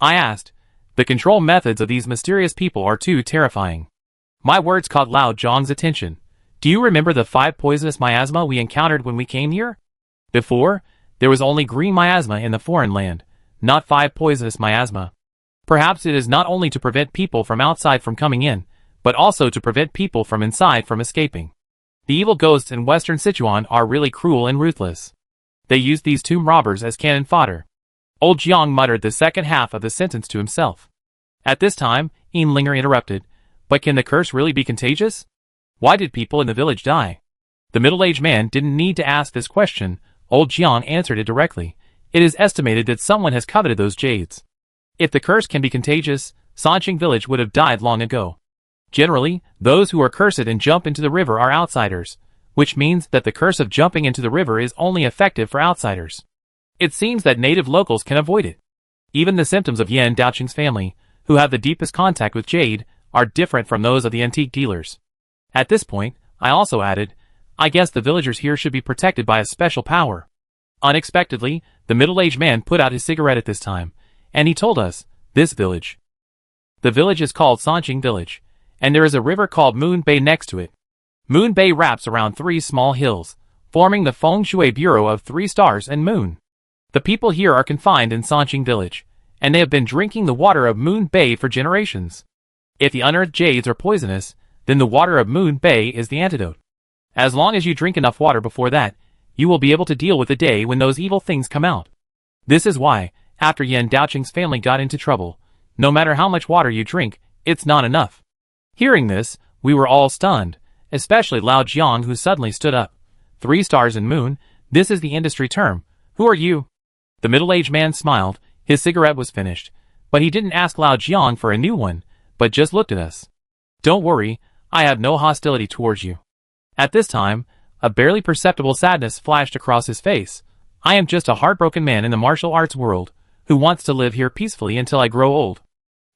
I asked. The control methods of these mysterious people are too terrifying. My words caught Lao Zhang's attention. "Do you remember the 5 poisonous miasma we encountered when we came here? Before, There was only green miasma in the foreign land, not 5 poisonous miasma. Perhaps it is not only to prevent people from outside from coming in, but also to prevent people from inside from escaping. The evil ghosts in western Sichuan are really cruel and ruthless. They used these tomb robbers as cannon fodder. Old Jiang muttered the second half of the sentence to himself. At this time, Linger interrupted, "But can the curse really be contagious? Why did people in the village die?" The middle-aged man didn't need to ask this question. Old Jiang answered it directly. It is estimated that someone has coveted those jades. If the curse can be contagious, Sanqing village would have died long ago. Generally, those who are cursed and jump into the river are outsiders, which means that the curse of jumping into the river is only effective for outsiders. It seems that native locals can avoid it. Even the symptoms of Yan Daoqing's family, who have the deepest contact with jade, are different from those of the antique dealers. At this point, I also added, I guess the villagers here should be protected by a special power. Unexpectedly, the middle-aged man put out his cigarette at this time, and he told us, this village. The village is called Sanqing Village, and there is a river called Moon Bay next to it. Moon Bay wraps around 3 small hills, forming the Feng Shui Bureau of 3 stars and moon. The people here are confined in Sanqing Village, and they have been drinking the water of Moon Bay for generations. If the unearthed jades are poisonous, then the water of Moon Bay is the antidote. As long as you drink enough water before that, you will be able to deal with the day when those evil things come out. This is why, after Yan Daoqing's family got into trouble, no matter how much water you drink, it's not enough. Hearing this, we were all stunned, especially Lao Jiang, who suddenly stood up. 3 stars and moon, this is the industry term. Who are you? The middle-aged man smiled. His cigarette was finished, but he didn't ask Lao Jiang for a new one, but just looked at us. Don't worry, I have no hostility towards you. At this time, a barely perceptible sadness flashed across his face. I am just a heartbroken man in the martial arts world, who wants to live here peacefully until I grow old.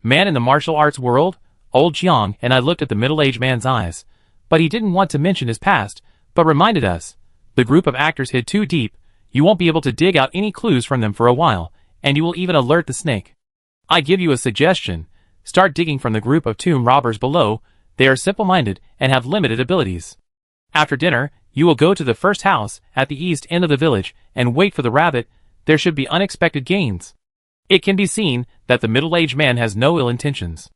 Man in the martial arts world? Old Jiang and I looked at the middle-aged man's eyes, but he didn't want to mention his past, but reminded us, the group of actors hid too deep, you won't be able to dig out any clues from them for a while, and you will even alert the snake. I give you a suggestion, start digging from the group of tomb robbers below. They are simple-minded and have limited abilities. After dinner, you will go to the first house at the east end of the village and wait for the rabbit. There should be unexpected gains. It can be seen that the middle-aged man has no ill intentions.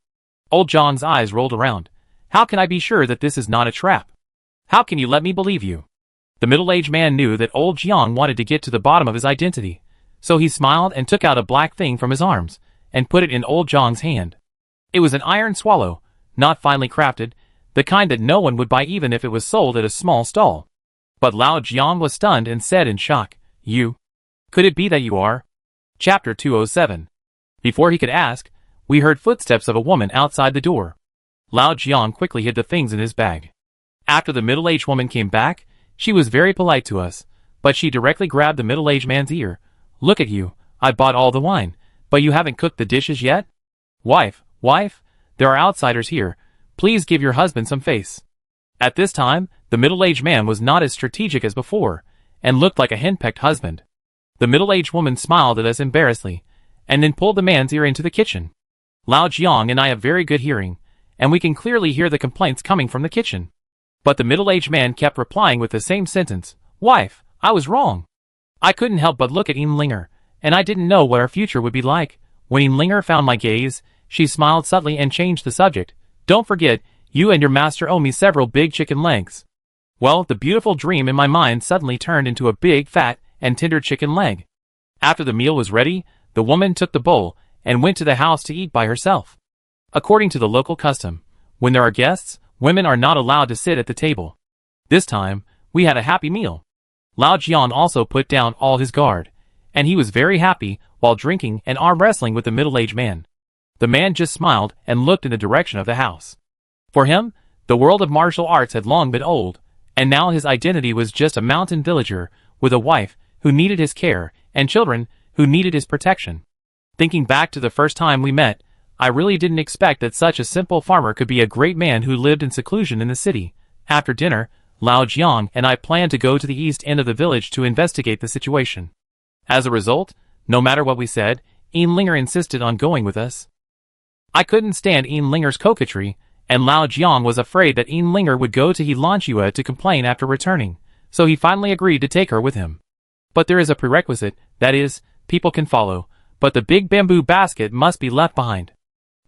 Old Jiang's eyes rolled around. How can I be sure that this is not a trap? How can you let me believe you? The middle-aged man knew that old Jiang wanted to get to the bottom of his identity, so he smiled and took out a black thing from his arms and put it in old Jiang's hand. It was an iron swallow, not finely crafted, the kind that no one would buy even if it was sold at a small stall. But Lao Jiang was stunned and said in shock, You? Could it be that you are? Chapter 207. Before he could ask, we heard footsteps of a woman outside the door. Lao Jiang quickly hid the things in his bag. After the middle-aged woman came back, she was very polite to us, but she directly grabbed the middle-aged man's ear. Look at you, I bought all the wine, but you haven't cooked the dishes yet? Wife, there are outsiders here. Please give your husband some face. At this time, the middle-aged man was not as strategic as before, and looked like a henpecked husband. The middle-aged woman smiled at us embarrassedly, and then pulled the man's ear into the kitchen. Lao Jiang and I have very good hearing, and we can clearly hear the complaints coming from the kitchen. But the middle-aged man kept replying with the same sentence, Wife, I was wrong. I couldn't help but look at Linger, and I didn't know what our future would be like. When Linger found my gaze, she smiled subtly and changed the subject. Don't forget, you and your master owe me several big chicken legs. Well, the beautiful dream in my mind suddenly turned into a big, fat, and tender chicken leg. After the meal was ready, the woman took the bowl and went to the house to eat by herself. According to the local custom, when there are guests, women are not allowed to sit at the table. This time, we had a happy meal. Lao Jian also put down all his guard, and he was very happy while drinking and arm wrestling with the middle-aged man. The man just smiled and looked in the direction of the house. For him, the world of martial arts had long been old, and now his identity was just a mountain villager with a wife who needed his care and children who needed his protection. Thinking back to the first time we met, I really didn't expect that such a simple farmer could be a great man who lived in seclusion in the city. After dinner, Lao Jiang and I planned to go to the east end of the village to investigate the situation. As a result, no matter what we said, Linger insisted on going with us. I couldn't stand Linger's coquetry, and Lao Jiang was afraid that Linger would go to Helanxue to complain after returning, so he finally agreed to take her with him. But there is a prerequisite, that is, people can follow, but the big bamboo basket must be left behind.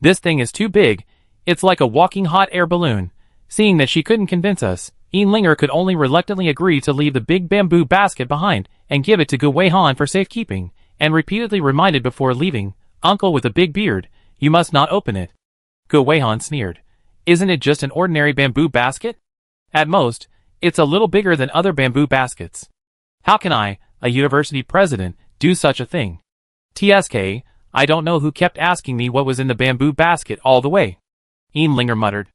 This thing is too big, it's like a walking hot air balloon. Seeing that she couldn't convince us, Linger could only reluctantly agree to leave the big bamboo basket behind and give it to Gu Weihan for safekeeping, and repeatedly reminded before leaving, "Uncle with a big beard, you must not open it." Gu Weihan sneered. "Isn't it just an ordinary bamboo basket? At most, it's a little bigger than other bamboo baskets. How can I, a university president, do such a thing? TSK, I don't know who kept asking me what was in the bamboo basket all the way." Linger muttered.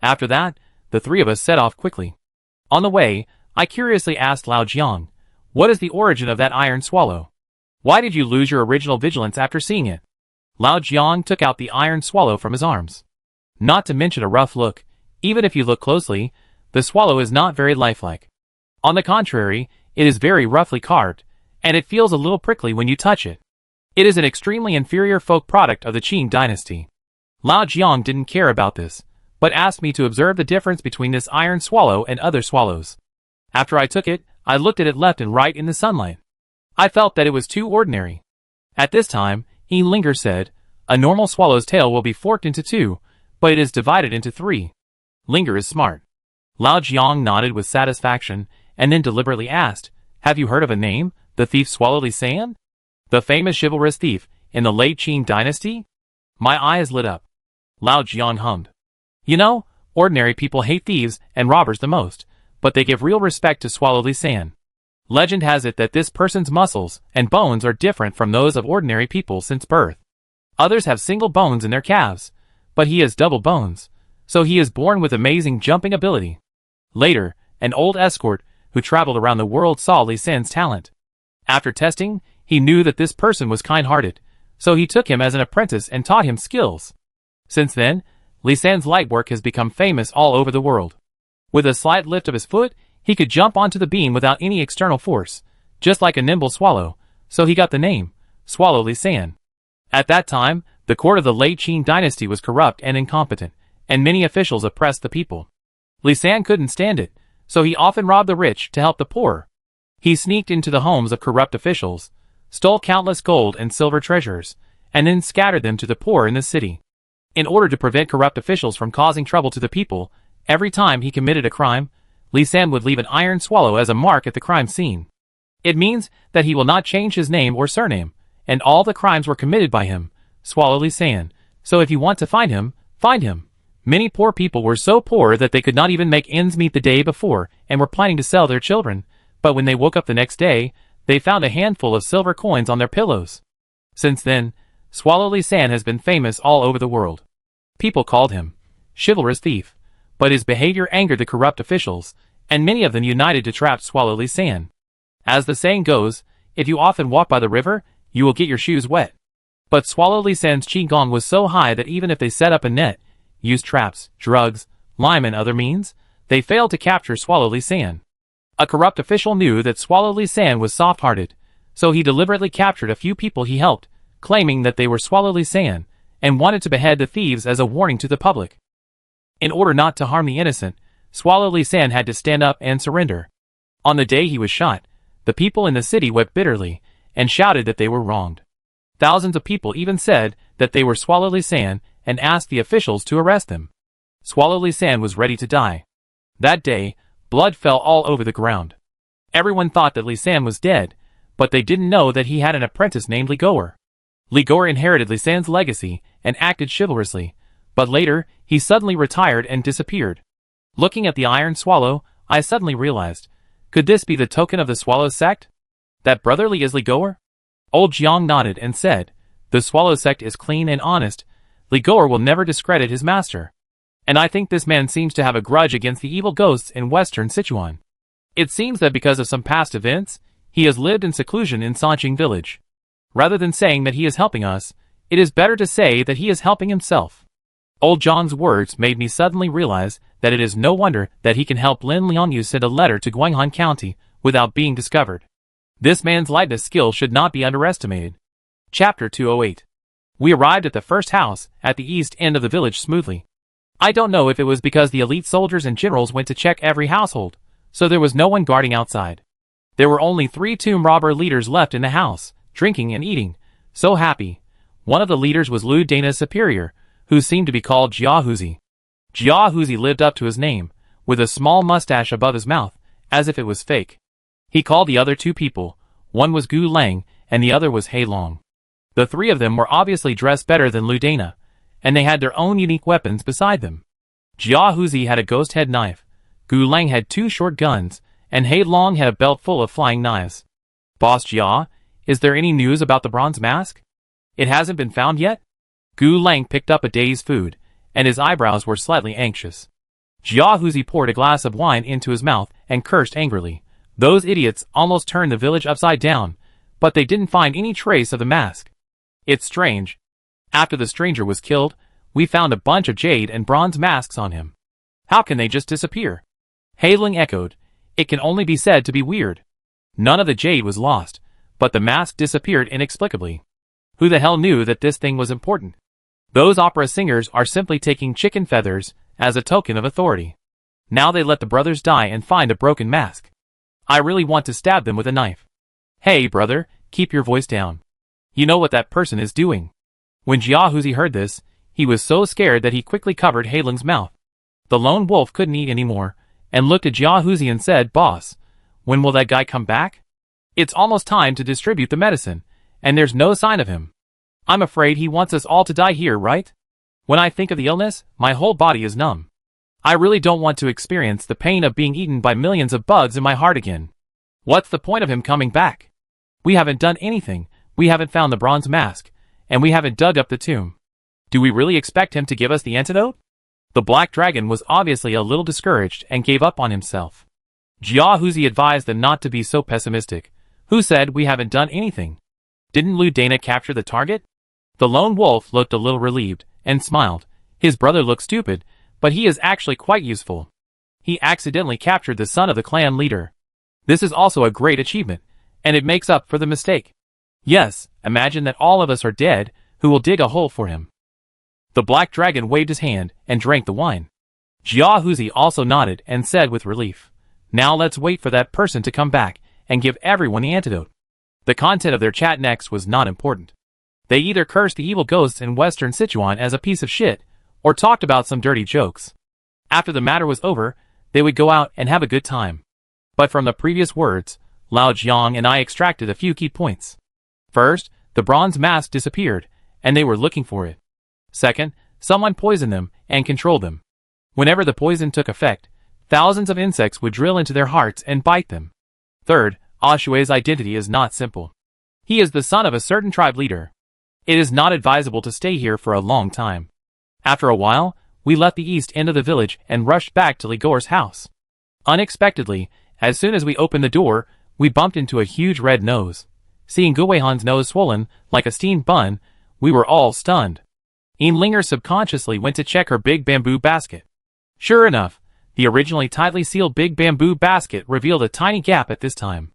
After that, the three of us set off quickly. On the way, I curiously asked Lao Jiang, "What is the origin of that iron swallow? Why did you lose your original vigilance after seeing it?" Lao Jiang took out the iron swallow from his arms. Not to mention a rough look, even if you look closely, the swallow is not very lifelike. On the contrary, it is very roughly carved, and it feels a little prickly when you touch it. It is an extremely inferior folk product of the Qing dynasty. Lao Jiang didn't care about this, but asked me to observe the difference between this iron swallow and other swallows. After I took it, I looked at it left and right in the sunlight. I felt that it was too ordinary. At this time, Linger said, "A normal swallow's tail will be forked into two, but it is divided into three. Linger is smart." Lao Jiang nodded with satisfaction, and then deliberately asked, "Have you heard of a name, the thief Swallow Li San? The famous chivalrous thief, in the late Qing dynasty?" My eyes lit up. Lao Jiang hummed. "You know, ordinary people hate thieves and robbers the most, but they give real respect to Swallow Li San. Legend has it that this person's muscles and bones are different from those of ordinary people since birth. Others have single bones in their calves, but he has double bones, so he is born with amazing jumping ability." Later, an old escort who traveled around the world saw Li San's talent. After testing, he knew that this person was kind-hearted, so he took him as an apprentice and taught him skills. Since then, Li San's light work has become famous all over the world. With a slight lift of his foot, he could jump onto the beam without any external force, just like a nimble swallow, so he got the name, Swallow Li San. At that time, the court of the late Qing dynasty was corrupt and incompetent, and many officials oppressed the people. Li San couldn't stand it, so he often robbed the rich to help the poor. He sneaked into the homes of corrupt officials, stole countless gold and silver treasures, and then scattered them to the poor in the city. In order to prevent corrupt officials from causing trouble to the people, every time he committed a crime, Li San would leave an iron swallow as a mark at the crime scene. It means that he will not change his name or surname, and all the crimes were committed by him, Swallow Li San, so if you want to find him, find him. Many poor people were so poor that they could not even make ends meet the day before and were planning to sell their children, but when they woke up the next day, they found a handful of silver coins on their pillows. Since then, Swallow Li San has been famous all over the world. People called him chivalrous thief, but his behavior angered the corrupt officials, and many of them united to trap Swallow Li San. As the saying goes, if you often walk by the river, you will get your shoes wet. But Swallow Li San's qigong was so high that even if they set up a net, used traps, drugs, lime and other means, they failed to capture Swallow Li San. A corrupt official knew that Swallow Li San was soft-hearted, so he deliberately captured a few people he helped, claiming that they were Swallow Li San, and wanted to behead the thieves as a warning to the public. In order not to harm the innocent, Swallow Li San had to stand up and surrender. On the day he was shot, the people in the city wept bitterly, and shouted that they were wronged. Thousands of people even said that they were Swallow Li San and asked the officials to arrest them. Swallow Li San was ready to die. That day, blood fell all over the ground. Everyone thought that Li San was dead, but they didn't know that he had an apprentice named Li Goer. Li Goer inherited Li San's legacy and acted chivalrously, but later, he suddenly retired and disappeared. Looking at the iron swallow, I suddenly realized, could this be the token of the swallow sect? That brotherly is Li Goer? Old Jiang nodded and said, the swallow sect is clean and honest. Li Goer will never discredit his master. And I think this man seems to have a grudge against the evil ghosts in western Sichuan. It seems that because of some past events, he has lived in seclusion in Sanqing village. Rather than saying that he is helping us, it is better to say that he is helping himself. Old Zhang's words made me suddenly realize that it is no wonder that he can help Lin Liangyu send a letter to Guanghan County without being discovered. This man's lightness skill should not be underestimated. Chapter 208. We arrived at the first house at the east end of the village smoothly. I don't know if it was because the elite soldiers and generals went to check every household, so there was no one guarding outside. There were only 3 tomb robber leaders left in the house, drinking and eating, so happy. One of the leaders was Lu Dana's superior, who seemed to be called Jiahuzi. Jiahuzi lived up to his name, with a small mustache above his mouth, as if it was fake. He called the other 2 people, one was Gu Lang, and the other was Hei Long. The 3 of them were obviously dressed better than Lu Dana, and they had their own unique weapons beside them. Jiahuzi had a ghost head knife, Gu Lang had 2 short guns, and Hei Long had a belt full of flying knives. Boss Jia, is there any news about the bronze mask? It hasn't been found yet? Gu Lang picked up a day's food, and his eyebrows were slightly anxious. Jiahuzi poured a glass of wine into his mouth and cursed angrily. Those idiots almost turned the village upside down, but they didn't find any trace of the mask. It's strange. After the stranger was killed, we found a bunch of jade and bronze masks on him. How can they just disappear? Hei Ling echoed. It can only be said to be weird. None of the jade was lost, but the mask disappeared inexplicably. Who the hell knew that this thing was important? Those opera singers are simply taking chicken feathers as a token of authority. Now they let the brothers die and find a broken mask. I really want to stab them with a knife. Hey brother, keep your voice down. You know what that person is doing. When Jiahuzi heard this, he was so scared that he quickly covered Hei Ling's mouth. The lone wolf couldn't eat anymore, and looked at Jiahuzi and said, Boss, when will that guy come back? It's almost time to distribute the medicine, and there's no sign of him. I'm afraid he wants us all to die here, right? When I think of the illness, my whole body is numb. I really don't want to experience the pain of being eaten by millions of bugs in my heart again. What's the point of him coming back? We haven't done anything, we haven't found the bronze mask, and we haven't dug up the tomb. Do we really expect him to give us the antidote? The black dragon was obviously a little discouraged and gave up on himself. Jiahuzi advised them not to be so pessimistic. Who said we haven't done anything? Didn't Lu Dana capture the target? The lone wolf looked a little relieved, and smiled. His brother looked stupid, but he is actually quite useful. He accidentally captured the son of the clan leader. This is also a great achievement, and it makes up for the mistake. Yes, imagine that all of us are dead, who will dig a hole for him. The black dragon waved his hand and drank the wine. Jiahuzi also nodded and said with relief, Now let's wait for that person to come back and give everyone the antidote. The content of their chat next was not important. They either cursed the evil ghosts in Western Sichuan as a piece of shit, or talked about some dirty jokes. After the matter was over, they would go out and have a good time. But from the previous words, Lao Jiang and I extracted a few key points. First, the bronze mask disappeared, and they were looking for it. Second, someone poisoned them and controlled them. Whenever the poison took effect, thousands of insects would drill into their hearts and bite them. Third, Ashue's identity is not simple. He is the son of a certain tribe leader. It is not advisable to stay here for a long time. After a while, we left the east end of the village and rushed back to Ligor's house. Unexpectedly, as soon as we opened the door, we bumped into a huge red nose. Seeing Guihan's nose swollen, like a steamed bun, we were all stunned. Linger subconsciously went to check her big bamboo basket. Sure enough, the originally tightly sealed big bamboo basket revealed a tiny gap at this time.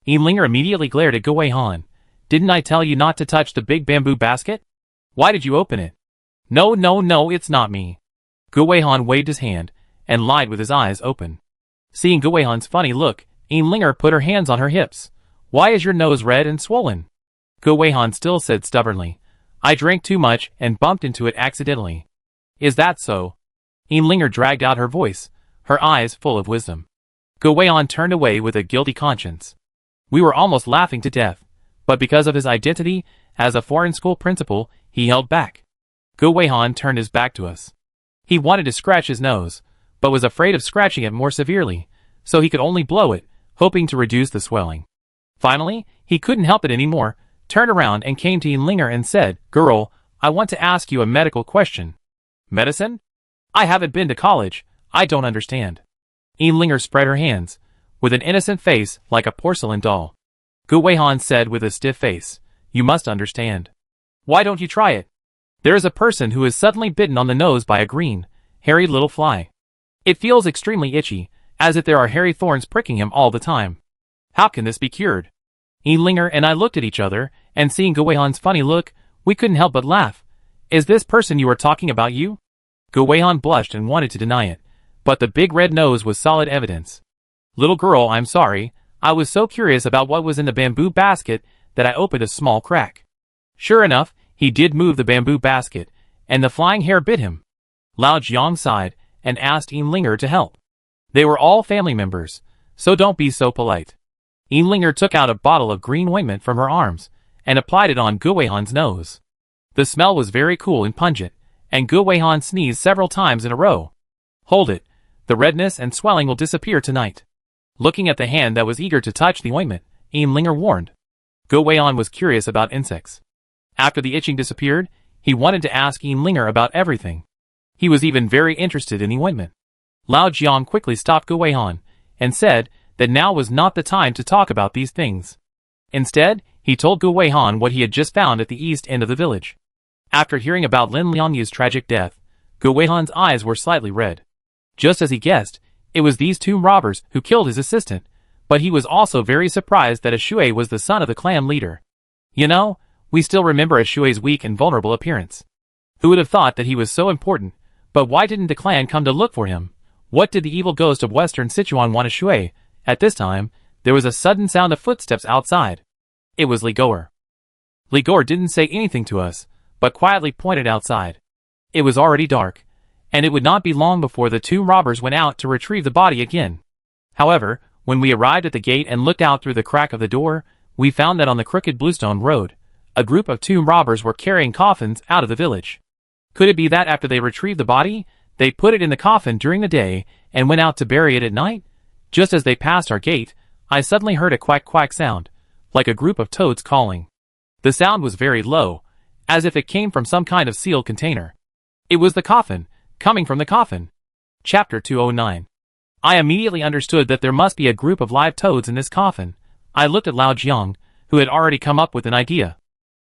Linger immediately glared at Guihan. Didn't I tell you not to touch the big bamboo basket? Why did you open it? No, it's not me. Guihan waved his hand, and lied with his eyes open. Seeing Guihan's funny look, Linger put her hands on her hips. Why is your nose red and swollen? Guihan still said stubbornly, I drank too much and bumped into it accidentally. Is that so? Linger dragged out her voice, her eyes full of wisdom. Guihan turned away with a guilty conscience. We were almost laughing to death, but because of his identity as a foreign school principal, he held back. Guihan turned his back to us. He wanted to scratch his nose, but was afraid of scratching it more severely, so he could only blow it, hoping to reduce the swelling. Finally, he couldn't help it anymore, turned around and came to Linger and said, Girl, I want to ask you a medical question. Medicine? I haven't been to college, I don't understand. Linger spread her hands, with an innocent face like a porcelain doll. Guihan said with a stiff face, You must understand. Why don't you try it? There is a person who is suddenly bitten on the nose by a green, hairy little fly. It feels extremely itchy, as if there are hairy thorns pricking him all the time. How can this be cured? Linger and I looked at each other, and seeing Guihan's funny look, we couldn't help but laugh. Is this person you are talking about you? Guihan blushed and wanted to deny it, but the big red nose was solid evidence. Little girl, I'm sorry, I was so curious about what was in the bamboo basket that I opened a small crack. Sure enough, he did move the bamboo basket, and the flying hair bit him. Lao Jiang sighed and asked Linger to help. They were all family members, so don't be so polite. Linger took out a bottle of green ointment from her arms and applied it on Gu Weihan's nose. The smell was very cool and pungent, and Gu Weihan sneezed several times in a row. Hold it, the redness and swelling will disappear tonight. Looking at the hand that was eager to touch the ointment, Linger warned. Gu Weihan was curious about insects. After the itching disappeared, he wanted to ask Linger about everything. He was even very interested in the ointment. Lao Jiang quickly stopped Gu Weihan and said that now was not the time to talk about these things. Instead, he told Gu Weihan what he had just found at the east end of the village. After hearing about Lin Liangyu's tragic death, Gu Weihan's eyes were slightly red. Just as he guessed, it was these tomb robbers who killed his assistant, but he was also very surprised that Shui was the son of the clan leader. You know, we still remember Shui's weak and vulnerable appearance. Who would have thought that he was so important, but why didn't the clan come to look for him? What did the evil ghost of Western Sichuan want Shui? At this time, there was a sudden sound of footsteps outside. It was Li Goer. Li Goer didn't say anything to us, but quietly pointed outside. It was already dark, and it would not be long before the tomb robbers went out to retrieve the body again. However, when we arrived at the gate and looked out through the crack of the door, we found that on the crooked bluestone road, a group of tomb robbers were carrying coffins out of the village. Could it be that after they retrieved the body, they put it in the coffin during the day and went out to bury it at night? Just as they passed our gate, I suddenly heard a quack-quack sound, like a group of toads calling. The sound was very low, as if it came from some kind of sealed container. It was the coffin, coming from the coffin. Chapter 209. I immediately understood that there must be a group of live toads in this coffin. I looked at Lao Jiang, who had already come up with an idea.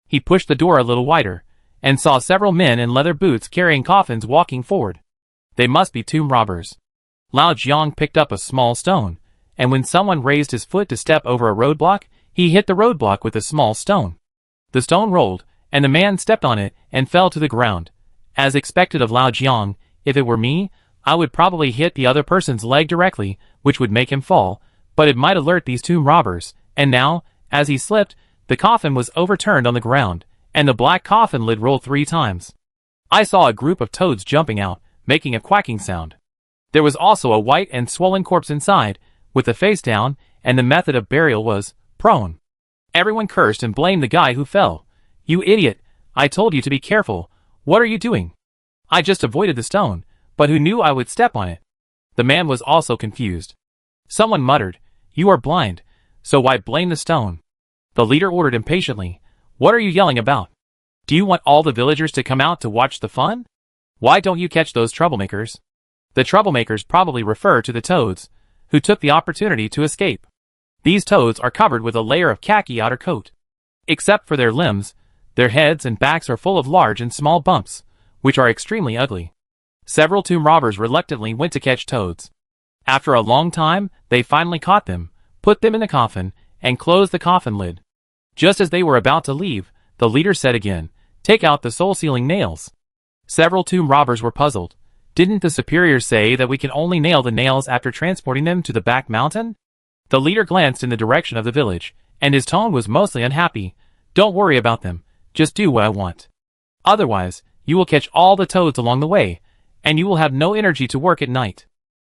He pushed the door a little wider, and saw several men in leather boots carrying coffins walking forward. They must be tomb robbers. Lao Jiang picked up a small stone, and when someone raised his foot to step over a roadblock, he hit the roadblock with a small stone. The stone rolled, and the man stepped on it and fell to the ground. As expected of Lao Jiang, if it were me, I would probably hit the other person's leg directly, which would make him fall, but it might alert these tomb robbers, and now, as he slipped, the coffin was overturned on the ground, and the black coffin lid rolled 3 times. I saw a group of toads jumping out, making a quacking sound. There was also a white and swollen corpse inside, with the face down, and the method of burial was prone. Everyone cursed and blamed the guy who fell. You idiot, I told you to be careful. What are you doing? I just avoided the stone, but who knew I would step on it? The man was also confused. Someone muttered, you are blind, so why blame the stone? The leader ordered impatiently, what are you yelling about? Do you want all the villagers to come out to watch the fun? Why don't you catch those troublemakers? The troublemakers probably refer to the toads, who took the opportunity to escape. These toads are covered with a layer of khaki outer coat. Except for their limbs, their heads and backs are full of large and small bumps, which are extremely ugly. Several tomb robbers reluctantly went to catch toads. After a long time, they finally caught them, put them in the coffin, and closed the coffin lid. Just as they were about to leave, the leader said again, take out the soul-sealing nails. Several tomb robbers were puzzled. Didn't the superior say that we can only nail the nails after transporting them to the back mountain? The leader glanced in the direction of the village, and his tone was mostly unhappy. Don't worry about them, just do what I want. Otherwise, you will catch all the toads along the way, and you will have no energy to work at night.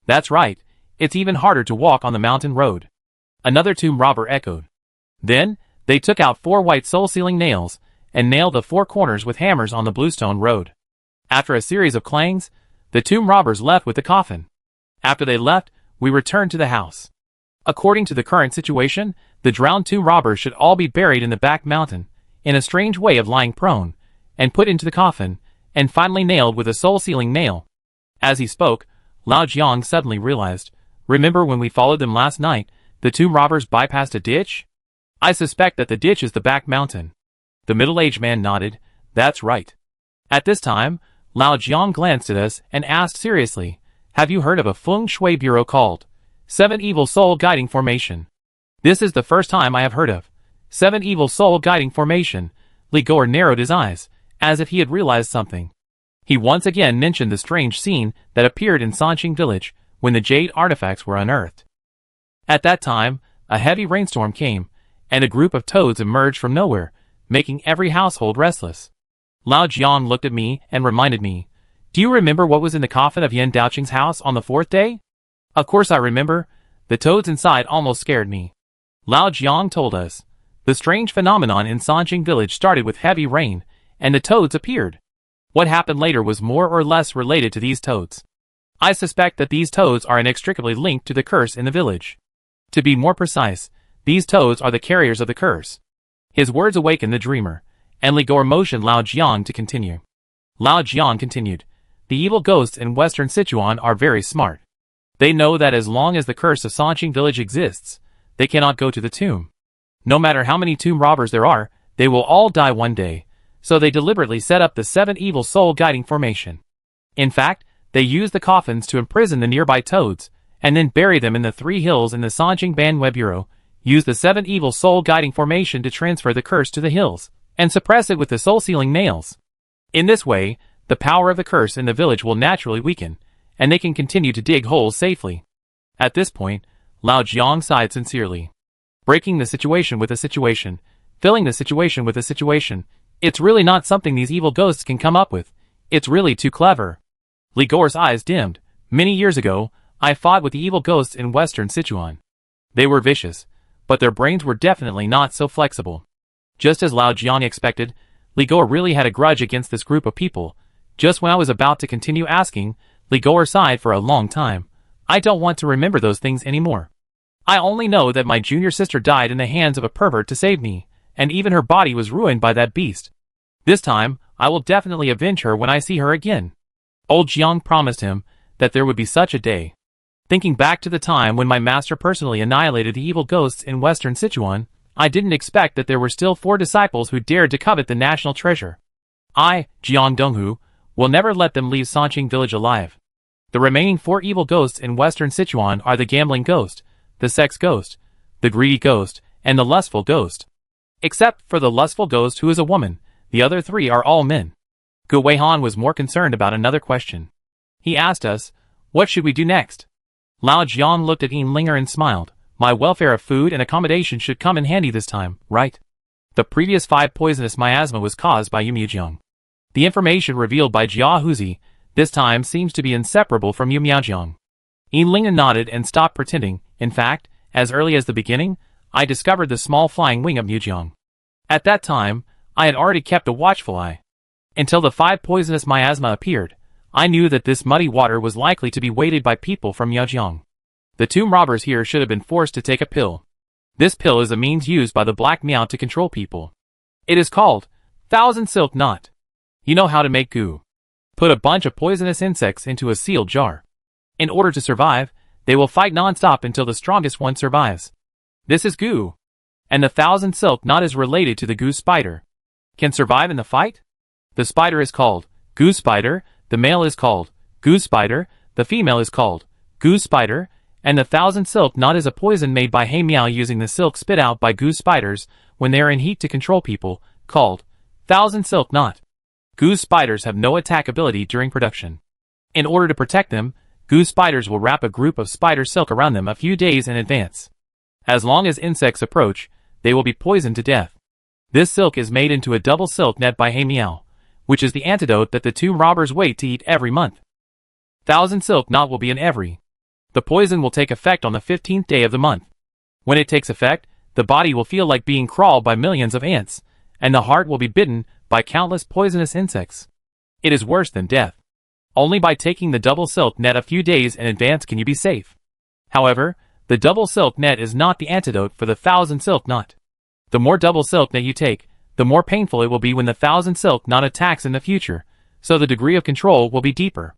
That's right, it's even harder to walk on the mountain road. Another tomb robber echoed. Then, they took out 4 white soul-sealing nails, and nailed the 4 corners with hammers on the bluestone road. After a series of clangs, the tomb robbers left with the coffin. After they left, we returned to the house. According to the current situation, the drowned tomb robbers should all be buried in the back mountain, in a strange way of lying prone, and put into the coffin, and finally nailed with a soul-sealing nail. As he spoke, Lao Jiang suddenly realized, remember when we followed them last night, the tomb robbers bypassed a ditch? I suspect that the ditch is the back mountain. The middle-aged man nodded, that's right. At this time, Lao Jiang glanced at us and asked seriously, have you heard of a feng shui bureau called 7 Evil Soul Guiding Formation? This is the first time I have heard of 7 Evil Soul Guiding Formation. Li Goer narrowed his eyes, as if he had realized something. He once again mentioned the strange scene that appeared in Sanqing village when the jade artifacts were unearthed. At that time, a heavy rainstorm came, and a group of toads emerged from nowhere, making every household restless. Lao Jiang looked at me and reminded me, "Do you remember what was in the coffin of Yan Daoqing's house on the 4th day?" Of course I remember. The toads inside almost scared me. Lao Jiang told us, the strange phenomenon in Sanjing village started with heavy rain, and the toads appeared. What happened later was more or less related to these toads. I suspect that these toads are inextricably linked to the curse in the village. To be more precise, these toads are the carriers of the curse. His words awakened the dreamer, and Ligor motioned Lao Jiang to continue. Lao Jiang continued, "The evil ghosts in western Sichuan are very smart. They know that as long as the curse of Sanjing village exists, they cannot go to the tomb. No matter how many tomb robbers there are, they will all die one day, so they deliberately set up the 7 evil soul guiding formation. In fact, they use the coffins to imprison the nearby toads, and then bury them in the 3 hills in the Sanjing Banwei Bureau, use the 7 evil soul guiding formation to transfer the curse to the hills, and suppress it with the soul-sealing nails. In this way, the power of the curse in the village will naturally weaken, and they can continue to dig holes safely." At this point, Lao Jiang sighed sincerely. Breaking the situation with a situation, filling the situation with a situation, it's really not something these evil ghosts can come up with. It's really too clever. Ligor's eyes dimmed. Many years ago, I fought with the evil ghosts in western Sichuan. They were vicious, but their brains were definitely not so flexible. Just as Lao Jiang expected, Ligor really had a grudge against this group of people. Just when I was about to continue asking, Ligor sighed for a long time. "I don't want to remember those things anymore. I only know that my junior sister died in the hands of a pervert to save me, and even her body was ruined by that beast. This time, I will definitely avenge her when I see her again." Old Jiang promised him that there would be such a day. Thinking back to the time when my master personally annihilated the evil ghosts in western Sichuan, I didn't expect that there were still 4 disciples who dared to covet the national treasure. I, Jiang Donghu, will never let them leave Sanqing village alive. The remaining 4 evil ghosts in western Sichuan are the gambling ghost, the sex ghost, the greedy ghost, and the lustful ghost. Except for the lustful ghost who is a woman, the other 3 are all men. Gu Weihan was more concerned about another question. He asked us, "What should we do next?" Lao Jiang looked at Linger and smiled. "My welfare of food and accommodation should come in handy this time, right? The previous 5 poisonous miasma was caused by Yumiajiang. The information revealed by Jia Huzi this time seems to be inseparable from Yumiajiang." Linger nodded and stopped pretending. "In fact, as early as the beginning, I discovered the small flying wing of Mujiang. At that time, I had already kept a watchful eye. Until the 5 poisonous miasma appeared, I knew that this muddy water was likely to be weighted by people from Yajiang. The tomb robbers here should have been forced to take a pill. This pill is a means used by the Black Miao to control people. It is called 1000 Silk Knot. You know how to make goo. Put a bunch of poisonous insects into a sealed jar. In order to survive, they will fight non-stop until the strongest one survives. This is goo. And the 1000 Silk Knot is related to the goo spider. Can survive in the fight? The spider is called goo spider, the male is called goo spider, the female is called goo spider, and the 1000 Silk Knot is a poison made by He Miao using the silk spit out by goo spiders when they are in heat to control people, called 1000 Silk Knot. Goo spiders have no attack ability during production. In order to protect them, goo spiders will wrap a group of spider silk around them a few days in advance. As long as insects approach, they will be poisoned to death. This silk is made into a double silk net by He Miao, which is the antidote that the tomb robbers wait to eat every month. 1000 Silk Knot will be in every. The poison will take effect on the 15th day of the month. When it takes effect, the body will feel like being crawled by millions of ants, and the heart will be bitten by countless poisonous insects. It is worse than death. Only by taking the double silk net a few days in advance can you be safe. However, the double silk net is not the antidote for the 1000 Silk Knot. The more double silk net you take, the more painful it will be when the 1000 Silk Knot attacks in the future, so the degree of control will be deeper.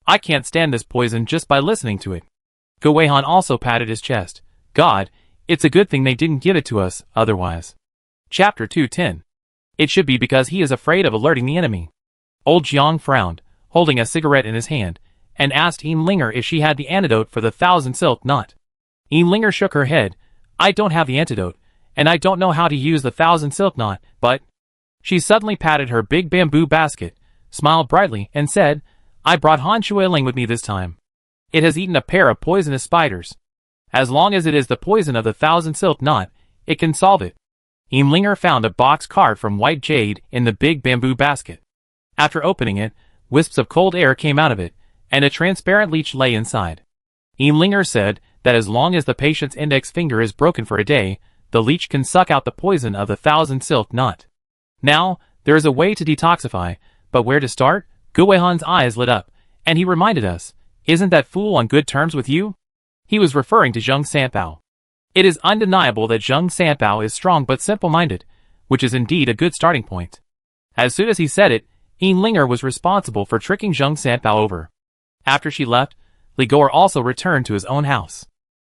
I can't stand this poison just by listening to it. Gu Weihan also patted his chest. God, it's a good thing they didn't give it to us, otherwise. Chapter 210. It should be because he is afraid of alerting the enemy. Old Jiang frowned, holding a cigarette in his hand, and asked Linger if she had the antidote for the 1000 Silk Knot. Linger shook her head. I don't have the antidote, and I don't know how to use the 1000 Silk Knot, but... She suddenly patted her big bamboo basket, smiled brightly, and said, I brought Han Shuiling with me this time. It has eaten a pair of poisonous spiders. As long as it is the poison of the thousand silk knot, it can solve it. Imlinger found a box carved from white jade in the big bamboo basket. After opening it, wisps of cold air came out of it, and a transparent leech lay inside. Imlinger said that as long as the patient's index finger is broken for a day, the leech can suck out the poison of the thousand silk knot. Now, there is a way to detoxify, but where to start? Guihan's eyes lit up, and he reminded us, isn't that fool on good terms with you? He was referring to Zheng Sanpao. It is undeniable that Zheng Sanpao is strong but simple-minded, which is indeed a good starting point. As soon as he said it, Imlinger was responsible for tricking Zheng Sanpao over. After she left, Ligor also returned to his own house.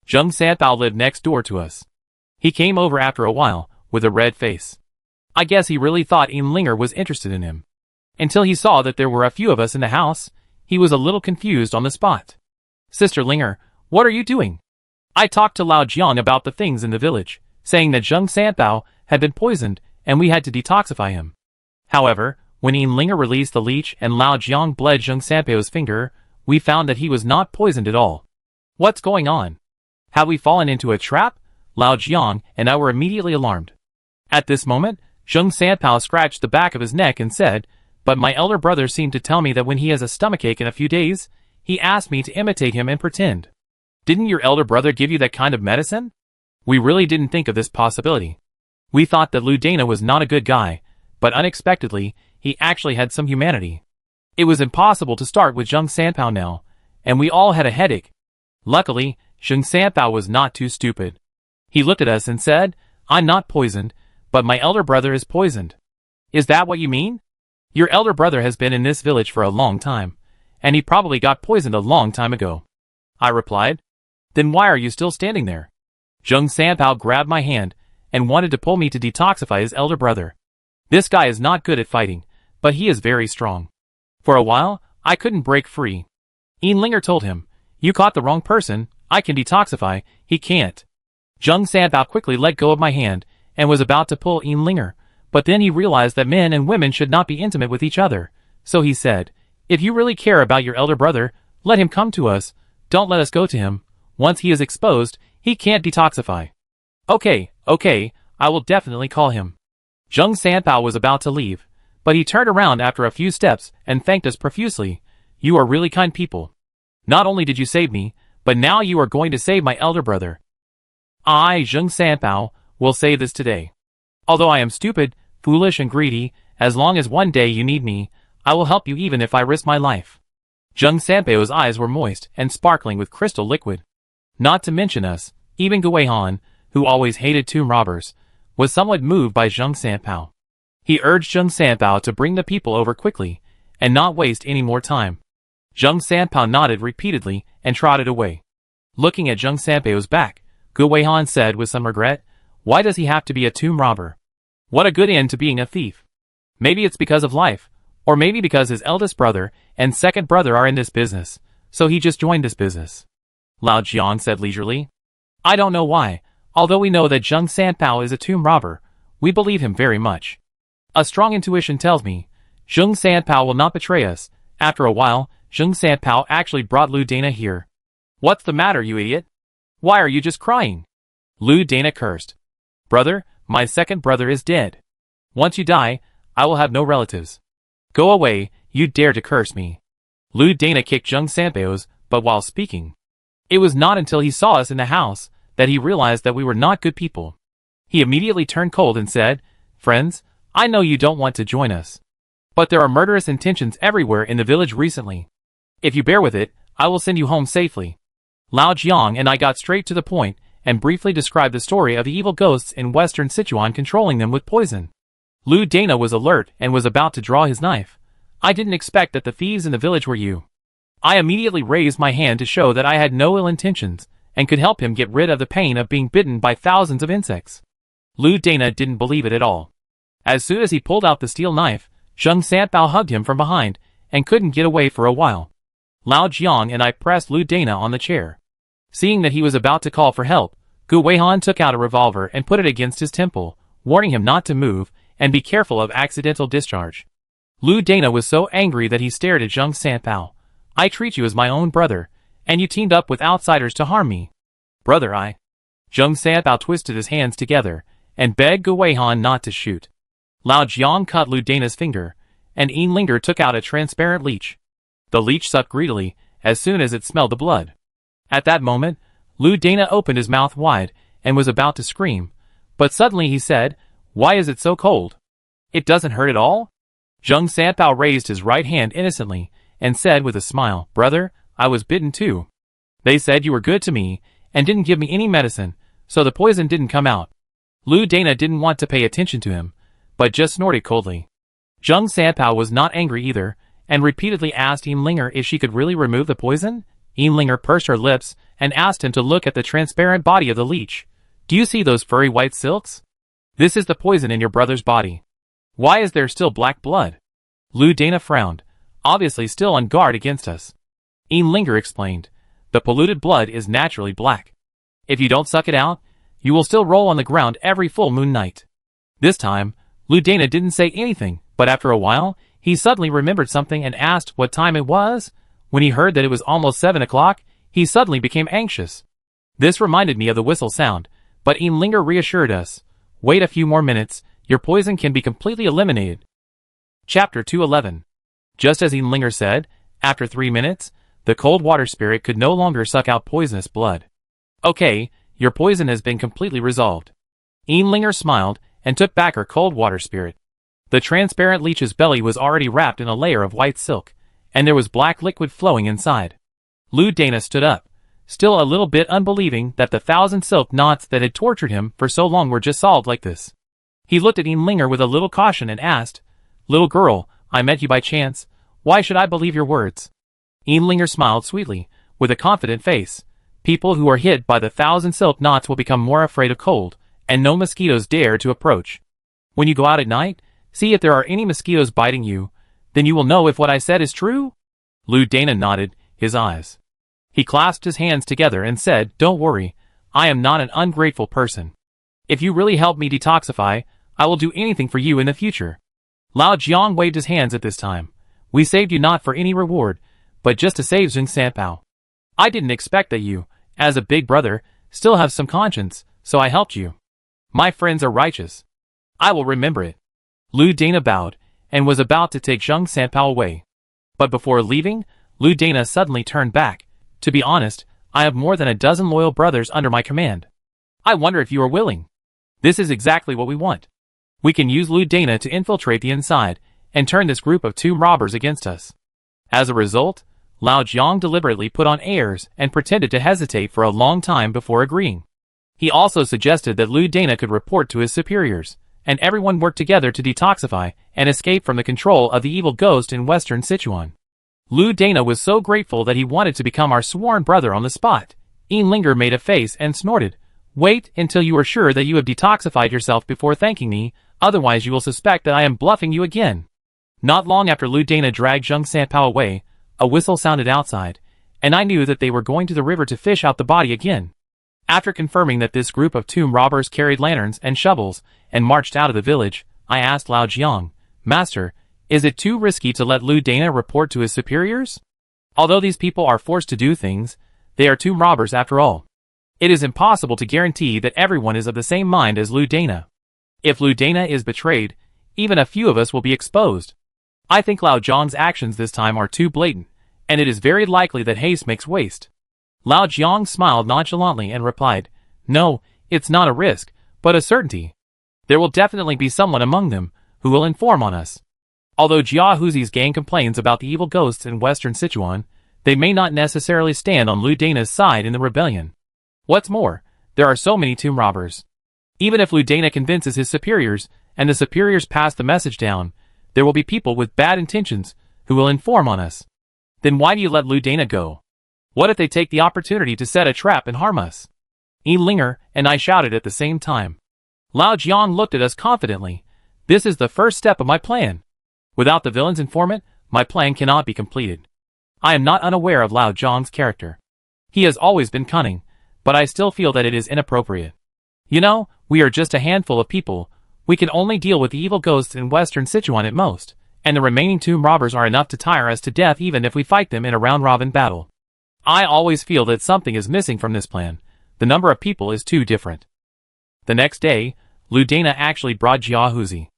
Zheng Sanpao lived next door to us. He came over after a while, with a red face. I guess he really thought Imlinger was interested in him. Until he saw that there were a few of us in the house, he was a little confused on the spot. Sister Linger, what are you doing? I talked to Lao Jiang about the things in the village, saying that Zheng Sanpao had been poisoned and we had to detoxify him. However, when Imlinger released the leech and Lao Jiang bled Zheng Sanpao's finger, we found that he was not poisoned at all. What's going on? Have we fallen into a trap? Lao Jiang and I were immediately alarmed. At this moment, Zheng Sanpao scratched the back of his neck and said, but my elder brother seemed to tell me that when he has a stomachache in a few days, he asked me to imitate him and pretend. Didn't your elder brother give you that kind of medicine? We really didn't think of this possibility. We thought that Lu Dana was not a good guy, but unexpectedly, he actually had some humanity. It was impossible to start with Zheng Sanpao now, and we all had a headache. Luckily, Zheng Sanpao was not too stupid. He looked at us and said, I'm not poisoned, but my elder brother is poisoned. Is that what you mean? Your elder brother has been in this village for a long time, and he probably got poisoned a long time ago. I replied. Then why are you still standing there? Zheng Sanpao grabbed my hand and wanted to pull me to detoxify his elder brother. This guy is not good at fighting, but he is very strong. For a while, I couldn't break free. Imlinger told him, you caught the wrong person, I can detoxify, he can't. Zheng Sanpao quickly let go of my hand and was about to pull Imlinger, but then he realized that men and women should not be intimate with each other, so he said, if you really care about your elder brother, let him come to us, don't let us go to him. Once he is exposed, he can't detoxify. Okay, I will definitely call him. Zheng Sanpao was about to leave, but he turned around after a few steps and thanked us profusely. You are really kind people. Not only did you save me, but now you are going to save my elder brother. I, Zheng Sanpao, will say this today. Although I am stupid, foolish and greedy, as long as one day you need me, I will help you even if I risk my life. Zheng Sanpao's eyes were moist and sparkling with crystal liquid. Not to mention us, even Guihan, who always hated tomb robbers, was somewhat moved by Zheng Sanpao. He urged Zheng Sanpao to bring the people over quickly, and not waste any more time. Zheng Sanpao nodded repeatedly and trotted away. Looking at Zheng Sanpao's back, Guihan said with some regret, why does he have to be a tomb robber? What a good end to being a thief. Maybe it's because of life, or maybe because his eldest brother and second brother are in this business, so he just joined this business. Lao Jiang said leisurely. I don't know why, although we know that Zheng Sanpao is a tomb robber, we believe him very much. A strong intuition tells me, Zheng Sanpao will not betray us. After a while, Zheng Sanpao actually brought Lu Dana here. What's the matter, you idiot? Why are you just crying? Lu Dana cursed. Brother, my second brother is dead. Once you die, I will have no relatives. Go away, you dare to curse me. Lu Dana kicked Zheng Sanpao's, but while speaking. It was not until he saw us in the house that he realized that we were not good people. He immediately turned cold and said, friends, I know you don't want to join us. But there are murderous intentions everywhere in the village recently. If you bear with it, I will send you home safely. Lao Jiang and I got straight to the point and briefly described the story of the evil ghosts in western Sichuan controlling them with poison. Lu Dana was alert and was about to draw his knife. I didn't expect that the thieves in the village were you. I immediately raised my hand to show that I had no ill intentions and could help him get rid of the pain of being bitten by thousands of insects. Lu Dana didn't believe it at all. As soon as he pulled out the steel knife, Zheng Sanpao hugged him from behind and couldn't get away for a while. Lao Jiang and I pressed Lu Dana on the chair. Seeing that he was about to call for help, Guihan took out a revolver and put it against his temple, warning him not to move and be careful of accidental discharge. Lu Dana was so angry that he stared at Zheng Sanpao. I treat you as my own brother, and you teamed up with outsiders to harm me. Brother, Zheng Sanpao twisted his hands together and begged Gu Weihan not to shoot. Lao Jiang cut Lu Dana's finger, and Yin Linger took out a transparent leech. The leech sucked greedily as soon as it smelled the blood. At that moment, Lu Dana opened his mouth wide and was about to scream, but suddenly he said, "Why is it so cold? It doesn't hurt at all?" Zheng Sanpao raised his right hand innocently and said with a smile, "Brother, I was bitten too. They said you were good to me and didn't give me any medicine, so the poison didn't come out." Lu Dana didn't want to pay attention to him, but just snorted coldly. Zheng Sanpao was not angry either, and repeatedly asked Yin Linger if she could really remove the poison. Yin Linger pursed her lips and asked him to look at the transparent body of the leech. "Do you see those furry white silks? This is the poison in your brother's body. Why is there still black blood?" Lu Dana frowned, obviously still on guard against us. Yin Linger explained, "The polluted blood is naturally black. If you don't suck it out, you will still roll on the ground every full moon night." This time, Lu Dana didn't say anything, but after a while, he suddenly remembered something and asked what time it was. When he heard that it was almost 7 o'clock, he suddenly became anxious. This reminded me of the whistle sound, but Yin Linger reassured us, "Wait a few more minutes, your poison can be completely eliminated." Chapter 211. Just as Yin Linger said, after 3 minutes, the cold water spirit could no longer suck out poisonous blood. "Okay, your poison has been completely resolved." Yin Linger smiled and took back her cold water spirit. The transparent leech's belly was already wrapped in a layer of white silk, and there was black liquid flowing inside. Lu Dana stood up, still a little bit unbelieving that the 1,000 silk knots that had tortured him for so long were just solved like this. He looked at Yin Linger with a little caution and asked, "Little girl, I met you by chance. Why should I believe your words?" Yin Linger smiled sweetly, with a confident face. "People who are hit by the 1,000 silk knots will become more afraid of cold, and no mosquitoes dare to approach. When you go out at night, see if there are any mosquitoes biting you, then you will know if what I said is true." Lu Dana nodded his eyes. He clasped his hands together and said, "Don't worry, I am not an ungrateful person. If you really help me detoxify, I will do anything for you in the future." Lao Jiang waved his hands at this time. "We saved you not for any reward, but just to save Zheng Sanpao. I didn't expect that you, as a big brother, still have some conscience, so I helped you. My friends are righteous. I will remember it." Lu Dana bowed, and was about to take Zheng Sanpao away. But before leaving, Lu Dana suddenly turned back. "To be honest, I have more than a dozen loyal brothers under my command. I wonder if you are willing. This is exactly what we want. We can use Lu Dana to infiltrate the inside, and turn this group of tomb robbers against us." As a result, Lao Jiang deliberately put on airs and pretended to hesitate for a long time before agreeing. He also suggested that Lu Dana could report to his superiors, and everyone work together to detoxify and escape from the control of the evil ghost in western Sichuan. Lu Dana was so grateful that he wanted to become our sworn brother on the spot. Yin Linger made a face and snorted, "Wait until you are sure that you have detoxified yourself before thanking me, otherwise you will suspect that I am bluffing you again." Not long after Lu Dana dragged Zheng Sanpao away, a whistle sounded outside, and I knew that they were going to the river to fish out the body again. After confirming that this group of tomb robbers carried lanterns and shovels and marched out of the village, I asked Lao Jiang, "Master, is it too risky to let Lu Dana report to his superiors? Although these people are forced to do things, they are tomb robbers after all. It is impossible to guarantee that everyone is of the same mind as Lu Dana. If Lu Dana is betrayed, even a few of us will be exposed. I think Lao Jiang's actions this time are too blatant, and it is very likely that haste makes waste." Lao Jiang smiled nonchalantly and replied, "No, it's not a risk, but a certainty. There will definitely be someone among them who will inform on us. Although Jia Huzi's gang complains about the evil ghosts in western Sichuan, they may not necessarily stand on Lu Dana's side in the rebellion. What's more, there are so many tomb robbers. Even if Lu Dana convinces his superiors, and the superiors pass the message down, there will be people with bad intentions who will inform on us. Then why do you let Lu Dana go? What if they take the opportunity to set a trap and harm us?" Yin Linger and I shouted at the same time. Lao Jiang looked at us confidently. "This is the first step of my plan. Without the villain's informant, my plan cannot be completed. I am not unaware of Lao Jiang's character. He has always been cunning, but I still feel that it is inappropriate. You know, we are just a handful of people. We can only deal with the evil ghosts in western Sichuan at most, and the remaining tomb robbers are enough to tire us to death even if we fight them in a round-robin battle. I always feel that something is missing from this plan, The number of people is too different. The next day, Lu Dana actually brought Jiahuzi.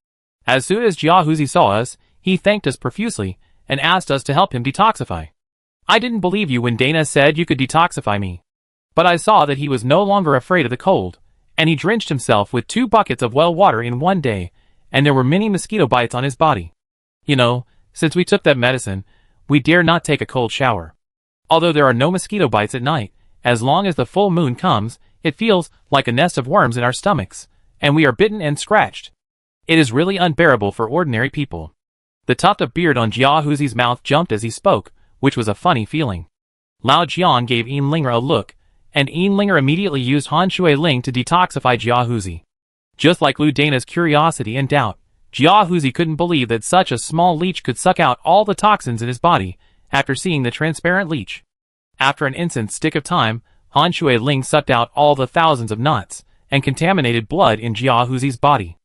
As soon as Jiahuzi saw us, he thanked us profusely and asked us to help him detoxify. I didn't believe you when Dana said you could detoxify me. But I saw that he was no longer afraid of the cold, and he drenched himself with 2 buckets of well water in one day, and there were many mosquito bites on his body. You know, since we took that medicine, we dare not take a cold shower. Although there are no mosquito bites at night, as long as the full moon comes, it feels like a nest of worms in our stomachs, and we are bitten and scratched. It is really unbearable for ordinary people. The tuft of beard on Jiahuzi's mouth jumped as he spoke, which was a funny feeling. Lao Jiang gave Yinlinger a look, and Yinlinger immediately used Han Shui-ling to detoxify Jiahuzi. Just like Lu Dana's curiosity and doubt, Jiahuzi couldn't believe that such a small leech could suck out all the toxins in his body after seeing the transparent leech. After an instant's stick of time, Han Shui-ling sucked out all the thousands of knots and contaminated blood in Jiahuzi's body.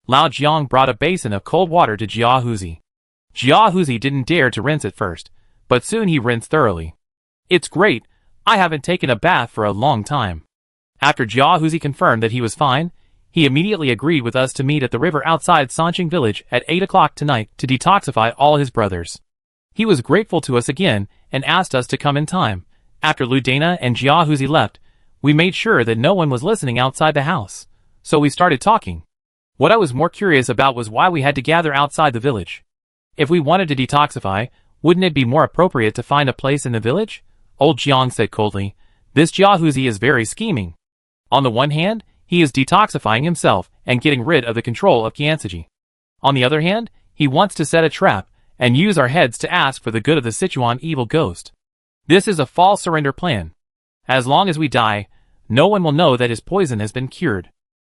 Lao Jiang brought a basin of cold water to Jiahuzi. Jiahuzi didn't dare to rinse at first, but soon he rinsed thoroughly. It's great, I haven't taken a bath for a long time. After Jiahuzi confirmed that he was fine, he immediately agreed with us to meet at the river outside Sanqing village at 8 o'clock tonight to detoxify all his brothers. He was grateful to us again and asked us to come in time. After Lu Dana and Jiahuzi left, we made sure that no one was listening outside the house, so we started talking. What I was more curious about was why we had to gather outside the village. If we wanted to detoxify, wouldn't it be more appropriate to find a place in the village? Old Jiang said coldly. This Jiahuzi is very scheming. On the one hand, he is detoxifying himself and getting rid of the control of Qiansuji. On the other hand, he wants to set a trap and use our heads to ask for the good of the Sichuan evil ghost. This is a false surrender plan. As long as we die, no one will know that his poison has been cured.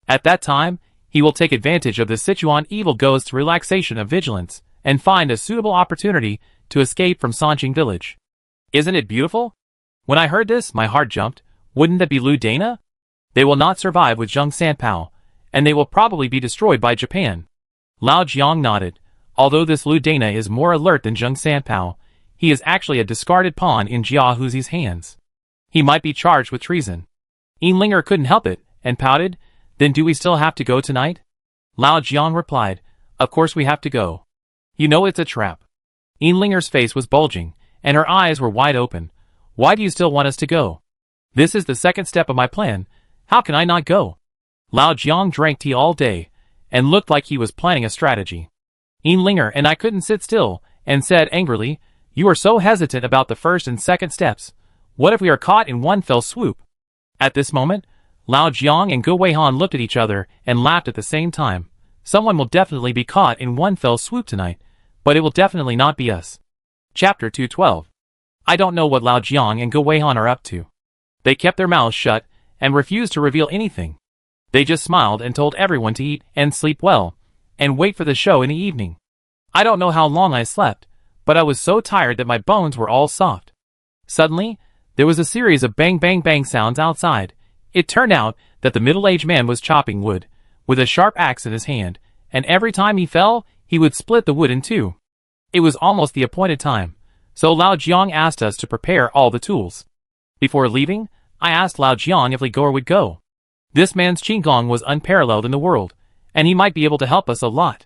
At that time, he will take advantage of the Sichuan evil ghost's relaxation of vigilance and find a suitable opportunity to escape from Sanqing village. Isn't it beautiful? When I heard this, my heart jumped. Wouldn't that be Lu Dana? They will not survive with Zheng Sanpao, and they will probably be destroyed by Japan. Lao Jiang nodded. Although this Lu Dana is more alert than Zheng Sanpao, he is actually a discarded pawn in Jiahuzi's hands. He might be charged with treason. Yinlinger couldn't help it, and pouted. Then do we still have to go tonight? Lao Jiang replied, of course we have to go. You know it's a trap. Yinlinger's face was bulging, and her eyes were wide open. Why do you still want us to go? This is the second step of my plan. How can I not go? Lao Jiang drank tea all day, and looked like he was planning a strategy. Yinlinger and I couldn't sit still, and said angrily, you are so hesitant about the first and second steps. What if we are caught in one fell swoop? At this moment, Lao Jiang and Gu Weihan looked at each other and laughed at the same time. Someone will definitely be caught in one fell swoop tonight, but it will definitely not be us. Chapter 212. I don't know what Lao Jiang and Gu Weihan are up to. They kept their mouths shut and refused to reveal anything. They just smiled and told everyone to eat and sleep well, and wait for the show in the evening. I don't know how long I slept, but I was so tired that my bones were all soft. Suddenly, there was a series of bang bang bang sounds outside. It turned out that the middle-aged man was chopping wood, with a sharp axe in his hand, and every time he fell, he would split the wood in two. It was almost the appointed time, so Lao Jiang asked us to prepare all the tools. Before leaving, I asked Lao Jiang if Ligor would go. This man's qigong was unparalleled in the world, and he might be able to help us a lot.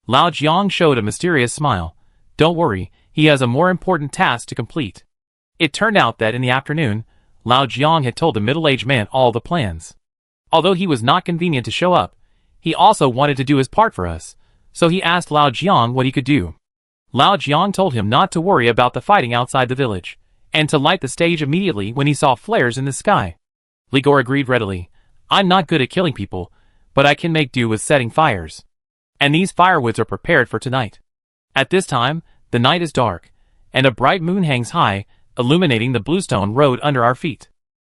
Lao Jiang showed a mysterious smile. Don't worry, he has a more important task to complete. It turned out that in the afternoon, Lao Jiang had told the middle-aged man all the plans. Although he was not convenient to show up, he also wanted to do his part for us, so he asked Lao Jiang what he could do. Lao Jiang told him not to worry about the fighting outside the village, and to light the stage immediately when he saw flares in the sky. Ligor agreed readily. I'm not good at killing people, but I can make do with setting fires. And these firewoods are prepared for tonight. At this time, the night is dark, and a bright moon hangs high, illuminating the bluestone road under our feet.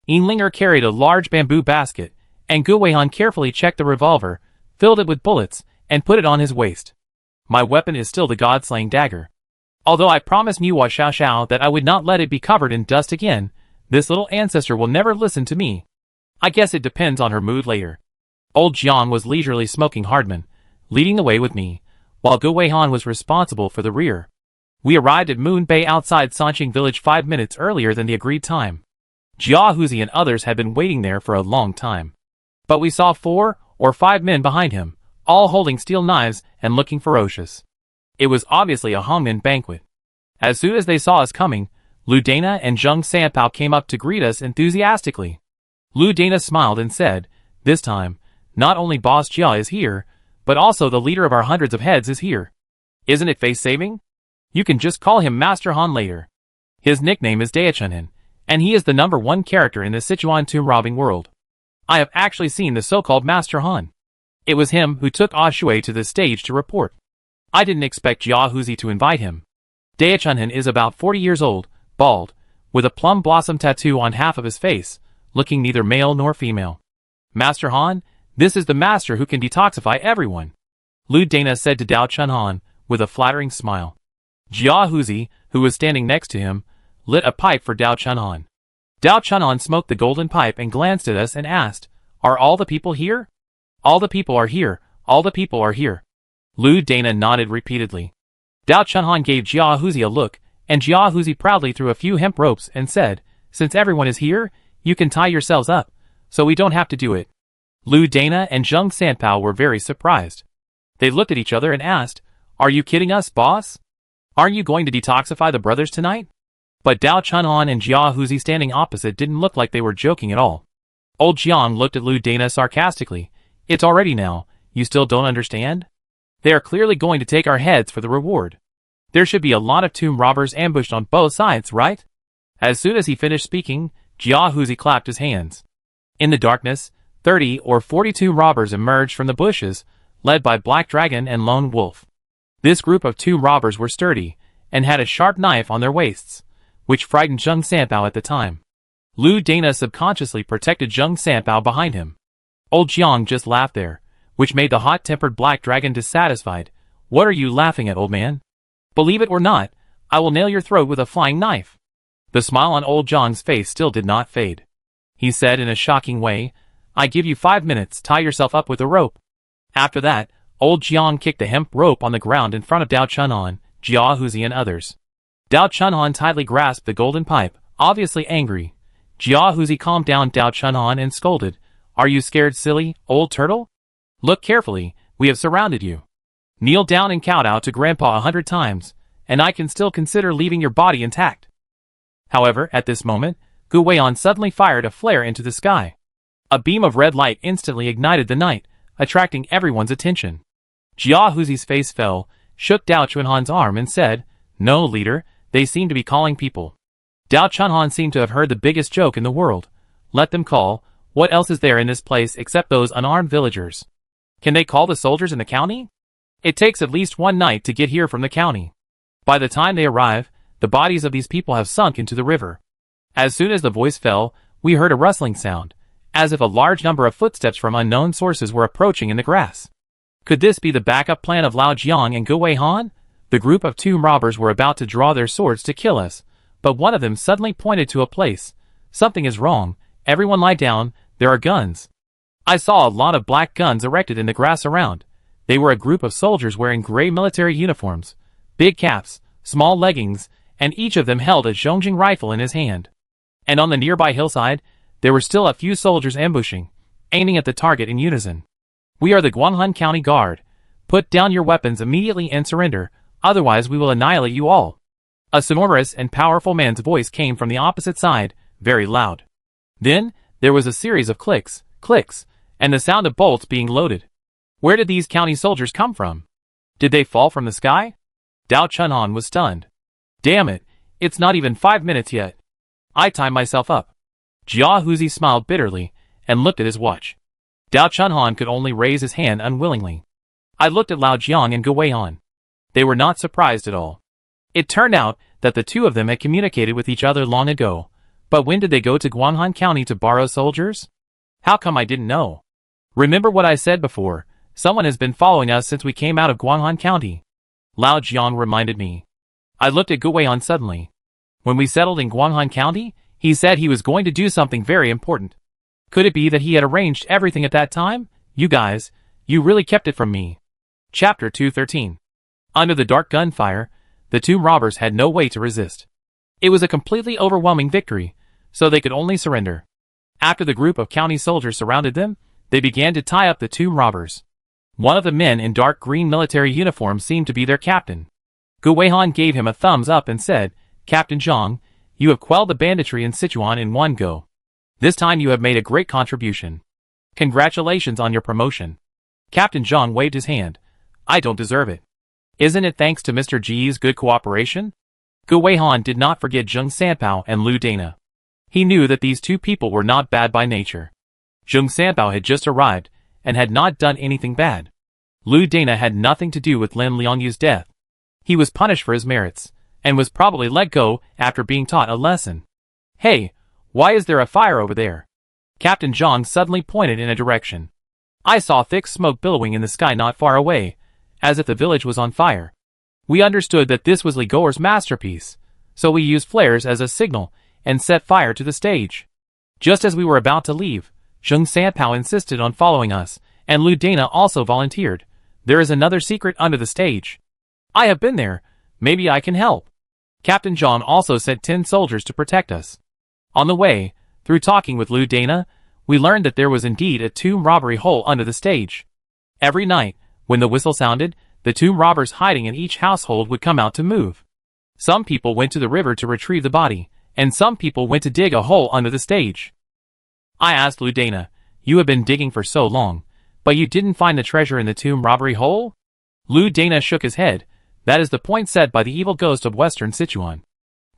Yinlinger carried a large bamboo basket, and Gu Weihan carefully checked the revolver, filled it with bullets, and put it on his waist. My weapon is still the god-slaying dagger. Although I promised Miwa Xiaoxiao that I would not let it be covered in dust again, this little ancestor will never listen to me. I guess it depends on her mood later. Old Jiang was leisurely smoking Hardman, leading the way with me, while Gu Weihan was responsible for the rear. We arrived at Moon Bay outside Sanqing village 5 minutes earlier than the agreed time. Jia Huzi and others had been waiting there for a long time. But we saw 4 or 5 men behind him, all holding steel knives and looking ferocious. It was obviously a hangman banquet. As soon as they saw us coming, Lu Dana and Zheng Sanpao came up to greet us enthusiastically. Lu Dana smiled and said, "This time, not only Boss Jia is here, but also the leader of our hundreds of heads is here. Isn't it face-saving? You can just call him Master Han later. His nickname is Daechunhan, and he is the #1 character in the Sichuan tomb robbing world. I have actually seen the so-called Master Han. It was him who took Ah Shui to the stage to report. I didn't expect Jia Huzi to invite him. Daechunhan is about 40 years old, bald, with a plum blossom tattoo on half of his face, looking neither male nor female. Master Han, this is the master who can detoxify everyone," Lu Dana said to Dao Chunhan with a flattering smile. Jia Huzi, who was standing next to him, lit a pipe for Dao Chunhan. Dao Chunhan smoked the golden pipe and glanced at us and asked, "Are all the people here?" "All the people are here, all the people are here." Lu Dana nodded repeatedly. Dao Chunhan gave Jia Huzi a look, and Jia Huzi proudly threw a few hemp ropes and said, "Since everyone is here, you can tie yourselves up, so we don't have to do it." Lu Dana and Zheng Sanpao were very surprised. They looked at each other and asked, "Are you kidding us, boss? Aren't you going to detoxify the brothers tonight?" But Dao Chunhan and Jia Huzi standing opposite didn't look like they were joking at all. Old Jiang looked at Lu Dana sarcastically. "It's already now, you still don't understand? They are clearly going to take our heads for the reward. There should be a lot of tomb robbers ambushed on both sides, right?" As soon as he finished speaking, Jia Huzi clapped his hands. In the darkness, 30 or 42 robbers emerged from the bushes, led by Black Dragon and Lone Wolf. This group of tomb robbers were sturdy, and had a sharp knife on their waists, which frightened Zheng Sanpao at the time. Lu Dana subconsciously protected Zheng Sanpao behind him. Old Jiang just laughed there, which made the hot-tempered Black Dragon dissatisfied. "What are you laughing at, old man? Believe it or not, I will nail your throat with a flying knife." The smile on old Jiang's face still did not fade. He said in a shocking way, "I give you 5 minutes, tie yourself up with a rope." After that, old Jiang kicked the hemp rope on the ground in front of Dao Chunhan, Jia Huzi and others. Dao Chunhan tightly grasped the golden pipe, obviously angry. Jia Huzi calmed down Dao Chunhan and scolded, "Are you scared, silly, old turtle? Look carefully, we have surrounded you. Kneel down and kowtow to Grandpa 100 times, and I can still consider leaving your body intact." However, at this moment, Gu Weian suddenly fired a flare into the sky. A beam of red light instantly ignited the night, attracting everyone's attention. Jia Huzi's face fell, shook Dao Chunhan's arm and said, "No, leader, they seem to be calling people." Dao Chunhan seemed to have heard the biggest joke in the world. "Let them call. What else is there in this place except those unarmed villagers? Can they call the soldiers in the county? It takes at least 1 night to get here from the county. By the time they arrive, the bodies of these people have sunk into the river." As soon as the voice fell, we heard a rustling sound, as if a large number of footsteps from unknown sources were approaching in the grass. Could this be the backup plan of Lao Jiang and Gu Weihan? The group of tomb robbers were about to draw their swords to kill us, but one of them suddenly pointed to a place. "Something is wrong. Everyone lie down, there are guns." I saw a lot of black guns erected in the grass around. They were a group of soldiers wearing gray military uniforms, big caps, small leggings, and each of them held a Zhongjing rifle in his hand. And on the nearby hillside, there were still a few soldiers ambushing, aiming at the target in unison. "We are the Guanghan County Guard. Put down your weapons immediately and surrender, otherwise we will annihilate you all." A sonorous and powerful man's voice came from the opposite side, very loud. Then, there was a series of clicks, clicks, and the sound of bolts being loaded. Where did these county soldiers come from? Did they fall from the sky? Dao Chunhan was stunned. "Damn it, it's not even 5 minutes yet." I timed myself up. Jia Huzi smiled bitterly, and looked at his watch. Dao Chunhan could only raise his hand unwillingly. I looked at Lao Jiang and Gu Weihan. They were not surprised at all. It turned out that the two of them had communicated with each other long ago, but when did they go to Guanghan County to borrow soldiers? How come I didn't know? Remember what I said before, someone has been following us since we came out of Guanghan County. Lao Jiang reminded me. I looked at Gu Weihan suddenly. When we settled in Guanghan County, he said he was going to do something very important. Could it be that he had arranged everything at that time? You guys, you really kept it from me. Chapter 213. Under the dark gunfire, the two robbers had no way to resist. It was a completely overwhelming victory, so they could only surrender. After the group of county soldiers surrounded them, they began to tie up the two robbers. One of the men in dark green military uniform seemed to be their captain. Gu Weihan gave him a thumbs up and said, "Captain Zhang, you have quelled the banditry in Sichuan in one go. This time you have made a great contribution. Congratulations on your promotion." Captain Zhang waved his hand. "I don't deserve it. Isn't it thanks to Mr. Ji's good cooperation?" Gu Weihan did not forget Zheng Sanpao and Lu Dana. He knew that these two people were not bad by nature. Zheng Sanpao had just arrived and had not done anything bad. Lu Dana had nothing to do with Lin Liangyu's death. He was punished for his merits, and was probably let go after being taught a lesson. "Hey, why is there a fire over there?" Captain Zhang suddenly pointed in a direction. I saw thick smoke billowing in the sky not far away, as if the village was on fire. We understood that this was Li Goer's masterpiece, so we used flares as a signal and set fire to the stage. Just as we were about to leave, Zheng Sanpao insisted on following us, and Lu Dana also volunteered. "There is another secret under the stage. I have been there. Maybe I can help." Captain Zhang also sent 10 soldiers to protect us. On the way, through talking with Lu Dana, we learned that there was indeed a tomb robbery hole under the stage. Every night, when the whistle sounded, the tomb robbers hiding in each household would come out to move. Some people went to the river to retrieve the body, and some people went to dig a hole under the stage. I asked Lu Dana, "You have been digging for so long, but you didn't find the treasure in the tomb robbery hole?" Lu Dana shook his head. "That is the point set by the evil ghost of Western Sichuan.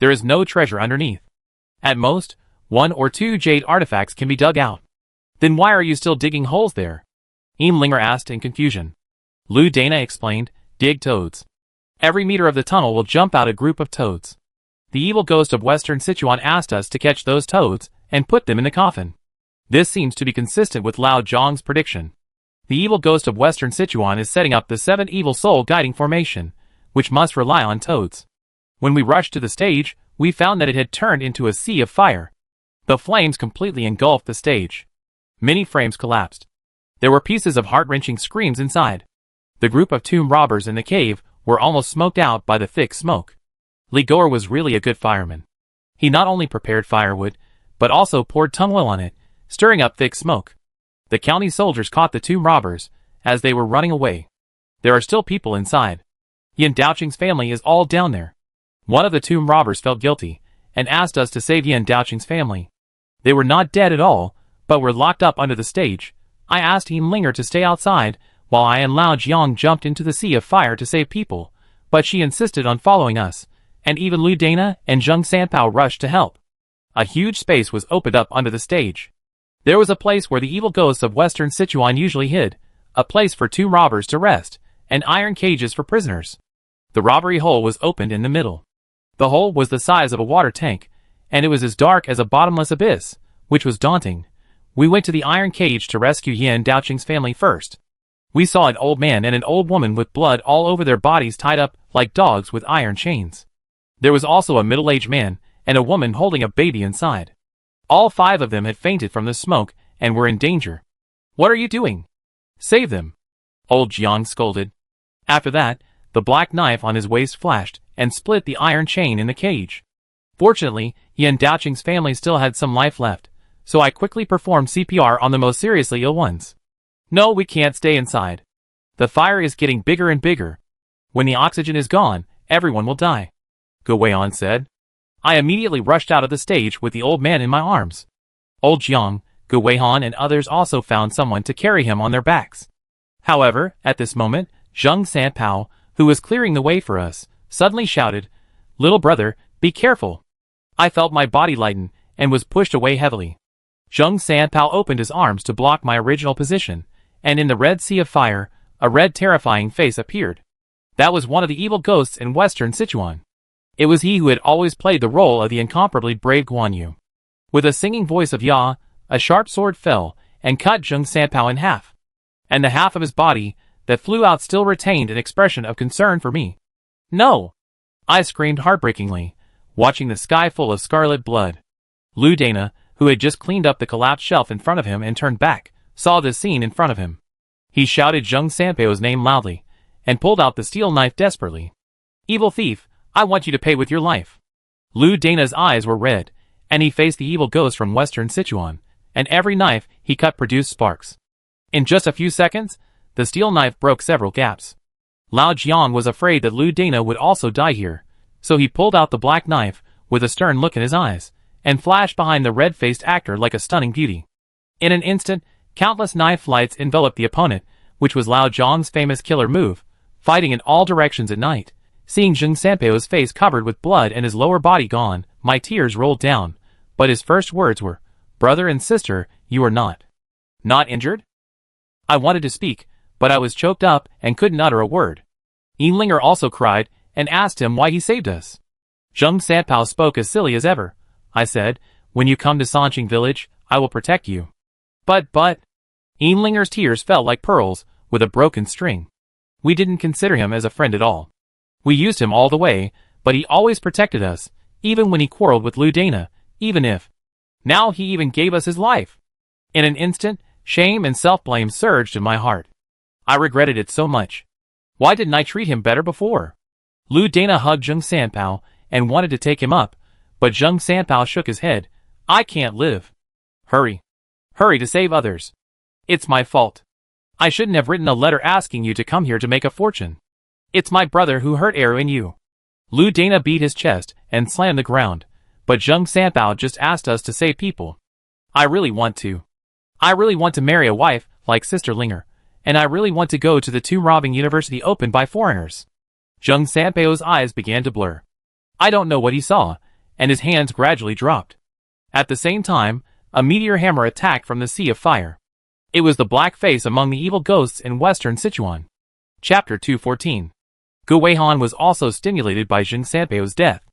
There is no treasure underneath. At most, 1 or 2 jade artifacts can be dug out." "Then why are you still digging holes there?" Linger asked in confusion. Lu Dana explained, "Dig toads. Every meter of the tunnel will jump out a group of toads. The evil ghost of Western Sichuan asked us to catch those toads and put them in the coffin. This seems to be consistent with Lao Zhang's prediction. The evil ghost of Western Sichuan is setting up the 7 evil soul guiding formation, which must rely on toads. When we rushed to the stage, we found that it had turned into a sea of fire. The flames completely engulfed the stage. Many frames collapsed. There were pieces of heart-wrenching screams inside. The group of tomb robbers in the cave were almost smoked out by the thick smoke. Li Goer was really a good fireman. He not only prepared firewood, but also poured tung oil on it, stirring up thick smoke. The county soldiers caught the tomb robbers as they were running away. There are still people inside. Yan Daoqing's family is all down there. One of the tomb robbers felt guilty and asked us to save Yan Daoqing's family. They were not dead at all, but were locked up under the stage. I asked Linger to stay outside while I and Lao Jiang jumped into the sea of fire to save people, but she insisted on following us, and even Lu Dana and Zheng Sanpao rushed to help. A huge space was opened up under the stage. There was a place where the evil ghosts of Western Sichuan usually hid, a place for tomb robbers to rest, and iron cages for prisoners. The robbery hole was opened in the middle. The hole was the size of a water tank, and it was as dark as a bottomless abyss, which was daunting. We went to the iron cage to rescue Yan Daoqing's family first. We saw an old man and an old woman with blood all over their bodies tied up like dogs with iron chains. There was also a middle-aged man and a woman holding a baby inside. All 5 of them had fainted from the smoke and were in danger. "What are you doing? Save them!" Old Jiang scolded. After that, the black knife on his waist flashed and split the iron chain in the cage. Fortunately, Yan Daoqing's family still had some life left, so I quickly performed CPR on the most seriously ill ones. "No, we can't stay inside. The fire is getting bigger and bigger. When the oxygen is gone, everyone will die," Gu Weihan said. I immediately rushed out of the stage with the old man in my arms. Old Jiang, Gu Weihan and others also found someone to carry him on their backs. However, at this moment, Zheng Sanpao, who was clearing the way for us, suddenly shouted, "Little brother, be careful." I felt my body lighten and was pushed away heavily. Zheng Sanpao opened his arms to block my original position, and in the red sea of fire, a red terrifying face appeared. That was one of the evil ghosts in Western Sichuan. It was he who had always played the role of the incomparably brave Guan Yu. With a singing voice of Ya, a sharp sword fell and cut Zheng Sanpao in half. And the half of his body that flew out still retained an expression of concern for me. "No!" I screamed heartbreakingly, watching the sky full of scarlet blood. Lu Dana, who had just cleaned up the collapsed shelf in front of him and turned back, saw this scene in front of him. He shouted Zheng Sanpao's name loudly, and pulled out the steel knife desperately. "Evil thief, I want you to pay with your life." Lu Dana's eyes were red, And he faced the evil ghost from western Sichuan, and every knife he cut produced sparks. In just a few seconds, the steel knife broke several gaps. Lao Jiang was afraid that Lu Dana would also die here, so he pulled out the black knife, with a stern look in his eyes, and flashed behind the red-faced actor like a stunning beauty. In an instant, countless knife lights enveloped the opponent, which was Lao Jiang's famous killer move, fighting in all directions at night. Seeing Zheng Sanpao's face covered with blood and his lower body gone, my tears rolled down, but his first words were, "Brother and sister, you are not injured?" I wanted to speak, but I was choked up and couldn't utter a word. Linger also cried, and asked him why he saved us. Zheng Sanpao spoke as silly as ever. I said, "When you come to Sanqing village, I will protect you." But, Linger's tears fell like pearls, with a broken string. We didn't consider him as a friend at all. We used him all the way, but he always protected us, even when he quarreled with Lu Dana, even if. Now he even gave us his life. In an instant, shame and self-blame surged in my heart. I regretted it so much. Why didn't I treat him better before? Lu Dana hugged Zheng Sanpao and wanted to take him up, but Zheng Sanpao shook his head. "I can't live. Hurry. Hurry to save others. It's my fault. I shouldn't have written a letter asking you to come here to make a fortune. It's my brother who hurt Eru and you." Lu Dana beat his chest and slammed the ground, but Zheng Sanpao just asked us to save people. I really want to marry a wife like Sister Linger, and I really want to go to the tomb robbing university opened by foreigners. Zheng Sanpao's eyes began to blur. I don't know what he saw, and his hands gradually dropped. At the same time, a meteor hammer attacked from the sea of fire. It was the black face among the evil ghosts in western Sichuan. Chapter 214. Gu Weihan was also stimulated by Zheng Sanpao's death.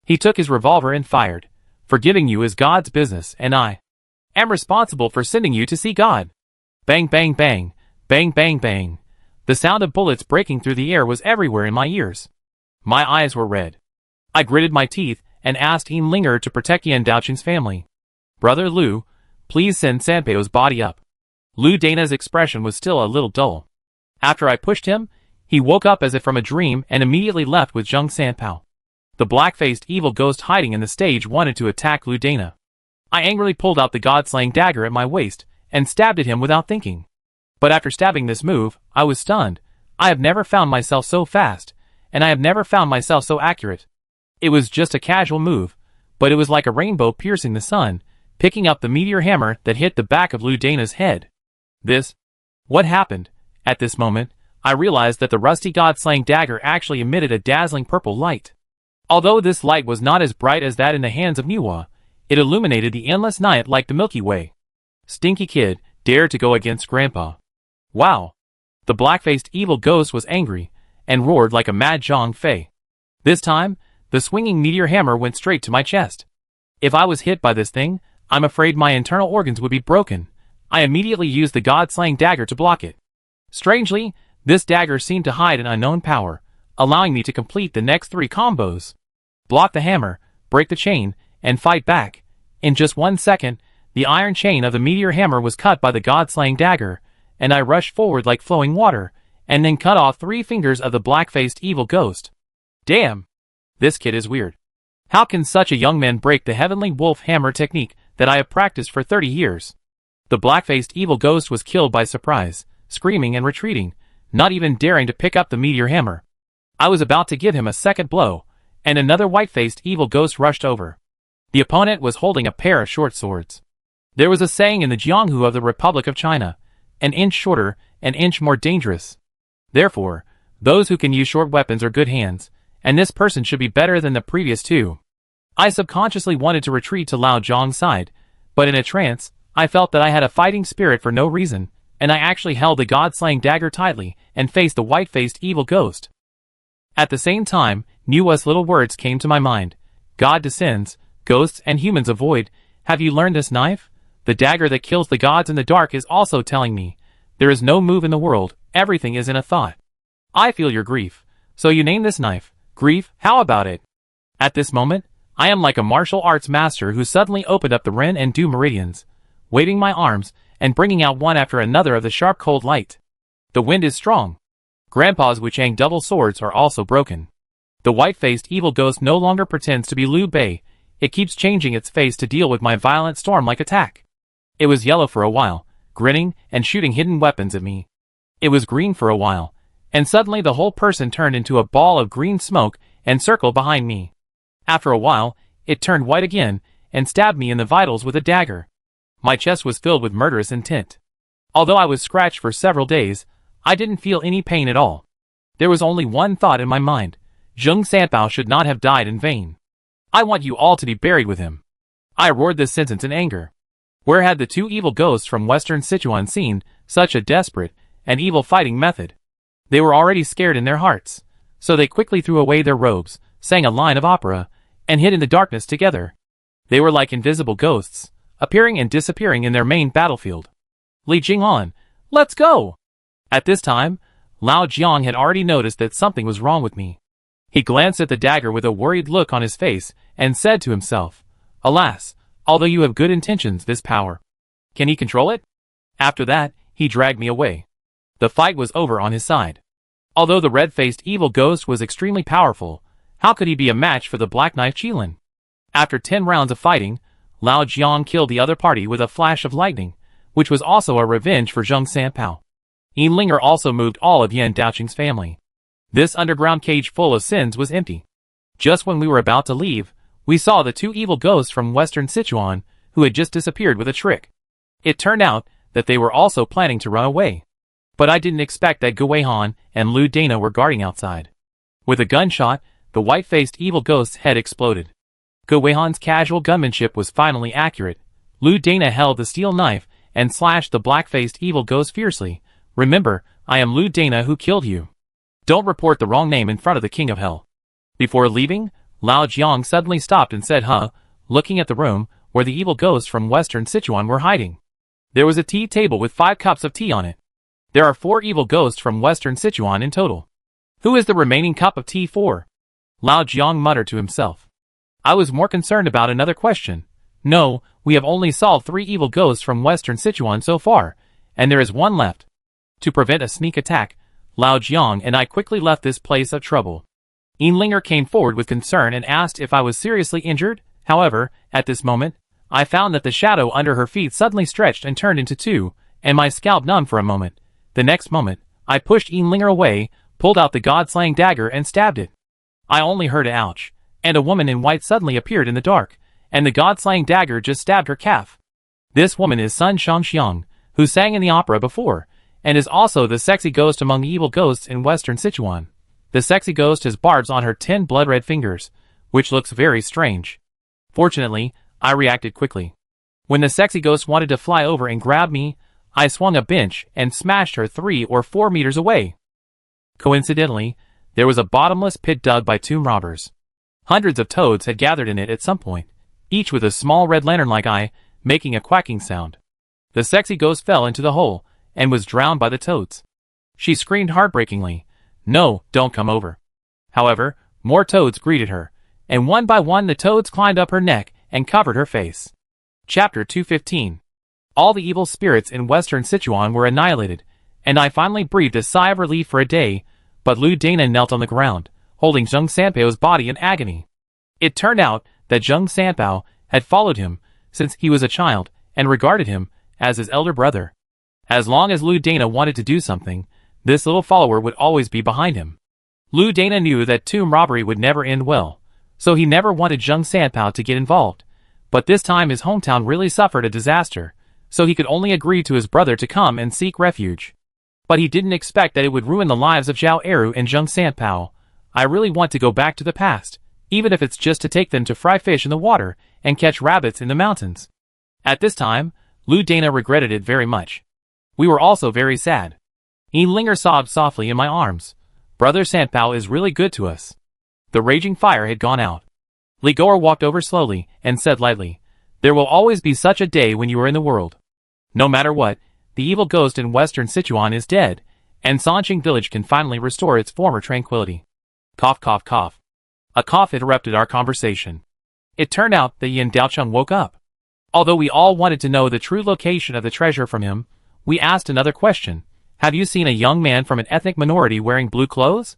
He took his revolver and fired. "Forgiving you is God's business, and I am responsible for sending you to see God." Bang bang bang, bang bang bang. The sound of bullets breaking through the air was everywhere in my ears. My eyes were red. I gritted my teeth and asked Linger to protect Yan Daoqing's family. "Brother Lu, please send Sanpao's body up." Lu Dana's expression was still a little dull. After I pushed him, he woke up as if from a dream and immediately left with Zheng Sanpao. The black-faced evil ghost hiding in the stage wanted to attack Lu Dana. I angrily pulled out the god-slaying dagger at my waist and stabbed at him without thinking. But after stabbing this move, I was stunned. I have never found myself so fast, and I have never found myself so accurate. It was just a casual move, but it was like a rainbow piercing the sun, picking up the meteor hammer that hit the back of Lu Dana's head. What happened? At this moment, I realized that the rusty god-slaying dagger actually emitted a dazzling purple light. Although this light was not as bright as that in the hands of Niwa, it illuminated the endless night like the Milky Way. Stinky Kid dared to go against Grandpa. Wow! The black-faced evil ghost was angry, and roared like a mad Zhang Fei. This time, the swinging meteor hammer went straight to my chest. If I was hit by this thing, I'm afraid my internal organs would be broken. I immediately used the god-slaying dagger to block it. Strangely, this dagger seemed to hide an unknown power, allowing me to complete the next 3 combos. Block the hammer, break the chain, and fight back. In just 1 second, the iron chain of the meteor hammer was cut by the god-slaying dagger, and I rushed forward like flowing water, and then cut off 3 fingers of the black-faced evil ghost. Damn! This kid is weird. How can such a young man break the heavenly wolf hammer technique that I have practiced for 30 years? The black-faced evil ghost was killed by surprise, screaming and retreating, not even daring to pick up the meteor hammer. I was about to give him a second blow, and another white-faced evil ghost rushed over. The opponent was holding a pair of short swords. There was a saying in the Jianghu of the Republic of China, an inch shorter, an inch more dangerous. Therefore, those who can use short weapons are good hands, and this person should be better than the previous 2. I subconsciously wanted to retreat to Lao Zhang's side, but in a trance, I felt that I had a fighting spirit for no reason, and I actually held the god-slaying dagger tightly and faced the white-faced evil ghost. At the same time, Niwa's little words came to my mind. God descends, ghosts and humans avoid. Have you learned this knife? The dagger that kills the gods in the dark is also telling me. There is no move in the world, everything is in a thought. I feel your grief. So you name this knife. Grief, how about it? At this moment, I am like a martial arts master who suddenly opened up the Ren and Du meridians, waving my arms, and bringing out one after another of the sharp cold light. The wind is strong. Grandpa's Wuchang double swords are also broken. The white-faced evil ghost no longer pretends to be Liu Bei. It keeps changing its face to deal with my violent storm-like attack. It was yellow for a while, grinning and shooting hidden weapons at me. It was green for a while, and suddenly the whole person turned into a ball of green smoke and circled behind me. After a while, it turned white again and stabbed me in the vitals with a dagger. My chest was filled with murderous intent. Although I was scratched for several days, I didn't feel any pain at all. There was only one thought in my mind: Zheng Sanpao should not have died in vain. I want you all to be buried with him. I roared this sentence in anger. Where had the two evil ghosts from Western Sichuan seen such a desperate and evil fighting method? They were already scared in their hearts, so they quickly threw away their robes, sang a line of opera, and hid in the darkness together. They were like invisible ghosts, appearing and disappearing in their main battlefield. Li Jing'an, let's go! At this time, Lao Jiang had already noticed that something was wrong with me. He glanced at the dagger with a worried look on his face and said to himself, "Alas, although you have good intentions, this power. Can he control it?" After that, he dragged me away. The fight was over on his side. Although the red-faced evil ghost was extremely powerful, how could he be a match for the Black Knife Qilin? After 10 rounds of fighting, Lao Jiang killed the other party with a flash of lightning, which was also a revenge for Zheng Sanpao. Yinlinger also moved all of Yan Daoqing's family. This underground cage full of sins was empty. Just when we were about to leave, we saw the two evil ghosts from Western Sichuan who had just disappeared with a trick. It turned out that they were also planning to run away. But I didn't expect that Gu Weihan and Lu Dana were guarding outside. With a gunshot, the white-faced evil ghost's head exploded. Gu Weihan's casual gunmanship was finally accurate. Lu Dana held the steel knife and slashed the black-faced evil ghost fiercely. "Remember, I am Lu Dana who killed you. Don't report the wrong name in front of the King of Hell." Before leaving, Lao Jiang suddenly stopped and said, looking at the room where the evil ghosts from Western Sichuan were hiding. There was a tea table with 5 cups of tea on it. There are 4 evil ghosts from Western Sichuan in total. Who is the remaining cup of tea for? Lao Jiang muttered to himself. I was more concerned about another question. No, we have only solved 3 evil ghosts from Western Sichuan so far, and there is 1 left. To prevent a sneak attack, Lao Jiang and I quickly left this place of trouble. Yinlinger came forward with concern and asked if I was seriously injured. However, at this moment, I found that the shadow under her feet suddenly stretched and turned into 2, and my scalp numbed for a moment. The next moment, I pushed Yinlinger away, pulled out the god-slaying dagger and stabbed it. I only heard an ouch, and a woman in white suddenly appeared in the dark, and the god-slaying dagger just stabbed her calf. This woman is Sun Shangxiang, who sang in the opera before, and is also the sexy ghost among the evil ghosts in Western Sichuan. The sexy ghost has barbs on her 10 blood-red fingers, which looks very strange. Fortunately, I reacted quickly. When the sexy ghost wanted to fly over and grab me, I swung a bench and smashed her 3 or 4 meters away. Coincidentally, there was a bottomless pit dug by tomb robbers. Hundreds of toads had gathered in it at some point, each with a small red lantern-like eye, making a quacking sound. The sexy ghost fell into the hole, and was drowned by the toads. She screamed heartbreakingly, "No, don't come over." However, more toads greeted her, and one by one the toads climbed up her neck and covered her face. Chapter 215. All the evil spirits in Western Sichuan were annihilated, and I finally breathed a sigh of relief for a day, but Lu Dana knelt on the ground, holding Zheng Sanpao's body in agony. It turned out that Zheng Sanpao had followed him since he was a child and regarded him as his elder brother. As long as Lu Dana wanted to do something, this little follower would always be behind him. Lu Dana knew that tomb robbery would never end well, so he never wanted Zheng Sanpao to get involved. But this time his hometown really suffered a disaster, so he could only agree to his brother to come and seek refuge. But he didn't expect that it would ruin the lives of Zhao Eru and Zheng Sanpao. I really want to go back to the past, even if it's just to take them to fry fish in the water and catch rabbits in the mountains. At this time, Lu Dana regretted it very much. We were also very sad. Yinlinger sobbed softly in my arms. Brother Sanpao is really good to us. The raging fire had gone out. Li Goer walked over slowly and said lightly, "There will always be such a day when you are in the world. No matter what, the evil ghost in Western Sichuan is dead, and Sanqing village can finally restore its former tranquility." Cough, cough, cough. A cough interrupted our conversation. It turned out that Yan Daocheng woke up. Although we all wanted to know the true location of the treasure from him, we asked another question. Have you seen a young man from an ethnic minority wearing blue clothes?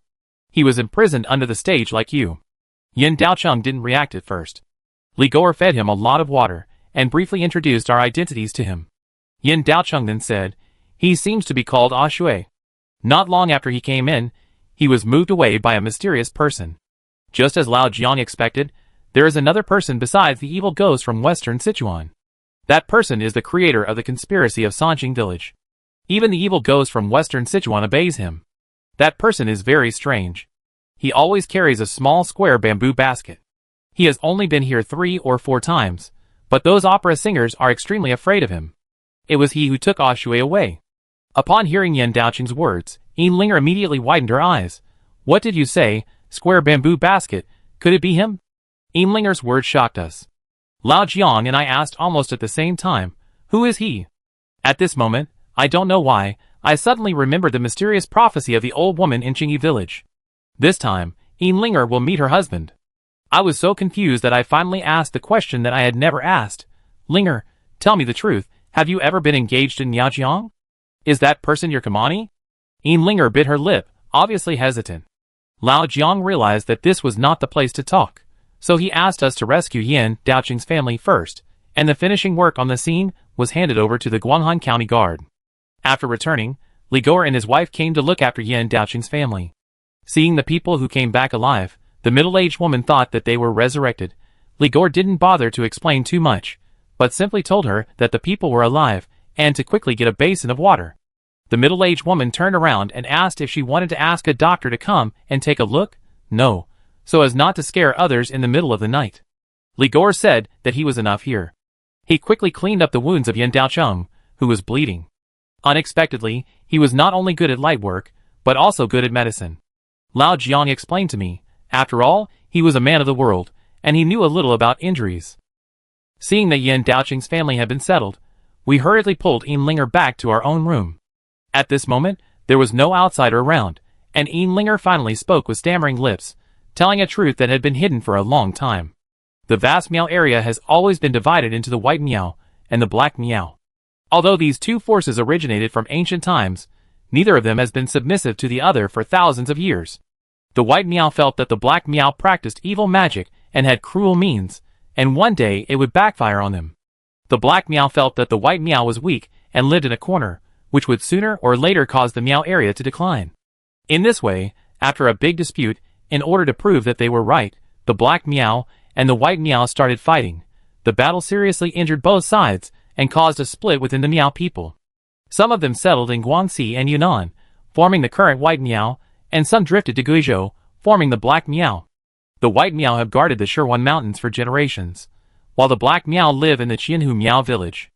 He was imprisoned under the stage like you. Yan Daocheng didn't react at first. Li Gor fed him a lot of water, and briefly introduced our identities to him. Yin Daocheng then said, "He seems to be called Ah Shui." Not long after he came in, he was moved away by a mysterious person. Just as Lao Jiang expected, there is another person besides the evil ghost from western Sichuan. That person is the creator of the conspiracy of Sanqing village. Even the evil ghost from western Sichuan obeys him. That person is very strange. He always carries a small square bamboo basket. He has only been here 3 or 4 times, but those opera singers are extremely afraid of him. It was he who took Ah Shui away. Upon hearing Yan Daocheng's words, Yin Linger immediately widened her eyes. "What did you say? Square bamboo basket? Could it be him?" Yin Linger's words shocked us. Lao Jiang and I asked almost at the same time, "Who is he?" At this moment, I don't know why, I suddenly remembered the mysterious prophecy of the old woman in Qingyi village. This time, Yin Linger will meet her husband. I was so confused that I finally asked the question that I had never asked. "Linger, tell me the truth, have you ever been engaged in Miaojiang? Is that person your Kamani?" Yin Linger bit her lip, obviously hesitant. Lao Jiang realized that this was not the place to talk, so he asked us to rescue Yin Daocheng's family first, and the finishing work on the scene was handed over to the Guanghan County Guard. After returning, Li Gor and his wife came to look after Yin Daocheng's family. Seeing the people who came back alive, the middle-aged woman thought that they were resurrected. Li Gor didn't bother to explain too much, but simply told her that the people were alive, and to quickly get a basin of water. The middle-aged woman turned around and asked if she wanted to ask a doctor to come and take a look. No, so as not to scare others in the middle of the night. Li Gor said that he was enough here. He quickly cleaned up the wounds of Yin Daocheng, who was bleeding. Unexpectedly, he was not only good at light work, but also good at medicine. Lao Jiang explained to me, after all, he was a man of the world, and he knew a little about injuries. Seeing that Yin Daocheng's family had been settled, we hurriedly pulled Yin Linger back to our own room. At this moment, there was no outsider around, and Yin Linger finally spoke with stammering lips, telling a truth that had been hidden for a long time. The vast Miao area has always been divided into the White Miao and the Black Miao. Although these two forces originated from ancient times, neither of them has been submissive to the other for thousands of years. The White Miao felt that the Black Miao practiced evil magic and had cruel means, and one day it would backfire on them. The Black Miao felt that the White Miao was weak and lived in a corner, which would sooner or later cause the Miao area to decline. In this way, after a big dispute, in order to prove that they were right, the Black Miao and the White Miao started fighting. The battle seriously injured both sides and caused a split within the Miao people. Some of them settled in Guangxi and Yunnan, forming the current White Miao, and some drifted to Guizhou, forming the Black Miao. The White Miao have guarded the Shirwan Mountains for generations, while the Black Miao live in the Qianhu Miao village.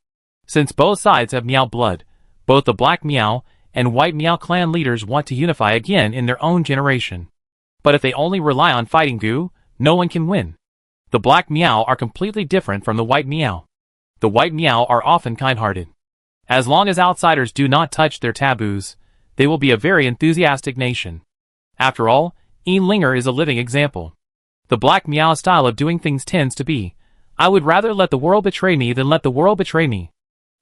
Since both sides have Miao blood, both the Black Miao and White Miao clan leaders want to unify again in their own generation. But if they only rely on fighting Gu, no one can win. The Black Miao are completely different from the White Miao. The White Miao are often kind-hearted. As long as outsiders do not touch their taboos, they will be a very enthusiastic nation. After all, Yin Linger is a living example. The Black Miao style of doing things tends to be, "I would rather let the world betray me than let the world betray me."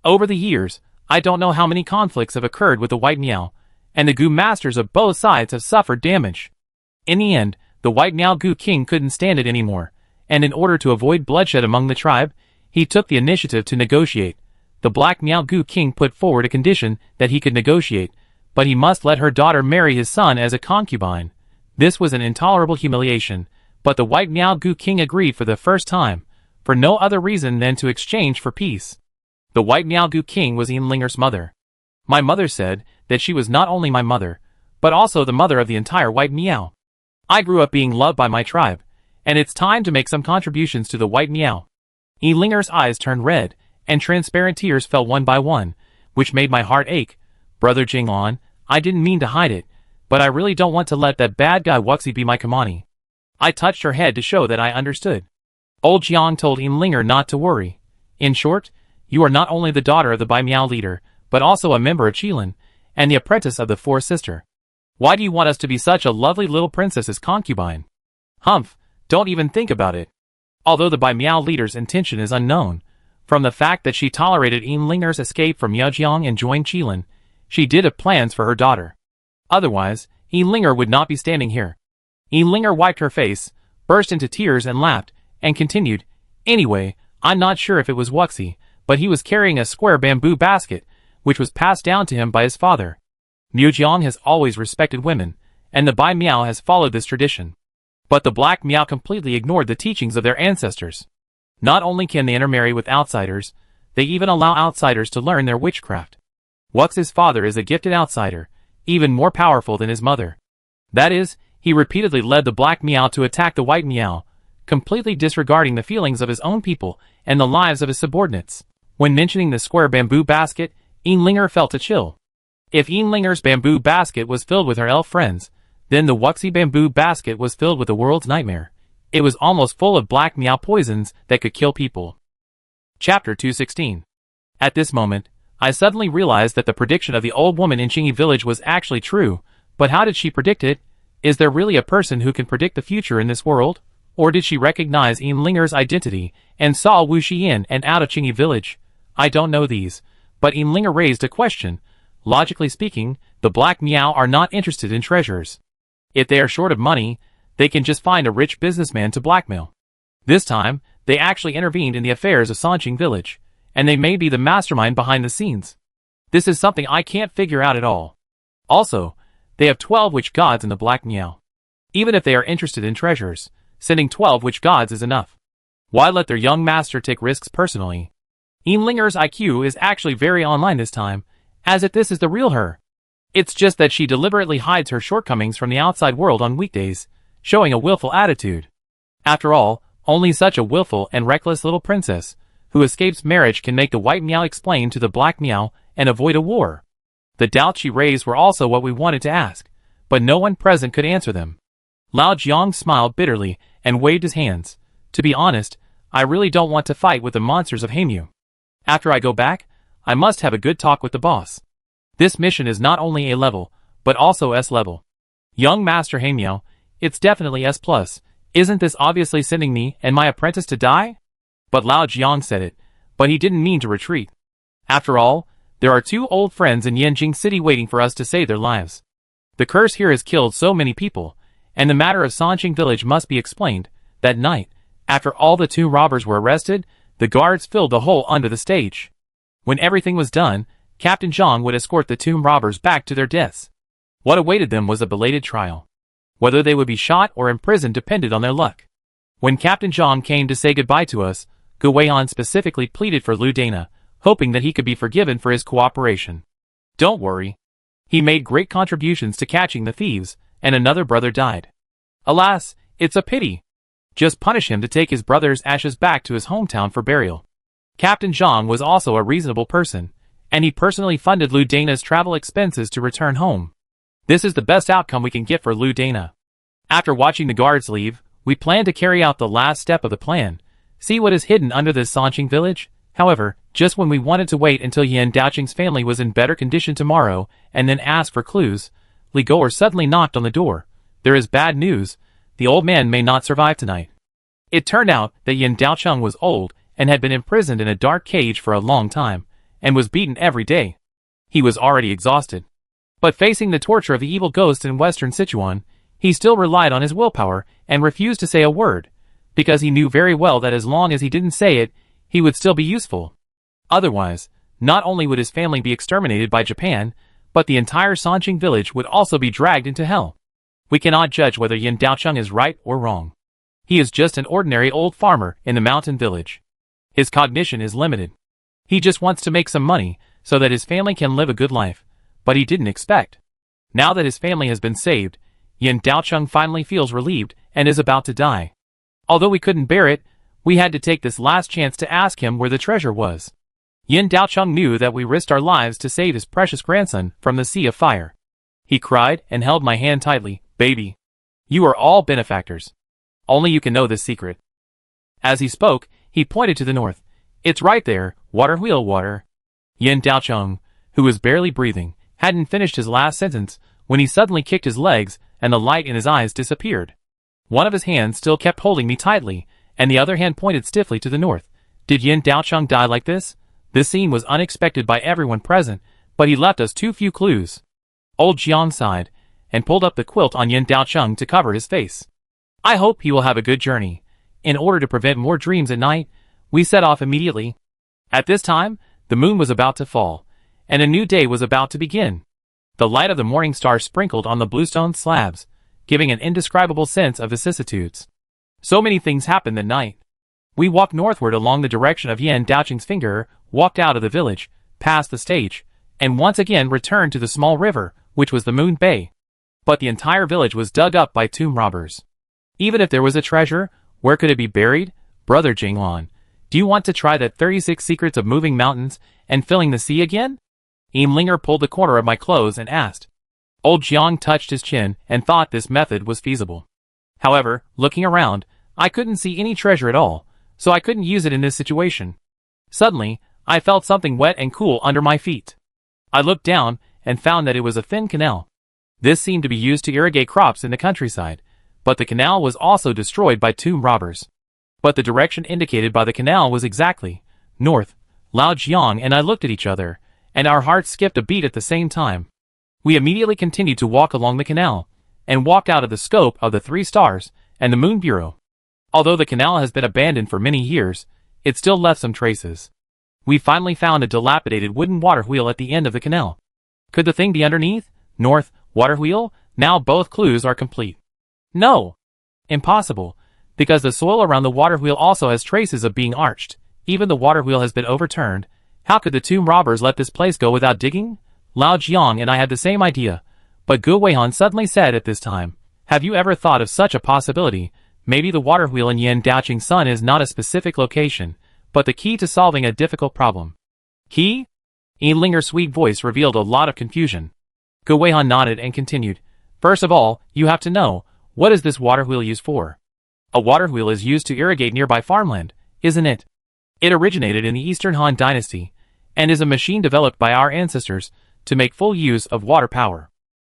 Over the years, I don't know how many conflicts have occurred with the White Miao, and the Gu masters of both sides have suffered damage. In the end, the White Miao Gu king couldn't stand it anymore, and in order to avoid bloodshed among the tribe, he took the initiative to negotiate. The Black Miao Gu king put forward a condition that he could negotiate, but he must let her daughter marry his son as a concubine. This was an intolerable humiliation, but the White Miao Gu king agreed for the first time, for no other reason than to exchange for peace. The White Miao Gu king was Yin Linger's mother. My mother said that she was not only my mother, but also the mother of the entire White Miao. I grew up being loved by my tribe, and it's time to make some contributions to the White Miao. Yin Linger's eyes turned red, and transparent tears fell one by one, which made my heart ache. "Brother Jinglan, I didn't mean to hide it, but I really don't want to let that bad guy Wuxi be my Kamani." I touched her head to show that I understood. Old Jiang told Yin Linger not to worry. "In short, you are not only the daughter of the Bai Miao leader, but also a member of Qilin, and the apprentice of the fourth sister. Why do you want us to be such a lovely little princess's concubine?" "Humph, don't even think about it." Although the Bai Miao leader's intention is unknown, from the fact that she tolerated Yin Linger's escape from Miaojiang and joined Qilin, she did have plans for her daughter. Otherwise, Yin Linger would not be standing here. Yin Linger wiped her face, burst into tears and laughed, and continued, Anyway, I'm not sure if it was Wuxi, but he was carrying a square bamboo basket, which was passed down to him by his father. Liu Jiang has always respected women, and the Bai Miao has followed this tradition. But the Black Miao completely ignored the teachings of their ancestors. Not only can they intermarry with outsiders, they even allow outsiders to learn their witchcraft. Wuxi's father is a gifted outsider, even more powerful than his mother. That is, he repeatedly led the Black Miao to attack the White Miao, completely disregarding the feelings of his own people and the lives of his subordinates. When mentioning the square bamboo basket, Linger felt a chill. If Linger's bamboo basket was filled with her elf friends, then the Wuxi bamboo basket was filled with the world's nightmare. It was almost full of Black Miao poisons that could kill people. Chapter 216. At this moment, I suddenly realized that the prediction of the old woman in Qingyi village was actually true, but how did she predict it? Is there really a person who can predict the future in this world? Or did she recognize Linger's identity and saw Wu Xi in and out of Qingyi village? I don't know these, but Linger raised a question. Logically speaking, the Black Miao are not interested in treasures. If they are short of money, they can just find a rich businessman to blackmail. This time, they actually intervened in the affairs of Sanqing village, and they may be the mastermind behind the scenes. This is something I can't figure out at all. Also, they have 12 witch gods in the Black Miao. Even if they are interested in treasures, sending 12 witch gods is enough. Why let their young master take risks personally? Linger's IQ is actually very online this time, as if this is the real her. It's just that she deliberately hides her shortcomings from the outside world on weekdays, showing a willful attitude. After all, only such a willful and reckless little princess, who escapes marriage, can make the White Miao explain to the Black Miao and avoid a war. The doubts she raised were also what we wanted to ask, but no one present could answer them. Lao Jiang smiled bitterly and waved his hands. To be honest, I really don't want to fight with the monsters of Haimu. After I go back, I must have a good talk with the boss. This mission is not only A level, but also S level. Young Master Haimu, it's definitely S+. Isn't this obviously sending me and my apprentice to die? But Lao Jiang said it, but he didn't mean to retreat. After all, there are 2 old friends in Yanjing City waiting for us to save their lives. The curse here has killed so many people, and the matter of Sanqing village must be explained. That night, after all the 2 robbers were arrested, the guards filled the hole under the stage. When everything was done, Captain Zhang would escort the 2 robbers back to their deaths. What awaited them was a belated trial. Whether they would be shot or imprisoned depended on their luck. When Captain Zhang came to say goodbye to us, Gu Weihan specifically pleaded for Lu Dana, hoping that he could be forgiven for his cooperation. Don't worry. He made great contributions to catching the thieves, and another brother died. Alas, it's a pity. Just punish him to take his brother's ashes back to his hometown for burial. Captain Zhang was also a reasonable person, and he personally funded Lu Dana's travel expenses to return home. This is the best outcome we can get for Lu Dana. After watching the guards leave, we plan to carry out the last step of the plan, see what is hidden under this Sanqing village. However, just when we wanted to wait until Yan Daoqing's family was in better condition tomorrow, and then ask for clues, Li Goer suddenly knocked on the door. There is bad news. The old man may not survive tonight. It turned out that Yan Daoqing was old and had been imprisoned in a dark cage for a long time, and was beaten every day. He was already exhausted. But facing the torture of the evil ghost in western Sichuan, he still relied on his willpower and refused to say a word, because he knew very well that as long as he didn't say it, he would still be useful. Otherwise, not only would his family be exterminated by Japan, but the entire Sanqing village would also be dragged into hell. We cannot judge whether Yan Daoqing is right or wrong. He is just an ordinary old farmer in the mountain village. His cognition is limited. He just wants to make some money so that his family can live a good life, but he didn't expect. Now that his family has been saved, Yan Daoqing finally feels relieved and is about to die. Although we couldn't bear it, we had to take this last chance to ask him where the treasure was. Yan Daoqing knew that we risked our lives to save his precious grandson from the sea of fire. He cried and held my hand tightly. Baby, you are all benefactors. Only you can know this secret. As he spoke, he pointed to the north. It's right there, water wheel water. Yan Daoqing, who was barely breathing, hadn't finished his last sentence when he suddenly kicked his legs and the light in his eyes disappeared. One of his hands still kept holding me tightly, and the other hand pointed stiffly to the north. Did Yan Daoqing die like this? This scene was unexpected by everyone present, but he left us too few clues. Old Jiang sighed, and pulled up the quilt on Yan Daoqing to cover his face. I hope he will have a good journey. In order to prevent more dreams at night, we set off immediately. At this time, the moon was about to fall, and a new day was about to begin. The light of the morning star sprinkled on the bluestone slabs, giving an indescribable sense of vicissitudes. So many things happened that night. We walked northward along the direction of Yan Daoqing's finger, walked out of the village, past the stage, and once again returned to the small river, which was the Moon Bay. But the entire village was dug up by tomb robbers. Even if there was a treasure, where could it be buried? Brother Jingwan, do you want to try that 36 secrets of moving mountains and filling the sea again? Imlinger pulled the corner of my clothes and asked. Old Jiang touched his chin and thought this method was feasible. However, looking around, I couldn't see any treasure at all, so I couldn't use it in this situation. Suddenly, I felt something wet and cool under my feet. I looked down and found that it was a thin canal. This seemed to be used to irrigate crops in the countryside, but the canal was also destroyed by tomb robbers. But the direction indicated by the canal was exactly north. Lao Jiang and I looked at each other, and our hearts skipped a beat at the same time. We immediately continued to walk along the canal, and walked out of the scope of the 3 stars and the Moon Bureau. Although the canal has been abandoned for many years, it still left some traces. We finally found a dilapidated wooden water wheel at the end of the canal. Could the thing be underneath? North, water wheel? Now both clues are complete. No! Impossible, because the soil around the water wheel also has traces of being arched. Even the water wheel has been overturned. How could the tomb robbers let this place go without digging? Lao Jiang and I had the same idea, but Gu Weihan suddenly said at this time, have you ever thought of such a possibility? Maybe the water wheel in Yan Daoqing's sun is not a specific location, but the key to solving a difficult problem. Key? Linger's sweet voice revealed a lot of confusion. Gu Weihan nodded and continued, first of all, you have to know, what is this water wheel used for? A water wheel is used to irrigate nearby farmland, isn't it? It originated in the Eastern Han Dynasty, and is a machine developed by our ancestors to make full use of water power.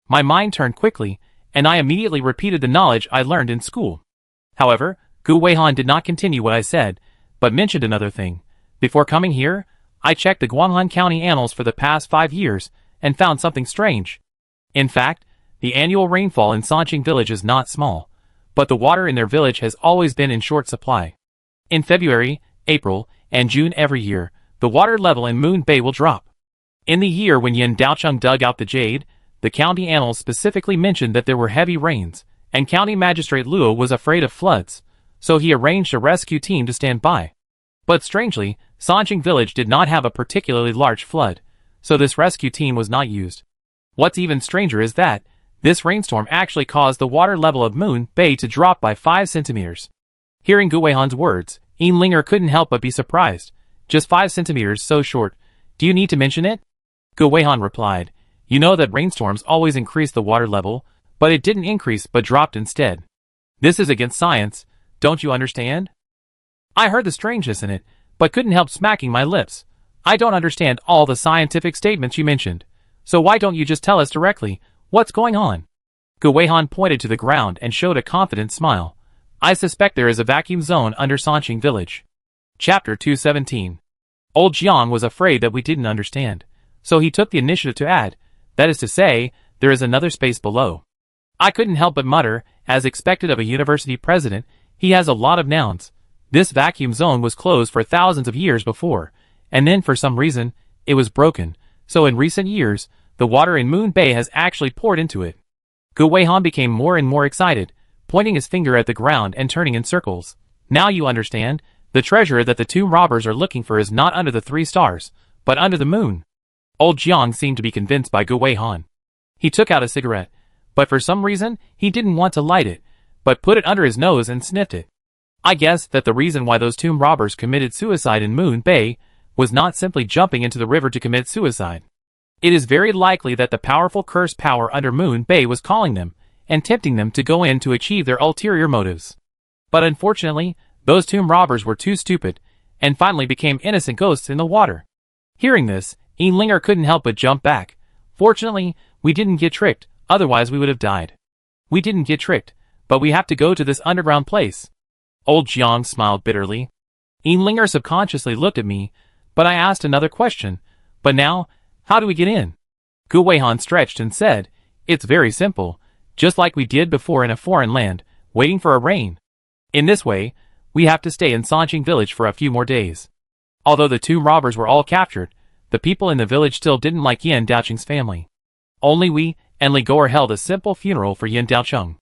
My mind turned quickly, and I immediately repeated the knowledge I learned in school. However, Gu Weihan did not continue what I said, but mentioned another thing. Before coming here, I checked the Guanghan County annals for the past 5 years, and found something strange. In fact, the annual rainfall in Sanqing village is not small, but the water in their village has always been in short supply. In February, April, and June every year, the water level in Moon Bay will drop. In the year when Yan Daoqing dug out the jade, the county annals specifically mentioned that there were heavy rains, and County Magistrate Luo was afraid of floods, so he arranged a rescue team to stand by. But strangely, Sanqing village did not have a particularly large flood, so this rescue team was not used. What's even stranger is that, this rainstorm actually caused the water level of Moon Bay to drop by 5 centimeters. Hearing Gu Weihan's words, Linger couldn't help but be surprised. Just 5 centimeters, so short. Do you need to mention it? Gu Weihan replied, you know that rainstorms always increase the water level, but it didn't increase but dropped instead. This is against science, don't you understand? I heard the strangeness in it, but couldn't help smacking my lips. I don't understand all the scientific statements you mentioned, so why don't you just tell us directly, what's going on? Gu Weihan pointed to the ground and showed a confident smile. I suspect there is a vacuum zone under Sanqing village. Chapter 217. Old Jiang was afraid that we didn't understand, so he took the initiative to add, that is to say, there is another space below. I couldn't help but mutter, as expected of a university president, he has a lot of nouns. This vacuum zone was closed for thousands of years before, and then for some reason, it was broken, so in recent years, the water in Moon Bay has actually poured into it. Gu Weihan became more and more excited, pointing his finger at the ground and turning in circles. Now you understand, the treasure that the tomb robbers are looking for is not under the 3 stars, but under the moon. Old Jiang seemed to be convinced by Gu Weihan. He took out a cigarette, but for some reason, he didn't want to light it, but put it under his nose and sniffed it. I guess that the reason why those tomb robbers committed suicide in Moon Bay was not simply jumping into the river to commit suicide. It is very likely that the powerful cursed power under Moon Bay was calling them, and tempting them to go in to achieve their ulterior motives. But unfortunately, those tomb robbers were too stupid, and finally became innocent ghosts in the water. Hearing this, Linger couldn't help but jump back. Fortunately, we didn't get tricked, otherwise we would have died. We didn't get tricked, but we have to go to this underground place. Old Jiang smiled bitterly. Linger subconsciously looked at me, but I asked another question. But now, how do we get in? Gu Weihan stretched and said, it's very simple, just like we did before in a foreign land, waiting for a rain. In this way, we have to stay in Sanqing village for a few more days. Although the two robbers were all captured, the people in the village still didn't like Yan Daoqing's family. Only we and Li Gou'er held a simple funeral for Yan Daoqing.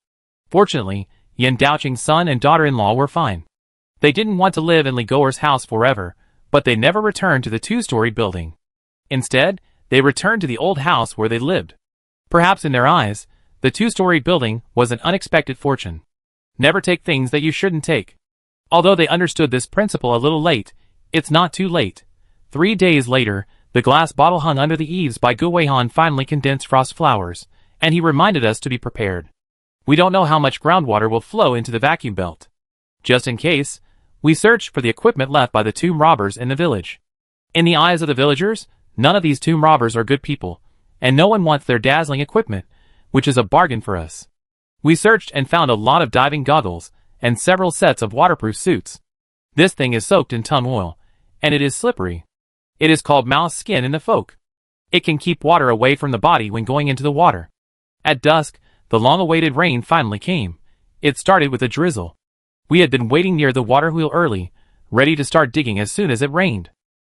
Fortunately, Yan Daoqing's son and daughter-in-law were fine. They didn't want to live in Li Gou'er's house forever, but they never returned to the two-story building. Instead, they returned to the old house where they lived. Perhaps in their eyes, the two-story building was an unexpected fortune. Never take things that you shouldn't take. Although they understood this principle a little late, it's not too late. 3 days later, the glass bottle hung under the eaves by Gu Weihan finally condensed frost flowers, and he reminded us to be prepared. We don't know how much groundwater will flow into the vacuum belt. Just in case, we searched for the equipment left by the tomb robbers in the village. In the eyes of the villagers, none of these tomb robbers are good people, and no one wants their dazzling equipment, which is a bargain for us. We searched and found a lot of diving goggles, and several sets of waterproof suits. This thing is soaked in tung oil, and it is slippery. It is called mouse skin in the folk. It can keep water away from the body when going into the water. At dusk, the long-awaited rain finally came. It started with a drizzle. We had been waiting near the water wheel early, ready to start digging as soon as it rained.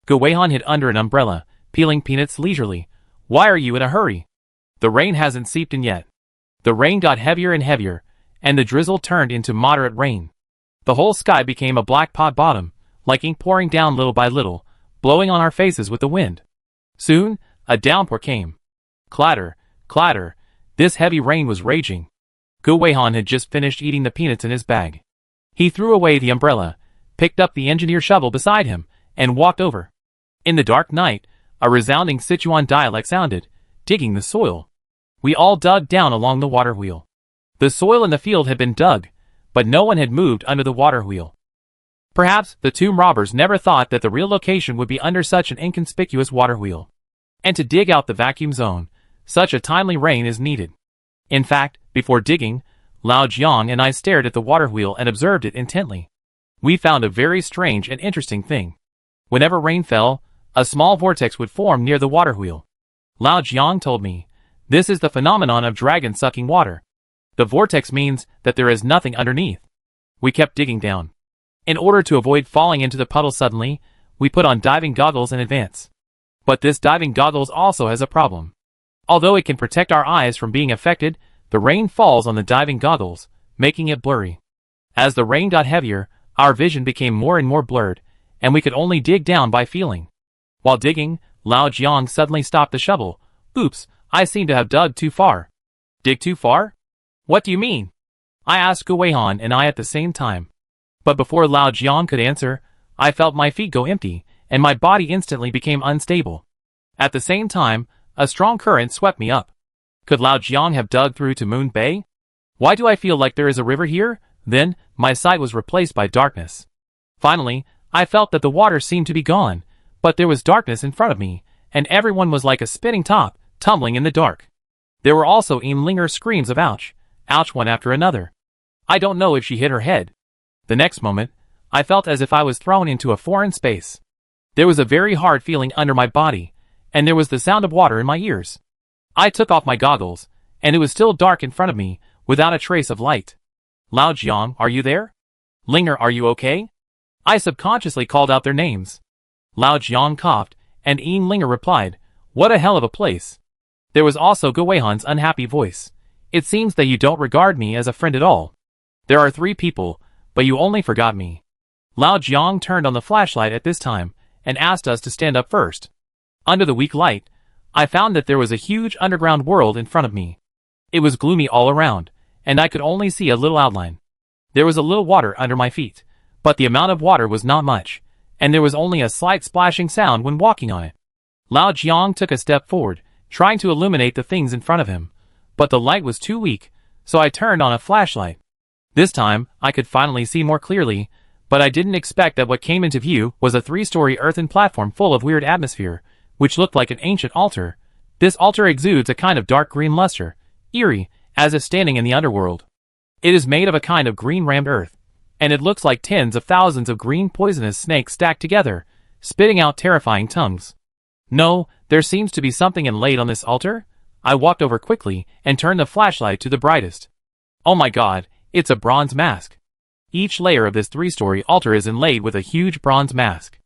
Gu Weihan hid under an umbrella, peeling peanuts leisurely. Why are you in a hurry? The rain hasn't seeped in yet. The rain got heavier and heavier, and the drizzle turned into moderate rain. The whole sky became a black pot bottom, like ink pouring down little by little, blowing on our faces with the wind. Soon, a downpour came. Clatter, clatter, this heavy rain was raging. Gu Weihan had just finished eating the peanuts in his bag. He threw away the umbrella, picked up the engineer shovel beside him, and walked over. In the dark night, a resounding Sichuan dialect sounded, digging the soil. We all dug down along the water wheel. The soil in the field had been dug, but no one had moved under the water wheel. Perhaps the tomb robbers never thought that the real location would be under such an inconspicuous water wheel. And to dig out the vacuum zone, such a timely rain is needed. In fact, before digging, Lao Jiang and I stared at the water wheel and observed it intently. We found a very strange and interesting thing. Whenever rain fell, a small vortex would form near the water wheel. Lao Jiang told me, this is the phenomenon of dragon sucking water. The vortex means that there is nothing underneath. We kept digging down. In order to avoid falling into the puddle suddenly, we put on diving goggles in advance. But this diving goggles also has a problem. Although it can protect our eyes from being affected, the rain falls on the diving goggles, making it blurry. As the rain got heavier, our vision became more and more blurred, and we could only dig down by feeling. While digging, Lao Jiang suddenly stopped the shovel. Oops, I seem to have dug too far. Dig too far? What do you mean? I asked Gu Weihan and I at the same time. But before Lao Jiang could answer, I felt my feet go empty, and my body instantly became unstable. At the same time, a strong current swept me up. Could Lao Jiang have dug through to Moon Bay? Why do I feel like there is a river here? Then, my sight was replaced by darkness. Finally, I felt that the water seemed to be gone, but there was darkness in front of me, and everyone was like a spinning top, tumbling in the dark. There were also linger screams of ouch, ouch one after another. I don't know if she hit her head. The next moment, I felt as if I was thrown into a foreign space. There was a very hard feeling under my body, and there was the sound of water in my ears. I took off my goggles, and it was still dark in front of me, without a trace of light. Lao Jiang, are you there? Linger, are you okay? I subconsciously called out their names. Lao Jiang coughed, and Linger replied, what a hell of a place. There was also Gu Weihan's unhappy voice. It seems that you don't regard me as a friend at all. There are 3 people, but you only forgot me. Lao Jiang turned on the flashlight at this time, and asked us to stand up first. Under the weak light, I found that there was a huge underground world in front of me. It was gloomy all around, and I could only see a little outline. There was a little water under my feet, but the amount of water was not much, and there was only a slight splashing sound when walking on it. Lao Jiang took a step forward, trying to illuminate the things in front of him, but the light was too weak, so I turned on a flashlight. This time, I could finally see more clearly, but I didn't expect that what came into view was a 3-story earthen platform full of weird atmosphere, which looked like an ancient altar. This altar exudes a kind of dark green luster, eerie, as if standing in the underworld. It is made of a kind of green rammed earth, and it looks like tens of thousands of green poisonous snakes stacked together, spitting out terrifying tongues. No, there seems to be something inlaid on this altar. I walked over quickly and turned the flashlight to the brightest. Oh my god, it's a bronze mask. Each layer of this three-story altar is inlaid with a huge bronze mask.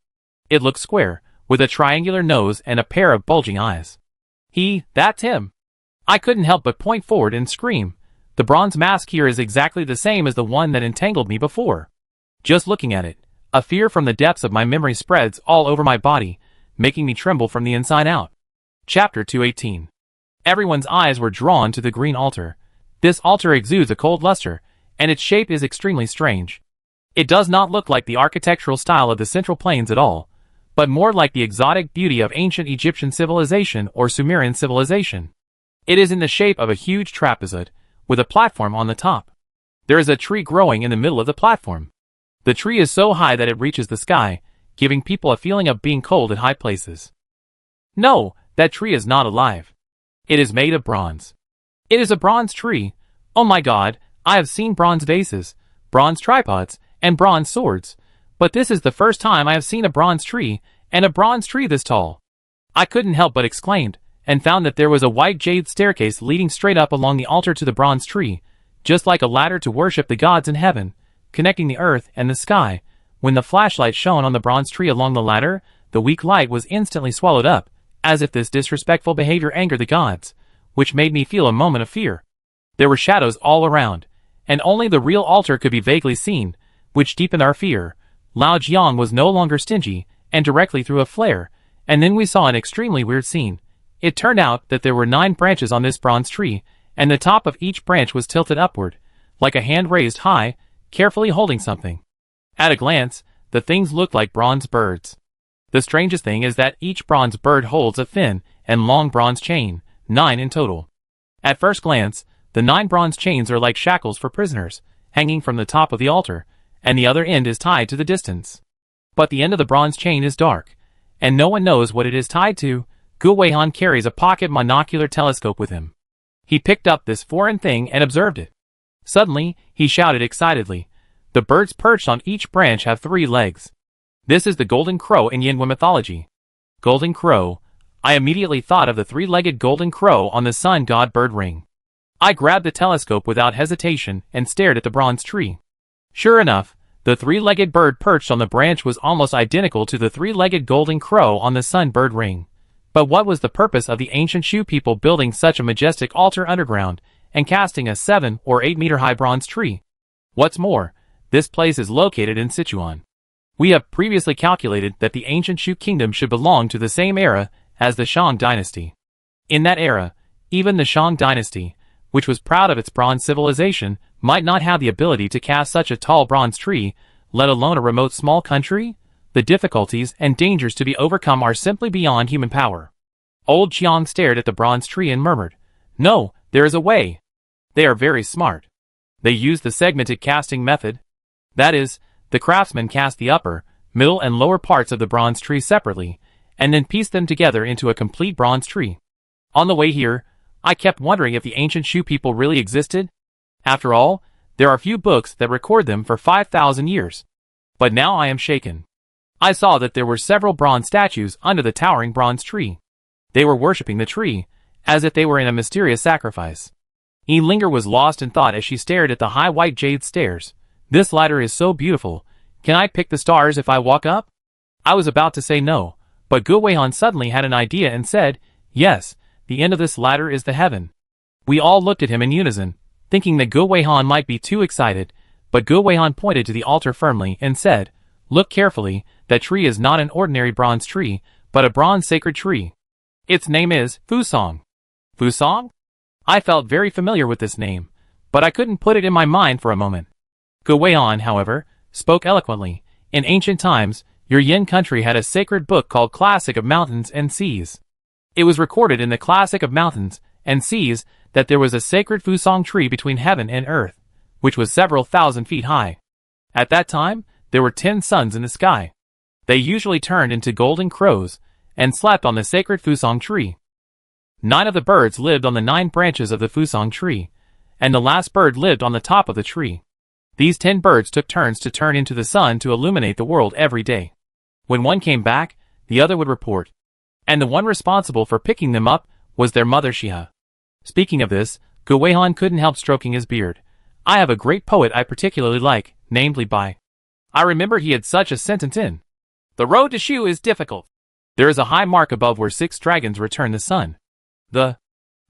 It looks square, with a triangular nose and a pair of bulging eyes. That's him. I couldn't help but point forward and scream. The bronze mask here is exactly the same as the one that entangled me before. Just looking at it, a fear from the depths of my memory spreads all over my body, making me tremble from the inside out. Chapter 218. Everyone's eyes were drawn to the green altar. This altar exudes a cold luster, and its shape is extremely strange. It does not look like the architectural style of the Central Plains at all, but more like the exotic beauty of ancient Egyptian civilization or Sumerian civilization. It is in the shape of a huge trapezoid, with a platform on the top. There is a tree growing in the middle of the platform. The tree is so high that it reaches the sky, giving people a feeling of being cold at high places. No, that tree is not alive. It is made of bronze. It is a bronze tree. Oh my God, I have seen bronze vases, bronze tripods, and bronze swords, but this is the first time I have seen a bronze tree, and a bronze tree this tall. I couldn't help but exclaimed, and found that there was a white jade staircase leading straight up along the altar to the bronze tree, just like a ladder to worship the gods in heaven, connecting the earth and the sky. When the flashlight shone on the bronze tree along the ladder, the weak light was instantly swallowed up, as if this disrespectful behavior angered the gods, which made me feel a moment of fear. There were shadows all around, and only the real altar could be vaguely seen, which deepened our fear. Lao Jiang was no longer stingy, and directly threw a flare, and then we saw an extremely weird scene. It turned out that there were 9 branches on this bronze tree, and the top of each branch was tilted upward, like a hand raised high, carefully holding something. At a glance, the things looked like bronze birds. The strangest thing is that each bronze bird holds a thin and long bronze chain, 9 in total. At first glance, the 9 bronze chains are like shackles for prisoners, hanging from the top of the altar, and the other end is tied to the distance. But the end of the bronze chain is dark, and no one knows what it is tied to. Gu Weihan carries a pocket monocular telescope with him. He picked up this foreign thing and observed it. Suddenly, he shouted excitedly, "The birds perched on each branch have 3 legs. This is the golden crow in Yinhua mythology." Golden crow. I immediately thought of the 3-legged golden crow on the sun god bird ring. I grabbed the telescope without hesitation and stared at the bronze tree. Sure enough, the 3-legged bird perched on the branch was almost identical to the 3-legged golden crow on the sun bird ring. But what was the purpose of the ancient Shu people building such a majestic altar underground and casting a 7 or 8 meter high bronze tree? What's more, this place is located in Sichuan. We have previously calculated that the ancient Shu kingdom should belong to the same era as the Shang dynasty. In that era, even the Shang dynasty, which was proud of its bronze civilization, might not have the ability to cast such a tall bronze tree, let alone a remote small country. The difficulties and dangers to be overcome are simply beyond human power. Old Chiang stared at the bronze tree and murmured, "No, there is a way. They are very smart. They use the segmented casting method. That is, the craftsmen cast the upper, middle and lower parts of the bronze tree separately, and then piece them together into a complete bronze tree." On the way here, I kept wondering if the ancient Shu people really existed. After all, there are few books that record them for 5,000 years. But now I am shaken. I saw that there were several bronze statues under the towering bronze tree. They were worshipping the tree, as if they were in a mysterious sacrifice. Linger was lost in thought as she stared at the high white jade stairs. "This ladder is so beautiful. Can I pick the stars if I walk up?" I was about to say no, but Gu Weihan suddenly had an idea and said, "Yes, the end of this ladder is the heaven." We all looked at him in unison, thinking that Gu Weihan might be too excited, but Gu Weihan pointed to the altar firmly and said, "Look carefully, that tree is not an ordinary bronze tree, but a bronze sacred tree. Its name is Fusong." Fusong? I felt very familiar with this name, but I couldn't put it in my mind for a moment. Gu Weihan, however, spoke eloquently. "In ancient times, your Yin country had a sacred book called Classic of Mountains and Seas. It was recorded in the Classic of Mountains and Seas that there was a sacred Fusong tree between heaven and earth, which was several thousand feet high. At that time, there were 10 suns in the sky. They usually turned into golden crows and slept on the sacred Fusong tree. 9 of the birds lived on the 9 branches of the Fusong tree, and the last bird lived on the top of the tree. These 10 birds took turns to turn into the sun to illuminate the world every day. When one came back, the other would report. And the one responsible for picking them up was their mother Shiha. Speaking of this, Gu Weihan couldn't help stroking his beard. I have a great poet I particularly like, named Li Bai. I remember he had such a sentence in. The road to Shu is difficult. There is a high mark above where 6 dragons return the sun. The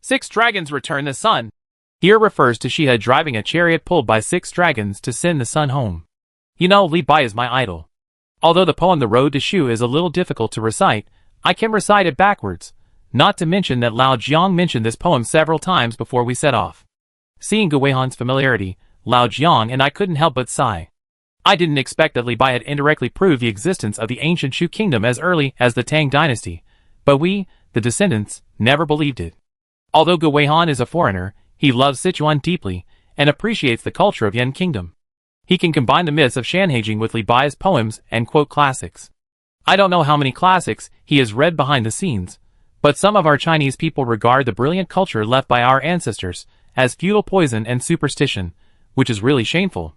6 dragons return the sun here refers to Shiha driving a chariot pulled by 6 dragons to send the sun home. You know, Li Bai is my idol. Although the poem The Road to Shu is a little difficult to recite, I can recite it backwards. Not to mention that Lao Jiang mentioned this poem several times before we set off. Seeing Gu Weihan's familiarity, Lao Jiang and I couldn't help but sigh. I didn't expect that Li Bai had indirectly proved the existence of the ancient Shu kingdom as early as the Tang dynasty, but we, the descendants, never believed it. Although Gu Weihan is a foreigner, he loves Sichuan deeply and appreciates the culture of Yan Kingdom. He can combine the myths of Shanhaijing with Li Bai's poems and quote classics. I don't know how many classics he has read behind the scenes, but some of our Chinese people regard the brilliant culture left by our ancestors as feudal poison and superstition, which is really shameful.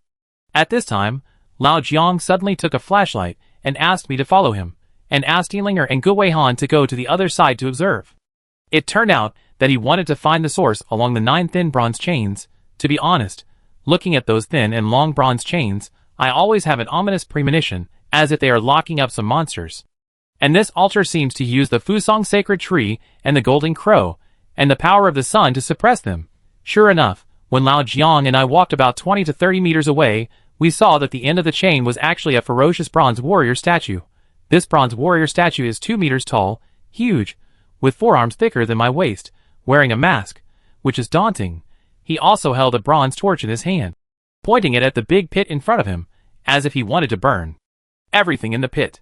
At this time, Lao Jiang suddenly took a flashlight and asked me to follow him, and asked Yinlinger and Gu Weihan to go to the other side to observe. It turned out that he wanted to find the source along the 9 thin bronze chains. To be honest, looking at those thin and long bronze chains, I always have an ominous premonition, as if they are locking up some monsters. And this altar seems to use the Fusong sacred tree and the golden crow, and the power of the sun to suppress them. Sure enough, when Lao Jiang and I walked about 20 to 30 meters away, we saw that the end of the chain was actually a ferocious bronze warrior statue. This bronze warrior statue is 2 meters tall, huge, with forearms thicker than my waist, wearing a mask, which is daunting. He also held a bronze torch in his hand, pointing it at the big pit in front of him, as if he wanted to burn everything in the pit.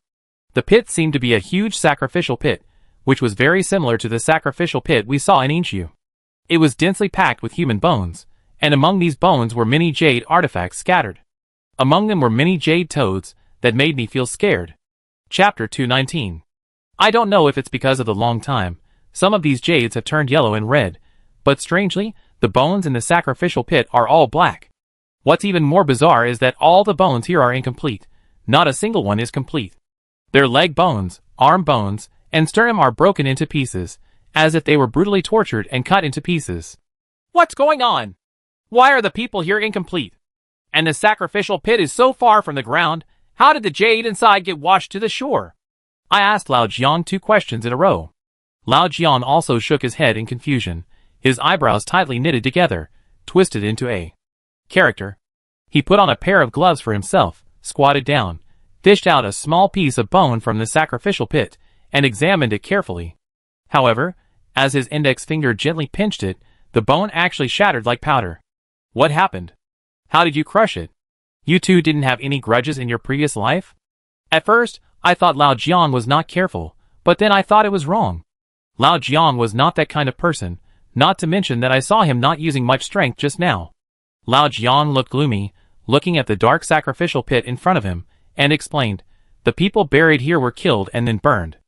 The pit seemed to be a huge sacrificial pit, which was very similar to the sacrificial pit we saw in Inshu. It was densely packed with human bones, and among these bones were many jade artifacts scattered. Among them were many jade toads that made me feel scared. Chapter 219. I don't know if it's because of the long time. Some of these jades have turned yellow and red, but strangely, the bones in the sacrificial pit are all black. What's even more bizarre is that all the bones here are incomplete. Not a single one is complete. Their leg bones, arm bones, and sternum are broken into pieces, as if they were brutally tortured and cut into pieces. What's going on? Why are the people here incomplete? And the sacrificial pit is so far from the ground, how did the jade inside get washed to the shore? I asked Lao Jiang 2 questions in a row. Lao Jiang also shook his head in confusion, his eyebrows tightly knitted together, twisted into a character. He put on a pair of gloves for himself, squatted down, fished out a small piece of bone from the sacrificial pit, and examined it carefully. However, as his index finger gently pinched it, the bone actually shattered like powder. What happened? How did you crush it? You two didn't have any grudges in your previous life? At first, I thought Lao Jiang was not careful, but then I thought it was wrong. Lao Jiang was not that kind of person, not to mention that I saw him not using much strength just now. Lao Jiang looked gloomy, looking at the dark sacrificial pit in front of him, and explained, the people buried here were killed and then burned.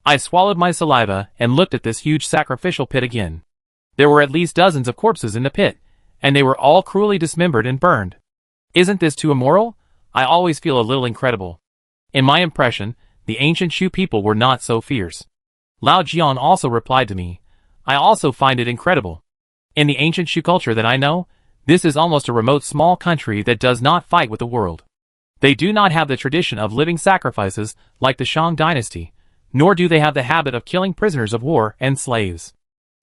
I swallowed my saliva and looked at this huge sacrificial pit again. There were at least dozens of corpses in the pit, and they were all cruelly dismembered and burned. Isn't this too immoral? I always feel a little incredible. In my impression, the ancient Shu people were not so fierce. Lao Jiang also replied to me, I also find it incredible. In the ancient Shu culture that I know, this is almost a remote small country that does not fight with the world. They do not have the tradition of living sacrifices like the Shang dynasty, nor do they have the habit of killing prisoners of war and slaves.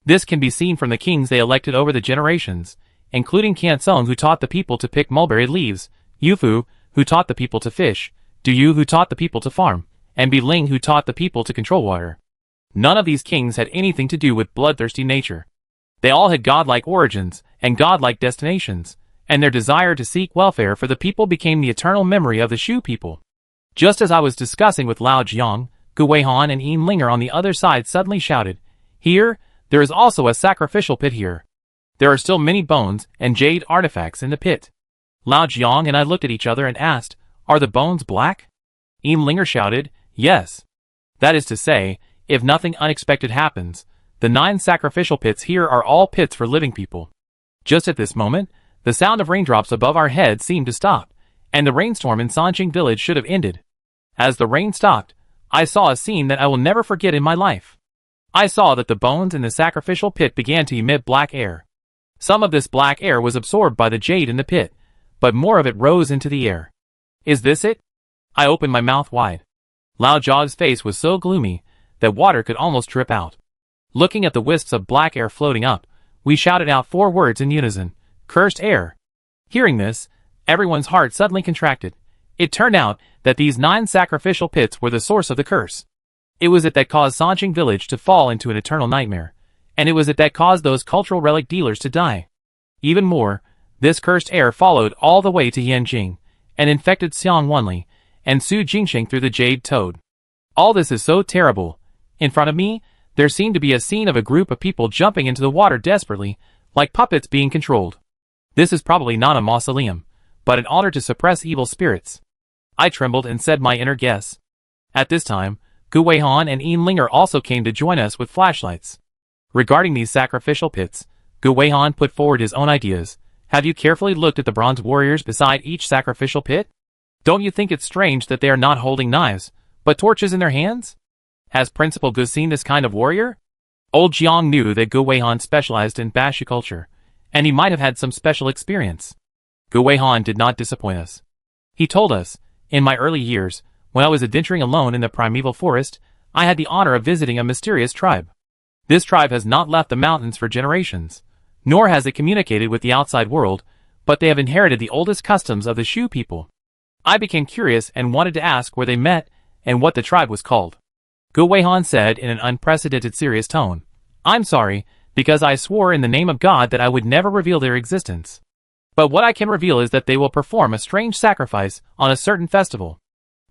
This can be seen from the kings they elected over the generations, including Kansong who taught the people to pick mulberry leaves, Yufu who taught the people to fish, Duyu who taught the people to farm, and Biling who taught the people to control water. None of these kings had anything to do with bloodthirsty nature. They all had godlike origins and godlike destinations, and their desire to seek welfare for the people became the eternal memory of the Shu people. Just as I was discussing with Lao Jiang, Gu Weihan and Yin Linger on the other side suddenly shouted, Here, there is also a sacrificial pit here. There are still many bones and jade artifacts in the pit. Lao Jiang and I looked at each other and asked, Are the bones black? Yin Linger shouted, Yes. That is to say, if nothing unexpected happens, the 9 sacrificial pits here are all pits for living people. Just at this moment, the sound of raindrops above our heads seemed to stop, and the rainstorm in Sanqing village should have ended. As the rain stopped, I saw a scene that I will never forget in my life. I saw that the bones in the sacrificial pit began to emit black air. Some of this black air was absorbed by the jade in the pit, but more of it rose into the air. Is this it? I opened my mouth wide. Lao Jia's face was so gloomy that water could almost drip out. Looking at the wisps of black air floating up, we shouted out 4 words in unison. Cursed air. Hearing this, everyone's heart suddenly contracted. It turned out that these 9 sacrificial pits were the source of the curse. It was it that caused Sanqing village to fall into an eternal nightmare, and it was it that caused those cultural relic dealers to die. Even more, this cursed air followed all the way to Yanjing, and infected Xiang Wanli, and Su Jingxing through the jade toad. All this is so terrible. In front of me, there seemed to be a scene of a group of people jumping into the water desperately, like puppets being controlled. This is probably not a mausoleum, but an altar to suppress evil spirits. I trembled and said my inner guess. At this time, Gu Weihan and Yin Linger also came to join us with flashlights. Regarding these sacrificial pits, Gu Weihan put forward his own ideas. Have you carefully looked at the bronze warriors beside each sacrificial pit? Don't you think it's strange that they are not holding knives, but torches in their hands? Has Principal Gu seen this kind of warrior? Old Jiang knew that Gu Weihan specialized in Bashu culture, and he might have had some special experience. Gu Weihan did not disappoint us. He told us, in my early years, when I was adventuring alone in the primeval forest, I had the honor of visiting a mysterious tribe. This tribe has not left the mountains for generations, nor has it communicated with the outside world, but they have inherited the oldest customs of the Shu people. I became curious and wanted to ask where they met and what the tribe was called. Gu Weihan said in an unprecedented serious tone, I'm sorry, because I swore in the name of God that I would never reveal their existence. But what I can reveal is that they will perform a strange sacrifice on a certain festival.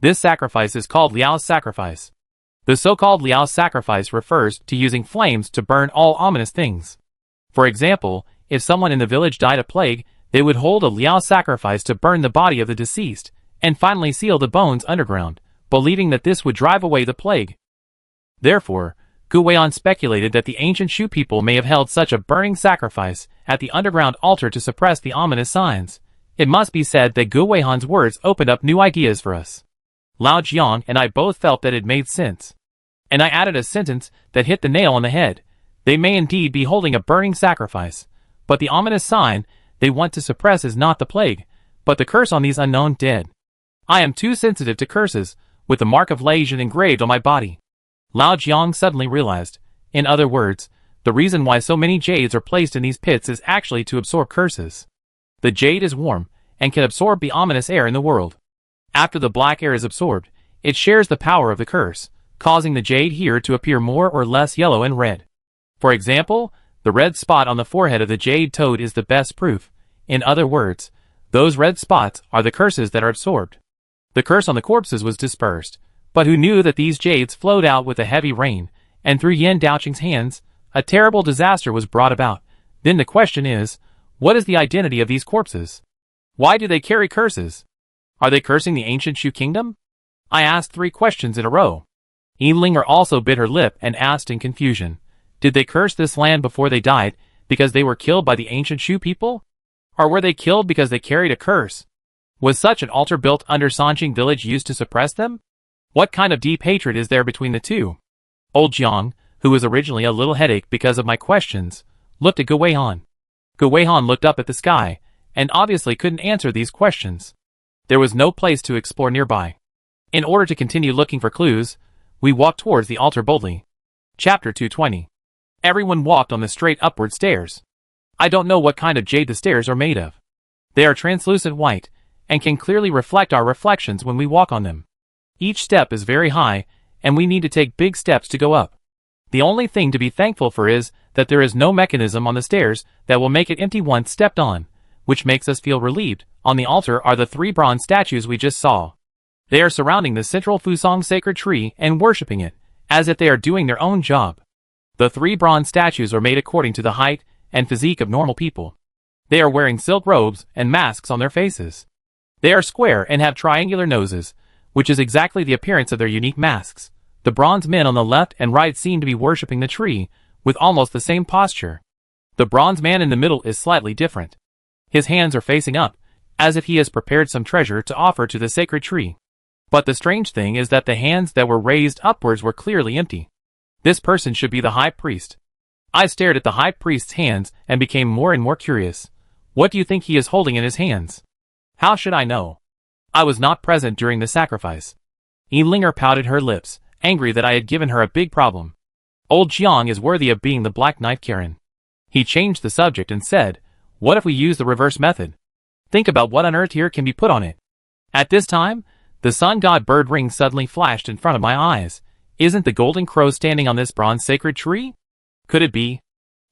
This sacrifice is called Liao's sacrifice. The so-called Liao's sacrifice refers to using flames to burn all ominous things. For example, if someone in the village died of plague, they would hold a Liao sacrifice to burn the body of the deceased, and finally seal the bones underground, believing that this would drive away the plague. Therefore, Gu Weihan speculated that the ancient Shu people may have held such a burning sacrifice at the underground altar to suppress the ominous signs. It must be said that Gu Weihan's words opened up new ideas for us. Lao Jiang and I both felt that it made sense. And I added a sentence that hit the nail on the head. They may indeed be holding a burning sacrifice, but the ominous sign they want to suppress is not the plague, but the curse on these unknown dead. I am too sensitive to curses, with the mark of Legion engraved on my body. Lao Jiang suddenly realized. In other words, the reason why so many jades are placed in these pits is actually to absorb curses. The jade is warm, and can absorb the ominous air in the world. After the black air is absorbed, it shares the power of the curse, causing the jade here to appear more or less yellow and red. For example, the red spot on the forehead of the jade toad is the best proof. In other words, those red spots are the curses that are absorbed. The curse on the corpses was dispersed, but who knew that these jades flowed out with a heavy rain, and through Yin Daoqing's hands, a terrible disaster was brought about. Then the question is, what is the identity of these corpses? Why do they carry curses? Are they cursing the ancient Shu kingdom? I asked 3 questions in a row. Yinlinger also bit her lip and asked in confusion, did they curse this land before they died because they were killed by the ancient Shu people? Or were they killed because they carried a curse? Was such an altar built under Sanqing village used to suppress them? What kind of deep hatred is there between the two? Old Jiang, who was originally a little headache because of my questions, looked at Gu Weihan. Gu Weihan looked up at the sky, and obviously couldn't answer these questions. There was no place to explore nearby. In order to continue looking for clues, we walked towards the altar boldly. Chapter 220. Everyone walked on the straight upward stairs. I don't know what kind of jade the stairs are made of. They are translucent white, and can clearly reflect our reflections when we walk on them. Each step is very high, and we need to take big steps to go up. The only thing to be thankful for is that there is no mechanism on the stairs that will make it empty once stepped on, which makes us feel relieved. On the altar are the 3 bronze statues we just saw. They are surrounding the central Fusong sacred tree and worshipping it, as if they are doing their own job. The 3 bronze statues are made according to the height and physique of normal people. They are wearing silk robes and masks on their faces. They are square and have triangular noses, which is exactly the appearance of their unique masks. The bronze men on the left and right seem to be worshipping the tree, with almost the same posture. The bronze man in the middle is slightly different. His hands are facing up, as if he has prepared some treasure to offer to the sacred tree. But the strange thing is that the hands that were raised upwards were clearly empty. This person should be the high priest. I stared at the high priest's hands and became more and more curious. What do you think he is holding in his hands? How should I know? I was not present during the sacrifice. Linger pouted her lips, angry that I had given her a big problem. Old Jiang is worthy of being the Black Knife Karen. He changed the subject and said, what if we use the reverse method? Think about what on earth here can be put on it. At this time, the sun god bird ring suddenly flashed in front of my eyes. Isn't the golden crow standing on this bronze sacred tree? Could it be?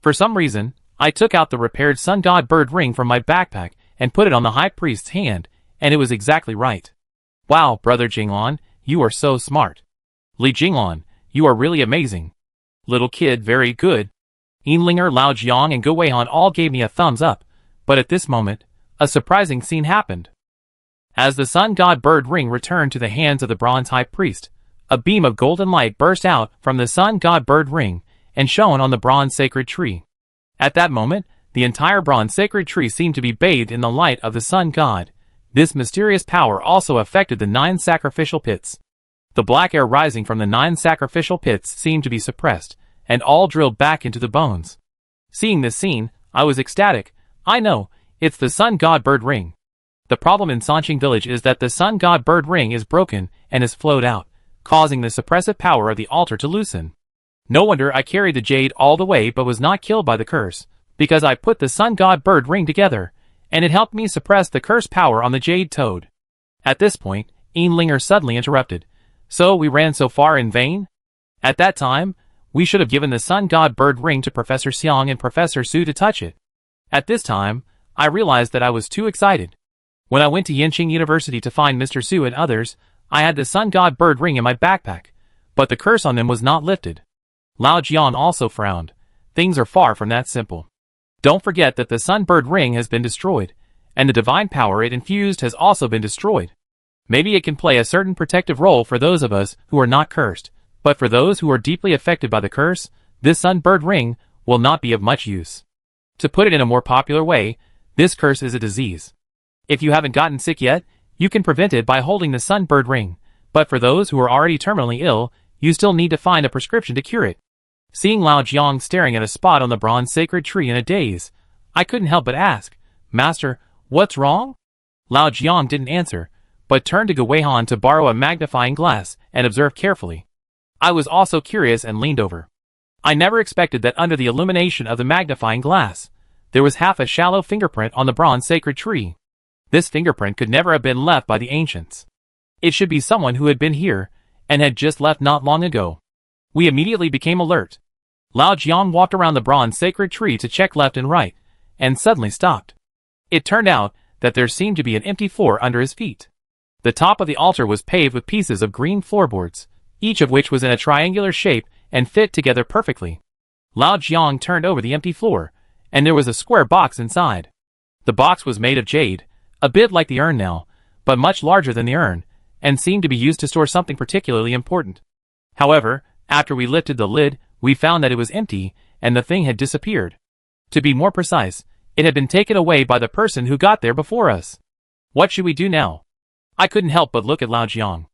For some reason, I took out the repaired sun god bird ring from my backpack and put it on the high priest's hand, and it was exactly right. Wow, brother Jinglan, you are so smart. Li Jinglan, you are really amazing. Little kid, very good. Linger, Lao Jiang, and Go Weihan all gave me a thumbs up, but at this moment, a surprising scene happened. As the sun god bird ring returned to the hands of the bronze high priest, a beam of golden light burst out from the sun god bird ring and shone on the bronze sacred tree. At that moment, the entire bronze sacred tree seemed to be bathed in the light of the sun god. This mysterious power also affected the 9 sacrificial pits. The black air rising from the 9 sacrificial pits seemed to be suppressed, and all drilled back into the bones. Seeing this scene, I was ecstatic. I know, it's the sun god bird ring. The problem in Sanqing village is that the sun god bird ring is broken and has flowed out, causing the suppressive power of the altar to loosen. No wonder I carried the jade all the way but was not killed by the curse, because I put the sun god bird ring together, and it helped me suppress the curse power on the jade toad. At this point, Linger suddenly interrupted. So we ran so far in vain? At that time, we should have given the sun god bird ring to Professor Xiang and Professor Su to touch it. At this time, I realized that I was too excited. When I went to Yinqing University to find Mr. Su and others, I had the sun god bird ring in my backpack, but the curse on them was not lifted. Lao Jian also frowned. Things are far from that simple. Don't forget that the sun bird ring has been destroyed, and the divine power it infused has also been destroyed. Maybe it can play a certain protective role for those of us who are not cursed, but for those who are deeply affected by the curse, this sun bird ring will not be of much use. To put it in a more popular way, this curse is a disease. If you haven't gotten sick yet, you can prevent it by holding the sun bird ring, but for those who are already terminally ill, you still need to find a prescription to cure it. Seeing Lao Jiang staring at a spot on the bronze sacred tree in a daze, I couldn't help but ask, Master, what's wrong? Lao Jiang didn't answer, but turned to Go Weihan to borrow a magnifying glass and observe carefully. I was also curious and leaned over. I never expected that under the illumination of the magnifying glass, there was half a shallow fingerprint on the bronze sacred tree. This fingerprint could never have been left by the ancients. It should be someone who had been here, and had just left not long ago. We immediately became alert. Lao Jiang walked around the bronze sacred tree to check left and right, and suddenly stopped. It turned out that there seemed to be an empty floor under his feet. The top of the altar was paved with pieces of green floorboards, each of which was in a triangular shape and fit together perfectly. Lao Jiang turned over the empty floor, and there was a square box inside. The box was made of jade, a bit like the urn now, but much larger than the urn, and seemed to be used to store something particularly important. However, after we lifted the lid, we found that it was empty, and the thing had disappeared. To be more precise, it had been taken away by the person who got there before us. What should we do now? I couldn't help but look at Lao Jiang.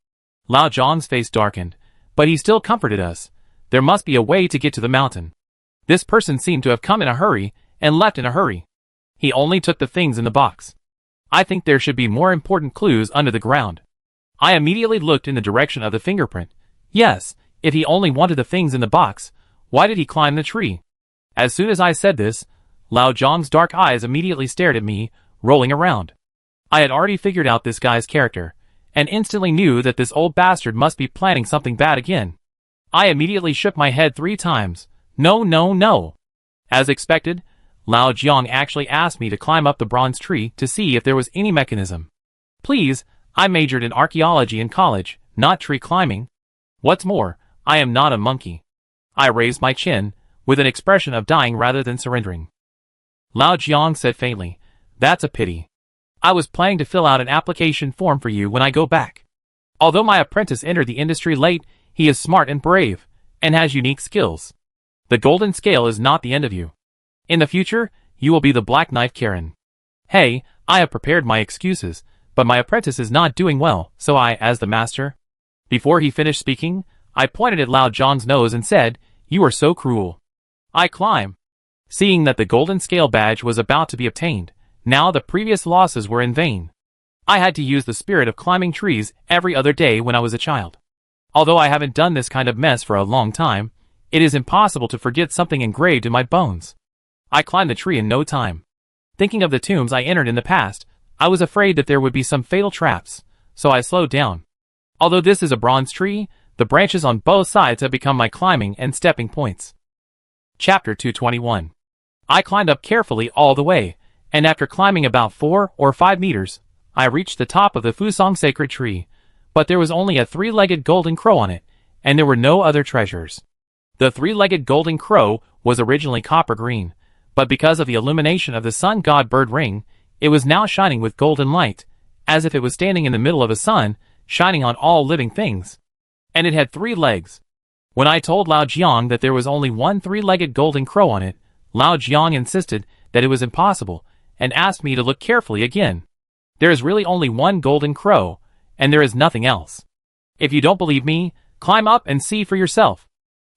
Lao Jiang's face darkened, but he still comforted us. There must be a way to get to the mountain. This person seemed to have come in a hurry, and left in a hurry. He only took the things in the box. I think there should be more important clues under the ground. I immediately looked in the direction of the fingerprint. Yes, if he only wanted the things in the box, why did he climb the tree? As soon as I said this, Lao Jiang's dark eyes immediately stared at me, rolling around. I had already figured out this guy's character, and instantly knew that this old bastard must be planning something bad again. I immediately shook my head 3 times. No, no, no. As expected, Lao Jiang actually asked me to climb up the bronze tree to see if there was any mechanism. Please, I majored in archaeology in college, not tree climbing. What's more, I am not a monkey. I raised my chin, with an expression of dying rather than surrendering. Lao Jiang said faintly, That's a pity. I was planning to fill out an application form for you when I go back. Although my apprentice entered the industry late, he is smart and brave, and has unique skills. The golden scale is not the end of you. In the future, you will be the Black Knife Karen. Hey, I have prepared my excuses, but my apprentice is not doing well, so I, as the master. Before he finished speaking, I pointed at Lao Jiang's nose and said, You are so cruel. I climb. Seeing that the golden scale badge was about to be obtained, now the previous losses were in vain. I had to use the spirit of climbing trees every other day when I was a child. Although I haven't done this kind of mess for a long time, it is impossible to forget something engraved in my bones. I climbed the tree in no time. Thinking of the tombs I entered in the past, I was afraid that there would be some fatal traps, so I slowed down. Although this is a bronze tree, the branches on both sides have become my climbing and stepping points. Chapter 221. I climbed up carefully all the way, and after climbing about 4 or 5 meters, I reached the top of the Fusong sacred tree, but there was only a 3-legged golden crow on it, and there were no other treasures. The 3-legged golden crow was originally copper green, but because of the illumination of the sun god bird ring, it was now shining with golden light, as if it was standing in the middle of a sun, shining on all living things. And it had 3 legs. When I told Lao Jiang that there was only one 3-legged golden crow on it, Lao Jiang insisted that it was impossible, and asked me to look carefully again. There is really only one golden crow, and there is nothing else. If you don't believe me, climb up and see for yourself.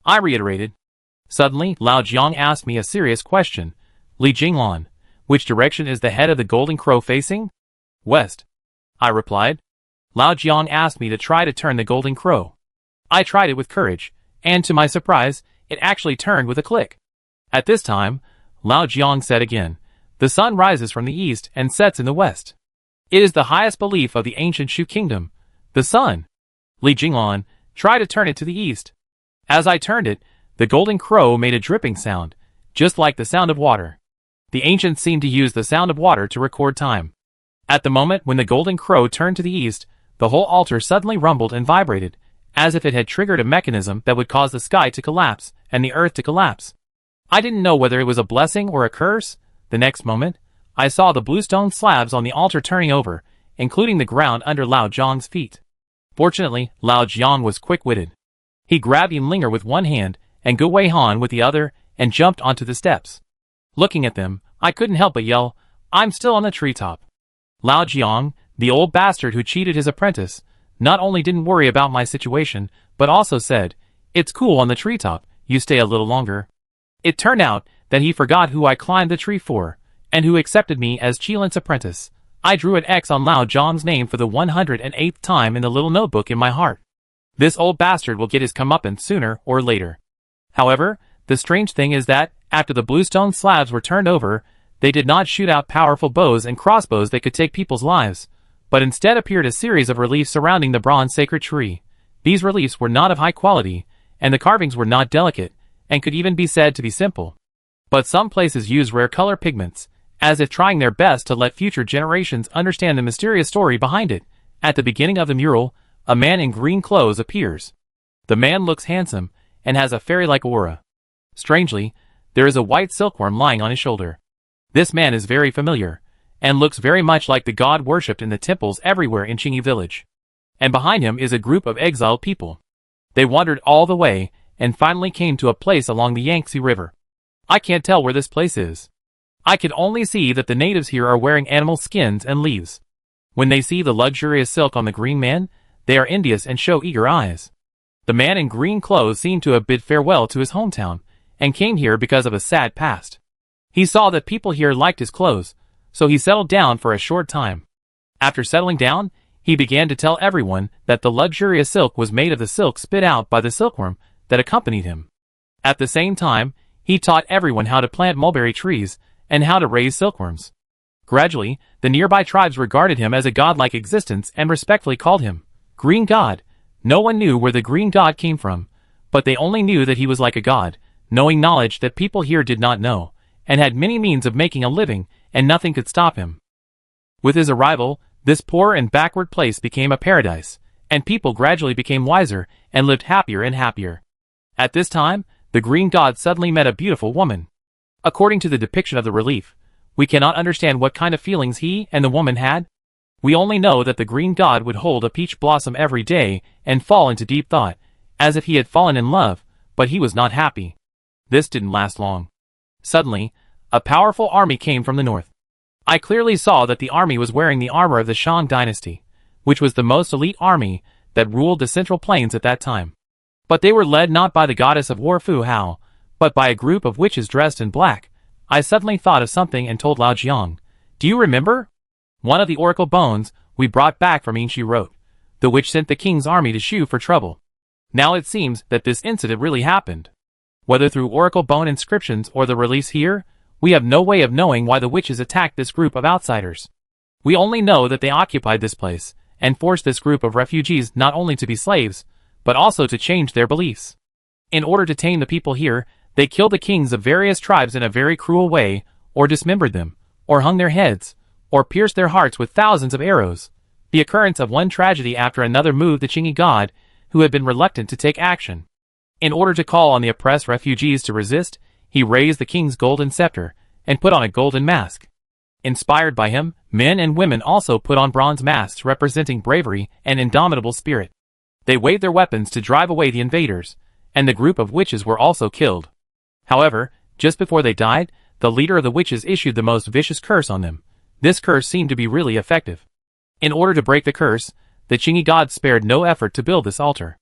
I reiterated. Suddenly, Lao Jiang asked me a serious question. Li Jinglan, which direction is the head of the golden crow facing? West, I replied. Lao Jiang asked me to try to turn the golden crow. I tried it with courage, and to my surprise, it actually turned with a click. At this time, Lao Jiang said again, the sun rises from the east and sets in the west. It is the highest belief of the ancient Shu kingdom, the sun. Li Jinglan, try to turn it to the east. As I turned it, the golden crow made a dripping sound, just like the sound of water. The ancients seemed to use the sound of water to record time. At the moment when the golden crow turned to the east, the whole altar suddenly rumbled and vibrated, as if it had triggered a mechanism that would cause the sky to collapse and the earth to collapse. I didn't know whether it was a blessing or a curse. The next moment, I saw the bluestone slabs on the altar turning over, including the ground under Lao Jiang's feet. Fortunately, Lao Jiang was quick-witted. He grabbed Yinlinger with one hand and Gu Weihan with the other and jumped onto the steps. Looking at them, I couldn't help but yell, I'm still on the treetop. Lao Jiang, the old bastard who cheated his apprentice, not only didn't worry about my situation, but also said, it's cool on the treetop, you stay a little longer. It turned out that he forgot who I climbed the tree for, and who accepted me as Qilin's apprentice. I drew an X on Lao Jiang's name for the 108th time in the little notebook in my heart. This old bastard will get his comeuppance sooner or later. However, the strange thing is that, after the bluestone slabs were turned over, they did not shoot out powerful bows and crossbows that could take people's lives, but instead appeared a series of reliefs surrounding the bronze sacred tree. These reliefs were not of high quality, and the carvings were not delicate, and could even be said to be simple. But some places use rare color pigments, as if trying their best to let future generations understand the mysterious story behind it. At the beginning of the mural, a man in green clothes appears. The man looks handsome, and has a fairy-like aura. Strangely, there is a white silkworm lying on his shoulder. This man is very familiar, and looks very much like the god worshipped in the temples everywhere in Qingyi village. And behind him is a group of exiled people. They wandered all the way, and finally came to a place along the Yangtze River. I can't tell where this place is. I can only see that the natives here are wearing animal skins and leaves. When they see the luxurious silk on the green man, they are envious and show eager eyes. The man in green clothes seemed to have bid farewell to his hometown, and came here because of a sad past. He saw that people here liked his clothes, so he settled down for a short time. After settling down, he began to tell everyone that the luxurious silk was made of the silk spit out by the silkworm that accompanied him. At the same time, he taught everyone how to plant mulberry trees and how to raise silkworms. Gradually, the nearby tribes regarded him as a godlike existence and respectfully called him Green God. No one knew where the green god came from, but they only knew that he was like a god, knowing knowledge that people here did not know, and had many means of making a living, and nothing could stop him. With his arrival, this poor and backward place became a paradise, and people gradually became wiser and lived happier and happier. At this time, the green god suddenly met a beautiful woman. According to the depiction of the relief, we cannot understand what kind of feelings he and the woman had. We only know that the green god would hold a peach blossom every day and fall into deep thought, as if he had fallen in love, but he was not happy. This didn't last long. Suddenly, a powerful army came from the north. I clearly saw that the army was wearing the armor of the Shang dynasty, which was the most elite army that ruled the Central Plains at that time. But they were led not by the goddess of war Fu Hao, but by a group of witches dressed in black. I suddenly thought of something and told Lao Jiang. Do you remember? One of the oracle bones we brought back from Yingxi wrote. The witch sent the king's army to Shu for trouble. Now it seems that this incident really happened. Whether through oracle bone inscriptions or the release here, we have no way of knowing why the witches attacked this group of outsiders. We only know that they occupied this place, and forced this group of refugees not only to be slaves, but also to change their beliefs. In order to tame the people here, they killed the kings of various tribes in a very cruel way, or dismembered them, or hung their heads, or pierced their hearts with thousands of arrows. The occurrence of one tragedy after another moved the Qingyi god, who had been reluctant to take action. In order to call on the oppressed refugees to resist, he raised the king's golden scepter, and put on a golden mask. Inspired by him, men and women also put on bronze masks representing bravery and indomitable spirit. They waved their weapons to drive away the invaders, and the group of witches were also killed. However, just before they died, the leader of the witches issued the most vicious curse on them. This curse seemed to be really effective. In order to break the curse, the Qingyi god spared no effort to build this altar.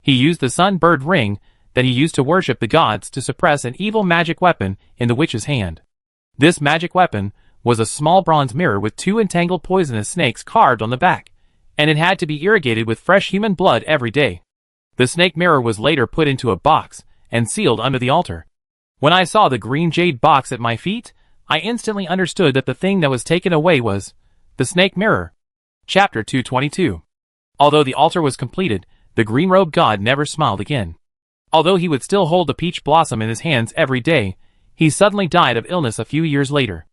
He used the sun-bird ring that he used to worship the gods to suppress an evil magic weapon in the witch's hand. This magic weapon was a small bronze mirror with 2 entangled poisonous snakes carved on the back, and it had to be irrigated with fresh human blood every day. The snake mirror was later put into a box and sealed under the altar. When I saw the green jade box at my feet, I instantly understood that the thing that was taken away was the snake mirror. Chapter 222. Although the altar was completed, the green-robed god never smiled again. Although he would still hold the peach blossom in his hands every day, he suddenly died of illness a few years later.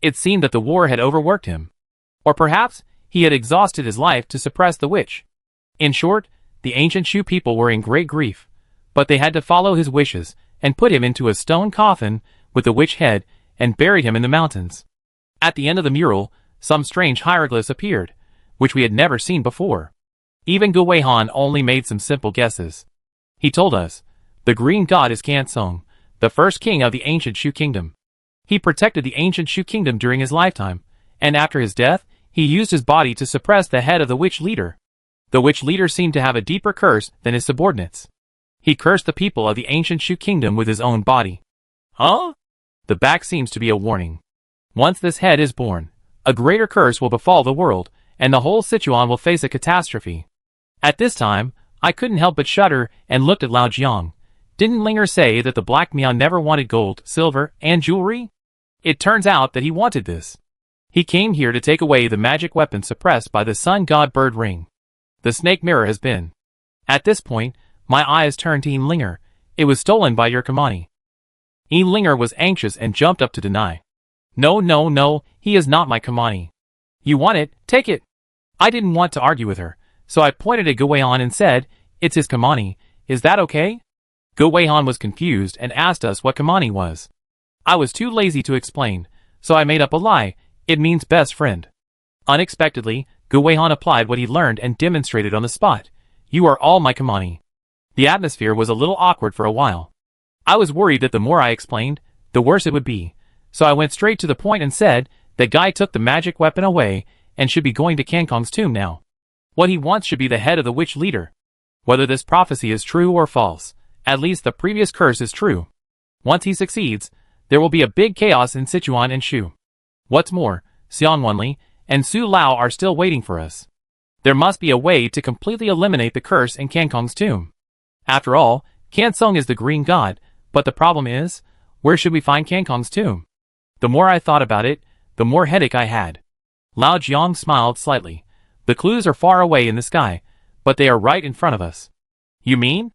It seemed that the war had overworked him. Or perhaps he had exhausted his life to suppress the witch. In short, the ancient Shu people were in great grief, but they had to follow his wishes and put him into a stone coffin with the witch head and buried him in the mountains. At the end of the mural, some strange hieroglyphs appeared, which we had never seen before. Even Gu Weihan only made some simple guesses. He told us, the green god is Kansong, the first king of the ancient Shu kingdom. He protected the ancient Shu kingdom during his lifetime, and after his death, he used his body to suppress the head of the witch leader. The witch leader seemed to have a deeper curse than his subordinates. He cursed the people of the ancient Shu kingdom with his own body. Huh? The back seems to be a warning. Once this head is born, a greater curse will befall the world, and the whole Sichuan will face a catastrophe. At this time, I couldn't help but shudder and looked at Lao Jiang. Didn't Linger say that the Black Miao never wanted gold, silver, and jewelry? It turns out that he wanted this. He came here to take away the magic weapon suppressed by the sun god bird ring. The snake mirror has been. At this point, my eyes turned to Linger. It was stolen by your Kamani. Linger was anxious and jumped up to deny. No, he is not my Kamani. You want it, take it. I didn't want to argue with her, so I pointed at Gu Weihan and said, it's his Kamani, is that okay? Gu Weihan was confused and asked us what Kamani was. I was too lazy to explain, so I made up a lie, it means best friend. Unexpectedly, Gu Weihan applied what he learned and demonstrated on the spot. You are all my Kamani. The atmosphere was a little awkward for a while. I was worried that the more I explained, the worse it would be, so I went straight to the point and said, that guy took the magic weapon away, and should be going to Kankong's tomb now. What he wants should be the head of the witch leader. Whether this prophecy is true or false, at least the previous curse is true. Once he succeeds, there will be a big chaos in Sichuan and Shu. What's more, Xiang Wenli and Su Lao are still waiting for us. There must be a way to completely eliminate the curse in Kankong's tomb. After all, Kansong is the green god, but the problem is, where should we find Kankong's tomb? The more I thought about it, the more headache I had. Lao Jiang smiled slightly. The clues are far away in the sky, but they are right in front of us. You mean?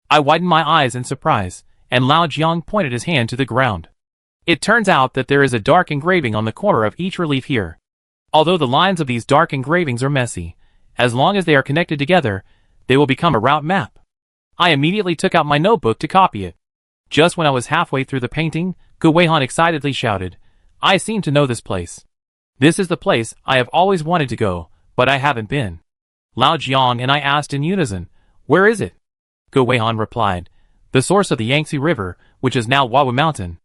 I widened my eyes in surprise, and Lao Jiang pointed his hand to the ground. It turns out that there is a dark engraving on the corner of each relief here. Although the lines of these dark engravings are messy, as long as they are connected together, they will become a route map. I immediately took out my notebook to copy it. Just when I was halfway through the painting, Gu Weihan excitedly shouted, I seem to know this place. This is the place I have always wanted to go, but I haven't been. Lao Jiang and I asked in unison, where is it? Gu Weihan replied, the source of the Yangtze River, which is now Wawu Mountain.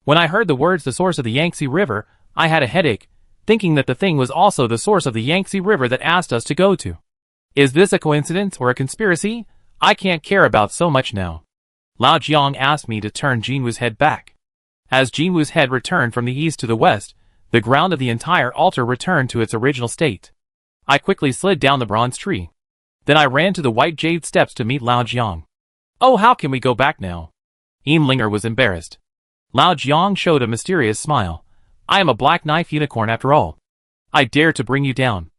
When I heard the words the source of the Yangtze River, I had a headache, thinking that the thing was also the source of the Yangtze River that asked us to go to. Is this a coincidence or a conspiracy? I can't care about so much now. Lao Jiang asked me to turn Jinwu's head back. As Jinwu's head returned from the east to the west, the ground of the entire altar returned to its original state. I quickly slid down the bronze tree. Then I ran to the white jade steps to meet Lao Jiang. Oh, how can we go back now? Imlinger was embarrassed. Lao Jiang showed a mysterious smile. I am a black knife unicorn after all. I dare to bring you down.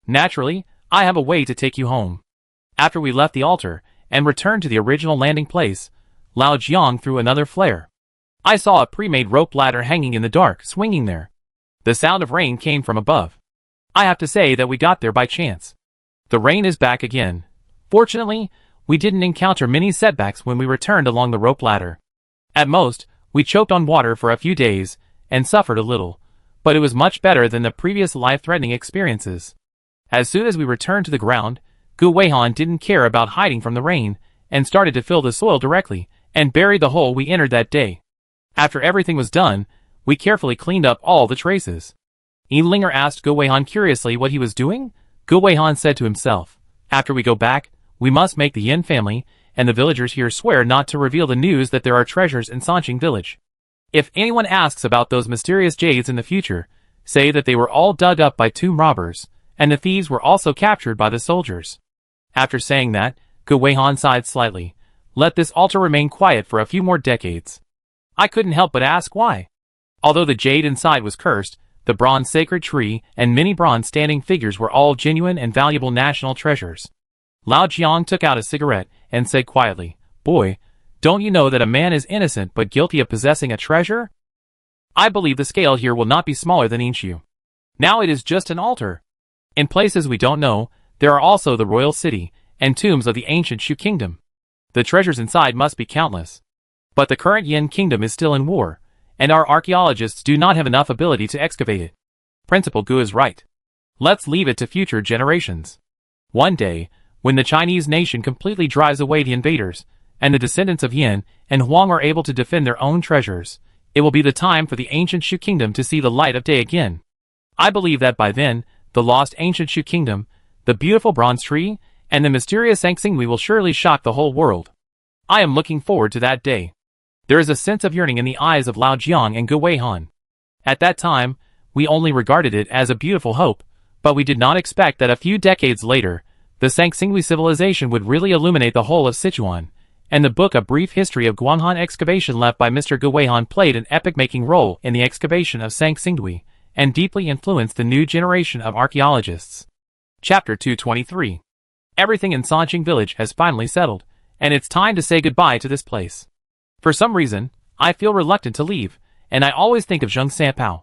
Naturally, I have a way to take you home. After we left the altar and returned to the original landing place, Lao Jiang threw another flare. I saw a pre-made rope ladder hanging in the dark, swinging there. The sound of rain came from above. I have to say that we got there by chance. The rain is back again. Fortunately, we didn't encounter many setbacks when we returned along the rope ladder. At most, we choked on water for a few days and suffered a little, but it was much better than the previous life-threatening experiences. As soon as we returned to the ground, Gu Weihan didn't care about hiding from the rain and started to fill the soil directly and bury the hole we entered that day. After everything was done, we carefully cleaned up all the traces. Imlinger asked Gu Weihan curiously what he was doing. Gu Weihan said to himself, after we go back, we must make the Yin family and the villagers here swear not to reveal the news that there are treasures in Sanqing village. If anyone asks about those mysterious jades in the future, say that they were all dug up by tomb robbers, and the thieves were also captured by the soldiers. After saying that, Gu Weihan sighed slightly. Let this altar remain quiet for a few more decades. I couldn't help but ask why. Although the jade inside was cursed, the bronze sacred tree and many bronze standing figures were all genuine and valuable national treasures. Lao Jiang took out a cigarette and said quietly, Boy, don't you know that a man is innocent but guilty of possessing a treasure? I believe the scale here will not be smaller than Inshu. Now it is just an altar. In places we don't know, there are also the royal city and tombs of the ancient Shu kingdom. The treasures inside must be countless. But the current Yin kingdom is still in war, and our archaeologists do not have enough ability to excavate it. Principal Gu is right. Let's leave it to future generations. One day, when the Chinese nation completely drives away the invaders, and the descendants of Yin and Huang are able to defend their own treasures, it will be the time for the ancient Shu kingdom to see the light of day again. I believe that by then, the lost ancient Shu kingdom, the beautiful bronze tree, and the mysterious Sanqing will surely shock the whole world. I am looking forward to that day. There is a sense of yearning in the eyes of Lao Jiang and Gu Weihan. At that time, we only regarded it as a beautiful hope, but we did not expect that a few decades later, the Sanqing civilization would really illuminate the whole of Sichuan, and the book A Brief History of Guanghan excavation left by Mr. Gu Weihan played an epic-making role in the excavation of Sanqing and deeply influenced the new generation of archaeologists. Chapter 223. Everything in Sanqing village has finally settled, and it's time to say goodbye to this place. For some reason, I feel reluctant to leave, and I always think of Zheng Sanpao.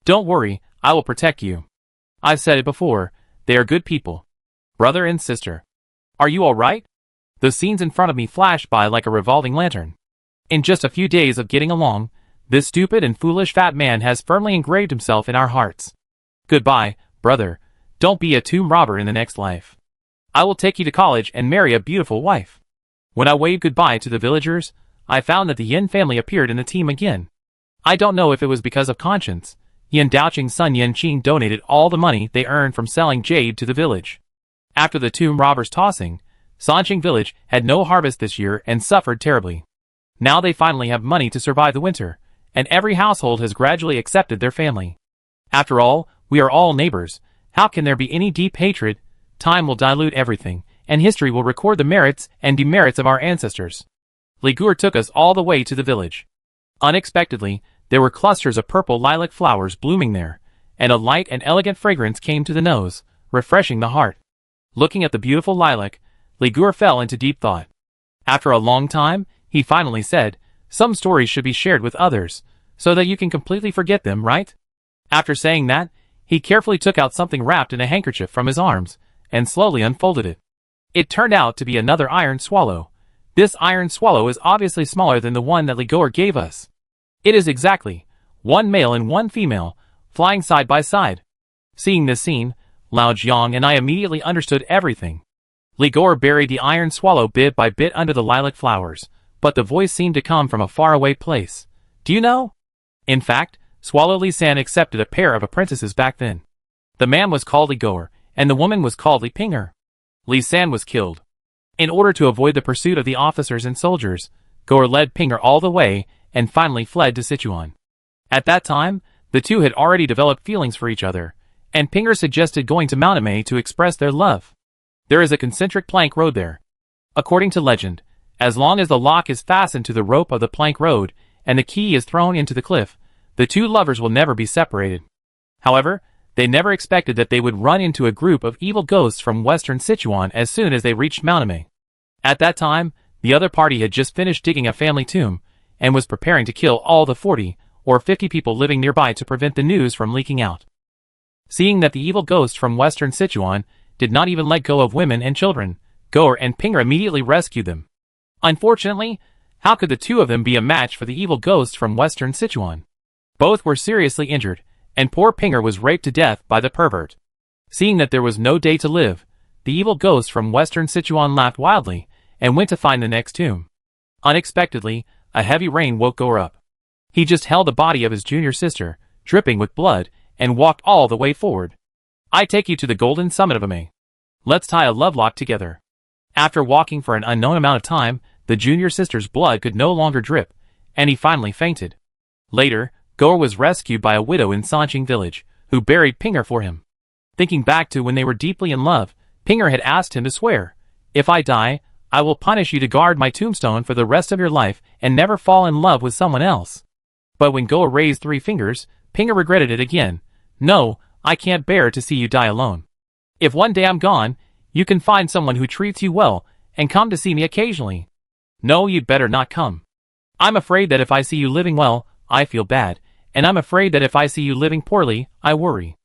Don't worry, I will protect you. I've said it before, they are good people. Brother and sister. Are you alright? The scenes in front of me flashed by like a revolving lantern. In just a few days of getting along, this stupid and foolish fat man has firmly engraved himself in our hearts. Goodbye, brother. Don't be a tomb robber in the next life. I will take you to college and marry a beautiful wife. When I waved goodbye to the villagers, I found that the Yin family appeared in the team again. I don't know if it was because of conscience. Yin Daoqing's son Yin Qing donated all the money they earned from selling jade to the village. After the tomb robbers' tossing, Sanqing village had no harvest this year and suffered terribly. Now they finally have money to survive the winter, and every household has gradually accepted their family. After all, we are all neighbors. How can there be any deep hatred? Time will dilute everything, and history will record the merits and demerits of our ancestors. Li Gur took us all the way to the village. Unexpectedly, there were clusters of purple lilac flowers blooming there, and a light and elegant fragrance came to the nose, refreshing the heart. Looking at the beautiful lilac, Li Gur fell into deep thought. After a long time, he finally said, Some stories should be shared with others, so that you can completely forget them, right? After saying that, he carefully took out something wrapped in a handkerchief from his arms, and slowly unfolded it. It turned out to be another iron swallow. This iron swallow is obviously smaller than the one that Li Gur gave us. It is exactly one male and one female, flying side by side. Seeing this scene, Lao Jiang and I immediately understood everything. Li Gur buried the iron swallow bit by bit under the lilac flowers, but the voice seemed to come from a faraway place. Do you know? In fact, Swallow Li San accepted a pair of apprentices back then. The man was called Li Gur, and the woman was called Li Pinger. Li San was killed. In order to avoid the pursuit of the officers and soldiers, Goer led Pinger all the way, and finally fled to Sichuan. At that time, the two had already developed feelings for each other, and Pinger suggested going to Mountamay to express their love. There is a concentric plank road there. According to legend, as long as the lock is fastened to the rope of the plank road, and the key is thrown into the cliff, the two lovers will never be separated. However, they never expected that they would run into a group of evil ghosts from western Sichuan as soon as they reached Mountamay. At that time, the other party had just finished digging a family tomb, and was preparing to kill all the 40 or 50 people living nearby to prevent the news from leaking out. Seeing that the evil ghosts from western Sichuan did not even let go of women and children, Goer and Pinger immediately rescued them. Unfortunately, how could the two of them be a match for the evil ghosts from western Sichuan? Both were seriously injured, and poor Pinger was raped to death by the pervert. Seeing that there was no day to live, the evil ghosts from western Sichuan laughed wildly, and went to find the next tomb. Unexpectedly, a heavy rain woke Goer up. He just held the body of his junior sister, dripping with blood, and walked all the way forward. I take you to the golden summit of Amay. Let's tie a love lock together. After walking for an unknown amount of time, the junior sister's blood could no longer drip, and he finally fainted. Later, Goer was rescued by a widow in Sanqing village, who buried Pinger for him. Thinking back to when they were deeply in love, Pinger had asked him to swear, "If I die, I will punish you to guard my tombstone for the rest of your life and never fall in love with someone else." But when Goer raised 3 fingers, Pinger regretted it again. "No, I can't bear to see you die alone. If one day I'm gone, you can find someone who treats you well and come to see me occasionally." "No, you'd better not come. I'm afraid that if I see you living well, I feel bad, and I'm afraid that if I see you living poorly, I worry.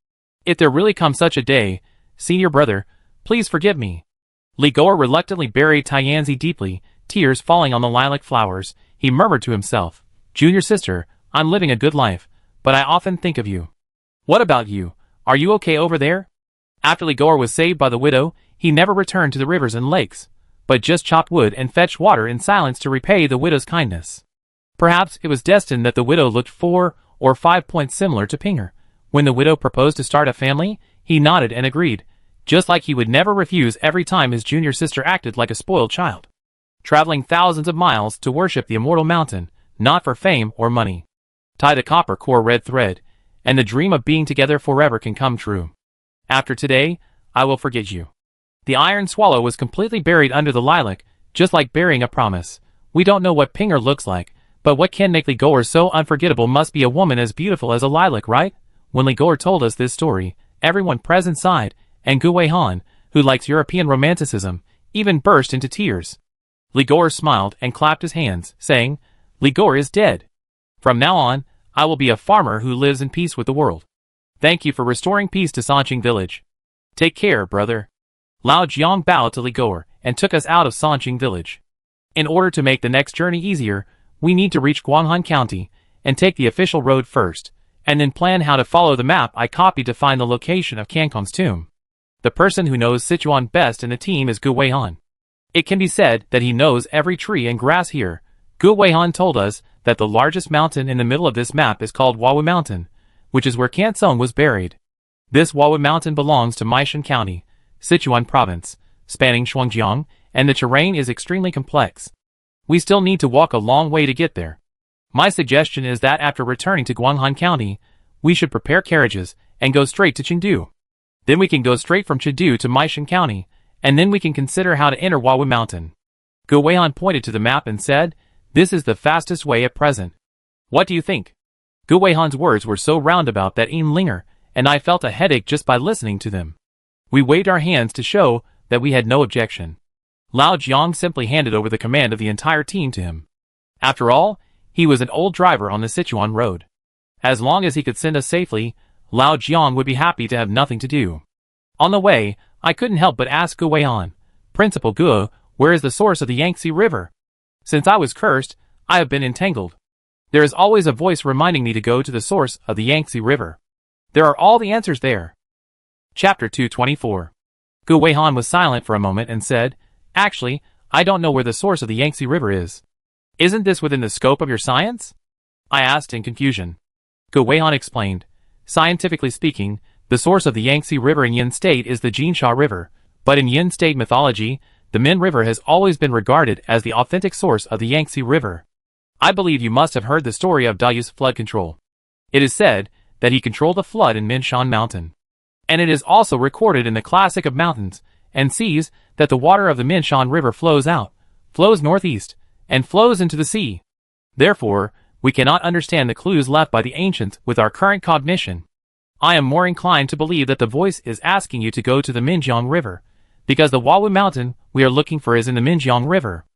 If there really comes such a day, senior brother, please forgive me." Goer reluctantly buried Tianzi deeply, tears falling on the lilac flowers. He murmured to himself, "Junior sister, I'm living a good life, but I often think of you. What about you? Are you okay over there?" After Goer was saved by the widow, he never returned to the rivers and lakes, but just chopped wood and fetched water in silence to repay the widow's kindness. Perhaps it was destined that the widow looked 4 or 5 points similar to Pinger. When the widow proposed to start a family, he nodded and agreed, just like he would never refuse every time his junior sister acted like a spoiled child. Traveling thousands of miles to worship the immortal mountain, not for fame or money. Tie the copper core red thread, and the dream of being together forever can come true. After today, I will forget you. The iron swallow was completely buried under the lilac, just like burying a promise. We don't know what Pinger looks like, but what can make Goer so unforgettable must be a woman as beautiful as a lilac, right? When Goer told us this story, everyone present sighed, and Gu Weihan, who likes European romanticism, even burst into tears. Goer smiled and clapped his hands, saying, "Goer is dead. From now on, I will be a farmer who lives in peace with the world. Thank you for restoring peace to Sanqing village. Take care, brother." Lao Jiang bowed to Goer and took us out of Sanqing village. In order to make the next journey easier, we need to reach Guanghan County and take the official road first, and then plan how to follow the map I copied to find the location of Cancun's tomb. The person who knows Sichuan best in the team is Gu Weihan. It can be said that he knows every tree and grass here. Gu Weihan told us that the largest mountain in the middle of this map is called Wawu Mountain, which is where Cancun was buried. This Wawu Mountain belongs to Maishan County, Sichuan Province, spanning Shuangjiang, and the terrain is extremely complex. We still need to walk a long way to get there. My suggestion is that after returning to Guanghan County, we should prepare carriages and go straight to Chengdu. Then we can go straight from Chengdu to Maishan County, and then we can consider how to enter Wawu Mountain. Gu Weihan pointed to the map and said, "This is the fastest way at present. What do you think?" Gu Weihan's words were so roundabout that Ian Linger and I felt a headache just by listening to them. We waved our hands to show that we had no objection. Lao Jiang simply handed over the command of the entire team to him. After all, he was an old driver on the Sichuan road. As long as he could send us safely, Lao Jiang would be happy to have nothing to do. On the way, I couldn't help but ask Gu Weihan, "Principal Gu, where is the source of the Yangtze River? Since I was cursed, I have been entangled. There is always a voice reminding me to go to the source of the Yangtze River. There are all the answers there." Chapter 224. Gu Weihan was silent for a moment and said, "Actually, I don't know where the source of the Yangtze River is. Isn't this within the scope of your science?" I asked in confusion. Gu Weihan explained, "Scientifically speaking, the source of the Yangtze River in Yin State is the Jinsha River, but in Yin State mythology, The Min River has always been regarded as the authentic source of the Yangtze River. I believe you must have heard the story of Dayu's flood control. It is said that he controlled the flood in Minshan Mountain. And it is also recorded in the classic of mountains and seas that the water of the Minshan River flows out, flows northeast, and flows into the sea. Therefore, we cannot understand the clues left by the ancients with our current cognition. I am more inclined to believe that the voice is asking you to go to the Minjiang River, because the Wawu mountain we are looking for is in the Minjiang River.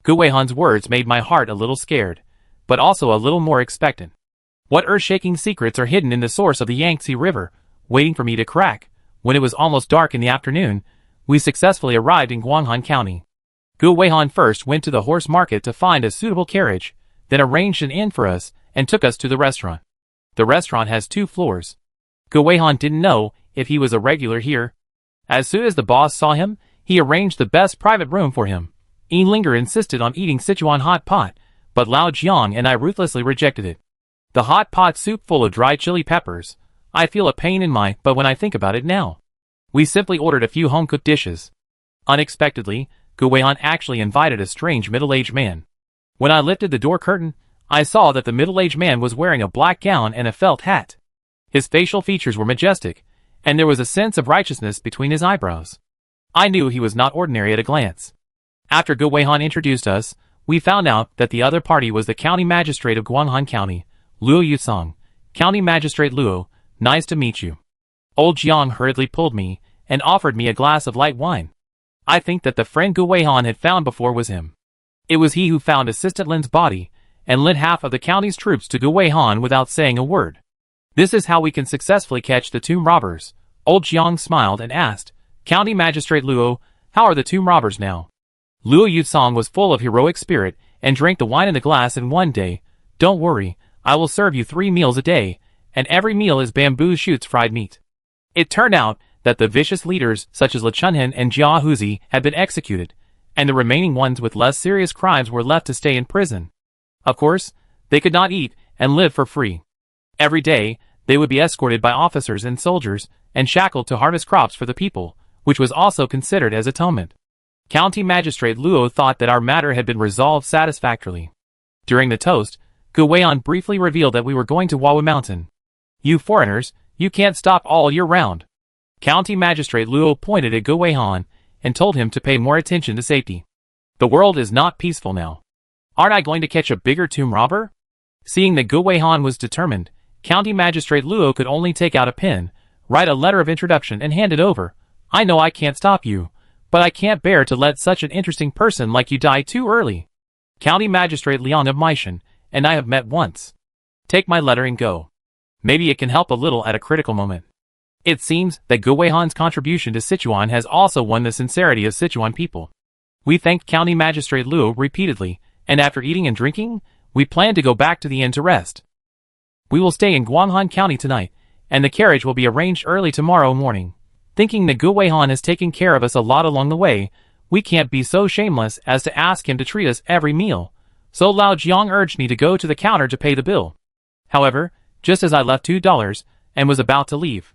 Gu Weihan's words made my heart a little scared, but also a little more expectant. What earth-shaking secrets are hidden in the source of the Yangtze River, waiting for me to crack? When it was almost dark in the afternoon, we successfully arrived in Guanghan County. Gu Weihan first went to the horse market to find a suitable carriage, then arranged an inn for us and took us to the restaurant. The restaurant has 2 floors. Gu Weihan didn't know if he was a regular here. As soon as the boss saw him, he arranged the best private room for him. Linger insisted on eating Sichuan hot pot, but Lao Jiang and I ruthlessly rejected it. The hot pot soup full of dried chili peppers. I feel a pain in my butt when I think about it now. We simply ordered a few home-cooked dishes. Unexpectedly, Gu Weihan actually invited a strange middle-aged man. When I lifted the door curtain, I saw that the middle-aged man was wearing a black gown and a felt hat. His facial features were majestic, and there was a sense of righteousness between his eyebrows. I knew he was not ordinary at a glance. After Gu Weihan introduced us, we found out that the other party was the county magistrate of Guanghan County, Luo Yusong. County Magistrate Luo, nice to meet you. Old Jiang hurriedly pulled me and offered me a glass of light wine. I think that the friend Gu Weihan had found before was him. It was he who found Assistant Lin's body and led half of the county's troops to Gu Weihan without saying a word. This is how we can successfully catch the tomb robbers. Old Jiang smiled and asked, County Magistrate Luo, how are the tomb robbers now? Luo Yusong was full of heroic spirit and drank the wine in the glass in one day. Don't worry, I will serve you 3 meals a day, and every meal is bamboo shoots fried meat. It turned out that the vicious leaders such as Le Chunhen and Jia Huzi had been executed, and the remaining ones with less serious crimes were left to stay in prison. Of course, they could not eat and live for free. Every day, they would be escorted by officers and soldiers and shackled to harvest crops for the people, which was also considered as atonement. County Magistrate Luo thought that our matter had been resolved satisfactorily. During the toast, Gu Weihan briefly revealed that we were going to Wawu Mountain. You foreigners, you can't stop all year round. County Magistrate Luo pointed at Gu Weihan and told him to pay more attention to safety. The world is not peaceful now. Aren't I going to catch a bigger tomb robber? Seeing that Gu Weihan was determined, County Magistrate Luo could only take out a pen, write a letter of introduction and hand it over. I know I can't stop you, but I can't bear to let such an interesting person like you die too early. County Magistrate Liang of Meishan and I have met once. Take my letter and go. Maybe it can help a little at a critical moment. It seems that Gu Weihan's contribution to Sichuan has also won the sincerity of Sichuan people. We thanked County Magistrate Luo repeatedly, and after eating and drinking, we planned to go back to the inn to rest. We will stay in Guanghan County tonight, and the carriage will be arranged early tomorrow morning. Thinking that Gu Weihan has taken care of us a lot along the way, we can't be so shameless as to ask him to treat us every meal. So Lao Jiang urged me to go to the counter to pay the bill. However, just as I left $2 and was about to leave,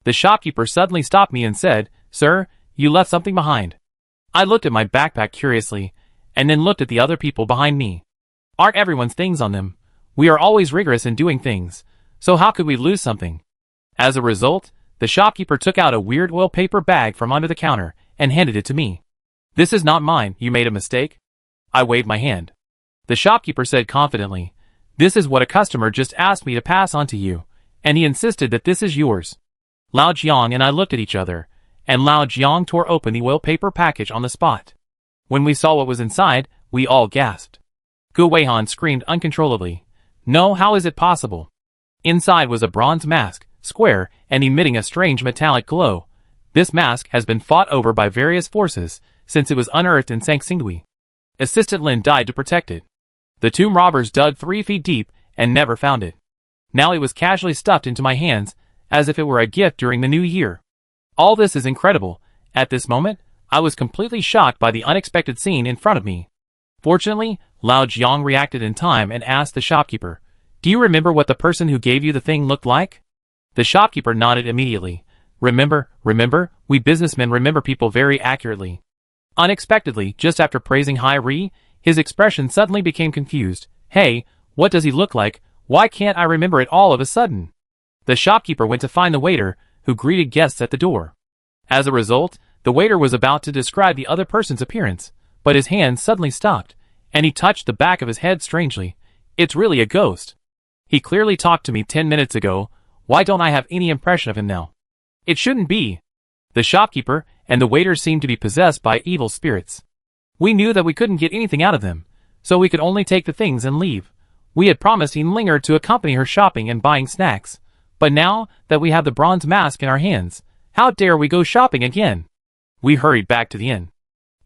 the shopkeeper suddenly stopped me and said, Sir, you left something behind. I looked at my backpack curiously, and then looked at the other people behind me. Aren't everyone's things on them? We are always rigorous in doing things, so how could we lose something? As a result, the shopkeeper took out a weird oil paper bag from under the counter and handed it to me. This is not mine, you made a mistake. I waved my hand. The shopkeeper said confidently, This is what a customer just asked me to pass on to you, and he insisted that this is yours. Lao Jiang and I looked at each other, and Lao Jiang tore open the oil paper package on the spot. When we saw what was inside, we all gasped. Gu Weihan screamed uncontrollably, No, how is it possible? Inside was a bronze mask, square, and emitting a strange metallic glow. This mask has been fought over by various forces since it was unearthed in Sangsingui. Assistant Lin died to protect it. The tomb robbers dug 3 feet deep and never found it. Now it was casually stuffed into my hands as if it were a gift during the new year. All this is incredible. At this moment, I was completely shocked by the unexpected scene in front of me. Fortunately, Lao Jiang reacted in time and asked the shopkeeper, Do you remember what the person who gave you the thing looked like? The shopkeeper nodded immediately. Remember, we businessmen remember people very accurately. Unexpectedly, just after praising Hai Ri, his expression suddenly became confused. Hey, what does he look like? Why can't I remember it all of a sudden? The shopkeeper went to find the waiter, who greeted guests at the door. As a result, the waiter was about to describe the other person's appearance, but his hand suddenly stopped, and he touched the back of his head strangely. It's really a ghost. He clearly talked to me 10 minutes ago. Why don't I have any impression of him now? It shouldn't be. The shopkeeper and the waiter seemed to be possessed by evil spirits. We knew that we couldn't get anything out of them, so we could only take the things and leave. We had promised Linger to accompany her shopping and buying snacks, but now that we have the bronze mask in our hands, how dare we go shopping again? We hurried back to the inn.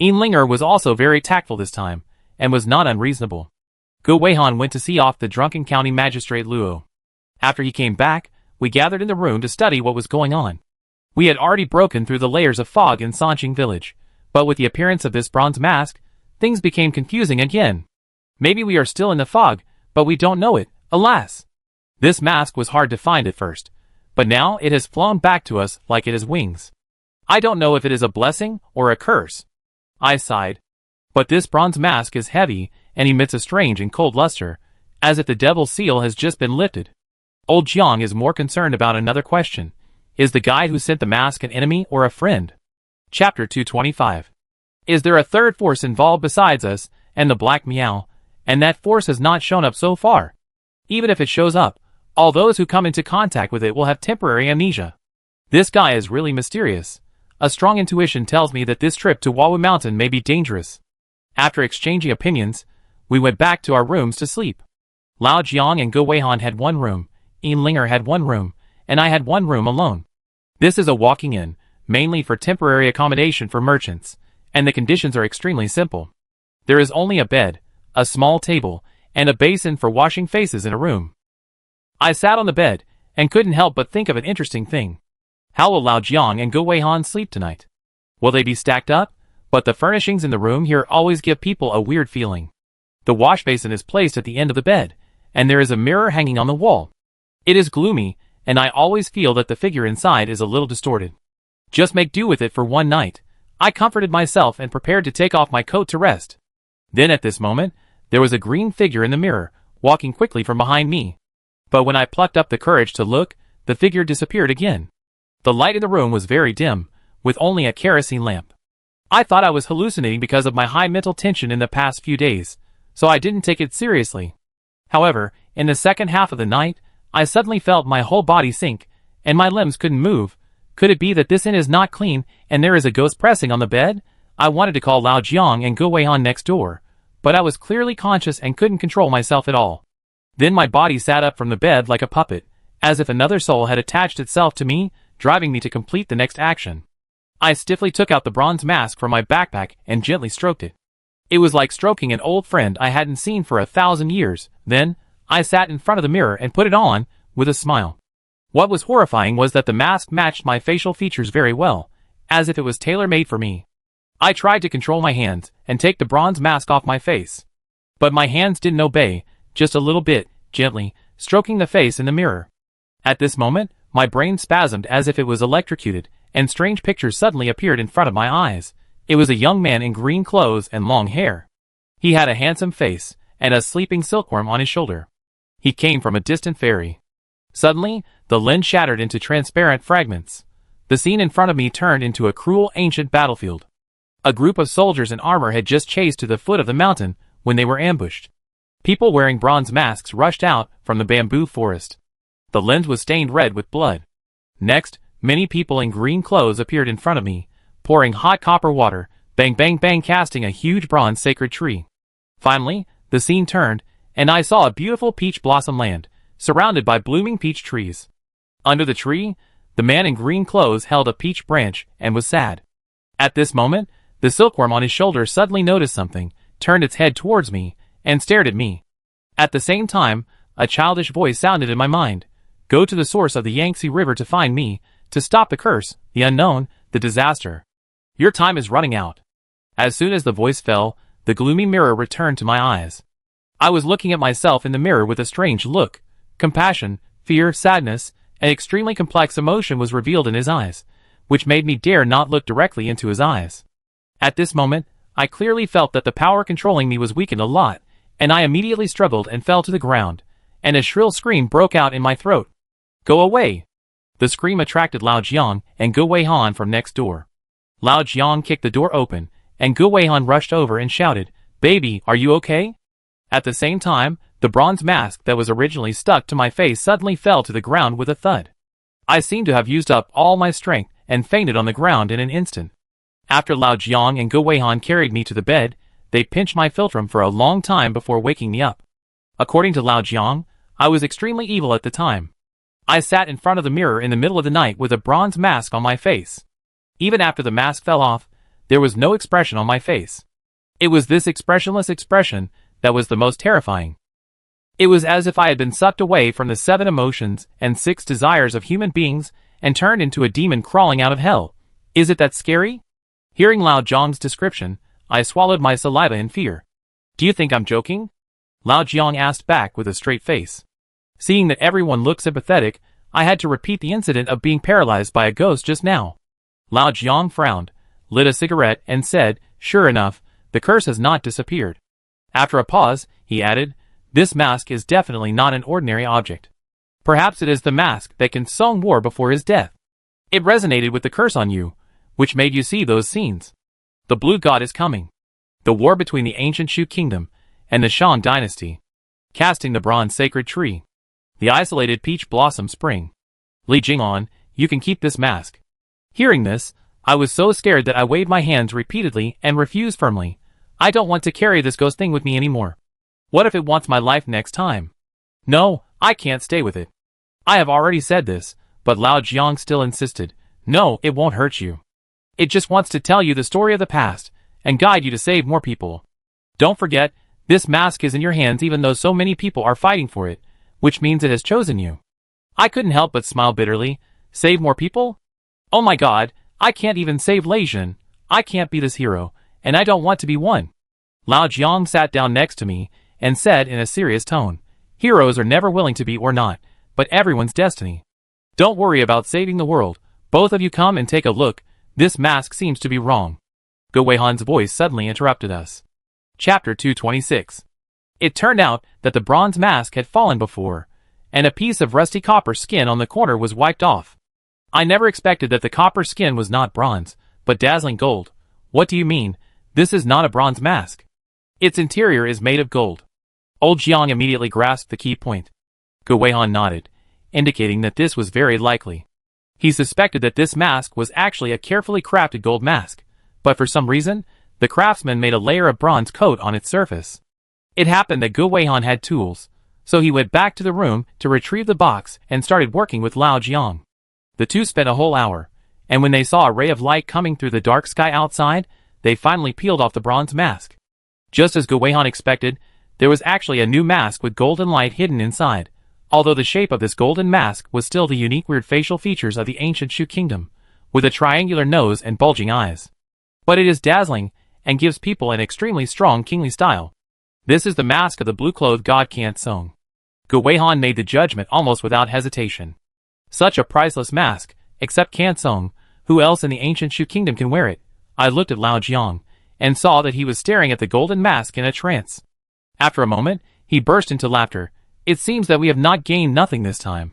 Linger was also very tactful this time, and was not unreasonable. Go Weihan went to see off the drunken county magistrate Luo. After he came back, we gathered in the room to study what was going on. We had already broken through the layers of fog in Sanqing village, but with the appearance of this bronze mask, things became confusing again. Maybe we are still in the fog, but we don't know it, alas. This mask was hard to find at first, but now it has flown back to us like it has wings. I don't know if it is a blessing or a curse. I sighed. But this bronze mask is heavy and emits a strange and cold luster, as if the devil's seal has just been lifted. Old Jiang is more concerned about another question. Is the guide who sent the mask an enemy or a friend? Chapter 225. Is there a third force involved besides us and the Black Meow, and that force has not shown up so far? Even if it shows up, all those who come into contact with it will have temporary amnesia. This guy is really mysterious. A strong intuition tells me that this trip to Wawu Mountain may be dangerous. After exchanging opinions, we went back to our rooms to sleep. Lao Jiang and Go Weihan had one room, Linger had one room, and I had one room alone. This is a walking inn, mainly for temporary accommodation for merchants, and the conditions are extremely simple. There is only a bed, a small table, and a basin for washing faces in a room. I sat on the bed, and couldn't help but think of an interesting thing. How will Lao Jiang and Go Weihan sleep tonight? Will they be stacked up? But the furnishings in the room here always give people a weird feeling. The wash basin is placed at the end of the bed, and there is a mirror hanging on the wall. It is gloomy, and I always feel that the figure inside is a little distorted. Just make do with it for one night. I comforted myself and prepared to take off my coat to rest. Then at this moment, there was a green figure in the mirror, walking quickly from behind me. But when I plucked up the courage to look, the figure disappeared again. The light in the room was very dim, with only a kerosene lamp. I thought I was hallucinating because of my high mental tension in the past few days, so I didn't take it seriously. However, in the second half of the night, I suddenly felt my whole body sink, and my limbs couldn't move. Could it be that this inn is not clean, and there is a ghost pressing on the bed? I wanted to call Lao Jiang and Go Weihan next door, but I was clearly conscious and couldn't control myself at all. Then my body sat up from the bed like a puppet, as if another soul had attached itself to me, driving me to complete the next action. I stiffly took out the bronze mask from my backpack and gently stroked it. It was like stroking an old friend I hadn't seen for 1,000 years. Then, I sat in front of the mirror and put it on, with a smile. What was horrifying was that the mask matched my facial features very well, as if it was tailor-made for me. I tried to control my hands and take the bronze mask off my face. But my hands didn't obey, just a little bit, gently, stroking the face in the mirror. At this moment, my brain spasmed as if it was electrocuted, and strange pictures suddenly appeared in front of my eyes. It was a young man in green clothes and long hair. He had a handsome face, and a sleeping silkworm on his shoulder. He came from a distant ferry. Suddenly, the lens shattered into transparent fragments. The scene in front of me turned into a cruel ancient battlefield. A group of soldiers in armor had just chased to the foot of the mountain when they were ambushed. People wearing bronze masks rushed out from the bamboo forest. The lens was stained red with blood. Next, many people in green clothes appeared in front of me, pouring hot copper water, bang bang bang, casting a huge bronze sacred tree. Finally, the scene turned, and I saw a beautiful peach blossom land, surrounded by blooming peach trees. Under the tree, the man in green clothes held a peach branch and was sad. At this moment, the silkworm on his shoulder suddenly noticed something, turned its head towards me, and stared at me. At the same time, a childish voice sounded in my mind. Go to the source of the Yangtze River to find me, to stop the curse, the unknown, the disaster. Your time is running out. As soon as the voice fell, the gloomy mirror returned to my eyes. I was looking at myself in the mirror with a strange look. Compassion, fear, sadness, an extremely complex emotion was revealed in his eyes, which made me dare not look directly into his eyes. At this moment, I clearly felt that the power controlling me was weakened a lot, and I immediately struggled and fell to the ground, and a shrill scream broke out in my throat. Go away! The scream attracted Lao Jiang and Gu Weihan from next door. Lao Jiang kicked the door open, and Gu Weihan rushed over and shouted, "Baby, are you okay?" At the same time, the bronze mask that was originally stuck to my face suddenly fell to the ground with a thud. I seemed to have used up all my strength and fainted on the ground in an instant. After Lao Jiang and Gu Weihan carried me to the bed, they pinched my philtrum for a long time before waking me up. According to Lao Jiang, I was extremely evil at the time. I sat in front of the mirror in the middle of the night with a bronze mask on my face. Even after the mask fell off, there was no expression on my face. It was this expressionless expression that was the most terrifying. It was as if I had been sucked away from the 7 emotions and 6 desires of human beings and turned into a demon crawling out of hell. Is it that scary? Hearing Lao Jiang's description, I swallowed my saliva in fear. Do you think I'm joking? Lao Jiang asked back with a straight face. Seeing that everyone looked sympathetic, I had to repeat the incident of being paralyzed by a ghost just now. Lao Jiang frowned, lit a cigarette, and said, "Sure enough, the curse has not disappeared." After a pause, he added, "This mask is definitely not an ordinary object. Perhaps it is the mask that Can Song wore before his death. It resonated with the curse on you, which made you see those scenes. The Blue God is coming. The war between the ancient Shu kingdom and the Shang dynasty. Casting the bronze sacred tree. The isolated peach blossom spring. Li Jing'an, you can keep this mask." Hearing this, I was so scared that I waved my hands repeatedly and refused firmly. I don't want to carry this ghost thing with me anymore. What if it wants my life next time? No, I can't stay with it. I have already said this, but Lao Jiang still insisted. No, it won't hurt you. It just wants to tell you the story of the past and guide you to save more people. Don't forget, this mask is in your hands even though so many people are fighting for it, which means it has chosen you. I couldn't help but smile bitterly. Save more people? Oh my god, I can't even save Lei Jin. I can't be this hero, and I don't want to be one. Lao Jiang sat down next to me and said in a serious tone, "Heroes are never willing to be or not, but everyone's destiny. Don't worry about saving the world. Both of you come and take a look. This mask seems to be wrong." Gu Weihan's voice suddenly interrupted us. Chapter 226. It turned out that the bronze mask had fallen before, and a piece of rusty copper skin on the corner was wiped off. I never expected that the copper skin was not bronze, but dazzling gold. What do you mean? This is not a bronze mask. Its interior is made of gold. Old Jiang immediately grasped the key point. Gu Weihan nodded, indicating that this was very likely. He suspected that this mask was actually a carefully crafted gold mask, but for some reason, the craftsman made a layer of bronze coat on its surface. It happened that Gu Weihan had tools, so he went back to the room to retrieve the box and started working with Lao Jiang. The two spent a whole hour, and when they saw a ray of light coming through the dark sky outside, they finally peeled off the bronze mask. Just as Gu Weihan expected, there was actually a new mask with golden light hidden inside, although the shape of this golden mask was still the unique weird facial features of the ancient Shu kingdom, with a triangular nose and bulging eyes. But it is dazzling, and gives people an extremely strong kingly style. This is the mask of the blue-clothed god Can Song. Gu Weihan made the judgment almost without hesitation. Such a priceless mask, except Can Song, who else in the ancient Shu kingdom can wear it? I looked at Lao Jiang, and saw that he was staring at the golden mask in a trance. After a moment, he burst into laughter. It seems that we have not gained nothing this time.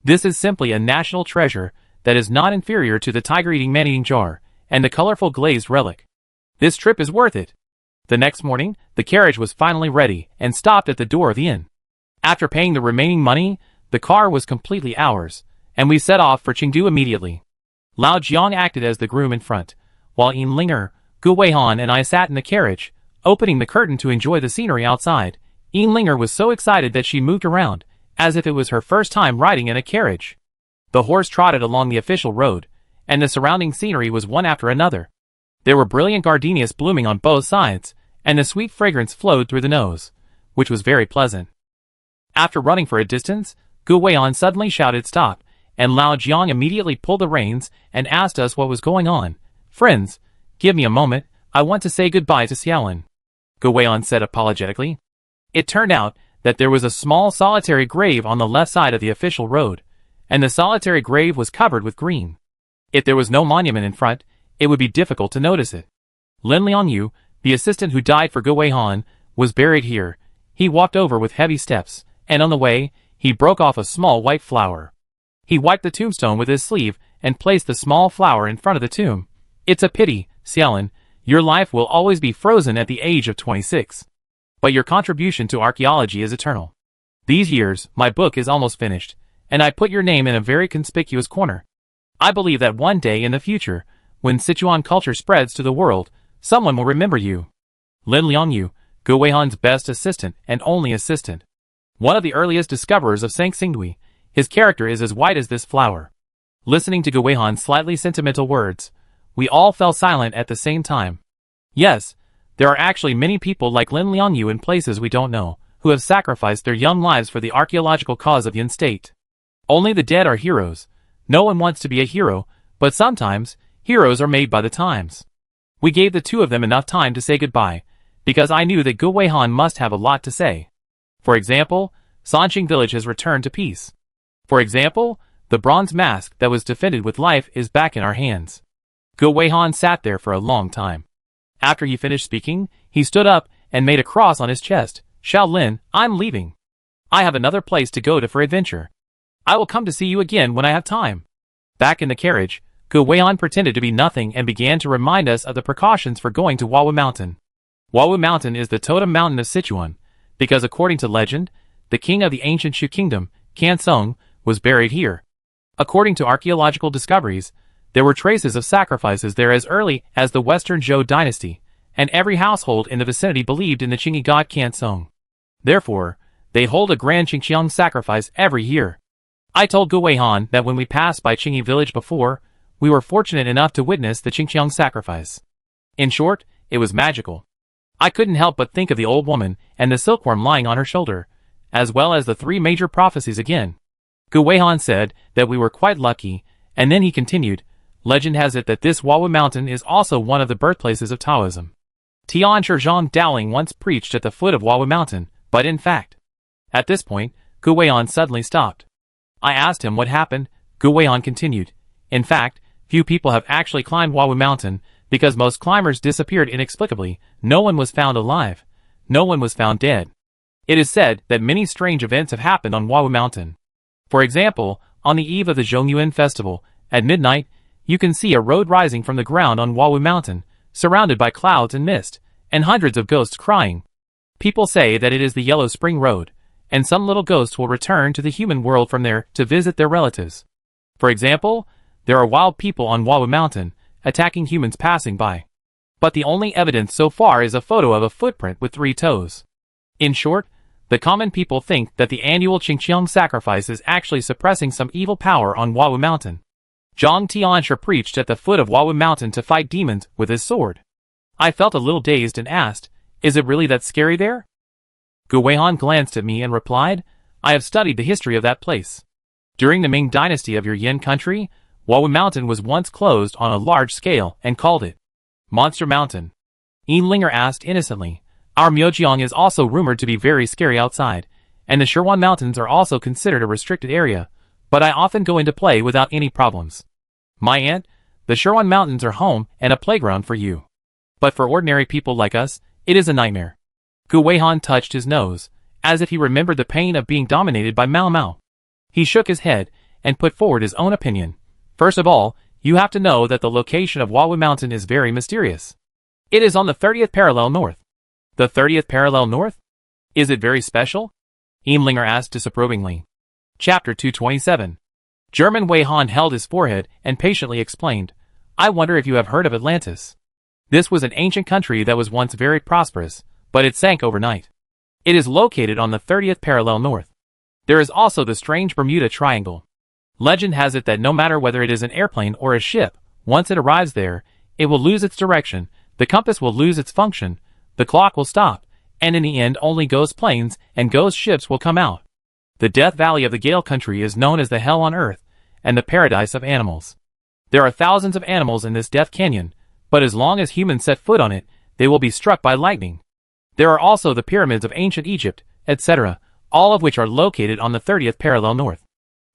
This is simply a national treasure that is not inferior to the tiger-eating man-eating jar, and the colorful glazed relic. This trip is worth it. The next morning, the carriage was finally ready and stopped at the door of the inn. After paying the remaining money, the car was completely ours, and we set off for Chengdu immediately. Lao Jiang acted as the groom in front, while Yin Linger, Gu Weihan and I sat in the carriage, opening the curtain to enjoy the scenery outside. Yin Linger was so excited that she moved around, as if it was her first time riding in a carriage. The horse trotted along the official road, and the surrounding scenery was one after another. There were brilliant gardenias blooming on both sides, and the sweet fragrance flowed through the nose, which was very pleasant. After running for a distance, Gu Weihan suddenly shouted stop, and Lao Jiang immediately pulled the reins and asked us what was going on. "Friends, give me a moment, I want to say goodbye to Xiaolin," Gu Weihan said apologetically. It turned out that there was a small solitary grave on the left side of the official road, and the solitary grave was covered with green. If there was no monument in front, it would be difficult to notice it. Lin Liangyu, the assistant who died for Gu Weihan, was buried here. He walked over with heavy steps, and on the way, he broke off a small white flower. He wiped the tombstone with his sleeve and placed the small flower in front of the tomb. It's a pity, Xiaolin, your life will always be frozen at the age of 26. But your contribution to archaeology is eternal. These years, my book is almost finished, and I put your name in a very conspicuous corner. I believe that one day in the future, when Sichuan culture spreads to the world, someone will remember you. Lin Liangyu, Gu Weihan's best assistant and only assistant. One of the earliest discoverers of Sangxingdui, his character is as white as this flower. Listening to Gu Weihan's slightly sentimental words, we all fell silent at the same time. Yes, there are actually many people like Lin Liangyu in places we don't know, who have sacrificed their young lives for the archaeological cause of Yin State. Only the dead are heroes. No one wants to be a hero, but sometimes, heroes are made by the times. We gave the two of them enough time to say goodbye, because I knew that Gu Weihan must have a lot to say. For example, Sanqing village has returned to peace. For example, the bronze mask that was defended with life is back in our hands. Gu Weihan sat there for a long time. After he finished speaking, he stood up and made a cross on his chest. Shaolin, I'm leaving. I have another place to go to for adventure. I will come to see you again when I have time. Back in the carriage, Gu Weihan pretended to be nothing and began to remind us of the precautions for going to Wawu Mountain. Wawu Mountain is the totem mountain of Sichuan, because according to legend, the king of the ancient Shu kingdom, Kansong, was buried here. According to archaeological discoveries, there were traces of sacrifices there as early as the Western Zhou dynasty, and every household in the vicinity believed in the Qingyi god Kansong. Therefore, they hold a grand Qingqiang sacrifice every year. I told Gu Weihan that when we passed by Qingyi village before, we were fortunate enough to witness the Qingqiang sacrifice. In short, it was magical. I couldn't help but think of the old woman and the silkworm lying on her shoulder, as well as the three major prophecies again. Gu Weihan said that we were quite lucky, and then he continued, legend has it that this Wawu Mountain is also one of the birthplaces of Taoism. Tian Shizhong Dowling once preached at the foot of Wawu Mountain, but in fact. At this point, Gu Weihan suddenly stopped. I asked him what happened. Gu Weihan continued, in fact, few people have actually climbed Wawu Mountain, because most climbers disappeared inexplicably. No one was found alive. No one was found dead. It is said that many strange events have happened on Wawu Mountain. For example, on the eve of the Zhongyuan festival, at midnight, you can see a road rising from the ground on Wawu Mountain, surrounded by clouds and mist, and hundreds of ghosts crying. People say that it is the Yellow Spring Road, and some little ghosts will return to the human world from there to visit their relatives. For example, there are wild people on Wawu Mountain, attacking humans passing by. But the only evidence so far is a photo of a footprint with 3 toes. In short, the common people think that the annual Qingqiang sacrifice is actually suppressing some evil power on Wawu Mountain. Zhang Tiansha preached at the foot of Wawu Mountain to fight demons with his sword. I felt a little dazed and asked, is it really that scary there? Gu Weihan glanced at me and replied, I have studied the history of that place. During the Ming dynasty of your Yin country, Wawu Mountain was once closed on a large scale and called it Monster Mountain. Yinlinger asked innocently, our Myojiang is also rumored to be very scary outside, and the Shirwan Mountains are also considered a restricted area, but I often go into play without any problems. My aunt, the Shirwan Mountains are home and a playground for you. But for ordinary people like us, it is a nightmare. Gu Weihan touched his nose, as if he remembered the pain of being dominated by Mao Mao. He shook his head and put forward his own opinion. First of all, you have to know that the location of Wawu Mountain is very mysterious. It is on the 30th parallel north. The 30th parallel north? Is it very special? Imlinger asked disapprovingly. Chapter 227. German Weihan held his forehead and patiently explained, I wonder if you have heard of Atlantis. This was an ancient country that was once very prosperous, but it sank overnight. It is located on the 30th parallel north. There is also the strange Bermuda Triangle. Legend has it that no matter whether it is an airplane or a ship, once it arrives there, it will lose its direction, the compass will lose its function, the clock will stop, and in the end only ghost planes and ghost ships will come out. The Death Valley of the Gale country is known as the Hell on Earth, and the Paradise of Animals. There are thousands of animals in this Death Canyon, but as long as humans set foot on it, they will be struck by lightning. There are also the pyramids of ancient Egypt, etc., all of which are located on the 30th parallel north.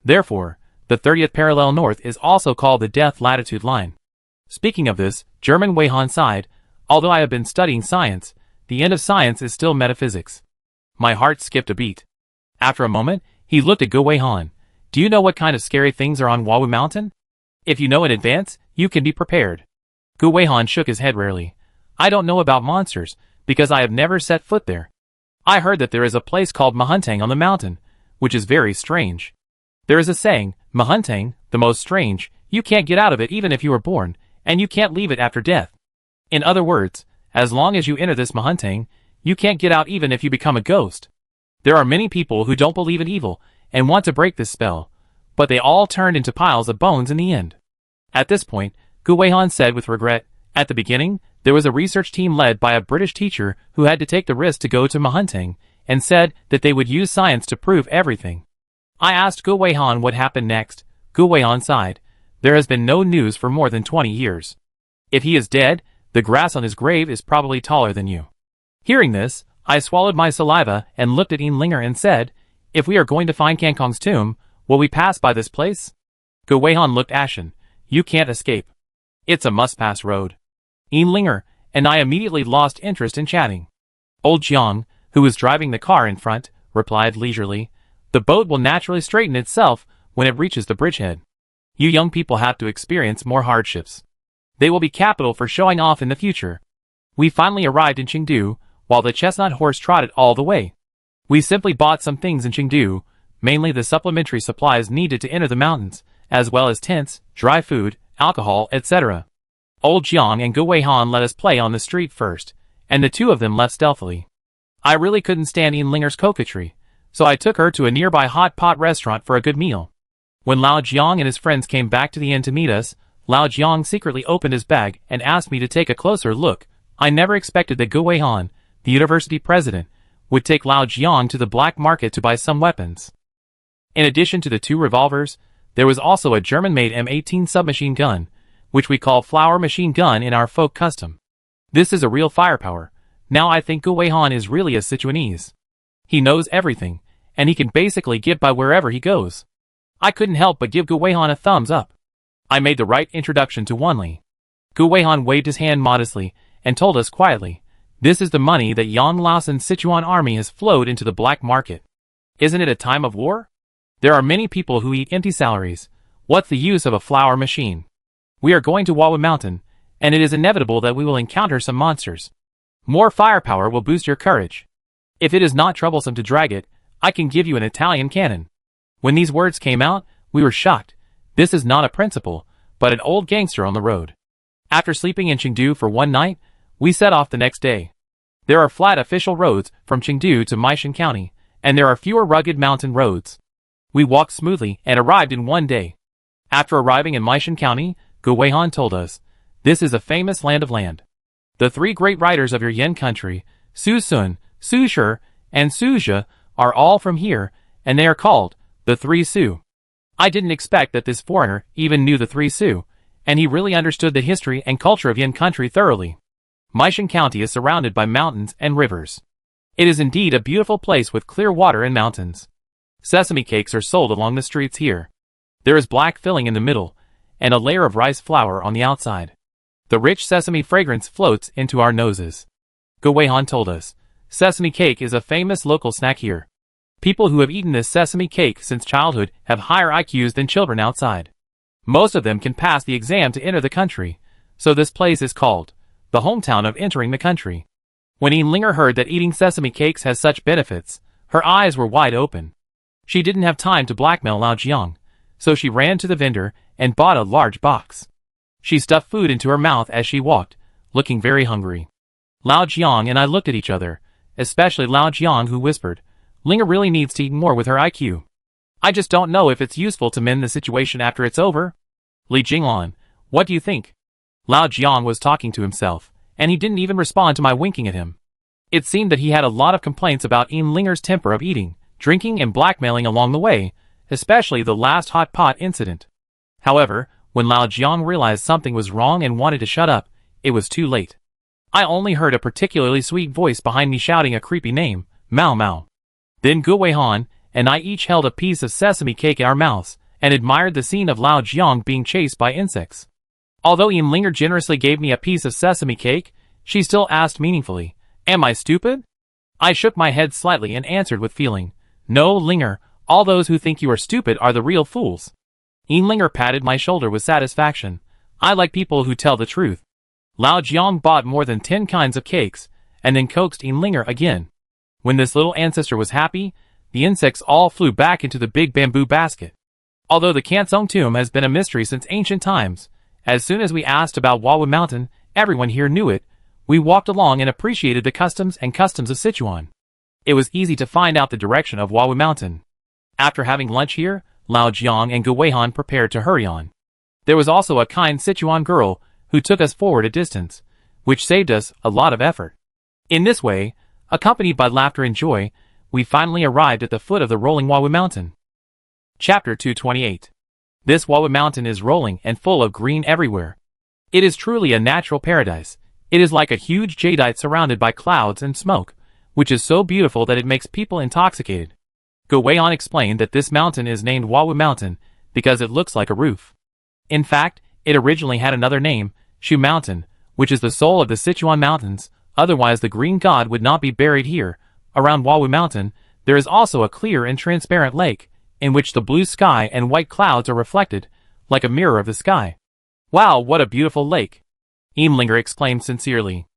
Therefore, the 30th parallel north is also called the Death Latitude Line. Speaking of this, German Weihan sighed, Although I have been studying science, the end of science is still metaphysics. My heart skipped a beat. After a moment, he looked at Gu Weihan. Do you know what kind of scary things are on Wawu Mountain? If you know in advance, you can be prepared. Gu Weihan shook his head rarely. I don't know about monsters, because I have never set foot there. I heard that there is a place called Mahuntang on the mountain, which is very strange. There is a saying, Mahuntang, the most strange, you can't get out of it even if you were born, and you can't leave it after death. In other words, as long as you enter this Mahuntang, you can't get out even if you become a ghost. There are many people who don't believe in evil and want to break this spell, but they all turned into piles of bones in the end. At this point, Gu Weihan said with regret, at the beginning, there was a research team led by a British teacher who had to take the risk to go to Mahuntang and said that they would use science to prove everything. I asked Gu Weihan what happened next. Gu Weihan sighed. There has been no news for more than 20 years. If he is dead, the grass on his grave is probably taller than you. Hearing this, I swallowed my saliva and looked at Linger and said, if we are going to find Kangkong's tomb, will we pass by this place? Gu Weihan looked ashen. You can't escape. It's a must-pass road. Linger and I immediately lost interest in chatting. Old Jiang, who was driving the car in front, replied leisurely, the boat will naturally straighten itself when it reaches the bridgehead. You young people have to experience more hardships. They will be capital for showing off in the future. We finally arrived in Chengdu, while the chestnut horse trotted all the way. We simply bought some things in Chengdu, mainly the supplementary supplies needed to enter the mountains, as well as tents, dry food, alcohol, etc. Old Jiang and Gu Weihan let us play on the street first, and the two of them left stealthily. I really couldn't stand Linger's coquetry, so I took her to a nearby hot pot restaurant for a good meal. When Lao Jiang and his friends came back to the inn to meet us, Lao Jiang secretly opened his bag and asked me to take a closer look. I never expected that Gu Weihan, the university president, would take Lao Jiang to the black market to buy some weapons. In addition to the 2 revolvers, there was also a German-made M18 submachine gun, which we call flower machine gun in our folk custom. This is a real firepower. Now I think Gu Weihan is really a Sichuanese. He knows everything, and he can basically get by wherever he goes. I couldn't help but give Gu Weihan a thumbs up. I made the right introduction to Wanli. Gu Weihan waved his hand modestly and told us quietly, this is the money that Yang Laosan's Sichuan army has flowed into the black market. Isn't it a time of war? There are many people who eat empty salaries. What's the use of a flower machine? We are going to Wawu Mountain, and it is inevitable that we will encounter some monsters. More firepower will boost your courage. If it is not troublesome to drag it, I can give you an Italian cannon. When these words came out, we were shocked. This is not a principal, but an old gangster on the road. After sleeping in Chengdu for one night, we set off the next day. There are flat official roads from Chengdu to Maishan County, and there are fewer rugged mountain roads. We walked smoothly and arrived in one day. After arriving in Maishan County, Gu Weihan told us, this is a famous land of land. The 3 great riders of your Yan country, Su Sun, Su Shi, and Su Zhe, are all from here, and they are called the 3 Su. I didn't expect that this foreigner even knew the 3 Su, and he really understood the history and culture of Yan country thoroughly. Maishan County is surrounded by mountains and rivers. It is indeed a beautiful place with clear water and mountains. Sesame cakes are sold along the streets here. There is black filling in the middle, and a layer of rice flour on the outside. The rich sesame fragrance floats into our noses. Gu Weihan told us, sesame cake is a famous local snack here. People who have eaten this sesame cake since childhood have higher IQs than children outside. Most of them can pass the exam to enter the country, so this place is called the hometown of entering the country. When Linger heard that eating sesame cakes has such benefits, her eyes were wide open. She didn't have time to blackmail Lao Jiang, so she ran to the vendor and bought a large box. She stuffed food into her mouth as she walked, looking very hungry. Lao Jiang and I looked at each other, especially Lao Jiang, who whispered, Linger really needs to eat more with her IQ. I just don't know if it's useful to mend the situation after it's over. Li Jinglan, what do you think? Lao Jiang was talking to himself, and he didn't even respond to my winking at him. It seemed that he had a lot of complaints about Linger's temper of eating, drinking and blackmailing along the way, especially the last hot pot incident. However, when Lao Jiang realized something was wrong and wanted to shut up, it was too late. I only heard a particularly sweet voice behind me shouting a creepy name, Mao Mao. Then Gu Weihan and I each held a piece of sesame cake in our mouths and admired the scene of Lao Jiang being chased by insects. Although Linger generously gave me a piece of sesame cake, She still asked meaningfully, "Am I stupid?" I shook my head slightly and answered with feeling, "No, Linger, all those who think you are stupid are the real fools." Linger patted my shoulder with satisfaction. I like people who tell the truth. Lao Jiang bought more than 10 kinds of cakes, and then coaxed Linger again. When this little ancestor was happy, the insects all flew back into the big bamboo basket. Although the Kansong tomb has been a mystery since ancient times, as soon as we asked about Wawu Mountain, everyone here knew it. We walked along and appreciated the customs of Sichuan. It was easy to find out the direction of Wawu Mountain. After having lunch here, Lao Jiang and Gu Weihan prepared to hurry on. There was also a kind Sichuan girl who took us forward a distance, which saved us a lot of effort. In this way, accompanied by laughter and joy, we finally arrived at the foot of the rolling Wawu Mountain. Chapter 228. This Wawu Mountain is rolling and full of green everywhere. It is truly a natural paradise. It is like a huge jadeite surrounded by clouds and smoke, which is so beautiful that it makes people intoxicated. Gu Weihan explained that this mountain is named Wawu Mountain because it looks like a roof. In fact, it originally had another name, Shu Mountain, which is the soul of the Sichuan mountains. Otherwise the green god would not be buried here. Around Wawu Mountain, there is also a clear and transparent lake, in which the blue sky and white clouds are reflected, like a mirror of the sky. Wow, what a beautiful lake! Linger exclaimed sincerely.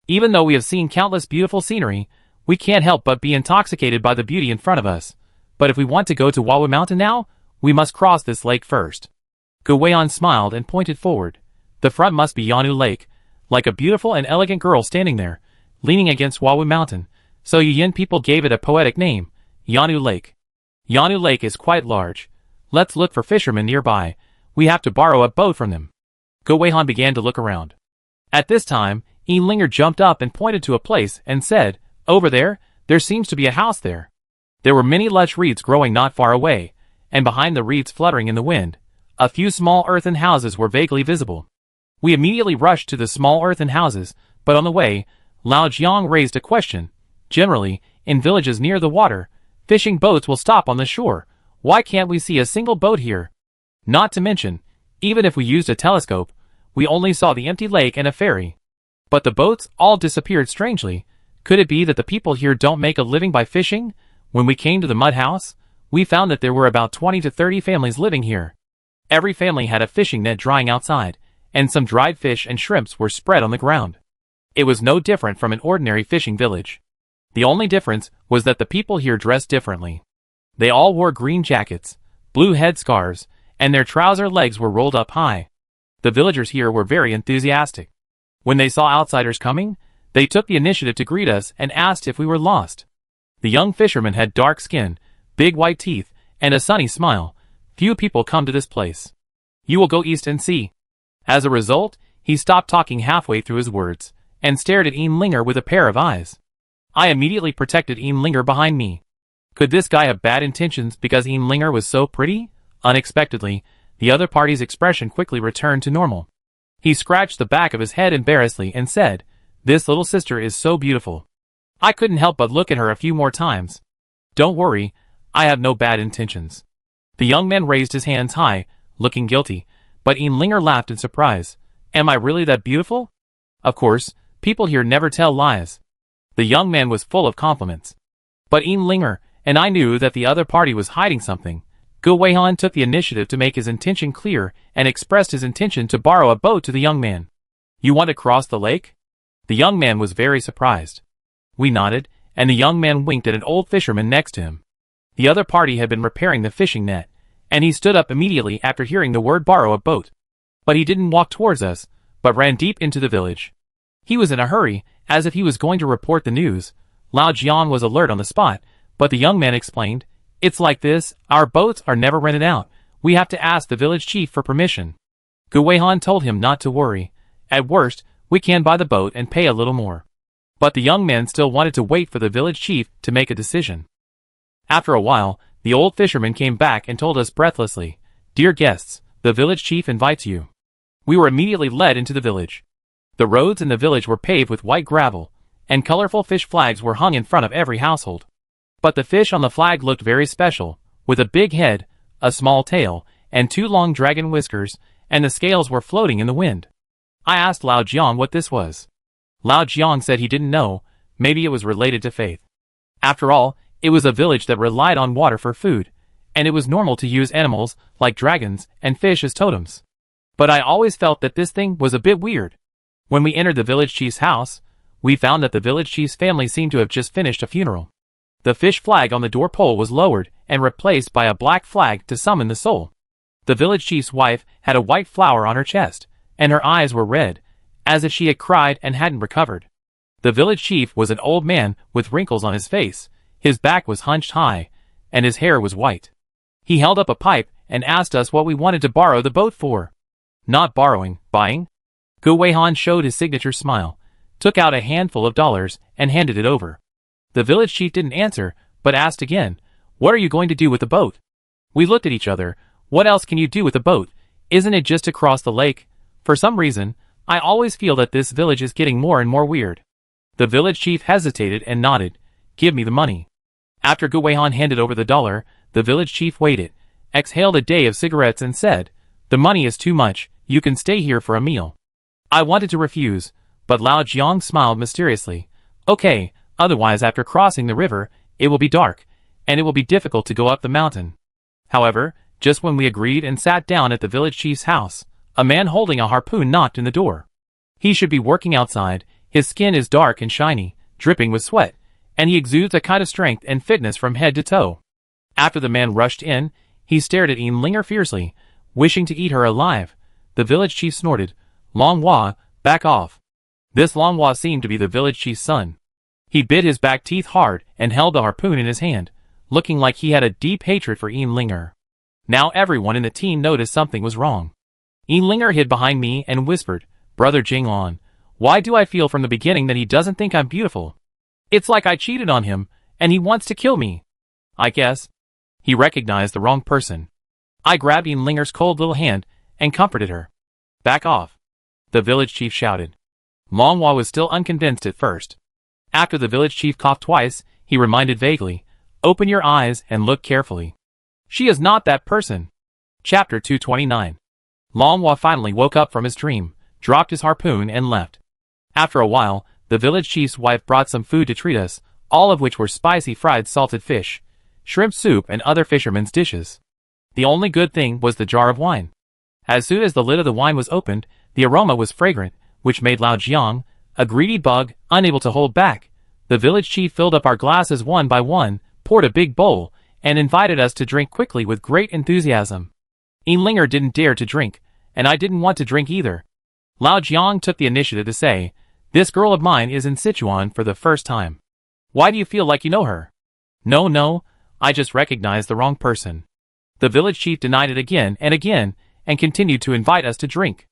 Even though we have seen countless beautiful scenery, we can't help but be intoxicated by the beauty in front of us. But if we want to go to Wawu Mountain now, we must cross this lake first. Gu Weihan smiled and pointed forward. The front must be Yanu Lake, like a beautiful and elegant girl standing there, leaning against Wawu Mountain, so Yuyin people gave it a poetic name, Yanu Lake. Yanu Lake is quite large. Let's look for fishermen nearby. We have to borrow a boat from them. Gu Weihan began to look around. At this time, Linger jumped up and pointed to a place and said, "Over there, there seems to be a house there." There were many lush reeds growing not far away, and behind the reeds fluttering in the wind, a few small earthen houses were vaguely visible. We immediately rushed to the small earthen houses, but on the way, Lao Jiang raised a question. Generally, in villages near the water, fishing boats will stop on the shore. Why can't we see a single boat here? Not to mention, even if we used a telescope, we only saw the empty lake and a ferry. But the boats all disappeared strangely. Could it be that the people here don't make a living by fishing? When we came to the mud house, we found that there were about 20 to 30 families living here. Every family had a fishing net drying outside, and some dried fish and shrimps were spread on the ground. It was no different from an ordinary fishing village. The only difference was that the people here dressed differently. They all wore green jackets, blue headscarves, and their trouser legs were rolled up high. The villagers here were very enthusiastic. When they saw outsiders coming, they took the initiative to greet us and asked if we were lost. The young fisherman had dark skin, big white teeth, and a sunny smile. Few people come to this place. You will go east and see. As a result, he stopped talking halfway through his words, and stared at Linger with a pair of eyes. I immediately protected Linger behind me. Could this guy have bad intentions because Linger was so pretty? Unexpectedly, the other party's expression quickly returned to normal. He scratched the back of his head embarrassedly and said, "This little sister is so beautiful." I couldn't help but look at her a few more times. "Don't worry, I have no bad intentions." The young man raised his hands high, looking guilty, but Linger laughed in surprise. "Am I really that beautiful?" Of course, people here never tell lies. The young man was full of compliments. But Linger and I knew that the other party was hiding something. Gu Weihan took the initiative to make his intention clear and expressed his intention to borrow a boat to the young man. "You want to cross the lake?" The young man was very surprised. We nodded, and the young man winked at an old fisherman next to him. The other party had been repairing the fishing net, and he stood up immediately after hearing the word borrow a boat. But he didn't walk towards us, but ran deep into the village. He was in a hurry, as if he was going to report the news. Lao Jiang was alert on the spot, but the young man explained, "It's like this, our boats are never rented out. We have to ask the village chief for permission." Gu Weihan told him not to worry. "At worst, we can buy the boat and pay a little more." But the young man still wanted to wait for the village chief to make a decision. After a while, the old fisherman came back and told us breathlessly, "Dear guests, the village chief invites you." We were immediately led into the village. The roads in the village were paved with white gravel, and colorful fish flags were hung in front of every household. But the fish on the flag looked very special, with a big head, a small tail, and 2 long dragon whiskers, and the scales were floating in the wind. I asked Lao Jiang what this was. Lao Jiang said he didn't know, maybe it was related to faith. After all, it was a village that relied on water for food, and it was normal to use animals, like dragons and fish, as totems. But I always felt that this thing was a bit weird. When we entered the village chief's house, we found that the village chief's family seemed to have just finished a funeral. The fish flag on the door pole was lowered and replaced by a black flag to summon the soul. The village chief's wife had a white flower on her chest, and her eyes were red, as if she had cried and hadn't recovered. The village chief was an old man with wrinkles on his face, his back was hunched high, and his hair was white. He held up a pipe and asked us what we wanted to borrow the boat for. Not borrowing, buying. Gu Weihan showed his signature smile, took out a handful of dollars, and handed it over. The village chief didn't answer, but asked again, "What are you going to do with the boat?" We looked at each other. What else can you do with a boat? Isn't it just to cross the lake? For some reason, I always feel that this village is getting more and more weird. The village chief hesitated and nodded. "Give me the money." After Gu Weihan handed over the dollar, the village chief waited, exhaled a day of cigarettes and said, "The money is too much, you can stay here for a meal." I wanted to refuse, but Lao Jiang smiled mysteriously. "Okay, otherwise after crossing the river, it will be dark, and it will be difficult to go up the mountain." However, just when we agreed and sat down at the village chief's house, a man holding a harpoon knocked in the door. He should be working outside, his skin is dark and shiny, dripping with sweat, and he exudes a kind of strength and fitness from head to toe. After the man rushed in, he stared at Linger fiercely, wishing to eat her alive. The village chief snorted, "Long Hua, back off." This Long Hua seemed to be the village chief's son. He bit his back teeth hard and held the harpoon in his hand, looking like he had a deep hatred for Linger. Now everyone in the team noticed something was wrong. Linger hid behind me and whispered, "Brother Jinglan, why do I feel from the beginning that he doesn't think I'm beautiful? It's like I cheated on him, and he wants to kill me." I guess he recognized the wrong person. I grabbed Linger's cold little hand and comforted her. "Back off," the village chief shouted. Long Hua was still unconvinced at first. After the village chief coughed twice, he reminded vaguely, "Open your eyes and look carefully. She is not that person." Chapter 229. Long Hua finally woke up from his dream, dropped his harpoon and left. After a while, the village chief's wife brought some food to treat us, all of which were spicy fried salted fish, shrimp soup and other fishermen's dishes. The only good thing was the jar of wine. As soon as the lid of the wine was opened, the aroma was fragrant, which made Lao Jiang, a greedy bug, unable to hold back. The village chief filled up our glasses one by one, poured a big bowl, and invited us to drink quickly with great enthusiasm. Linger didn't dare to drink, and I didn't want to drink either. Lao Jiang took the initiative to say, "This girl of mine is in Sichuan for the first time. Why do you feel like you know her?" No, I just recognized the wrong person." The village chief denied it again, and continued to invite us to drink.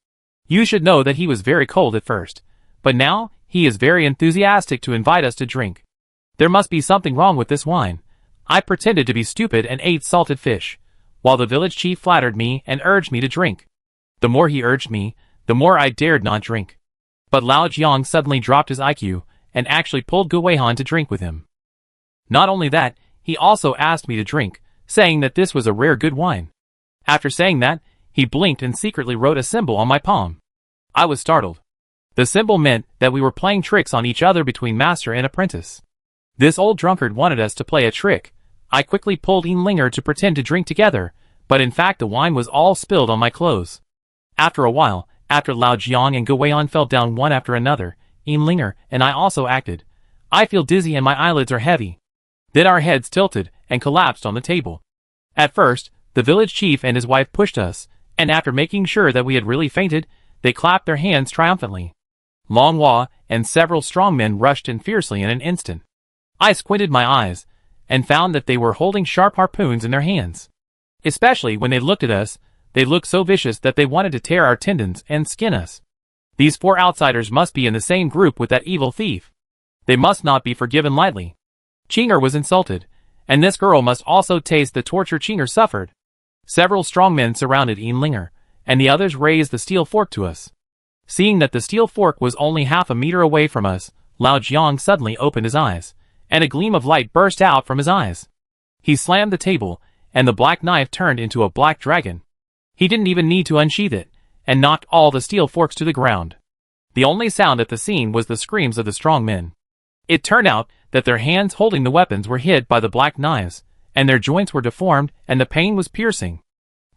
You should know that he was very cold at first, but now he is very enthusiastic to invite us to drink. There must be something wrong with this wine. I pretended to be stupid and ate salted fish, while the village chief flattered me and urged me to drink. The more he urged me, the more I dared not drink. But Lao Jiang suddenly dropped his IQ and actually pulled Gu Weihan to drink with him. Not only that, he also asked me to drink, saying that this was a rare good wine. After saying that, he blinked and secretly wrote a symbol on my palm. I was startled. The symbol meant that we were playing tricks on each other between master and apprentice. This old drunkard wanted us to play a trick. I quickly pulled Linger to pretend to drink together, but in fact the wine was all spilled on my clothes. After a while, after Lao Jiang and Gu Weihan fell down one after another, Linger and I also acted. I feel dizzy and my eyelids are heavy. Then our heads tilted and collapsed on the table. At first, the village chief and his wife pushed us, and after making sure that we had really fainted, they clapped their hands triumphantly. Long Hua and several strong men rushed in fiercely in an instant. I squinted my eyes, and found that they were holding sharp harpoons in their hands. Especially when they looked at us, they looked so vicious that they wanted to tear our tendons and skin us. These 4 outsiders must be in the same group with that evil thief. They must not be forgiven lightly. Chinger was insulted, and this girl must also taste the torture Chinger suffered. Several strong men surrounded Linger, and the others raised the steel fork to us. Seeing that the steel fork was only half a meter away from us, Lao Jiang suddenly opened his eyes, and a gleam of light burst out from his eyes. He slammed the table, and the black knife turned into a black dragon. He didn't even need to unsheath it, and knocked all the steel forks to the ground. The only sound at the scene was the screams of the strong men. It turned out that their hands holding the weapons were hid by the black knives, and their joints were deformed and the pain was piercing.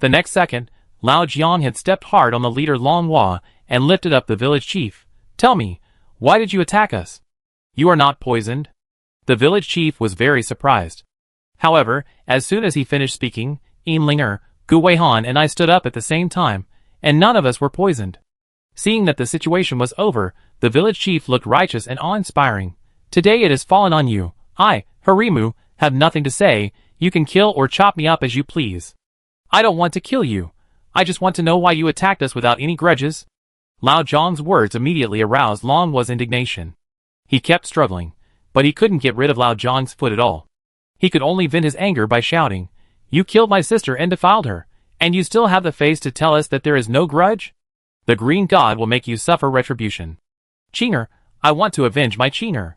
The next second, Lao Jiang had stepped hard on the leader Long Hua and lifted up the village chief. "Tell me, why did you attack us? You are not poisoned?" The village chief was very surprised. However, as soon as he finished speaking, Linger, Gu Weihan and I stood up at the same time, and none of us were poisoned. Seeing that the situation was over, the village chief looked righteous and awe-inspiring. "Today it has fallen on you. I, Harimu, have nothing to say. You can kill or chop me up as you please. I don't want to kill you. I just want to know why you attacked us without any grudges." Lao Jiang's words immediately aroused Long Hua's indignation. He kept struggling, but he couldn't get rid of Lao Jiang's foot at all. He could only vent his anger by shouting, "You killed my sister and defiled her, and you still have the face to tell us that there is no grudge? The green god will make you suffer retribution. Chinger, I want to avenge my Chinger."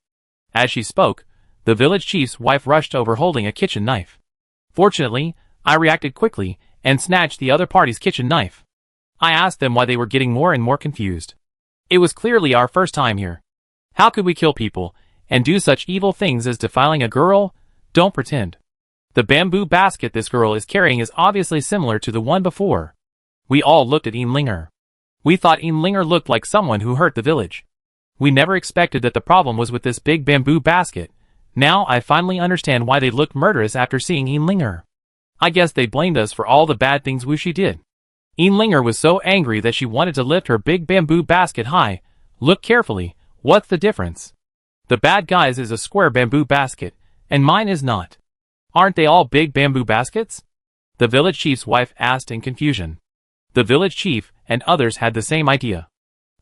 As she spoke, the village chief's wife rushed over holding a kitchen knife. Fortunately, I reacted quickly and snatched the other party's kitchen knife. I asked them why they were getting more and more confused. It was clearly our first time here. How could we kill people and do such evil things as defiling a girl? Don't pretend. The bamboo basket this girl is carrying is obviously similar to the one before. We all looked at Linger. We thought Linger looked like someone who hurt the village. We never expected that the problem was with this big bamboo basket. Now I finally understand why they looked murderous after seeing Linger. I guess they blamed us for all the bad things Wuxi did. Linger was so angry that she wanted to lift her big bamboo basket high. Look carefully, what's the difference? The bad guy's is a square bamboo basket, and mine is not. Aren't they all big bamboo baskets? The village chief's wife asked in confusion. The village chief and others had the same idea.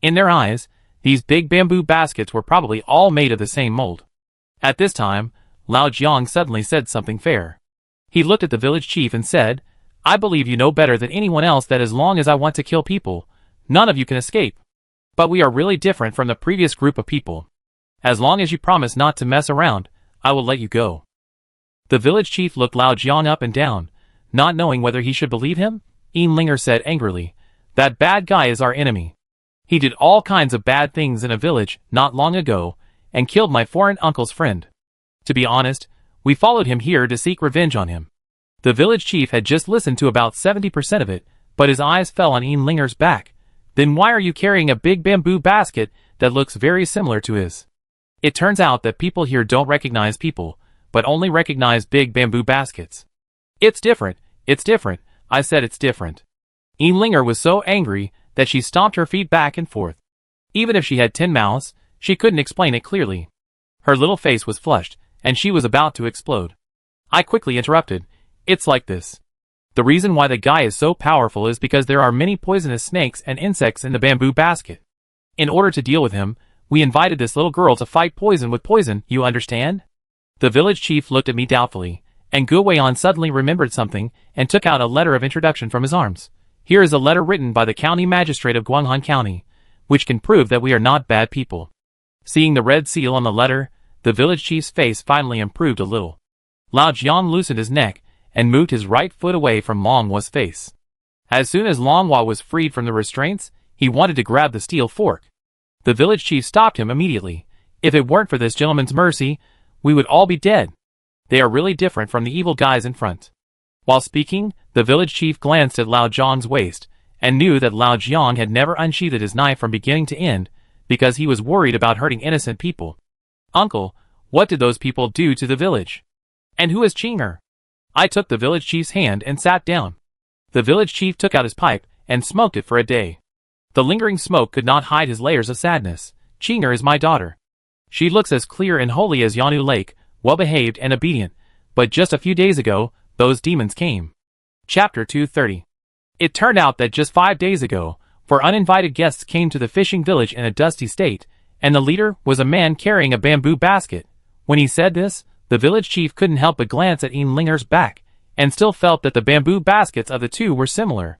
In their eyes, these big bamboo baskets were probably all made of the same mold. At this time, Lao Jiang suddenly said something fair. He looked at the village chief and said, "I believe you know better than anyone else that as long as I want to kill people, none of you can escape. But we are really different from the previous group of people. As long as you promise not to mess around, I will let you go." The village chief looked Lao Jiang up and down, not knowing whether he should believe him. Linger said angrily, "That bad guy is our enemy. He did all kinds of bad things in a village not long ago, and killed my foreign uncle's friend. To be honest, we followed him here to seek revenge on him." The village chief had just listened to about 70% of it, but his eyes fell on Linger's back. "Then why are you carrying a big bamboo basket that looks very similar to his?" It turns out that people here don't recognize people, but only recognize big bamboo baskets. It's different, I said it's different. Linger was so angry that she stomped her feet back and forth. Even if she had 10 mouths, she couldn't explain it clearly. Her little face was flushed, and she was about to explode. I quickly interrupted. "It's like this. The reason why the guy is so powerful is because there are many poisonous snakes and insects in the bamboo basket. In order to deal with him, we invited this little girl to fight poison with poison, you understand?" The village chief looked at me doubtfully, and Gu Weihan suddenly remembered something and took out a letter of introduction from his arms. "Here is a letter written by the county magistrate of Guanghan County, which can prove that we are not bad people." Seeing the red seal on the letter, the village chief's face finally improved a little. Lao Jiang loosened his neck and moved his right foot away from Long Hua's face. As soon as Long Hua was freed from the restraints, he wanted to grab the steel fork. The village chief stopped him immediately. "If it weren't for this gentleman's mercy, we would all be dead. They are really different from the evil guys in front." While speaking, the village chief glanced at Lao Jiang's waist, and knew that Lao Jiang had never unsheathed his knife from beginning to end, because he was worried about hurting innocent people. "Uncle, what did those people do to the village? And who is Chinger?" I took the village chief's hand and sat down. The village chief took out his pipe and smoked it for a day. The lingering smoke could not hide his layers of sadness. "Chinger is my daughter. She looks as clear and holy as Yanu Lake, well-behaved and obedient, but just a few days ago, those demons came." Chapter 230. It turned out that just 5 days ago, 4 uninvited guests came to the fishing village in a dusty state, and the leader was a man carrying a bamboo basket. When he said this, the village chief couldn't help but glance at Linger's back, and still felt that the bamboo baskets of the two were similar.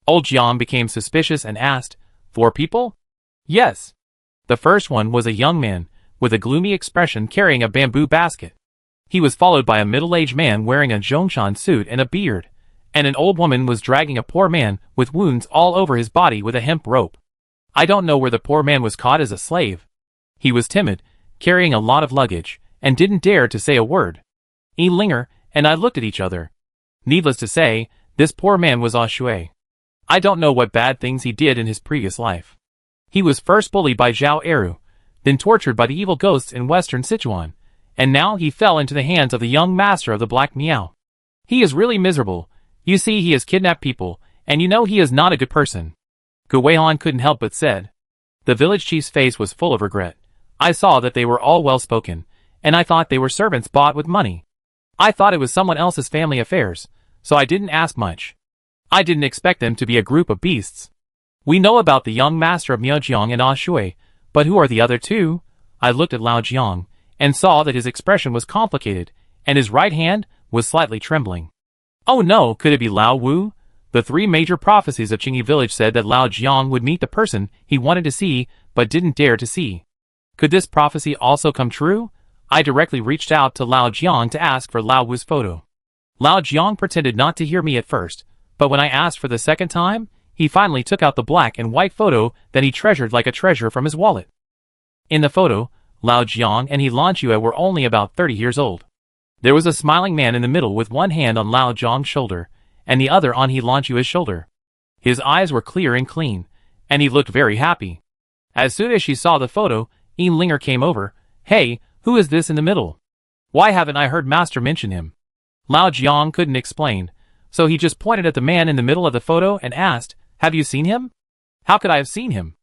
Old Jiang became suspicious and asked, "4 people?" "Yes." The first one was a young man, with a gloomy expression carrying a bamboo basket. He was followed by a middle-aged man wearing a Zhongshan suit and a beard, and an old woman was dragging a poor man with wounds all over his body with a hemp rope. I don't know where the poor man was caught as a slave. He was timid, carrying a lot of luggage, and didn't dare to say a word. Linger and I looked at each other. Needless to say, this poor man was Shui. I don't know what bad things he did in his previous life. He was first bullied by Zhao Eru, then tortured by the evil ghosts in western Sichuan, and now he fell into the hands of the young master of the Black Miao. He is really miserable. You see, he has kidnapped people, and you know he is not a good person. Gu Weihan couldn't help but said. The village chief's face was full of regret. I saw that they were all well-spoken, and I thought they were servants bought with money. I thought it was someone else's family affairs, so I didn't ask much. I didn't expect them to be a group of beasts. We know about the young master of Miaojiang and Shui, but who are the other two? I looked at Lao Jiang, and saw that his expression was complicated, and his right hand was slightly trembling. Oh no, could it be Lao Wu? The 3 major prophecies of Qingyi village said that Lao Jiang would meet the person he wanted to see, but didn't dare to see. Could this prophecy also come true? I directly reached out to Lao Jiang to ask for Lao Wu's photo. Lao Jiang pretended not to hear me at first, but when I asked for the second time, he finally took out the black and white photo that he treasured like a treasure from his wallet. In the photo, Lao Jiang and He Lanchue were only about 30 years old. There was a smiling man in the middle with one hand on Lao Jiang's shoulder, and the other on He Lanchue's shoulder. His eyes were clear and clean, and he looked very happy. As soon as she saw the photo, Linger came over. Hey, who is this in the middle? Why haven't I heard Master mention him? Lao Jiang couldn't explain, so he just pointed at the man in the middle of the photo and asked, have you seen him? How could I have seen him?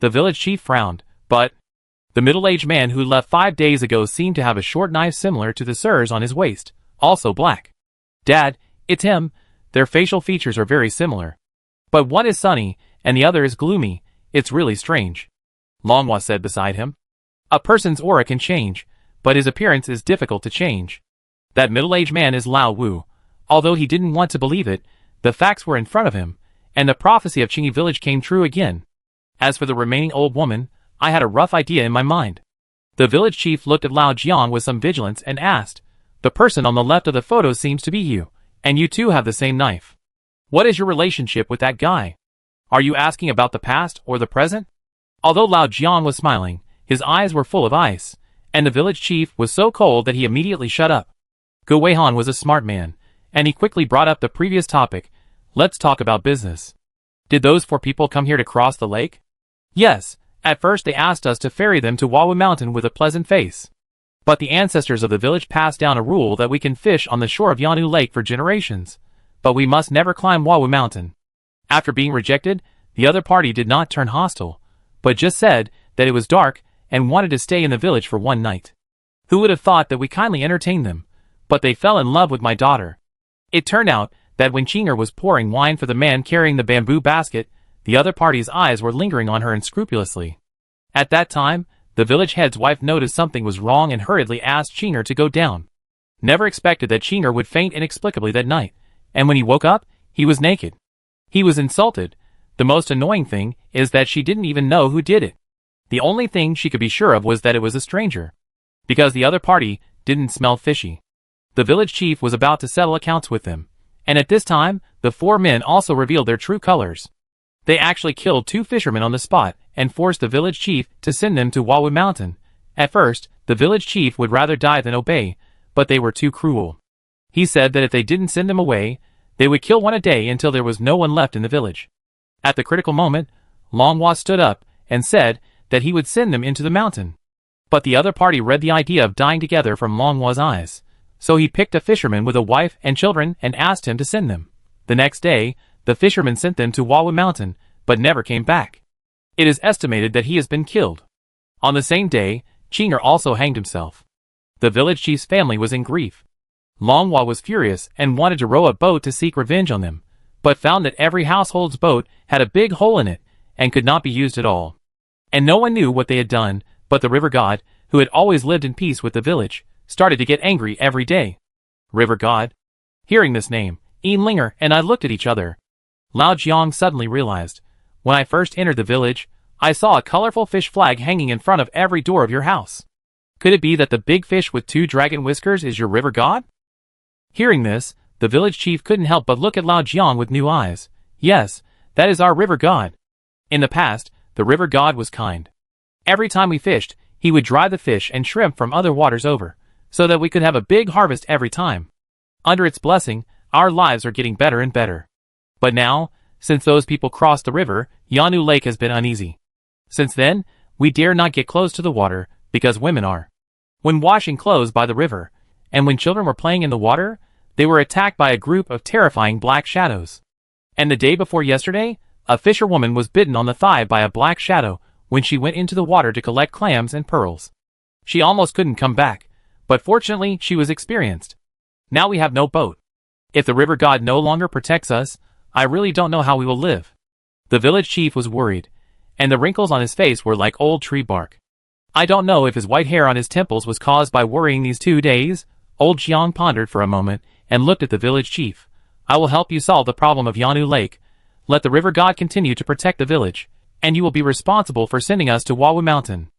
The village chief frowned, but the middle-aged man who left 5 days ago seemed to have a short knife similar to the sir's on his waist, also black. Dad, it's him. Their facial features are very similar. But one is sunny, and the other is gloomy. It's really strange. Longhua said beside him. A person's aura can change, but his appearance is difficult to change. That middle-aged man is Lao Wu. Although he didn't want to believe it, the facts were in front of him, and the prophecy of Qingyi village came true again. As for the remaining old woman, I had a rough idea in my mind. The village chief looked at Lao Jiang with some vigilance and asked, the person on the left of the photo seems to be you, and you too have the same knife. What is your relationship with that guy? Are you asking about the past or the present? Although Lao Jiang was smiling, his eyes were full of ice, and the village chief was so cold that he immediately shut up. Gu Weihan was a smart man, and he quickly brought up the previous topic. Let's talk about business. Did those 4 people come here to cross the lake? Yes, at first they asked us to ferry them to Wawu Mountain with a pleasant face. But the ancestors of the village passed down a rule that we can fish on the shore of Yanu Lake for generations, but we must never climb Wawu Mountain. After being rejected, the other party did not turn hostile, but just said that it was dark and wanted to stay in the village for one night. Who would have thought that we kindly entertained them? But they fell in love with my daughter. It turned out that when Qinger was pouring wine for the man carrying the bamboo basket, the other party's eyes were lingering on her unscrupulously. At that time, the village head's wife noticed something was wrong and hurriedly asked Qinger to go down. Never expected that Qinger would faint inexplicably that night, and when he woke up, he was naked. He was insulted. The most annoying thing is that she didn't even know who did it. The only thing she could be sure of was that it was a stranger, because the other party didn't smell fishy. The village chief was about to settle accounts with them, and at this time, the 4 men also revealed their true colors. They actually killed 2 fishermen on the spot and forced the village chief to send them to Wawu Mountain. At first, the village chief would rather die than obey, but they were too cruel. He said that if they didn't send them away, they would kill one a day until there was no one left in the village. At the critical moment, Longhua stood up and said that he would send them into the mountain. But the other party read the idea of dying together from Longhua's eyes, so he picked a fisherman with a wife and children and asked him to send them. The next day, the fisherman sent them to Wawu Mountain, but never came back. It is estimated that he has been killed. On the same day, Qinger also hanged himself. The village chief's family was in grief. Longhua was furious and wanted to row a boat to seek revenge on them, but found that every household's boat had a big hole in it and could not be used at all. And no one knew what they had done, but the river god, who had always lived in peace with the village, started to get angry every day. River god? Hearing this name, Linger and I looked at each other. Lao Jiang suddenly realized, when I first entered the village, I saw a colorful fish flag hanging in front of every door of your house. Could it be that the big fish with 2 dragon whiskers is your river god? Hearing this, the village chief couldn't help but look at Lao Jiang with new eyes. Yes, that is our river god. In the past, the river god was kind. Every time we fished, he would drive the fish and shrimp from other waters over, so that we could have a big harvest every time. Under its blessing, our lives are getting better and better. But now, since those people crossed the river, Yanu Lake has been uneasy. Since then, we dare not get close to the water, because women are. When washing clothes by the river, and when children were playing in the water, they were attacked by a group of terrifying black shadows. And the day before yesterday, a fisherwoman was bitten on the thigh by a black shadow when she went into the water to collect clams and pearls. She almost couldn't come back, but fortunately she was experienced. Now we have no boat. If the river god no longer protects us, I really don't know how we will live. The village chief was worried, and the wrinkles on his face were like old tree bark. I don't know if his white hair on his temples was caused by worrying these 2 days. Old Jiang pondered for a moment and looked at the village chief. I will help you solve the problem of Yanu Lake. Let the river god continue to protect the village, and you will be responsible for sending us to Wawu Mountain.